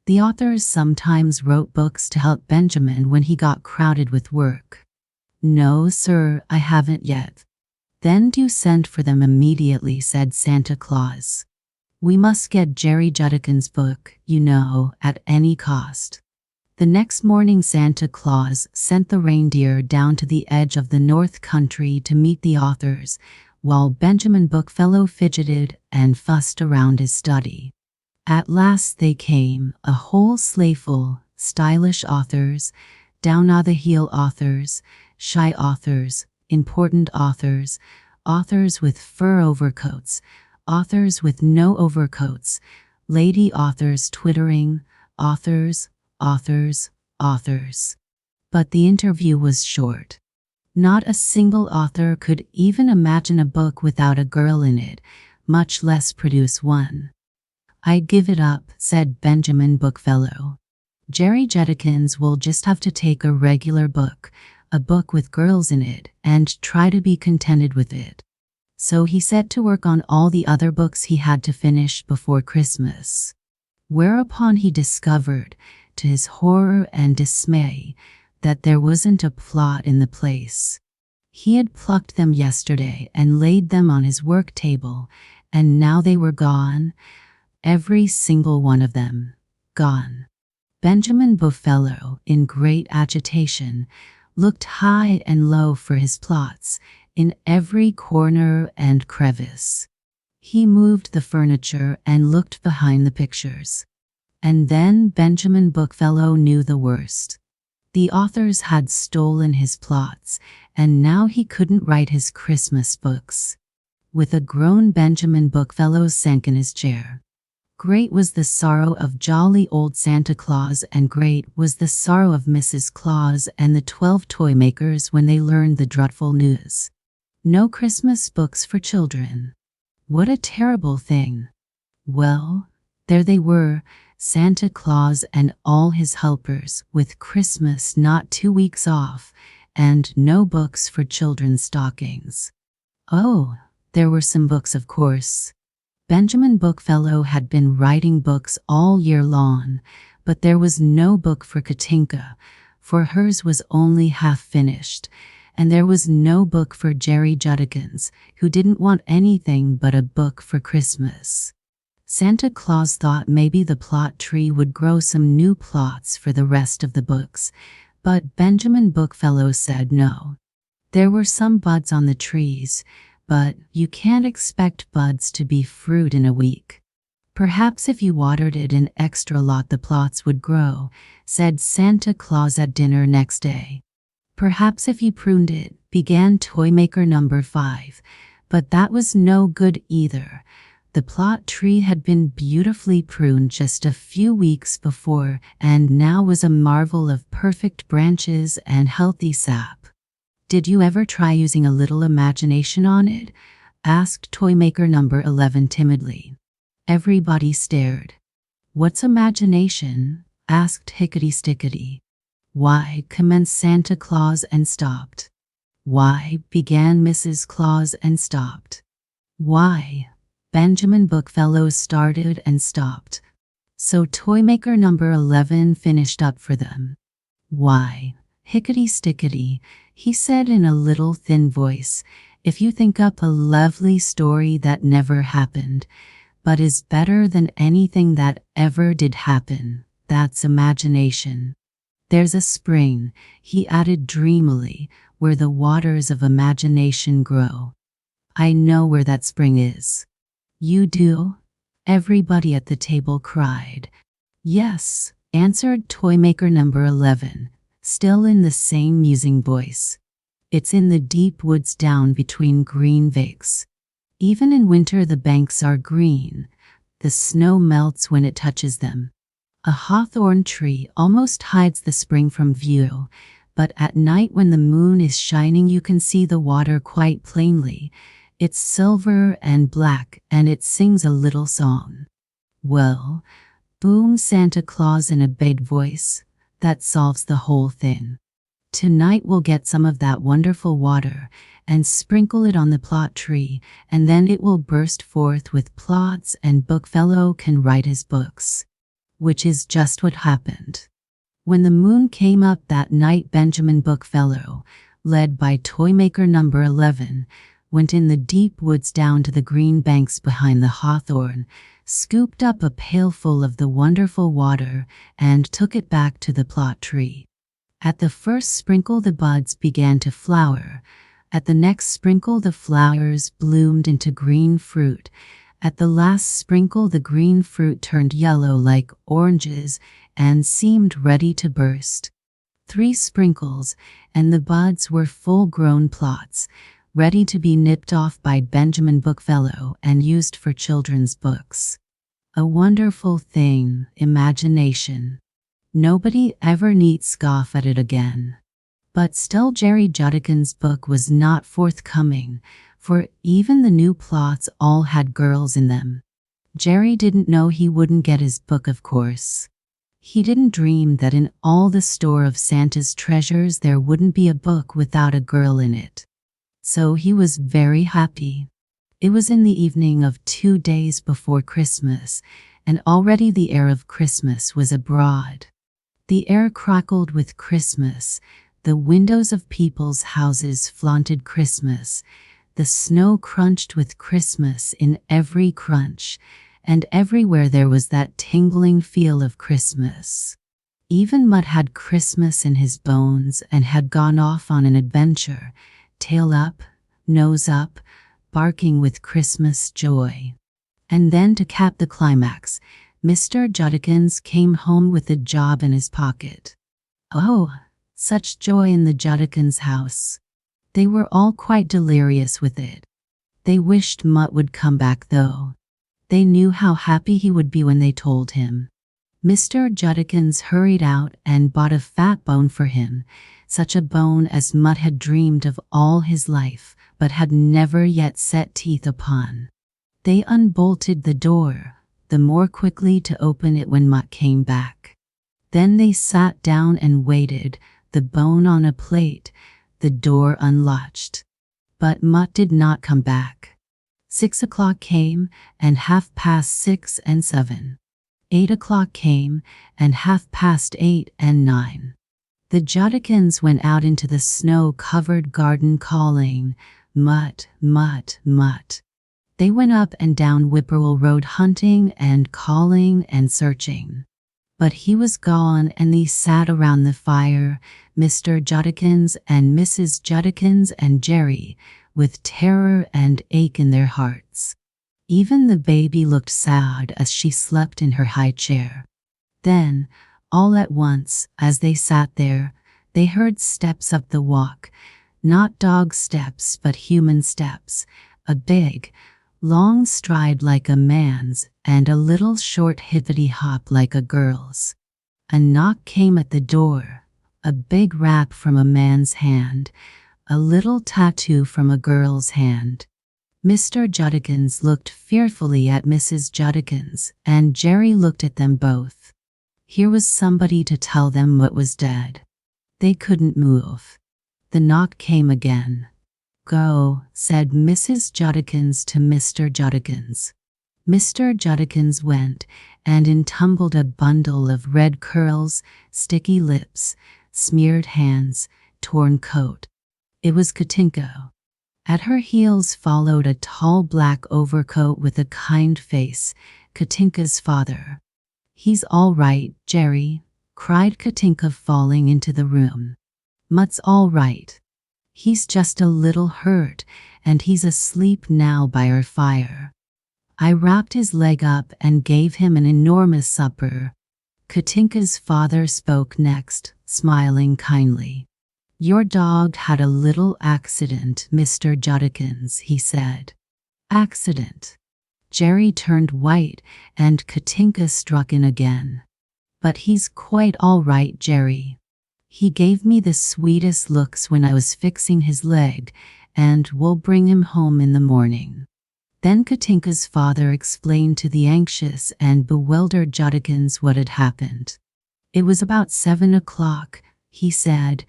The authors sometimes wrote books to help Benjamin when he got crowded with work. "No, sir, I haven't yet." "Then do send for them immediately," said Santa Claus. "We must get Jerry Judkins' book, you know, at any cost." The next morning Santa Claus sent the reindeer down to the edge of the North Country to meet the authors, while Benjamin Bookfellow fidgeted and fussed around his study. At last they came, a whole sleighful, stylish authors, down-on-the-heel authors, shy authors, important authors, authors with fur overcoats, authors with no overcoats, lady authors twittering, authors, authors, authors. But the interview was short. Not a single author could even imagine a book without a girl in it, much less produce one. "I give it up," said Benjamin Bookfellow. "Jerry Judkins will just have to take a regular book, a book with girls in it, and try to be contented with it." So he set to work on all the other books he had to finish before Christmas. Whereupon he discovered, to his horror and dismay, that there wasn't a plot in the place. He had plucked them yesterday and laid them on his work table, and now they were gone. Every single one of them. Gone. Benjamin Bookfellow, in great agitation, looked high and low for his plots, in every corner and crevice. He moved the furniture and looked behind the pictures. And then Benjamin Bookfellow knew the worst. The authors had stolen his plots, and now he couldn't write his Christmas books. With a groan, Benjamin Bookfellow sank in his chair. Great was the sorrow of jolly old Santa Claus, and great was the sorrow of Mrs. Claus and the 12 toy makers when they learned the dreadful news. No Christmas books for children. What a terrible thing. Well, there they were, Santa Claus and all his helpers, with Christmas not 2 weeks off, and no books for children's stockings. Oh, there were some books, of course. Benjamin Bookfellow had been writing books all year long, but there was no book for Katinka, for hers was only half finished, and there was no book for Jerry Judkins, who didn't want anything but a book for Christmas. Santa Claus thought maybe the plot tree would grow some new plots for the rest of the books, but Benjamin Bookfellow said no. There were some buds on the trees, but you can't expect buds to be fruit in a week. "Perhaps if you watered it an extra lot the plots would grow," said Santa Claus at dinner next day. "Perhaps if you pruned it," began Toymaker number 5, but that was no good either. The plot tree had been beautifully pruned just a few weeks before, and now was a marvel of perfect branches and healthy sap. "Did you ever try using a little imagination on it?" asked Toymaker number 11 timidly. Everybody stared. "What's imagination?" asked Hickety-Stickety. "Why," commenced Santa Claus and stopped. "Why," began Mrs. Claus and stopped. "Why," Benjamin Bookfellow started and stopped. So Toymaker number 11 finished up for them. "Why," Hickety-Stickety, he said in a little thin voice. "If you think up a lovely story that never happened, but is better than anything that ever did happen, that's imagination. There's a spring," he added dreamily, "where the waters of imagination grow." "I know where that spring is." "You do?" everybody at the table cried. "Yes," answered Toymaker number 11, still in the same musing voice. "It's in the deep woods down between green vikes. Even in winter the banks are green. The snow melts when it touches them. A hawthorn tree almost hides the spring from view, but at night when the moon is shining you can see the water quite plainly. It's silver and black, and it sings a little song." "Well," boomed Santa Claus in a big voice, "that solves the whole thing. Tonight we'll get some of that wonderful water and sprinkle it on the plot tree, and then it will burst forth with plots and Bookfellow can write his books." Which is just what happened. When the moon came up that night, Benjamin Bookfellow, led by Toymaker number 11, went in the deep woods down to the green banks behind the hawthorn, scooped up a pailful of the wonderful water, and took it back to the plot tree. At the first sprinkle the buds began to flower. At the next sprinkle the flowers bloomed into green fruit. At the last sprinkle the green fruit turned yellow like oranges and seemed ready to burst. 3 sprinkles, and the buds were full-grown plots, ready to be nipped off by Benjamin Bookfellow and used for children's books. A wonderful thing, imagination. Nobody ever need scoff at it again. But still Jerry Judkins' book was not forthcoming, for even the new plots all had girls in them. Jerry didn't know he wouldn't get his book, of course. He didn't dream that in all the store of Santa's treasures there wouldn't be a book without a girl in it. So he was very happy. It was in the evening of 2 days before Christmas, and already the air of Christmas was abroad. The air crackled with Christmas, the windows of people's houses flaunted Christmas, the snow crunched with Christmas in every crunch, and everywhere there was that tingling feel of Christmas. Even Mutt had Christmas in his bones and had gone off on an adventure, tail up, nose up, barking with Christmas joy. And then to cap the climax, Mr. Judkins came home with a job in his pocket. Oh, such joy in the Judkins house. They were all quite delirious with it. They wished Mutt would come back though. They knew how happy he would be when they told him. Mr. Judkins hurried out and bought a fat bone for him, such a bone as Mutt had dreamed of all his life, but had never yet set teeth upon. They unbolted the door, the more quickly to open it when Mutt came back. Then they sat down and waited, the bone on a plate, the door unlatched. But Mutt did not come back. 6 o'clock came, and 6:30 and 7. 8 o'clock came, and 8:30 and 9. The Judkins went out into the snow-covered garden calling, "Mutt, Mutt, Mutt." They went up and down Whippoorwill Road hunting and calling and searching. But he was gone, and they sat around the fire, Mr. Judkins and Mrs. Judkins and Jerry, with terror and ache in their hearts. Even the baby looked sad as she slept in her high chair. Then, all at once, as they sat there, they heard steps up the walk, not dog steps but human steps, a big, long stride like a man's, and a little short hippity-hop like a girl's. A knock came at the door, a big rap from a man's hand, a little tattoo from a girl's hand. Mr. Judkins looked fearfully at Mrs. Judkins, and Jerry looked at them both. Here was somebody to tell them what was dead. They couldn't move. The knock came again. "Go," said Mrs. Judkins to Mr. Judkins. Mr. Judkins went, and in tumbled a bundle of red curls, sticky lips, smeared hands, torn coat, It was Katinka. At her heels followed a tall black overcoat with a kind face, Katinka's father. "He's all right, Jerry," cried Katinka, falling into the room. "Mutt's all right. He's just a little hurt, and he's asleep now by our fire. I wrapped his leg up and gave him an enormous supper." Katinka's father spoke next, smiling kindly. "Your dog had a little accident, Mr. Judkins," he said. "Accident?" Jerry turned white, and Katinka struck in again. "But he's quite all right, Jerry. He gave me the sweetest looks when I was fixing his leg, and we'll bring him home in the morning." Then Katinka's father explained to the anxious and bewildered Judkins what had happened. "It was about 7 o'clock, he said,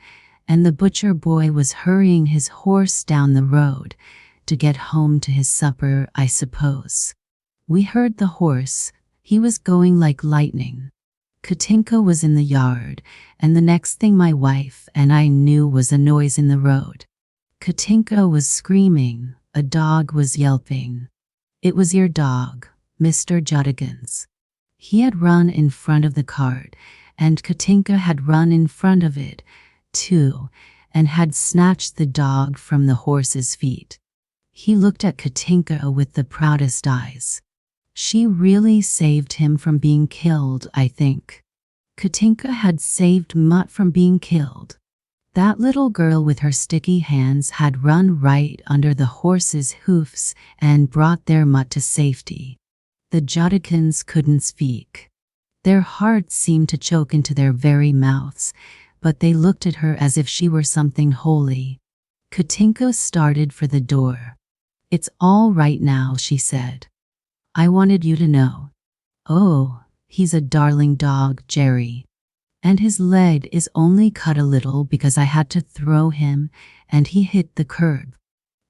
and the butcher boy was hurrying his horse down the road to get home to his supper, I suppose. We heard the horse. He was going like lightning. Katinka was in the yard, and the next thing my wife and I knew was a noise in the road. Katinka was screaming. A dog was yelping. It was your dog, Mr. Judkins. He had run in front of the cart, and Katinka had run in front of it, too, and had snatched the dog from the horse's feet." He looked at Katinka with the proudest eyes. "She really saved him from being killed, I think." Katinka had saved Mutt from being killed. That little girl with her sticky hands had run right under the horse's hoofs and brought their Mutt to safety. The Judkins couldn't speak. Their hearts seemed to choke into their very mouths, but they looked at her as if she were something holy. Katinka started for the door. "It's all right now," she said. "I wanted you to know. Oh, he's a darling dog, Jerry. And his leg is only cut a little because I had to throw him, and he hit the curb."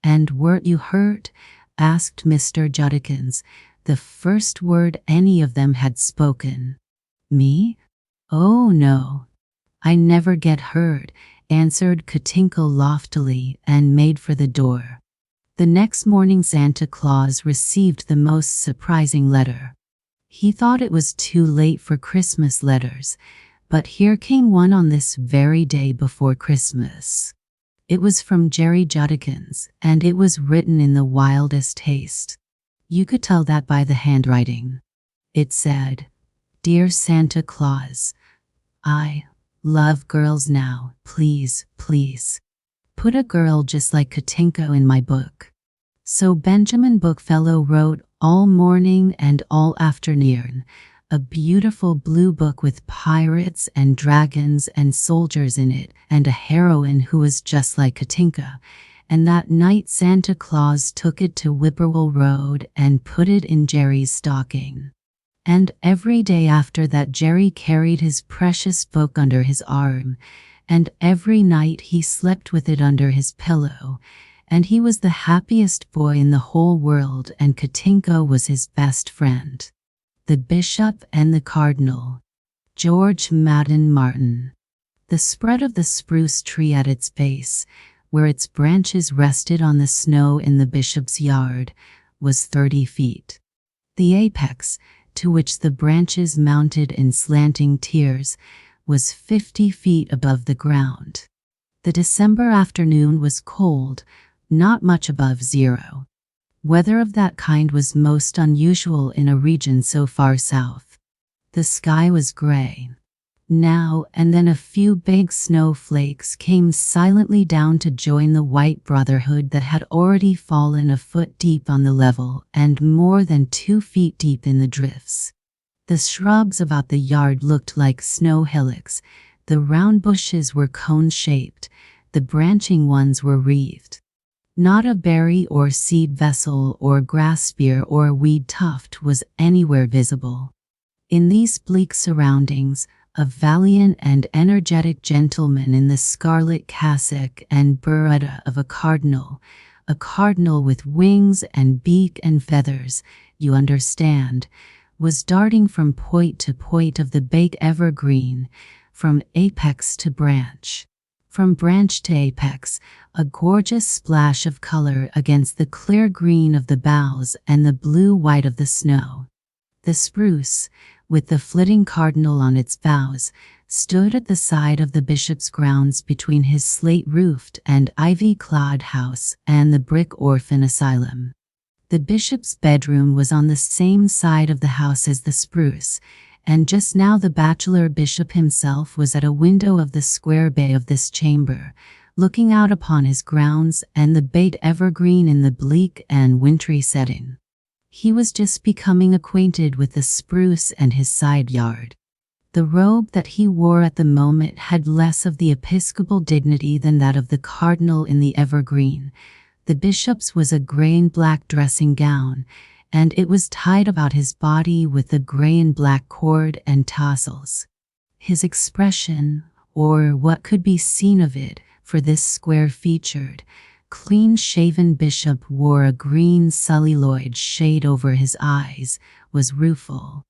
"And weren't you hurt?" asked Mr. Judkins, the first word any of them had spoken. "Me? Oh no. I never get hurt," answered Katinka loftily and made for the door. The next morning Santa Claus received the most surprising letter. He thought it was too late for Christmas letters, but here came one on this very day before Christmas. It was from Jerry Judkins, and it was written in the wildest haste. You could tell that by the handwriting. It said, "Dear Santa Claus, I love girls now. Please, please, put a girl just like Katinka in my book." So Benjamin Bookfellow wrote all morning and all afternoon, a beautiful blue book with pirates and dragons and soldiers in it, and a heroine who was just like Katinka. And that night Santa Claus took it to Whippoorwill Road and put it in Jerry's stocking. And every day after that Jerry carried his precious book under his arm, and every night he slept with it under his pillow, and he was the happiest boy in the whole world, and Katinka was his best friend. The Bishop and the Cardinal. George Madden Martin. The spread of the spruce tree at its base, where its branches rested on the snow in the bishop's yard, was 30 feet. The apex, to which the branches mounted in slanting tiers, was 50 feet above the ground. The December afternoon was cold, not much above 0. Weather of that kind was most unusual in a region so far south. The sky was gray. Now and then a few big snowflakes came silently down to join the white brotherhood that had already fallen a foot deep on the level and more than 2 feet deep in the drifts. The shrubs about the yard looked like snow hillocks. The round bushes were cone-shaped. The branching ones were wreathed. Not a berry or seed vessel or grass spear or weed tuft was anywhere visible. In these bleak surroundings, a valiant and energetic gentleman in the scarlet cassock and biretta of a cardinal with wings and beak and feathers, you understand, was darting from point to point of the big evergreen, from apex to branch. From branch to apex, a gorgeous splash of color against the clear green of the boughs and the blue-white of the snow. The spruce, with the flitting cardinal on its boughs, stood at the side of the bishop's grounds between his slate-roofed and ivy-clad house and the brick orphan asylum. The bishop's bedroom was on the same side of the house as the spruce, and just now the Bacheller bishop himself was at a window of the square bay of this chamber, looking out upon his grounds and the bait evergreen in the bleak and wintry setting. He was just becoming acquainted with the spruce and his side yard. The robe that he wore at the moment had less of the episcopal dignity than that of the cardinal in the evergreen. The bishop's was a grey and black dressing gown, and it was tied about his body with a grey and black cord and tassels. His expression, or what could be seen of it, for this square-featured, clean-shaven bishop wore a green celluloid shade over his eyes, was rueful.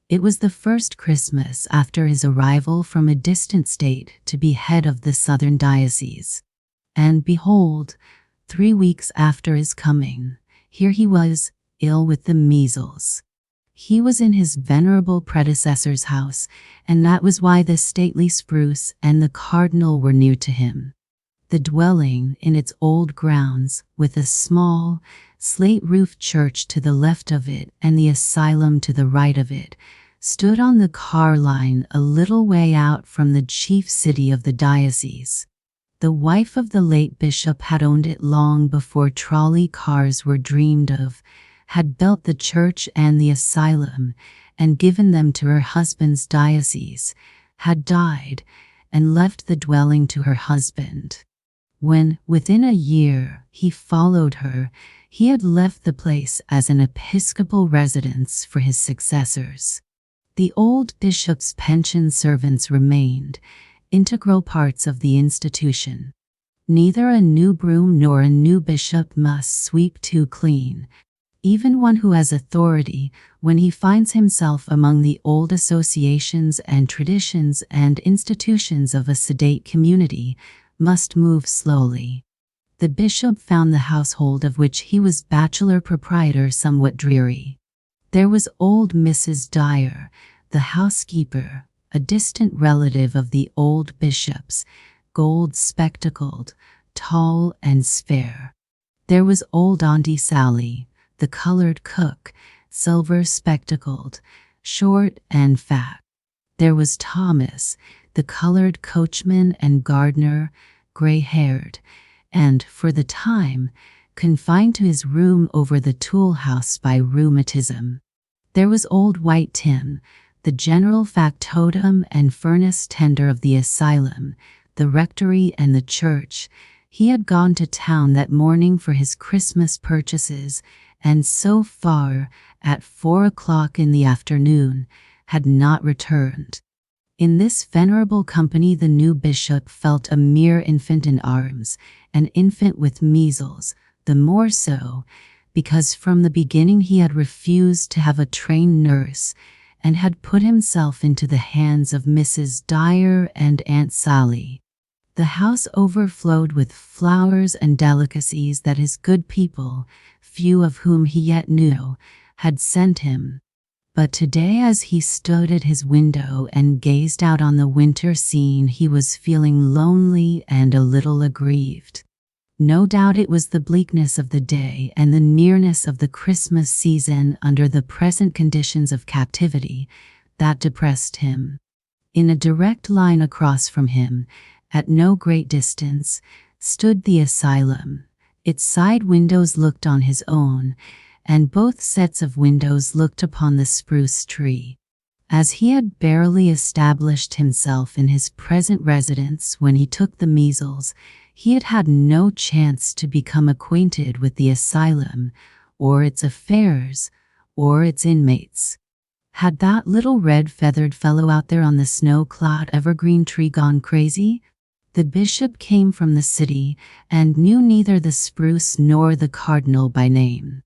It was the first Christmas after his arrival from a distant state to be head of the southern diocese. And behold, 3 weeks after his coming, here he was, ill with the measles. He was in his venerable predecessor's house, and that was why the stately spruce and the cardinal were new to him. The dwelling in its old grounds, with a small, slate-roofed church to the left of it and the asylum to the right of it, stood on the car line a little way out from the chief city of the diocese. The wife of the late bishop had owned it long before trolley cars were dreamed of, had built the church and the asylum, and given them to her husband's diocese, had died, and left the dwelling to her husband. When, within a year, he followed her, he had left the place as an episcopal residence for his successors. The old bishop's pension servants remained, integral parts of the institution. Neither a new broom nor a new bishop must sweep too clean. Even one who has authority, when he finds himself among the old associations and traditions and institutions of a sedate community, must move slowly. The bishop found the household of which he was bachelor proprietor somewhat dreary. There was old Mrs. Dyer, the housekeeper, a distant relative of the old bishop's, gold-spectacled, tall and spare. There was old Auntie Sally, the colored cook, silver-spectacled, short and fat. There was Thomas, the colored coachman and gardener, gray-haired, and, for the time, confined to his room over the tool-house by rheumatism. There was old White Tim, the general factotum and furnace tender of the asylum, the rectory and the church. He had gone to town that morning for his Christmas purchases, and so far, at 4 o'clock in the afternoon, had not returned. In this venerable company the new bishop felt a mere infant in arms, an infant with measles, the more so, because from the beginning he had refused to have a trained nurse, and had put himself into the hands of Mrs. Dyer and Aunt Sally. The house overflowed with flowers and delicacies that his good people, few of whom he yet knew, had sent him. But today, as he stood at his window and gazed out on the winter scene, he was feeling lonely and a little aggrieved. No doubt it was the bleakness of the day and the nearness of the Christmas season under the present conditions of captivity that depressed him. In a direct line across from him, at no great distance, stood the asylum. Its side windows looked on his own, and both sets of windows looked upon the spruce tree. As he had barely established himself in his present residence when he took the measles, he had had no chance to become acquainted with the asylum, or its affairs, or its inmates. Had that little red-feathered fellow out there on the snow-clad evergreen tree gone crazy? The bishop came from the city, and knew neither the spruce nor the cardinal by name.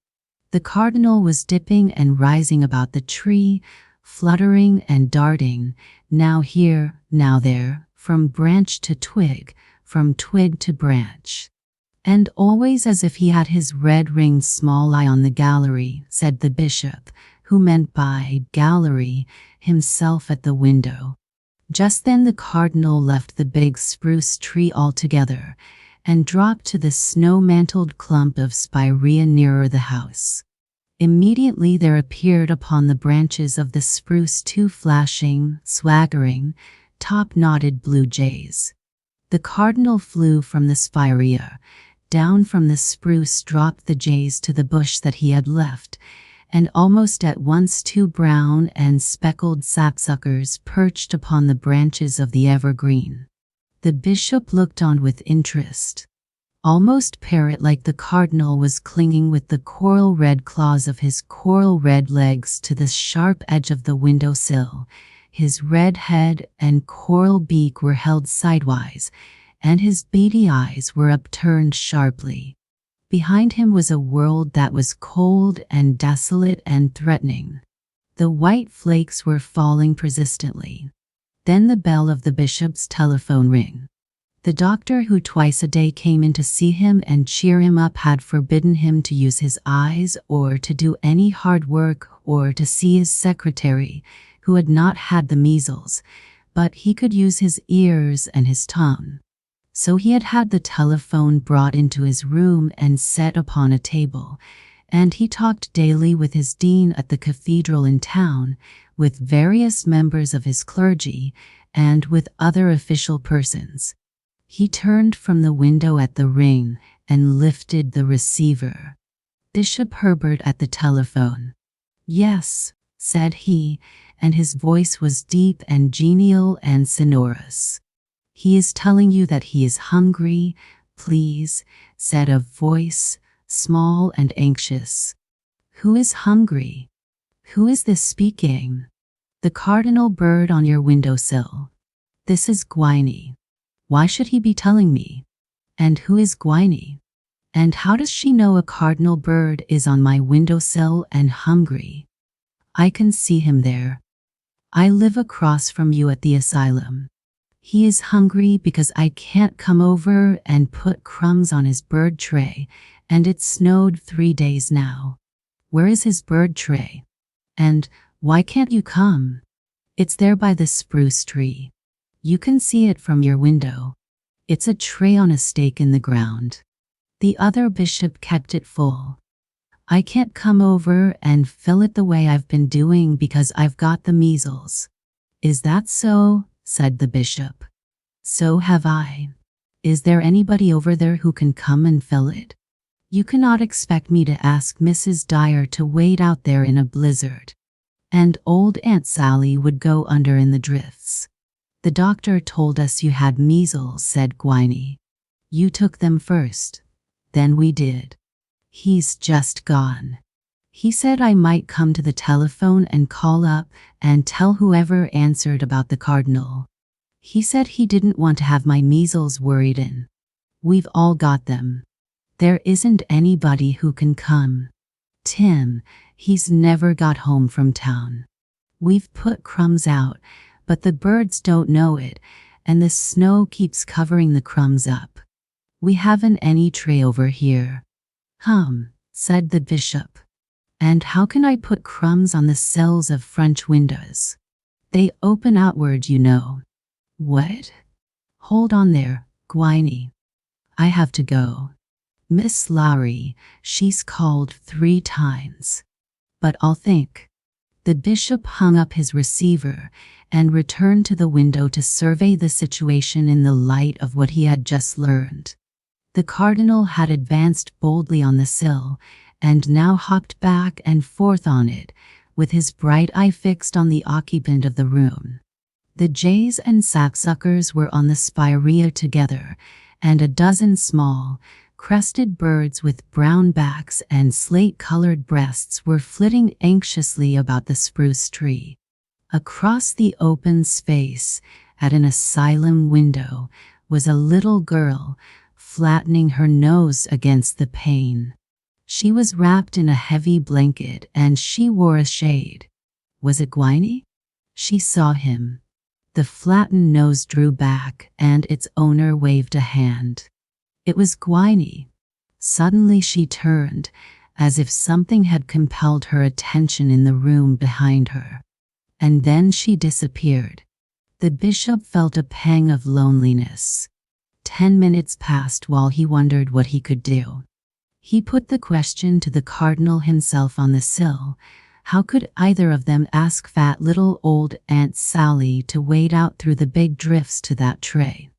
The cardinal was dipping and rising about the tree, fluttering and darting, now here, now there, from branch to twig, from twig to branch. "And always as if he had his red-ringed small eye on the gallery," said the bishop, who meant by gallery himself at the window. Just then the cardinal left the big spruce tree altogether and dropped to the snow-mantled clump of spirea nearer the house. Immediately there appeared upon the branches of the spruce 2 flashing, swaggering, top-knotted blue jays. The cardinal flew from the spirea. Down from the spruce dropped the jays to the bush that he had left, and almost at once 2 brown and speckled sapsuckers perched upon the branches of the evergreen. The bishop looked on with interest. Almost parrot-like, the cardinal was clinging with the coral-red claws of his coral-red legs to the sharp edge of the window-sill. His red head and coral beak were held sidewise, and his beady eyes were upturned sharply. Behind him was a world that was cold and desolate and threatening. The white flakes were falling persistently. Then the bell of the bishop's telephone rang. The doctor, who twice a day came in to see him and cheer him up, had forbidden him to use his eyes or to do any hard work or to see his secretary, who had not had the measles, but he could use his ears and his tongue. So he had had the telephone brought into his room and set upon a table, and he talked daily with his dean at the cathedral in town, with various members of his clergy, and with other official persons. He turned from the window at the ring and lifted the receiver. Bishop Herbert at the telephone. "Yes," said he, and his voice was deep and genial and sonorous. "He is telling you that he is hungry, please," said a voice, small and anxious. "Who is hungry? Who is this speaking?" "The cardinal bird on your windowsill. This is Gwynnie." "Why should he be telling me? And who is Gwynnie? And how does she know a cardinal bird is on my windowsill and hungry? I can see him there. I live across from you at the asylum. He is hungry because I can't come over and put crumbs on his bird tray, and it snowed 3 days now. Where is his bird tray? And why can't you come? It's there by the spruce tree. You can see it from your window. It's a tray on a stake in the ground." The other bishop kept it full. "I can't come over and fill it the way I've been doing because I've got the measles." "Is that so?" said the bishop. "So have I. Is there anybody over there who can come and fill it? You cannot expect me to ask Mrs. Dyer to wait out there in a blizzard. And old Aunt Sally would go under in the drifts." "The doctor told us you had measles," said Gwynnie. "You took them first. Then we did. He's just gone. He said I might come to the telephone and call up and tell whoever answered about the cardinal. He said he didn't want to have my measles worried in. We've all got them. There isn't anybody who can come. Tim, he's never got home from town. We've put crumbs out, but the birds don't know it, and the snow keeps covering the crumbs up. We haven't any tray over here." Said the bishop. "And how can I put crumbs on the sills of French windows? They open outward, you know." "What?" "Hold on there, Gwynnie. I have to go. Miss Lowry, she's called 3 times. But I'll think." The bishop hung up his receiver and returned to the window to survey the situation in the light of what he had just learned. The cardinal had advanced boldly on the sill, and now hopped back and forth on it, with his bright eye fixed on the occupant of the room. The jays and sapsuckers were on the spirea together, and a dozen small, crested birds with brown backs and slate-colored breasts were flitting anxiously about the spruce tree. Across the open space, at an asylum window, was a little girl, flattening her nose against the pane. She was wrapped in a heavy blanket and she wore a shade. Was it Gwynnie? She saw him. The flattened nose drew back, and its owner waved a hand. It was Gwyney. Suddenly she turned, as if something had compelled her attention in the room behind her. And then she disappeared. The bishop felt a pang of loneliness. 10 minutes passed while he wondered what he could do. He put the question to the cardinal himself on the sill. How could either of them ask fat little old Aunt Sally to wade out through the big drifts to that tray?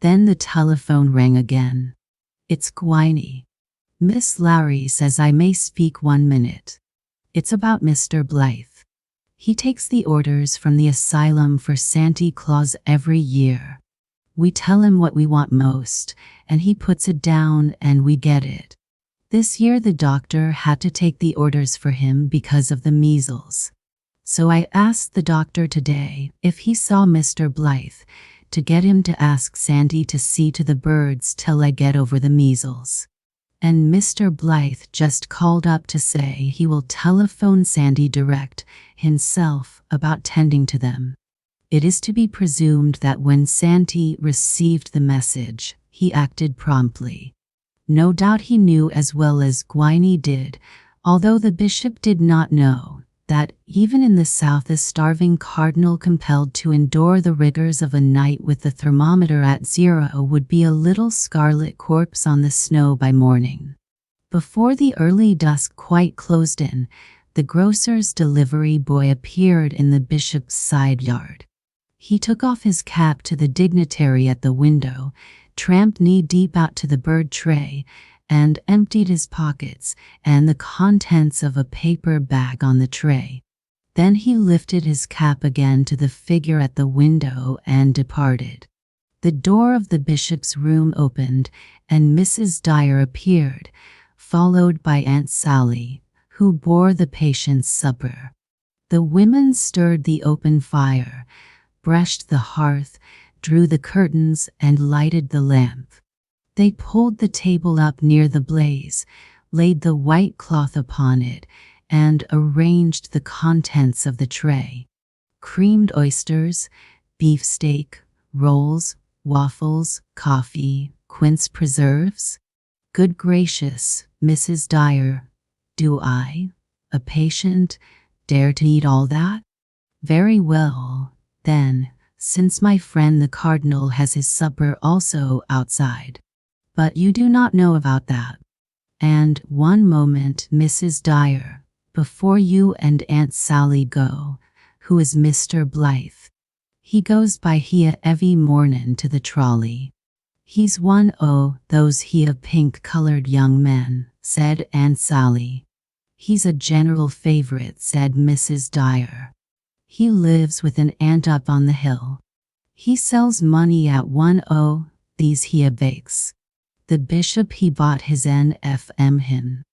Then the telephone rang again. It's Gwyney. Miss Lowry says I may speak 1 minute. It's about Mr. Blythe. He takes the orders from the asylum for Santa Claus every year. We tell him what we want most, and he puts it down and we get it. This year the doctor had to take the orders for him because of the measles. So I asked the doctor today if he saw Mr. Blythe, to get him to ask Sandy to see to the birds till I get over the measles. And Mr. Blythe just called up to say he will telephone Sandy direct himself about tending to them. It is to be presumed that when Sandy received the message, he acted promptly. No doubt he knew as well as Gwyney did, although the bishop did not know, that even in the south a starving cardinal compelled to endure the rigors of a night with the thermometer at 0 would be a little scarlet corpse on the snow by morning. Before the early dusk quite closed in, the grocer's delivery boy appeared in the bishop's side yard. He took off his cap to the dignitary at the window, tramped knee-deep out to the bird tray, and emptied his pockets and the contents of a paper bag on the tray. Then he lifted his cap again to the figure at the window and departed. The door of the bishop's room opened, and Mrs. Dyer appeared, followed by Aunt Sally, who bore the patient's supper. The women stirred the open fire, brushed the hearth, drew the curtains, and lighted the lamp. They pulled the table up near the blaze, laid the white cloth upon it, and arranged the contents of the tray. Creamed oysters, beefsteak, rolls, waffles, coffee, quince preserves. Good gracious, Mrs. Dyer, do I, a patient, dare to eat all that? Very well, then, since my friend the cardinal has his supper also outside. But you do not know about that. And one moment, Mrs. Dyer, before you and Aunt Sally go, who is Mr. Blythe? He goes by here every mornin' to the trolley. He's one o' those here pink-colored young men, said Aunt Sally. He's a general favorite, said Mrs. Dyer. He lives with an aunt up on the hill. He sells money at one o' these here bakes. The bishop he bought his NFM him.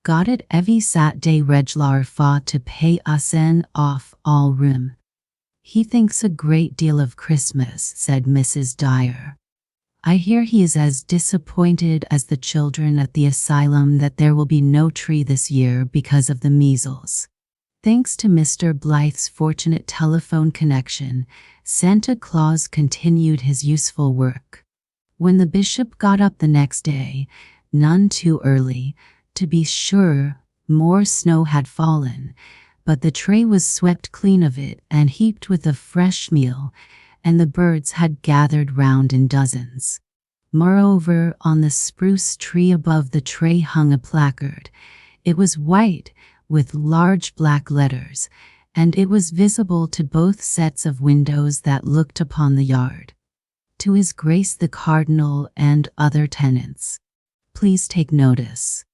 Got it every Saturday reg'lar fought to pay us off all room. He thinks a great deal of Christmas, said Mrs. Dyer. I hear he is as disappointed as the children at the asylum that there will be no tree this year because of the measles. Thanks to Mr. Blythe's fortunate telephone connection, Santa Claus continued his useful work. When the bishop got up the next day, none too early, to be sure, more snow had fallen, but the tray was swept clean of it and heaped with a fresh meal, and the birds had gathered round in dozens. Moreover, on the spruce tree above the tray hung a placard. It was white, with large black letters, and it was visible to both sets of windows that looked upon the yard. To His Grace the Cardinal and other tenants. Please take notice.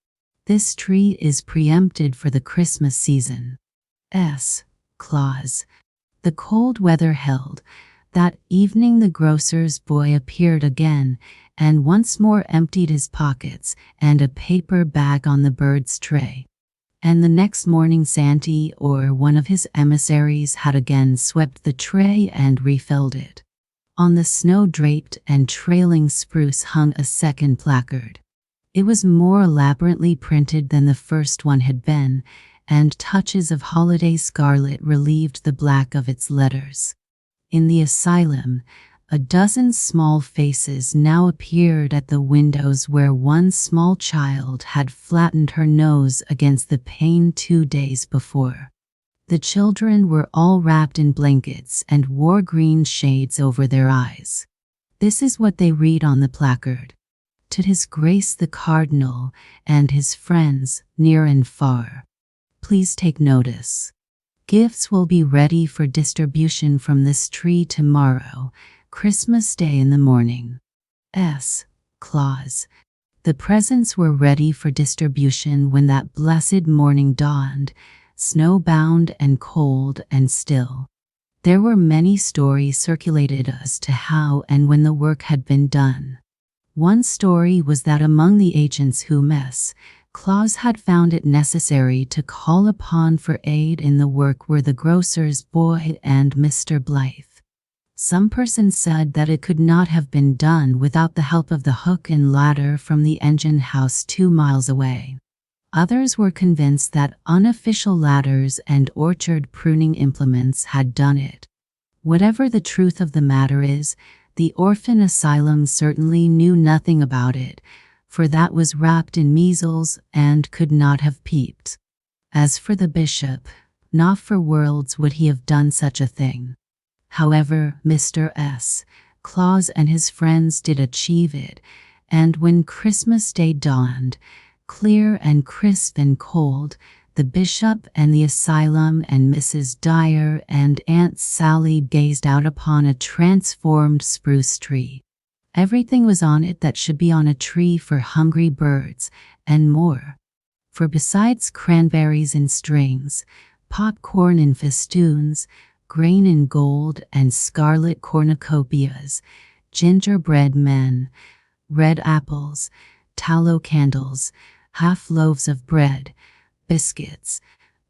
This tree is preempted for the Christmas season. S. Claus. The cold weather held. That evening the grocer's boy appeared again, and once more emptied his pockets and a paper bag on the bird's tray. And the next morning Santa or one of his emissaries had again swept the tray and refilled it. On the snow-draped and trailing spruce hung a second placard. It was more elaborately printed than the first one had been, and touches of holiday scarlet relieved the black of its letters. In the asylum, a dozen small faces now appeared at the windows where one small child had flattened her nose against the pane 2 days before. The children were all wrapped in blankets and wore green shades over their eyes. This is what they read on the placard. To His Grace the Cardinal and his friends, near and far. Please take notice. Gifts will be ready for distribution from this tree tomorrow, Christmas Day in the morning. Claus. The presents were ready for distribution when that blessed morning dawned, snowbound and cold and still. There were many stories circulated as to how and when the work had been done. One story was that among the agents who Claus had found it necessary to call upon for aid in the work were the grocer's boy and Mr. Blythe. Some person said that it could not have been done without the help of the hook and ladder from the engine house 2 miles away. Others were convinced that unofficial ladders and orchard pruning implements had done it. Whatever the truth of the matter is, the orphan asylum certainly knew nothing about it, for that was wrapped in measles and could not have peeped. As for the bishop, not for worlds would he have done such a thing. However, Mr. Claus and his friends did achieve it, and when Christmas Day dawned, clear and crisp and cold, the bishop and the asylum and Mrs. Dyer and Aunt Sally gazed out upon a transformed spruce tree. Everything was on it that should be on a tree for hungry birds, and more. For besides cranberries in strings, popcorn in festoons, grain in gold and scarlet cornucopias, gingerbread men, red apples, tallow candles, half loaves of bread, biscuits.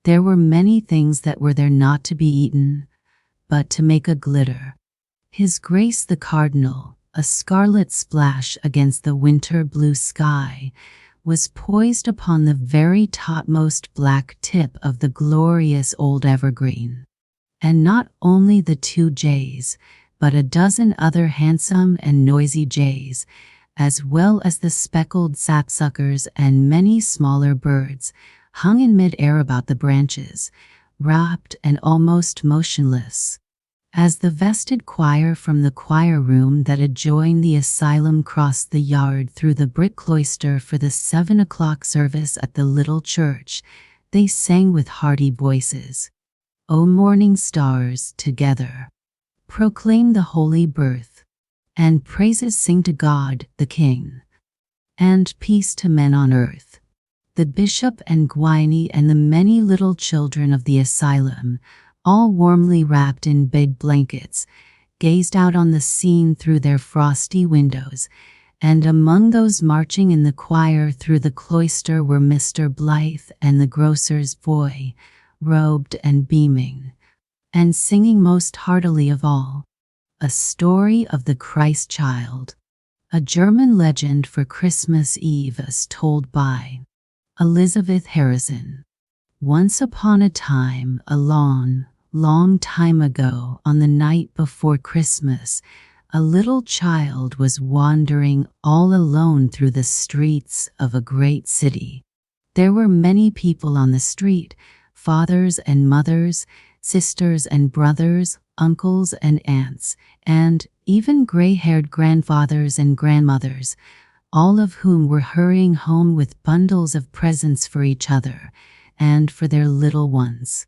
There were many things that were there not to be eaten, but to make a glitter. His Grace the Cardinal, a scarlet splash against the winter blue sky, was poised upon the very topmost black tip of the glorious old evergreen. And not only the 2 jays, but a dozen other handsome and noisy jays, as well as the speckled sapsuckers and many smaller birds, hung in mid-air about the branches, wrapped and almost motionless. As the vested choir from the choir room that adjoined the asylum crossed the yard through the brick cloister for the 7 o'clock service at the little church, they sang with hearty voices, "O morning stars, together proclaim the holy birth, and praises sing to God the King, and peace to men on earth." The bishop and Gwynne and the many little children of the asylum, all warmly wrapped in big blankets, gazed out on the scene through their frosty windows, and among those marching in the choir through the cloister were Mr. Blythe and the grocer's boy, robed and beaming, and singing most heartily of all, a story of the Christ child, a German legend for Christmas Eve as told by Elizabeth Harrison. Once upon a time, a long, long time ago, on the night before Christmas, a little child was wandering all alone through the streets of a great city. There were many people on the street, fathers and mothers, sisters and brothers, uncles and aunts, and even gray-haired grandfathers and grandmothers, all of whom were hurrying home with bundles of presents for each other and for their little ones.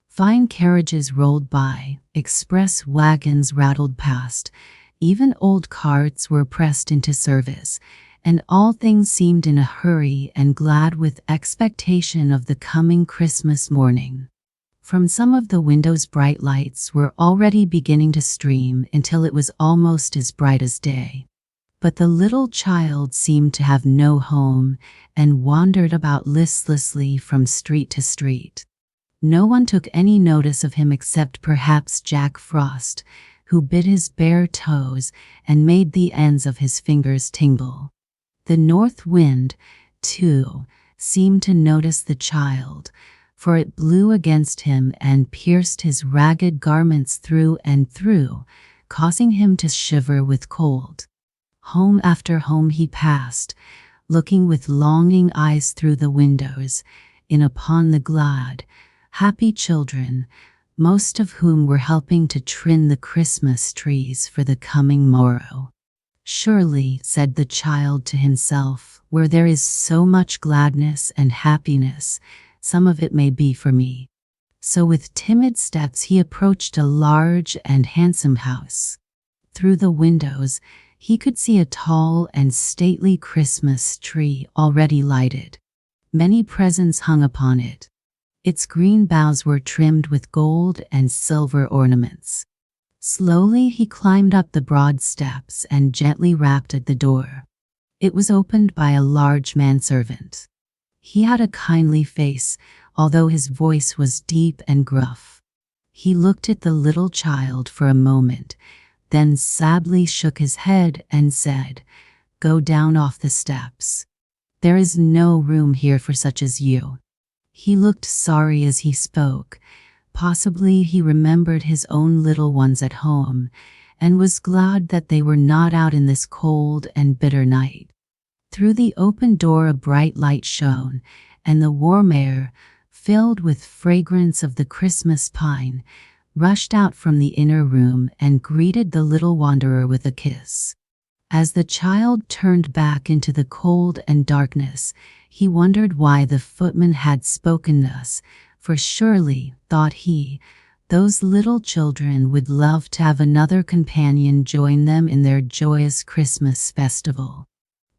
Fine carriages rolled by, express wagons rattled past, even old carts were pressed into service, and all things seemed in a hurry and glad with expectation of the coming Christmas morning. From some of the windows bright lights were already beginning to stream until it was almost as bright as day. But the little child seemed to have no home and wandered about listlessly from street to street. No one took any notice of him except perhaps Jack Frost, who bit his bare toes and made the ends of his fingers tingle. The north wind, too, seemed to notice the child, for it blew against him and pierced his ragged garments through and through, causing him to shiver with cold. Home after home he passed, looking with longing eyes through the windows, in upon the glad, happy children, most of whom were helping to trim the Christmas trees for the coming morrow. "Surely," said the child to himself, "where there is so much gladness and happiness, some of it may be for me." So with timid steps he approached a large and handsome house. Through the windows he could see a tall and stately Christmas tree already lighted. Many presents hung upon it. Its green boughs were trimmed with gold and silver ornaments. Slowly he climbed up the broad steps and gently rapped at the door. It was opened by a large manservant. He had a kindly face, although his voice was deep and gruff. He looked at the little child for a moment, then sadly shook his head and said, "Go down off the steps. There is no room here for such as you." He looked sorry as he spoke. Possibly he remembered his own little ones at home, and was glad that they were not out in this cold and bitter night. Through the open door a bright light shone, and the warm air, filled with fragrance of the Christmas pine, rushed out from the inner room and greeted the little wanderer with a kiss. As the child turned back into the cold and darkness, he wondered why the footman had spoken thus, for surely, thought he, those little children would love to have another companion join them in their joyous Christmas festival.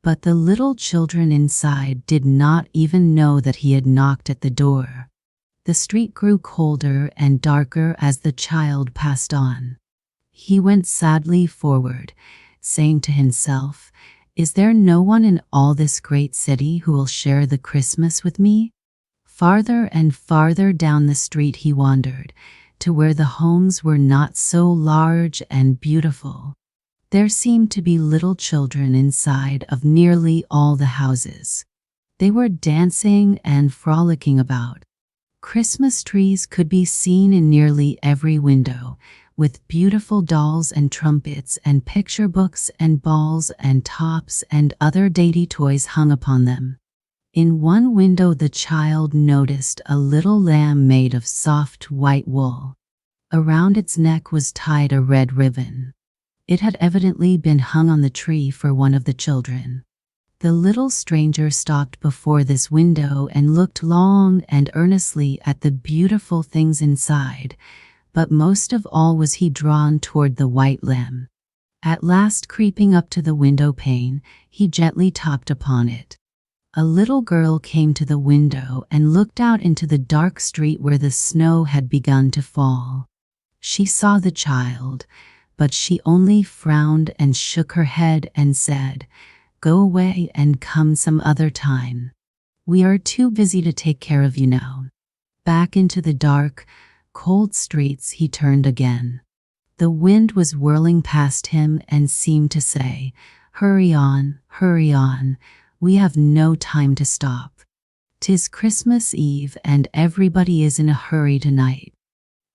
But the little children inside did not even know that he had knocked at the door. The street grew colder and darker as the child passed on. He went sadly forward, saying to himself, "Is there no one in all this great city who will share the Christmas with me?" Farther and farther down the street he wandered, to where the homes were not so large and beautiful. There seemed to be little children inside of nearly all the houses. They were dancing and frolicking about. Christmas trees could be seen in nearly every window, with beautiful dolls and trumpets and picture books and balls and tops and other dainty toys hung upon them. In one window the child noticed a little lamb made of soft white wool. Around its neck was tied a red ribbon. It had evidently been hung on the tree for one of the children. The little stranger stopped before this window and looked long and earnestly at the beautiful things inside, but most of all was he drawn toward the white lamb. At last, creeping up to the window pane, he gently tapped upon it. A little girl came to the window and looked out into the dark street where the snow had begun to fall. She saw the child, but she only frowned and shook her head and said, "Go away and come some other time. We are too busy to take care of you now." Back into the dark, cold streets he turned again. The wind was whirling past him and seemed to say, hurry on, we have no time to stop. 'Tis Christmas Eve and everybody is in a hurry tonight."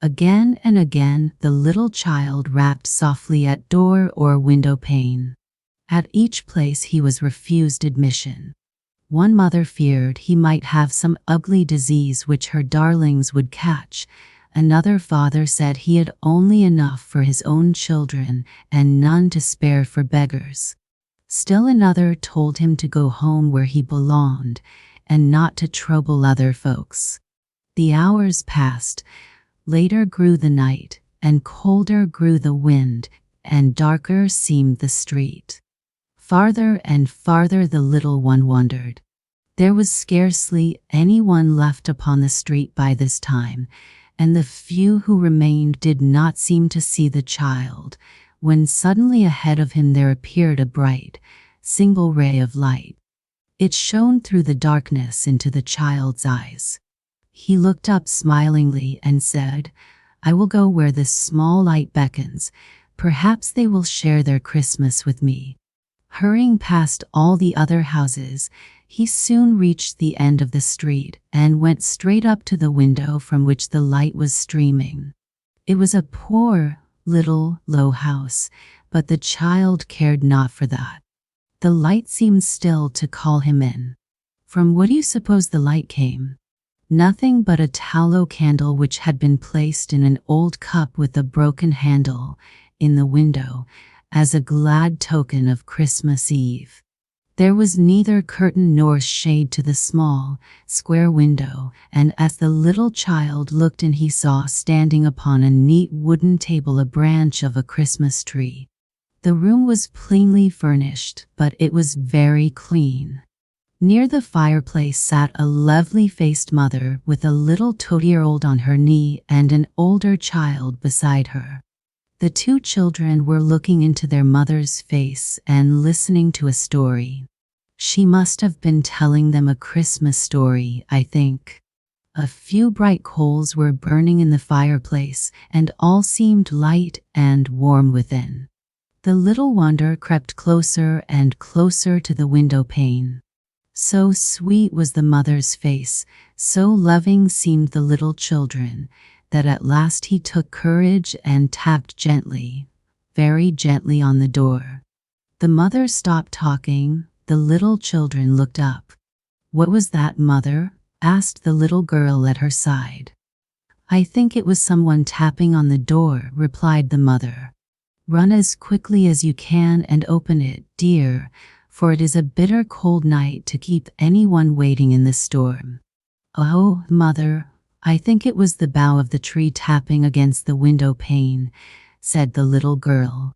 Again and again the little child rapped softly at door or window pane. At each place he was refused admission. One mother feared he might have some ugly disease which her darlings would catch. Another father said he had only enough for his own children and none to spare for beggars. Still another told him to go home where he belonged and not to trouble other folks. The hours passed, later grew the night, and colder grew the wind, and darker seemed the street. Farther and farther the little one wandered. There was scarcely anyone left upon the street by this time, and the few who remained did not seem to see the child, when suddenly ahead of him there appeared a bright, single ray of light. It shone through the darkness into the child's eyes. He looked up smilingly and said, "I will go where this small light beckons. Perhaps they will share their Christmas with me." Hurrying past all the other houses, he soon reached the end of the street and went straight up to the window from which the light was streaming. It was a poor, little, low house, but the child cared not for that. The light seemed still to call him in. From what do you suppose the light came? Nothing but a tallow candle which had been placed in an old cup with a broken handle in the window as a glad token of Christmas Eve. There was neither curtain nor shade to the small, square window, and as the little child looked in he saw standing upon a neat wooden table a branch of a Christmas tree. The room was plainly furnished, but it was very clean. Near the fireplace sat a lovely-faced mother with a little 2-year-old on her knee and an older child beside her. The two children were looking into their mother's face and listening to a story. She must have been telling them a Christmas story, I think. A few bright coals were burning in the fireplace, and all seemed light and warm within. The little wanderer crept closer and closer to the window pane. So sweet was the mother's face, so loving seemed the little children, that at last he took courage and tapped gently, very gently on the door. The mother stopped talking. The little children looked up. "What was that, mother?" asked the little girl at her side. "I think it was someone tapping on the door," replied the mother. "Run as quickly as you can and open it, dear, for it is a bitter cold night to keep anyone waiting in the storm." "Oh, mother, I think it was the bough of the tree tapping against the window pane," said the little girl.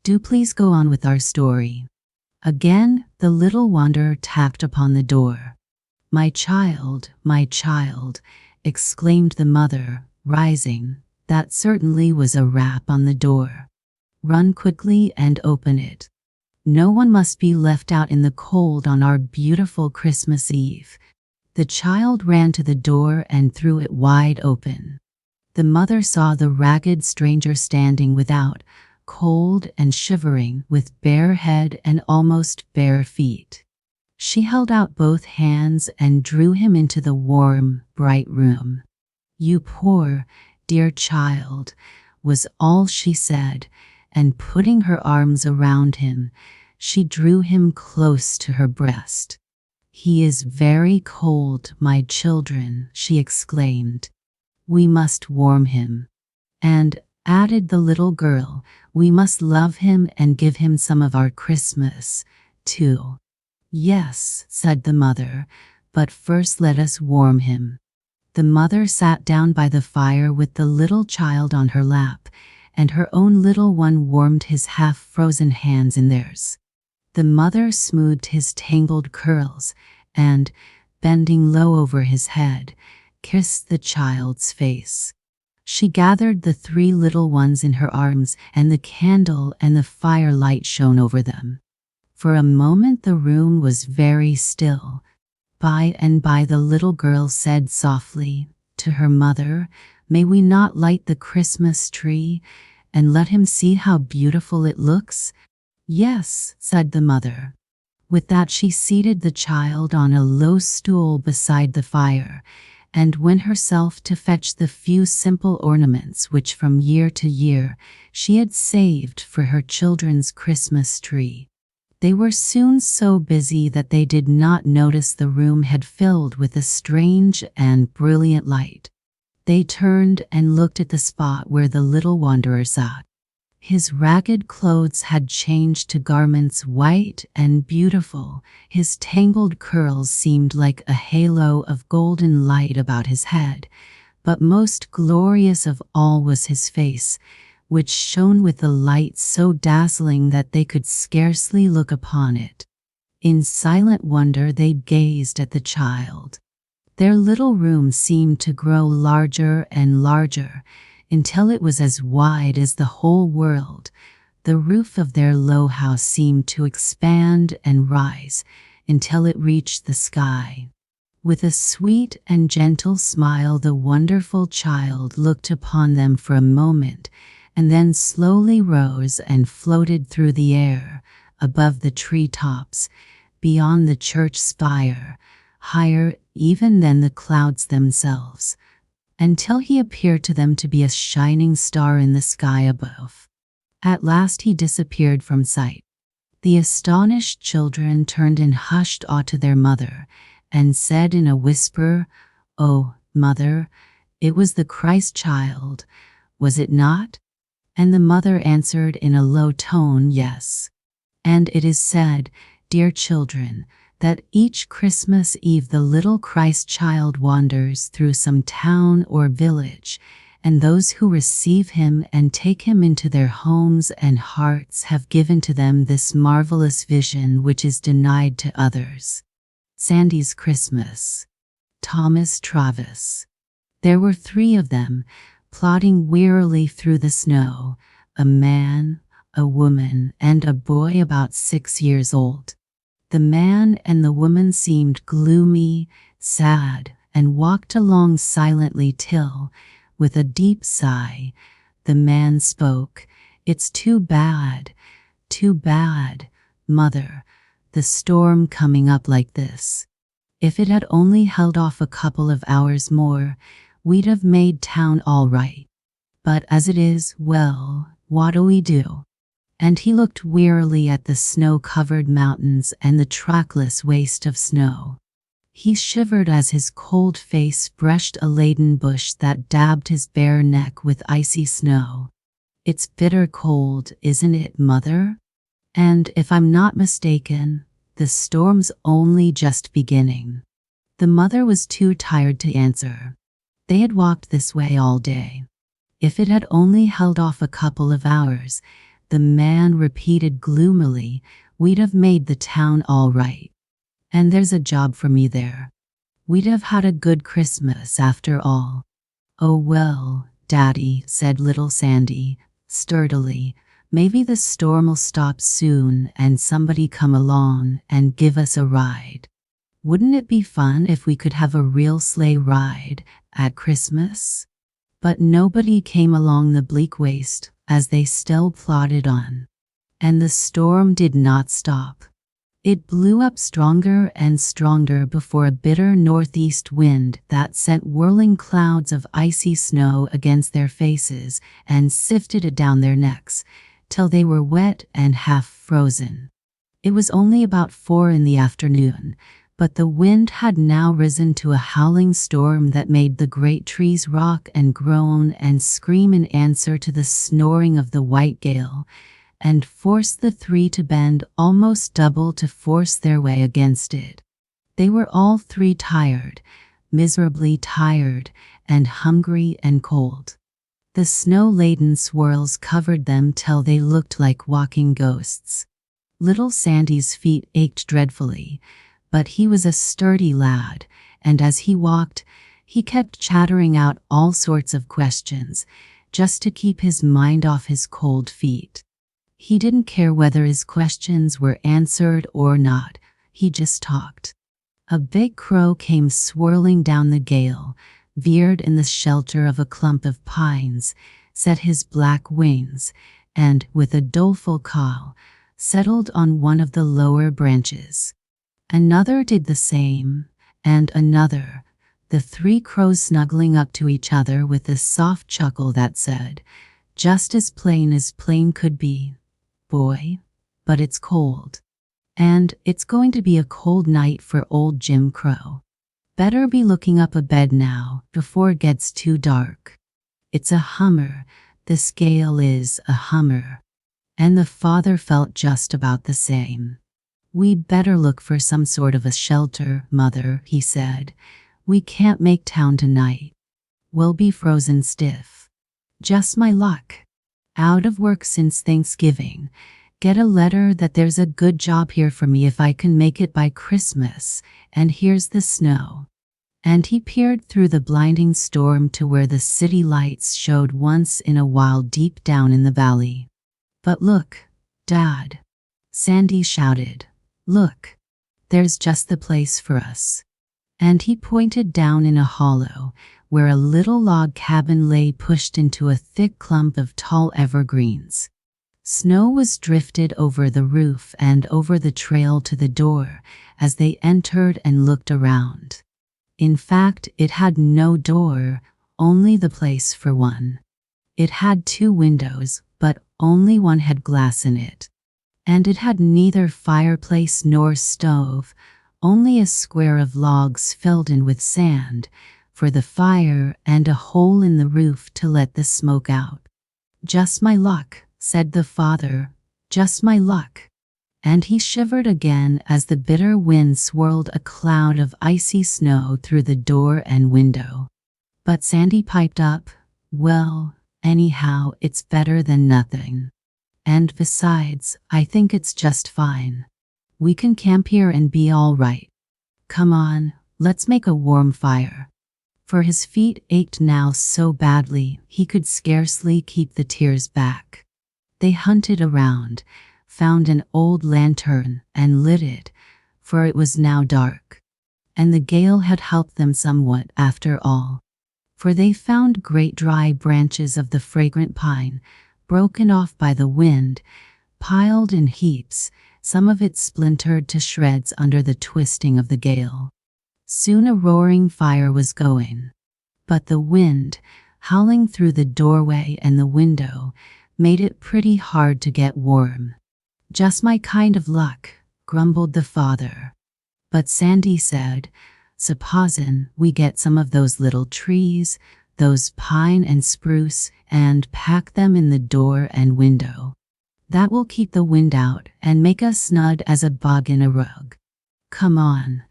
"Do please go on with our story." Again, the little wanderer tapped upon the door. my child," exclaimed the mother, rising. That certainly was a rap on the door. "Run quickly and open it. No one must be left out in the cold on our beautiful Christmas Eve." The child ran to the door and threw it wide open. The mother saw the ragged stranger standing without, cold and shivering, with bare head and almost bare feet. She held out both hands and drew him into the warm, bright room. "You poor, dear child," was all she said, and putting her arms around him, she drew him close to her breast. "He is very cold, my children," she exclaimed. "We must warm him. And," added the little girl, "we must love him and give him some of our Christmas, too." "Yes," said the mother, "but first let us warm him." The mother sat down by the fire with the little child on her lap, and her own little one warmed his half-frozen hands in theirs. The mother smoothed his tangled curls and, bending low over his head, kissed the child's face. She gathered the 3 little ones in her arms, and the candle and the firelight shone over them. For a moment the room was very still. By and by the little girl said softly to her mother, "May we not light the Christmas tree and let him see how beautiful it looks?" "Yes," said the mother. With that she seated the child on a low stool beside the fire, and went herself to fetch the few simple ornaments which from year to year she had saved for her children's Christmas tree. They were soon so busy that they did not notice the room had filled with a strange and brilliant light. They turned and looked at the spot where the little wanderer sat. His ragged clothes had changed to garments white and beautiful. His tangled curls seemed like a halo of golden light about his head, but most glorious of all was his face, which shone with a light so dazzling that they could scarcely look upon it. In silent wonder they gazed at the child. Their little room seemed to grow larger and larger, until it was as wide as the whole world. The roof of their low house seemed to expand and rise, until it reached the sky. With a sweet and gentle smile the wonderful child looked upon them for a moment, and then slowly rose and floated through the air, above the treetops, beyond the church spire, higher even than the clouds themselves, until he appeared to them to be a shining star in the sky above. At last he disappeared from sight. The astonished children turned in hushed awe to their mother, and said in a whisper, "Oh, mother, it was the Christ child, was it not?" And the mother answered in a low tone, "Yes." And it is said, dear children, that each Christmas Eve the little Christ child wanders through some town or village, and those who receive him and take him into their homes and hearts have given to them this marvelous vision which is denied to others. Sandy's Christmas. Thomas Travis. There were 3 of them, plodding wearily through the snow, a man, a woman, and a boy about 6 years old. The man and the woman seemed gloomy, sad, and walked along silently till, with a deep sigh, the man spoke, "It's too bad, mother, the storm coming up like this. If it had only held off a couple of hours more, we'd have made town all right. But as it is, well, what do we do?" And he looked wearily at the snow-covered mountains and the trackless waste of snow. He shivered as his cold face brushed a laden bush that dabbed his bare neck with icy snow. "It's bitter cold, isn't it, mother? And if I'm not mistaken, the storm's only just beginning." The mother was too tired to answer. They had walked this way all day. "If it had only held off a couple of hours," the man repeated gloomily, "we'd have made the town all right. And there's a job for me there. We'd have had a good Christmas after all." "Oh well, Daddy," said little Sandy, sturdily, "maybe the storm'll stop soon and somebody come along and give us a ride. Wouldn't it be fun if we could have a real sleigh ride at Christmas?" But nobody came along the bleak waste as they still plodded on. And the storm did not stop. It blew up stronger and stronger before a bitter northeast wind that sent whirling clouds of icy snow against their faces and sifted it down their necks, till they were wet and half frozen. It was only about 4 in the afternoon, but the wind had now risen to a howling storm that made the great trees rock and groan and scream in answer to the snoring of the white gale, and forced the 3 to bend almost double to force their way against it. They were all 3 tired, miserably tired, and hungry and cold. The snow-laden swirls covered them till they looked like walking ghosts. Little Sandy's feet ached dreadfully, but he was a sturdy lad, and as he walked, he kept chattering out all sorts of questions, just to keep his mind off his cold feet. He didn't care whether his questions were answered or not, he just talked. A big crow came swirling down the gale, veered in the shelter of a clump of pines, set his black wings, and, with a doleful caw, settled on one of the lower branches. Another did the same, and another, the 3 crows snuggling up to each other with a soft chuckle that said, just as plain could be, "Boy, but it's cold. And it's going to be a cold night for old Jim Crow. Better be looking up a bed now, before it gets too dark. It's a hummer, the scale is a hummer." And the father felt just about the same. "We'd better look for some sort of a shelter, mother," he said. "We can't make town tonight. We'll be frozen stiff. Just my luck. Out of work since Thanksgiving. Get a letter that there's a good job here for me if I can make it by Christmas, and here's the snow." And he peered through the blinding storm to where the city lights showed once in a while deep down in the valley. "But look, Dad," Sandy shouted. "Look, there's just the place for us." And he pointed down in a hollow, where a little log cabin lay pushed into a thick clump of tall evergreens. Snow was drifted over the roof and over the trail to the door as they entered and looked around. In fact, it had no door, only the place for one. It had 2 windows, but only one had glass in it. And it had neither fireplace nor stove, only a square of logs filled in with sand for the fire and a hole in the roof to let the smoke out. "Just my luck," said the father, "just my luck." And he shivered again as the bitter wind swirled a cloud of icy snow through the door and window. But Sandy piped up, "Well, anyhow, it's better than nothing. And besides, I think it's just fine. We can camp here and be all right. Come on, let's make a warm fire." For his feet ached now so badly he could scarcely keep the tears back. They hunted around, found an old lantern and lit it, for it was now dark. And the gale had helped them somewhat after all. For they found great dry branches of the fragrant pine, broken off by the wind, piled in heaps, some of it splintered to shreds under the twisting of the gale. Soon a roaring fire was going. But the wind, howling through the doorway and the window, made it pretty hard to get warm. "Just my kind of luck," grumbled the father. But Sandy said, "Supposin' we get some of those little trees, those pine and spruce, and pack them in the door and window. That will keep the wind out and make us snug as a bug in a rug. Come on."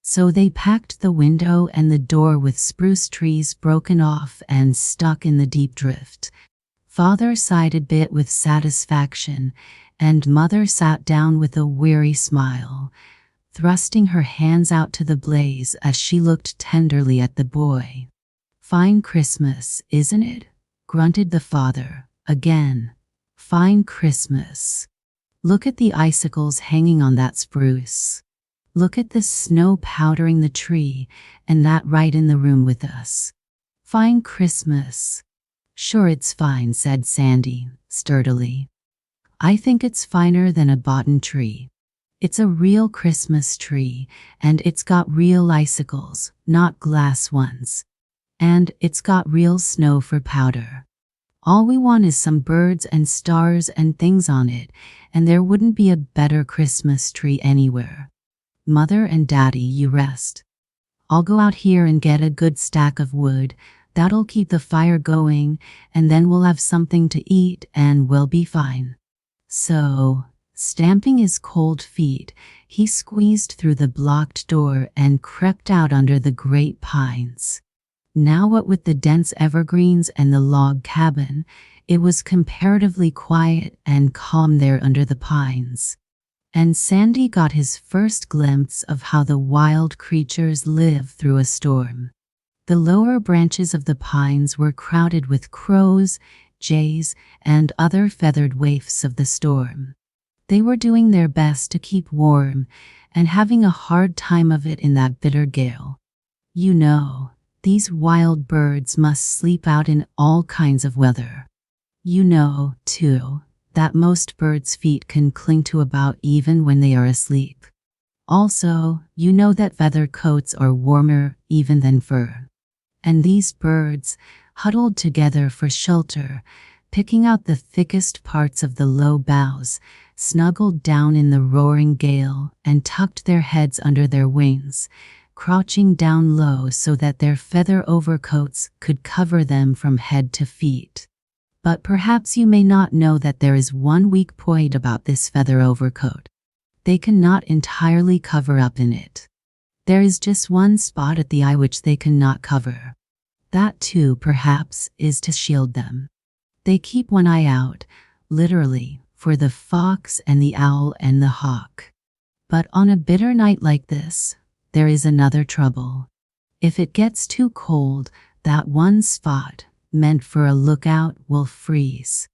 So they packed the window and the door with spruce trees broken off and stuck in the deep drift. Father sighed a bit with satisfaction, and Mother sat down with a weary smile, thrusting her hands out to the blaze as she looked tenderly at the boy. "Fine Christmas, isn't it?" grunted the father. Again, "Fine Christmas. Look at the icicles hanging on that spruce. Look at the snow powdering the tree, and that right in the room with us. Fine Christmas." "Sure it's fine," said Sandy, sturdily. "I think it's finer than a boughten tree. It's a real Christmas tree, and it's got real icicles, not glass ones. And it's got real snow for powder. All we want is some birds and stars and things on it, and there wouldn't be a better Christmas tree anywhere. Mother and Daddy, you rest. I'll go out here and get a good stack of wood. That'll keep the fire going, and then we'll have something to eat and we'll be fine." So, stamping his cold feet, he squeezed through the blocked door and crept out under the great pines. Now what with the dense evergreens and the log cabin, it was comparatively quiet and calm there under the pines. And Sandy got his first glimpse of how the wild creatures live through a storm. The lower branches of the pines were crowded with crows, jays, and other feathered waifs of the storm. They were doing their best to keep warm and having a hard time of it in that bitter gale. You know, these wild birds must sleep out in all kinds of weather. You know, too, that most birds' feet can cling to about even when they are asleep. Also, you know that feather coats are warmer even than fur. And these birds, huddled together for shelter, picking out the thickest parts of the low boughs, snuggled down in the roaring gale and tucked their heads under their wings, crouching down low so that their feather overcoats could cover them from head to feet. But perhaps you may not know that there is one weak point about this feather overcoat. They cannot entirely cover up in it. There is just one spot at the eye which they cannot cover. That too, perhaps, is to shield them. They keep one eye out, literally, for the fox and the owl and the hawk. But on a bitter night like this, there is another trouble. If it gets too cold, that one spot, meant for a lookout, will freeze.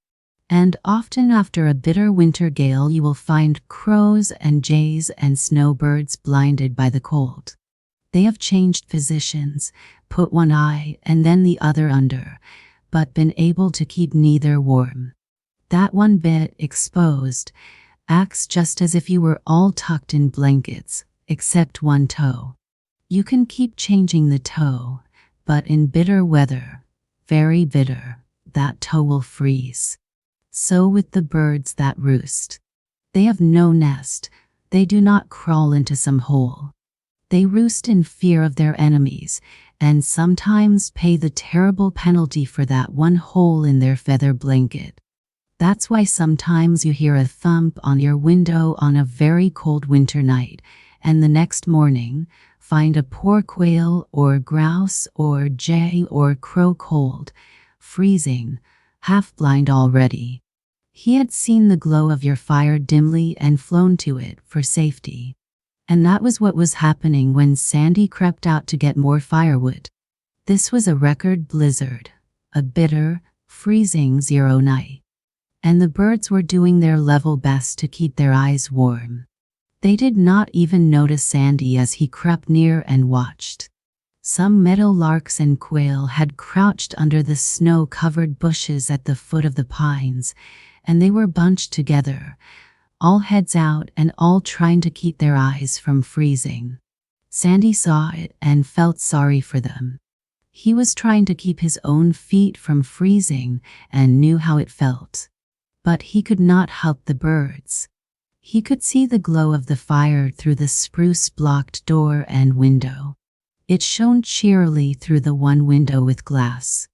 And often after a bitter winter gale you will find crows and jays and snowbirds blinded by the cold. They have changed positions, put one eye and then the other under, but been able to keep neither warm. That one bit exposed acts just as if you were all tucked in blankets, except one toe. You can keep changing the toe, but in bitter weather, very bitter, that toe will freeze. So with the birds that roost. They have no nest, they do not crawl into some hole. They roost in fear of their enemies, and sometimes pay the terrible penalty for that one hole in their feather blanket. That's why sometimes you hear a thump on your window on a very cold winter night, and the next morning find a poor quail or grouse or jay or crow cold, freezing, half blind already. He had seen the glow of your fire dimly and flown to it for safety. And that was what was happening when Sandy crept out to get more firewood. This was a record blizzard, a bitter, freezing 0 night. And the birds were doing their level best to keep their eyes warm. They did not even notice Sandy as he crept near and watched. Some meadowlarks and quail had crouched under the snow-covered bushes at the foot of the pines, and they were bunched together, all heads out and all trying to keep their eyes from freezing. Sandy saw it and felt sorry for them. He was trying to keep his own feet from freezing and knew how it felt. But he could not help the birds. He could see the glow of the fire through the spruce-blocked door and window. It shone cheerily through the one window with glass.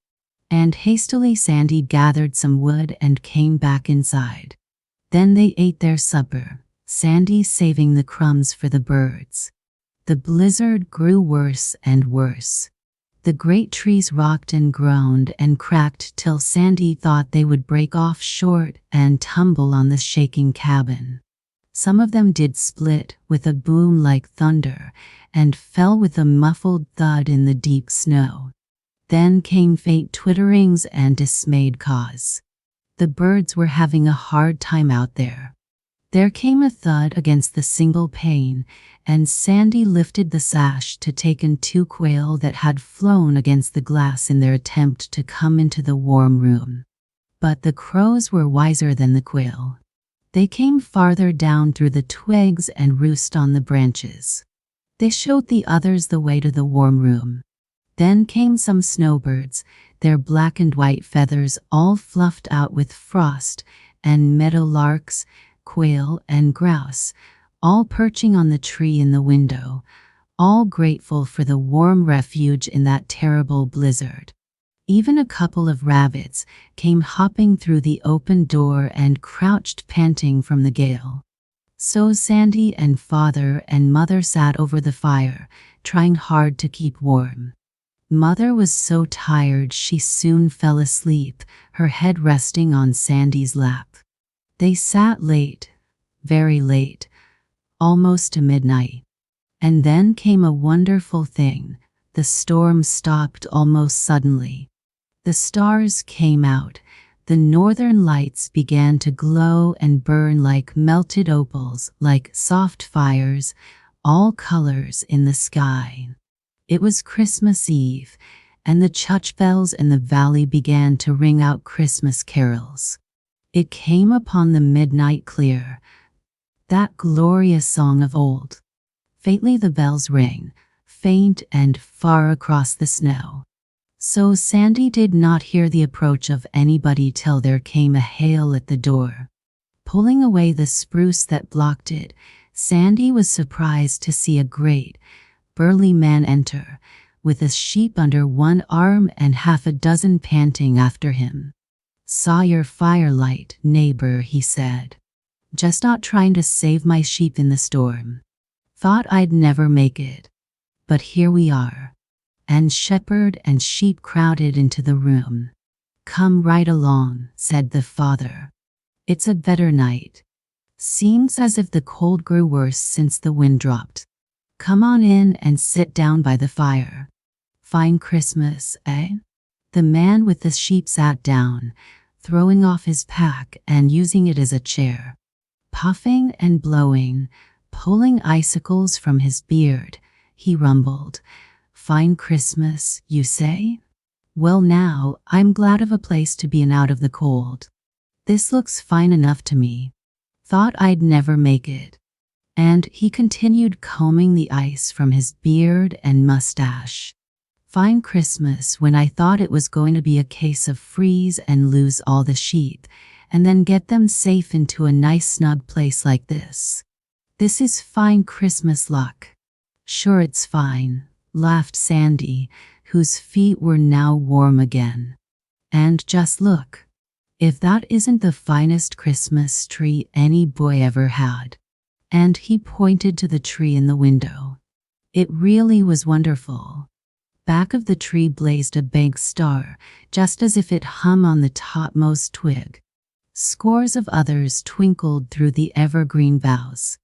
And hastily Sandy gathered some wood and came back inside. Then they ate their supper, Sandy saving the crumbs for the birds. The blizzard grew worse and worse. The great trees rocked and groaned and cracked till Sandy thought they would break off short and tumble on the shaking cabin. Some of them did split with a boom like thunder and fell with a muffled thud in the deep snow. Then came faint twitterings and dismayed caws. The birds were having a hard time out there. There came a thud against the single pane, and Sandy lifted the sash to take in 2 quail that had flown against the glass in their attempt to come into the warm room. But the crows were wiser than the quail. They came farther down through the twigs and roost on the branches. They showed the others the way to the warm room. Then came some snowbirds, their black and white feathers all fluffed out with frost, and meadowlarks, quail, and grouse, all perching on the tree in the window, all grateful for the warm refuge in that terrible blizzard. Even a couple of rabbits came hopping through the open door and crouched panting from the gale. So Sandy and Father and Mother sat over the fire, trying hard to keep warm. Mother was so tired she soon fell asleep, her head resting on Sandy's lap. They sat late, very late, almost to midnight. And then came a wonderful thing. The storm stopped almost suddenly. The stars came out. The northern lights began to glow and burn like melted opals, like soft fires, all colors in the sky. It was Christmas Eve, and the church bells in the valley began to ring out Christmas carols. It came upon the midnight clear, that glorious song of old. Faintly the bells rang, faint and far across the snow. So Sandy did not hear the approach of anybody till there came a hail at the door. Pulling away the spruce that blocked it, Sandy was surprised to see a great, burly man enter, with a sheep under one arm and half a dozen panting after him. "Saw your firelight, neighbor," he said. "Just not trying to save my sheep in the storm. Thought I'd never make it. But here we are." And shepherd and sheep crowded into the room. "Come right along," said the father. "It's a better night. Seems as if the cold grew worse since the wind dropped. Come on in and sit down by the fire. Fine Christmas, eh?" The man with the sheep sat down, throwing off his pack and using it as a chair. Puffing and blowing, pulling icicles from his beard, he rumbled, "Fine Christmas, you say? Well now, I'm glad of a place to be in out of the cold." This looks fine enough to me. Thought I'd never make it. And he continued combing the ice from his beard and mustache. Fine Christmas when I thought it was going to be a case of freeze and lose all the sheep, and then get them safe into a nice snug place like this. This is fine Christmas luck. Sure it's fine, laughed Sandy, whose feet were now warm again. And just look. If that isn't the finest Christmas tree any boy ever had. And he pointed to the tree in the window. It really was wonderful. Back of the tree blazed a big star, just as if it hung on the topmost twig. Scores of others twinkled through the evergreen boughs.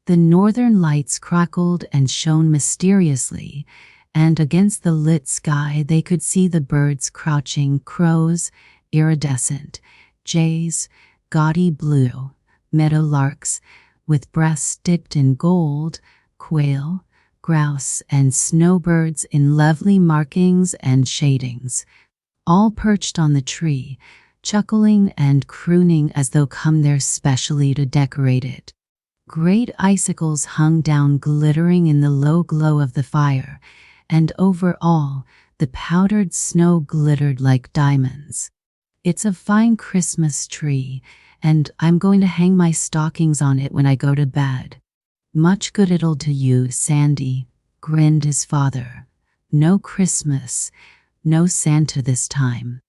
The northern lights crackled and shone mysteriously, and against the lit sky they could see the birds crouching, crows, iridescent, jays, gaudy blue, meadowlarks, with breasts dipped in gold, quail, grouse, and snowbirds in lovely markings and shadings, all perched on the tree, chuckling and crooning as though come there specially to decorate it. Great icicles hung down glittering in the low glow of the fire, and over all, the powdered snow glittered like diamonds. It's a fine Christmas tree, and I'm going to hang my stockings on it when I go to bed. Much good it'll do you, Sandy, grinned his father. No Christmas, no Santa this time.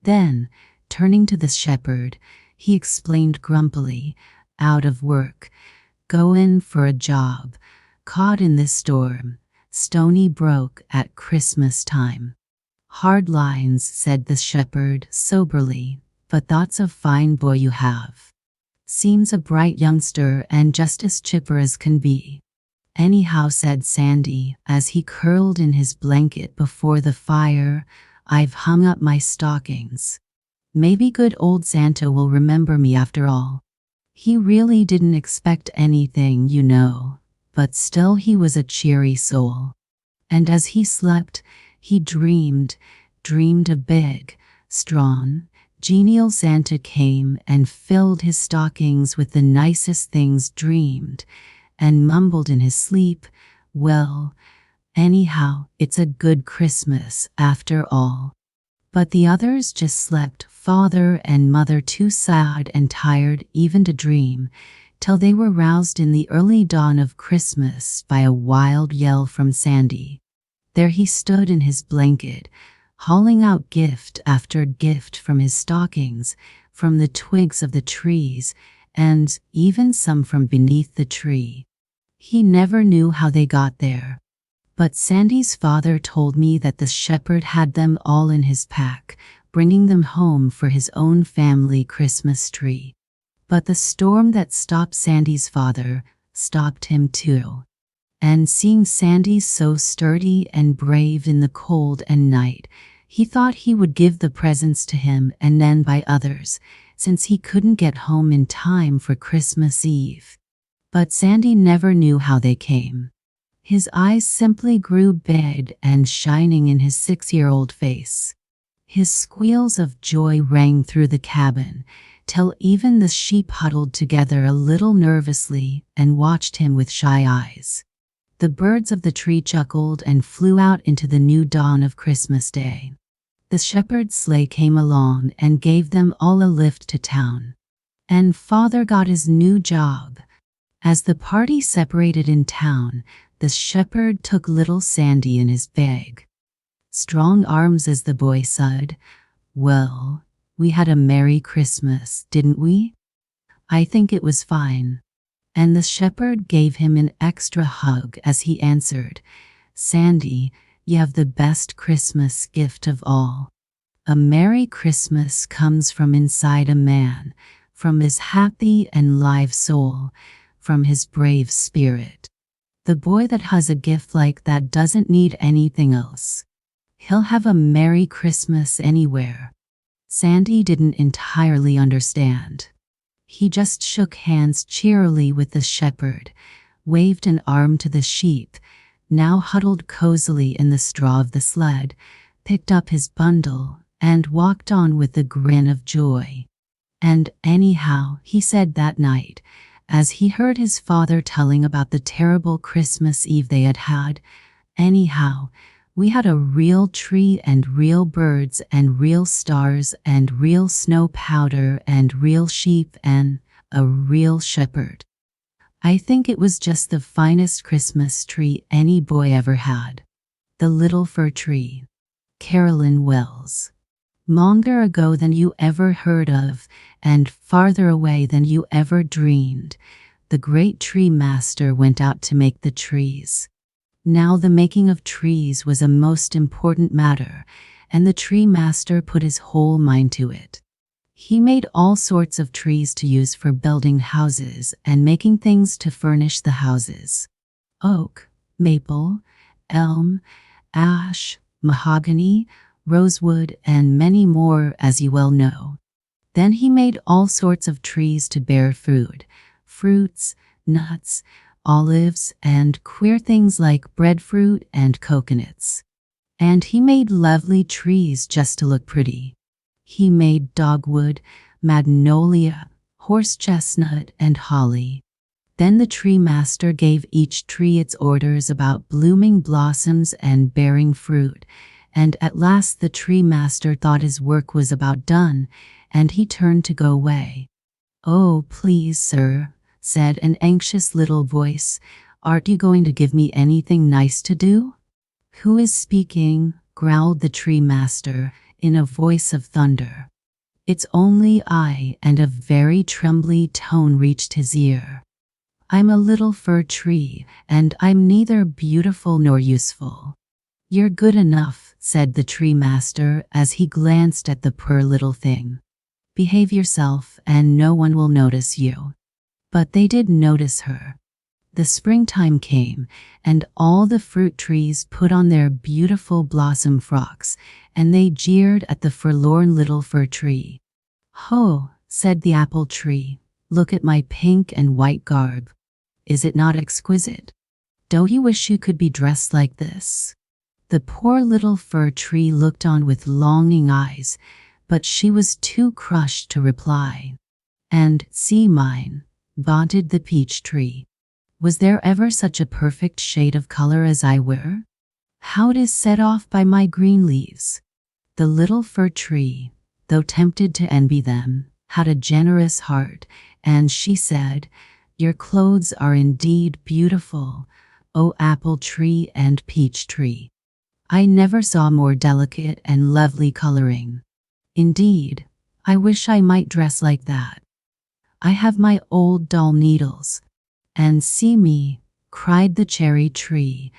Then, turning to the shepherd, he explained grumpily, out of work, going for a job, caught in this storm, stony broke at Christmas time. Hard lines, said the shepherd soberly, but that's a fine boy you have. Seems a bright youngster and just as chipper as can be. Anyhow, said Sandy, as he curled in his blanket before the fire, I've hung up my stockings. Maybe good old Santa will remember me after all. He really didn't expect anything, you know, but still he was a cheery soul. And as he slept, he dreamed a big, strong, genial Santa came and filled his stockings with the nicest things dreamed, and mumbled in his sleep, well, anyhow, it's a good Christmas after all. But the others just slept, father and mother too sad and tired even to dream, till they were roused in the early dawn of Christmas by a wild yell from Sandy. There he stood in his blanket, hauling out gift after gift from his stockings, from the twigs of the trees, and even some from beneath the tree. He never knew how they got there. But Sandy's father told me that the shepherd had them all in his pack, bringing them home for his own family Christmas tree. But the storm that stopped Sandy's father stopped him too. And seeing Sandy so sturdy and brave in the cold and night, he thought he would give the presents to him and then buy others, since he couldn't get home in time for Christmas Eve. But Sandy never knew how they came. His eyes simply grew big and shining in his 6-year-old face. His squeals of joy rang through the cabin, till even the sheep huddled together a little nervously and watched him with shy eyes. The birds of the tree chuckled and flew out into the new dawn of Christmas Day. The shepherd's sleigh came along and gave them all a lift to town. And father got his new job. As the party separated in town, the shepherd took little Sandy in his bag. Strong arms, as the boy said. Well, we had a Merry Christmas, didn't we? I think it was fine. And the shepherd gave him an extra hug as he answered, Sandy, you have the best Christmas gift of all. A Merry Christmas comes from inside a man, from his happy and live soul, from his brave spirit. The boy that has a gift like that doesn't need anything else. He'll have a Merry Christmas anywhere. Sandy didn't entirely understand. He just shook hands cheerily with the shepherd, waved an arm to the sheep, now huddled cozily in the straw of the sled, picked up his bundle, and walked on with a grin of joy. And anyhow, he said that night, as he heard his father telling about the terrible Christmas Eve they had had, anyhow, we had a real tree and real birds and real stars and real snow powder and real sheep and a real shepherd. I think it was just the finest Christmas tree any boy ever had. The Little Fir Tree. Carolyn Wells. Longer ago than you ever heard of, and farther away than you ever dreamed, the great tree master went out to make the trees. Now the making of trees was a most important matter, and the tree master put his whole mind to it. He made all sorts of trees to use for building houses and making things to furnish the houses. Oak, maple, elm, ash, mahogany, rosewood, and many more, as you well know. Then he made all sorts of trees to bear food, fruits, nuts, olives, and queer things like breadfruit and coconuts. And he made lovely trees just to look pretty. He made dogwood, magnolia, horse chestnut, and holly. Then the tree master gave each tree its orders about blooming blossoms and bearing fruit, and at last the tree master thought his work was about done, and he turned to go away. "Oh, please, sir," said an anxious little voice, "aren't you going to give me anything nice to do?" "Who is speaking?" growled the tree master, in a voice of thunder. "It's only I," and a very trembly tone reached his ear. "I'm a little fir tree, and I'm neither beautiful nor useful." "You're good enough," said the tree master as he glanced at the poor little thing. "Behave yourself and no one will notice you." But they did notice her. The springtime came, and all the fruit trees put on their beautiful blossom frocks, and they jeered at the forlorn little fir tree. "Ho," said the apple tree, "look at my pink and white garb. Is it not exquisite? Don't you wish you could be dressed like this?" The poor little fir tree looked on with longing eyes, but she was too crushed to reply. "And see mine," vaunted the peach tree. "Was there ever such a perfect shade of color as I wear? How it is set off by my green leaves." The little fir tree, though tempted to envy them, had a generous heart, and she said, "Your clothes are indeed beautiful, O apple tree and peach tree. I never saw more delicate and lovely coloring. Indeed, I wish I might dress like that. I have my old dull needles. And see me," cried the cherry tree.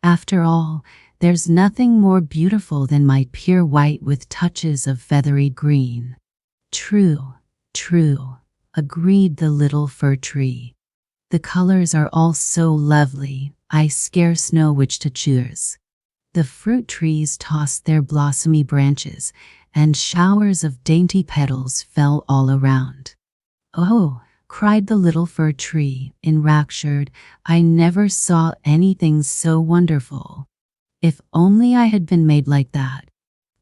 "After all, there's nothing more beautiful than my pure white with touches of feathery green." "True, true," agreed the little fir tree. "The colors are all so lovely, I scarce know which to choose." The fruit trees tossed their blossomy branches, and showers of dainty petals fell all around. "Oh," cried the little fir tree, enraptured, "I never saw anything so wonderful. If only I had been made like that."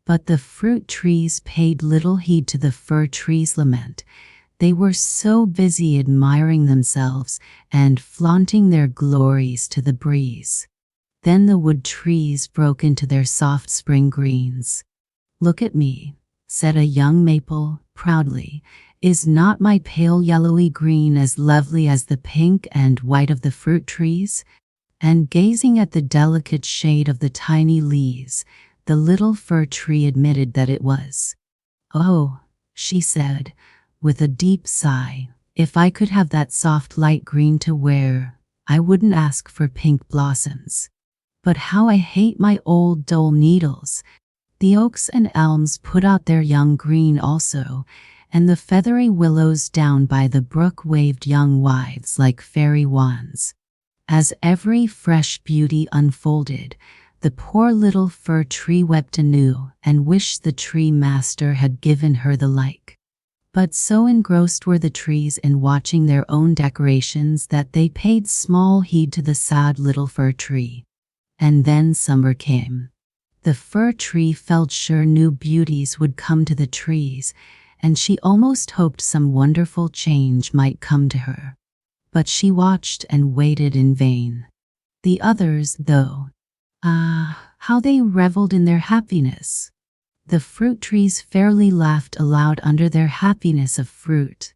But the fruit trees paid little heed to the fir tree's lament. They were so busy admiring themselves and flaunting their glories to the breeze. Then the wood trees broke into their soft spring greens. "Look at me," said a young maple, proudly. "Is not my pale yellowy green as lovely as the pink and white of the fruit trees?" And gazing at the delicate shade of the tiny leaves, the little fir tree admitted that it was. "Oh," she said, with a deep sigh, "if I could have that soft light green to wear, I wouldn't ask for pink blossoms. But how I hate my old dull needles." The oaks and elms put out their young green also, and the feathery willows down by the brook waved young withes like fairy wands. As every fresh beauty unfolded, the poor little fir tree wept anew and wished the tree master had given her the like. But so engrossed were the trees in watching their own decorations that they paid small heed to the sad little fir tree. And then summer came. The fir tree felt sure new beauties would come to the trees, and she almost hoped some wonderful change might come to her. But she watched and waited in vain. The others, though, how they reveled in their happiness. The fruit trees fairly laughed aloud under their happiness of fruit.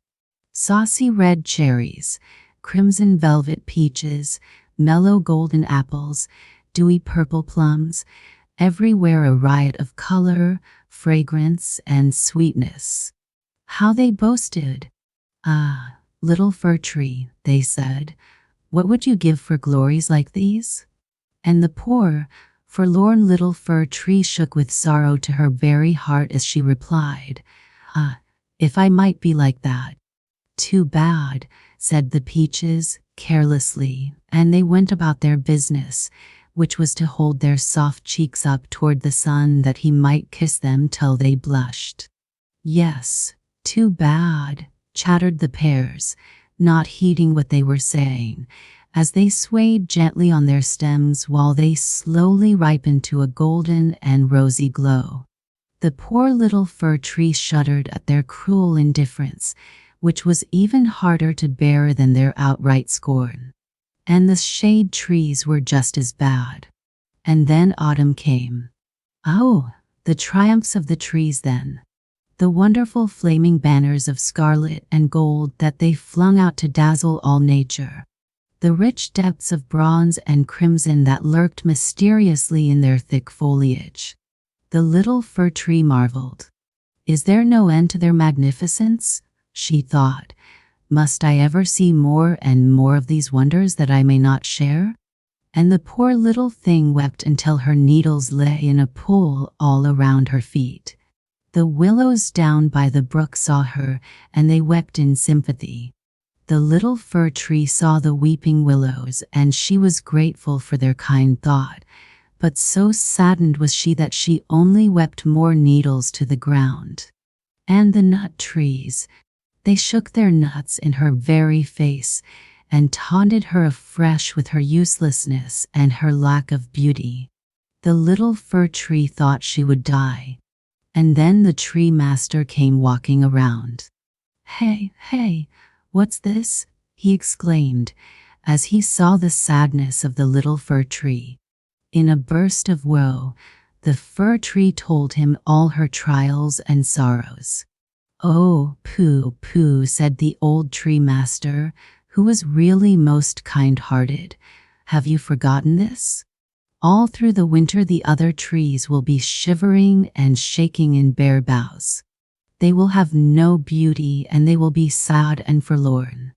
Saucy red cherries, crimson velvet peaches, mellow golden apples, dewy purple plums, everywhere a riot of color, fragrance, and sweetness. How they boasted! "Ah, little fir tree," they said, "what would you give for glories like these?" And the poor, forlorn little fir tree shook with sorrow to her very heart as she replied, "If I might be like that." "Too bad," said the peaches, carelessly, and they went about their business, which was to hold their soft cheeks up toward the sun that he might kiss them till they blushed. "Yes, too bad," chattered the pears, not heeding what they were saying, as they swayed gently on their stems while they slowly ripened to a golden and rosy glow. The poor little fir tree shuddered at their cruel indifference, which was even harder to bear than their outright scorn. And the shade trees were just as bad. And then autumn came. Oh, the triumphs of the trees then! The wonderful flaming banners of scarlet and gold that they flung out to dazzle all nature. The rich depths of bronze and crimson that lurked mysteriously in their thick foliage. The little fir tree marveled. "Is there no end to their magnificence?" she thought. "Must I ever see more and more of these wonders that I may not share?" And the poor little thing wept until her needles lay in a pool all around her feet. The willows down by the brook saw her, and they wept in sympathy. The little fir tree saw the weeping willows, and she was grateful for their kind thought, but so saddened was she that she only wept more needles to the ground. And the nut trees, they shook their nuts in her very face, and taunted her afresh with her uselessness and her lack of beauty. The little fir tree thought she would die. And then the tree master came walking around. "Hey, hey, what's this?" he exclaimed, as he saw the sadness of the little fir tree. In a burst of woe, the fir tree told him all her trials and sorrows. "Oh, pooh, pooh," said the old tree master, who was really most kind-hearted. "Have you forgotten this? All through the winter the other trees will be shivering and shaking in bare boughs. They will have no beauty, and they will be sad and forlorn.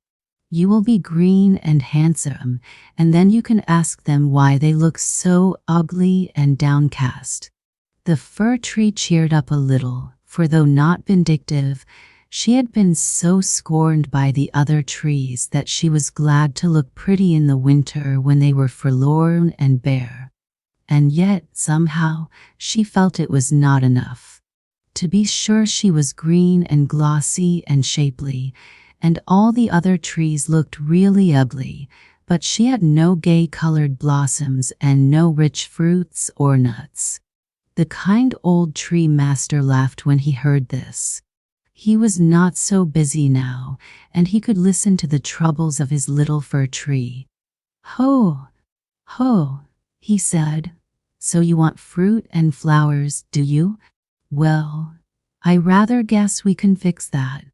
You will be green and handsome, and then you can ask them why they look so ugly and downcast." The fir tree cheered up a little, for though not vindictive, she had been so scorned by the other trees that she was glad to look pretty in the winter when they were forlorn and bare. And yet, somehow, she felt it was not enough. To be sure, she was green and glossy and shapely, and all the other trees looked really ugly, but she had no gay-colored blossoms and no rich fruits or nuts. The kind old tree master laughed when he heard this. He was not so busy now, and he could listen to the troubles of his little fir tree. "Ho, ho," he said. "So you want fruit and flowers, do you? Well, I rather guess we can fix that.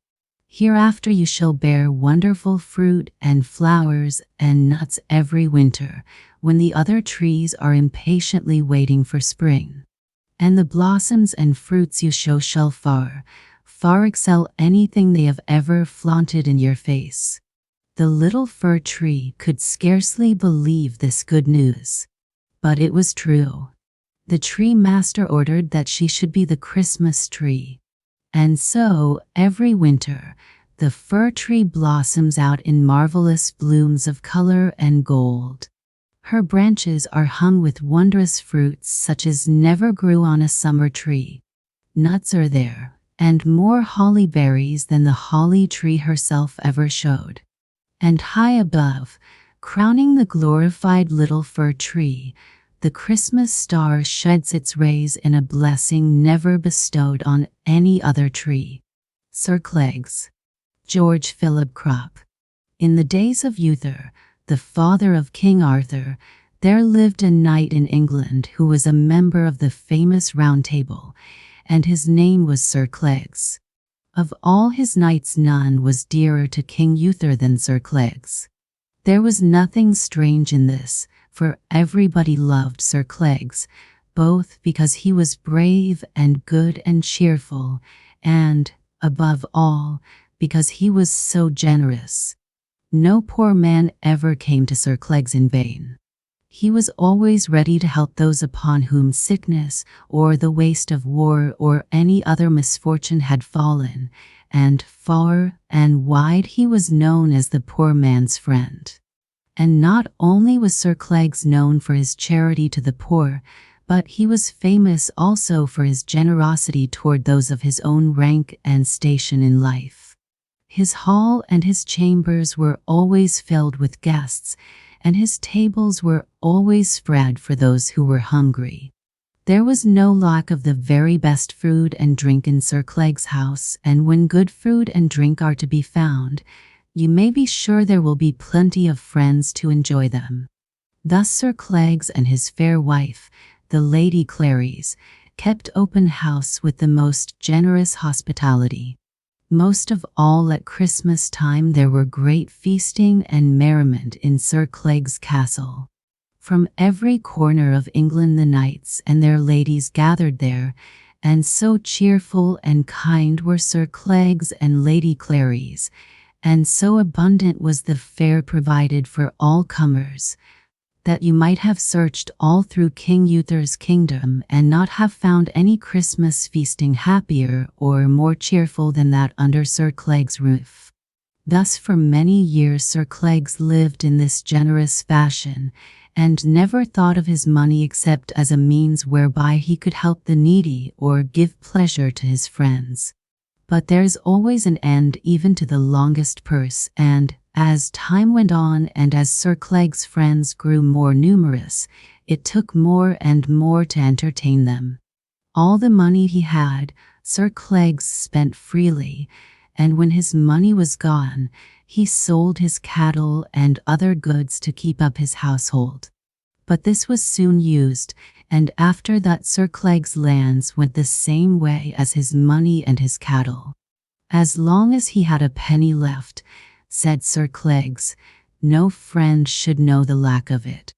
Hereafter you shall bear wonderful fruit and flowers and nuts every winter, when the other trees are impatiently waiting for spring. And the blossoms and fruits you show shall far, far excel anything they have ever flaunted in your face." The little fir tree could scarcely believe this good news. But it was true. The tree master ordered that she should be the Christmas tree. And so, every winter, the fir tree blossoms out in marvelous blooms of color and gold. Her branches are hung with wondrous fruits such as never grew on a summer tree. Nuts are there, and more holly berries than the holly tree herself ever showed. And high above, crowning the glorified little fir tree, the Christmas star sheds its rays in a blessing never bestowed on any other tree. Sir Cleggs. George Philip Crop. In the days of Uther, the father of King Arthur, there lived a knight in England who was a member of the famous Round Table, and his name was Sir Cleggs. Of all his knights none was dearer to King Uther than Sir Cleggs. There was nothing strange in this, for everybody loved Sir Cleggs, both because he was brave and good and cheerful, and, above all, because he was so generous. No poor man ever came to Sir Cleggs in vain. He was always ready to help those upon whom sickness, or the waste of war, or any other misfortune had fallen, and far and wide he was known as the poor man's friend. And not only was Sir Cleggs known for his charity to the poor, but he was famous also for his generosity toward those of his own rank and station in life. His hall and his chambers were always filled with guests, and his tables were always spread for those who were hungry. There was no lack of the very best food and drink in Sir Cleggs' house, and when good food and drink are to be found, you may be sure there will be plenty of friends to enjoy them. Thus Sir Cleggs and his fair wife, the Lady Clarice, kept open house with the most generous hospitality. Most of all at Christmas time there were great feasting and merriment in Sir Cleggs' castle. From every corner of England the knights and their ladies gathered there, and so cheerful and kind were Sir Cleggs and Lady Clarice, and so abundant was the fare provided for all comers, that you might have searched all through King Uther's kingdom and not have found any Christmas feasting happier or more cheerful than that under Sir Cleggs' roof. Thus for many years Sir Cleggs lived in this generous fashion, and never thought of his money except as a means whereby he could help the needy or give pleasure to his friends. But there's always an end even to the longest purse, and as time went on and as Sir Cleggs' friends grew more numerous, it took more and more to entertain them. All the money he had, Sir Cleggs spent freely, and when his money was gone, he sold his cattle and other goods to keep up his household. But this was soon used, and after that Sir Cleggs' lands went the same way as his money and his cattle. As long as he had a penny left, said Sir Cleggs, no friend should know the lack of it.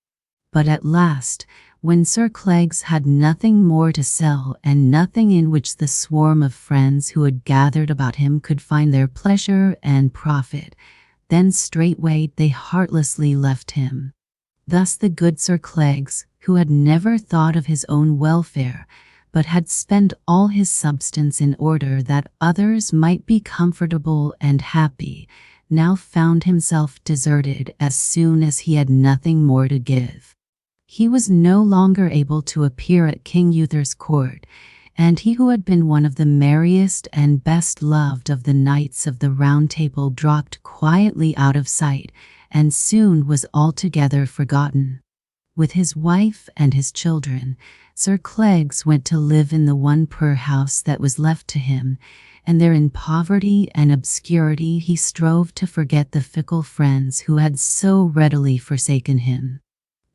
But at last, when Sir Cleggs had nothing more to sell and nothing in which the swarm of friends who had gathered about him could find their pleasure and profit, then straightway they heartlessly left him. Thus the good Sir Cleggs, who had never thought of his own welfare, but had spent all his substance in order that others might be comfortable and happy, now found himself deserted as soon as he had nothing more to give. He was no longer able to appear at King Uther's court, and he who had been one of the merriest and best loved of the knights of the Round Table dropped quietly out of sight, and soon was altogether forgotten. With his wife and his children, Sir Cleggs went to live in the one poor house that was left to him, and there in poverty and obscurity he strove to forget the fickle friends who had so readily forsaken him.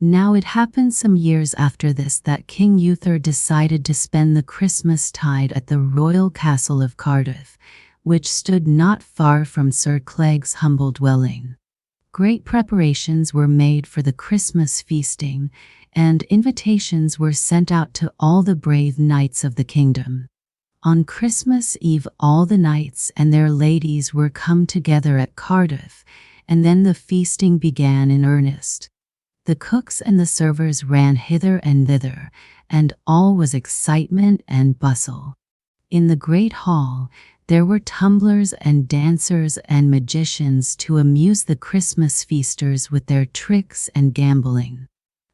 Now it happened some years after this that King Uther decided to spend the Christmas tide at the royal castle of Cardiff, which stood not far from Sir Cleggs' humble dwelling. Great preparations were made for the Christmas feasting, and invitations were sent out to all the brave knights of the kingdom. On Christmas Eve all the knights and their ladies were come together at Cardiff, and then the feasting began in earnest. The cooks and the servers ran hither and thither, and all was excitement and bustle. In the great hall there were tumblers and dancers and magicians to amuse the Christmas feasters with their tricks and gambling.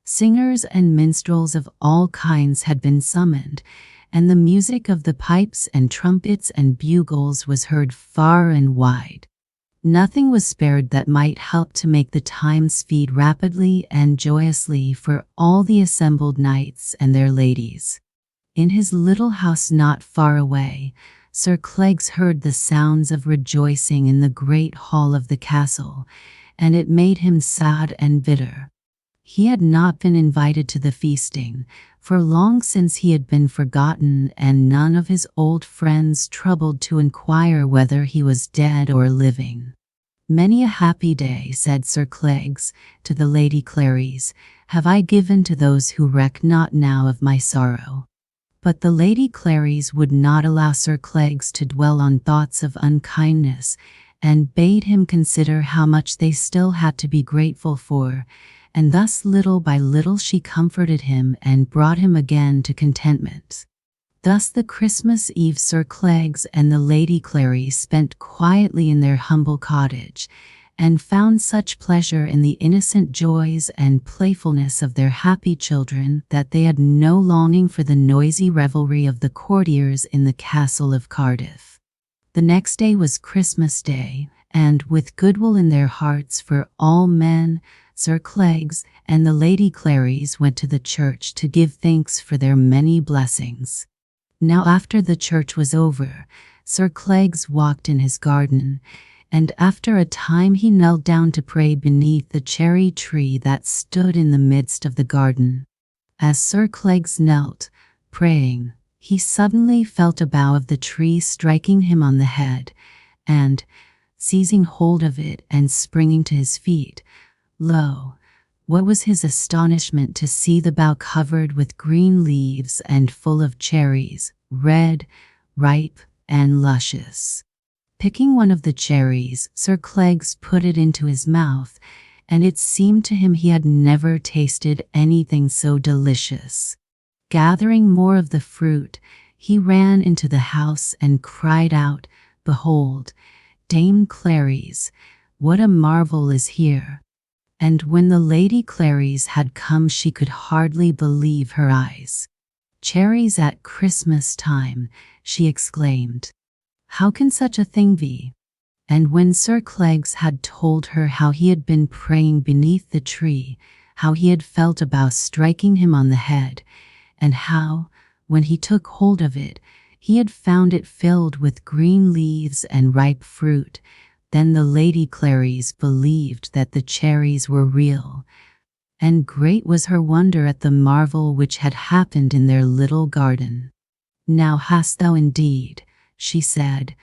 Singers and minstrels of all kinds had been summoned, and the music of the pipes and trumpets and bugles was heard far and wide. Nothing was spared that might help to make the time speed rapidly and joyously for all the assembled knights and their ladies. In his little house not far away, Sir Cleggs heard the sounds of rejoicing in the great hall of the castle, and it made him sad and bitter. He had not been invited to the feasting, for long since he had been forgotten, and none of his old friends troubled to inquire whether he was dead or living. "Many a happy day," said Sir Cleggs to the Lady Clarice, "have I given to those who reck not now of my sorrow." But the Lady Clarice would not allow Sir Cleggs to dwell on thoughts of unkindness, and bade him consider how much they still had to be grateful for, and thus little by little she comforted him and brought him again to contentment. Thus the Christmas Eve Sir Cleggs and the Lady Clarice spent quietly in their humble cottage, and found such pleasure in the innocent joys and playfulness of their happy children that they had no longing for the noisy revelry of the courtiers in the castle of Cardiff. The next day was Christmas Day, and with goodwill in their hearts for all men, Sir Cleggs and the Lady Clarice went to the church to give thanks for their many blessings. Now after the church was over, Sir Cleggs walked in his garden, and after a time he knelt down to pray beneath the cherry tree that stood in the midst of the garden. As Sir Cleggs knelt, praying, he suddenly felt a bough of the tree striking him on the head, and, seizing hold of it and springing to his feet, lo, what was his astonishment to see the bough covered with green leaves and full of cherries, red, ripe, and luscious. Picking one of the cherries, Sir Cleggs put it into his mouth, and it seemed to him he had never tasted anything so delicious. Gathering more of the fruit, he ran into the house and cried out, "Behold, Dame Clarice, what a marvel is here!" And when the Lady Clarice had come, she could hardly believe her eyes. "Cherries at Christmas time!" she exclaimed. "How can such a thing be?" And when Sir Cleggs had told her how he had been praying beneath the tree, how he had felt a bough striking him on the head, and how, when he took hold of it, he had found it filled with green leaves and ripe fruit, then the Lady Clarice believed that the cherries were real, and great was her wonder at the marvel which had happened in their little garden. "Now hast thou indeed," she said,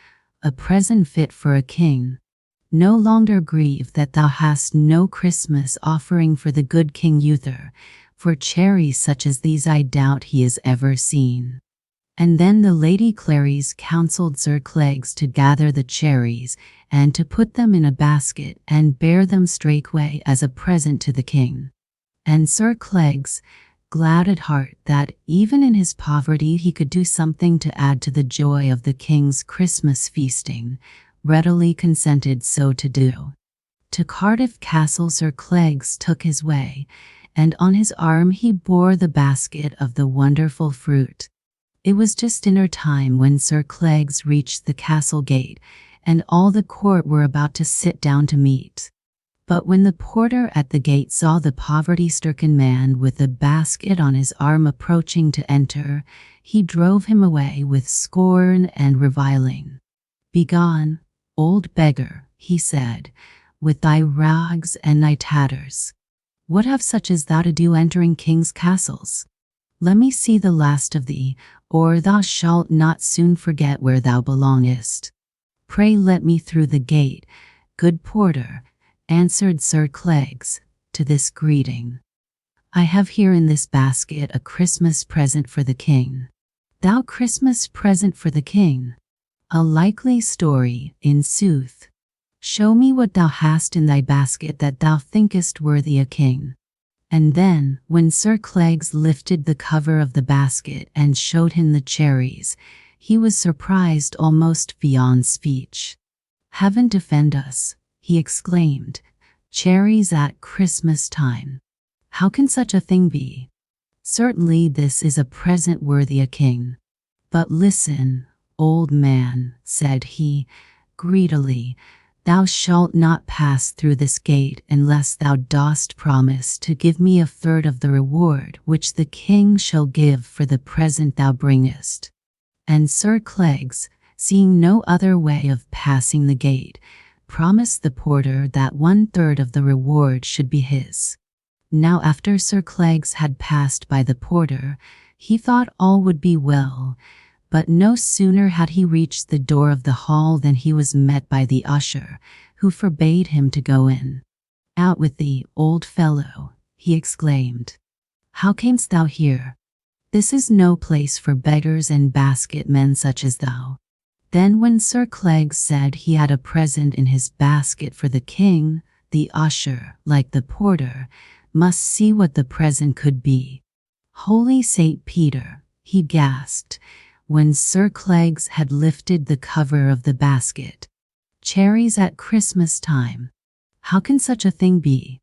"a present fit for a king. No longer grieve that thou hast no Christmas offering for the good King Uther, for cherries such as these I doubt he has ever seen." And then the Lady Clarice counselled Sir Cleggs to gather the cherries and to put them in a basket and bear them straightway as a present to the king. And Sir Cleggs, glad at heart that even in his poverty he could do something to add to the joy of the king's Christmas feasting, readily consented so to do. To Cardiff Castle Sir Cleggs took his way, and on his arm he bore the basket of the wonderful fruit. It was just dinner time when Sir Cleggs reached the castle gate, and all the court were about to sit down to meat. But when the porter at the gate saw the poverty-stricken man with the basket on his arm approaching to enter, he drove him away with scorn and reviling. "Begone, old beggar," he said, "with thy rags and thy tatters. What have such as thou to do entering kings' castles? Let me see the last of thee, or thou shalt not soon forget where thou belongest." "Pray let me through the gate, good porter," answered Sir Cleggs to this greeting. "I have here in this basket a Christmas present for the king." "Thou Christmas present for the king? A likely story, in sooth. Show me what thou hast in thy basket that thou thinkest worthy a king." And then, when Sir Cleggs lifted the cover of the basket and showed him the cherries, he was surprised almost beyond speech. "Heaven defend us!" he exclaimed. "Cherries at Christmas time! How can such a thing be? Certainly this is a present worthy a king. But listen, old man," said he, greedily, "thou shalt not pass through this gate unless thou dost promise to give me a third of the reward which the king shall give for the present thou bringest." And Sir Cleggs, seeing no other way of passing the gate, promised the porter that 1/3 of the reward should be his. Now after Sir Cleggs had passed by the porter, he thought all would be well, but no sooner had he reached the door of the hall than he was met by the usher, who forbade him to go in. "Out with thee, old fellow," he exclaimed. "How camest thou here? This is no place for beggars and basket men such as thou." Then when Sir Cleggs said he had a present in his basket for the king, the usher, like the porter, must see what the present could be. "Holy St. Peter," he gasped, when Sir Cleggs had lifted the cover of the basket. "Cherries at Christmas time. How can such a thing be?"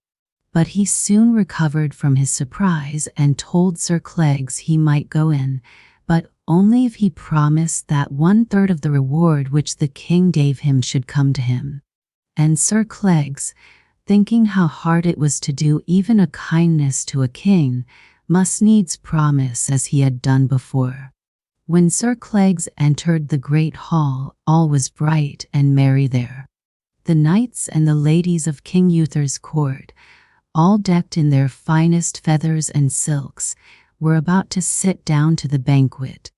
But he soon recovered from his surprise and told Sir Cleggs he might go in, but only if he promised that 1/3 of the reward which the king gave him should come to him. And Sir Cleggs, thinking how hard it was to do even a kindness to a king, must needs promise as he had done before. When Sir Cleggs entered the great hall, all was bright and merry there. The knights and the ladies of King Uther's court, all decked in their finest feathers and silks, were about to sit down to the banquet.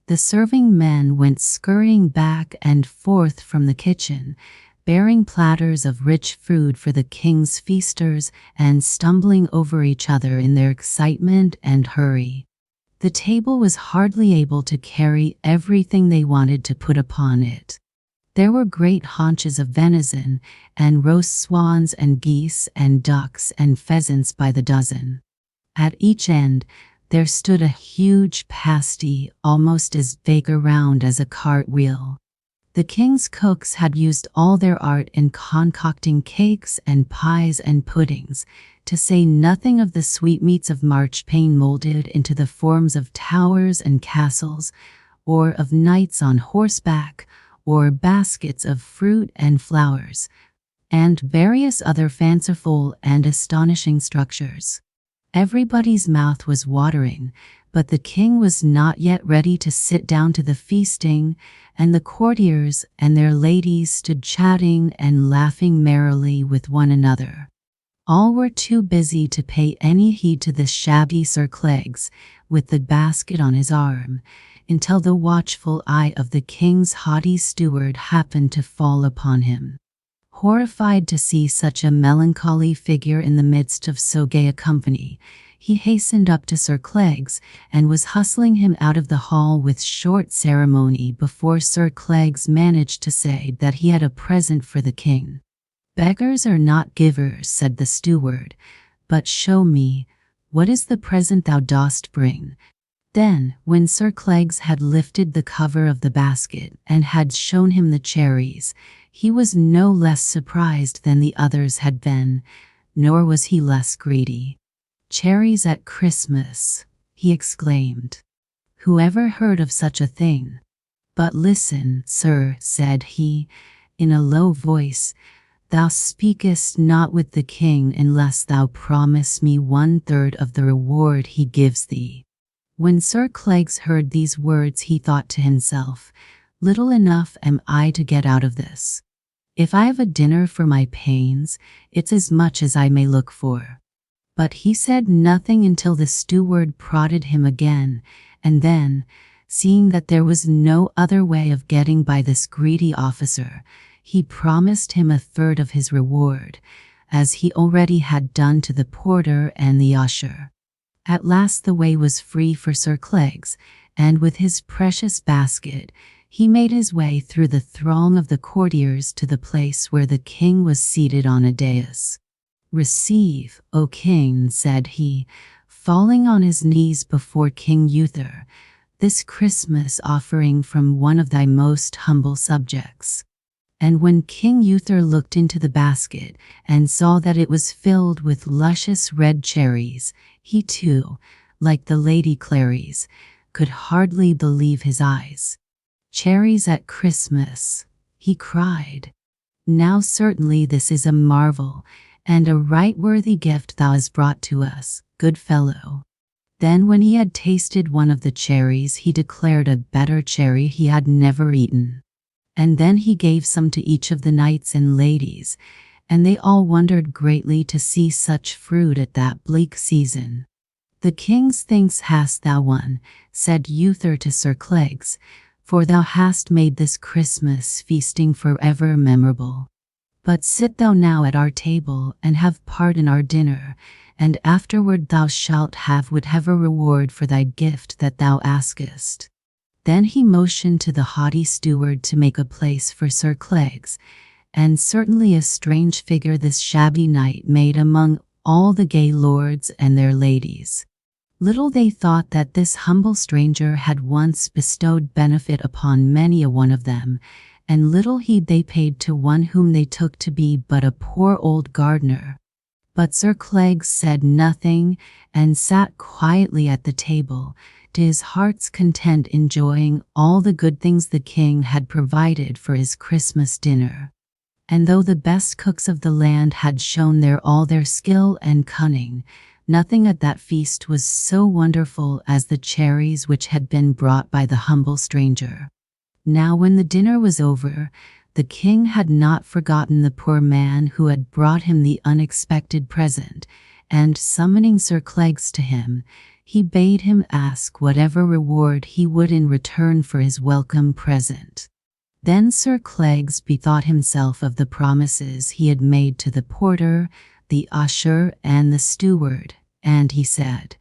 The serving men went scurrying back and forth from the kitchen, bearing platters of rich food for the king's feasters and stumbling over each other in their excitement and hurry. The table was hardly able to carry everything they wanted to put upon it. There were great haunches of venison, and roast swans and geese and ducks and pheasants by the dozen. At each end, there stood a huge pasty, almost as big around as a cartwheel. The king's cooks had used all their art in concocting cakes and pies and puddings, to say nothing of the sweetmeats of marchpane molded into the forms of towers and castles, or of knights on horseback, or baskets of fruit and flowers, and various other fanciful and astonishing structures. Everybody's mouth was watering, but the king was not yet ready to sit down to the feasting, and the courtiers and their ladies stood chatting and laughing merrily with one another. All were too busy to pay any heed to the shabby Sir Cleggs, with the basket on his arm, until the watchful eye of the king's haughty steward happened to fall upon him. Horrified to see such a melancholy figure in the midst of so gay a company, he hastened up to Sir Cleggs and was hustling him out of the hall with short ceremony before Sir Cleggs managed to say that he had a present for the king. "Beggars are not givers," said the steward, "but show me, what is the present thou dost bring?" Then, when Sir Cleggs had lifted the cover of the basket and had shown him the cherries, he was no less surprised than the others had been, nor was he less greedy. "Cherries at Christmas," he exclaimed. "Whoever heard of such a thing? But listen, sir," said he, in a low voice, "thou speakest not with the king unless thou promise me 1/3 of the reward he gives thee." When Sir Cleggs heard these words, he thought to himself, "Little enough am I to get out of this. If I have a dinner for my pains, it's as much as I may look for." But he said nothing until the steward prodded him again, and then, seeing that there was no other way of getting by this greedy officer, he promised him 1/3 of his reward, as he already had done to the porter and the usher. At last the way was free for Sir Cleggs, and with his precious basket, he made his way through the throng of the courtiers to the place where the king was seated on a dais. "Receive, O king," said he, falling on his knees before King Uther, "this Christmas offering from one of thy most humble subjects." And when King Uther looked into the basket and saw that it was filled with luscious red cherries, he too, like the Lady Clarice, could hardly believe his eyes. "Cherries at Christmas," he cried. "Now certainly this is a marvel, and a right worthy gift thou hast brought to us, good fellow." Then when he had tasted one of the cherries, he declared a better cherry he had never eaten. And then he gave some to each of the knights and ladies, and they all wondered greatly to see such fruit at that bleak season. "The king's thanks hast thou won," said Uther to Sir Cleggs, "for thou hast made this Christmas feasting forever memorable. But sit thou now at our table, and have part in our dinner, and afterward thou shalt have whatever reward for thy gift that thou askest." Then he motioned to the haughty steward to make a place for Sir Cleggs, and certainly a strange figure this shabby knight made among all the gay lords and their ladies. Little they thought that this humble stranger had once bestowed benefit upon many a one of them, and little heed they paid to one whom they took to be but a poor old gardener. But Sir Cleggs said nothing, and sat quietly at the table, to his heart's content, enjoying all the good things the king had provided for his Christmas dinner. And though the best cooks of the land had shown all their skill and cunning, nothing at that feast was so wonderful as the cherries which had been brought by the humble stranger. Now when the dinner was over, the king had not forgotten the poor man who had brought him the unexpected present, and summoning Sir Cleggs to him, he bade him ask whatever reward he would in return for his welcome present. Then Sir Cleggs bethought himself of the promises he had made to the porter, the usher, and the steward, and he said,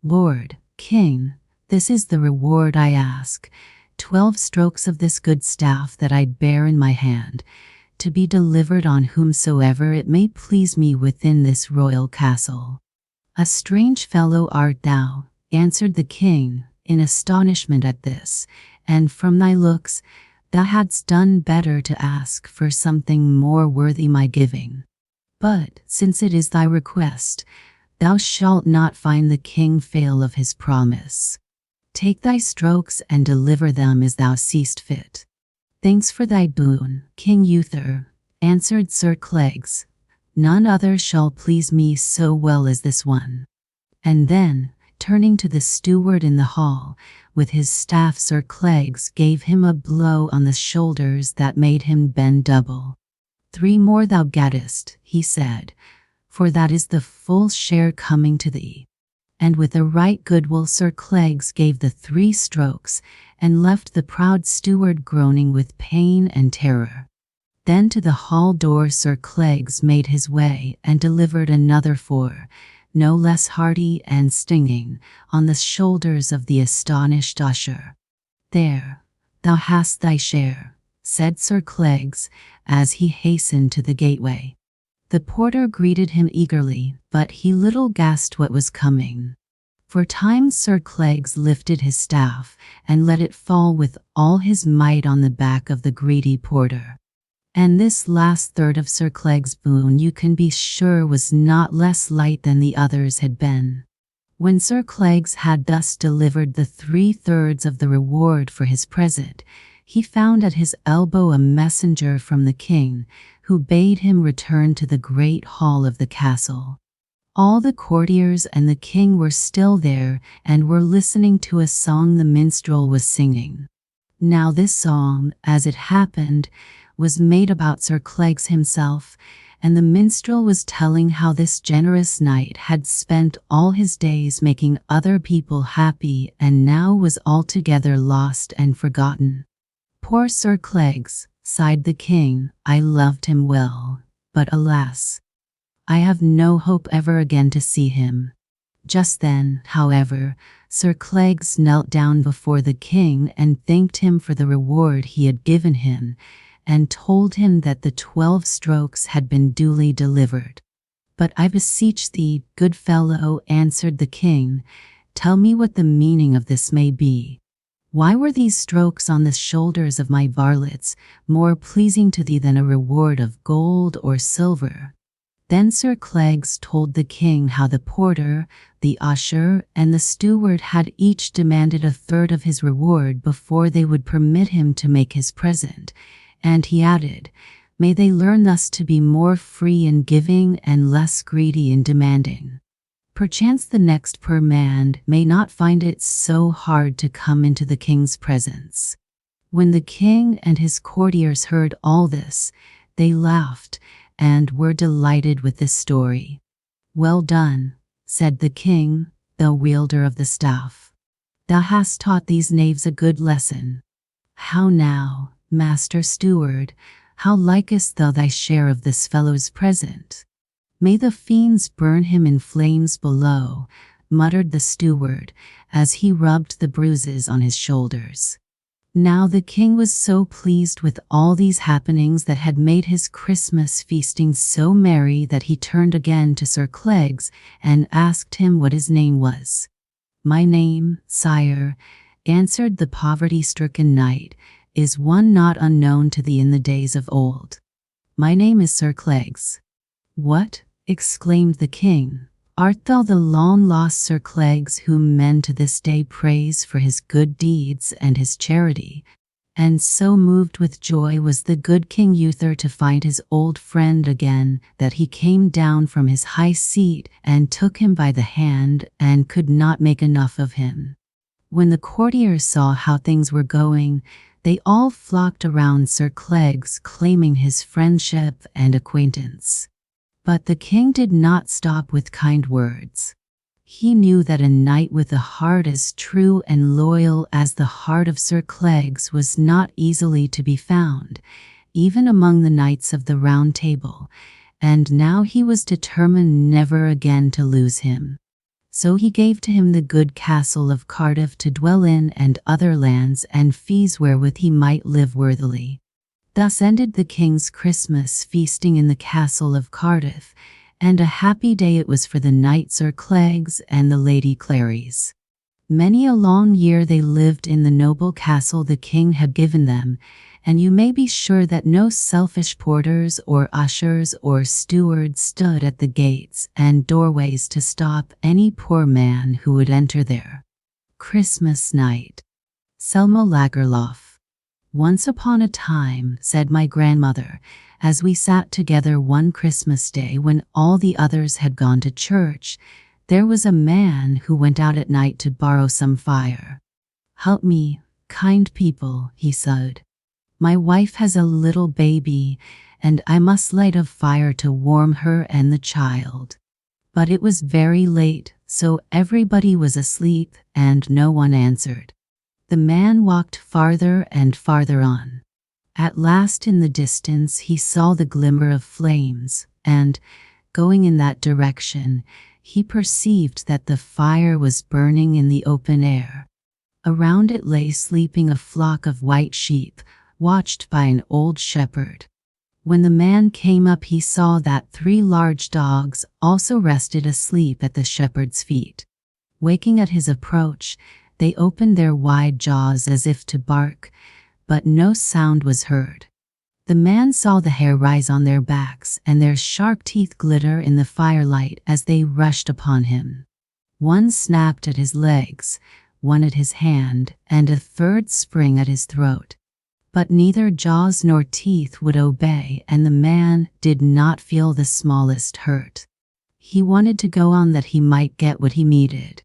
"Lord King, this is the reward I ask, 12 strokes of this good staff that I bear in my hand, to be delivered on whomsoever it may please me within this royal castle." "A strange fellow art thou," answered the king, in astonishment at this, "and from thy looks, thou hadst done better to ask for something more worthy my giving. But, since it is thy request, thou shalt not find the king fail of his promise. Take thy strokes and deliver them as thou seest fit." "Thanks for thy boon, King Uther," answered Sir Cleggs. "None other shall please me so well as this one." And then, turning to the steward in the hall, with his staff Sir Cleggs gave him a blow on the shoulders that made him bend double. "3 more thou gettest," he said, "for that is the full share coming to thee." And with a right goodwill Sir Cleggs gave the 3 strokes, and left the proud steward groaning with pain and terror. Then to the hall door Sir Cleggs made his way, and delivered another 4, no less hearty and stinging, on the shoulders of the astonished usher. "There, thou hast thy share," said Sir Cleggs, as he hastened to the gateway. The porter greeted him eagerly, but he little guessed what was coming. For time Sir Cleggs lifted his staff, and let it fall with all his might on the back of the greedy porter. And this last third of Sir Cleggs' boon you can be sure was not less light than the others had been. When Sir Cleggs had thus delivered the 3/3 of the reward for his present, he found at his elbow a messenger from the king, who bade him return to the great hall of the castle. All the courtiers and the king were still there, and were listening to a song the minstrel was singing. Now this song, as it happened, was made about Sir Cleggs himself, and the minstrel was telling how this generous knight had spent all his days making other people happy, and now was altogether lost and forgotten. "Poor Sir Cleggs," sighed the king, "I loved him well, but alas, I have no hope ever again to see him." Just then, however, Sir Cleggs knelt down before the king and thanked him for the reward he had given him, and told him that the 12 strokes had been duly delivered. "But I beseech thee, good fellow," answered the king, "tell me what the meaning of this may be. Why were these strokes on the shoulders of my varlets more pleasing to thee than a reward of gold or silver?" Then Sir Cleggs told the king how the porter, the usher, and the steward had each demanded 1/3 of his reward before they would permit him to make his present, and he added, "May they learn thus to be more free in giving and less greedy in demanding. Perchance the next poor man may not find it so hard to come into the king's presence." When the king and his courtiers heard all this, they laughed and were delighted with this story. "Well done," said the king, the wielder of the staff. "Thou hast taught these knaves a good lesson. How now, master steward, how likest thou thy share of this fellow's present?" "May the fiends burn him in flames below," muttered the steward as he rubbed the bruises on his shoulders. Now the king was so pleased with all these happenings that had made his Christmas feasting so merry that he turned again to Sir Cleggs and asked him what his name was. "My name, sire," answered the poverty-stricken knight, "is one not unknown to thee in the days of old. My name is Sir Cleggs." "What?" exclaimed the king. "Art thou the long-lost Sir Cleggs whom men to this day praise for his good deeds and his charity?" And so moved with joy was the good King Uther to find his old friend again that he came down from his high seat and took him by the hand and could not make enough of him. When the courtiers saw how things were going, they all flocked around Sir Cleggs, claiming his friendship and acquaintance. But the king did not stop with kind words. He knew that a knight with a heart as true and loyal as the heart of Sir Cleggs was not easily to be found, even among the knights of the Round Table, and now he was determined never again to lose him. So he gave to him the good castle of Cardiff to dwell in and other lands and fees wherewith he might live worthily. Thus ended the king's Christmas feasting in the castle of Cardiff, and a happy day it was for the knight Sir Cleggs and the Lady Clarice. Many a long year they lived in the noble castle the king had given them, and you may be sure that no selfish porters or ushers or stewards stood at the gates and doorways to stop any poor man who would enter there. Christmas night. Selma Lagerlof. "Once upon a time," said my grandmother, as we sat together one Christmas day when all the others had gone to church, "there was a man who went out at night to borrow some fire. 'Help me, kind people,' he said. 'My wife has a little baby, and I must light a fire to warm her and the child.' But it was very late, so everybody was asleep, and no one answered. The man walked farther and farther on. At last in the distance he saw the glimmer of flames, and, going in that direction, he perceived that the fire was burning in the open air. Around it lay sleeping a flock of white sheep, watched by an old shepherd. When the man came up he saw that 3 large dogs also rested asleep at the shepherd's feet. Waking at his approach, they opened their wide jaws as if to bark, but no sound was heard. The man saw the hair rise on their backs and their sharp teeth glitter in the firelight as they rushed upon him. One snapped at his legs, one at his hand, and a third sprang at his throat. But neither jaws nor teeth would obey, and the man did not feel the smallest hurt. He wanted to go on that he might get what he needed.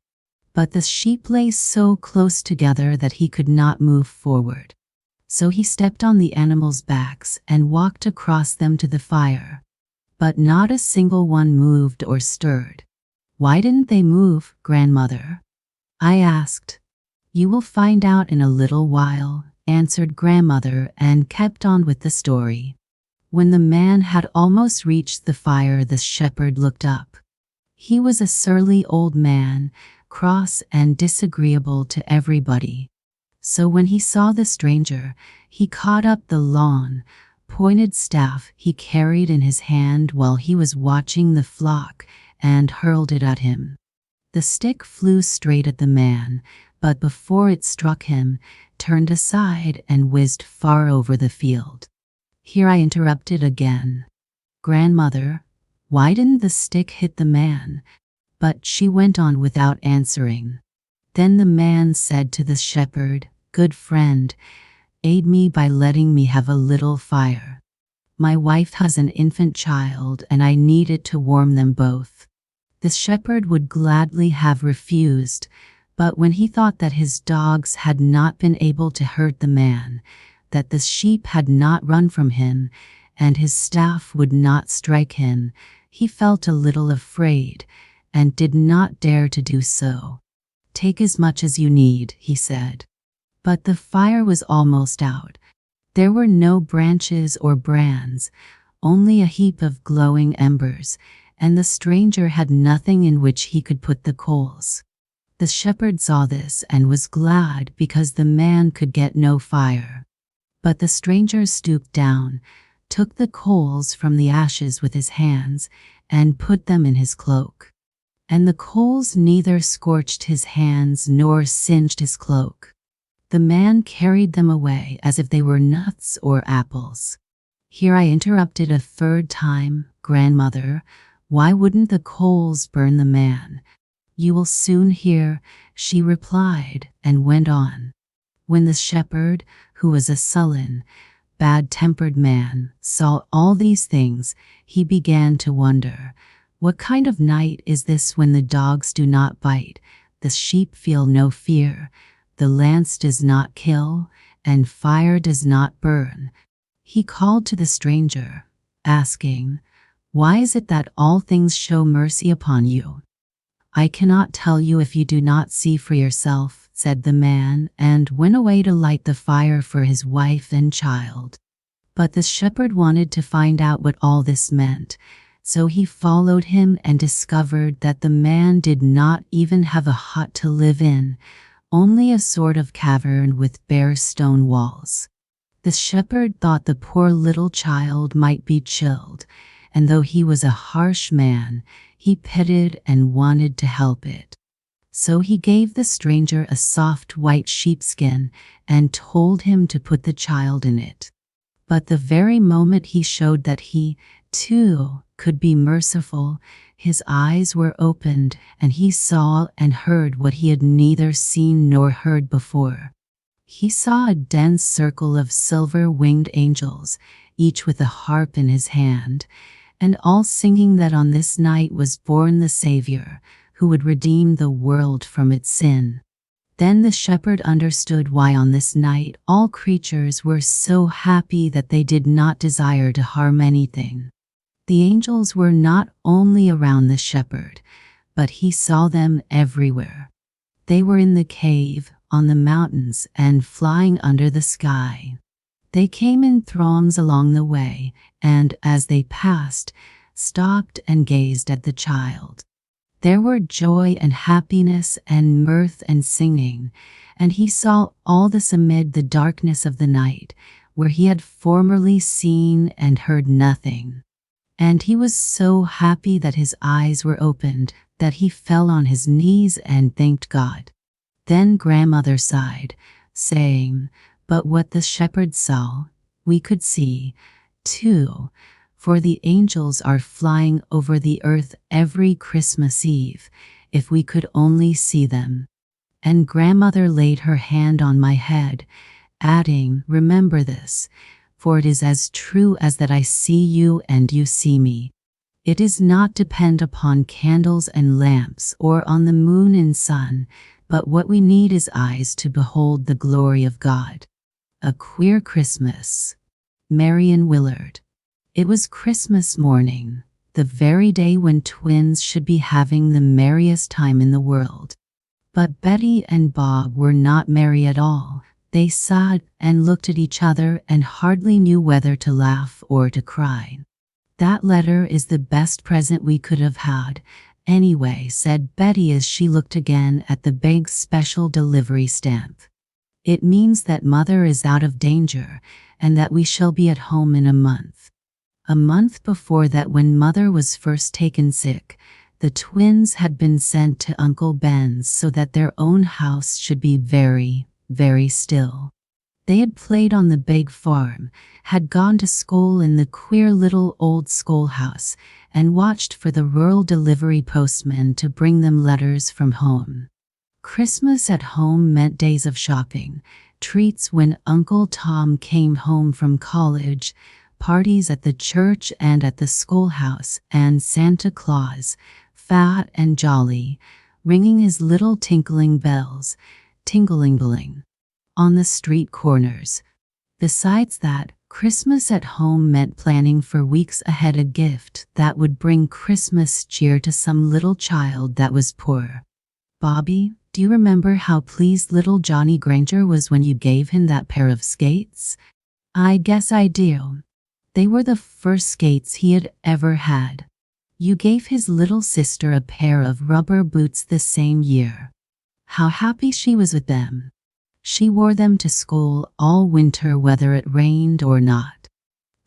But the sheep lay so close together that he could not move forward. So he stepped on the animals' backs and walked across them to the fire. But not a single one moved or stirred. "Why didn't they move, grandmother?" I asked. "You will find out in a little while," answered grandmother, and kept on with the story. When the man had almost reached the fire, the shepherd looked up. He was a surly old man, cross and disagreeable to everybody. So when he saw the stranger, he caught up the long, pointed staff he carried in his hand while he was watching the flock and hurled it at him. The stick flew straight at the man, but before it struck him, turned aside and whizzed far over the field. Here I interrupted again. "Grandmother, why didn't the stick hit the man?" But she went on without answering. Then the man said to the shepherd, "Good friend, aid me by letting me have a little fire. My wife has an infant child and I need it to warm them both." The shepherd would gladly have refused, But when he thought that his dogs had not been able to hurt the man, that the sheep had not run from him, and his staff would not strike him, he felt a little afraid, and did not dare to do so. "Take as much as you need," he said. But the fire was almost out. There were no branches or brands, only a heap of glowing embers, and the stranger had nothing in which he could put the coals. The shepherd saw this and was glad because the man could get no fire. But the stranger stooped down, took the coals from the ashes with his hands, and put them in his cloak. And the coals neither scorched his hands nor singed his cloak. The man carried them away as if they were nuts or apples. Here I interrupted a third time. "Grandmother, why wouldn't the coals burn the man?" "You will soon hear," she replied, and went on. When the shepherd, who was a sullen, bad-tempered man, saw all these things, he began to wonder, "What kind of night is this when the dogs do not bite, the sheep feel no fear, the lance does not kill, and fire does not burn?" He called to the stranger, asking, "Why is it that all things show mercy upon you?" "I cannot tell you if you do not see for yourself," said the man, and went away to light the fire for his wife and child. But the shepherd wanted to find out what all this meant, so he followed him and discovered that the man did not even have a hut to live in, only a sort of cavern with bare stone walls. The shepherd thought the poor little child might be chilled, and though he was a harsh man, he pitied and wanted to help it. So he gave the stranger a soft white sheepskin and told him to put the child in it. But the very moment he showed that he, too, could be merciful, his eyes were opened and he saw and heard what he had neither seen nor heard before. He saw a dense circle of silver-winged angels, each with a harp in his hand, and all singing that on this night was born the Savior, who would redeem the world from its sin. Then the shepherd understood why on this night all creatures were so happy that they did not desire to harm anything. The angels were not only around the shepherd, but he saw them everywhere. They were in the cave, on the mountains, and flying under the sky. They came in throngs along the way, and, as they passed, stopped and gazed at the child. There were joy and happiness and mirth and singing, and he saw all this amid the darkness of the night, where he had formerly seen and heard nothing. And he was so happy that his eyes were opened, that he fell on his knees and thanked God. Then grandmother sighed, saying, "But what the shepherd saw, we could see, too, for the angels are flying over the earth every Christmas Eve, if we could only see them." And grandmother laid her hand on my head, adding, "Remember this, for it is as true as that I see you and you see me. It does not depend upon candles and lamps or on the moon and sun, but what we need is eyes to behold the glory of God." A Queer Christmas. Marion Willard. It was Christmas morning, the very day when twins should be having the merriest time in the world. But Betty and Bob were not merry at all. They sat and looked at each other and hardly knew whether to laugh or to cry. "That letter is the best present we could have had, anyway," said Betty as she looked again at the big special delivery stamp. "It means that Mother is out of danger and that we shall be at home in a month." A month before that, when Mother was first taken sick, the twins had been sent to Uncle Ben's so that their own house should be very, very still. They had played on the big farm, had gone to school in the queer little old schoolhouse, and watched for the rural delivery postman to bring them letters from home. Christmas at home meant days of shopping, treats when Uncle Tom came home from college, parties at the church and at the schoolhouse, and Santa Claus, fat and jolly, ringing his little tinkling bells, tingling-bling, on the street corners. Besides that, Christmas at home meant planning for weeks ahead a gift that would bring Christmas cheer to some little child that was poor. Bobby, do you remember how pleased little Johnny Granger was when you gave him that pair of skates? I guess I do. They were the first skates he had ever had. You gave his little sister a pair of rubber boots the same year. How happy she was with them. She wore them to school all winter whether it rained or not.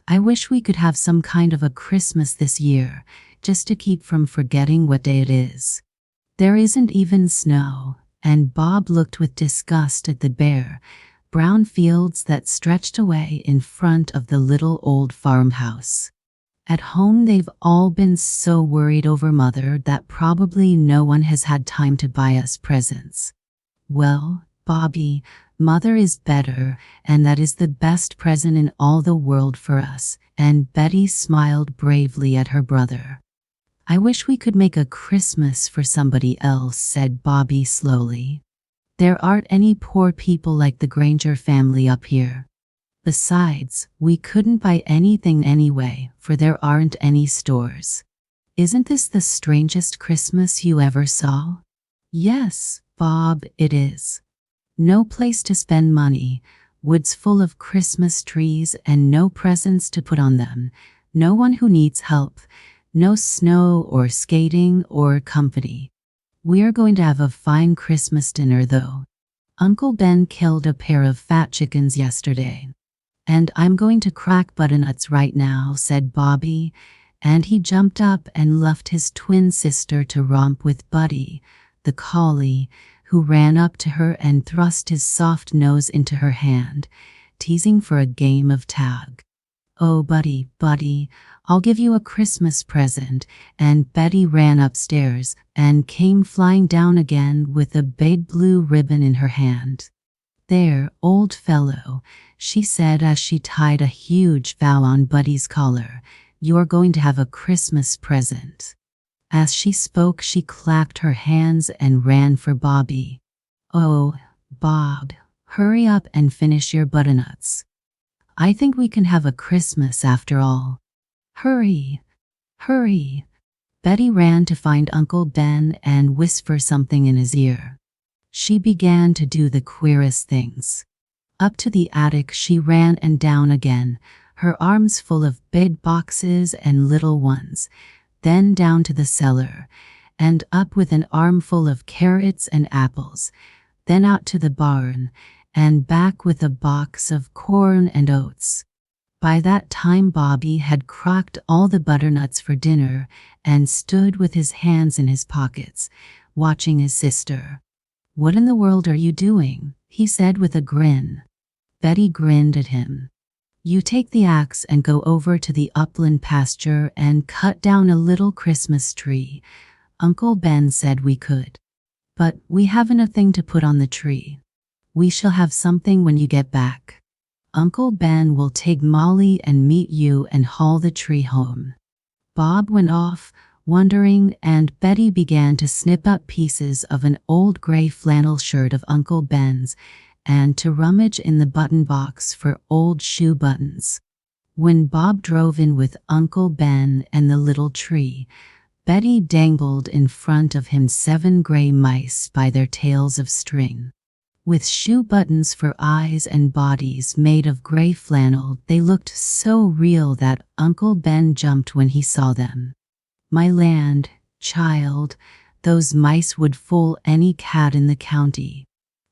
I wish we could have some kind of a Christmas this year, just to keep from forgetting what day it is. There isn't even snow, and Bob looked with disgust at the bare, brown fields that stretched away in front of the little old farmhouse. At home they've all been so worried over Mother that probably no one has had time to buy us presents. Well, Bobby, Mother is better, and that is the best present in all the world for us, and Betty smiled bravely at her brother. I wish we could make a Christmas for somebody else, said Bobby slowly. There aren't any poor people like the Granger family up here. Besides, we couldn't buy anything anyway, for there aren't any stores. Isn't this the strangest Christmas you ever saw? Yes, Bob, it is. No place to spend money, woods full of Christmas trees and no presents to put on them, no one who needs help, no snow or skating or company. We're going to have a fine Christmas dinner though. Uncle Ben killed a pair of fat chickens yesterday. And I'm going to crack butternuts right now, said Bobby, and he jumped up and left his twin sister to romp with Buddy, the collie, who ran up to her and thrust his soft nose into her hand, teasing for a game of tag. Oh, Buddy, Buddy, I'll give you a Christmas present, and Betty ran upstairs and came flying down again with a big blue ribbon in her hand. There, old fellow, she said as she tied a huge bow on Buddy's collar, you're going to have a Christmas present. As she spoke, she clapped her hands and ran for Bobby. Oh, Bob, hurry up and finish your butternuts. I think we can have a Christmas after all. Hurry, hurry. Betty ran to find Uncle Ben and whisper something in his ear. She began to do the queerest things. Up to the attic she ran and down again, her arms full of big boxes and little ones, then down to the cellar, and up with an armful of carrots and apples, then out to the barn, and back with a box of corn and oats. By that time Bobby had cracked all the butternuts for dinner and stood with his hands in his pockets, watching his sister. What in the world are you doing? He said with a grin. Betty grinned at him. You take the axe and go over to the upland pasture and cut down a little Christmas tree. Uncle Ben said we could. But we haven't a thing to put on the tree. We shall have something when you get back. Uncle Ben will take Molly and meet you and haul the tree home. Bob went off, wondering, and Betty began to snip up pieces of an old gray flannel shirt of Uncle Ben's and to rummage in the button box for old shoe buttons. When Bob drove in with Uncle Ben and the little tree, Betty dangled in front of him 7 gray mice by their tails of string. With shoe buttons for eyes and bodies made of gray flannel, they looked so real that Uncle Ben jumped when he saw them. My land, child, those mice would fool any cat in the county.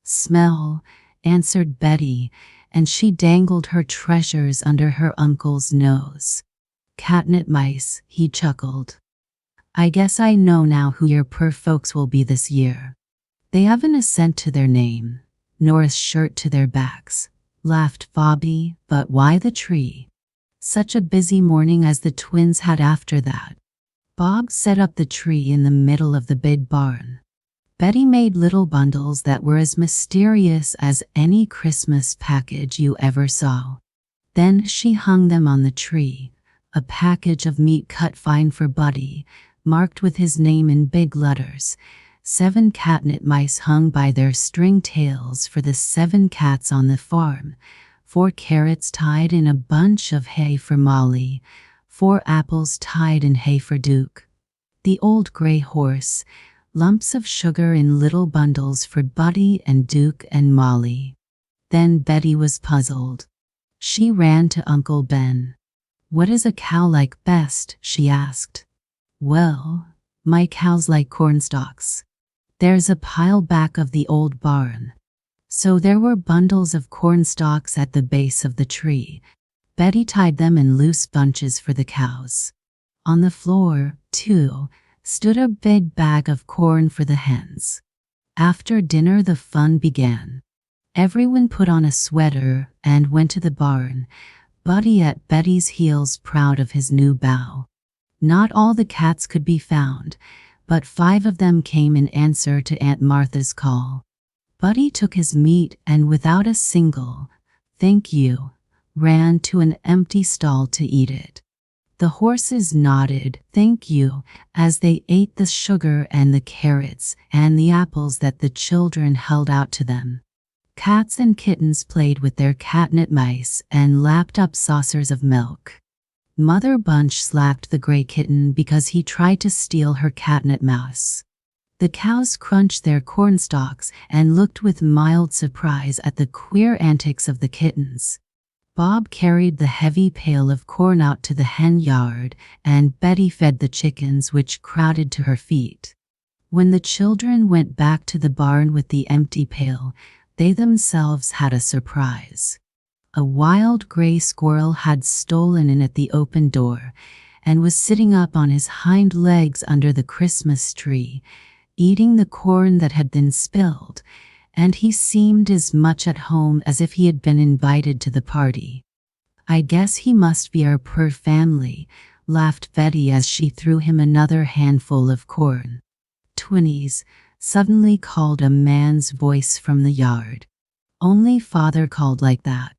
Smell, answered Betty, and she dangled her treasures under her uncle's nose. Catnip mice, he chuckled. I guess I know now who your poor folks will be this year. They haven't a cent to their name, nor a shirt to their backs, laughed Bobby, but why the tree? Such a busy morning as the twins had after that. Bob set up the tree in the middle of the big barn. Betty made little bundles that were as mysterious as any Christmas package you ever saw. Then she hung them on the tree, a package of meat cut fine for Buddy, marked with his name in big letters, 7 catnip mice hung by their string tails for the 7 cats on the farm, 4 carrots tied in a bunch of hay for Molly, 4 apples tied in hay for Duke, the old gray horse, lumps of sugar in little bundles for Buddy and Duke and Molly. Then Betty was puzzled. She ran to Uncle Ben. "What does a cow like best?" she asked. "Well, my cows like cornstalks. There's a pile back of the old barn." So there were bundles of cornstalks at the base of the tree. Betty tied them in loose bunches for the cows. On the floor, too, stood a big bag of corn for the hens. After dinner the fun began. Everyone put on a sweater and went to the barn, Buddy at Betty's heels proud of his new bow. Not all the cats could be found, but 5 of them came in answer to Aunt Martha's call. Buddy took his meat and without a single "thank you" ran to an empty stall to eat it. The horses nodded "thank you" as they ate the sugar and the carrots and the apples that the children held out to them. Cats and kittens played with their catnip mice and lapped up saucers of milk. Mother Bunch slapped the gray kitten because he tried to steal her catnip mouse. The cows crunched their cornstalks and looked with mild surprise at the queer antics of the kittens. Bob carried the heavy pail of corn out to the hen yard, and Betty fed the chickens, which crowded to her feet. When the children went back to the barn with the empty pail, they themselves had a surprise. A wild gray squirrel had stolen in at the open door and was sitting up on his hind legs under the Christmas tree, eating the corn that had been spilled, and he seemed as much at home as if he had been invited to the party. "I guess he must be our poor family," laughed Betty as she threw him another handful of corn. "Twinnies," suddenly called a man's voice from the yard. Only Father called like that.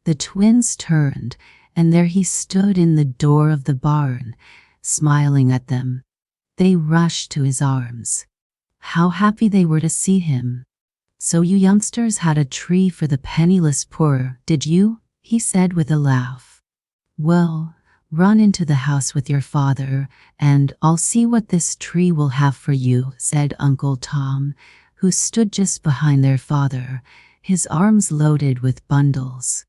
The twins turned, and there he stood in the door of the barn, smiling at them. They rushed to his arms. How happy they were to see him. "So you youngsters had a tree for the penniless poor, did you?" he said with a laugh. "Well, run into the house with your father, and I'll see what this tree will have for you," said Uncle Tom, who stood just behind their father, his arms loaded with bundles.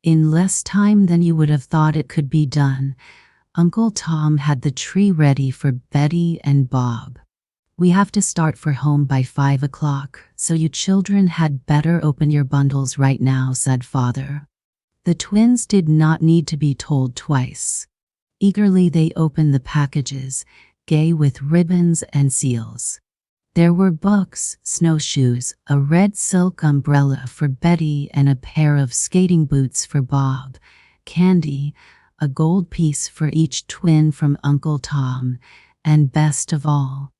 In less time than you would have thought it could be done, Uncle Tom had the tree ready for Betty and Bob. "We have to start for home by 5 o'clock, so you children had better open your bundles right now," said Father. The twins did not need to be told twice. Eagerly they opened the packages, gay with ribbons and seals. There were books, snowshoes, a red silk umbrella for Betty and a pair of skating boots for Bob, candy, a gold piece for each twin from Uncle Tom, and best of all,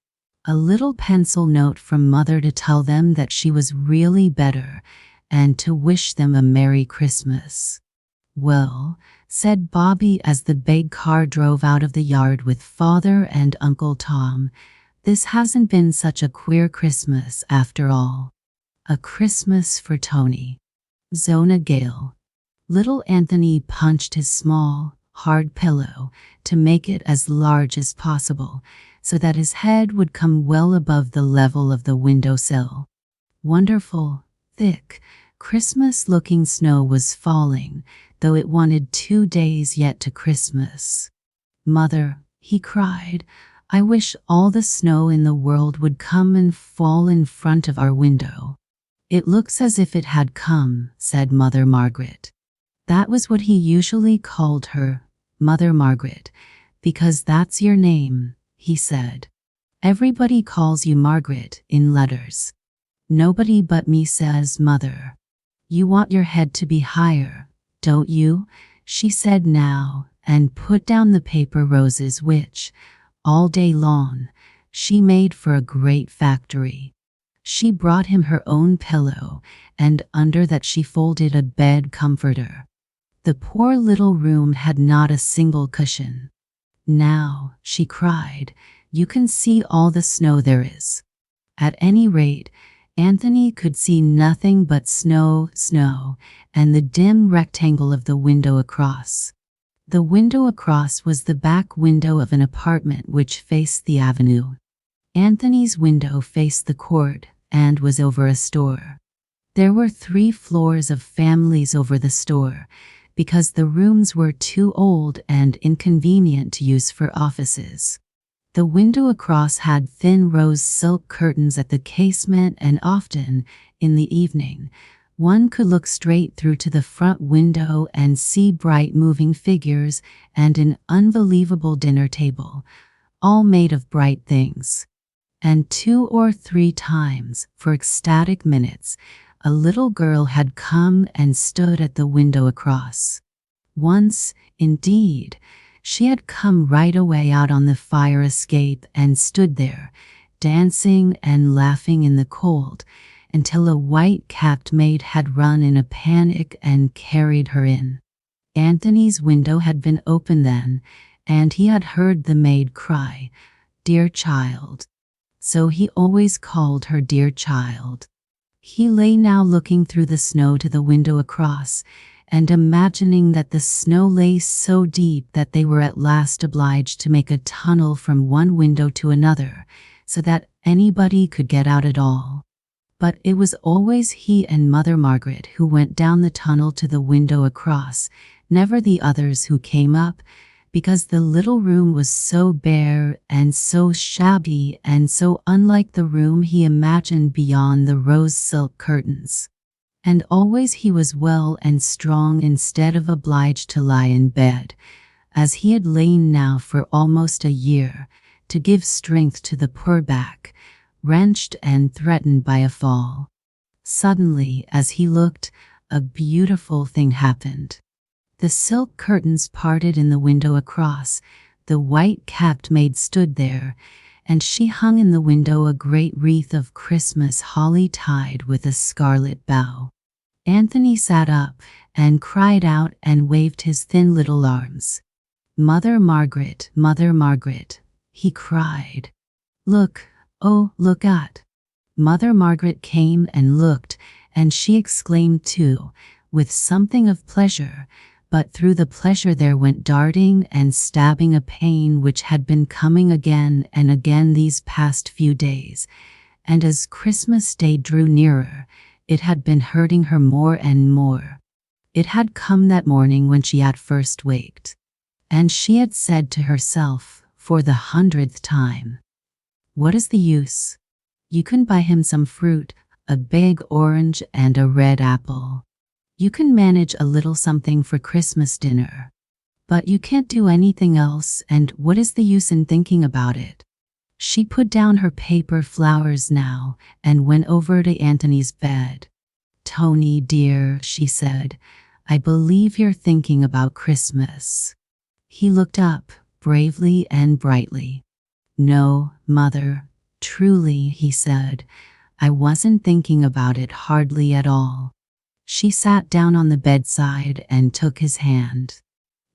a little pencil note from Mother to tell them that she was really better and to wish them a Merry Christmas. "Well," said Bobby as the big car drove out of the yard with Father and Uncle Tom, "this hasn't been such a queer Christmas after all." A Christmas for Tony. Zona Gale. Little Anthony punched his small, hard pillow to make it as large as possible, so that his head would come well above the level of the windowsill. Wonderful, thick, Christmas-looking snow was falling, though it wanted 2 days yet to Christmas. "Mother," he cried, "I wish all the snow in the world would come and fall in front of our window." "It looks as if it had come," said Mother Margaret. That was what he usually called her, Mother Margaret, "because that's your name," he said. "Everybody calls you Margaret in letters. Nobody but me says Mother. You want your head to be higher, don't you?" she said now, and put down the paper roses which, all day long, she made for a great factory. She brought him her own pillow, and under that she folded a bed comforter. The poor little room had not a single cushion. "Now," she cried, "you can see all the snow there is." At any rate, Anthony could see nothing but snow, and the dim rectangle of the window across. The window across was the back window of an apartment which faced the avenue. Anthony's window faced the court and was over a store. There were 3 floors of families over the store, because the rooms were too old and inconvenient to use for offices. The window across had thin rose silk curtains at the casement, and often, in the evening, one could look straight through to the front window and see bright moving figures and an unbelievable dinner table, all made of bright things. And 2 or 3 times, for ecstatic minutes, a little girl had come and stood at the window across. Once, indeed, she had come right away out on the fire escape and stood there, dancing and laughing in the cold, until a white-capped maid had run in a panic and carried her in. Anthony's window had been open then, and he had heard the maid cry, "Dear child." So he always called her dear child. He lay now looking through the snow to the window across, and imagining that the snow lay so deep that they were at last obliged to make a tunnel from one window to another, so that anybody could get out at all. But it was always he and Mother Margaret who went down the tunnel to the window across, never the others who came up, because the little room was so bare and so shabby and so unlike the room he imagined beyond the rose silk curtains. And always he was well and strong instead of obliged to lie in bed, as he had lain now for almost a year, to give strength to the poor back, wrenched and threatened by a fall. Suddenly, as he looked, a beautiful thing happened. The silk curtains parted in the window across, the white-capped maid stood there, and she hung in the window a great wreath of Christmas holly tied with a scarlet bough. Anthony sat up and cried out and waved his thin little arms. "Mother Margaret, Mother Margaret," he cried. "Look, oh, look at." Mother Margaret came and looked, and she exclaimed too, with something of pleasure, but through the pleasure there went darting and stabbing a pain which had been coming again and again these past few days, and as Christmas Day drew nearer, it had been hurting her more and more. It had come that morning when she had first waked, and she had said to herself, for the 100th time, "What is the use? You can buy him some fruit, a big orange and a red apple. You can manage a little something for Christmas dinner. But you can't do anything else, and what is the use in thinking about it?" She put down her paper flowers now and went over to Anthony's bed. "Tony, dear," she said, "I believe you're thinking about Christmas." He looked up, bravely and brightly. "No, Mother, truly," he said, "I wasn't thinking about it hardly at all." She sat down on the bedside and took his hand.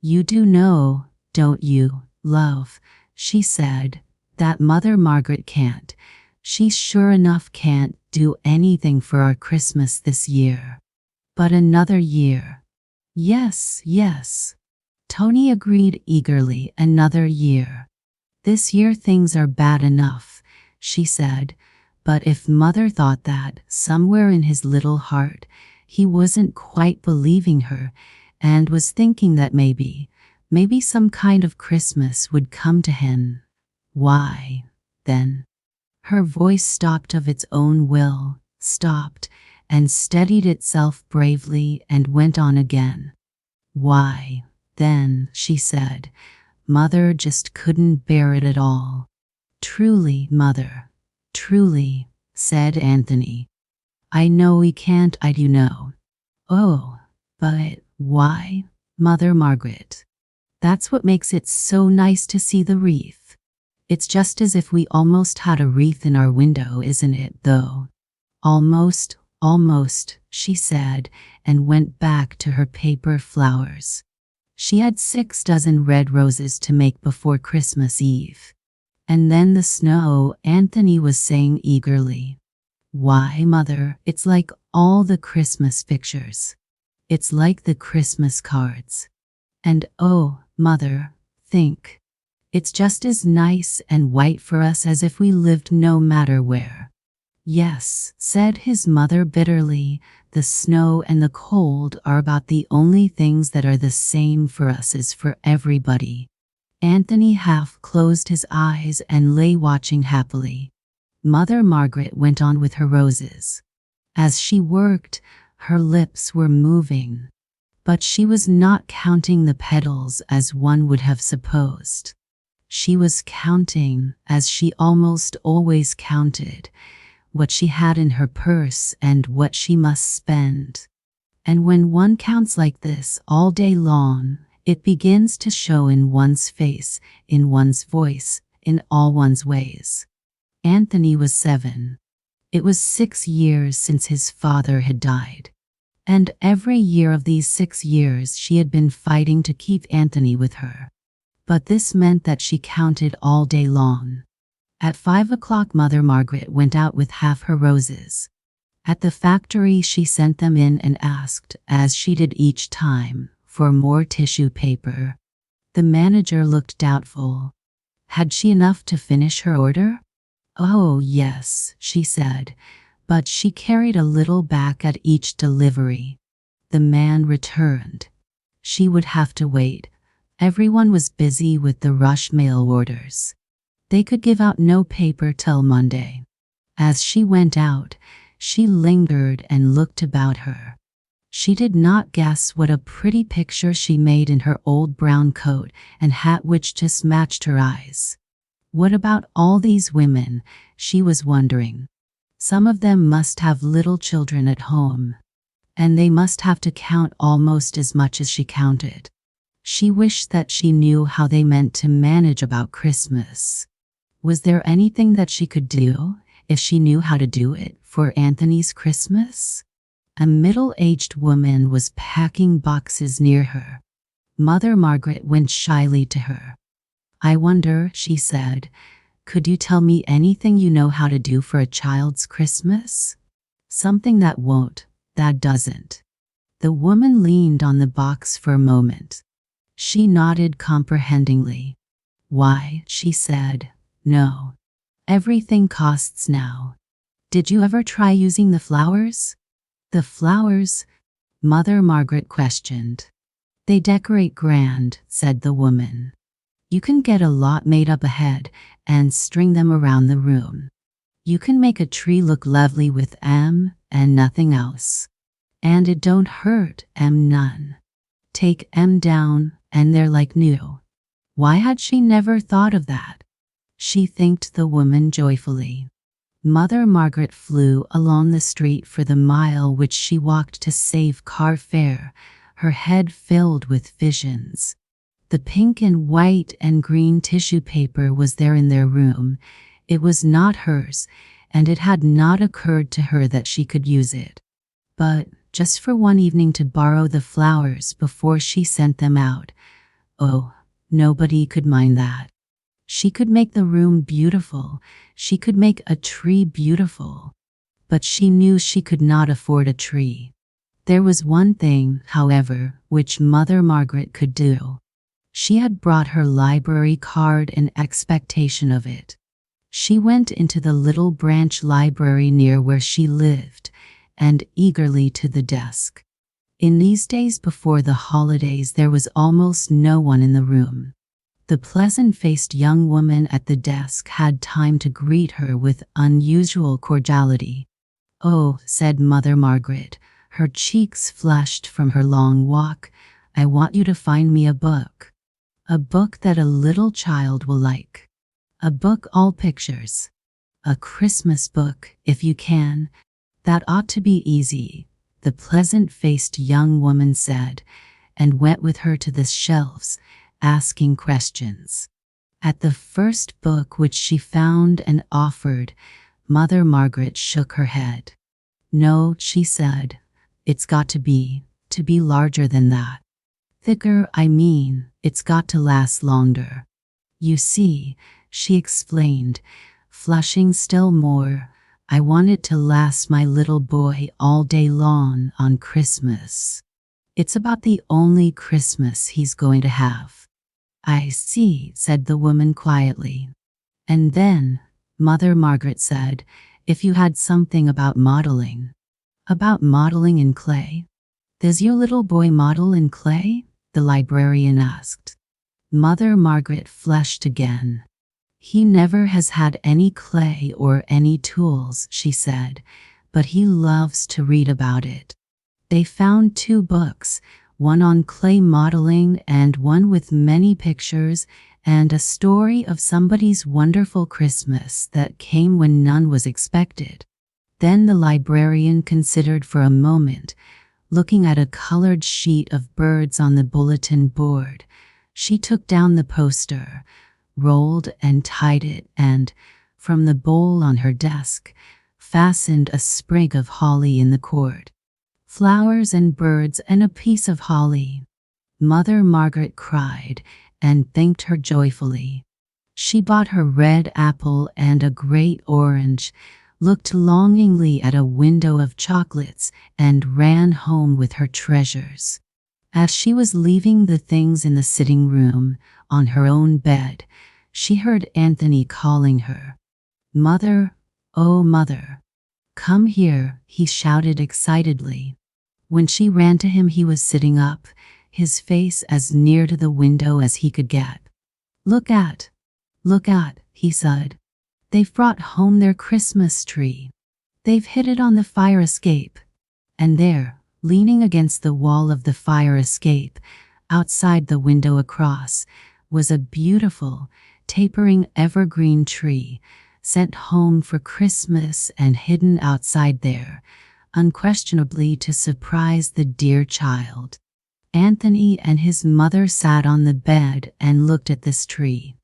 "You do know, don't you, love," she said, "that Mother Margaret can't, she sure enough can't do anything for our Christmas this year. But another year." "Yes, yes," Tony agreed eagerly, "another year. This year things are bad enough," she said, but if Mother thought that, somewhere in his little heart, he wasn't quite believing her, and was thinking that maybe some kind of Christmas would come to him. Why, then, her voice stopped of its own will, stopped, and steadied itself bravely and went on again. "Why, then," she said, "Mother just couldn't bear it at all." "Truly, Mother, truly," said Anthony. "I know we can't, I do know." "Oh, but why, Mother Margaret? That's what makes it so nice to see the wreath. It's just as if we almost had a wreath in our window, isn't it, though?" "Almost, almost," she said, and went back to her paper flowers. She had 6 dozen red roses to make before Christmas Eve. And then the snow, Anthony was saying eagerly. Why, Mother, it's like all the Christmas pictures. It's like the Christmas cards. And oh, Mother, think. It's just as nice and white for us as if we lived no matter where. Yes, said his mother bitterly, the snow and the cold are about the only things that are the same for us as for everybody. Anthony half closed his eyes and lay watching happily. Mother Margaret went on with her roses. As she worked, her lips were moving. But she was not counting the petals as one would have supposed. She was counting, as she almost always counted, what she had in her purse and what she must spend. And when one counts like this all day long, it begins to show in one's face, in one's voice, in all one's ways. Anthony was 7. It was 6 years since his father had died. And every year of these 6 years she had been fighting to keep Anthony with her. But this meant that she counted all day long. At 5 o'clock Mother Margaret went out with half her roses. At the factory she sent them in and asked, as she did each time, for more tissue paper. The manager looked doubtful. Had she enough to finish her order? Oh, yes, she said, but she carried a little back at each delivery. The man returned. She would have to wait. Everyone was busy with the rush mail orders. They could give out no paper till Monday. As she went out, she lingered and looked about her. She did not guess what a pretty picture she made in her old brown coat and hat which just matched her eyes. What about all these women, she was wondering. Some of them must have little children at home, and they must have to count almost as much as she counted. She wished that she knew how they meant to manage about Christmas. Was there anything that she could do, if she knew how to do it, for Anthony's Christmas? A middle-aged woman was packing boxes near her. Mother Margaret went shyly to her. I wonder, she said, could you tell me anything you know how to do for a child's Christmas? Something that won't, that doesn't. The woman leaned on the box for a moment. She nodded comprehendingly. Why, she said, no. Everything costs now. Did you ever try using the flowers? The flowers? Mother Margaret questioned. They decorate grand, said the woman. You can get a lot made up ahead and string them around the room. You can make a tree look lovely with 'em and nothing else. And it don't hurt 'em none. Take 'em down and they're like new. Why had she never thought of that? She thanked the woman joyfully. Mother Margaret flew along the street for the mile which she walked to save car fare, her head filled with visions. The pink and white and green tissue paper was there in their room. It was not hers, and it had not occurred to her that she could use it. But just for one evening to borrow the flowers before she sent them out. Oh, nobody could mind that. She could make the room beautiful. She could make a tree beautiful. But she knew she could not afford a tree. There was one thing, however, which Mother Margaret could do. She had brought her library card in expectation of it. She went into the little branch library near where she lived, and eagerly to the desk. In these days before the holidays there was almost no one in the room. The pleasant-faced young woman at the desk had time to greet her with unusual cordiality. "Oh," said Mother Margaret, her cheeks flushed from her long walk, "I want you to find me a book. A book that a little child will like. A book all pictures. A Christmas book, if you can. That ought to be easy," the pleasant-faced young woman said, and went with her to the shelves, asking questions. At the first book which she found and offered, Mother Margaret shook her head. "No," she said, "it's got to be larger than that. Thicker, I mean, it's got to last longer. You see," she explained, flushing still more. I want it to last my little boy all day long on Christmas. It's about the only Christmas he's going to have. I see, said the woman quietly. And then, Mother Margaret said, if you had something about modeling. About modeling in clay? Does your little boy model in clay? The librarian asked. Mother Margaret flushed again. He never has had any clay or any tools, she said, but he loves to read about it. They found 2 books, one on clay modeling and one with many pictures and a story of somebody's wonderful Christmas that came when none was expected. Then the librarian considered for a moment, looking at a colored sheet of birds on the bulletin board. She took down the poster, rolled and tied it, and, from the bowl on her desk, fastened a sprig of holly in the cord. Flowers and birds and a piece of holly. Mother Margaret cried and thanked her joyfully. She bought her red apple and a great orange, looked longingly at a window of chocolates, and ran home with her treasures. As she was leaving the things in the sitting room, on her own bed, she heard Anthony calling her. Mother, oh mother, come here, he shouted excitedly. When she ran to him, he was sitting up, his face as near to the window as he could get. Look at, he said. They've brought home their Christmas tree. They've hid it on the fire escape. And there, leaning against the wall of the fire escape, outside the window across, was a beautiful, tapering evergreen tree, sent home for Christmas and hidden outside there, unquestionably to surprise the dear child. Anthony and his mother sat on the bed and looked at this tree.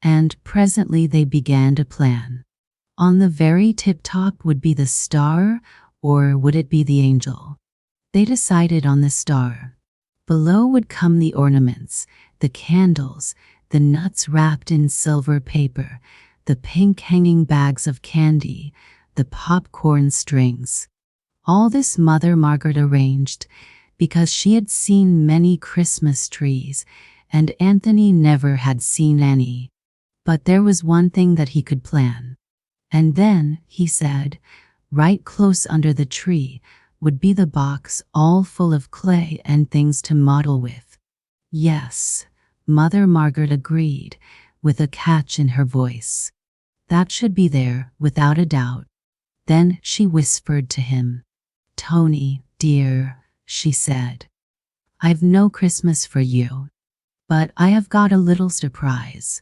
And presently they began to plan. On the very tip-top would be the star, or would it be the angel? They decided on the star. Below would come the ornaments, the candles, the nuts wrapped in silver paper, the pink hanging bags of candy, the popcorn strings. All this Mother Margaret arranged, because she had seen many Christmas trees, and Anthony never had seen any. But there was one thing that he could plan. And then, he said, right close under the tree would be the box all full of clay and things to model with. Yes, Mother Margaret agreed, with a catch in her voice. That should be there, without a doubt. Then she whispered to him. Tony, dear, she said, I've no Christmas for you, but I have got a little surprise.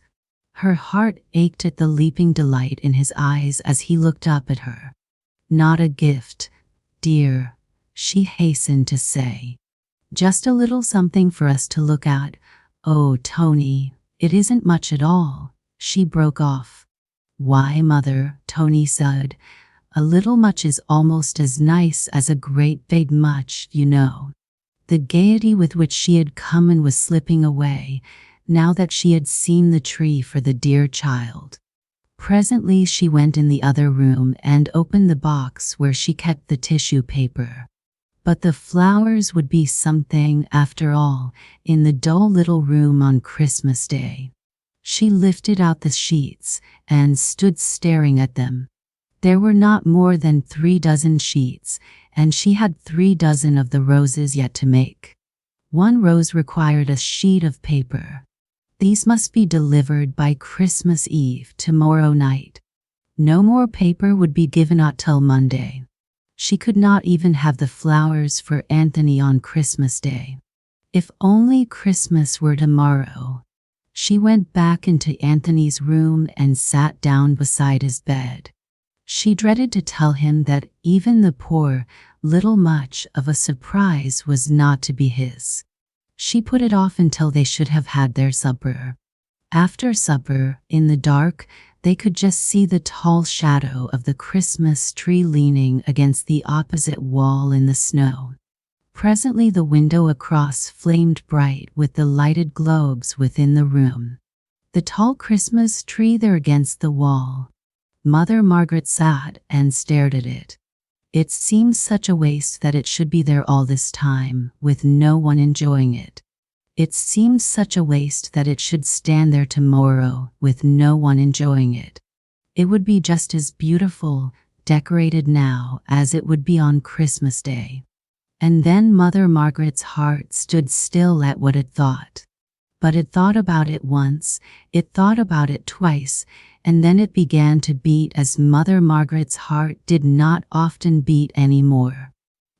Her heart ached at the leaping delight in his eyes as he looked up at her. Not a gift, dear, she hastened to say. Just a little something for us to look at. Oh, Tony, it isn't much at all, she broke off. Why, Mother, Tony said, a little much is almost as nice as a great big much, you know. The gaiety with which she had come and was slipping away, now that she had seen the tree for the dear child. Presently she went in the other room and opened the box where she kept the tissue paper. But the flowers would be something, after all, in the dull little room on Christmas Day. She lifted out the sheets and stood staring at them. There were not more than 3 dozen sheets, and she had 3 dozen of the roses yet to make. 1 rose required a sheet of paper. These must be delivered by Christmas Eve, tomorrow night. No more paper would be given out till Monday. She could not even have the flowers for Anthony on Christmas Day. If only Christmas were tomorrow. She went back into Anthony's room and sat down beside his bed. She dreaded to tell him that even the poor, little much of a surprise was not to be his. She put it off until they should have had their supper. After supper, in the dark, they could just see the tall shadow of the Christmas tree leaning against the opposite wall in the snow. Presently the window across flamed bright with the lighted globes within the room. The tall Christmas tree there against the wall. Mother Margaret sat and stared at it. It seemed such a waste that it should be there all this time, with no one enjoying it. It seemed such a waste that it should stand there tomorrow, with no one enjoying it. It would be just as beautiful, decorated now, as it would be on Christmas Day. And then Mother Margaret's heart stood still at what it thought. But it thought about it once, it thought about it twice, and then it began to beat as Mother Margaret's heart did not often beat anymore.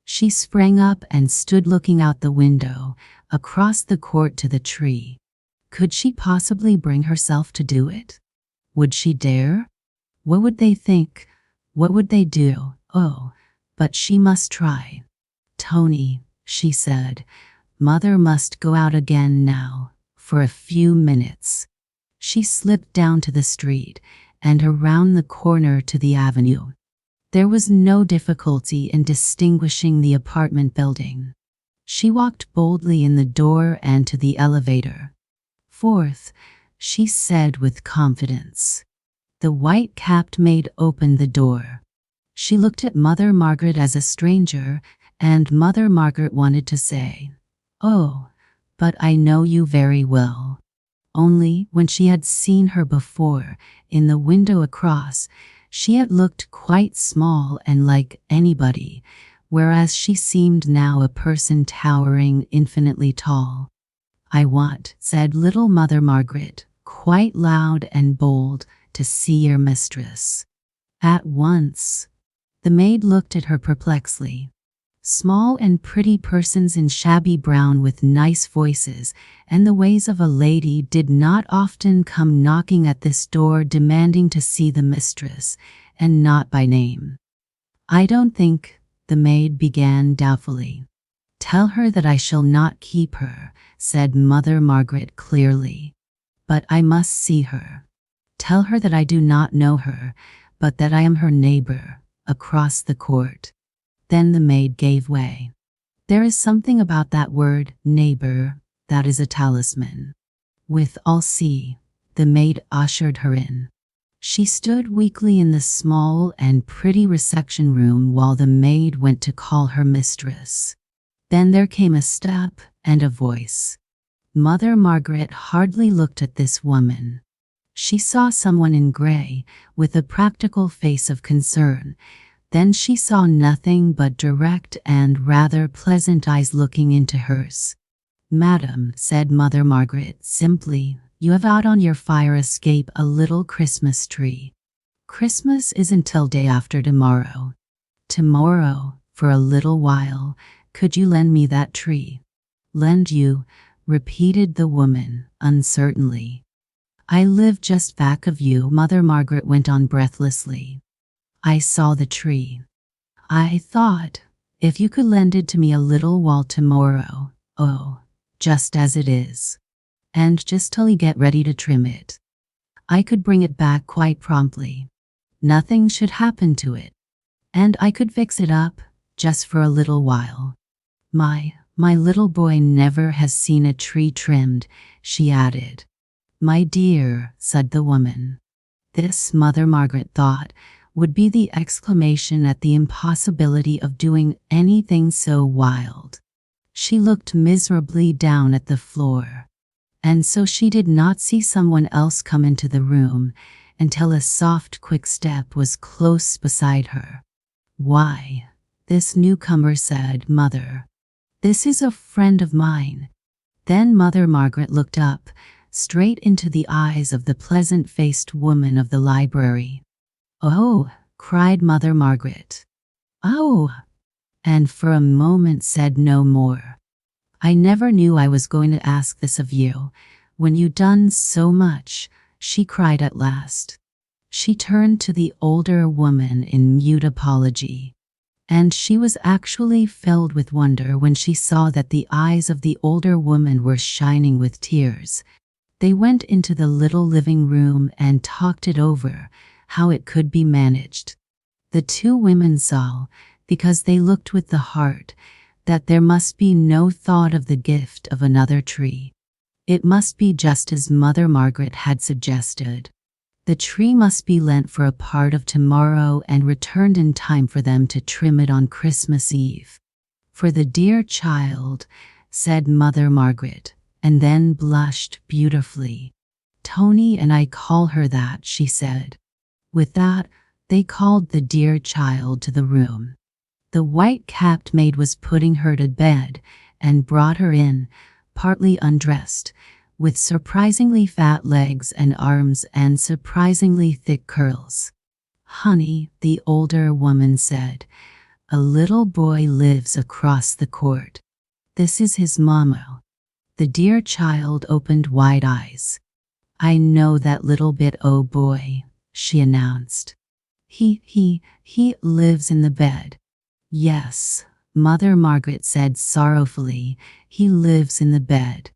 She sprang up and stood looking out the window, across the court to the tree. Could she possibly bring herself to do it? Would she dare? What would they think? What would they do? Oh, but she must try. Tony, she said, Mother must go out again now, for a few minutes. She slipped down to the street and around the corner to the avenue. There was no difficulty in distinguishing the apartment building. She walked boldly in the door and to the elevator. Fourth, she said with confidence. The white-capped maid opened the door. She looked at Mother Margaret as a stranger, and Mother Margaret wanted to say, "Oh, but I know you very well." Only when she had seen her before, in the window across, she had looked quite small and like anybody, whereas she seemed now a person towering infinitely tall. "I want," said little Mother Margaret, quite loud and bold, "to see your mistress." At once. The maid looked at her perplexedly. Small and pretty persons in shabby brown with nice voices and the ways of a lady did not often come knocking at this door demanding to see the mistress, and not by name. "I don't think," the maid began doubtfully. "Tell her that I shall not keep her," said Mother Margaret clearly. "But I must see her. Tell her that I do not know her, but that I am her neighbor, across the court." Then the maid gave way. There is something about that word, neighbor, that is a talisman. With "I'll see," the maid ushered her in. She stood weakly in the small and pretty reception room while the maid went to call her mistress. Then there came a step and a voice. Mother Margaret hardly looked at this woman. She saw someone in gray, with a practical face of concern. Then she saw nothing but direct and rather pleasant eyes looking into hers. "Madam," said Mother Margaret simply, "you have out on your fire escape a little Christmas tree. Christmas is until day after tomorrow. Tomorrow, for a little while, could you lend me that tree?" "Lend you," repeated the woman, uncertainly. "I live just back of you," Mother Margaret went on breathlessly. "I saw the tree. I thought, if you could lend it to me a little while tomorrow, oh, just as it is, and just till you get ready to trim it, I could bring it back quite promptly. Nothing should happen to it, and I could fix it up, just for a little while. My little boy never has seen a tree trimmed," she added. "My dear," said the woman. This, Mother Margaret thought, would be the exclamation at the impossibility of doing anything so wild. She looked miserably down at the floor, and so she did not see someone else come into the room until a soft, quick step was close beside her. "Why, this newcomer," said Mother. "This is a friend of mine." Then Mother Margaret looked up, straight into the eyes of the pleasant-faced woman of the library. "Oh," cried Mother Margaret. "Oh," and for a moment said no more. "I never knew I was going to ask this of you, when you done so much," she cried at last. She turned to the older woman in mute apology, and she was actually filled with wonder when she saw that the eyes of the older woman were shining with tears. They went into the little living room and talked it over, how it could be managed. The two women saw, because they looked with the heart, that there must be no thought of the gift of another tree. It must be just as Mother Margaret had suggested. The tree must be lent for a part of tomorrow and returned in time for them to trim it on Christmas Eve. For the dear child, said Mother Margaret, and then blushed beautifully. Tony and I call her that, she said. With that, they called the dear child to the room. The white-capped maid was putting her to bed and brought her in, partly undressed, with surprisingly fat legs and arms and surprisingly thick curls. Honey, the older woman said, a little boy lives across the court. This is his mama. The dear child opened wide eyes. I know that little bit, oh boy, she announced. He lives in the bed. Yes, Mother Margaret said sorrowfully, he lives in the bed.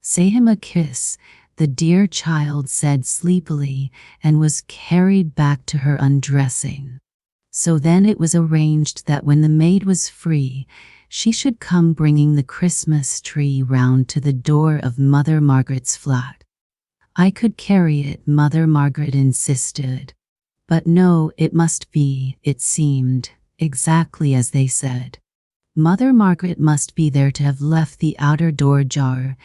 Say him a kiss, the dear child said sleepily, and was carried back to her undressing. So then it was arranged that when the maid was free, she should come bringing the Christmas tree round to the door of Mother Margaret's flat. I could carry it, Mother Margaret insisted. But no, it must be, it seemed, exactly as they said. Mother Margaret must be there to have left the outer door ajar,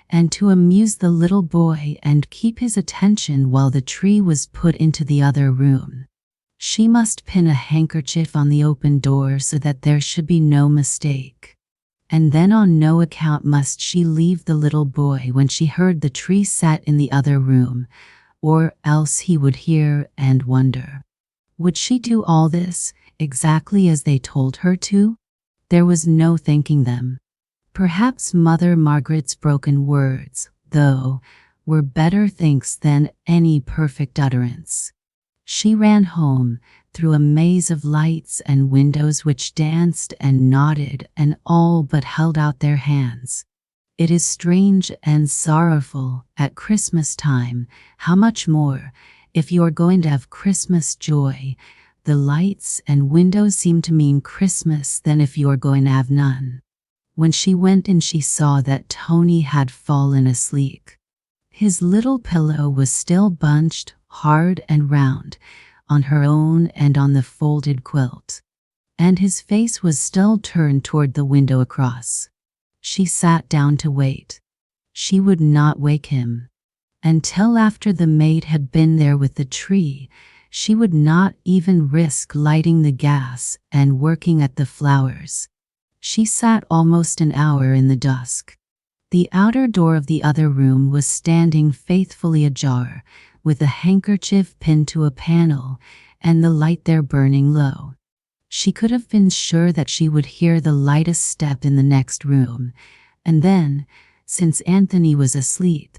and to amuse the little boy and keep his attention while the tree was put into the other room. She must pin a handkerchief on the open door so that there should be no mistake. And then on no account must she leave the little boy when she heard the tree set in the other room, or else he would hear and wonder. Would she do all this exactly as they told her to? There was no thanking them. Perhaps Mother Margaret's broken words, though, were better thanks than any perfect utterance. She ran home, through a maze of lights and windows which danced and nodded and all but held out their hands. It is strange and sorrowful, at Christmas time, how much more, if you are going to have Christmas joy, the lights and windows seem to mean Christmas than if you are going to have none. When she went in, she saw that Tony had fallen asleep. His little pillow was still bunched, hard and round, on her own and on the folded quilt, and his face was still turned toward the window across. She sat down to wait. She would not wake him. Until after the maid had been there with the tree, she would not even risk lighting the gas and working at the flowers. She sat almost an hour in the dusk. The outer door of the other room was standing faithfully ajar, with a handkerchief pinned to a panel and the light there burning low. She could have been sure that she would hear the lightest step in the next room, and then, since Anthony was asleep,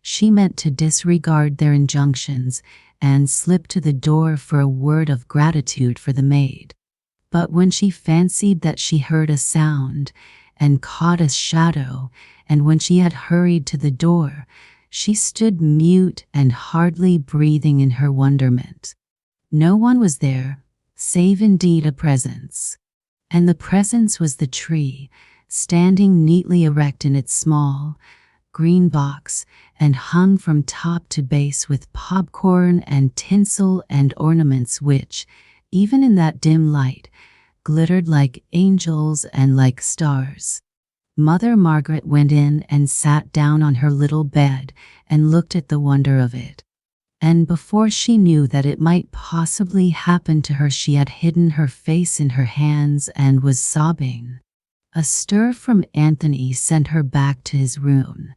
she meant to disregard their injunctions and slip to the door for a word of gratitude for the maid. But when she fancied that she heard a sound and caught a shadow, and when she had hurried to the door, she stood mute and hardly breathing in her wonderment. No one was there, save indeed a presence. And the presence was the tree, standing neatly erect in its small, green box, and hung from top to base with popcorn and tinsel and ornaments which, even in that dim light, glittered like angels and like stars. Mother Margaret went in and sat down on her little bed and looked at the wonder of it. And before she knew that it might possibly happen to her, she had hidden her face in her hands and was sobbing. A stir from Anthony sent her back to his room.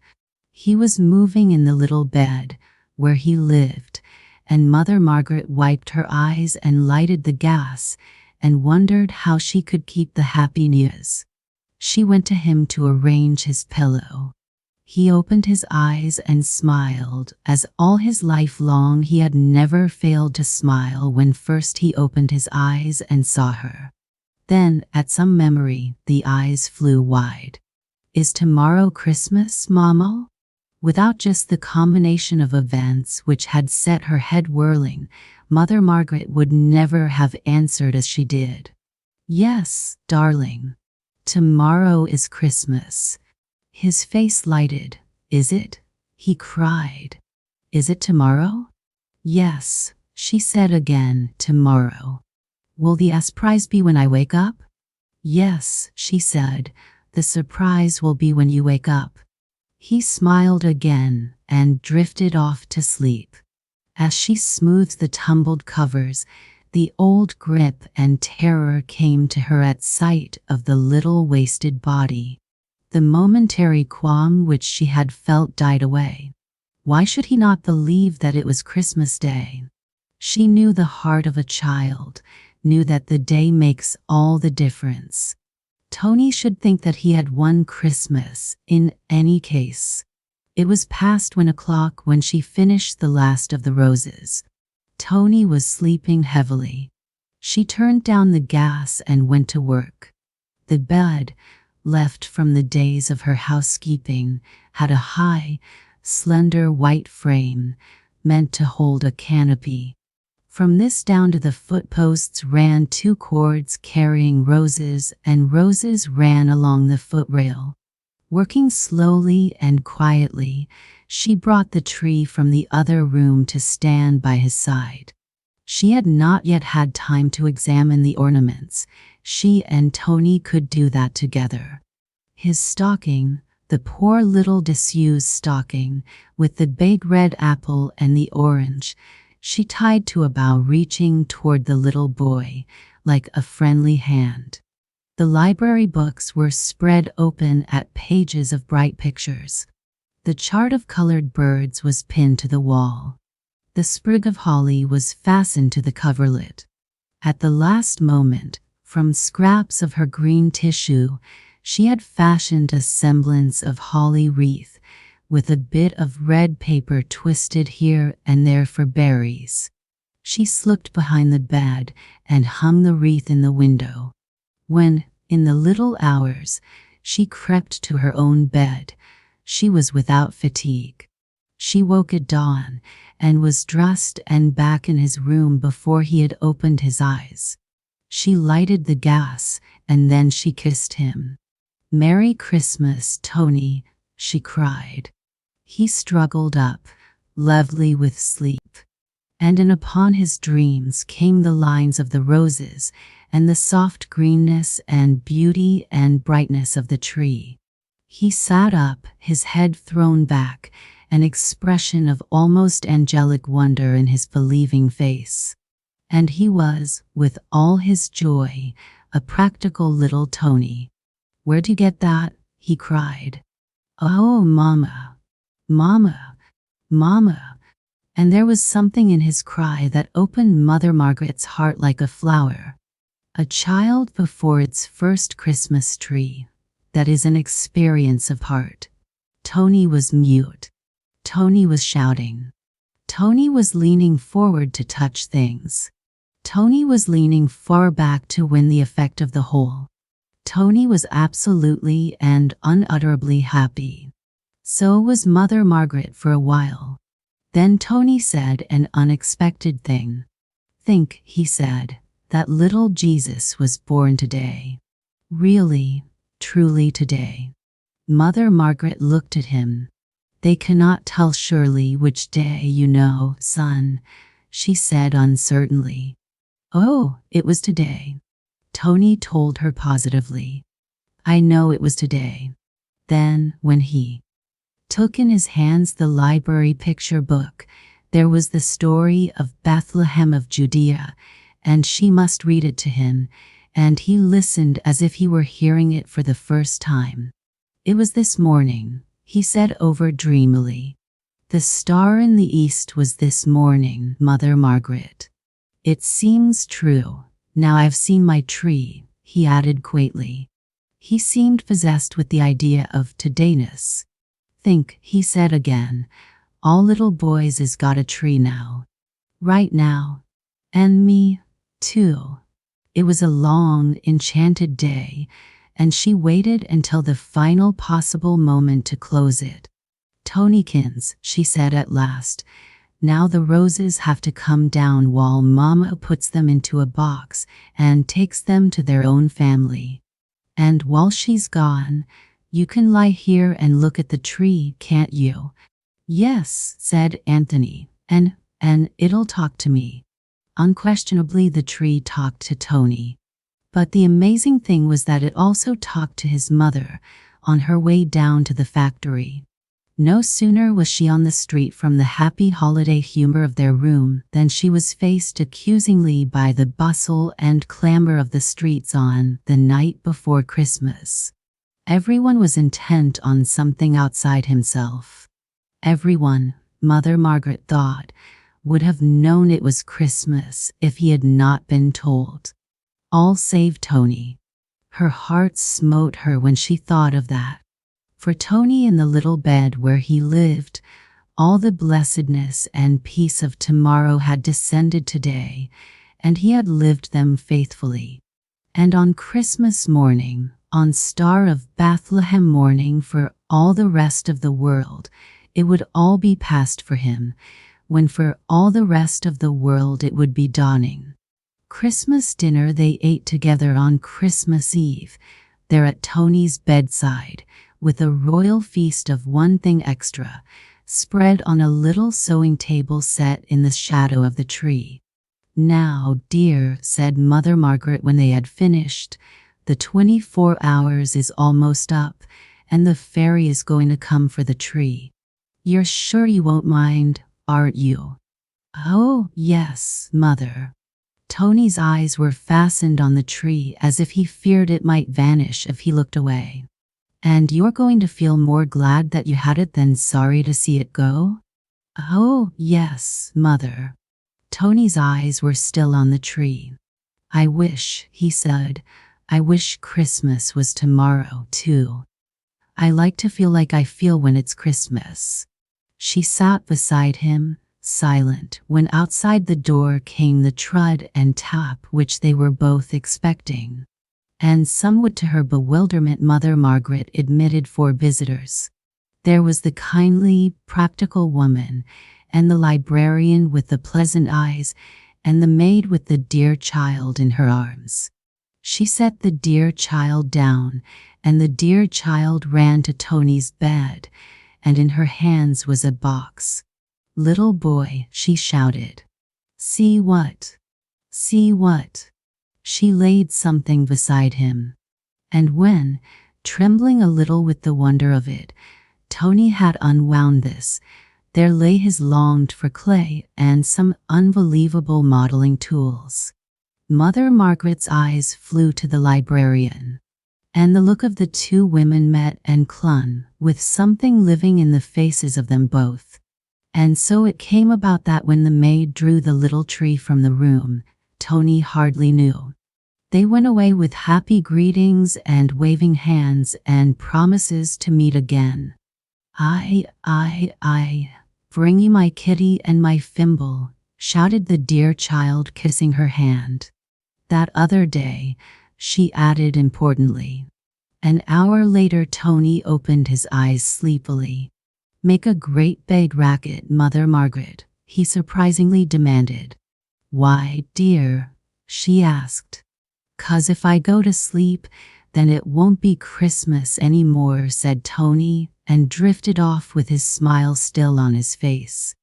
He was moving in the little bed where he lived, and Mother Margaret wiped her eyes and lighted the gas and wondered how she could keep the happy news. She went to him to arrange his pillow. He opened his eyes and smiled, as all his life long he had never failed to smile when first he opened his eyes and saw her. Then, at some memory, the eyes flew wide. Is tomorrow Christmas, Mama? Without just the combination of events which had set her head whirling, Mother Margaret would never have answered as she did. Yes, darling. Tomorrow is Christmas. His face lighted. Is it? He cried. Is it tomorrow? Yes, she said again, tomorrow. Will the surprise be when I wake up? Yes, she said, the surprise will be when you wake up. He smiled again and drifted off to sleep. As she smoothed the tumbled covers, the old grip and terror came to her at sight of the little wasted body. The momentary qualm which she had felt died away. Why should he not believe that it was Christmas Day? She knew the heart of a child, knew that the day makes all the difference. Tony should think that he had won Christmas, in any case. It was past 1 o'clock when she finished the last of the roses. Tony was sleeping heavily. She turned down the gas and went to work. The bed, left from the days of her housekeeping, had a high, slender white frame, meant to hold a canopy. From this down to the footposts ran 2 cords carrying roses, and roses ran along the footrail. Working slowly and quietly, she brought the tree from the other room to stand by his side. She had not yet had time to examine the ornaments. She and Tony could do that together. His stocking, the poor little disused stocking, with the big red apple and the orange, she tied to a bough reaching toward the little boy, like a friendly hand. The library books were spread open at pages of bright pictures. The chart of colored birds was pinned to the wall. The sprig of holly was fastened to the coverlet. At the last moment, from scraps of her green tissue, she had fashioned a semblance of holly wreath, with a bit of red paper twisted here and there for berries. She slipped behind the bed and hung the wreath in the window. When, in the little hours, she crept to her own bed, she was without fatigue. She woke at dawn and was dressed and back in his room before he had opened his eyes. She lighted the gas and then she kissed him. "Merry Christmas, Tony," she cried. He struggled up, lovely with sleep. And in upon his dreams came the lines of the roses and the soft greenness and beauty and brightness of the tree. He sat up, his head thrown back, an expression of almost angelic wonder in his believing face. And he was, with all his joy, a practical little Tony. "Where'd you get that?" he cried. "Oh, Mama. Mama, Mama," and there was something in his cry that opened Mother Margaret's heart like a flower. A child before its first Christmas tree, that is an experience of heart. Tony was mute. Tony was shouting. Tony was leaning forward to touch things. Tony was leaning far back to win the effect of the whole. Tony was absolutely and unutterably happy. So was Mother Margaret for a while. Then Tony said an unexpected thing. "Think," he said, "that little Jesus was born today. Really, truly today." Mother Margaret looked at him. "They cannot tell surely which day, you know, son," she said uncertainly. "Oh, it was today," Tony told her positively. "I know it was today." Then, when he took in his hands the library picture book, there was the story of Bethlehem of Judea, and she must read it to him, and he listened as if he were hearing it for the first time. "It was this morning," he said over dreamily. "The star in the east was this morning, Mother Margaret. It seems true. Now I've seen my tree," he added quaintly. He seemed possessed with the idea of todayness. "Think," he said again, "all little boys is got a tree now. Right now. And me, too." It was a long, enchanted day, and she waited until the final possible moment to close it. "Tonykins," she said at last, "now the roses have to come down while Mama puts them into a box and takes them to their own family. And while she's gone, You can lie here and look at the tree, can't you? Yes, said Anthony, and it'll talk to me. Unquestionably, the tree talked to Tony. But the amazing thing was that it also talked to his mother on her way down to the factory. No sooner was she on the street from the happy holiday humor of their room than she was faced accusingly by the bustle and clamor of the streets on the night before Christmas. Everyone was intent on something outside himself. Everyone, Mother Margaret thought, would have known it was Christmas if he had not been told. All save Tony. Her heart smote her when she thought of that. For Tony, in the little bed where he lived, all the blessedness and peace of tomorrow had descended today, and he had lived them faithfully. And on Christmas morning, on Star of Bethlehem morning for all the rest of the world, it would all be past for him, when for all the rest of the world it would be dawning. Christmas dinner they ate together on Christmas Eve, there at Tony's bedside, with a royal feast of one thing extra, spread on a little sewing table set in the shadow of the tree. Now, dear, said Mother Margaret when they had finished, the 24 hours is almost up, and the fairy is going to come for the tree. You're sure you won't mind, aren't you? Oh, yes, Mother. Tony's eyes were fastened on the tree as if he feared it might vanish if he looked away. And you're going to feel more glad that you had it than sorry to see it go? Oh, yes, Mother. Tony's eyes were still on the tree. I wish, he said, I wish Christmas was tomorrow, too. I like to feel like I feel when it's Christmas. She sat beside him, silent, when outside the door came the trud and tap which they were both expecting. And somewhat to her bewilderment, Mother Margaret admitted 4 visitors. There was the kindly, practical woman, and the librarian with the pleasant eyes, and the maid with the dear child in her arms. She set the dear child down, and the dear child ran to Tony's bed, and in her hands was a box. Little boy, she shouted. See what? See what? She laid something beside him. And when, trembling a little with the wonder of it, Tony had unwound this, there lay his longed-for clay and some unbelievable modeling tools. Mother Margaret's eyes flew to the librarian, and the look of the 2 women met and clung, with something living in the faces of them both. And so it came about that when the maid drew the little tree from the room, Tony hardly knew. They went away with happy greetings and waving hands and promises to meet again. I, bring you my kitty and my thimble, shouted the dear child, kissing her hand. That other day, she added importantly. An hour later, Tony opened his eyes sleepily. Make a great big racket, Mother Margaret, he surprisingly demanded. Why, dear? She asked. 'Cause if I go to sleep, then it won't be Christmas any more, said Tony, and drifted off with his smile still on his face.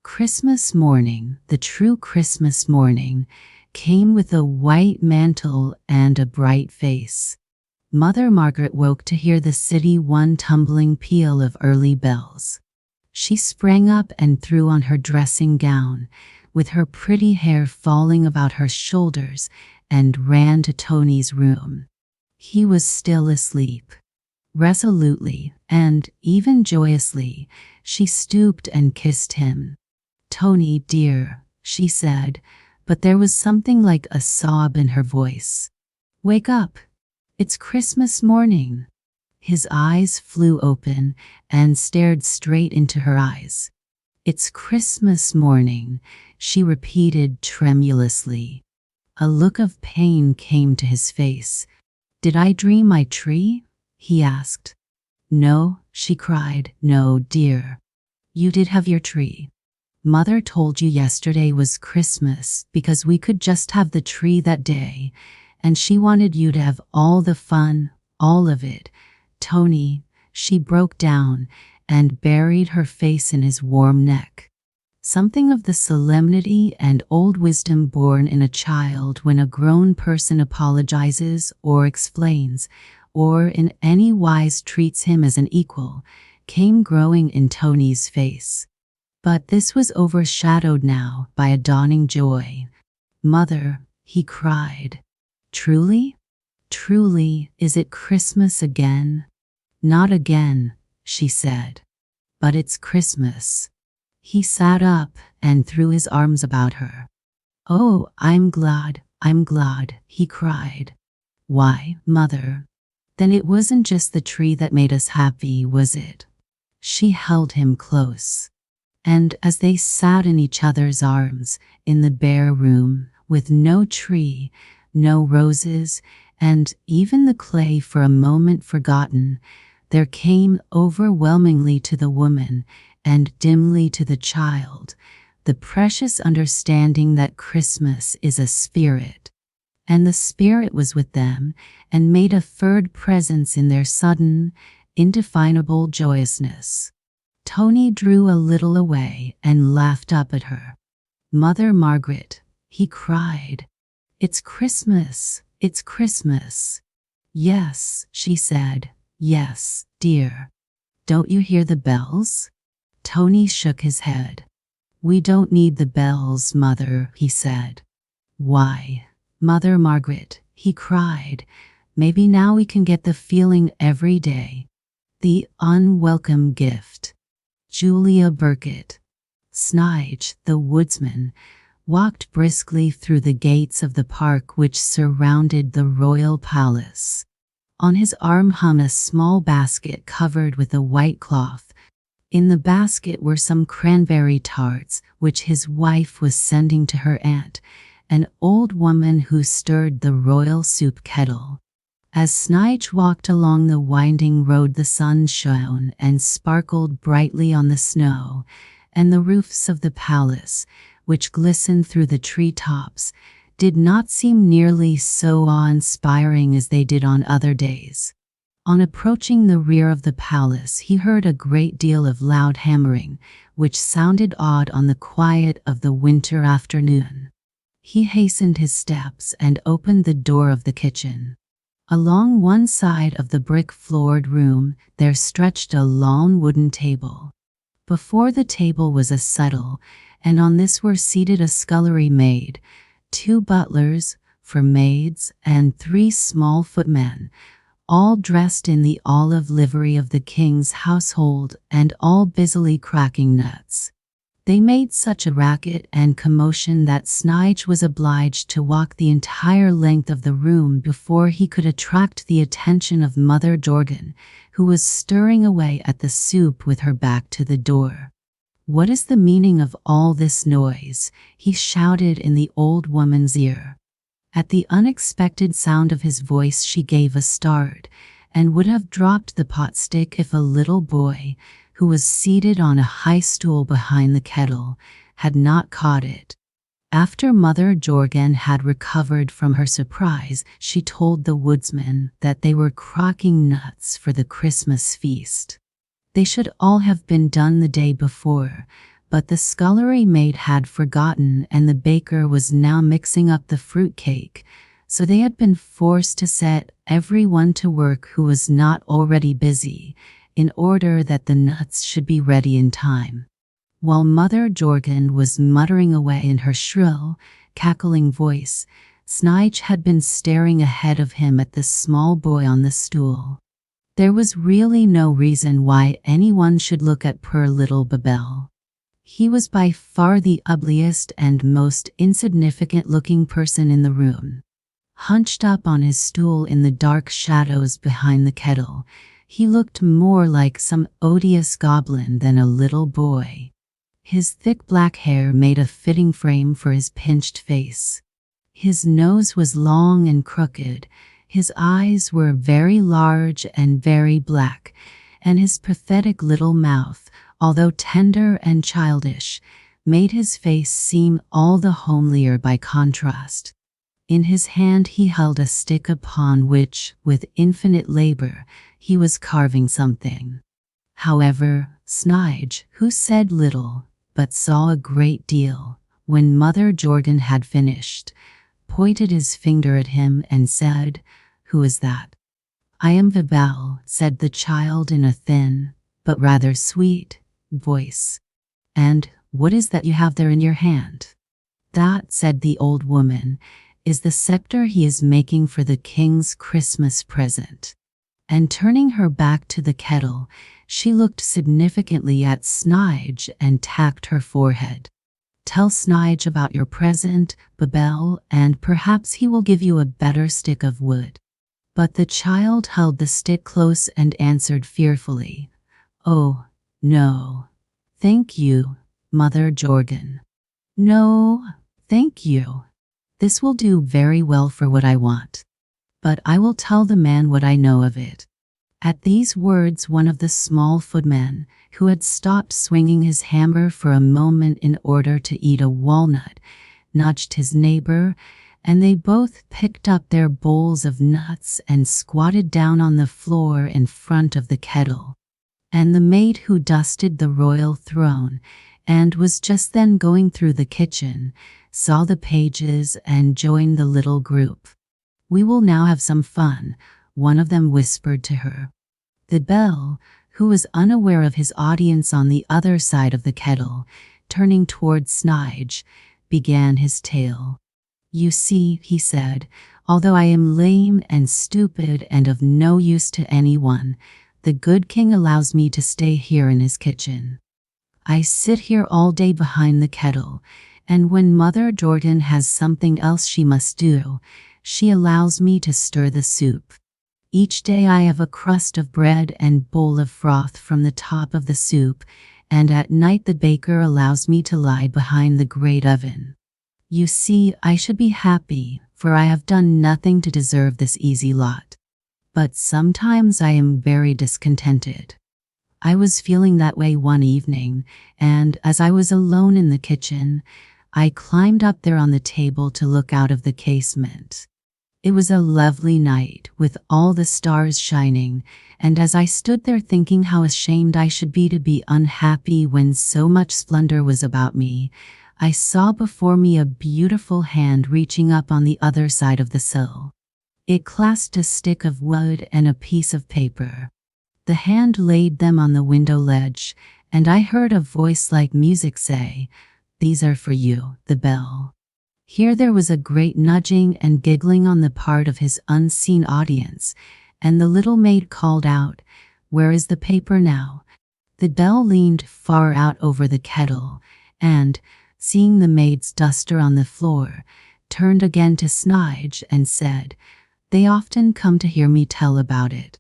Christmas morning, the true Christmas morning, came with a white mantle and a bright face. Mother Margaret woke to hear the city one tumbling peal of early bells. She sprang up and threw on her dressing gown, with her pretty hair falling about her shoulders, and ran to Tony's room. He was still asleep. Resolutely, and even joyously, she stooped and kissed him. Tony, dear, she said, but there was something like a sob in her voice. Wake up. It's Christmas morning. His eyes flew open and stared straight into her eyes. It's Christmas morning, she repeated tremulously. A look of pain came to his face. Did I dream my tree? He asked. No, she cried. No, dear. You did have your tree. Mother told you yesterday was Christmas because we could just have the tree that day, and she wanted you to have all the fun, all of it, Tony, she broke down and buried her face in his warm neck. Something of the solemnity and old wisdom born in a child when a grown person apologizes or explains, or in any wise treats him as an equal, came growing in Tony's face. But this was overshadowed now by a dawning joy. "Mother," he cried. "Truly? Truly, is it Christmas again?" "Not again," she said. "But it's Christmas." He sat up and threw his arms about her. "Oh, I'm glad, he cried. "Why, Mother? Then it wasn't just the tree that made us happy, was it?" She held him close. And as they sat in each other's arms, in the bare room, with no tree, no roses, and even the clay for a moment forgotten, there came overwhelmingly to the woman, and dimly to the child, the precious understanding that Christmas is a spirit. And the spirit was with them, and made a furred presence in their sudden, indefinable joyousness. Tony drew a little away and laughed up at her. "Mother Margaret," he cried. "It's Christmas, it's Christmas." "Yes," she said, "yes, dear. Don't you hear the bells?" Tony shook his head. "We don't need the bells, Mother," he said. "Why, Mother Margaret," he cried, "maybe now we can get the feeling every day. The unwelcome gift." Julia Burkett. Snige, the woodsman, walked briskly through the gates of the park which surrounded the royal palace. On his arm hung a small basket covered with a white cloth. In the basket were some cranberry tarts which his wife was sending to her aunt, an old woman who stirred the royal soup kettle. As Snige walked along the winding road, the sun shone and sparkled brightly on the snow, and the roofs of the palace, which glistened through the tree-tops, did not seem nearly so awe-inspiring as they did on other days. On approaching the rear of the palace, he heard a great deal of loud hammering, which sounded odd on the quiet of the winter afternoon. He hastened his steps and opened the door of the kitchen. Along one side of the brick-floored room there stretched a long wooden table. Before the table was a settle, and on this were seated a scullery maid, 2 butlers for maids, and 3 small footmen, all dressed in the olive livery of the king's household and all busily cracking nuts. They made such a racket and commotion that Snige was obliged to walk the entire length of the room before he could attract the attention of Mother Jorgen, who was stirring away at the soup with her back to the door. "What is the meaning of all this noise?" he shouted in the old woman's ear. At the unexpected sound of his voice she gave a start, and would have dropped the potstick if a little boy, who was seated on a high stool behind the kettle, had not caught it. After Mother Jorgen had recovered from her surprise, she told the woodsman that they were crocking nuts for the Christmas feast. They should all have been done the day before, but the scullery maid had forgotten, and the baker was now mixing up the fruit cake, so they had been forced to set everyone to work who was not already busy, in order that the nuts should be ready in time. While Mother Jorgen was muttering away in her shrill, cackling voice, Snige had been staring ahead of him at the small boy on the stool. There was really no reason why anyone should look at poor little Babel. He was by far the ugliest and most insignificant-looking person in the room. Hunched up on his stool in the dark shadows behind the kettle, he looked more like some odious goblin than a little boy. His thick black hair made a fitting frame for his pinched face. His nose was long and crooked, his eyes were very large and very black, and his pathetic little mouth, although tender and childish, made his face seem all the homelier by contrast. In his hand he held a stick upon which, with infinite labor, he was carving something. However, Snige, who said little, but saw a great deal, when Mother Jordan had finished, pointed his finger at him and said, "Who is that?" "I am Isabel," said the child in a thin, but rather sweet, voice. "And what is that you have there in your hand?" "That," said the old woman, "is the scepter he is making for the king's Christmas present." And turning her back to the kettle, she looked significantly at Snige and tapped her forehead. "Tell Snige about your present, Isabel, and perhaps he will give you a better stick of wood." But the child held the stick close and answered fearfully, "Oh, no. Thank you, Mother Jordan. No, thank you. This will do very well for what I want. But I will tell the man what I know of it." At these words one of the small footmen, who had stopped swinging his hammer for a moment in order to eat a walnut, nudged his neighbor, and they both picked up their bowls of nuts and squatted down on the floor in front of the kettle. And the maid who dusted the royal throne, and was just then going through the kitchen, saw the pages and joined the little group. "We will now have some fun," one of them whispered to her. The bell, who was unaware of his audience on the other side of the kettle, turning toward Snige, began his tale. "You see," he said, "although I am lame and stupid and of no use to anyone, the good king allows me to stay here in his kitchen. I sit here all day behind the kettle, and when Mother Jordan has something else she must do, she allows me to stir the soup. Each day I have a crust of bread and bowl of froth from the top of the soup, and at night the baker allows me to lie behind the great oven. You see, I should be happy, for I have done nothing to deserve this easy lot. But sometimes I am very discontented. I was feeling that way one evening, and as I was alone in the kitchen, I climbed up there on the table to look out of the casement. It was a lovely night, with all the stars shining, and as I stood there thinking how ashamed I should be to be unhappy when so much splendor was about me, I saw before me a beautiful hand reaching up on the other side of the sill. It clasped a stick of wood and a piece of paper. The hand laid them on the window ledge, and I heard a voice like music say, "These are for you, the bell." Here there was a great nudging and giggling on the part of his unseen audience, and the little maid called out, "Where is the paper now?" The bell leaned far out over the kettle, and, seeing the maid's duster on the floor, turned again to Snige and said, "They often come to hear me tell about it."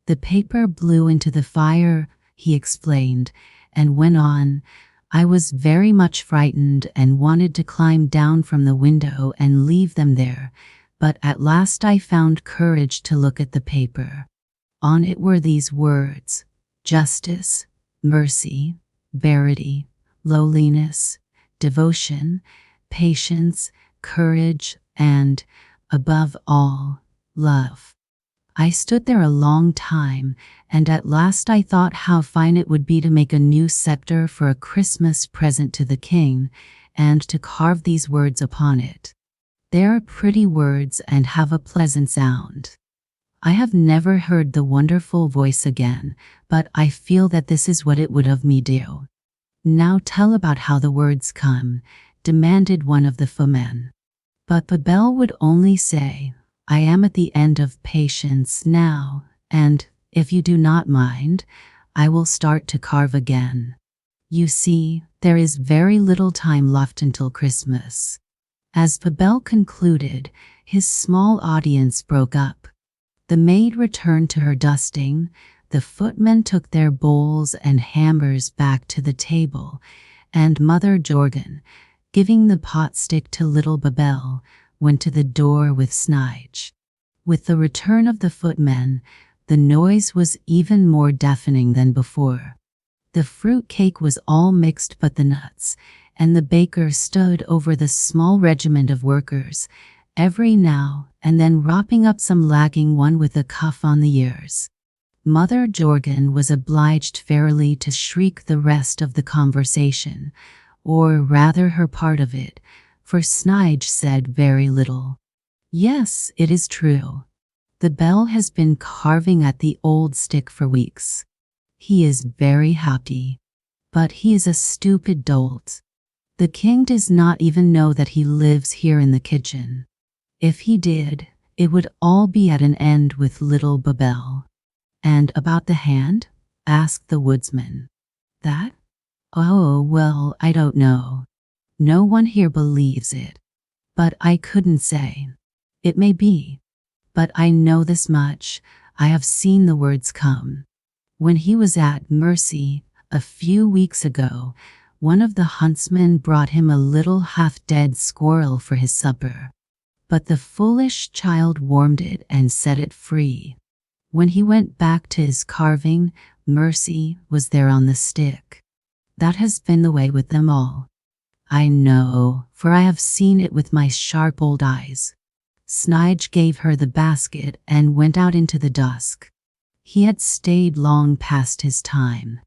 The paper blew into the fire, he explained, and went on, "I was very much frightened and wanted to climb down from the window and leave them there, but at last I found courage to look at the paper. On it were these words: justice, mercy, verity, lowliness, devotion, patience, courage, and, above all, love." I stood there a long time, and at last I thought how fine it would be to make a new scepter for a Christmas present to the king, and to carve these words upon it. They are pretty words and have a pleasant sound. I have never heard the wonderful voice again, but I feel that this is what it would of me do. "Now tell about how the words come," demanded one of the footmen. But Babel would only say, "I am at the end of patience now, and, if you do not mind, I will start to carve again. You see, there is very little time left until Christmas." As Babel concluded, his small audience broke up. The maid returned to her dusting, the footmen took their bowls and hammers back to the table, and Mother Jordan, giving the pot stick to little Babel, went to the door with Snige. With the return of the footmen, the noise was even more deafening than before. The fruit cake was all mixed but the nuts, and the baker stood over the small regiment of workers, every now and then wrapping up some lagging one with a cuff on the ears. Mother Jorgen was obliged fairly to shriek the rest of the conversation, or rather her part of it, for Snige said very little. Yes, it is true. The bell has been carving at the old stick for weeks. He is very happy, but he is a stupid dolt. The king does not even know that he lives here in the kitchen. If he did, it would all be at an end with little Babel. And about the hand? Asked the woodsman. That? Oh, well, I don't know. No one here believes it. But I couldn't say. It may be. But I know this much, I have seen the words come. When he was at Mercy, a few weeks ago, one of the huntsmen brought him a little half-dead squirrel for his supper. But the foolish child warmed it and set it free. When he went back to his carving, Mercy was there on the stick. That has been the way with them all. I know, for I have seen it with my sharp old eyes. Snige gave her the basket and went out into the dusk. He had stayed long past his time.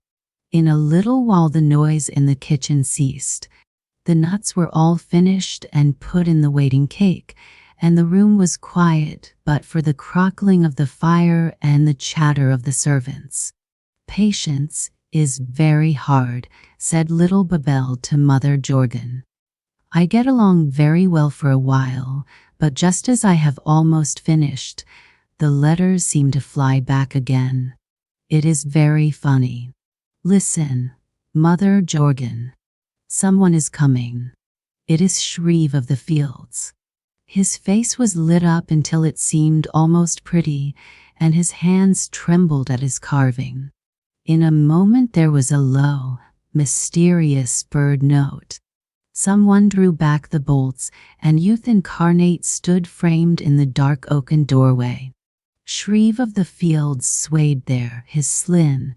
In a little while the noise in the kitchen ceased. The nuts were all finished and put in the waiting cake, and the room was quiet but for the crackling of the fire and the chatter of the servants. Patience is very hard, said little Babel to Mother Jorgen. I get along very well for a while, but just as I have almost finished, the letters seem to fly back again. It is very funny. Listen, Mother Jorgen. Someone is coming. It is Shreve of the Fields. His face was lit up until it seemed almost pretty, and his hands trembled at his carving. In a moment there was a low, mysterious bird note. Someone drew back the bolts, and Youth Incarnate stood framed in the dark oaken doorway. Shreve of the Fields swayed there, his slim,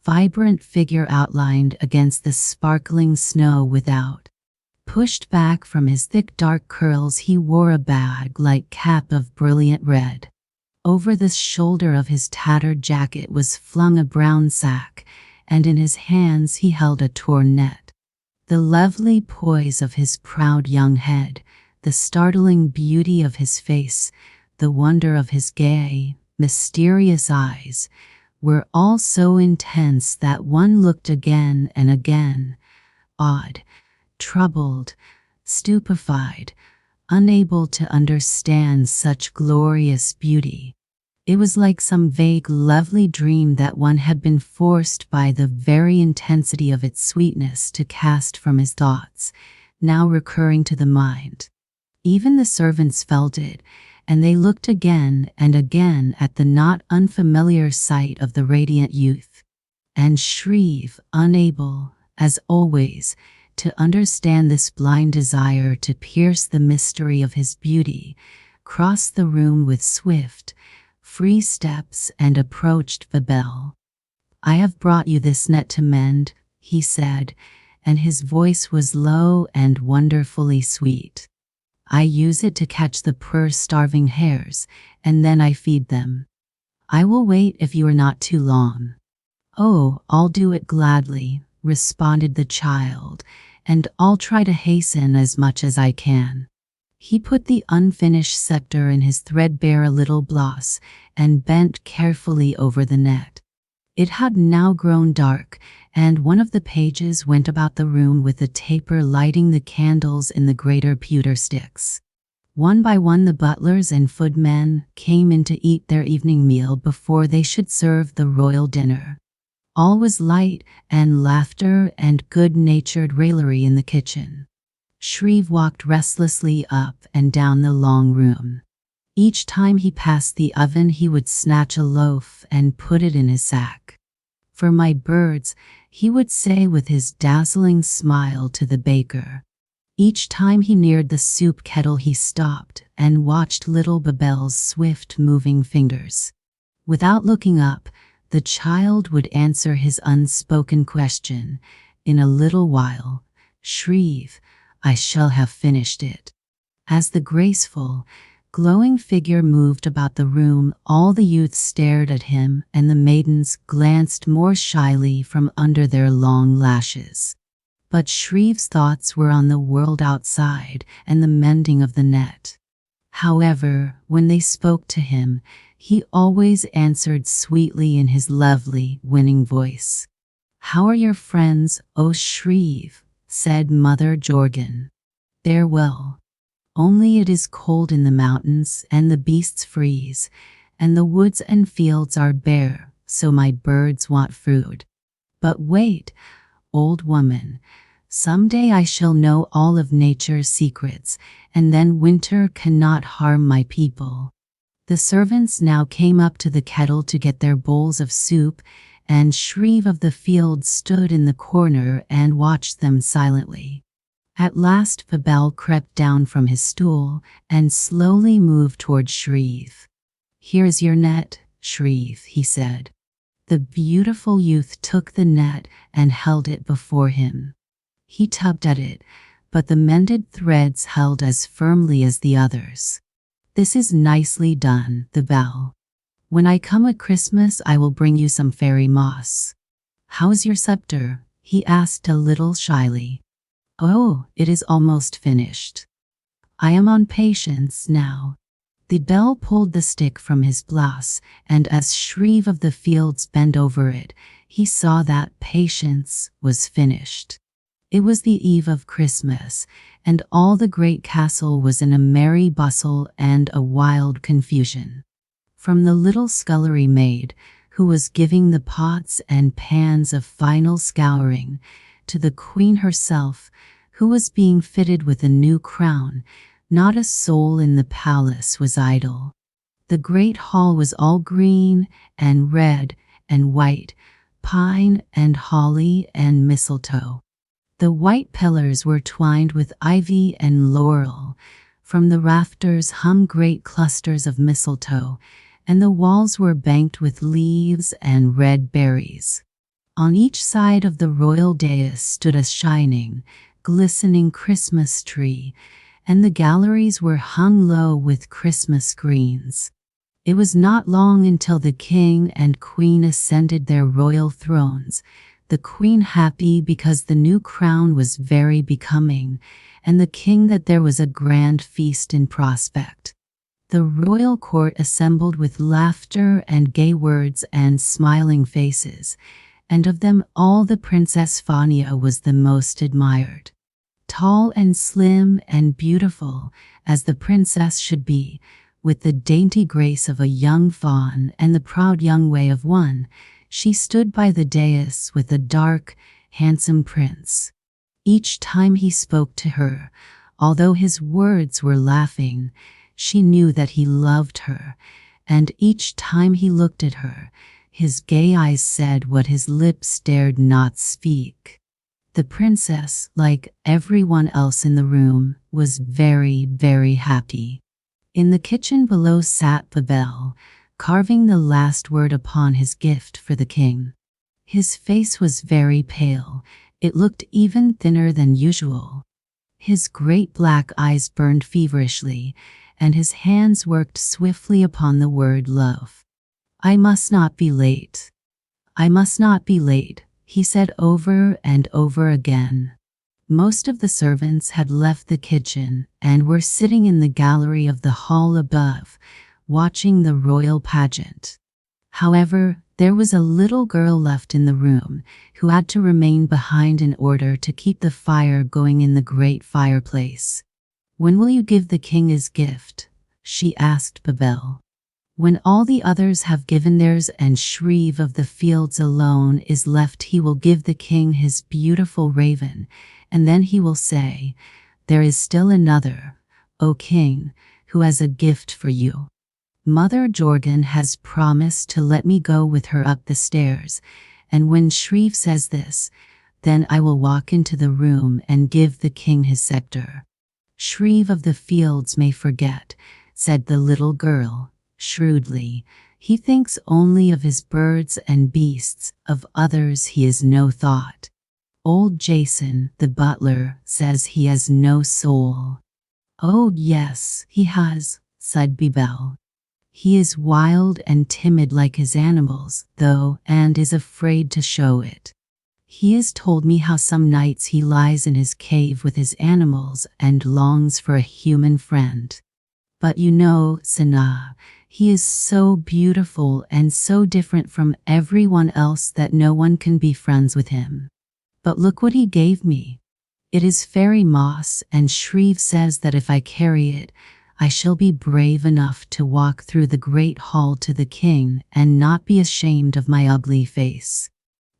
vibrant figure outlined against the sparkling snow without. Pushed back from his thick dark curls, he wore a bag-like cap of brilliant red. Over the shoulder of his tattered jacket was flung a brown sack, and in his hands he held a torn net. The lovely poise of his proud young head, the startling beauty of his face, the wonder of his gay, mysterious eyes, were all so intense that one looked again and again, awed, troubled, stupefied, unable to understand such glorious beauty. It was like some vague, lovely dream that one had been forced by the very intensity of its sweetness to cast from his thoughts, now recurring to the mind. Even the servants felt it, and they looked again and again at the not unfamiliar sight of the radiant youth. And Shreve, unable, as always, to understand this blind desire to pierce the mystery of his beauty, crossed the room with swift, free steps and approached Babel. I have brought you this net to mend, he said, and his voice was low and wonderfully sweet. I use it to catch the poor starving hares, and then I feed them. I will wait if you are not too long. Oh, I'll do it gladly, responded the child, and I'll try to hasten as much as I can. He put the unfinished scepter in his threadbare little blouse and bent carefully over the net. It had now grown dark, and one of the pages went about the room with a taper lighting the candles in the greater pewter sticks. One by one the butlers and footmen came in to eat their evening meal before they should serve the royal dinner. All was light and laughter and good-natured raillery in the kitchen. Shreve walked restlessly up and down the long room. Each time he passed the oven he would snatch a loaf and put it in his sack. For my birds, he would say with his dazzling smile to the baker. Each time he neared the soup kettle he stopped and watched little Babel's swift-moving fingers. Without looking up, the child would answer his unspoken question. In a little while, Shreve, I shall have finished it. As the graceful, glowing figure moved about the room, all the youths stared at him, and the maidens glanced more shyly from under their long lashes. But Shreve's thoughts were on the world outside and the mending of the net. However, when they spoke to him, he always answered sweetly in his lovely, winning voice. "How are your friends, O Shreve?" said Mother Jorgen. "They're well. Only it is cold in the mountains, and the beasts freeze, and the woods and fields are bare, so my birds want food. But wait, old woman, some day I shall know all of nature's secrets, and then winter cannot harm my people." The servants now came up to the kettle to get their bowls of soup, and Shreve of the Field stood in the corner and watched them silently. At last Fabel crept down from his stool and slowly moved toward Shreve. "Here's your net, Shreve," he said. The beautiful youth took the net and held it before him. He tugged at it, but the mended threads held as firmly as the others. "This is nicely done, the bell. When I come at Christmas, I will bring you some fairy moss." "How's your scepter?" he asked a little shyly. "Oh, it is almost finished. I am on Patience now." The bell pulled the stick from his blouse, and as Shreve of the Fields bent over it, he saw that Patience was finished. It was the eve of Christmas, and all the great castle was in a merry bustle and a wild confusion. From the little scullery maid, who was giving the pots and pans a final scouring, to the queen herself, who was being fitted with a new crown, not a soul in the palace was idle. The great hall was all green and red and white, pine and holly and mistletoe. The white pillars were twined with ivy and laurel. From the rafters hung great clusters of mistletoe, and the walls were banked with leaves and red berries. On each side of the royal dais stood a shining, glistening Christmas tree, and the galleries were hung low with Christmas screens. It was not long until the king and queen ascended their royal thrones, the queen happy because the new crown was very becoming, and the king that there was a grand feast in prospect. The royal court assembled with laughter and gay words and smiling faces, and of them all the Princess Fania was the most admired. Tall and slim and beautiful, as the princess should be, with the dainty grace of a young fawn and the proud young way of one, she stood by the dais with a dark, handsome prince. Each time he spoke to her, although his words were laughing, she knew that he loved her, and each time he looked at her, his gay eyes said what his lips dared not speak. The princess, like everyone else in the room, was very, very happy. In the kitchen below sat Fabel, carving the last word upon his gift for the king. His face was very pale. It looked even thinner than usual. His great black eyes burned feverishly, and his hands worked swiftly upon the word love. "I must not be late. I must not be late," he said over and over again. Most of the servants had left the kitchen and were sitting in the gallery of the hall above, watching the royal pageant. However, there was a little girl left in the room who had to remain behind in order to keep the fire going in the great fireplace. "When will you give the king his gift?" she asked Babel. "When all the others have given theirs and Shreve of the Fields alone is left, he will give the king his beautiful raven, and then he will say, 'There is still another, O king, who has a gift for you.' Mother Jorgen has promised to let me go with her up the stairs, and when Shreve says this, then I will walk into the room and give the king his scepter." "Shreve of the Fields may forget," said the little girl, shrewdly. "He thinks only of his birds and beasts, of others he has no thought. Old Jason, the butler, says he has no soul." "Oh, yes, he has," said Bebel. "He is wild and timid like his animals, though, and is afraid to show it. He has told me how some nights he lies in his cave with his animals and longs for a human friend. But you know, Sana, he is so beautiful and so different from everyone else that no one can be friends with him. But look what he gave me. It is fairy moss, and Shreve says that if I carry it, I shall be brave enough to walk through the great hall to the king and not be ashamed of my ugly face."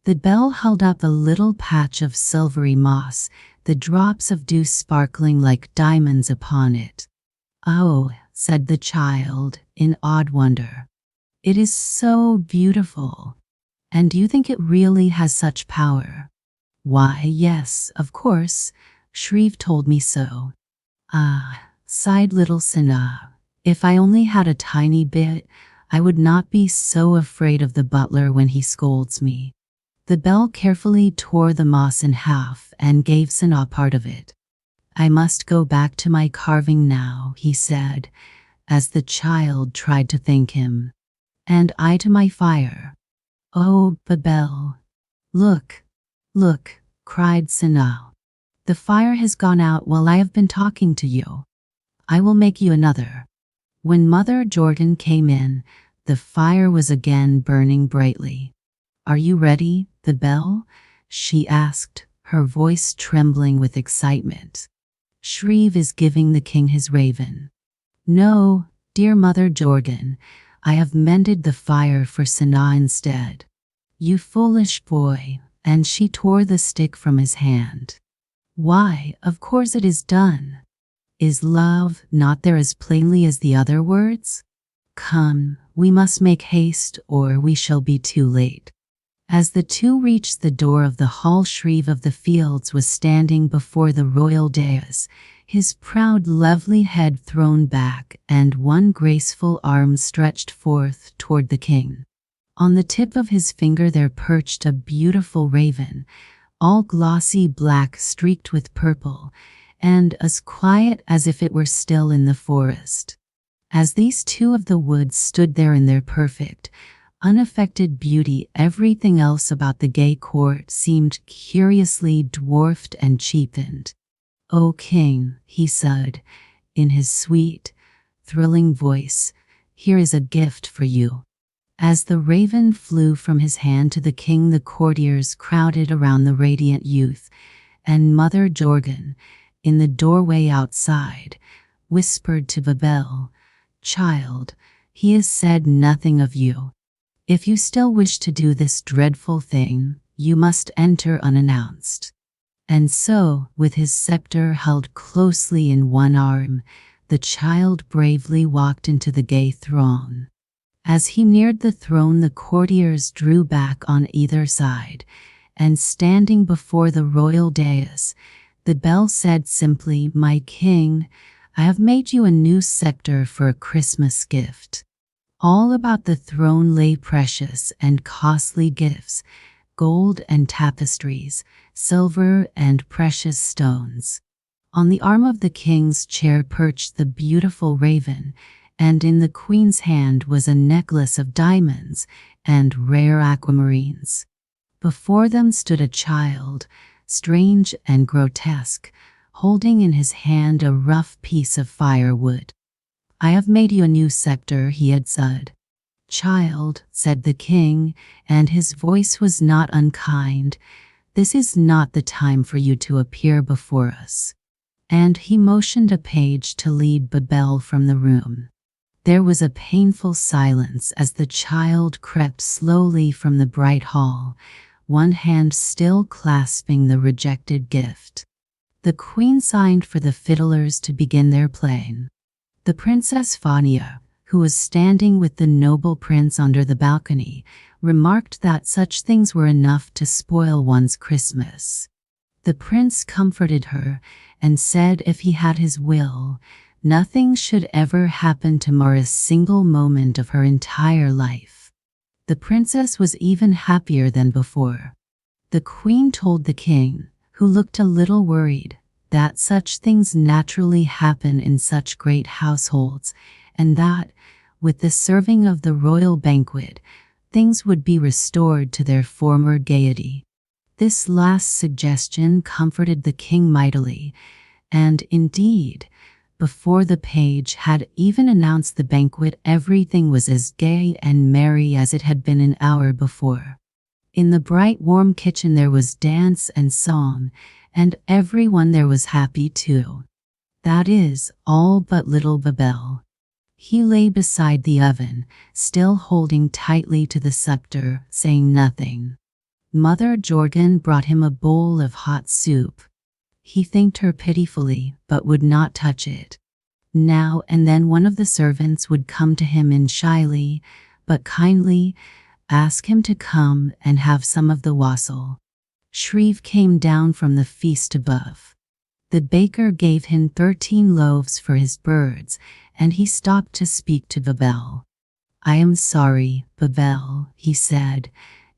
The bell held up a little patch of silvery moss, the drops of dew sparkling like diamonds upon it. "Oh," said the child, in awed wonder. "It is so beautiful. And do you think it really has such power?" "Why, yes, of course. Shreve told me so." "Ah," sighed little Sana, "if I only had a tiny bit, I would not be so afraid of the butler when he scolds me." The bell carefully tore the moss in half and gave Sana part of it. "I must go back to my carving now," he said, as the child tried to thank him. "And I to my fire." "Oh, Bebel, look, look," cried Sana. "The fire has gone out while I have been talking to you. I will make you another." When Mother Jordan came in, the fire was again burning brightly. "Are you ready, Bebel?" she asked, her voice trembling with excitement. "Shreve is giving the king his raven." "No, dear Mother Jordan, I have mended the fire for Sana instead." "You foolish boy," and she tore the stick from his hand. "Why, of course it is done. Is love not there as plainly as the other words? Come, we must make haste or we shall be too late." As the two reached the door of the hall, Shreve of the Fields was standing before the royal dais, his proud lovely head thrown back and one graceful arm stretched forth toward the king. On the tip of his finger there perched a beautiful raven, all glossy black streaked with purple, and as quiet as if it were still in the forest. As these two of the woods stood there in their perfect, unaffected beauty, everything else about the gay court seemed curiously dwarfed and cheapened. "O king," he said, in his sweet, thrilling voice, "here is a gift for you." As the raven flew from his hand to the king, the courtiers crowded around the radiant youth, and Mother Jordan, in the doorway outside, whispered to Bebel, "Child, he has said nothing of you. If you still wish to do this dreadful thing, you must enter unannounced." And so, with his scepter held closely in one arm, the child bravely walked into the gay throng. As he neared the throne, the courtiers drew back on either side, and standing before the royal dais, the bell said simply, "My king, I have made you a new scepter for a Christmas gift." All about the throne lay precious and costly gifts, gold and tapestries, silver and precious stones. On the arm of the king's chair perched the beautiful raven, and in the queen's hand was a necklace of diamonds and rare aquamarines. Before them stood a child, strange and grotesque, holding in his hand a rough piece of firewood. "I have made you a new scepter," he had said. "Child," said the king, and his voice was not unkind, "this is not the time for you to appear before us." And he motioned a page to lead Bebel from the room. There was a painful silence as the child crept slowly from the bright hall, one hand still clasping the rejected gift. The queen signed for the fiddlers to begin their playing. The Princess Fania, who was standing with the noble prince under the balcony, remarked that such things were enough to spoil one's Christmas. The prince comforted her and said if he had his will, nothing should ever happen to mar a single moment of her entire life. The princess was even happier than before. The queen told the king, who looked a little worried, that such things naturally happen in such great households, and that, with the serving of the royal banquet, things would be restored to their former gaiety. This last suggestion comforted the king mightily, and indeed, before the page had even announced the banquet, everything was as gay and merry as it had been an hour before. In the bright, warm kitchen there was dance and song, and everyone there was happy too. That is, all but little Babel. He lay beside the oven, still holding tightly to the scepter, saying nothing. Mother Jorgen brought him a bowl of hot soup. He thanked her pitifully, but would not touch it. Now and then one of the servants would come to him and shyly, but kindly, ask him to come and have some of the wassail. Shreve came down from the feast above. The baker gave him 13 loaves for his birds, and he stopped to speak to Babel. "I am sorry, Babel," he said,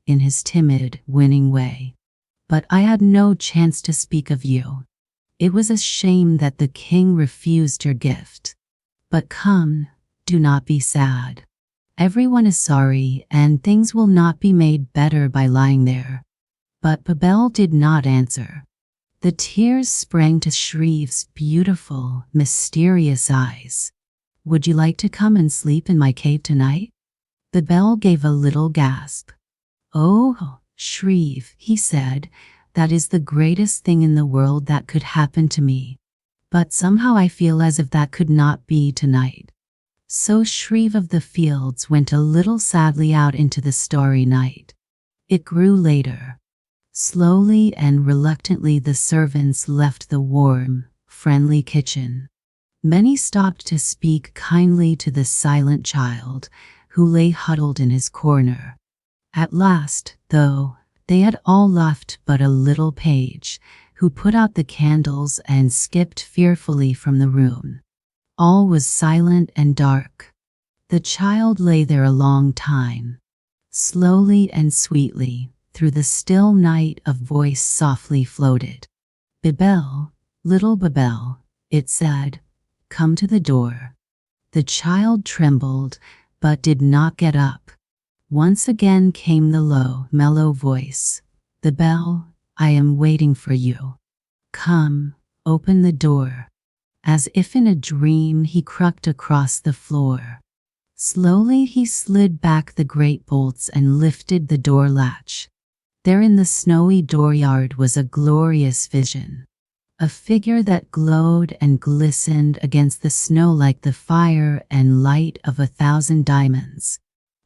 in his timid, winning way, "but I had no chance to speak of you. It was a shame that the king refused your gift. But come, do not be sad. Everyone is sorry, and things will not be made better by lying there." But Babel did not answer. The tears sprang to Shreve's beautiful, mysterious eyes. "Would you like to come and sleep in my cave tonight?" Babel gave a little gasp. "Oh, Shreve," he said, "that is the greatest thing in the world that could happen to me. But somehow I feel as if that could not be tonight." So Shreve of the Fields went a little sadly out into the starry night. It grew later. Slowly and reluctantly the servants left the warm, friendly kitchen. Many stopped to speak kindly to the silent child, who lay huddled in his corner. At last, though, they had all left but a little page, who put out the candles and skipped fearfully from the room. All was silent and dark. The child lay there a long time. Slowly and sweetly, through the still night, a voice softly floated. "Babel, little Babel," it said, "come to the door." The child trembled, but did not get up. Once again came the low, mellow voice. "Babel, I am waiting for you. Come, open the door." As if in a dream, he crept across the floor. Slowly he slid back the great bolts and lifted the door latch. There in the snowy dooryard was a glorious vision. A figure that glowed and glistened against the snow like the fire and light of 1,000 diamonds.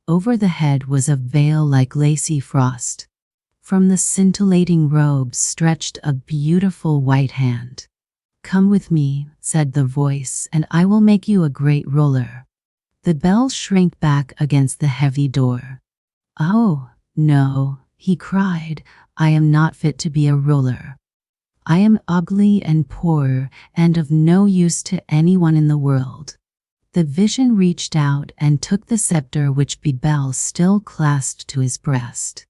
Over the head was a veil like lacy frost. From the scintillating robes stretched a beautiful white hand. "Come with me," said the voice, "and I will make you a great ruler." The bell shrank back against the heavy door. "Oh, no," he cried, "I am not fit to be a ruler. I am ugly and poor and of no use to anyone in the world." The vision reached out and took the scepter which Babel still clasped to his breast.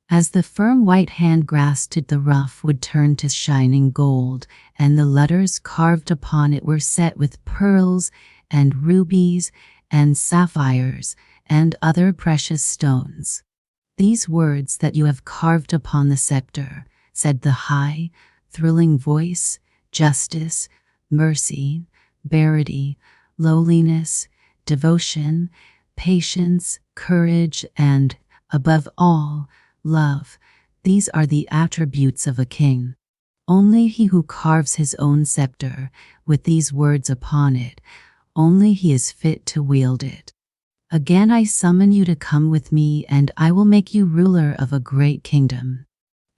As the firm white hand grasped it, the rough wood turned to shining gold, and the letters carved upon it were set with pearls and rubies and sapphires and other precious stones. "These words that you have carved upon the scepter," said the high, thrilling voice, "justice, mercy, verity, lowliness, devotion, patience, courage, and, above all, love, these are the attributes of a king. Only he who carves his own scepter, with these words upon it, only he is fit to wield it. Again I summon you to come with me, and I will make you ruler of a great kingdom."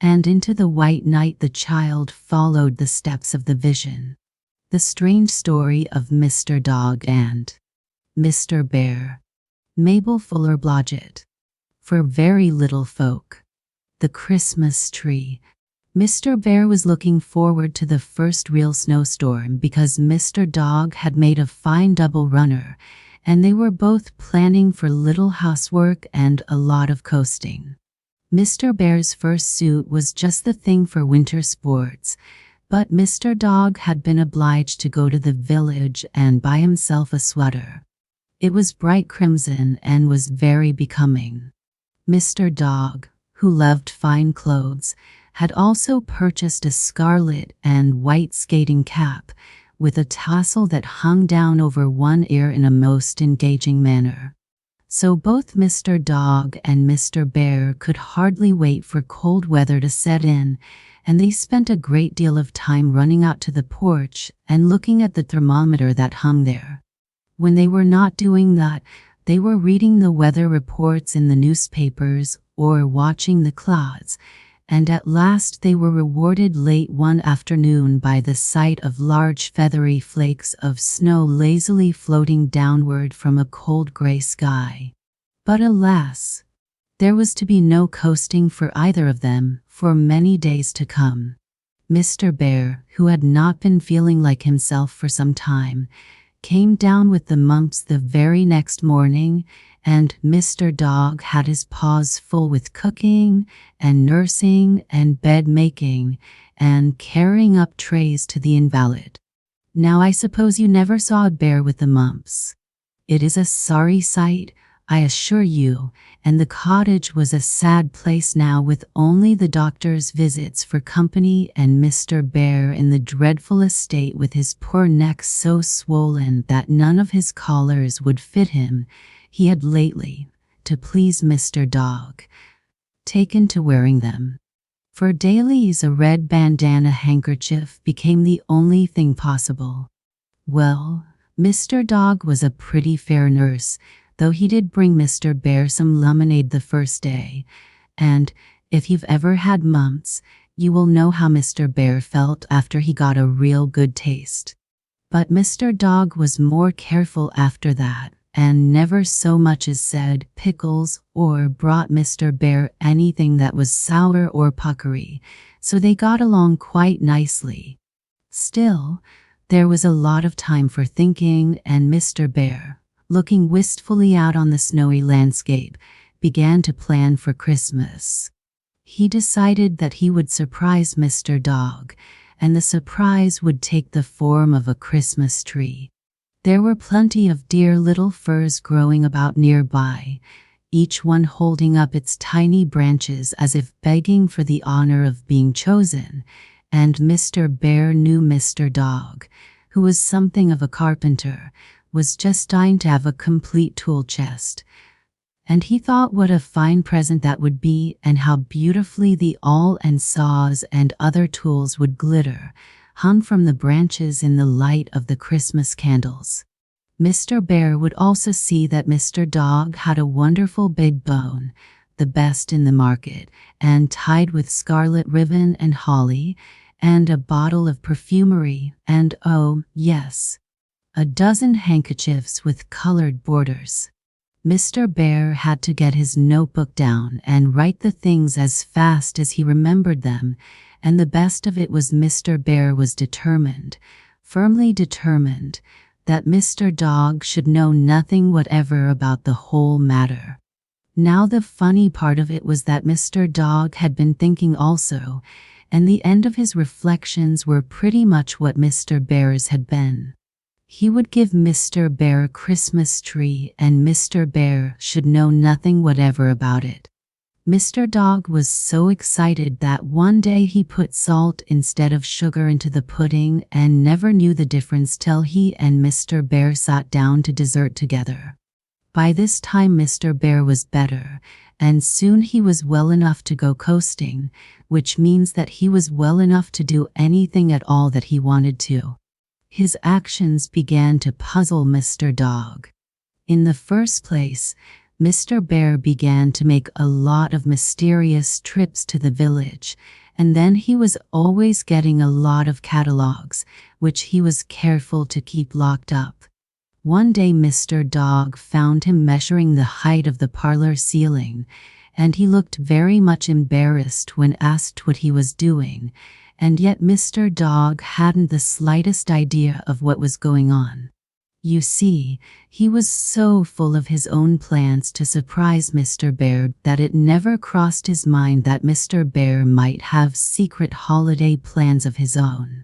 And into the white night the child followed the steps of the vision. The strange story of Mr. Dog and Mr. Bear. Mabel Fuller Blodgett. For very little folk. The Christmas tree. Mr. Bear was looking forward to the first real snowstorm because Mr. Dog had made a fine double runner, and they were both planning for little housework and a lot of coasting. Mr. Bear's first suit was just the thing for winter sports, But Mr. Dog had been obliged to go to the village and buy himself a sweater. It was bright crimson and was very becoming. Mr. Dog, who loved fine clothes, had also purchased a scarlet and white skating cap with a tassel that hung down over one ear in a most engaging manner. So both Mr. Dog and Mr. Bear could hardly wait for cold weather to set in, and they spent a great deal of time running out to the porch and looking at the thermometer that hung there. When they were not doing that, they were reading the weather reports in the newspapers or watching the clouds, and at last they were rewarded late one afternoon by the sight of large feathery flakes of snow lazily floating downward from a cold gray sky. But alas, there was to be no coasting for either of them for many days to come. Mr. Bear, who had not been feeling like himself for some time, came down with the mumps the very next morning, and Mr. Dog had his paws full with cooking and nursing and bed making and carrying up trays to the invalid. Now I suppose you never saw a bear with the mumps. It is a sorry sight, I assure you, and the cottage was a sad place now with only the doctor's visits for company and Mr. Bear in the dreadful estate with his poor neck so swollen that none of his collars would fit him. He had lately, to please Mr. Dog, taken to wearing them. For dailies a red bandana handkerchief became the only thing possible. Well, Mr. Dog was a pretty fair nurse, though he did bring Mr. Bear some lemonade the first day, and if you've ever had mumps, you will know how Mr. Bear felt after he got a real good taste. But Mr. Dog was more careful after that, and never so much as said pickles or brought Mr. Bear anything that was sour or puckery, so they got along quite nicely. Still, there was a lot of time for thinking, and Mr. Bear, looking wistfully out on the snowy landscape, began to plan for Christmas. He decided that he would surprise Mr. Dog, and the surprise would take the form of a Christmas tree. There were plenty of dear little firs growing about nearby, each one holding up its tiny branches as if begging for the honor of being chosen, and Mr. Bear knew Mr. Dog, who was something of a carpenter, was just dying to have a complete tool chest. And he thought what a fine present that would be, and how beautifully the awl and saws and other tools would glitter, hung from the branches in the light of the Christmas candles. Mr. Bear would also see that Mr. Dog had a wonderful big bone, the best in the market, and tied with scarlet ribbon and holly, and a bottle of perfumery, and oh, yes, a dozen handkerchiefs with colored borders. Mr. Bear had to get his notebook down and write the things as fast as he remembered them, and the best of it was Mr. Bear was determined, firmly determined, that Mr. Dog should know nothing whatever about the whole matter. Now the funny part of it was that Mr. Dog had been thinking also, and the end of his reflections were pretty much what Mr. Bear's had been. He would give Mr. Bear a Christmas tree, and Mr. Bear should know nothing whatever about it. Mr. Dog was so excited that one day he put salt instead of sugar into the pudding and never knew the difference till he and Mr. Bear sat down to dessert together. By this time Mr. Bear was better, and soon he was well enough to go coasting, which means that he was well enough to do anything at all that he wanted to. His actions began to puzzle Mr. Dog. In the first place, Mr. Bear began to make a lot of mysterious trips to the village, and then he was always getting a lot of catalogs, which he was careful to keep locked up. One day Mr. Dog found him measuring the height of the parlor ceiling, and he looked very much embarrassed when asked what he was doing, and yet Mr. Dog hadn't the slightest idea of what was going on. You see, he was so full of his own plans to surprise Mr. Bear that it never crossed his mind that Mr. Bear might have secret holiday plans of his own.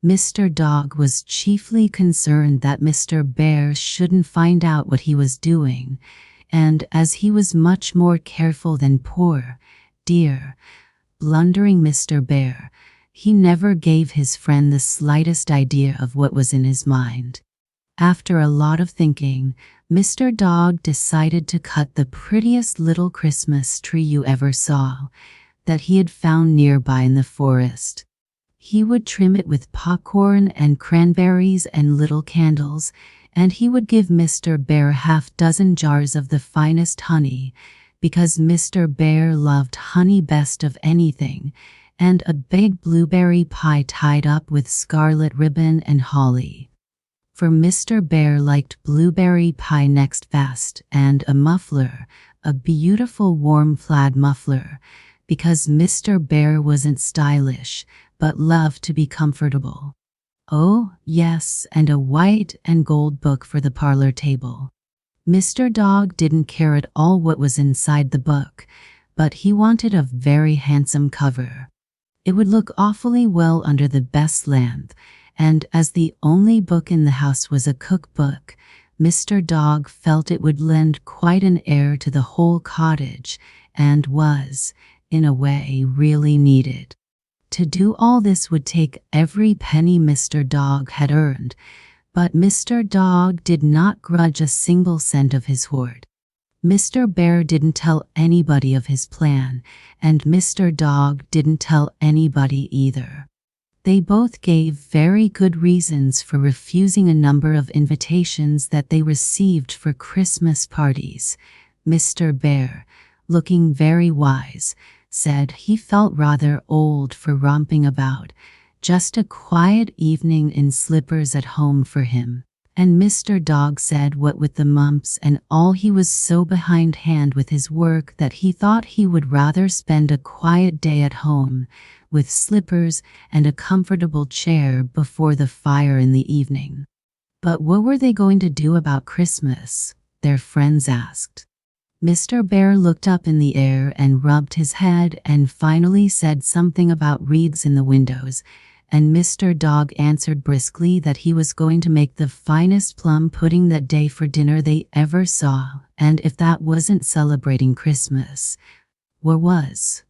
Mr. Dog was chiefly concerned that Mr. Bear shouldn't find out what he was doing, and as he was much more careful than poor, dear, blundering Mr. Bear, he never gave his friend the slightest idea of what was in his mind. After a lot of thinking, Mr. Dog decided to cut the prettiest little Christmas tree you ever saw that he had found nearby in the forest. He would trim it with popcorn and cranberries and little candles, and he would give Mr. Bear half-dozen jars of the finest honey, because Mr. Bear loved honey best of anything, and a big blueberry pie tied up with scarlet ribbon and holly. For Mr. Bear liked blueberry pie next best, and a muffler, a beautiful warm plaid muffler, because Mr. Bear wasn't stylish, but loved to be comfortable. Oh, yes, and a white and gold book for the parlor table. Mr. Dog didn't care at all what was inside the book, but he wanted a very handsome cover. It would look awfully well under the best lamp, and as the only book in the house was a cookbook, Mr. Dog felt it would lend quite an air to the whole cottage, and was, in a way, really needed. To do all this would take every penny Mr. Dog had earned, but Mr. Dog did not grudge a single cent of his hoard. Mr. Bear didn't tell anybody of his plan, and Mr. Dog didn't tell anybody either. They both gave very good reasons for refusing a number of invitations that they received for Christmas parties. Mr. Bear, looking very wise, said he felt rather old for romping about, just a quiet evening in slippers at home for him. And Mr. Dog said what with the mumps and all he was so behindhand with his work that he thought he would rather spend a quiet day at home, with slippers and a comfortable chair before the fire in the evening. But what were they going to do about Christmas? Their friends asked. Mr. Bear looked up in the air and rubbed his head and finally said something about wreaths in the windows, and Mr. Dog answered briskly that he was going to make the finest plum pudding that day for dinner they ever saw, and if that wasn't celebrating Christmas, what was?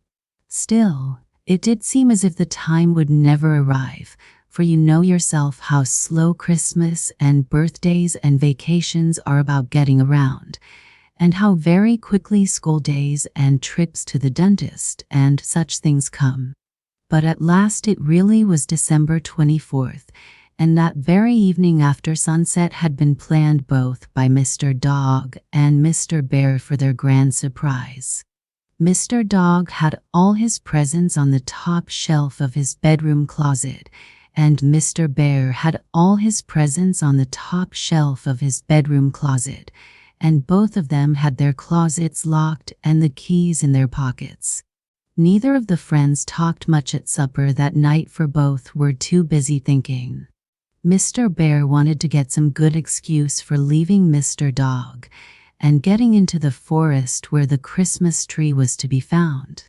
Still, it did seem as if the time would never arrive, for you know yourself how slow Christmas and birthdays and vacations are about getting around, and how very quickly school days and trips to the dentist and such things come. But at last it really was December 24th, and that very evening after sunset had been planned both by Mr. Dog and Mr. Bear for their grand surprise. Mr. Dog had all his presents on the top shelf of his bedroom closet, and Mr. Bear had all his presents on the top shelf of his bedroom closet, and both of them had their closets locked and the keys in their pockets. Neither of the friends talked much at supper that night, for both were too busy thinking. Mr. Bear wanted to get some good excuse for leaving Mr. Dog and getting into the forest where the Christmas tree was to be found.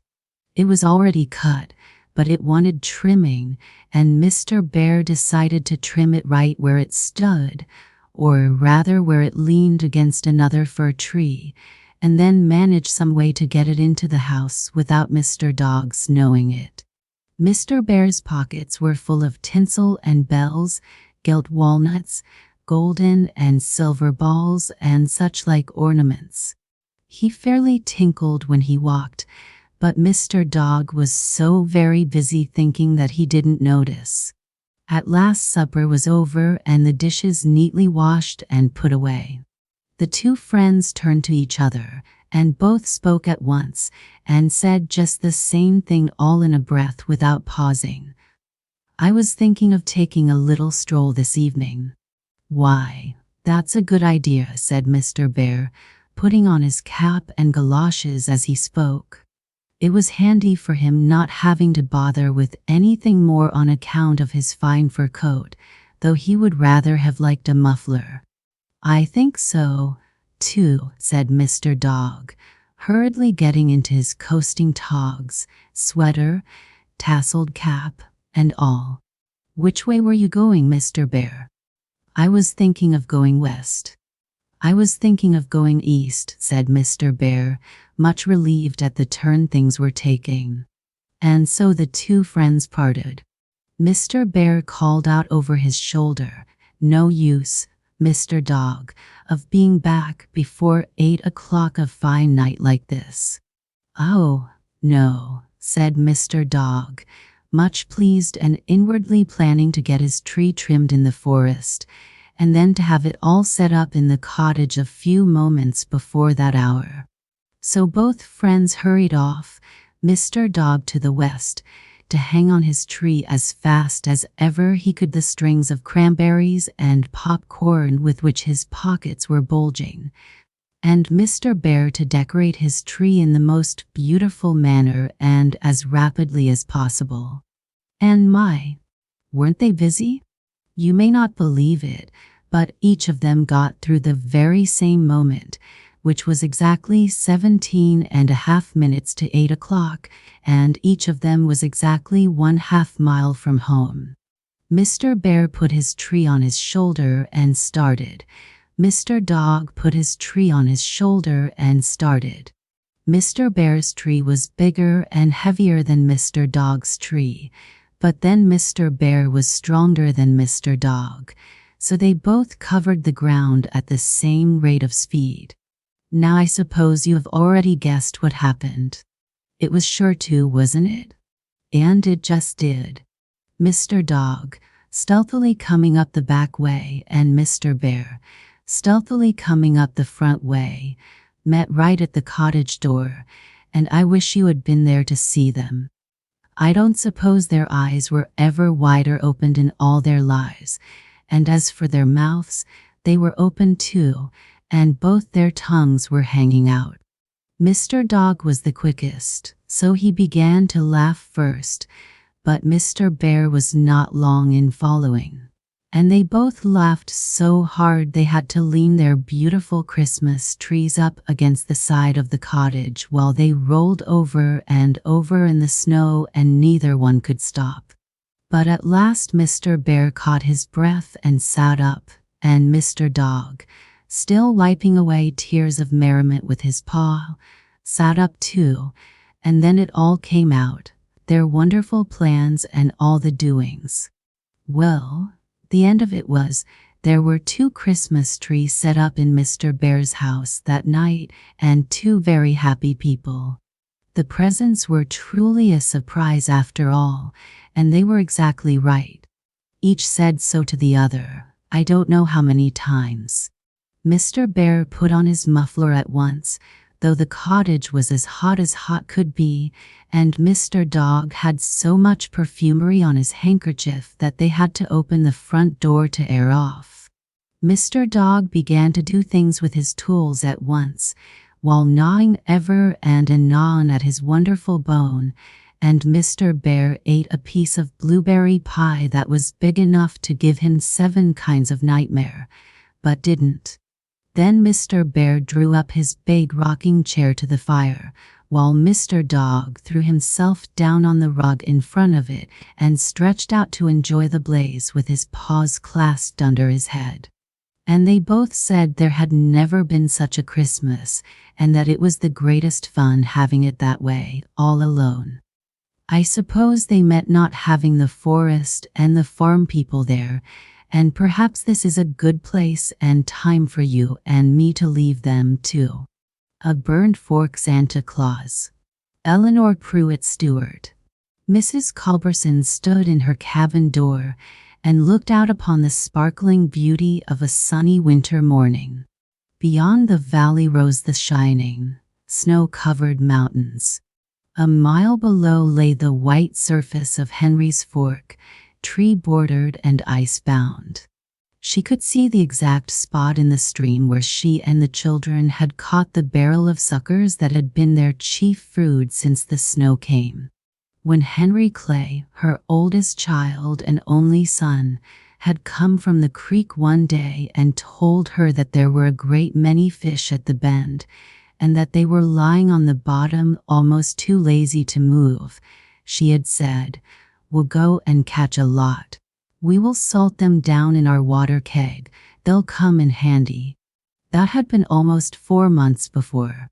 It was already cut, but it wanted trimming, and Mr. Bear decided to trim it right where it stood, or rather where it leaned against another fir tree, and then manage some way to get it into the house without Mr. Dog's knowing it. Mr. Bear's pockets were full of tinsel and bells, gilt walnuts, golden and silver balls, and such like ornaments. He fairly tinkled when he walked, but Mr. Dog was so very busy thinking that he didn't notice. At last supper was over and the dishes neatly washed and put away. The two friends turned to each other, and both spoke at once, and said just the same thing all in a breath without pausing. "I was thinking of taking a little stroll this evening." "Why, that's a good idea," said Mr. Bear, putting on his cap and galoshes as he spoke. It was handy for him not having to bother with anything more on account of his fine fur coat, though he would rather have liked a muffler. I think so, too, said Mr. Dog, hurriedly getting into his coasting togs, sweater, tasseled cap, and all. Which way were you going, Mr. Bear? I was thinking of going west. I was thinking of going east, said Mr. Bear, much relieved at the turn things were taking. And so the two friends parted. Mr. Bear called out over his shoulder, "No use, Mr. Dog, of being back before 8 o'clock a fine night like this." "Oh, no," said Mr. Dog, much pleased and inwardly planning to get his tree trimmed in the forest, and then to have it all set up in the cottage a few moments before that hour. So both friends hurried off, Mr. Dog to the west, to hang on his tree as fast as ever he could the strings of cranberries and popcorn with which his pockets were bulging, and Mr. Bear to decorate his tree in the most beautiful manner and as rapidly as possible. And my, weren't they busy? You may not believe it, but each of them got through the very same moment, which was exactly 17.5 minutes to 8 o'clock, and each of them was exactly 1/2 mile from home. Mr. Bear put his tree on his shoulder and started. Mr. Dog put his tree on his shoulder and started. Mr. Bear's tree was bigger and heavier than Mr. Dog's tree, but then Mr. Bear was stronger than Mr. Dog, so they both covered the ground at the same rate of speed. Now I suppose you have already guessed what happened. It was sure to, wasn't it? And it just did. Mr. Dog, stealthily coming up the back way, and Mr. Bear, stealthily coming up the front way, met right at the cottage door, and I wish you had been there to see them. I don't suppose their eyes were ever wider opened in all their lives, and as for their mouths, they were open too, and both their tongues were hanging out. Mr. Dog was the quickest, so he began to laugh first, but Mr. Bear was not long in following, and they both laughed so hard they had to lean their beautiful Christmas trees up against the side of the cottage while they rolled over and over in the snow, and neither one could stop. But at last Mr. Bear caught his breath and sat up, and Mr. Dog, still wiping away tears of merriment with his paw, sat up too, and then it all came out, their wonderful plans and all the doings. Well, the end of it was, there were 2 Christmas trees set up in Mr. Bear's house that night, and 2 very happy people. The presents were truly a surprise after all, and they were exactly right. Each said so to the other, I don't know how many times. Mr. Bear put on his muffler at once, though the cottage was as hot could be, and Mr. Dog had so much perfumery on his handkerchief that they had to open the front door to air off. Mr. Dog began to do things with his tools at once, while gnawing ever and anon at his wonderful bone, and Mr. Bear ate a piece of blueberry pie that was big enough to give him 7 kinds of nightmare, but didn't. Then Mr. Bear drew up his big rocking chair to the fire, while Mr. Dog threw himself down on the rug in front of it and stretched out to enjoy the blaze with his paws clasped under his head. And they both said there had never been such a Christmas, and that it was the greatest fun having it that way, all alone. I suppose they meant not having the forest and the farm people there, and perhaps this is a good place and time for you and me to leave them too. A Burned Fork Santa Claus. Eleanor Pruitt Stewart. Mrs. Culberson stood in her cabin door and looked out upon the sparkling beauty of a sunny winter morning. Beyond the valley rose the shining, snow-covered mountains. A mile below lay the white surface of Henry's Fork, tree-bordered and ice-bound. She could see the exact spot in the stream where she and the children had caught the barrel of suckers that had been their chief food since the snow came. When Henry Clay, her oldest child and only son, had come from the creek one day and told her that there were a great many fish at the bend, and that they were lying on the bottom almost too lazy to move. She had said, "We'll go and catch a lot. We will salt them down in our water keg. They'll come in handy." That had been almost 4 months before.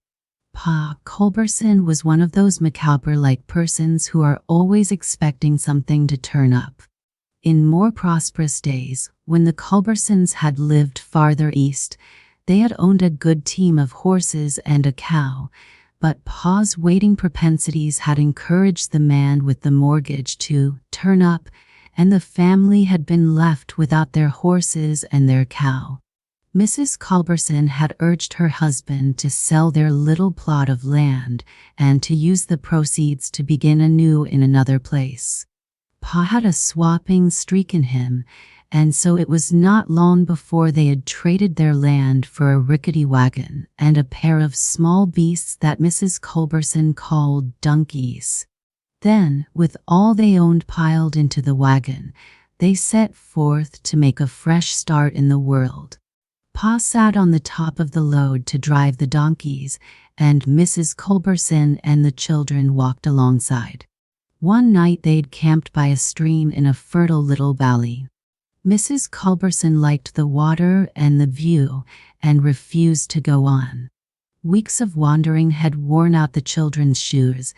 Pa Culberson was one of those macabre-like persons who are always expecting something to turn up. In more prosperous days, when the Culbersons had lived farther east, they had owned a good team of horses and a cow, but Pa's waiting propensities had encouraged the man with the mortgage to turn up, and the family had been left without their horses and their cow. Mrs. Culberson had urged her husband to sell their little plot of land and to use the proceeds to begin anew in another place. Pa had a swapping streak in him, and so it was not long before they had traded their land for a rickety wagon and a pair of small beasts that Mrs. Culberson called donkeys. Then, with all they owned piled into the wagon, they set forth to make a fresh start in the world. Pa sat on the top of the load to drive the donkeys, and Mrs. Culberson and the children walked alongside. One night they'd camped by a stream in a fertile little valley. Mrs. Culberson liked the water and the view and refused to go on. Weeks of wandering had worn out the children's shoes,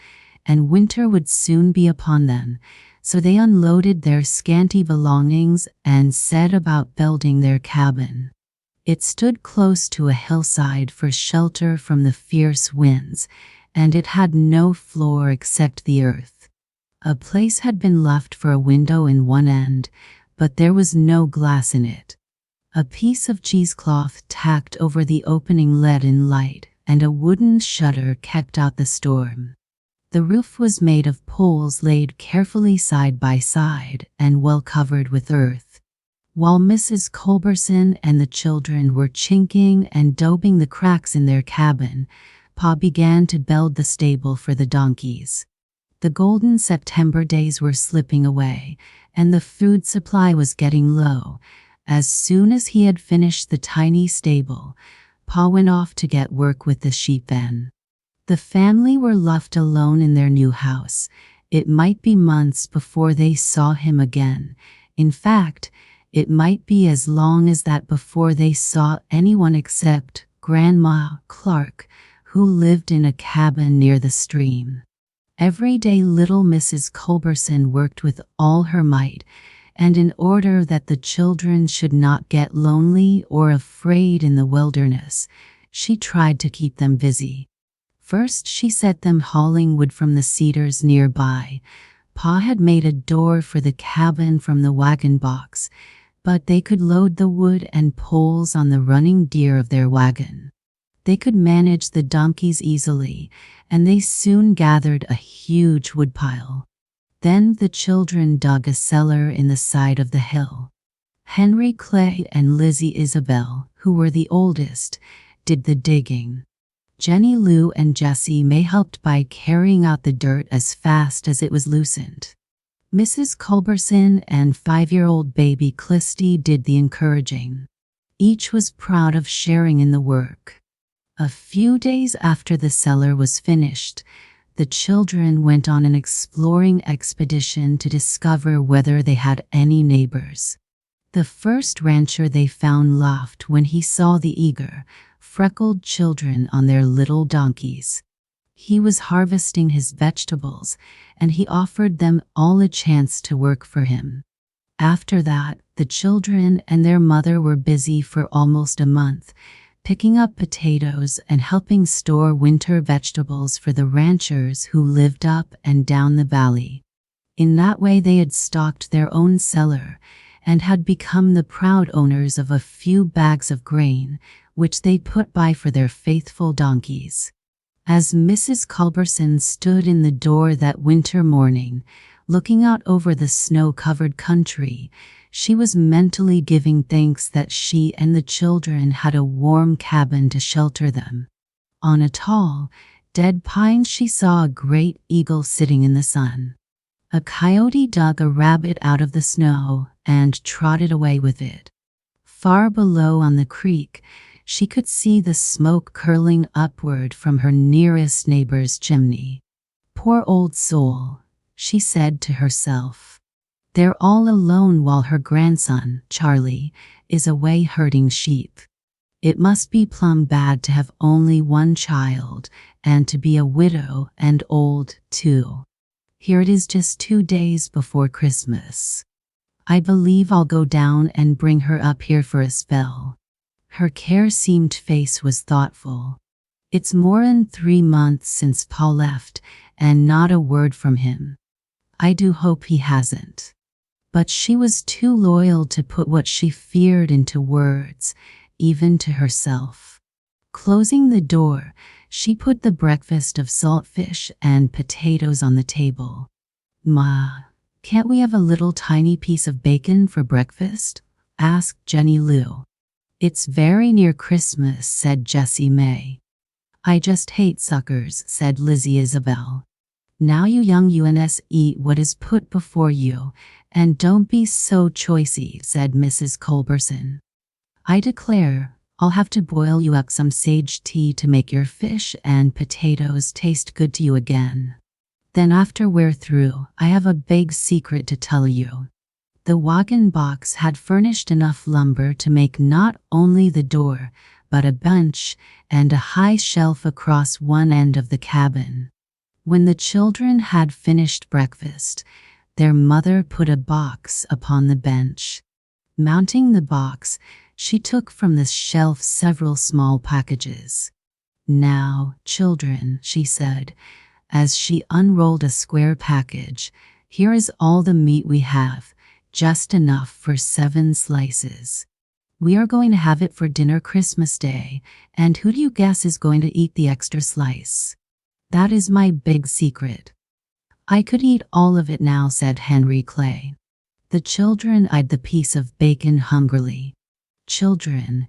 and winter would soon be upon them, so they unloaded their scanty belongings and set about building their cabin. It stood close to a hillside for shelter from the fierce winds, and it had no floor except the earth. A place had been left for a window in one end, but there was no glass in it. A piece of cheesecloth tacked over the opening let in light, and a wooden shutter kept out the storm. The roof was made of poles laid carefully side by side and well covered with earth. While Mrs. Culberson and the children were chinking and daubing the cracks in their cabin, Pa began to build the stable for the donkeys. The golden September days were slipping away, and the food supply was getting low. As soon as he had finished the tiny stable, Pa went off to get work with the sheep pen. The family were left alone in their new house. It might be months before they saw him again. In fact, it might be as long as that before they saw anyone except Grandma Clark, who lived in a cabin near the stream. Every day little Mrs. Culberson worked with all her might, and in order that the children should not get lonely or afraid in the wilderness, she tried to keep them busy. First she set them hauling wood from the cedars nearby. Pa had made a door for the cabin from the wagon box, but they could load the wood and poles on the running deer of their wagon. They could manage the donkeys easily, and they soon gathered a huge woodpile. Then the children dug a cellar in the side of the hill. Henry Clay and Lizzie Isabel, who were the oldest, did the digging. Jenny Lou and Jessie May helped by carrying out the dirt as fast as it was loosened. Mrs. Culberson and 5-year-old baby Clisty did the encouraging. Each was proud of sharing in the work. A few days after the cellar was finished, the children went on an exploring expedition to discover whether they had any neighbors. The first rancher they found laughed when he saw the eager, freckled children on their little donkeys. He was harvesting his vegetables, and he offered them all a chance to work for him. After that, the children and their mother were busy for almost a month, picking up potatoes and helping store winter vegetables for the ranchers who lived up and down the valley. In that way they had stocked their own cellar and had become the proud owners of a few bags of grain, which they put by for their faithful donkeys. As Mrs. Culberson stood in the door that winter morning, looking out over the snow-covered country, she was mentally giving thanks that she and the children had a warm cabin to shelter them. On a tall, dead pine she saw a great eagle sitting in the sun. A coyote dug a rabbit out of the snow and trotted away with it. Far below on the creek, she could see the smoke curling upward from her nearest neighbor's chimney. Poor old soul, she said to herself. They're all alone while her grandson, Charlie, is away herding sheep. It must be plumb bad to have only one child, and to be a widow and old, too. Here it is just 2 days before Christmas. I believe I'll go down and bring her up here for a spell. Her care-seamed face was thoughtful. It's more'n 3 months since Paul left, and not a word from him. I do hope he hasn't. But she was too loyal to put what she feared into words, even to herself. Closing the door, she put the breakfast of saltfish and potatoes on the table. "Ma, can't we have a little tiny piece of bacon for breakfast?" asked Jenny Lou. "It's very near Christmas," said Jessie May. "I just hate suckers," said Lizzie Isabel. "Now you young UNS eat what is put before you, and don't be so choicy," said Mrs. Culberson. "I declare, I'll have to boil you up some sage tea to make your fish and potatoes taste good to you again. Then after we're through, I have a big secret to tell you." The wagon box had furnished enough lumber to make not only the door, but a bench and a high shelf across one end of the cabin. When the children had finished breakfast, their mother put a box upon the bench. Mounting the box, she took from the shelf several small packages. "Now, children," she said, as she unrolled a square package, "here is all the meat we have, just enough for 7 slices. We are going to have it for dinner Christmas Day, and who do you guess is going to eat the extra slice? That is my big secret." "I could eat all of it now," said Henry Clay. The children eyed the piece of bacon hungrily. "Children,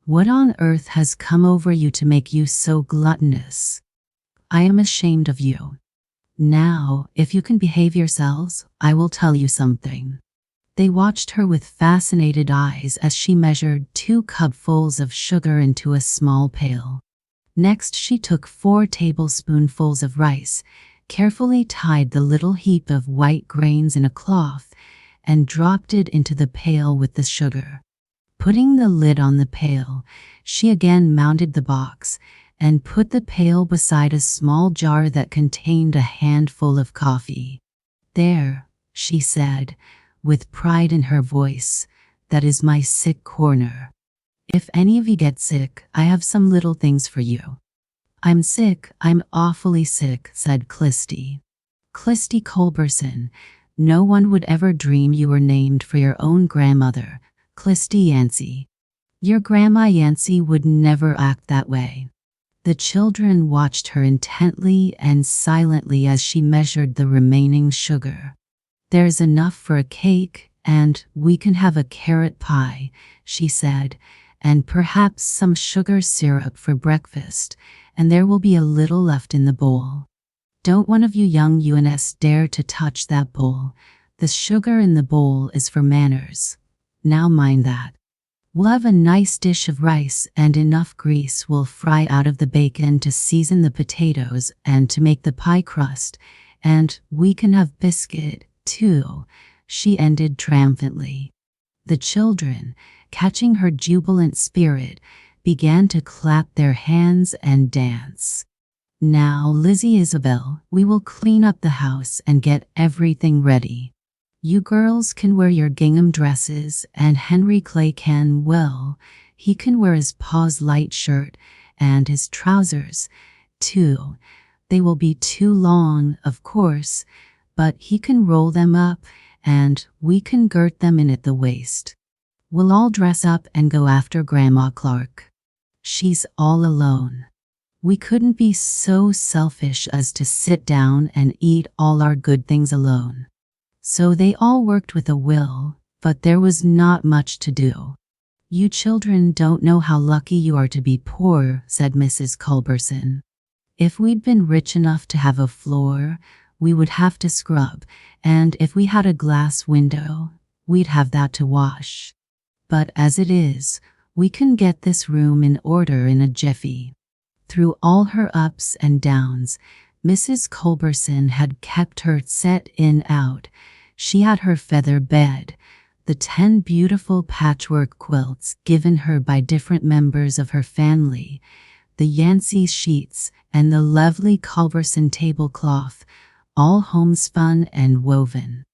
what on earth has come over you to make you so gluttonous? I am ashamed of you. Now, if you can behave yourselves, I will tell you something." They watched her with fascinated eyes as she measured 2 cupfuls of sugar into a small pail. Next she took 4 tablespoonfuls of rice, carefully tied the little heap of white grains in a cloth, and dropped it into the pail with the sugar. Putting the lid on the pail, she again mounted the box and put the pail beside a small jar that contained a handful of coffee. "There," she said, with pride in her voice, "that is my sick corner. If any of you get sick, I have some little things for you." "I'm sick, I'm awfully sick," said Clisty. "Clisty Culberson, no one would ever dream you were named for your own grandmother, Clisty Yancey. Your Grandma Yancey would never act that way." The children watched her intently and silently as she measured the remaining sugar. "There's enough for a cake, and we can have a carrot pie," she said, "and perhaps some sugar syrup for breakfast, and there will be a little left in the bowl. Don't one of you young UNS dare to touch that bowl. The sugar in the bowl is for manners. Now mind that. We'll have a nice dish of rice, and enough grease will fry out of the bacon to season the potatoes and to make the pie crust, and we can have biscuit, too," she ended triumphantly. The children, catching her jubilant spirit, began to clap their hands and dance. "Now, Lizzie Isabel, we will clean up the house and get everything ready. You girls can wear your gingham dresses, and Henry Clay can, well, he can wear his pa's light shirt and his trousers, too. They will be too long, of course, but he can roll them up, and we can girt them in at the waist. We'll all dress up and go after Grandma Clark. She's all alone. We couldn't be so selfish as to sit down and eat all our good things alone." So they all worked with a will, but there was not much to do. "You children don't know how lucky you are to be poor," said Mrs. Culberson. "If we'd been rich enough to have a floor, we would have to scrub, and if we had a glass window, we'd have that to wash. But as it is, we can get this room in order in a jiffy." Through all her ups and downs, Mrs. Culberson had kept her set in out. She had her feather bed, the 10 beautiful patchwork quilts given her by different members of her family, the Yancey sheets, and the lovely Culberson tablecloth, all homespun and woven.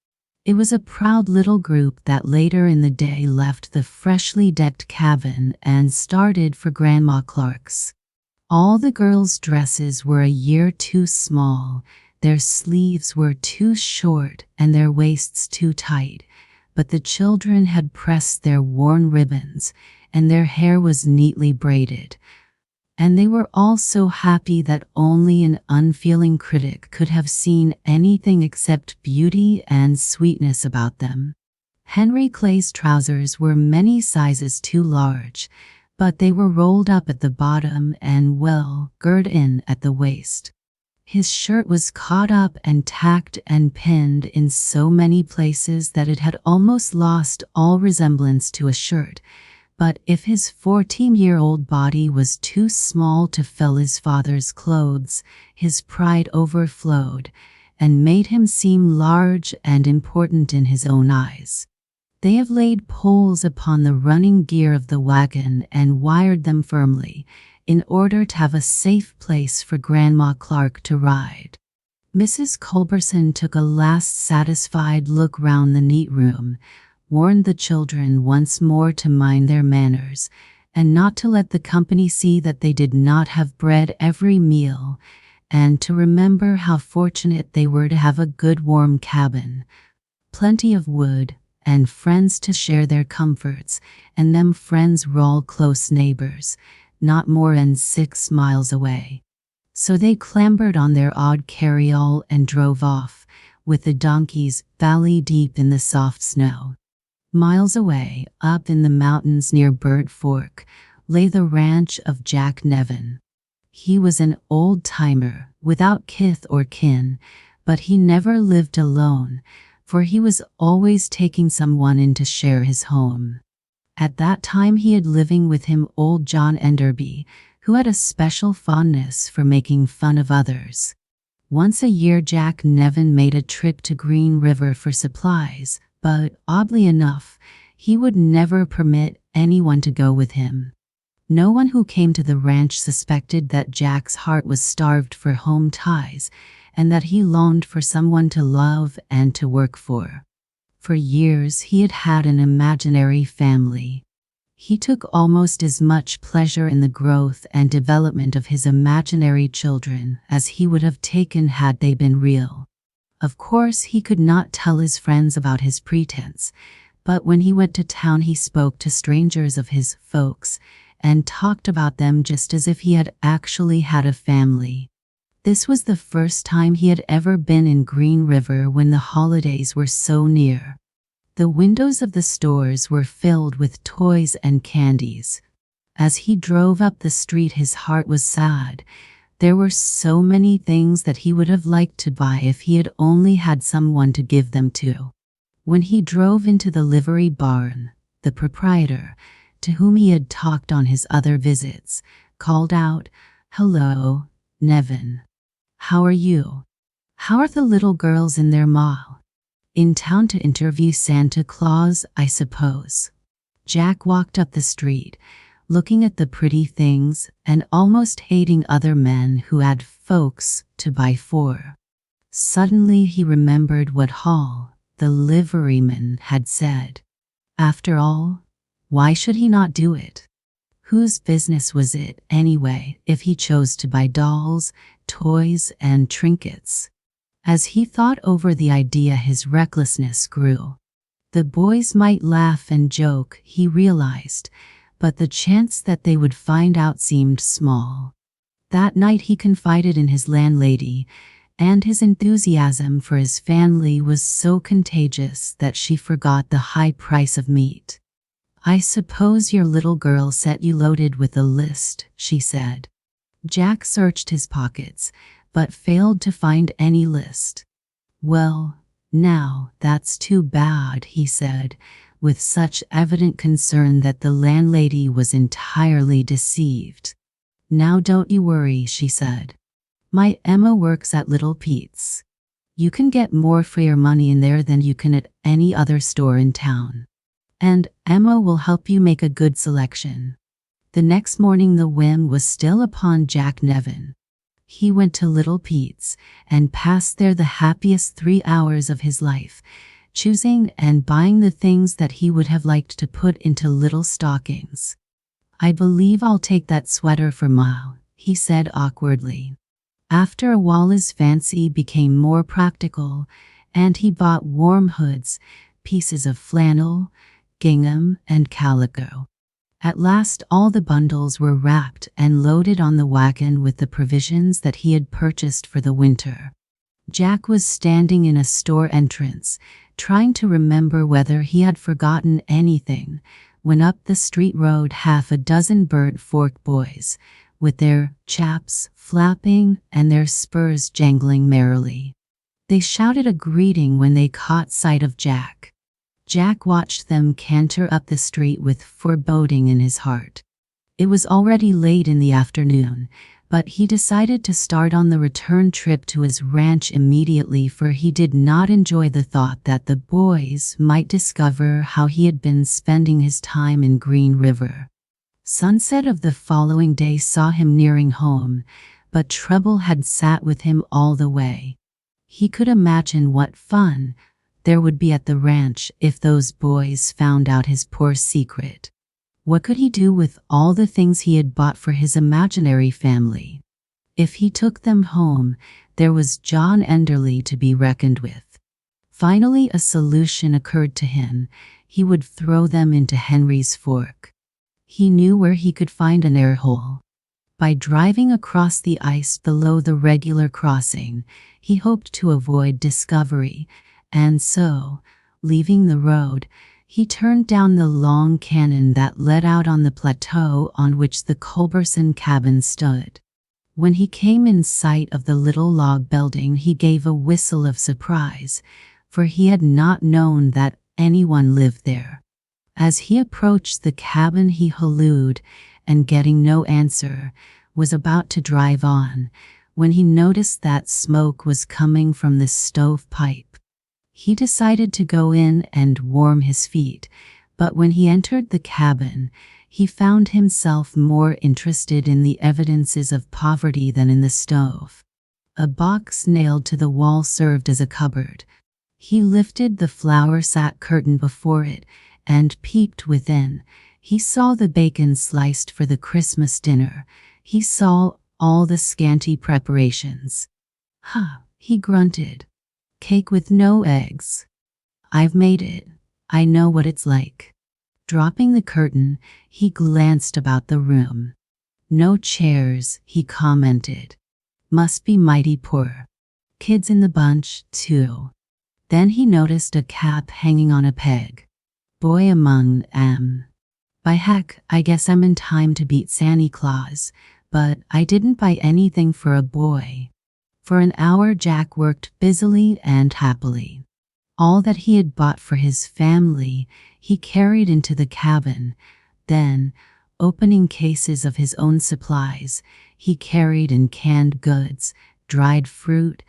It was a proud little group that later in the day left the freshly decked cabin and started for Grandma Clark's. All the girls' dresses were a year too small, their sleeves were too short and their waists too tight, but the children had pressed their worn ribbons, and their hair was neatly braided. And they were all so happy that only an unfeeling critic could have seen anything except beauty and sweetness about them. Henry Clay's trousers were many sizes too large, but they were rolled up at the bottom and well girt in at the waist. His shirt was caught up and tacked and pinned in so many places that it had almost lost all resemblance to a shirt. But if his 14-year-old body was too small to fill his father's clothes, his pride overflowed and made him seem large and important in his own eyes. They have laid poles upon the running gear of the wagon and wired them firmly, in order to have a safe place for Grandma Clark to ride. Mrs. Culberson took a last satisfied look round the neat room, warned the children once more to mind their manners, and not to let the company see that they did not have bread every meal, and to remember how fortunate they were to have a good warm cabin, plenty of wood, and friends to share their comforts, and them friends were all close neighbors, not more than 6 miles away. So they clambered on their odd carryall and drove off, with the donkeys valley deep in the soft snow. Miles away, up in the mountains near Bird Fork, lay the ranch of Jack Nevin. He was an old-timer, without kith or kin, but he never lived alone, for he was always taking someone in to share his home. At that time he had living with him old John Enderby, who had a special fondness for making fun of others. Once a year Jack Nevin made a trip to Green River for supplies, but, oddly enough, he would never permit anyone to go with him. No one who came to the ranch suspected that Jack's heart was starved for home ties, and that he longed for someone to love and to work for. For years he had had an imaginary family. He took almost as much pleasure in the growth and development of his imaginary children as he would have taken had they been real. Of course, he could not tell his friends about his pretense, but when he went to town he spoke to strangers of his folks and talked about them just as if he had actually had a family. This was the first time he had ever been in Green River when the holidays were so near. The windows of the stores were filled with toys and candies. As he drove up the street his heart was sad. There were so many things that he would have liked to buy if he had only had someone to give them to. When he drove into the livery barn, the proprietor, to whom he had talked on his other visits, called out, "Hello, Nevin. How are you? How are the little girls and their ma? In town to interview Santa Claus, I suppose." Jack walked up the street, looking at the pretty things and almost hating other men who had folks to buy for. Suddenly he remembered what Hall, the liveryman, had said. After all, why should he not do it? Whose business was it, anyway, if he chose to buy dolls, toys, and trinkets? As he thought over the idea, his recklessness grew. The boys might laugh and joke, he realized, but the chance that they would find out seemed small. That night he confided in his landlady, and his enthusiasm for his family was so contagious that she forgot the high price of meat. "I suppose your little girl set you loaded with a list," she said. Jack searched his pockets, but failed to find any list. "Well, now, that's too bad," he said, with such evident concern that the landlady was entirely deceived. "Now don't you worry," she said. "My Emma works at Little Pete's. You can get more for your money in there than you can at any other store in town. And Emma will help you make a good selection." The next morning the whim was still upon Jack Nevin. He went to Little Pete's and passed there the happiest 3 hours of his life, choosing and buying the things that he would have liked to put into little stockings. "I believe I'll take that sweater for Ma," he said awkwardly. After a while his fancy became more practical, and he bought warm hoods, pieces of flannel, gingham, and calico. At last all the bundles were wrapped and loaded on the wagon with the provisions that he had purchased for the winter. Jack was standing in a store entrance, trying to remember whether he had forgotten anything, when up the street rode half a dozen bird fork boys, with their chaps flapping and their spurs jangling merrily. They shouted a greeting when they caught sight of Jack. Jack watched them canter up the street with foreboding in his heart. It was already late in the afternoon, but he decided to start on the return trip to his ranch immediately, for he did not enjoy the thought that the boys might discover how he had been spending his time in Green River. Sunset of the following day saw him nearing home, but trouble had sat with him all the way. He could imagine what fun there would be at the ranch if those boys found out his poor secret. What could he do with all the things he had bought for his imaginary family? If he took them home, there was John Enderley to be reckoned with. Finally, a solution occurred to him. He would throw them into Henry's Fork. He knew where he could find an air hole. By driving across the ice below the regular crossing, he hoped to avoid discovery, and so, leaving the road, he turned down the long canyon that led out on the plateau on which the Culberson cabin stood. When he came in sight of the little log building, he gave a whistle of surprise, for he had not known that anyone lived there. As he approached the cabin he hallooed, and getting no answer, was about to drive on, when he noticed that smoke was coming from the stovepipe. He decided to go in and warm his feet, but when he entered the cabin, he found himself more interested in the evidences of poverty than in the stove. A box nailed to the wall served as a cupboard. He lifted the flower sack curtain before it and peeped within. He saw the bacon sliced for the Christmas dinner. He saw all the scanty preparations. "Ha," he grunted. "Cake with no eggs. I've made it. I know what it's like." Dropping the curtain, he glanced about the room. "No chairs," he commented. "Must be mighty poor. Kids in the bunch, too." Then he noticed a cap hanging on a peg. "Boy among 'em. By heck, I guess I'm in time to beat Santa Claus, but I didn't buy anything for a boy." For an hour Jack worked busily and happily. All that he had bought for his family he carried into the cabin. Then, opening cases of his own supplies, he carried in canned goods, dried fruit,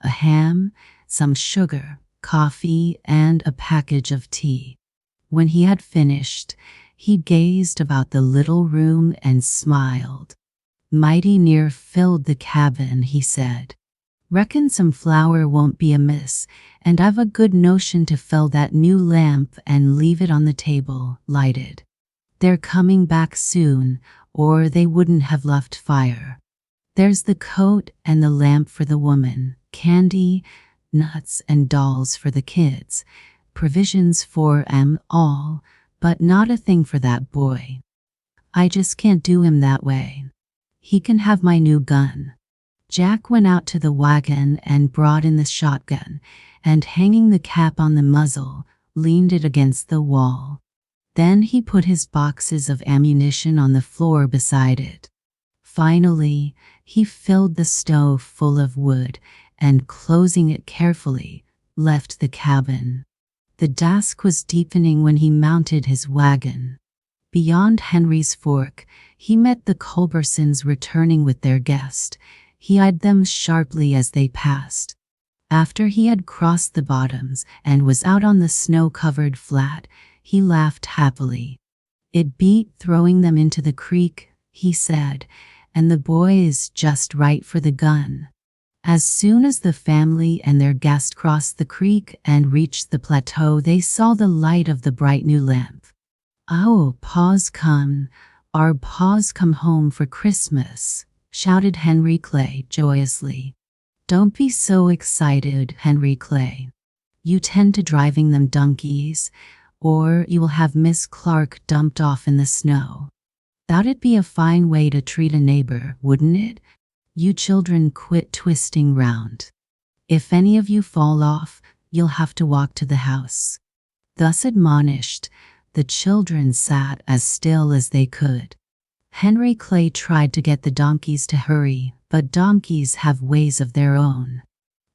a ham, some sugar, coffee, and a package of tea. When he had finished, he gazed about the little room and smiled. "Mighty near filled the cabin," he said. "Reckon some flour won't be amiss, and I've a good notion to fill that new lamp and leave it on the table, lighted. They're coming back soon, or they wouldn't have left fire. There's the coat and the lamp for the woman, candy, nuts and dolls for the kids, provisions for 'em all, but not a thing for that boy. I just can't do him that way. He can have my new gun." Jack went out to the wagon and brought in the shotgun, and hanging the cap on the muzzle, leaned it against the wall. Then he put his boxes of ammunition on the floor beside it. Finally, he filled the stove full of wood and closing it carefully, left the cabin. The dusk was deepening when he mounted his wagon. Beyond Henry's Fork, he met the Culbersons returning with their guest. He eyed them sharply as they passed. After he had crossed the bottoms and was out on the snow-covered flat, he laughed happily. "It beat throwing them into the creek," he said, "and the boy is just right for the gun." As soon as the family and their guest crossed the creek and reached the plateau, they saw the light of the bright new lamp. "Oh, Pa's come, our Pa's come home for Christmas," shouted Henry Clay joyously. "Don't be so excited, Henry Clay. You tend to driving them donkeys, or you will have Miss Clark dumped off in the snow. That'd be a fine way to treat a neighbor, wouldn't it? You children quit twisting round. If any of you fall off, you'll have to walk to the house." Thus admonished, the children sat as still as they could. Henry Clay tried to get the donkeys to hurry, but donkeys have ways of their own.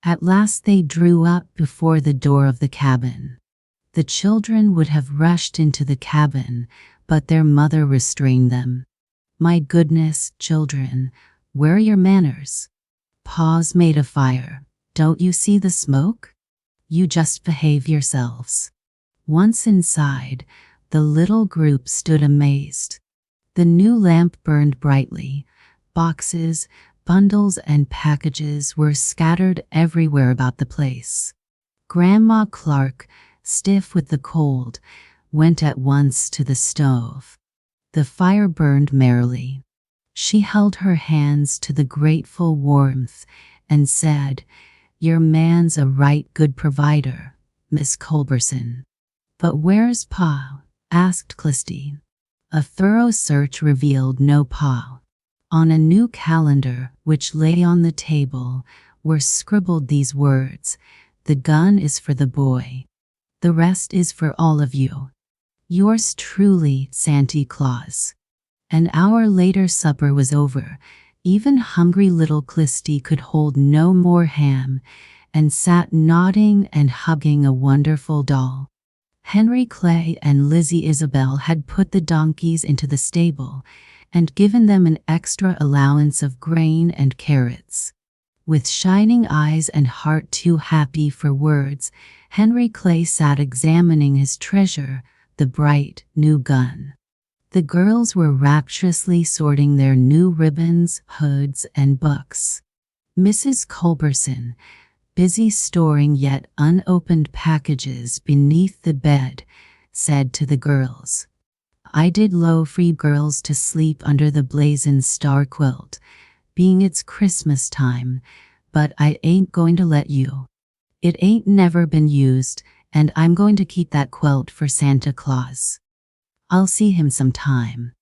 At last they drew up before the door of the cabin. The children would have rushed into the cabin, but their mother restrained them. "My goodness, children, where are your manners? Pa's made a fire. Don't you see the smoke? You just behave yourselves." Once inside, the little group stood amazed. The new lamp burned brightly. Boxes, bundles, and packages were scattered everywhere about the place. Grandma Clark, stiff with the cold, went at once to the stove. The fire burned merrily. She held her hands to the grateful warmth and said, "Your man's a right good provider, Miss Culberson." "But where's Pa?" asked Clisty. A thorough search revealed no Pa. On a new calendar, which lay on the table, were scribbled these words: "The gun is for the boy. The rest is for all of you. Yours truly, Santa Claus." An hour later supper was over. Even hungry little Clisty could hold no more ham, and sat nodding and hugging a wonderful doll. Henry Clay and Lizzie Isabel had put the donkeys into the stable, and given them an extra allowance of grain and carrots. With shining eyes and heart too happy for words, Henry Clay sat examining his treasure, the bright new gun. The girls were rapturously sorting their new ribbons, hoods, and books. Mrs. Culberson, busy storing yet unopened packages beneath the bed, said to the girls, "I did low free girls to sleep under the blazin' star quilt, being it's Christmas time, but I ain't going to let you. It ain't never been used, and I'm going to keep that quilt for Santa Claus. I'll see him sometime."